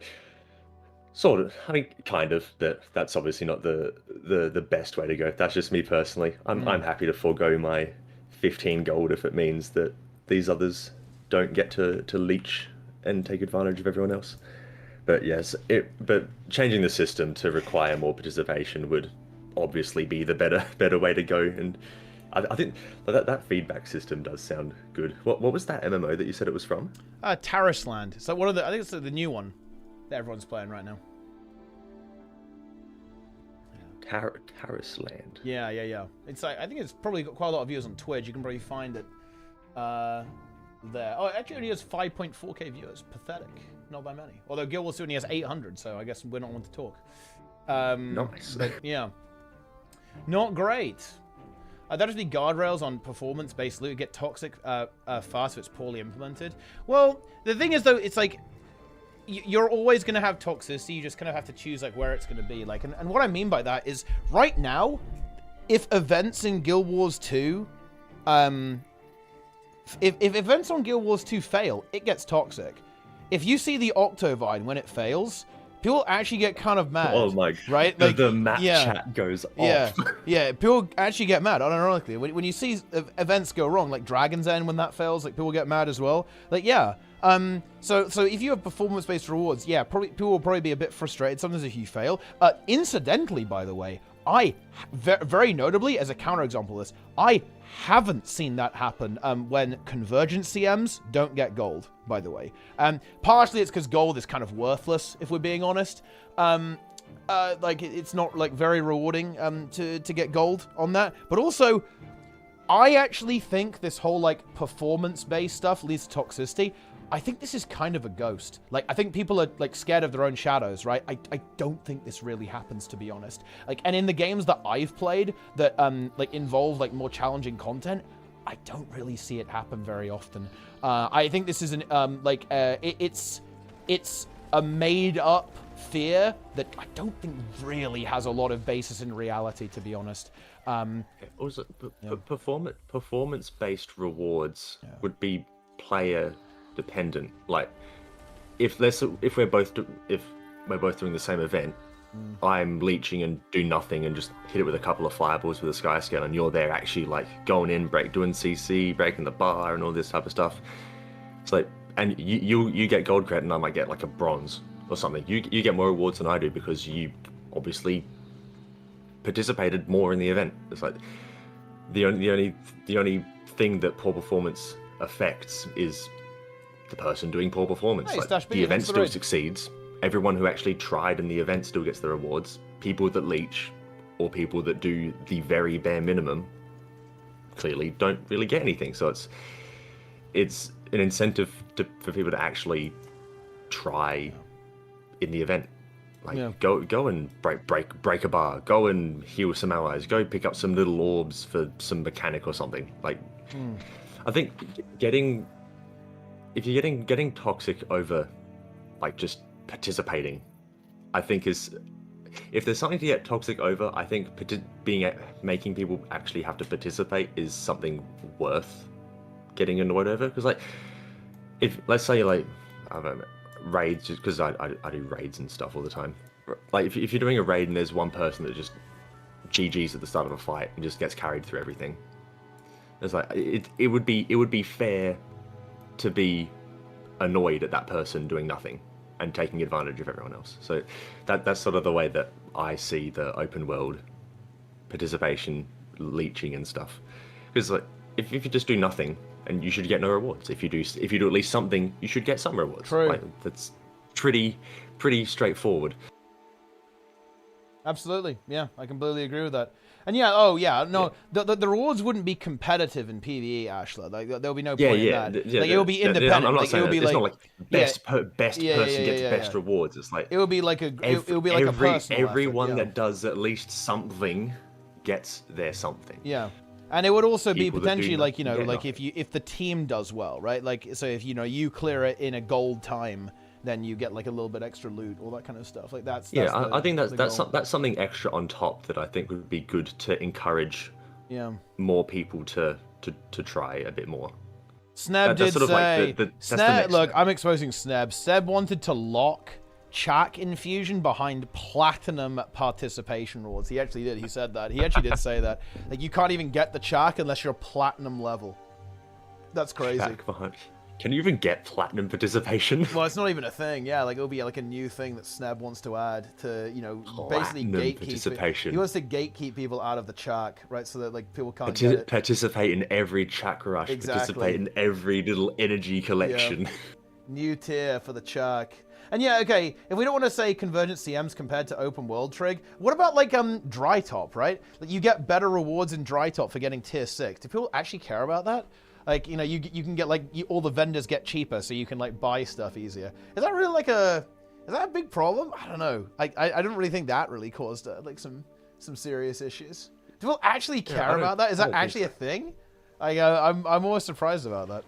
sort of. I mean, kind of. That's obviously not the best way to go. That's just me personally. I'm happy to forego my 15 gold if it means that these others don't get to leech and take advantage of everyone else. But yes, but changing the system to require more participation would obviously be the better way to go. And I think that feedback system does sound good. What was that MMO that you said it was from? Terrasland. It's like one of the, I think it's the new one that everyone's playing right now. Terrasland. Yeah. It's like, I think it's probably got quite a lot of views on Twitch. You can probably find it there. Oh, it actually only has 5.4k viewers. Pathetic. Not by many. Although Guild Wars 2 only has 800, so I guess we're not one to talk. Nice. But, yeah. Not great. That just be guardrails on performance-based loot. Get toxic fast if it's poorly implemented. Well, the thing is, though, it's like, you're always going to have toxicity. You just kind of have to choose like where it's going to be. Like, and what I mean by that is, right now, if events in Guild Wars 2 if events on Guild Wars 2 fail, it gets toxic. If you see the Octovine when it fails, people actually get kind of mad. Oh my! Right? Like, the map chat goes off. Yeah. People actually get mad. Unironically, when you see events go wrong, like Dragon's End when that fails, like people get mad as well. Like yeah. So if you have performance-based rewards, yeah, people will probably be a bit frustrated sometimes if you fail. Incidentally, by the way, I very notably, as a counterexample of this, I haven't seen that happen when convergent CMs don't get gold, by the way. Partially it's because gold is kind of worthless, if we're being honest. Like it's not like very rewarding to get gold on that. But also, I actually think this whole like performance-based stuff leads to toxicity. I think this is kind of a ghost. Like, I think people are, like, scared of their own shadows, right? I don't think this really happens, to be honest. Like, and in the games that I've played that, like, involve, like, more challenging content, I don't really see it happen very often. I think this is an, it's a made-up fear that I don't think really has a lot of basis in reality, to be honest. Also, performance-based rewards would be player dependent. Like if we're both doing the same event, I'm leeching and do nothing and just hit it with a couple of fireballs with a sky scale, and you're there actually like going in, doing CC, breaking the bar and all this type of stuff. It's like, and you get gold credit and I might get like a bronze or something. You get more rewards than I do because you obviously participated more in the event. It's like the only thing that poor performance affects is the person doing poor performance. Nice, like, the event still succeeds. Everyone who actually tried in the event still gets the rewards. People that leech or people that do the very bare minimum clearly don't really get anything. So it's an incentive for people to actually try in the event. Like go and break a bar. Go and heal some allies. Go pick up some little orbs for some mechanic or something. Like I think if you're getting toxic over like just participating, I think if there's something to get toxic over, I think making people actually have to participate is something worth getting annoyed over. Because like if let's say like I don't know, raids, just because I do raids and stuff all the time. Like if you're doing a raid and there's one person that just GGs at the start of a fight and just gets carried through everything, it's like it would be fair to be annoyed at that person doing nothing and taking advantage of everyone else. So that's sort of the way that I see the open world participation, leeching and stuff. Because like if you just do nothing, and you should get no rewards. If you do at least something, you should get some rewards. True. Like, that's pretty straightforward. Absolutely, yeah, I completely agree with that. And yeah, the rewards wouldn't be competitive in PvE, Ashler. Like there'll be no point in that. Like it will be independent. I'm not like, saying it'll be it's like, not like best person gets best rewards. It's like it will be like a personal everyone effort, that does at least something gets their something. Yeah. And it would also be People that potentially do like, you know, get like nothing. if the team does well, right? Like, so if, you know, you clear it in a gold time, then you get like a little bit extra loot, all that kind of stuff. Like that's I think that's something extra on top that I think would be good to encourage more people to try a bit more. Sneb did say, Sneb, look, I'm exposing Sneb. Sneb wanted to lock Chak infusion behind platinum participation rewards. He actually did. He said that. He actually did say that. Like, you can't even get the Chak unless you're platinum level. That's crazy. Can you even get platinum participation? Well, it's not even a thing. Yeah, like it'll be like a new thing that Sneb wants to add to, you know, basically gatekeep. He wants to gatekeep people out of the Chak, right? So that like people can't get it. Participate in every Chak rush. Exactly. Participate in every little energy collection. Yeah. New tier for the Chak. And yeah, okay, if we don't want to say convergent CMs compared to open world trig, what about like dry top, right? Like you get better rewards in dry top for getting tier 6. Do people actually care about that? Like, you know, you can get like all the vendors get cheaper, so you can like buy stuff easier. Is that really like is that a big problem? I don't know. I don't really think that really caused like some serious issues. Do people actually care about that? Is that actually a thing? Like, I'm almost surprised about that.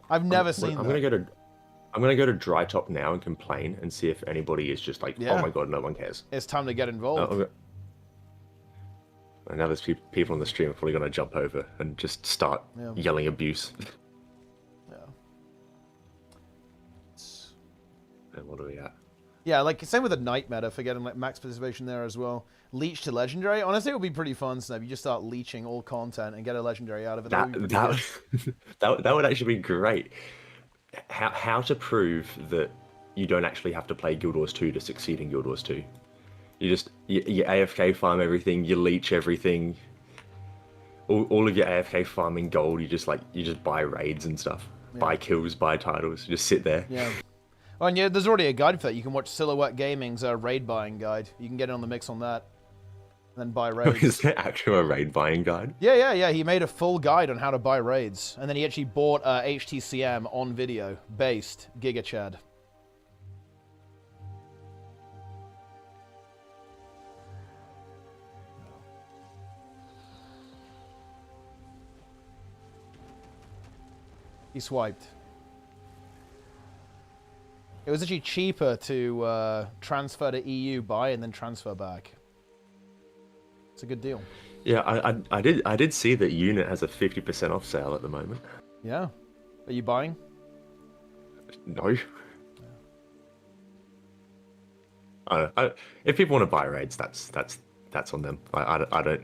I've never seen that. I'm gonna go to dry top now and complain and see if anybody is just like, oh my god, no one cares. It's time to get involved. And now there's people on the stream are probably going to jump over and just start yelling abuse. Yeah. And what are we at? Yeah, like same with the Knight meta for getting like max participation there as well. Leech to legendary. Honestly, it would be pretty fun, Snap. You just start leeching all content and get a legendary out of it. That would actually be great. How to prove that you don't actually have to play Guild Wars 2 to succeed in Guild Wars 2. You AFK farm everything, you leech everything. All of your AFK farming gold, you just buy raids and stuff. Yeah. Buy kills, buy titles, just sit there. Yeah. Oh, and yeah, there's already a guide for that. You can watch Silhouette Gaming's raid buying guide. You can get in on the mix on that. And then buy raids. Is there actually a raid buying guide? Yeah. He made a full guide on how to buy raids. And then he actually bought HTCM on video, based GigaChad. He swiped. It was actually cheaper to transfer to EU, buy, and then transfer back. It's a good deal. Yeah, I did see that Unit has a 50% off sale at the moment. Yeah. Are you buying? No. If people want to buy raids, that's on them. I don't.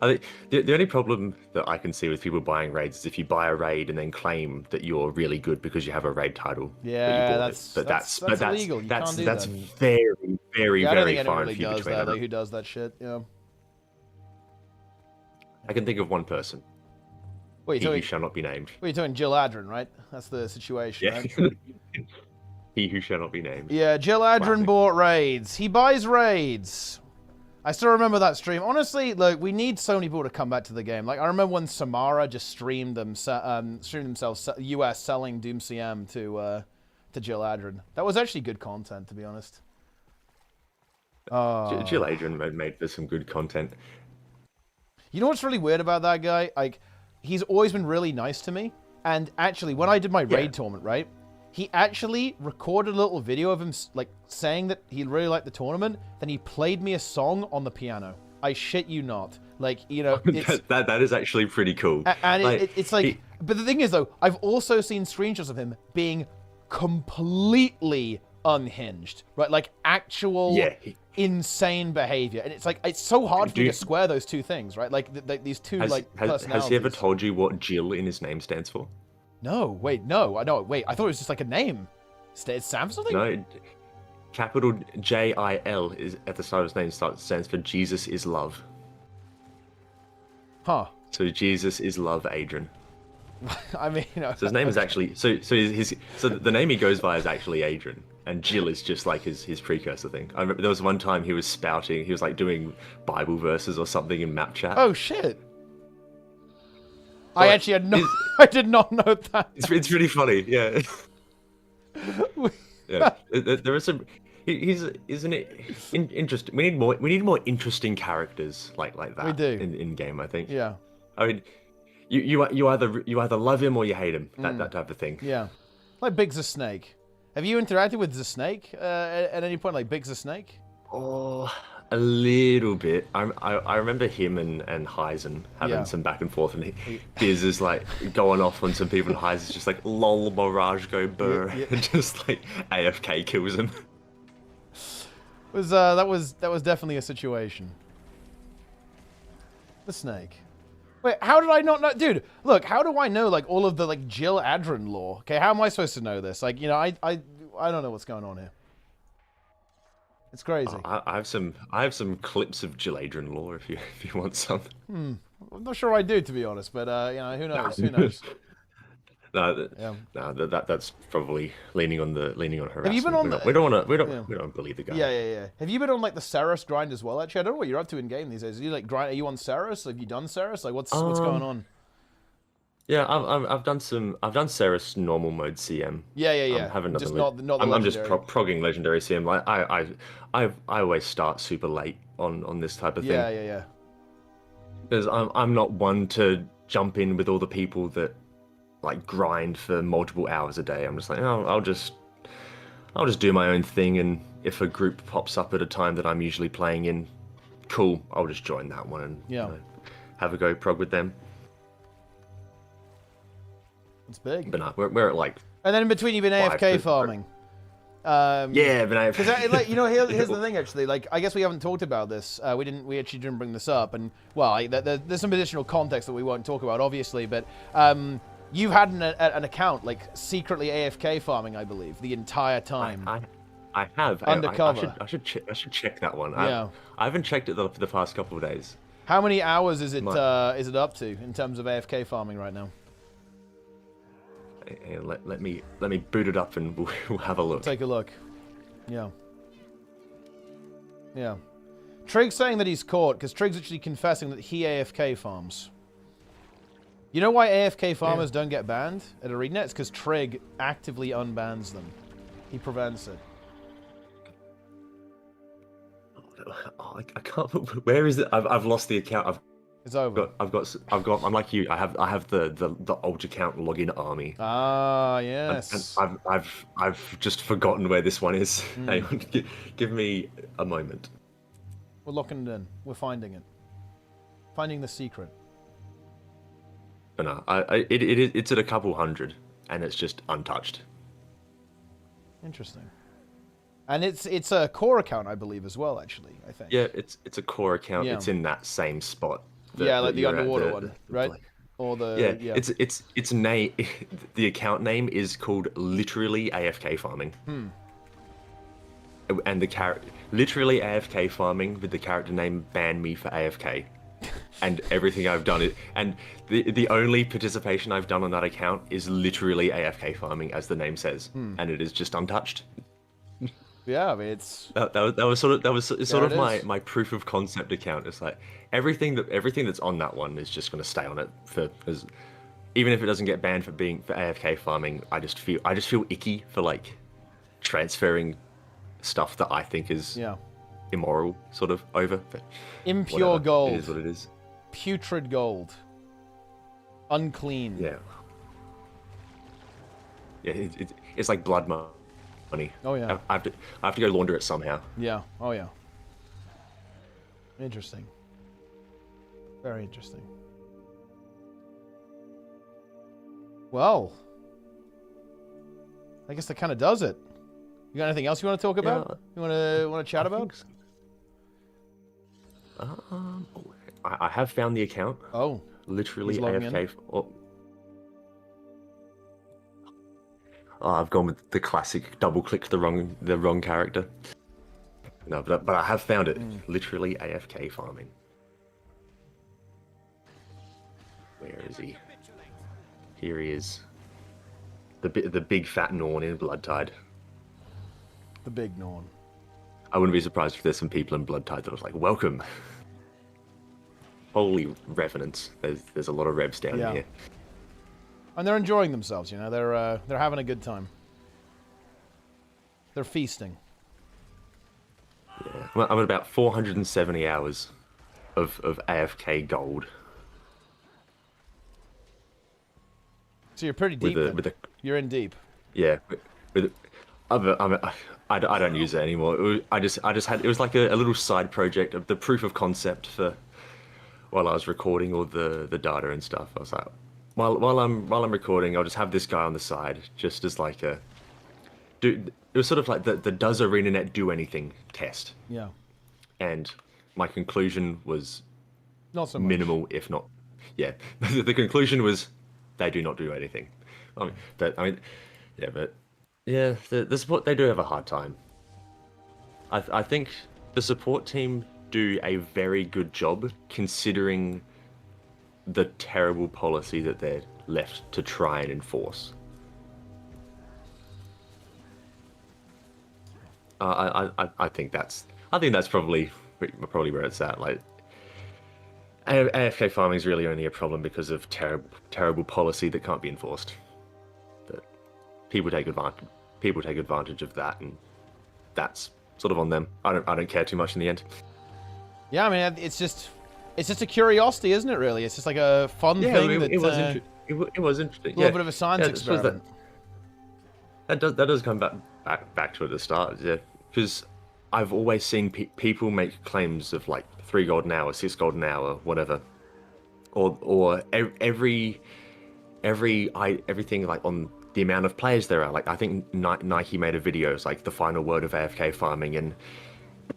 I think the only problem that I can see with people buying raids is if you buy a raid and then claim that you're really good because you have a raid title. Yeah, that's illegal. You can't do that's that. very, very, I don't very think far anyone and few really does between. that. Like, who does that shit? Yeah. I can think of one person. Wait, He who shall not be named. Well, you're talking Jill Adrin, right? That's the situation, Yeah. right? He who shall not be named. Yeah, Jill Adrin bought raids. He buys raids. I still remember that stream. Honestly, look, we need so many people to come back to the game. Like, I remember when Samara just streamed themselves US selling Doom CM to Jill Adrin. That was actually good content, to be honest. Jill Adrin made for some good content. You know what's really weird about that guy? Like, he's always been really nice to me. And actually, when I did my raid tournament, right? He actually recorded a little video of him, like, saying that he really liked the tournament. Then he played me a song on the piano. I shit you not. Like, you know, it's, that is actually pretty cool. And it's like, but the thing is, though, I've also seen screenshots of him being completely unhinged, right? Like, actual insane behavior. And it's like, it's so hard for me to square those two things, right? Like, these two, personalities. Has he ever told you what Jill in his name stands for? No, wait, no. I know. Wait, I thought it was just like a name. It Sam something? No, capital JIL is at the start of his name stands for Jesus is love. Huh. So Jesus is love, Adrian. I mean, you know, so his name is actually so the name he goes by is actually Adrian, and Jill is just like his precursor thing. I remember there was one time he was like doing Bible verses or something in map chat. Oh shit. I actually had no. I did not know that. It's really funny, yeah. Yeah, there is some. Isn't it interesting? We need more interesting characters like that. We do in game, I think. Yeah. I mean, you either love him or you hate him. That type of thing. Yeah. Like Big the Snake. Have you interacted with the Snake at any point? Like Big the Snake? Oh, a little bit. I remember him and Heisen having some back and forth, and Biz is like going off on some people, and Heisen's just like lol Mirage go burr, and just like AFK kills him. That was definitely a situation. The Snake. Wait, how did I not know? Dude, look, how do I know like all of the like Jill Adrin lore? Okay, how am I supposed to know this? Like, you know, I don't know what's going on here. It's crazy. I have some clips of Jill Adrin lore if you want some. I'm not sure I do, to be honest, but you know, who knows? Who knows? That's probably leaning on harassment. Have you been on we don't believe the guy. Yeah. Have you been on like the Saros grind as well? Actually, I don't know what you're up to in game these days. Are you like grind? Are you on Saros? Have you done Saros? Like, what's going on? Yeah, I've done Saros normal mode CM. Yeah. I haven't done I'm just progging legendary CM. Like I always start super late on this type of thing. Yeah. Because I'm not one to jump in with all the people that like grind for multiple hours a day. I'm just like, oh, I'll just do my own thing, and if a group pops up at a time that I'm usually playing in, cool, I'll just join that one and have a go prog with them. It's big. But no, we're at like. And then in between, you've been AFK farming. Yeah, but I've... Because like, you know, here's the thing actually. Like, I guess we haven't talked about this. We actually didn't bring this up, and well, there's some additional context that we won't talk about, obviously. But you've had an account like secretly AFK farming, I believe, the entire time. I have undercover. I should check that one. Yeah. I haven't checked it for the past couple of days. How many hours is it up to in terms of AFK farming right now? Let me boot it up and we'll have a look. Take a look. Yeah. Yeah. Trig's saying that he's caught because Trig's actually confessing that he AFK farms. You know why AFK farmers don't get banned at ArenaNet? It's because Trig actively unbans them. He prevents it. Oh, I can't. Where is it? I've lost the account. It's over. I've got. I'm like you. I have the old account login army. Ah, yes. And I've just forgotten where this one is. Hang on, give me a moment. We're locking it in. We're finding it. Finding the secret. But no, it's at a couple hundred, and it's just untouched. Interesting. And it's a core account, I believe, as well. Actually, I think. Yeah, it's a core account. Yeah. It's in that same spot. Like the underwater one, right? Or the It's name. The account name is called literally AFK Farming. And the character literally AFK Farming with the character name ban me for AFK, and everything I've done it. And the only participation I've done on that account is literally AFK Farming, as the name says, and it is just untouched. Yeah, I mean, it's that was sort of my proof of concept account. It's like everything that's on that one is just going to stay on it because even if it doesn't get banned for AFK farming, I just feel icky for like transferring stuff that I think is immoral sort of over. But impure whatever, gold. It is what it is. Putrid gold. Unclean. Yeah. Yeah, it's like blood money. Oh yeah. I have to go launder it somehow. Yeah. Oh yeah. Interesting. Very interesting. Well, I guess that kind of does it. You got anything else you want to talk about? You want to chat about? I have found the account. Oh. Literally AFK. I've gone with the classic double-click the wrong character. No, but I have found it. Literally AFK farming. Where is he? Here he is. The big fat Norn in Bloodtide. The big Norn. I wouldn't be surprised if there's some people in Bloodtide that was like, welcome. Holy revenants. There's a lot of revs down here. And they're enjoying themselves, you know. They're having a good time. They're feasting. Yeah. Well, I'm at about 470 hours of AFK gold. So you're pretty deep. You're in deep. Yeah. I don't use it anymore. I just had, it was like a little side project of the proof of concept for while I was recording all the data and stuff. I was like, while I'm recording, I'll just have this guy on the side, just as like a it was sort of like the does ArenaNet do anything test. Yeah. And my conclusion was not so much. Minimal, if not, yeah. The conclusion was they do not do anything. The support, they do have a hard time. I think the support team do a very good job considering the terrible policy that they're left to try and enforce. I think that's probably where it's at. Like, AFK farming is really only a problem because of terrible policy that can't be enforced. But people take advantage of that, and that's sort of on them. I don't care too much in the end. Yeah, I mean, it's just a curiosity, isn't it? Really, it's just like a fun thing. It was interesting. A little bit of a science experiment. That does come back to at the start, yeah. Because I've always seen people make claims of like 3 gold an hour, 6 gold an hour, whatever, or everything like on the amount of players there are. Like I think Nike made a video, it's like the final word of AFK farming, and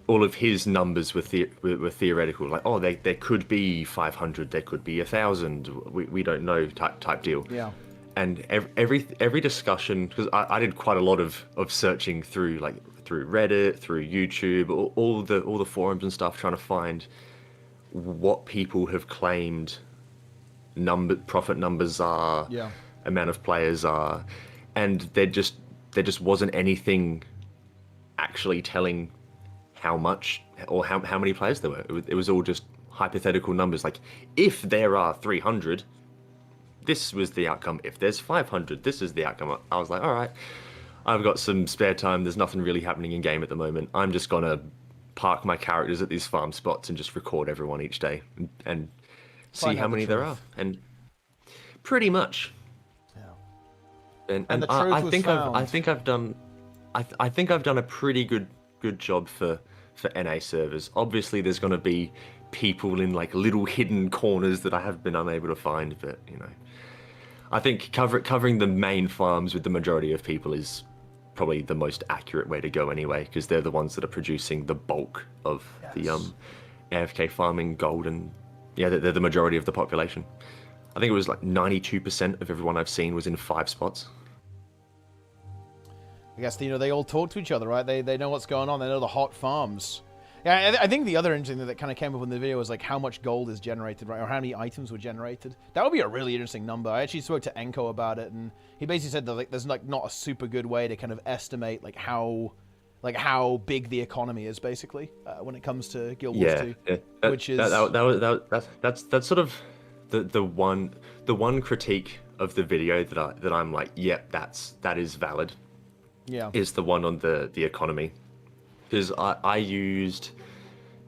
all of his numbers were theoretical. Like, oh, there could be 500, there could be 1,000. We don't know type deal. Yeah. And every discussion, because I did quite a lot of searching through Reddit, through YouTube, all the forums and stuff, trying to find what people have claimed profit numbers are, amount of players are, and there just wasn't anything actually telling how much or how many players there were. It was all just hypothetical numbers. Like, if there are 300, this was the outcome. If there's 500, this is the outcome. I was like, all right, I've got some spare time. There's nothing really happening in game at the moment. I'm just gonna park my characters at these farm spots and just record everyone each day and see how many there are. And pretty much. Yeah. And I think I've done a pretty good job for NA servers. Obviously, there's gonna be people in like little hidden corners that I have been unable to find, but you know, I think covering the main farms with the majority of people is probably the most accurate way to go anyway, because they're the ones that are producing the bulk of the AFK farming gold, and yeah, they're the majority of the population. I think it was like 92% of everyone I've seen was in 5 spots. I guess, you know, they all talk to each other, right? They know what's going on. They know the hot farms. Yeah, I think the other interesting thing that kind of came up in the video was like how much gold is generated, right? Or how many items were generated. That would be a really interesting number. I actually spoke to Enko about it, and he basically said that like there's like not a super good way to kind of estimate like how big the economy is basically when it comes to Guild Wars 2, which is that's sort of the one critique of the video that I'm like, yep, that is valid. Yeah, is the one on the economy. Because I used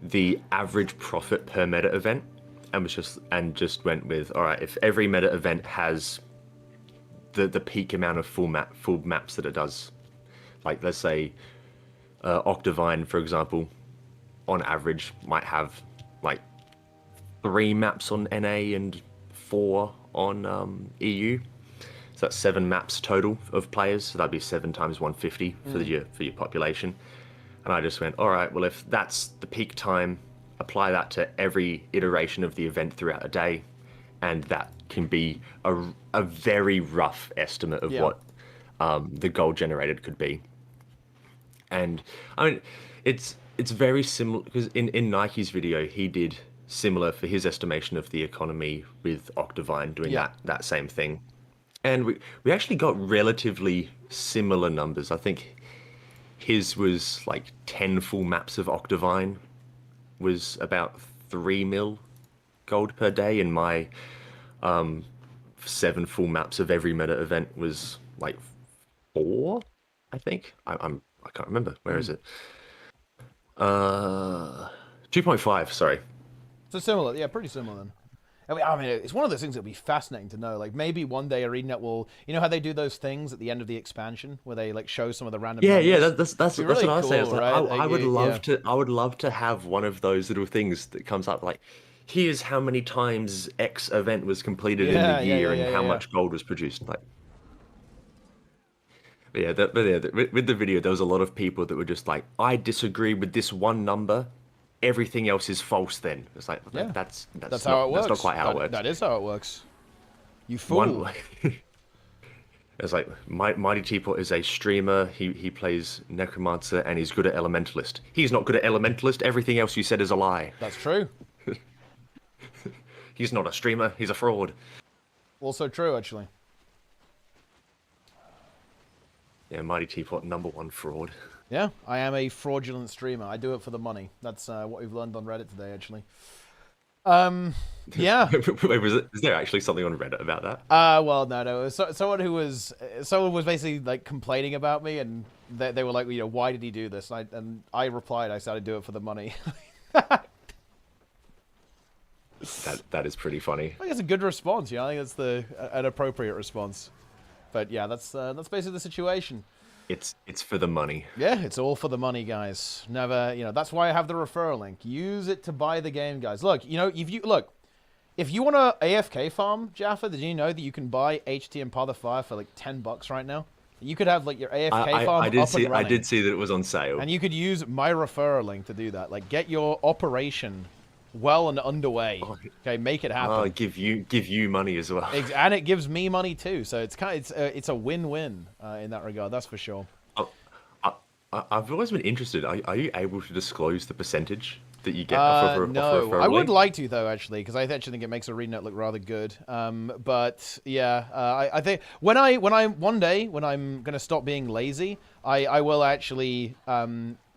the average profit per meta event and just went with, all right, if every meta event has the peak amount of full maps that it does, like let's say Octavine, for example, on average might have like 3 maps on NA and 4 on EU. So that's 7 maps total of players. So that'd be 7 times 150 for your population. And I just went, all right, well, if that's the peak time, apply that to every iteration of the event throughout a day, and that can be a very rough estimate of what the gold generated could be. And I mean, it's very similar, because in Nike's video, he did similar for his estimation of the economy with Octavine doing that same thing. And we actually got relatively similar numbers. I think his was like 10 full maps of Octavine was about 3 mil gold per day, and my 7 full maps of every meta event was like 4, I think. I can't remember. Where is it? 2.5, sorry. So similar, yeah, pretty similar then. I mean, it's one of those things that'll be fascinating to know. Like, maybe one day ArenaNet will, you know how they do those things at the end of the expansion where they like show some of the random numbers? Yeah, that's really what I was saying. cool, Like, right? I would love to have one of those little things that comes up like, here's how many times X event was completed in the year and how much gold was produced. Like, with the video, there was a lot of people that were just like, I disagree with this one number. Everything else is false. Then it's like, that's how it works. That's not quite how it works. That is how it works. You fool. It's like Mighty Teapot is a streamer. He plays Necromancer and he's good at Elementalist. He's not good at Elementalist. Everything else you said is a lie. That's true. He's not a streamer. He's a fraud. Also true, actually. Yeah, Mighty Teapot, #1 fraud. Yeah, I am a fraudulent streamer. I do it for the money. That's what we've learned on Reddit today, actually. Yeah. Wait, is there actually something on Reddit about that? Well, no. It was someone was basically like complaining about me, and they were like, you know, why did he do this? And I replied, I said I do it for the money. That is pretty funny. I think it's a good response. You know, I think it's an appropriate response. But yeah, that's basically the situation. It's for the money. Yeah, it's all for the money, guys. Never, that's why I have the referral link. Use it to buy the game, guys. Look, if you want to AFK farm, Jaffa, did you know that you can buy HT and Path of Fire for like $10 right now? You could have like your AFK farm I did up see. and running. I did see that it was on sale. And you could use my referral link to do that. Like, get your operation well and underway. Okay, make it happen. Give you money as well. And it gives me money too. So it's a win-win in that regard. That's for sure. I've always been interested. Are you able to disclose the percentage that you get off of a referral I would link? like to though, actually, because I actually think it makes ArenaNet look rather good. But yeah, I think when I'm gonna stop being lazy, I will actually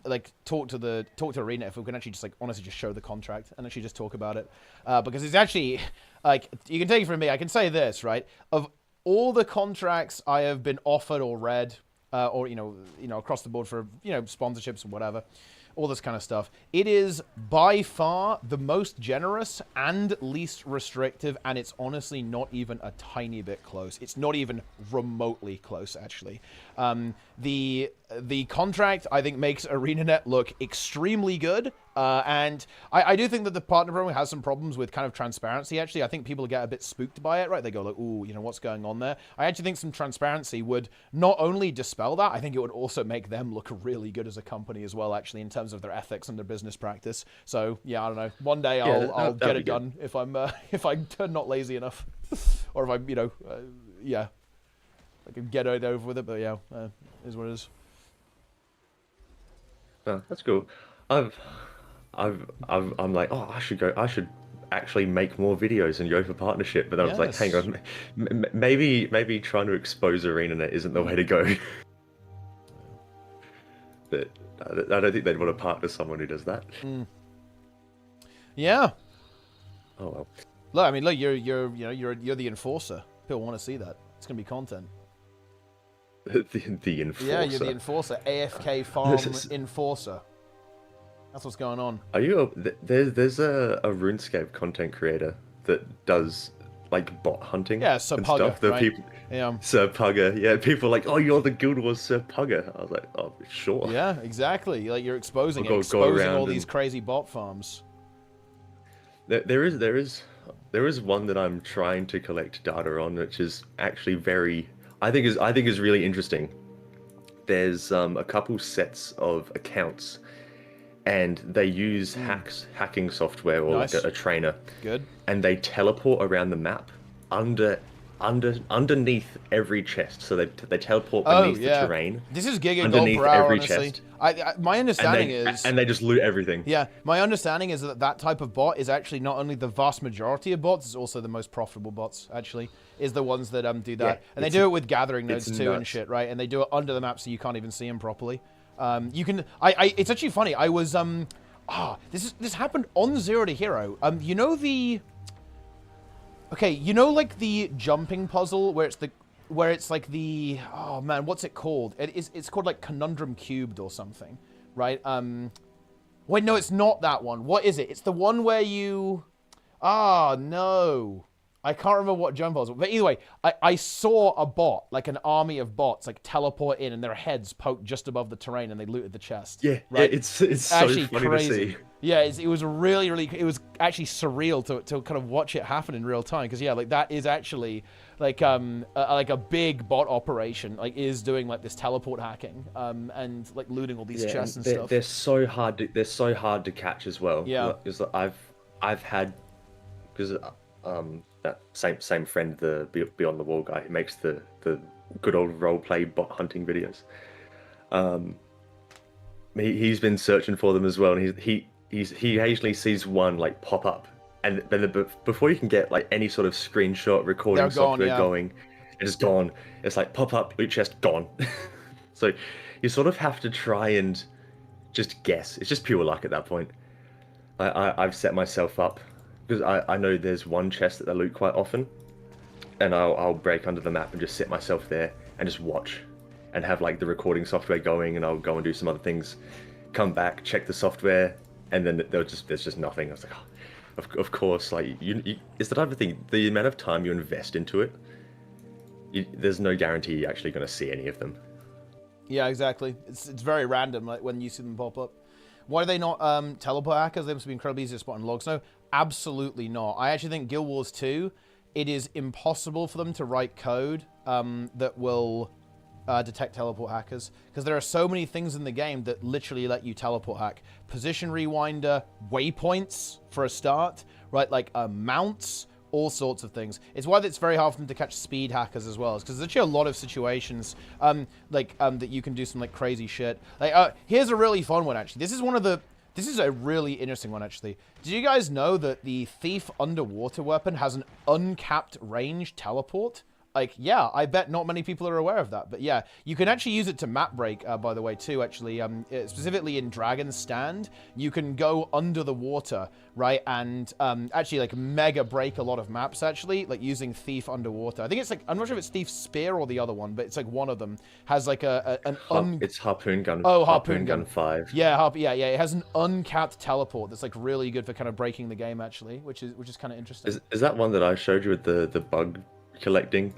like talk to ArenaNet if we can actually just like honestly just show the contract and actually just talk about it, because it's actually like, you can take it from me. I can say this, right? Of all the contracts I have been offered or read, or across the board for sponsorships and whatever, all this kind of stuff, it is by far the most generous and least restrictive, and it's honestly not even a tiny bit close. It's not even remotely close, actually. The contract, I think, makes ArenaNet look extremely good, and I do think that the partner program has some problems with kind of transparency, actually. I think people get a bit spooked by it, right? They go like, ooh, what's going on there? I actually think some transparency would not only dispel that, I think it would also make them look really good as a company as well, actually, in terms of their ethics and their business practice. So, yeah, I don't know. One day I'll get it done if I'm not lazy enough. Or if I'm, yeah, I can get it over with it, but yeah, is what it is. Oh, that's cool. I'm like, oh, I should actually make more videos and go for partnership. But then I was like, hang on, maybe trying to expose ArenaNet isn't the way to go. But I don't think they'd want to partner someone who does that. Yeah. Oh well. Look, I mean, look, you're the enforcer. People want to see that. It's gonna be content. The enforcer. Yeah, you're the enforcer. AFK Farm Enforcer. That's what's going on. Are you? There's a RuneScape content creator that does like bot hunting. Yeah, Sir and Pugger, stuff. The right? people, Yeah. Sir Pugger. Yeah, people are like, oh, you're the Guild Wars Sir Pugger. I was like, oh, sure. Yeah, exactly. Like, you're exposing Go all these crazy bot farms. There is one that I'm trying to collect data on, which is actually very. I think is really interesting. There's a couple sets of accounts, and they use hacking software or like a trainer. Good. And they teleport around the map underneath every chest. So they teleport beneath the terrain. This is Giga underneath Gold per hour, every honestly. chest. My understanding is... And they just loot everything. Yeah, my understanding is that type of bot is actually not only the vast majority of bots, it's also the most profitable bots, actually, is the ones that do that. Yeah, and they do it with gathering nodes too nuts. and shit, right? And they do it under the map so you can't even see them properly. You can... It's actually funny. I was... This happened on Zero to Hero. You know the... Okay, you know like the jumping puzzle where it's like the, oh man, what's it called? It's called like Conundrum Cubed or something, right? Wait, no, it's not that one. What is it? It's the one where you, no. I can't remember what jump was. But either way, I saw a bot, like an army of bots, like teleport in and their heads poked just above the terrain and they looted the chest. Yeah, right? it's so actually funny crazy. to see. Yeah, it was really, it was actually surreal to kind of watch it happen in real time. Because yeah, like that is actually like a big bot operation, like is doing like this teleport hacking, and like looting all these chests and stuff. They're so hard to catch as well. Yeah, because I've had that same friend, the Beyond the Wall guy, who makes the good old roleplay bot hunting videos. He's been searching for them as well, and he occasionally sees one like pop up, and then before you can get like any sort of screenshot recording software going, it's gone. It's like pop up, loot chest, gone. So you sort of have to try and just guess. It's just pure luck at that point. I've set myself up because I know there's one chest that they loot quite often, and I'll break under the map and just sit myself there and just watch, and have like the recording software going, and I'll go and do some other things, come back, check the software, and then there's just nothing. I was like, oh, of course, like it's the type of thing. The amount of time you invest into it, there's no guarantee you're actually going to see any of them. Yeah, exactly. It's very random, like when you see them pop up. Why are they not teleport hackers? They must be incredibly easy to spot in logs. No, absolutely not. I actually think Guild Wars 2, it is impossible for them to write code that will detect teleport hackers, because there are so many things in the game that literally let you teleport hack. Position rewinder, waypoints for a start, right? Like mounts, all sorts of things. It's why it's very hard for them to catch speed hackers as well, because there's actually a lot of situations that you can do some like crazy shit. Like here's a really fun one actually. This is a really interesting one actually. Did you guys know that the Thief underwater weapon has an uncapped range teleport? Like, yeah, I bet not many people are aware of that. But yeah, you can actually use it to map break, by the way, too, actually. Specifically in Dragon's Stand, you can go under the water, right? And actually, like, mega break a lot of maps, actually, like using Thief underwater. I think it's like, I'm not sure if it's Thief Spear or the other one, but it's like one of them has like It's Harpoon Gun. Oh, Harpoon Gun 5. Yeah, yeah. It has an uncapped teleport that's like really good for kind of breaking the game, actually, which is kind of interesting. Is that one that I showed you with the bug collecting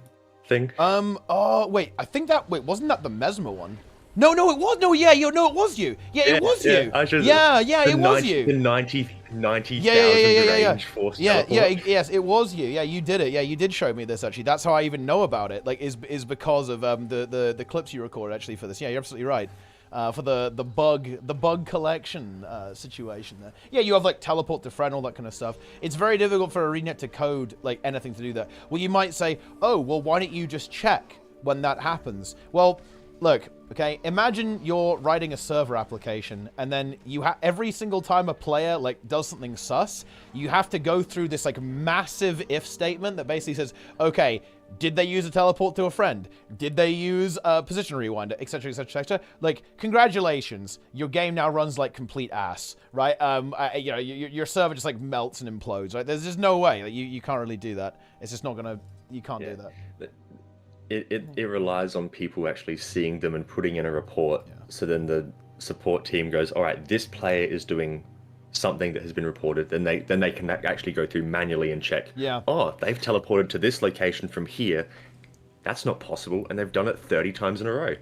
thing? Oh wait, I think that wasn't that the Mesmer one? No, it was. No, yeah, no, it was you. Yeah, it was you. It was you. The 90,000 range force teleport. Yes, it was you. Yeah, you did it. Yeah, you did show me this actually. That's how I even know about it. Like, is because of the clips you recorded actually for this. Yeah, you're absolutely right. For the bug collection situation there. Yeah, you have like teleport to friend, all that kind of stuff. It's very difficult for ArenaNet to code like anything to do that. Well, you might say, oh, well, why don't you just check when that happens? Well, look, okay, imagine you're writing a server application and then you have every single time a player like does something sus, you have to go through this like massive if statement that basically says, okay, did they use a teleport to a friend? Did they use a position rewinder, etc., etc., etc.? Like, congratulations, your game now runs like complete ass, right? You know, your server just like melts and implodes, right? There's just no way. Like, you can't really do that. It's just not gonna. You can't do that. It relies on people actually seeing them and putting in a report. Yeah. So then the support team goes, all right, this player is doing something that has been reported, then they can actually go through manually and check. Yeah. Oh, they've teleported to this location from here. That's not possible, and they've done it 30 times in a row.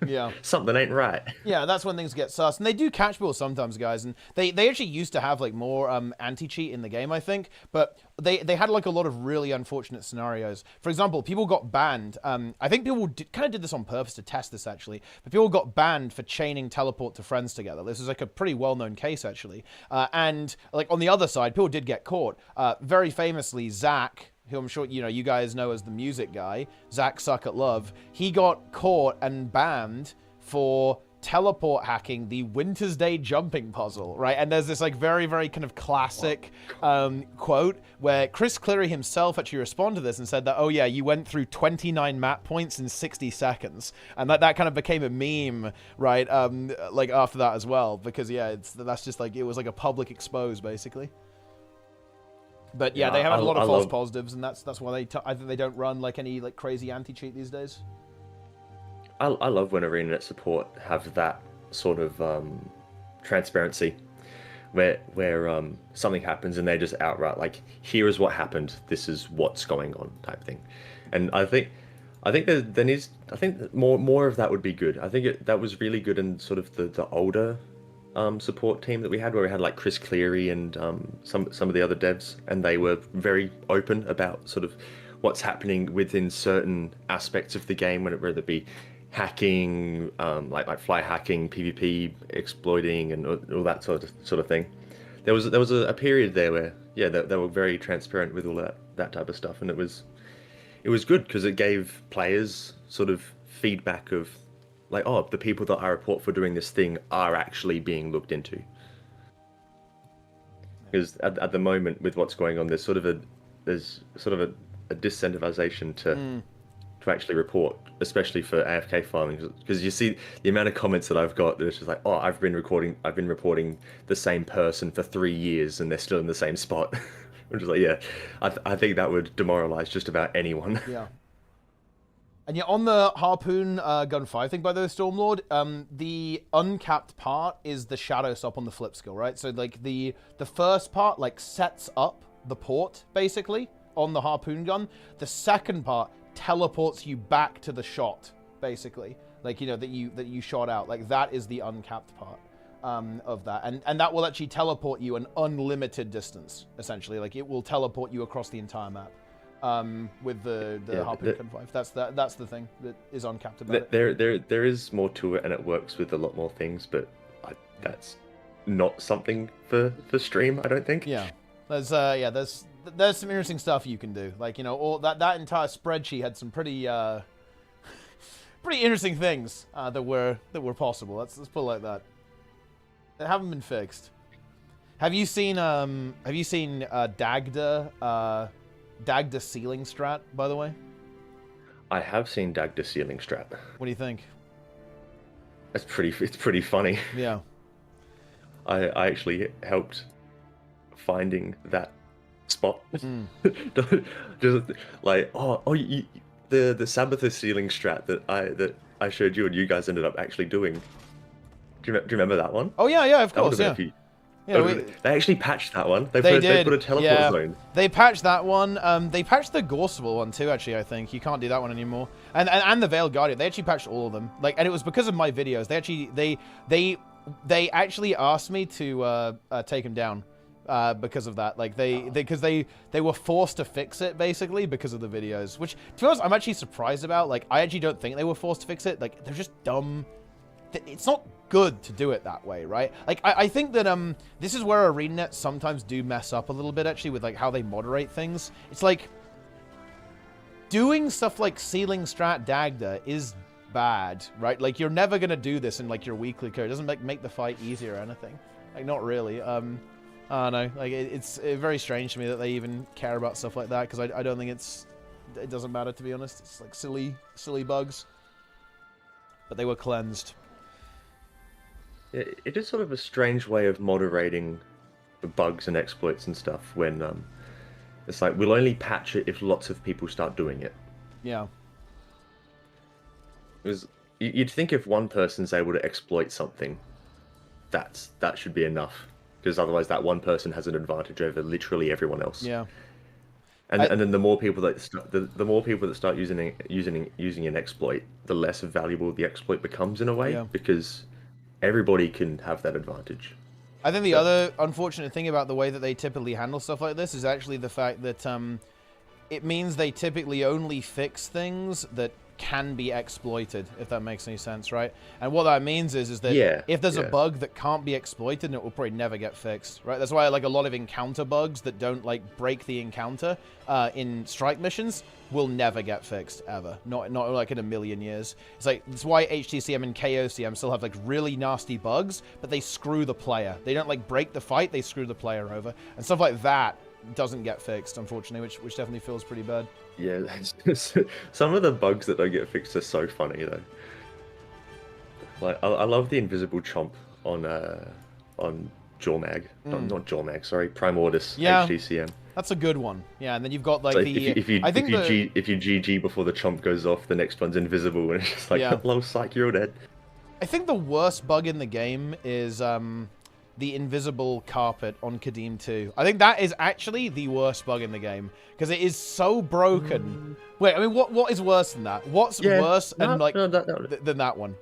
Yeah. Something ain't right. Yeah, that's when things get sus. And they do catch balls sometimes, guys. And they actually used to have like more anti-cheat in the game, I think. But they had like a lot of really unfortunate scenarios. For example, people got banned. I think people kind of did this on purpose to test this, actually. But people got banned for chaining teleport to friends together. This is like a pretty well-known case, actually. And like on the other side, people did get caught. Very famously, Zach, who I'm sure you guys know as the music guy, Zach Suck at Love, he got caught and banned for teleport hacking the Winter's Day jumping puzzle, right? And there's this like very, very kind of classic quote where Chris Cleary himself actually responded to this and said that, oh yeah, you went through 29 map points in 60 seconds. And that kind of became a meme, right? Like after that as well, because yeah, that's just like, it was like a public expose basically. But yeah, they have a lot of false positives, and that's why I think they don't run like any like crazy anti-cheat these days. I love when ArenaNet support have that sort of transparency, where something happens and they just outright like, here is what happened, this is what's going on type thing, and I think more of that would be good. I think that was really good in sort of the older support team that we had, where we had like Chris Cleary and some of the other devs, and they were very open about sort of what's happening within certain aspects of the game, whether it be hacking, like fly hacking, PvP exploiting, and all that sort of thing. There was a period there where they were very transparent with all that type of stuff, and it was good because it gave players sort of feedback of like, oh, the people that I report for doing this thing are actually being looked into. Because at the moment, with what's going on, there's sort of a disincentivization to actually report, especially for AFK farming. Because you see the amount of comments that I've got, it's just like, oh, I've been reporting the same person for 3 years, and they're still in the same spot. I'm just like, yeah, I think that would demoralize just about anyone. Yeah. And yeah, on the Harpoon Gun 5 thing, by the way, Stormlord, the uncapped part is the Shadow Stop on the flip skill, right? So like the first part like sets up the port, basically, on the Harpoon Gun. The second part teleports you back to the shot, basically. like, you know, that you shot out. Like, that is the uncapped part of that, and that will actually teleport you an unlimited distance, essentially. Like, it will teleport you across the entire map with the Harpoon Gun 5. That's the thing that is uncapped about it. There is more to it, and it works with a lot more things, but that's not something for stream, I don't think. Yeah, there's some interesting stuff you can do. Like, you know, all that entire spreadsheet had some pretty interesting things that were possible. Let's put it like that. They haven't been fixed. Have you seen Dagda ceiling strat, by the way? I have seen Dagda ceiling strat. What do you think? It's pretty funny. Yeah. I actually helped finding that spot. Just like the Sabbather ceiling strat that I showed you and you guys ended up actually doing. Do you remember that one? Oh yeah, of course, yeah. They actually patched that one. They put a teleport zone. They patched that one. They patched the Gorseval one too, actually, I think. You can't do that one anymore. And the Veiled Guardian. They actually patched all of them. Like, and it was because of my videos. They actually asked me to take them down because of that. Like, because they were forced to fix it, basically, because of the videos. Which, to be honest, I'm actually surprised about. Like, I actually don't think they were forced to fix it. Like, they're just dumb. It's not good to do it that way, right? Like, I think that this is where ArenaNet sometimes do mess up a little bit, actually, with like how they moderate things. It's like doing stuff like ceiling strat Dagda is bad, right? Like, you're never gonna do this in like your weekly code. It doesn't make the fight easier or anything. Like, not really. I don't know. Like, it's very strange to me that they even care about stuff like that, because I don't think it doesn't matter, to be honest. It's like silly bugs, but they were cleansed. It is sort of a strange way of moderating the bugs and exploits and stuff when it's like, we'll only patch it if lots of people start doing it. Yeah. Because you'd think if one person's able to exploit something, that should be enough. Because otherwise that one person has an advantage over literally everyone else. Yeah. And then the more people that start using an exploit, the less valuable the exploit becomes in a way, because everybody can have that advantage. I think the other unfortunate thing about the way that they typically handle stuff like this is actually the fact that it means they typically only fix things that can be exploited, if that makes any sense, right? And what that means is that if there's a bug that can't be exploited, then it will probably never get fixed, right? That's why like a lot of encounter bugs that don't like break the encounter in strike missions will never get fixed ever, not like in a million years. It's like, it's why HTCM and KOCM still have like really nasty bugs, but they screw the player. They don't like break the fight, they screw the player over, and stuff like that doesn't get fixed, unfortunately, which definitely feels pretty bad. Yeah, some of the bugs that don't get fixed are so funny though. Like, I love the invisible chomp on Jormag, not Jormag, sorry, Primordus HTCM. That's a good one. Yeah, and then you've got like so the if you GG before the chomp goes off, the next one's invisible, and it's just like, hello, psych, you're dead. I think the worst bug in the game is the invisible carpet on Kadim 2. I think that is actually the worst bug in the game, because it is so broken. Wait, I mean, what is worse than that? What's worse than that one?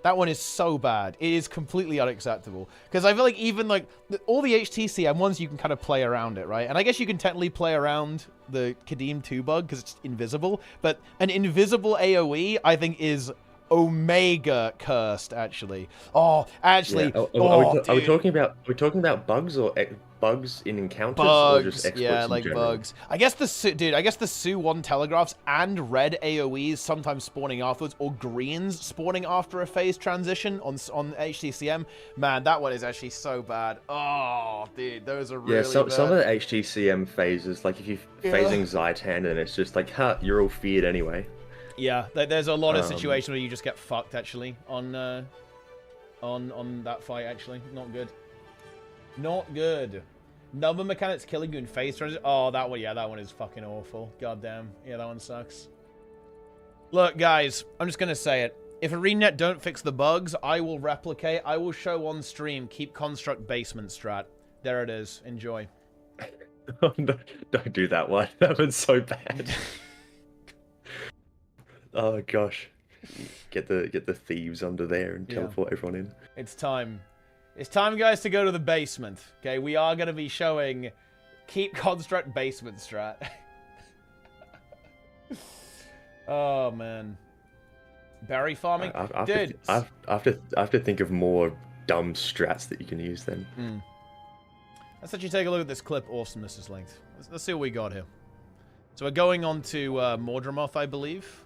That one is so bad. It is completely unacceptable. Because I feel like even like all the HTCM ones, you can kind of play around it, right? And I guess you can technically play around the Kadim 2 bug because it's invisible. But an invisible AoE, I think, is Omega cursed, actually. Oh, actually. Yeah. Are we talking about bugs or bugs in encounters, or just exploits in general? Bugs. I guess the Su 1 telegraphs and red AoEs sometimes spawning afterwards, or greens spawning after a phase transition on HTCM. Man, that one is actually so bad. Oh, dude, those are really bad. Some of the HTCM phases, like if you're phasing Zaitan, and it's just like, you're all feared anyway. Yeah, there's a lot of situations where you just get fucked, actually, on that fight, actually. Not good. Not good. Number mechanics killing you in phase transition. Oh, that one is fucking awful. God damn. Yeah, that one sucks. Look, guys, I'm just gonna say it. If ArenaNet don't fix the bugs, I will replicate. I will show on stream. Keep construct basement strat. There it is. Enjoy. Don't do that one. That one's so bad. Oh gosh. Get the thieves under there and teleport everyone in. It's time. It's time, guys, to go to the basement. Okay, we are going to be showing Keep Construct Basement Strat. Oh, man. Berry farming? Dude. I have to think of more dumb strats that you can use then. Let's actually take a look at this clip Awesomeness is linked. Let's see what we got here. So we're going on to Mordramoth, I believe.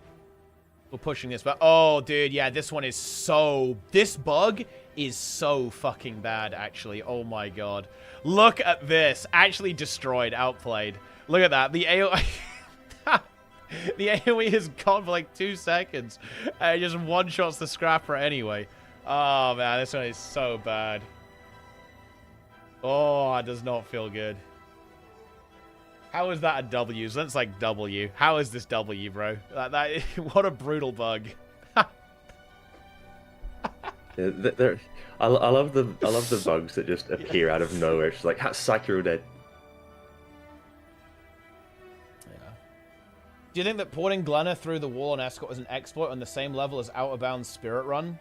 We're pushing this back. Oh, dude, yeah, this one is so... This bug is so fucking bad, actually. Oh, my God. Look at this. Actually destroyed, outplayed. Look at that. The AoE... the AoE is gone for like 2 seconds. And it just one-shots the Scrapper anyway. Oh, man, this one is so bad. Oh, it does not feel good. How is that a W? So that's like W. How is this W, bro? What a brutal bug. Yeah, I love the bugs that just appear out of nowhere. It's like, psych, you're all dead. Yeah. Do you think that porting Glenna through the wall on Escort is an exploit on the same level as Out of Bounds Spirit Run?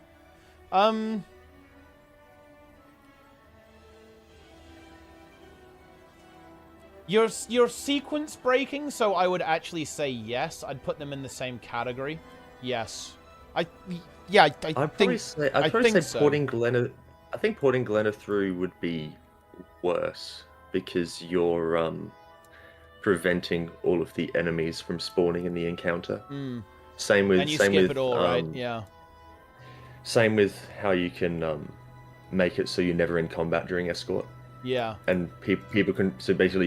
You're sequence breaking, so I would actually say yes. I'd put them in the same category. Yes. I'd probably say porting Glenna. I think porting Glenna through would be worse because you're preventing all of the enemies from spawning in the encounter. Same with and you skip it all, right? Yeah. Same with how you can make it so you're never in combat during Escort. Yeah. And people can respawn,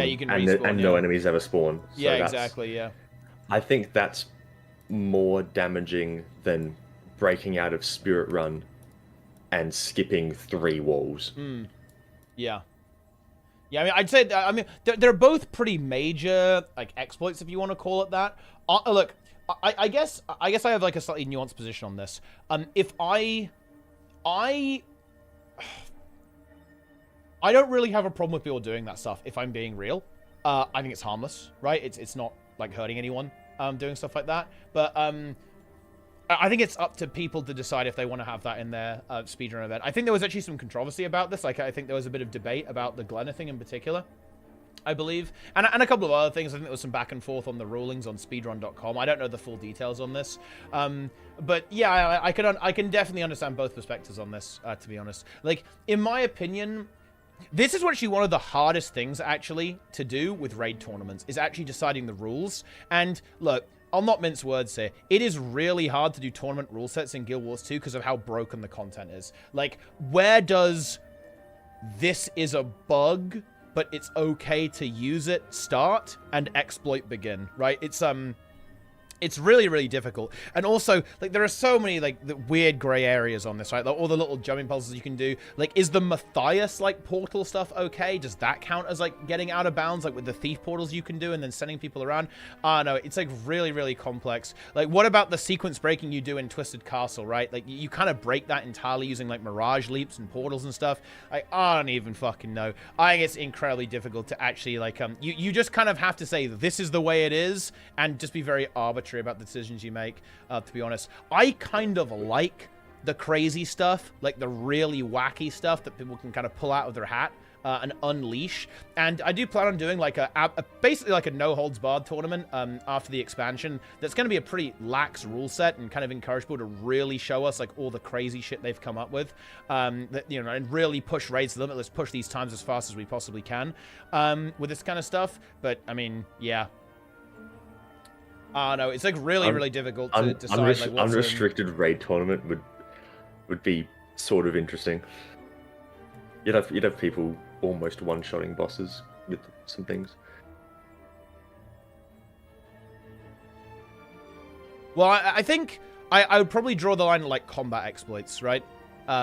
you can respawn and no enemies ever spawn. So yeah, exactly, yeah. I think that's more damaging than breaking out of Spirit Run and skipping 3 walls. Yeah. Yeah, I mean, I'd say, they're both pretty major, like, exploits, if you want to call it that. Look, I guess I have, like, a slightly nuanced position on this. If I don't really have a problem with people doing that stuff, if I'm being real. I think it's harmless, right? It's not, like, hurting anyone doing stuff like that. But I think it's up to people to decide if they want to have that in their speedrun event. I think there was actually some controversy about this. Like, I think there was a bit of debate about the Glenna thing in particular, I believe. And a couple of other things. I think there was some back and forth on the rulings on speedrun.com. I don't know the full details on this. But yeah, I can definitely understand both perspectives on this, to be honest. Like, in my opinion... This is actually one of the hardest things, actually, to do with raid tournaments, is actually deciding the rules. And, look, I'll not mince words here. It is really hard to do tournament rule sets in Guild Wars 2 because of how broken the content is. Like, where does this is a bug, but it's okay to use it start and exploit begin, right? It's really, really difficult. And also, like, there are so many, like, the weird gray areas on this, right? Like, all the little jumping pulses you can do. Like, is the Matthias, like, portal stuff okay? Does that count as, like, getting out of bounds, like, with the thief portals you can do and then sending people around? No, it's, like, really, really complex. Like, what about the sequence breaking you do in Twisted Castle, right? Like, you kind of break that entirely using, like, mirage leaps and portals and stuff. Like, I don't even fucking know. I think it's incredibly difficult to actually, like, you just kind of have to say, this is the way it is, and just be very arbitrary about the decisions you make, to be honest. I kind of like the crazy stuff, like the really wacky stuff that people can kind of pull out of their hat and unleash. And I do plan on doing like basically like a no-holds-barred tournament after the expansion that's going to be a pretty lax rule set and kind of encourage people to really show us like all the crazy shit they've come up with, that, you know, and really push raids to the limit. Let's push these times as fast as we possibly can with this kind of stuff. But I mean, yeah. No, it's like really, really difficult to decide. Like, what's unrestricted raid tournament would be sort of interesting. You'd have people almost one-shotting bosses with some things. Well, I think I would probably draw the line at like combat exploits, right? You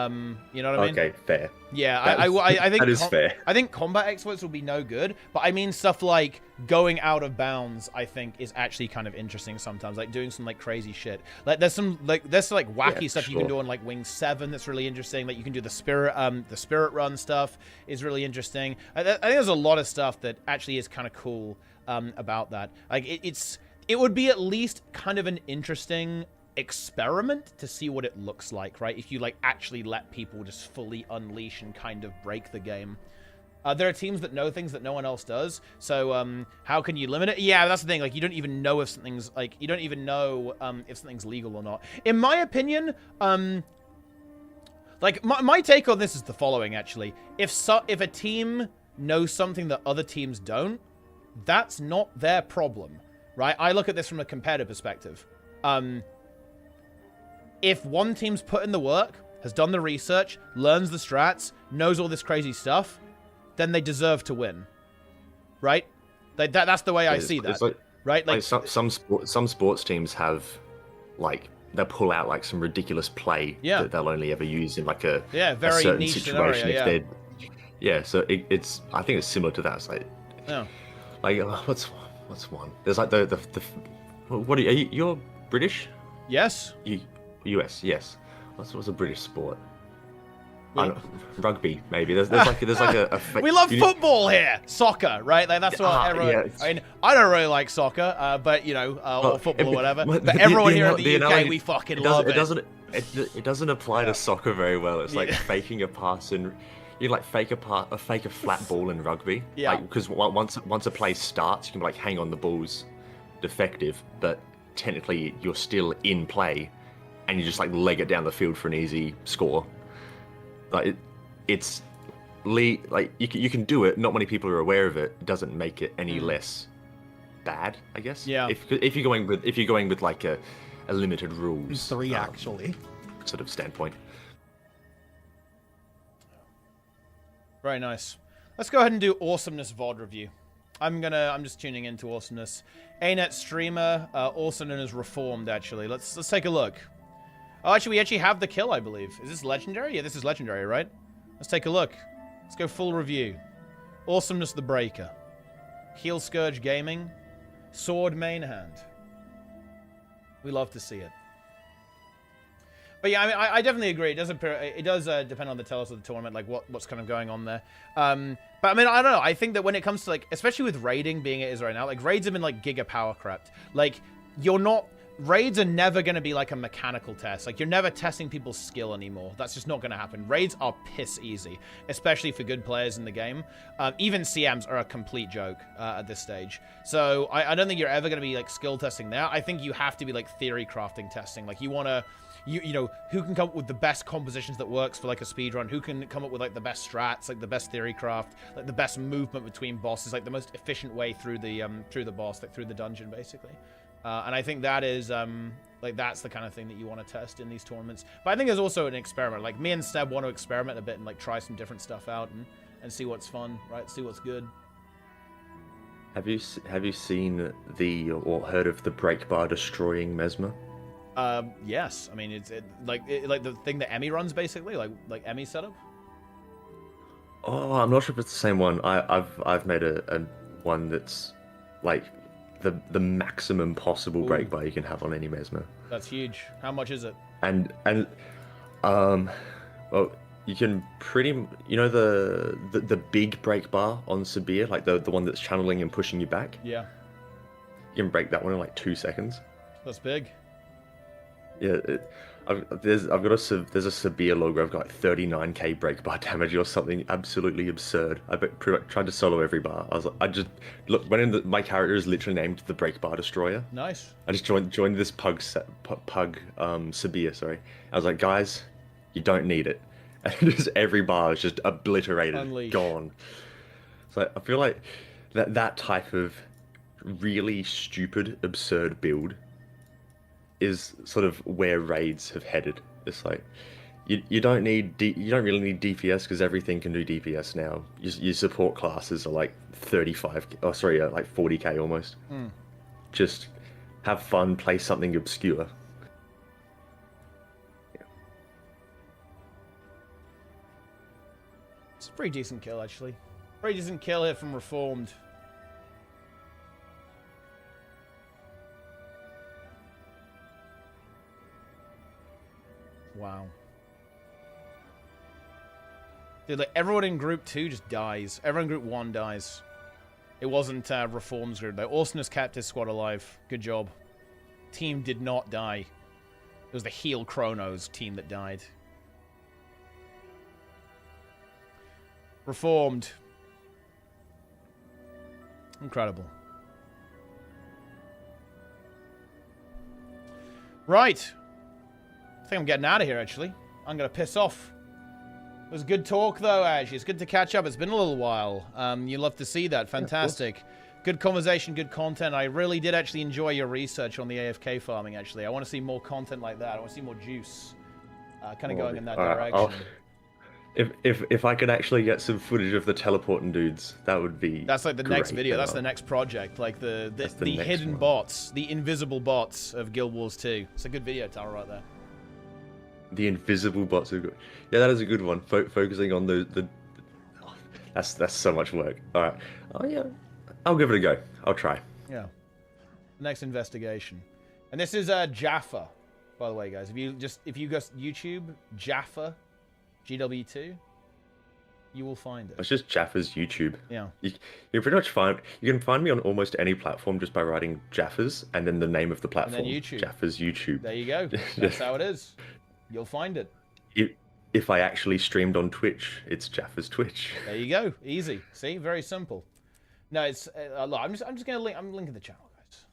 know what I mean? Okay, fair. Yeah, I think that is fair. I think combat exploits will be no good, but I mean stuff like going out of bounds, I think, is actually kind of interesting sometimes. Like doing some like crazy shit. Like there's some wacky stuff you can do on like Wing 7 that's really interesting. Like you can do the spirit run stuff is really interesting. I think there's a lot of stuff that actually is kind of cool about that. Like it would be at least kind of an interesting experiment to see what it looks like, right? If you like actually let people just fully unleash and kind of break the game. There are teams that know things that no one else does. So how can you limit it? Yeah, that's the thing. Like, you don't even know if something's like, you don't even know if something's legal or not. In my opinion, like my take on this is the following. Actually, if a team knows something that other teams don't, that's not their problem, right? I look at this from a competitive perspective. If one team's put in the work, has done the research, learns the strats, knows all this crazy stuff, then they deserve to win, right? That's the way I see that, like, right? Like some sports teams have, like, they'll pull out like some ridiculous play that they'll only ever use in like a very certain niche situation. scenario, So it's I think it's similar to that. It's like, what's one? There's like the what are you? You're British? Yes. US, yes. What's a British sport? Rugby, maybe. There's like a we love football here, soccer, right? Like that's what everyone. Yeah, I mean, I don't really like soccer, but you know, or football or whatever. But everyone here in the UK, analogy, we fucking love it. It doesn't apply to soccer very well. It's like faking a pass and you like fake a flat ball in rugby. Yeah. Like, because once a play starts, you can like hang on, the ball's defective, but technically you're still in play, and you just like leg it down the field for an easy score. Like it's like you can do it. Not many people are aware of it. It doesn't make it any less bad, I guess. Yeah. If you're going with like a limited rules 3 actually sort of standpoint. Very nice. Let's go ahead and do Awesomeness VOD review. I'm just tuning into Awesomeness. ArenaNet streamer, also known as Reformed. Actually, let's take a look. Oh, actually, we actually have the kill, I believe. Is this legendary? Yeah, this is legendary, right? Let's take a look. Let's go full review. Awesomeness the Breaker. Heel Scourge Gaming. Sword main hand. We love to see it. But yeah, I mean, I definitely agree. It does depend on the telos of the tournament, like what's kind of going on there. But I mean, I don't know. I think that when it comes to like, especially with raiding being it is right now, like raids have been like giga power crept. Like raids are never going to be like a mechanical test. Like, you're never testing people's skill anymore. That's just not going to happen. Raids are piss easy, especially for good players in the game. Even CMs are a complete joke at this stage. So I don't think you're ever going to be like skill testing there. I think you have to be like theory crafting testing. Like, you want to, you know, who can come up with the best compositions that works for like a speedrun? Who can come up with like the best strats, like the best theory craft, like the best movement between bosses, like the most efficient way through the boss, like through the dungeon, basically. And I think that is, like, that's the kind of thing that you want to test in these tournaments. But I think there's also an experiment. Like, me and Seb want to experiment a bit and, like, try some different stuff out and see what's fun, right? See what's good. Have you seen or heard of the break bar destroying Mesmer? Yes. I mean, it's like the thing that Emmy runs, basically, like Emmy setup. Oh, I'm not sure if it's the same one. I've made a one that's like the maximum possible break bar you can have on any Mesmer. That's huge. How much is it? And well, you can the big break bar on Sabir, like the one that's channeling and pushing you back. Yeah. You can break that one in like 2 seconds. That's big. Yeah, there's a Sabir log where I've got like 39k break bar damage or something absolutely absurd. I tried to solo every bar. My character is literally named the Break Bar Destroyer. Nice. I just joined this Sabir, sorry. I was like, guys, you don't need it. And just every bar is just obliterated, Unleash. Gone. So I feel like that type of really stupid, absurd build is sort of where raids have headed. It's like you don't really need DPS because everything can do DPS now. Your support classes are like 40k almost. Just have fun, play something obscure. Yeah. It's a pretty decent kill, actually. Pretty decent kill here from Reformed. Wow. Dude, like, everyone in Group 2 just dies. Everyone in Group 1 dies. It wasn't Reform's group, though. Awesomeness kept his squad alive. Good job. Team did not die. It was the heel Chronos team that died. Reformed. Incredible. Right. I think I'm getting out of here, actually. I'm going to piss off. It was good talk, though, actually. It's good to catch up. It's been a little while. You love to see that. Fantastic. Good conversation, good content. I really did actually enjoy your research on the AFK farming, actually. I want to see more content like that. I want to see more juice kind of going in that direction. If I could actually get some footage of the teleporting dudes, that would be That's like the next video. That's the next project. Like the hidden bots, the invisible bots of Guild Wars 2. It's a good video, Tara, right there. The invisible bots are good. Yeah, that is a good one. Focusing on the that's so much work. All right. Oh yeah. I'll give it a go. I'll try. Yeah. Next investigation. And this is Jaffa, by the way, guys. If you go YouTube Jaffa GW2, you will find it. It's just Jaffa's YouTube. Yeah. You pretty much you can find me on almost any platform just by writing Jaffa's and then the name of the platform. And then YouTube. Jaffa's YouTube. There you go. That's how it is. You'll find it. If I actually streamed on Twitch, it's Jaffa's Twitch. There you go. Easy. See, very simple. No, it's look, I'm just gonna link. I'm linking the channel, guys.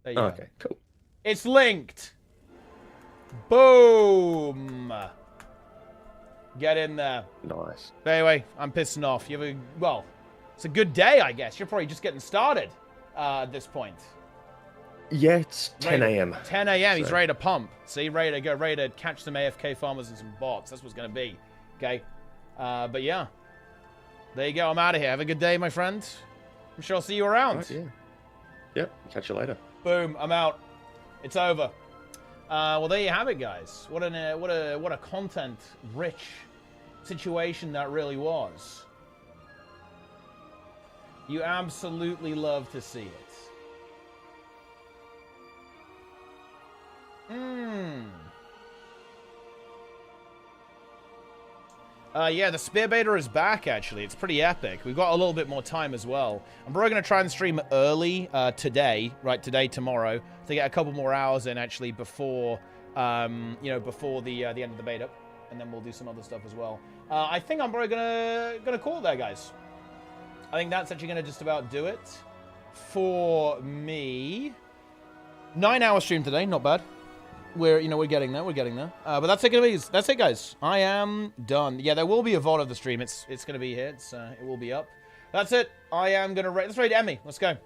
There you go. Okay, cool. It's linked. Boom. Get in there. Nice. But anyway, I'm pissing off. Well, it's a good day, I guess. You're probably just getting started at this point. Yeah, it's 10 a.m. 10 a.m. He's ready to pump. See, ready to go, ready to catch some AFK farmers and some bots. That's what's going to be. Okay. But yeah. There you go. I'm out of here. Have a good day, my friend. I'm sure I'll see you around. Right, yeah. Yep. Catch you later. Boom. I'm out. It's over. Well, there you have it, guys. What a content-rich situation that really was. You absolutely love to see it. Yeah, the Spear Beta is back, actually. It's pretty epic. We've got a little bit more time as well. I'm probably going to try and stream early today, tomorrow, to get a couple more hours in, actually, before, before the end of the beta. And then we'll do some other stuff as well. I think I'm probably gonna call it there, guys. I think that's actually going to just about do it for me. 9-hour stream today, not bad. We're getting there. But that's it, That's it, guys. I am done. Yeah, there will be a VOD of the stream. It's going to be here. It will be up. That's it. I am going to let's raid Emmy. Let's go.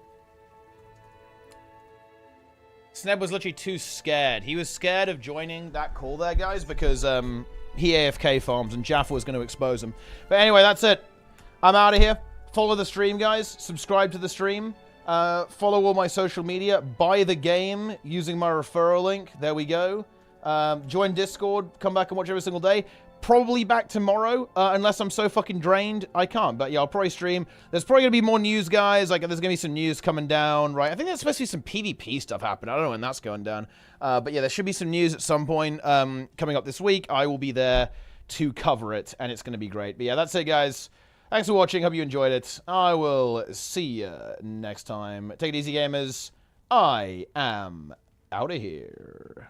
Sneb was literally too scared. He was scared of joining that call there, guys, because he AFK farms and Jaffa was going to expose him. But anyway, that's it. I'm out of here. Follow the stream, guys. Subscribe to the stream. Follow all my social media. Buy the game using my referral link. There we go. Join Discord. Come back and watch every single day. Probably back tomorrow, unless I'm so fucking drained. I can't, but yeah, I'll probably stream. There's probably going to be more news, guys. Like, there's going to be some news coming down, right? I think there's supposed to be some PvP stuff happening. I don't know when that's going down. But yeah, there should be some news at some point coming up this week. I will be there to cover it, and it's going to be great. But yeah, that's it, guys. Thanks for watching. Hope you enjoyed it. I will see you next time. Take it easy, gamers. I am out of here.